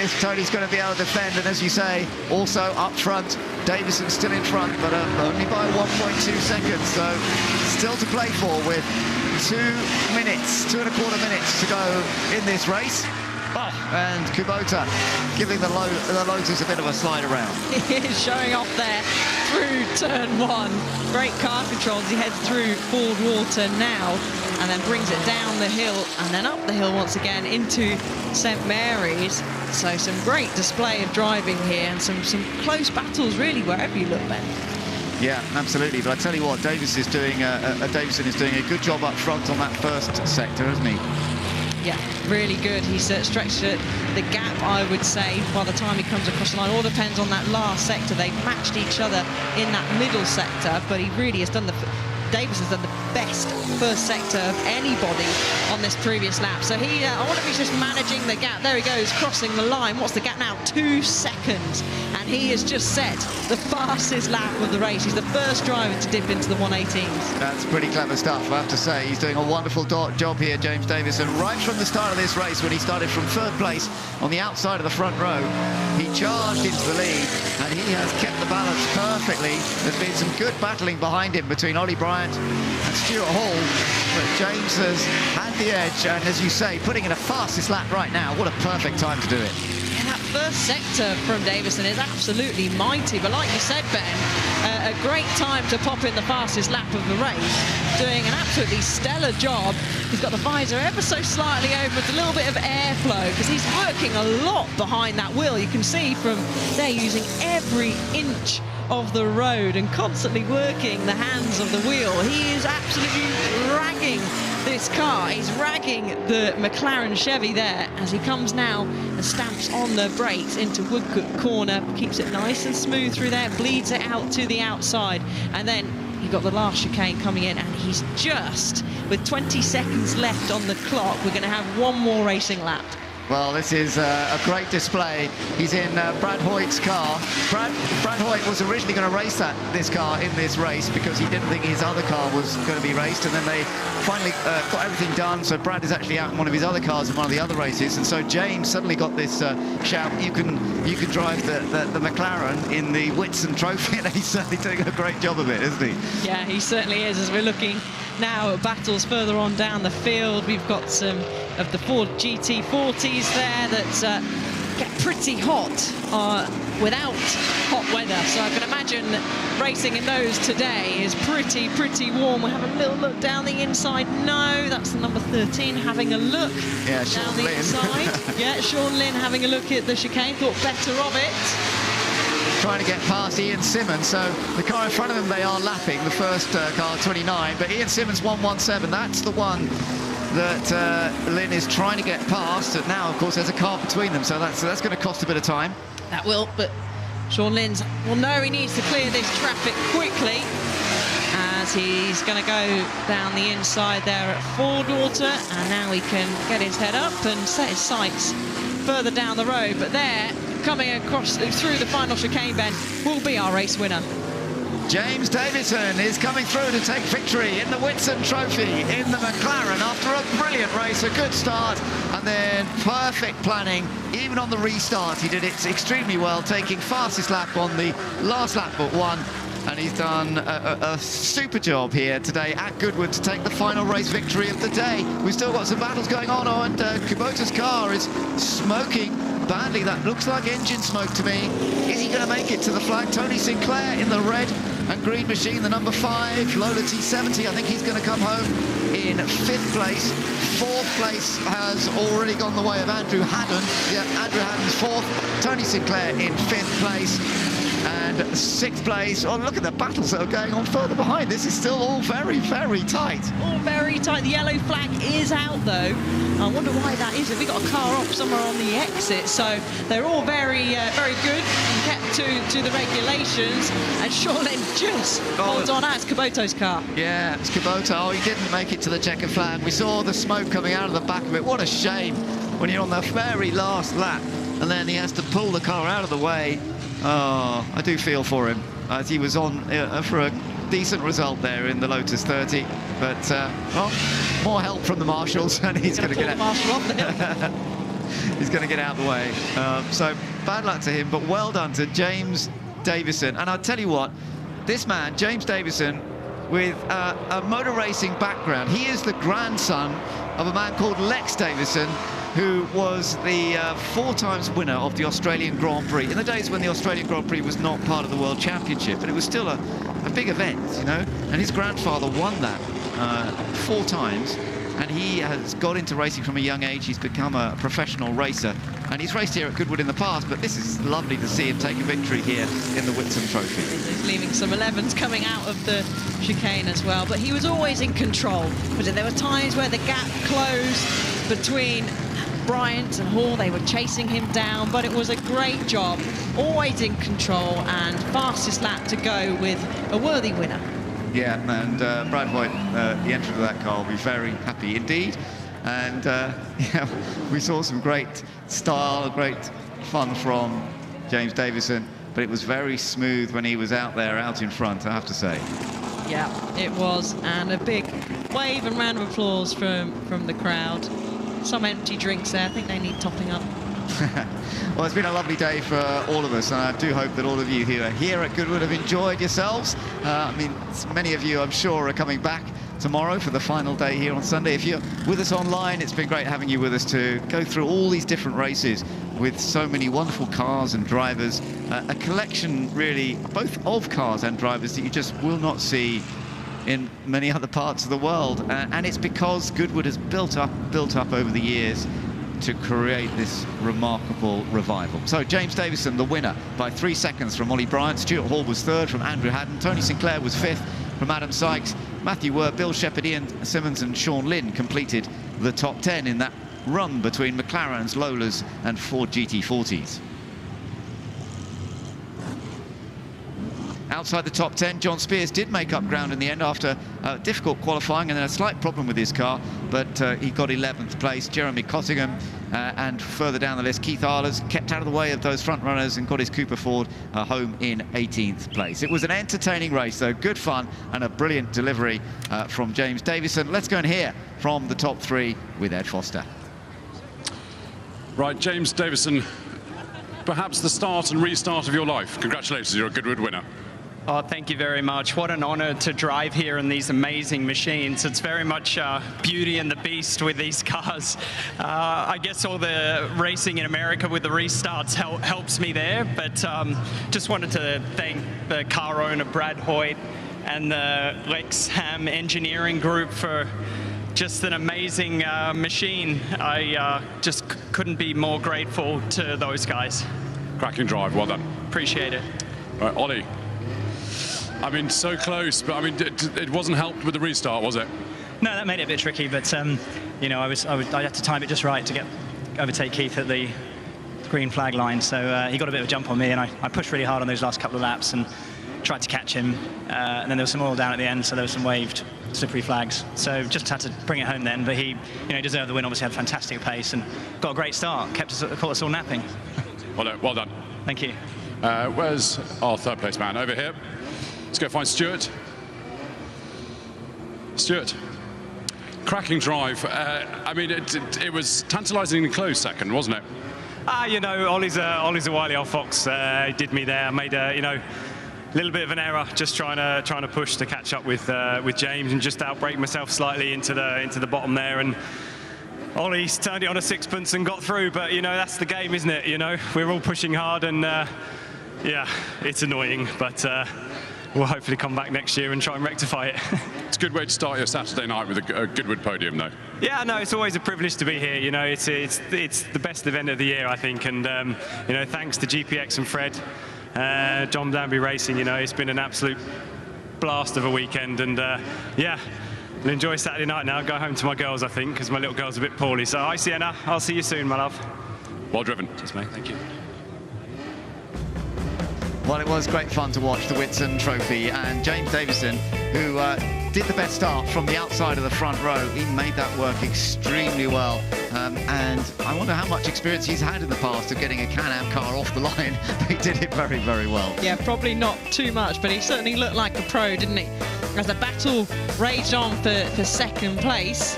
if Tony's going to be able to defend, and as you say, also up front, Davison's still in front, but only by 1.2 seconds, so still to play for with 2.25 minutes to go in this race. Oh, and Kubota giving the Lotus a bit of a slide around. He is showing off there through turn 1. Great car control as he heads through Fordwater now, and then brings it down the hill and then up the hill once again into St Mary's. So some great display of driving here and some close battles really wherever you look, Ben. Yeah, absolutely. But I tell you what, Davison is doing a good job up front on that first sector, hasn't he? Yeah, really good. He's stretched the gap, I would say, by the time he comes across the line. All depends on that last sector. They've matched each other in that middle sector, but he really has done Davis has done the best first sector of anybody on this previous lap. So I wonder if he's just managing the gap. There he goes, crossing the line. What's the gap now? 2 seconds. And he has just set the fastest lap of the race. He's the first driver to dip into the 118s. That's pretty clever stuff, I have to say. He's doing a wonderful job here, James Davison. Right from the start of this race, when he started from 3rd place on the outside of the front row, he charged into the lead, and he has kept the balance perfectly. There's been some good battling behind him between Ollie Bryant and Stuart Hall, but James has had the edge, and as you say, putting in a fastest lap right now. What a perfect time to do it. Yeah, that first sector from Davison is absolutely mighty, but like you said, Ben, a great time to pop in the fastest lap of the race, doing an absolutely stellar job. He's got the visor ever so slightly over with a little bit of airflow, because he's working a lot behind that wheel. You can see from there using every inch of the road and constantly working the hands of the wheel. He is absolutely ragging this car. He's ragging the McLaren Chevy there as he comes now and stamps on the brakes into Woodcote Corner, keeps it nice and smooth through there, bleeds it out to the outside, and then you've got the last chicane coming in, and he's just, with 20 seconds left on the clock, we're going to have one more racing lap. Well, this is a great display. He's in Brad Hoyt's car. Brad Hoyt was originally going to race this car in this race because he didn't think his other car was going to be raced, and then they finally got everything done. So Brad is actually out in one of his other cars in one of the other races, and so James suddenly got this shout, you can drive the McLaren in the Whitson Trophy, and he's certainly doing a great job of it, isn't he? Yeah, he certainly is. As we're looking now at battles further on down the field, we've got some of the Ford GT40s there that get pretty hot without hot weather. So I can imagine racing in those today is pretty warm. We'll have a little look down the inside. No, that's the number 13 having a look down the inside. Yeah, Sean Lynn having a look at the chicane, thought better of it. Trying to get past Ian Simmons, so the car in front of them, they are lapping, the first car 29, but Ian Simmons 117, that's the one that Lynn is trying to get past, and now of course there's a car between them, so that's going to cost a bit of time. That will, but Sean Lynn's will know he needs to clear this traffic quickly, as he's going to go down the inside there at Fordwater, and now he can get his head up and set his sights further down the road. But there, coming across through the final chicane bend, will be our race winner. James Davison is coming through to take victory in the Whitson Trophy in the McLaren after a brilliant race, a good start, and then perfect planning. Even on the restart, he did it extremely well, taking fastest lap on the last lap but one. and he's done a super job here today at Goodwood to take the final race victory of the day. We've still got some battles going on, and Kubota's car is smoking badly. That looks like engine smoke to me. Is he going to make it to the flag? Tony Sinclair in the red and green machine, the number 5, Lola T70. I think he's going to come home in 5th place. 4th place has already gone the way of Andrew Haddon. Yeah, Andrew Haddon's 4th. Tony Sinclair in 5th place. And 6th place. Oh, look at the battles that are going on further behind. This is still all very, very tight. All very tight. The yellow flag is out, though. I wonder why that is. Have we got a car off somewhere on the exit? So they're all very, very good and kept to the regulations. And Shaolin just holds on. That's Kubota's car. Yeah, it's Kubota. Oh, he didn't make it to the checker flag. We saw the smoke coming out of the back of it. What a shame when you're on the very last lap and then he has to pull the car out of the way. Oh, I do feel for him, as he was on for a decent result there in the Lotus 30. But, well, more help from the marshals, and he's going to get out. He's going to get out of the way. So, bad luck to him, but well done to James Davison. And I'll tell you what, this man, James Davison, with a motor racing background, he is the grandson of a man called Lex Davison, who was the 4 times winner of the Australian Grand Prix in the days when the Australian Grand Prix was not part of the World Championship, but it was still a big event, you know. And his grandfather won that 4 times, and he has got into racing from a young age. He's become a professional racer, and he's raced here at Goodwood in the past, but this is lovely to see him take a victory here in the Whitson Trophy. He's leaving some 11s coming out of the chicane as well, but he was always in control. But there were times where the gap closed between Bryant and Hall. They were chasing him down, but it was a great job, always in control, and fastest lap to go with a worthy winner. Yeah, and Brad Hoyt, the entrant of that car, will be very happy indeed. And yeah, we saw some great style, great fun from James Davison, but it was very smooth when he was out there, out in front, I have to say. Yeah, it was, and a big wave and round of applause from the crowd. Some empty drinks there. I think they need topping up. Well, it's been a lovely day for all of us, and I do hope that all of you who are here at Goodwood have enjoyed yourselves. I mean, many of you, I'm sure, are coming back tomorrow for the final day here on Sunday. If you're with us online, it's been great having you with us to go through all these different races with so many wonderful cars and drivers. A collection, really, both of cars and drivers that you just will not see in many other parts of the world, and it's because Goodwood has built up over the years to create this remarkable revival. So James Davison, the winner, by 3 seconds from Ollie Bryant. Stuart Hall was 3rd from Andrew Haddon. Tony Sinclair was 5th from Adam Sykes. Matthew Were, Bill Shepherd, Ian Simmons and Sean Lynn completed the top 10 in that run between McLarens, Lolas and Ford GT40s. Outside the top 10, John Spears did make up ground in the end after difficult qualifying and then a slight problem with his car, but he got 11th place. Jeremy Cottingham and further down the list, Keith Arlers kept out of the way of those front runners and got his Cooper Ford home in 18th place. It was an entertaining race, though, good fun and a brilliant delivery from James Davison. Let's go and hear from the top 3 with Ed Foster. Right, James Davison, perhaps the start and restart of your life. Congratulations, you're a Goodwood winner. Oh, thank you very much. What an honor to drive here in these amazing machines. It's very much Beauty and the Beast with these cars. I guess all the racing in America with the restarts helps me there, but just wanted to thank the car owner, Brad Hoyt, and the Lex Ham engineering group for just an amazing machine. I just couldn't be more grateful to those guys. Cracking drive, well done. Appreciate it. Right, Ollie. I mean, so close, but I mean, it wasn't helped with the restart, was it? No, that made it a bit tricky, but you know, I had to time it just right to overtake Keith at the green flag line. So he got a bit of a jump on me, and I pushed really hard on those last couple of laps and tried to catch him. And then there was some oil down at the end, so there was some waved slippery flags. So just had to bring it home then. But he, you know, deserved the win. Obviously had fantastic pace and got a great start. Caught us all napping. Well done. Thank you. Where's our 3rd place man? Over here. Let's go find Stuart. Stuart, cracking drive. I mean, it was tantalisingly close 2nd, wasn't it? You know, Ollie's a wily old fox. He did me there. Made a, you know, little bit of an error, just trying to push to catch up with James, and just outbrake myself slightly into the bottom there. And Ollie's turned it on a sixpence and got through, but you know, that's the game, isn't it? You know, we're all pushing hard, and yeah, it's annoying, but we'll hopefully come back next year and try and rectify it. It's a good way to start your Saturday night with a Goodwood podium, though. Yeah, no, it's always a privilege to be here. You know, it's the best event of the year, I think, and you know, thanks to GPX and Fred, John Danby Racing. You know, it's been an absolute blast of a weekend, and yeah, I'll enjoy Saturday night now. Go home to my girls, I think, because my little girl's a bit poorly. So, hi, Sienna. I'll see you soon, my love. Well driven. Cheers, mate. Thank you. Well, it was great fun to watch the Whitson Trophy, and James Davison, who did the best start from the outside of the front row, he made that work extremely well. And I wonder how much experience he's had in the past of getting a Can-Am car off the line. He did it very, very well. Yeah, probably not too much, but he certainly looked like a pro, didn't he? As the battle raged on for second place.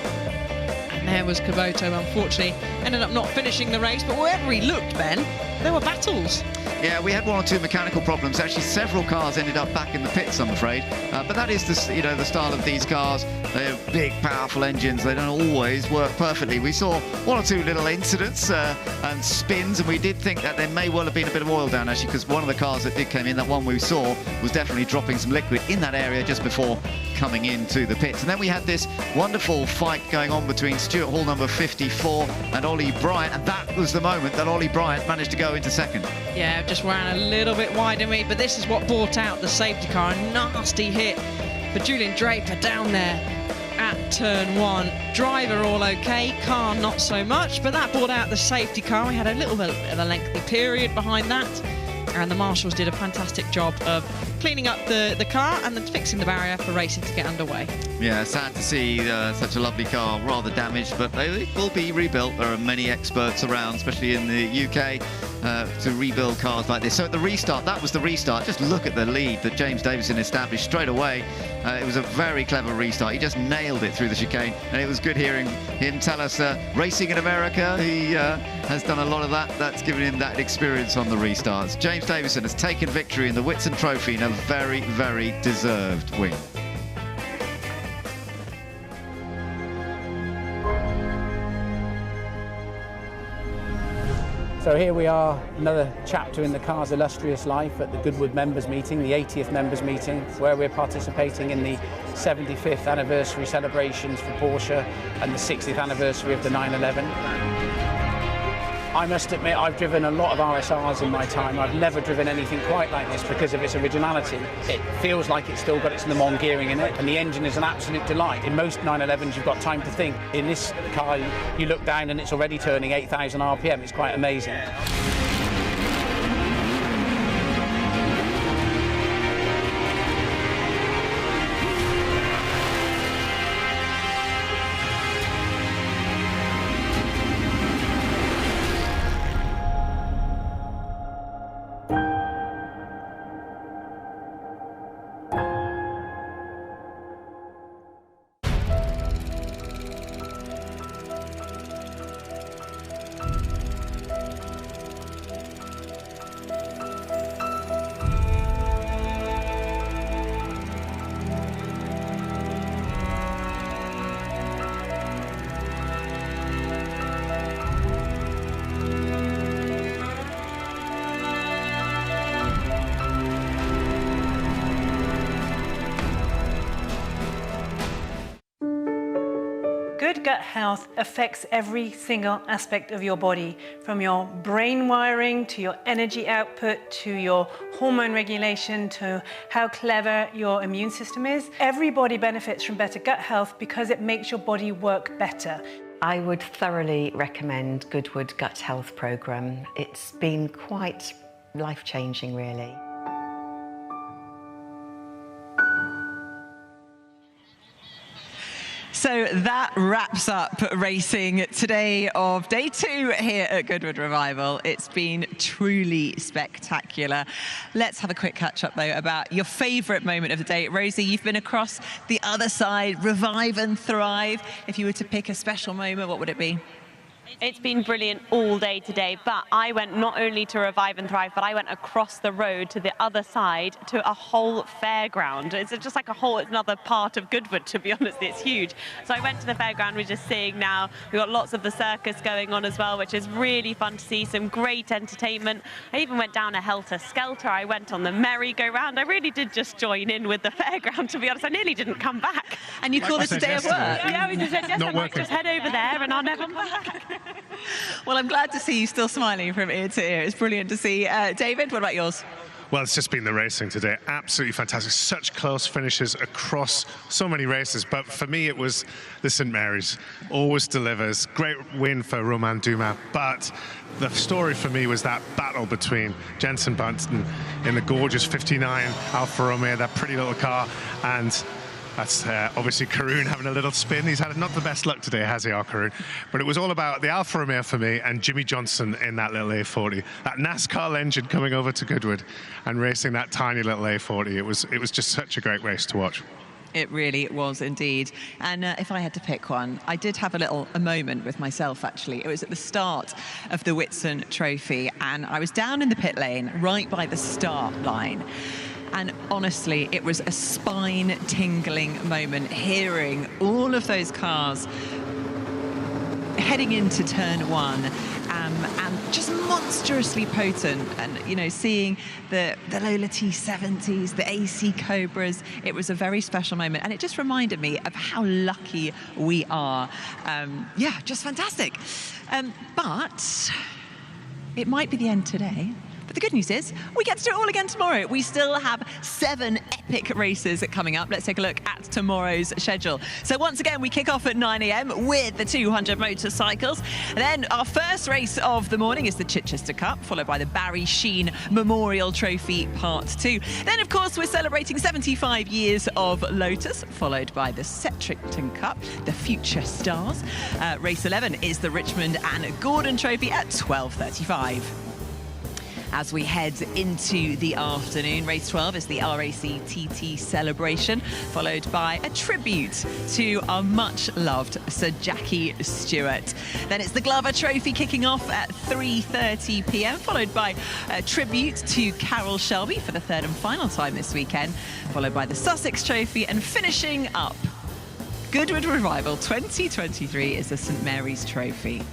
And there was Kubota, unfortunately. Ended up not finishing the race, but wherever he looked, Ben, there were battles. Yeah, we had one or two mechanical problems. Actually, several cars ended up back in the pits, I'm afraid. But that is the style of these cars. They're big, powerful engines. They don't always work perfectly. We saw one or two little incidents and spins, and we did think that there may well have been a bit of oil down, actually, because one of the cars that did come in, that one we saw, was definitely dropping some liquid in that area just before coming into the pits. And then we had this wonderful fight going on between Stuart Hall number 54 and Ollie Bryant, and that was the moment that Ollie Bryant managed to go into second. Yeah, just ran a little bit wide of me, but this is what brought out the safety car. A nasty hit for Julian Draper down there at turn 1. Driver all okay, car not so much, but that brought out the safety car. We had a little bit of a lengthy period behind that, and the marshals did a fantastic job of cleaning up the car and then fixing the barrier for racing to get underway. Yeah, sad to see such a lovely car rather damaged, but they will be rebuilt. There are many experts around, especially in the UK, to rebuild cars like this. So at the restart, that was the restart. Just look at the lead that James Davison established straight away. It was a very clever restart. He just nailed it through the chicane, and it was good hearing him tell us racing in America. He has done a lot of that. That's given him that experience on the restarts. James Davison has taken victory in the Whitson Trophy in a very, very deserved win. So here we are, another chapter in the car's illustrious life at the Goodwood members meeting, the 80th members meeting, where we're participating in the 75th anniversary celebrations for Porsche and the 60th anniversary of the 911. I must admit, I've driven a lot of RSRs in my time. I've never driven anything quite like this because of its originality. It feels like it's still got its Le Mans gearing in it, and the engine is an absolute delight. In most 911s, you've got time to think. In this car, you look down and it's already turning 8,000 RPM. It's quite amazing. Good gut health affects every single aspect of your body, from your brain wiring to your energy output to your hormone regulation to how clever your immune system is. Everybody benefits from better gut health because it makes your body work better. I would thoroughly recommend Goodwood Gut Health Programme. It's been quite life-changing, really. So that wraps up racing today of day 2 here at Goodwood Revival. It's been truly spectacular. Let's have a quick catch up though about your favourite moment of the day. Rosie, you've been across the other side, revive and thrive. If you were to pick a special moment, what would it be? It's been brilliant all day today, but I went not only to Revive and Thrive, but I went across the road to the other side to a whole fairground. It's just like a whole another part of Goodwood, to be honest. It's huge. So I went to the fairground. We're just seeing now. We've got lots of the circus going on as well, which is really fun to see. Some great entertainment. I even went down a helter-skelter. I went on the merry-go-round. I really did just join in with the fairground, to be honest. I nearly didn't come back. And you call this a day of work? Yeah, we just said, yes, I might just head over there and I'll never come back. Well, I'm glad to see you still smiling from ear to ear. It's brilliant to see. David, what about yours? Well, it's just been the racing today. Absolutely fantastic. Such close finishes across so many races. But for me, it was the St. Mary's. Always delivers. Great win for Romain Dumas. But the story for me was that battle between Jenson Button in the gorgeous 59 Alfa Romeo, that pretty little car, and that's obviously Karun having a little spin. He's had not the best luck today, has he, our Karun? But it was all about the Alfa Romeo for me and Jimmy Johnson in that little A40. That NASCAR engine coming over to Goodwood and racing that tiny little A40. It was just such a great race to watch. It really was indeed. And if I had to pick one, I did have a moment with myself, actually. It was at the start of the Whitsun Trophy, and I was down in the pit lane right by the start line. And honestly, it was a spine-tingling moment, hearing all of those cars heading into turn one, and just monstrously potent. And, you know, seeing the Lola T70s, the AC Cobras, it was a very special moment. And it just reminded me of how lucky we are. Yeah, just fantastic. But it might be the end today. But the good news is we get to do it all again tomorrow. We still have 7 epic races coming up. Let's take a look at tomorrow's schedule. So once again, we kick off at 9 a.m. with the 200 motorcycles. Then our first race of the morning is the Chichester Cup, followed by the Barry Sheen Memorial Trophy Part 2. Then, of course, we're celebrating 75 years of Lotus, followed by the Setrington Cup, the Future Stars. Race 11 is the Richmond and Gordon Trophy at 12:35. As we head into the afternoon, race 12 is the RAC TT Celebration, followed by a tribute to our much-loved Sir Jackie Stewart. Then it's the Glover Trophy kicking off at 3:30 p.m, followed by a tribute to Carroll Shelby for the third and final time this weekend, followed by the Sussex Trophy, and finishing up, Goodwood Revival 2023 is the St Mary's Trophy.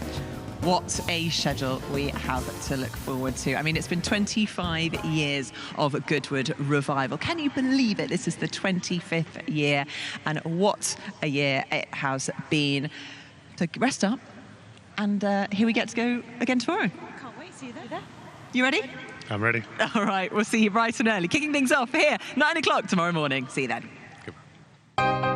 What a schedule we have to look forward to. I mean, it's been 25 years of Goodwood Revival. Can you believe it? This is the 25th year, and what a year it has been. So rest up, and here we get to go again tomorrow. Can't wait, see you there. You ready? I'm ready. All right, we'll see you bright and early. Kicking things off here, 9 o'clock tomorrow morning. See you then. Goodbye.